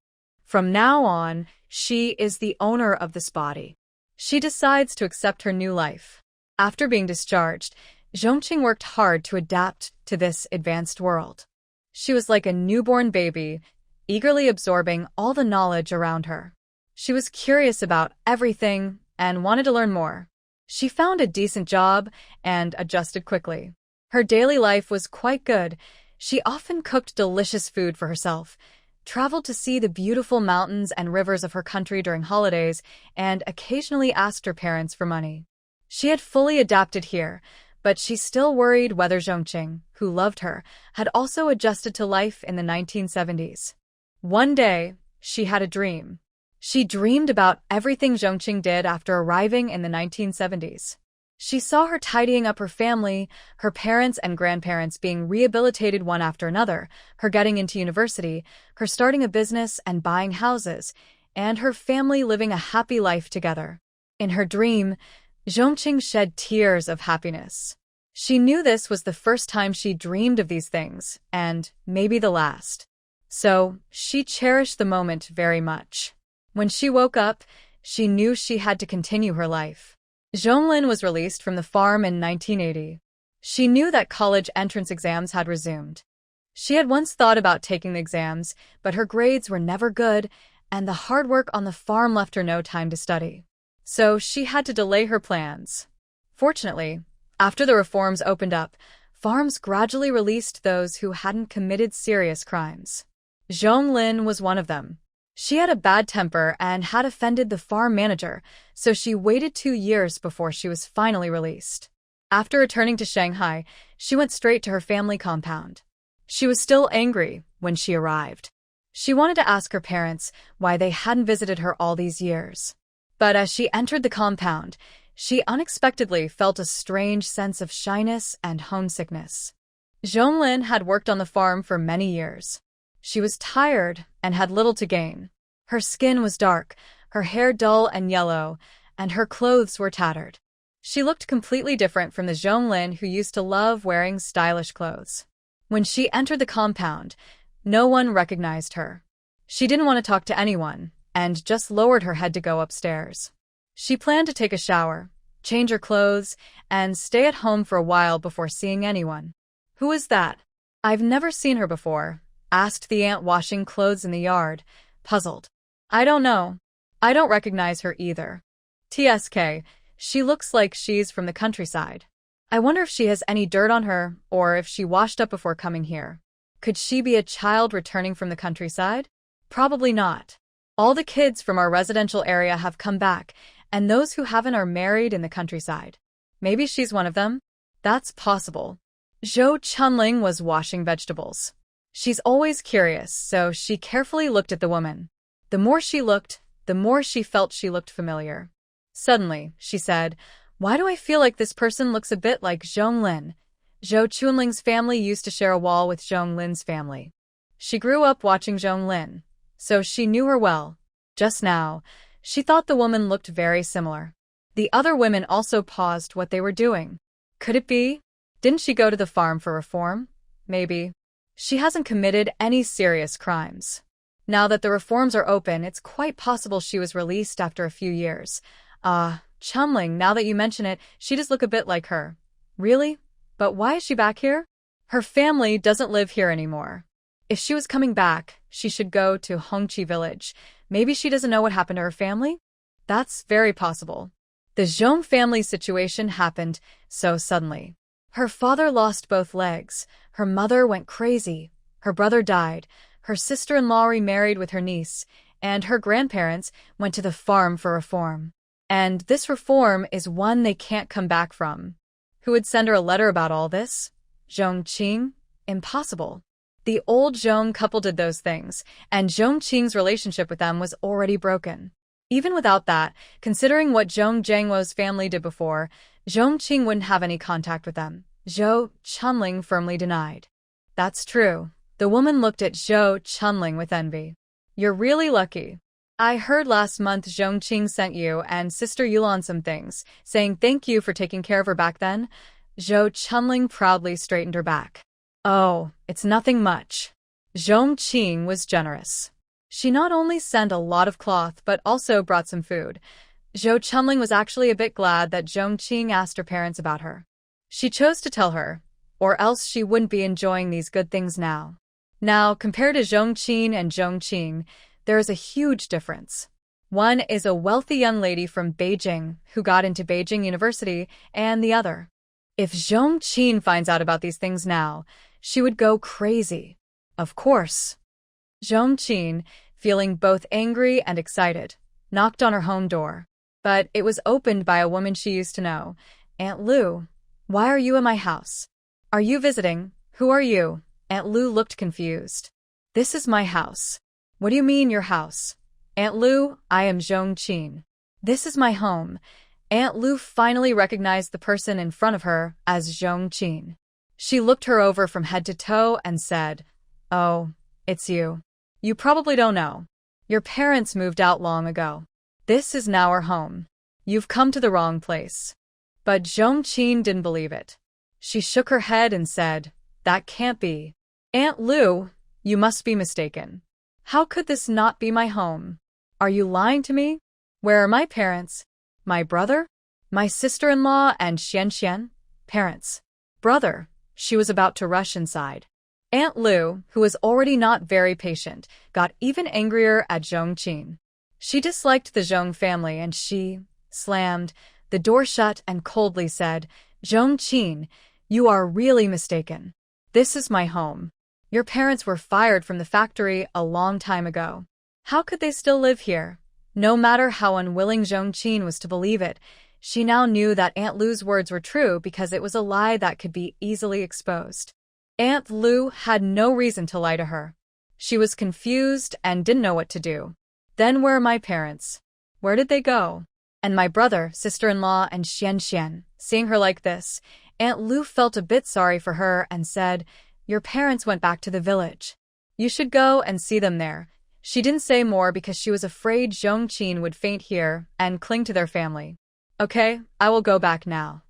From now on, she is the owner of this body. She decides to accept her new life. After being discharged, Zhong Qing worked hard to adapt to this advanced world. She was like a newborn baby, eagerly absorbing all the knowledge around her. She was curious about everything and wanted to learn more. She found a decent job and adjusted quickly. Her daily life was quite good. She often cooked delicious food for herself, traveled to see the beautiful mountains and rivers of her country during holidays, and occasionally asked her parents for money. She had fully adapted here, but she still worried whether Zhong Qing, who loved her, had also adjusted to life in the 1970s. One day, she had a dream. She dreamed about everything Zhong Qing did after arriving in the 1970s. She saw her tidying up her family, her parents and grandparents being rehabilitated one after another, her getting into university, her starting a business and buying houses, and her family living a happy life together. In her dream, Zhong Qing shed tears of happiness. She knew this was the first time she dreamed of these things, and maybe the last. So, she cherished the moment very much. When she woke up, she knew she had to continue her life. Zhonglin was released from the farm in 1980. She knew that college entrance exams had resumed. She had once thought about taking the exams, but her grades were never good, and the hard work on the farm left her no time to study. So she had to delay her plans. Fortunately, after the reforms opened up, farms gradually released those who hadn't committed serious crimes. Zhonglin was one of them. She had a bad temper and had offended the farm manager, so she waited 2 years before she was finally released. After returning to Shanghai, she went straight to her family compound. She was still angry when she arrived. She wanted to ask her parents why they hadn't visited her all these years. But as she entered the compound, she unexpectedly felt a strange sense of shyness and homesickness. Zhonglin had worked on the farm for many years. She was tired and had little to gain. Her skin was dark, her hair dull and yellow, and her clothes were tattered. She looked completely different from the Zhonglin who used to love wearing stylish clothes. When she entered the compound, no one recognized her. She didn't want to talk to anyone, and just lowered her head to go upstairs. She planned to take a shower, change her clothes, and stay at home for a while before seeing anyone. "Who is that? I've never seen her before," asked the aunt washing clothes in the yard, puzzled. "I don't know. I don't recognize her either. TSK, she looks like she's from the countryside. I wonder if she has any dirt on her, or if she washed up before coming here. Could she be a child returning from the countryside? Probably not. All the kids from our residential area have come back, and those who haven't are married in the countryside. Maybe she's one of them? That's possible." Zhou Chunling was washing vegetables. She's always curious, so she carefully looked at the woman. The more she looked, the more she felt she looked familiar. Suddenly, she said, "Why do I feel like this person looks a bit like Zhonglin?" Zhou Chunling's family used to share a wall with Zhonglin's family. She grew up watching Zhonglin, so she knew her well. Just now, she thought the woman looked very similar. The other women also paused what they were doing. Could it be? Didn't she go to the farm for reform? Maybe. She hasn't committed any serious crimes. Now that the reforms are open, it's quite possible she was released after a few years. Chunling, now that you mention it, she does look a bit like her. Really? But why is she back here? Her family doesn't live here anymore. If she was coming back, she should go to Hongqi village. Maybe she doesn't know what happened to her family? That's very possible. The Zhong family situation happened so suddenly. Her father lost both legs, her mother went crazy, her brother died, her sister-in-law remarried with her niece, and her grandparents went to the farm for reform. And this reform is one they can't come back from. Who would send her a letter about all this? Zhong Qing? Impossible. The old Zhong couple did those things, and Zhong Qing's relationship with them was already broken. Even without that, considering what Zhong Jiangwo's family did before, Zhong Qing wouldn't have any contact with them. Zhou Chunling firmly denied. That's true. The woman looked at Zhou Chunling with envy. You're really lucky. I heard last month Zhong Qing sent you and Sister Yulan some things, saying thank you for taking care of her back then. Zhou Chunling proudly straightened her back. Oh, it's nothing much. Zhong Qing was generous. She not only sent a lot of cloth but also brought some food. Zhou Chunling was actually a bit glad that Zhong Qing asked her parents about her. She chose to tell her, or else she wouldn't be enjoying these good things now. Now, compared to Zhong Qing and Zhong Qing, there is a huge difference. One is a wealthy young lady from Beijing who got into Beijing University, and the other. If Zhong Qing finds out about these things now, she would go crazy. Of course. Zhong Qing, feeling both angry and excited, knocked on her home door. but it was opened by a woman she used to know. Aunt Lu, why are you in my house? Are you visiting? Who are you? Aunt Lu looked confused. This is my house. What do you mean your house? Aunt Lu, I am Zhong Qing. This is my home. Aunt Lu finally recognized the person in front of her as Zhong Qing. She looked her over from head to toe and said, "Oh, it's you. You probably don't know. Your parents moved out long ago. This is now our home. You've come to the wrong place." But Zhong Qing didn't believe it. She shook her head and said, "That can't be. Aunt Lu, you must be mistaken. How could this not be my home? Are you lying to me? Where are my parents? My brother? My sister-in-law and Xian? Parents. Brother." She was about to rush inside. Aunt Lu, who was already not very patient, got even angrier at Zhong Qing. She disliked the Zhong family and she slammed the door shut and coldly said, "Zhong Qing, you are really mistaken. This is my home. Your parents were fired from the factory a long time ago. How could they still live here?" No matter how unwilling Zhong Qing was to believe it, she now knew that Aunt Lu's words were true because it was a lie that could be easily exposed. Aunt Lu had no reason to lie to her. She was confused and didn't know what to do. Then where are my parents? Where did they go? And my brother, sister-in-law, and Xian? Seeing her like this, Aunt Lu felt a bit sorry for her and said, "Your parents went back to the village. You should go and see them there." She didn't say more because she was afraid Zhong Qing would faint here and cling to their family. "Okay, I will go back now."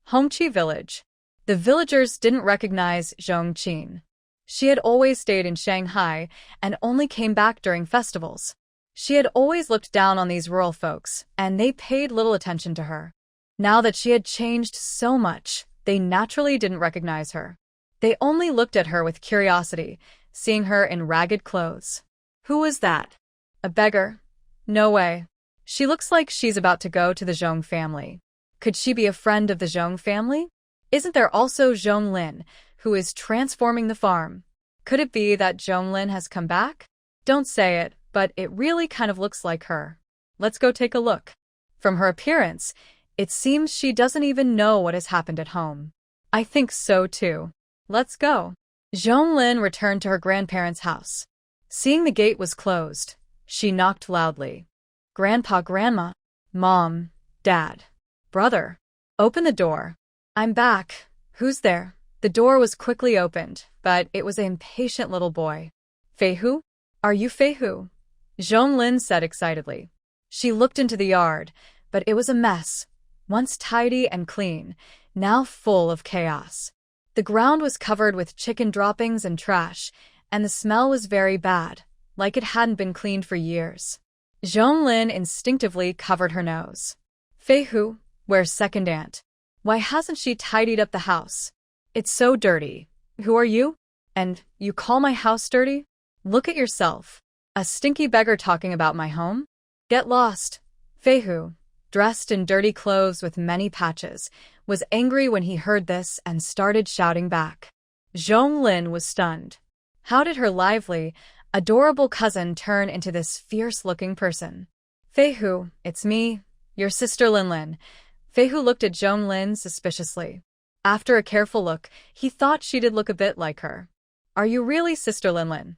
Hongqi Village. The villagers didn't recognize Zhong Qing. She had always stayed in Shanghai and only came back during festivals. She had always looked down on these rural folks, and they paid little attention to her. Now that she had changed so much, they naturally didn't recognize her. They only looked at her with curiosity, seeing her in ragged clothes. Who was that? A beggar? No way. She looks like she's about to go to the Zhong family. Could she be a friend of the Zhong family? Isn't there also Zhong Lin, who is transforming the farm? Could it be that Zhong Lin has come back? Don't say it, but it really kind of looks like her. Let's go take a look. From her appearance, it seems she doesn't even know what has happened at home. I think so too. Let's go. Zhong Lin returned to her grandparents' house. Seeing the gate was closed, she knocked loudly. "Grandpa, Grandma, Mom, Dad, Brother, open the door. I'm back. Who's there?" The door was quickly opened, but it was an impatient little boy. "Feihu? Are you Feihu?" Zhong Lin said excitedly. She looked into the yard, but it was a mess. Once tidy and clean, now full of chaos. The ground was covered with chicken droppings and trash, and the smell was very bad, like it hadn't been cleaned for years. Zhong Lin instinctively covered her nose. "Feihu, where's second aunt? Why hasn't she tidied up the house? It's so dirty. Who are you? And you call my house dirty? Look at yourself. A stinky beggar talking about my home? Get lost." Feihu, dressed in dirty clothes with many patches, was angry when he heard this and started shouting back. Zhong Lin was stunned. How did her lively, adorable cousin turn into this fierce-looking person? "Feihu, it's me, your sister Lin. Feihu looked at Zhong Lin suspiciously. After a careful look, he thought she did look a bit like her. "Are you really Sister Lin?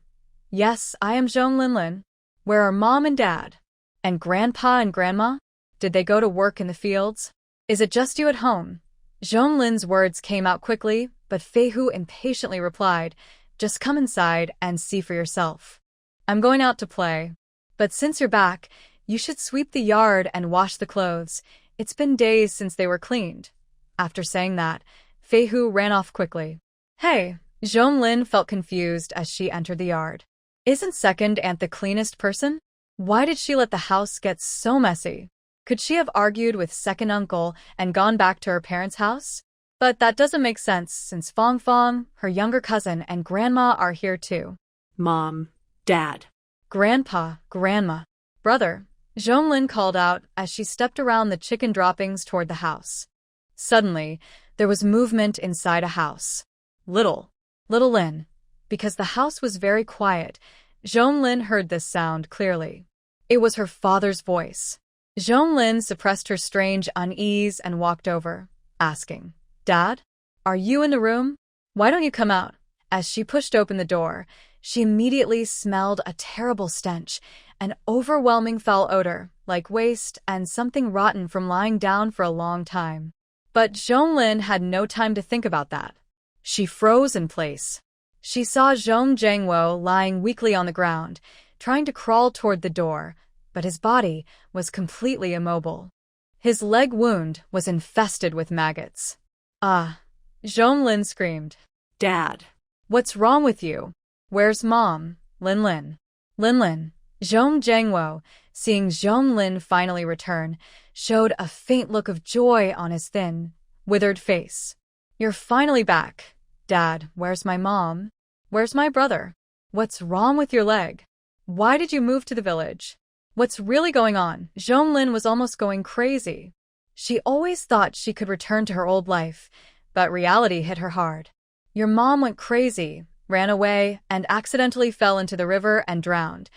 "Yes, I am Zhong Lin. "Where are Mom and Dad? And Grandpa and Grandma? Did they go to work in the fields? Is it just you at home?" Zhong Lin's words came out quickly, but Feihu impatiently replied, "Just come inside and see for yourself. I'm going out to play. But since you're back, you should sweep the yard and wash the clothes. It's been days since they were cleaned." After saying that, Feihu ran off quickly. "Hey!" Zhong Lin felt confused as she entered the yard. Isn't second aunt the cleanest person? Why did she let the house get so messy? Could she have argued with second uncle and gone back to her parents' house? But that doesn't make sense since Fong Fong, her younger cousin, and Grandma are here too. Mom, Dad, Grandpa, Grandma, Brother, Zhong Lin called out as she stepped around the chicken droppings toward the house. Suddenly, there was movement inside a house. Little Lin. Because the house was very quiet, Zhong Lin heard this sound clearly. It was her father's voice. Zhonglin suppressed her strange unease and walked over, asking, "Dad? Are you in the room? Why don't you come out?" As she pushed open the door, she immediately smelled a terrible stench, an overwhelming foul odor, like waste and something rotten from lying down for a long time. But Zhonglin had no time to think about that. She froze in place. She saw Zhong Jiangwo lying weakly on the ground, trying to crawl toward the door, but his body was completely immobile. His leg wound was infested with maggots. "Ah!" Zhonglin screamed. Dad. "What's wrong with you? Where's Mom? Linlin?" Linlin, Zhong Jiangwo, seeing Zhonglin finally return, showed a faint look of joy on his thin, withered face. "You're finally back. Dad, where's my mom? Where's my brother? What's wrong with your leg? Why did you move to the village? What's really going on?" Zhonglin was almost going crazy. She always thought she could return to her old life, but reality hit her hard. "Your mom went crazy, ran away, and accidentally fell into the river and drowned.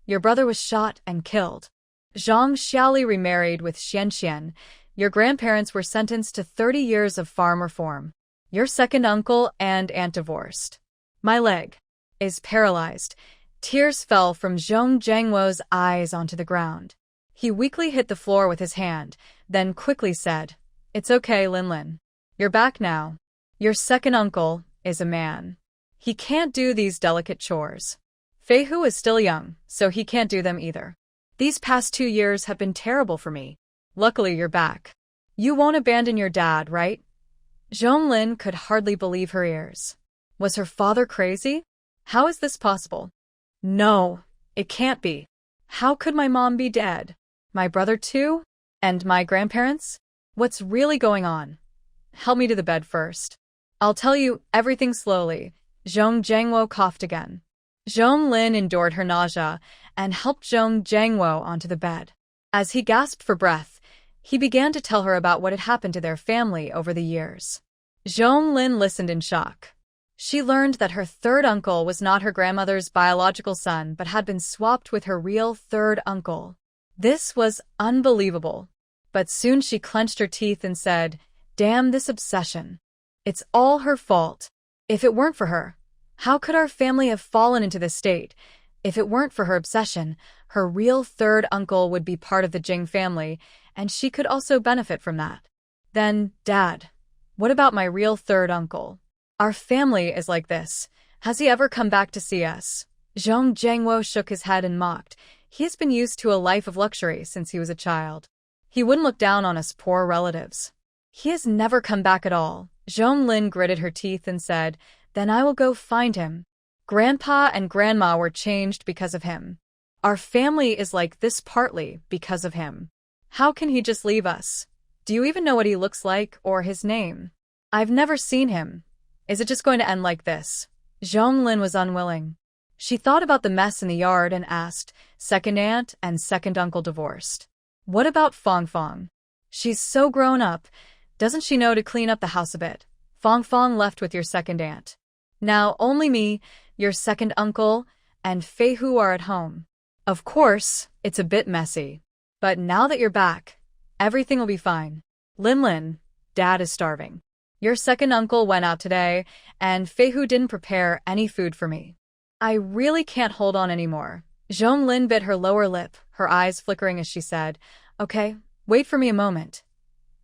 Your brother was shot and killed. Zhang Xiaoli remarried with Xianxian. Your grandparents were sentenced to 30 years of farm reform. Your second uncle and aunt divorced. My leg is paralyzed." Tears fell from Zhong Jiangwo's eyes onto the ground. He weakly hit the floor with his hand, then quickly said, "It's okay, Linlin. You're back now. Your second uncle is a man. He can't do these delicate chores. Feihu is still young, so he can't do them either. These past 2 years have been terrible for me. Luckily, you're back. You won't abandon your dad, right?" Zhonglin could hardly believe her ears. Was her father crazy? How is this possible? No, it can't be. How could my mom be dead? My brother too? And my grandparents? What's really going on? Help me to the bed first. I'll tell you everything slowly. Zhong Jiangwo coughed again. Zhonglin endured her nausea and helped Zhong Jiangwo onto the bed. As he gasped for breath, he began to tell her about what had happened to their family over the years. Zhonglin listened in shock. She learned that her third uncle was not her grandmother's biological son but had been swapped with her real third uncle. This was unbelievable. But soon she clenched her teeth and said, "Damn this obsession. It's all her fault. If it weren't for her, how could our family have fallen into this state? If it weren't for her obsession, her real third uncle would be part of the Jing family, and she could also benefit from that. Then, Dad, what about my real third uncle? Our family is like this. Has he ever come back to see us?" Zhong Jiangwo shook his head and mocked. He has been used to a life of luxury since he was a child. He wouldn't look down on us poor relatives. He has never come back at all. Zhonglin gritted her teeth and said, "Then I will go find him. Grandpa and Grandma were changed because of him. Our family is like this partly because of him. How can he just leave us? Do you even know what he looks like or his name? I've never seen him. Is it just going to end like this?" Zhonglin was unwilling. She thought about the mess in the yard and asked, "Second aunt and second uncle divorced. What about Fong Fong? She's so grown up. Doesn't she know to clean up the house a bit? Fong Fong left with your second aunt. Now only me, your second uncle, and Feihu are at home. Of course, it's a bit messy. But now that you're back, everything will be fine. Linlin, Dad is starving. Your second uncle went out today, and Feihu didn't prepare any food for me. I really can't hold on anymore." Zhonglin bit her lower lip, her eyes flickering as she said, "Okay, wait for me a moment."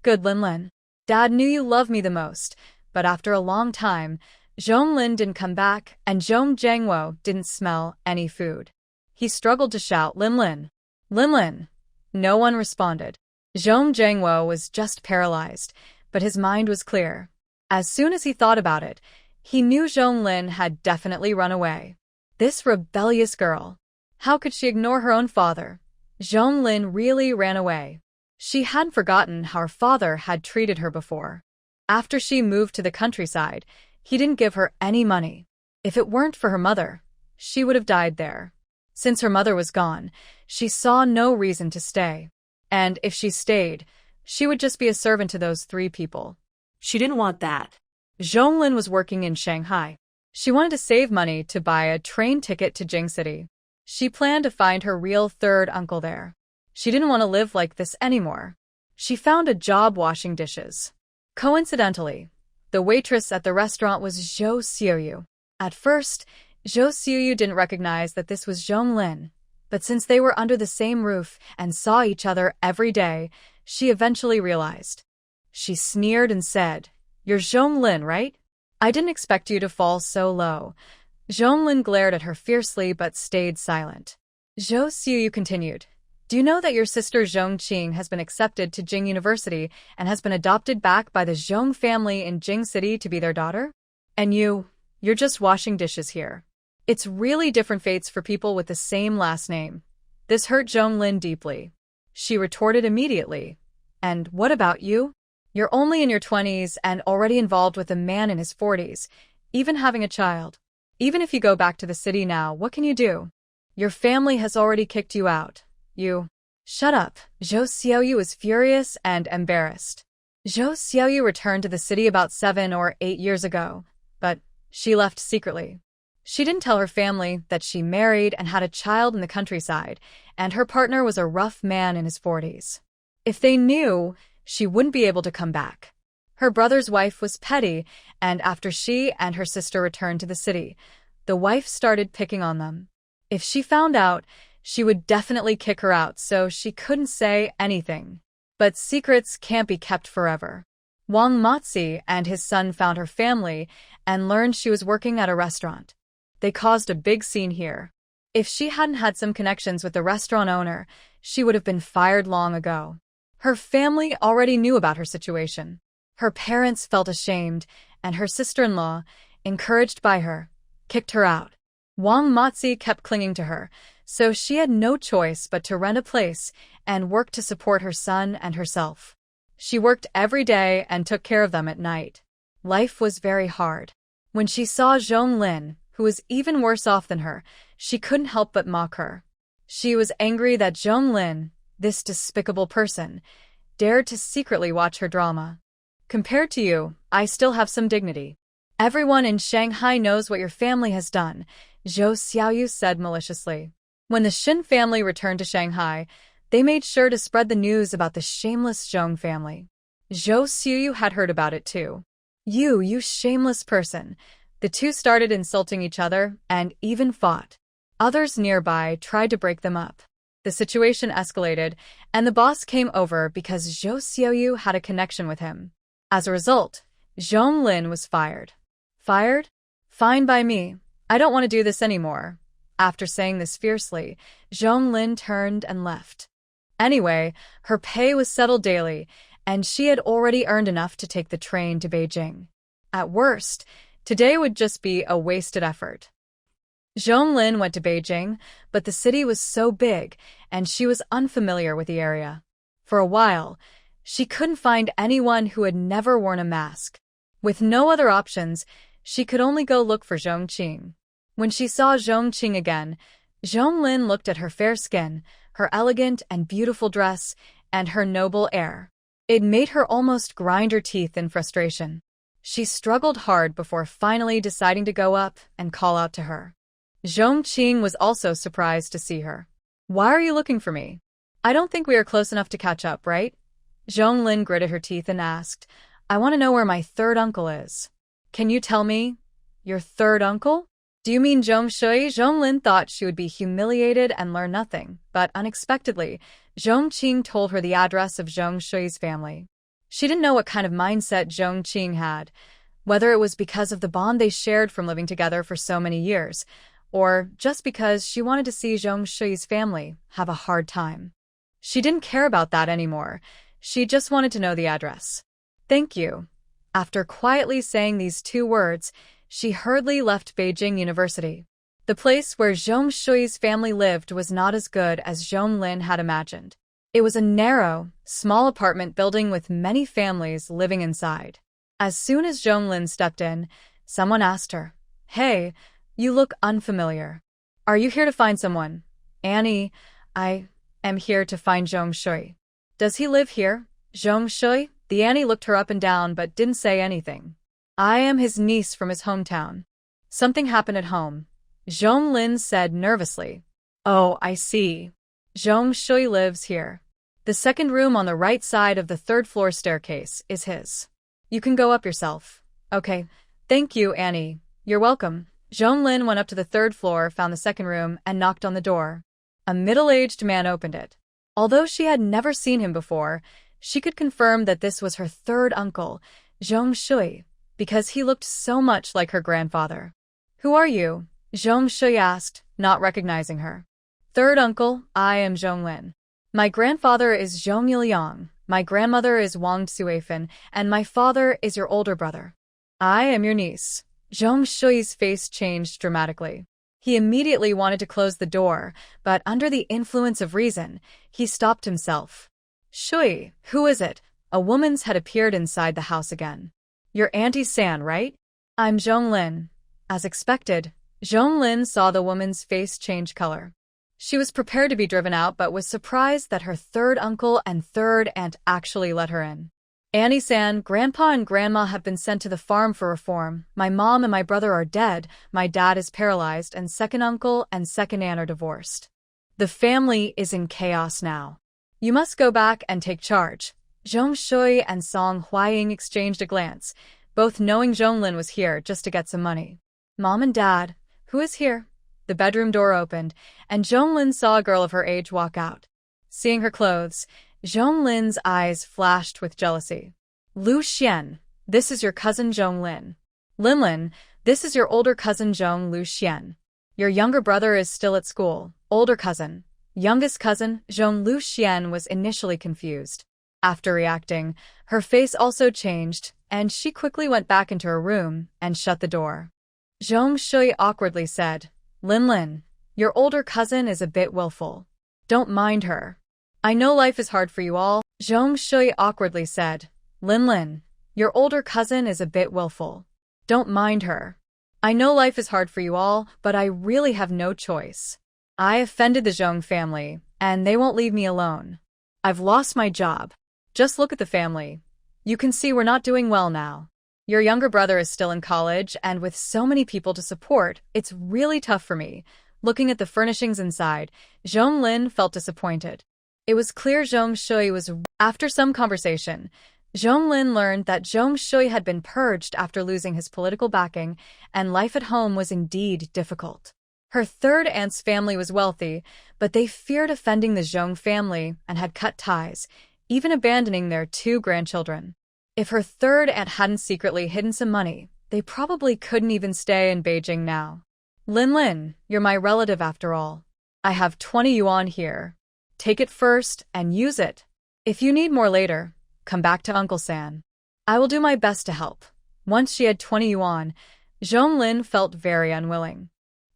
"Good, Linlin. Dad knew you loved me the most," but after a long time, Zhonglin didn't come back, and Zhong Jiangwo didn't smell any food. He struggled to shout, "Linlin! Linlin!" No one responded. Zhong Jiangwo was just paralyzed, but his mind was clear. As soon as he thought about it, he knew Zhonglin had definitely run away. This rebellious girl. How could she ignore her own father? Zhonglin really ran away. She hadn't forgotten how her father had treated her before. After she moved to the countryside, he didn't give her any money. If it weren't for her mother, she would have died there. Since her mother was gone, she saw no reason to stay. And if she stayed, she would just be a servant to those 3 people. She didn't want that. Zhonglin was working in Shanghai. She wanted to save money to buy a train ticket to Jing City. She planned to find her real third uncle there. She didn't want to live like this anymore. She found a job washing dishes. Coincidentally, the waitress at the restaurant was Zhou Xiuyu. At first, Zhou Xiuyu didn't recognize that this was Zhong Lin, but since they were under the same roof and saw each other every day, she eventually realized. She sneered and said, "You're Zhong Lin, right? I didn't expect you to fall so low." Zhong Lin glared at her fiercely but stayed silent. Zhou Xiuyu continued, "Do you know that your sister Zhong Qing has been accepted to Jing University and has been adopted back by the Zhong family in Jing City to be their daughter? And you're just washing dishes here. It's really different fates for people with the same last name." This hurt Zhong Lin deeply. She retorted immediately, "And what about you? You're only in your 20s and already involved with a man in his 40s, even having a child. Even if you go back to the city now, what can you do? Your family has already kicked you out. Shut up." Zhou Xiuyu was furious and embarrassed. Zhou Xiuyu returned to the city about 7 or 8 years ago, but she left secretly. She didn't tell her family that she married and had a child in the countryside, and her partner was a rough man in his 40s. If they knew, she wouldn't be able to come back. Her brother's wife was petty, and after she and her sister returned to the city, the wife started picking on them. If she found out, she would definitely kick her out, so she couldn't say anything. But secrets can't be kept forever. Wang Matzi and his son found her family and learned she was working at a restaurant. They caused a big scene here. If she hadn't had some connections with the restaurant owner, she would have been fired long ago. Her family already knew about her situation. Her parents felt ashamed, and her sister-in-law, encouraged by her, kicked her out. Wang Matzi kept clinging to her, so she had no choice but to rent a place and work to support her son and herself. She worked every day and took care of them at night. Life was very hard. When she saw Zhong Lin, who was even worse off than her, she couldn't help but mock her. She was angry that Zhong Lin, this despicable person, dared to secretly watch her drama. "Compared to you, I still have some dignity. Everyone in Shanghai knows what your family has done," Zhou Xiuyu said maliciously. When the Xin family returned to Shanghai, they made sure to spread the news about the shameless Zhong family. Zhou Xiuyu had heard about it too. You shameless person." The two started insulting each other and even fought. Others nearby tried to break them up. The situation escalated, and the boss came over because Zhou Xiuyu had a connection with him. As a result, Zhong Lin was fired. Fired? Fine by me. I don't want to do this anymore. After saying this fiercely, Zhong Lin turned and left. Anyway, her pay was settled daily, and she had already earned enough to take the train to Beijing. At worst, today would just be a wasted effort. Zhong Lin went to Beijing, but the city was so big, and she was unfamiliar with the area. For a while, she couldn't find anyone who had never worn a mask. With no other options, she could only go look for Zhong Qing. When she saw Zhong Qing again, Zhong Lin looked at her fair skin, her elegant and beautiful dress, and her noble air. It made her almost grind her teeth in frustration. She struggled hard before finally deciding to go up and call out to her. Zhong Qing was also surprised to see her. "Why are you looking for me? I don't think we are close enough to catch up, right?" Zhong Lin gritted her teeth and asked, "I want to know where my third uncle is." "Can you tell me? Your third uncle? Do you mean Zhong Shouye?" Zhong Lin thought she would be humiliated and learn nothing, but unexpectedly, Zhong Qing told her the address of Zhong Shouye's family. She didn't know what kind of mindset Zhong Qing had, whether it was because of the bond they shared from living together for so many years, or just because she wanted to see Zhong Shouye's family have a hard time. She didn't care about that anymore. She just wanted to know the address. "Thank you." After quietly saying these 2 words, she hurriedly left Beijing University. The place where Zhong Shouye's family lived was not as good as Zhong Lin had imagined. It was a narrow, small apartment building with many families living inside. As soon as Zhong Lin stepped in, someone asked her, "Hey, you look unfamiliar. Are you here to find someone?" "Annie, I am here to find Zhong Shouye." "Does he live here?" "Zhong Shouye?" The Annie looked her up and down but didn't say anything. "I am his niece from his hometown. Something happened at home," Zhong Lin said nervously. "Oh, I see." Zhong Qing lives here. The second room on the right side of the third-floor staircase is his. You can go up yourself. Okay. Thank you, Annie. You're welcome. Zhonglin went up to the third floor, found the second room, and knocked on the door. A middle-aged man opened it. Although she had never seen him before, she could confirm that this was her third uncle, Zhong Qing, because he looked so much like her grandfather. Who are you? Zhong Qing asked, not recognizing her. Third uncle, I am Zhonglin. My grandfather is Zhong Yiliang, my grandmother is Wang Suifan, and my father is your older brother. I am your niece. Zhong Shui's face changed dramatically. He immediately wanted to close the door, but under the influence of reason, he stopped himself. Shui, who is it? A woman's head appeared inside the house again. Your Auntie San, right? I'm Zhonglin. As expected, Zhonglin saw the woman's face change color. She was prepared to be driven out but was surprised that her third uncle and third aunt actually let her in. Annie-san, Grandpa and Grandma have been sent to the farm for reform. My mom and my brother are dead, my dad is paralyzed, and second uncle and second aunt are divorced. The family is in chaos now. You must go back and take charge. Zhong Shui and Song Huaying exchanged a glance, both knowing Zhonglin was here just to get some money. Mom and Dad, who is here? The bedroom door opened, and Zhonglin saw a girl of her age walk out. Seeing her clothes, Zhonglin's eyes flashed with jealousy. Lu Xian, this is your cousin Zhonglin. Linlin, this is your older cousin Zhong Lu Xian. Your younger brother is still at school. Older cousin. Youngest cousin, Zhong Lu Xian was initially confused. After reacting, her face also changed, and she quickly went back into her room and shut the door. Zhong Shui awkwardly said, Linlin, your older cousin is a bit willful. Don't mind her. I know life is hard for you all, Zhong Shui awkwardly said. Linlin, your older cousin is a bit willful. Don't mind her. I know life is hard for you all, but I really have no choice. I offended the Zhong family, and they won't leave me alone. I've lost my job. Just look at the family. You can see we're not doing well now. Your younger brother is still in college, and with so many people to support, it's really tough for me. Looking at the furnishings inside, Zhonglin felt disappointed. It was clear Zhong Shui was... After some conversation, Zhonglin learned that Zhong Shui had been purged after losing his political backing, and life at home was indeed difficult. Her third aunt's family was wealthy, but they feared offending the Zhong family and had cut ties, even abandoning their 2 grandchildren. If her third aunt hadn't secretly hidden some money, they probably couldn't even stay in Beijing now. Linlin, you're my relative after all. I have 20 yuan here. Take it first and use it. If you need more later, come back to Uncle San. I will do my best to help. Once she had 20 yuan, Zhonglin felt very unwilling.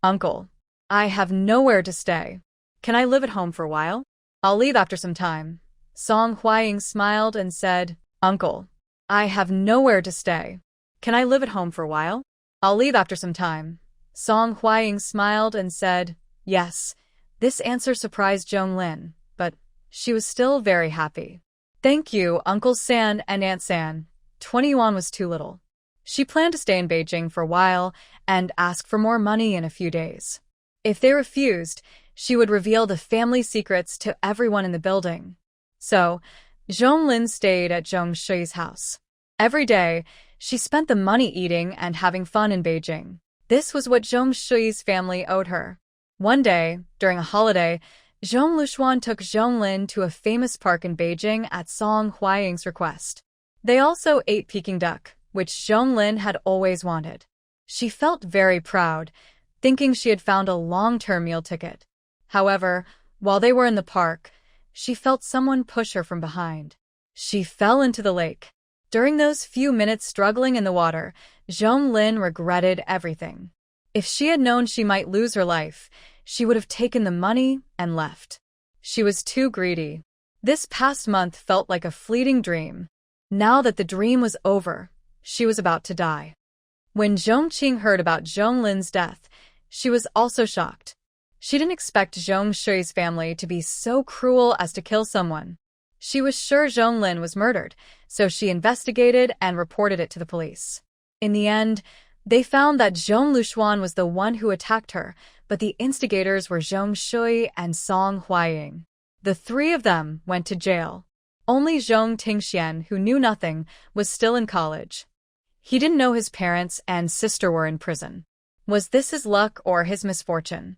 Uncle, I have nowhere to stay. Can I live at home for a while? I'll leave after some time. Song Huaying smiled and said, Uncle, I have nowhere to stay. Can I live at home for a while? I'll leave after some time. Song Huaying smiled and said, Yes. This answer surprised Zhonglin, but she was still very happy. Thank you, Uncle San and Aunt San. 20 yuan was too little. She planned to stay in Beijing for a while and ask for more money in a few days. If they refused, she would reveal the family secrets to everyone in the building. So, Zhonglin stayed at Zhong Shui's house. Every day, she spent the money eating and having fun in Beijing. This was what Zhong Shui's family owed her. One day, during a holiday, Zhong Lushuan took Zhonglin to a famous park in Beijing at Song Huaying's request. They also ate Peking duck, which Zhonglin had always wanted. She felt very proud, thinking she had found a long-term meal ticket. However, while they were in the park, she felt someone push her from behind. She fell into the lake. During those few minutes struggling in the water, Zhonglin regretted everything. If she had known she might lose her life, she would have taken the money and left. She was too greedy. This past month felt like a fleeting dream. Now that the dream was over, she was about to die. When Zhong Qing heard about Zhonglin's death, she was also shocked. She didn't expect Zhong Shui's family to be so cruel as to kill someone. She was sure Zhonglin was murdered, so she investigated and reported it to the police. In the end, they found that Zhong Lushuan was the one who attacked her, but the instigators were Zhong Shui and Song Huaying. The three of them went to jail. Only Zhong Qing, who knew nothing, was still in college. He didn't know his parents and sister were in prison. Was this his luck or his misfortune?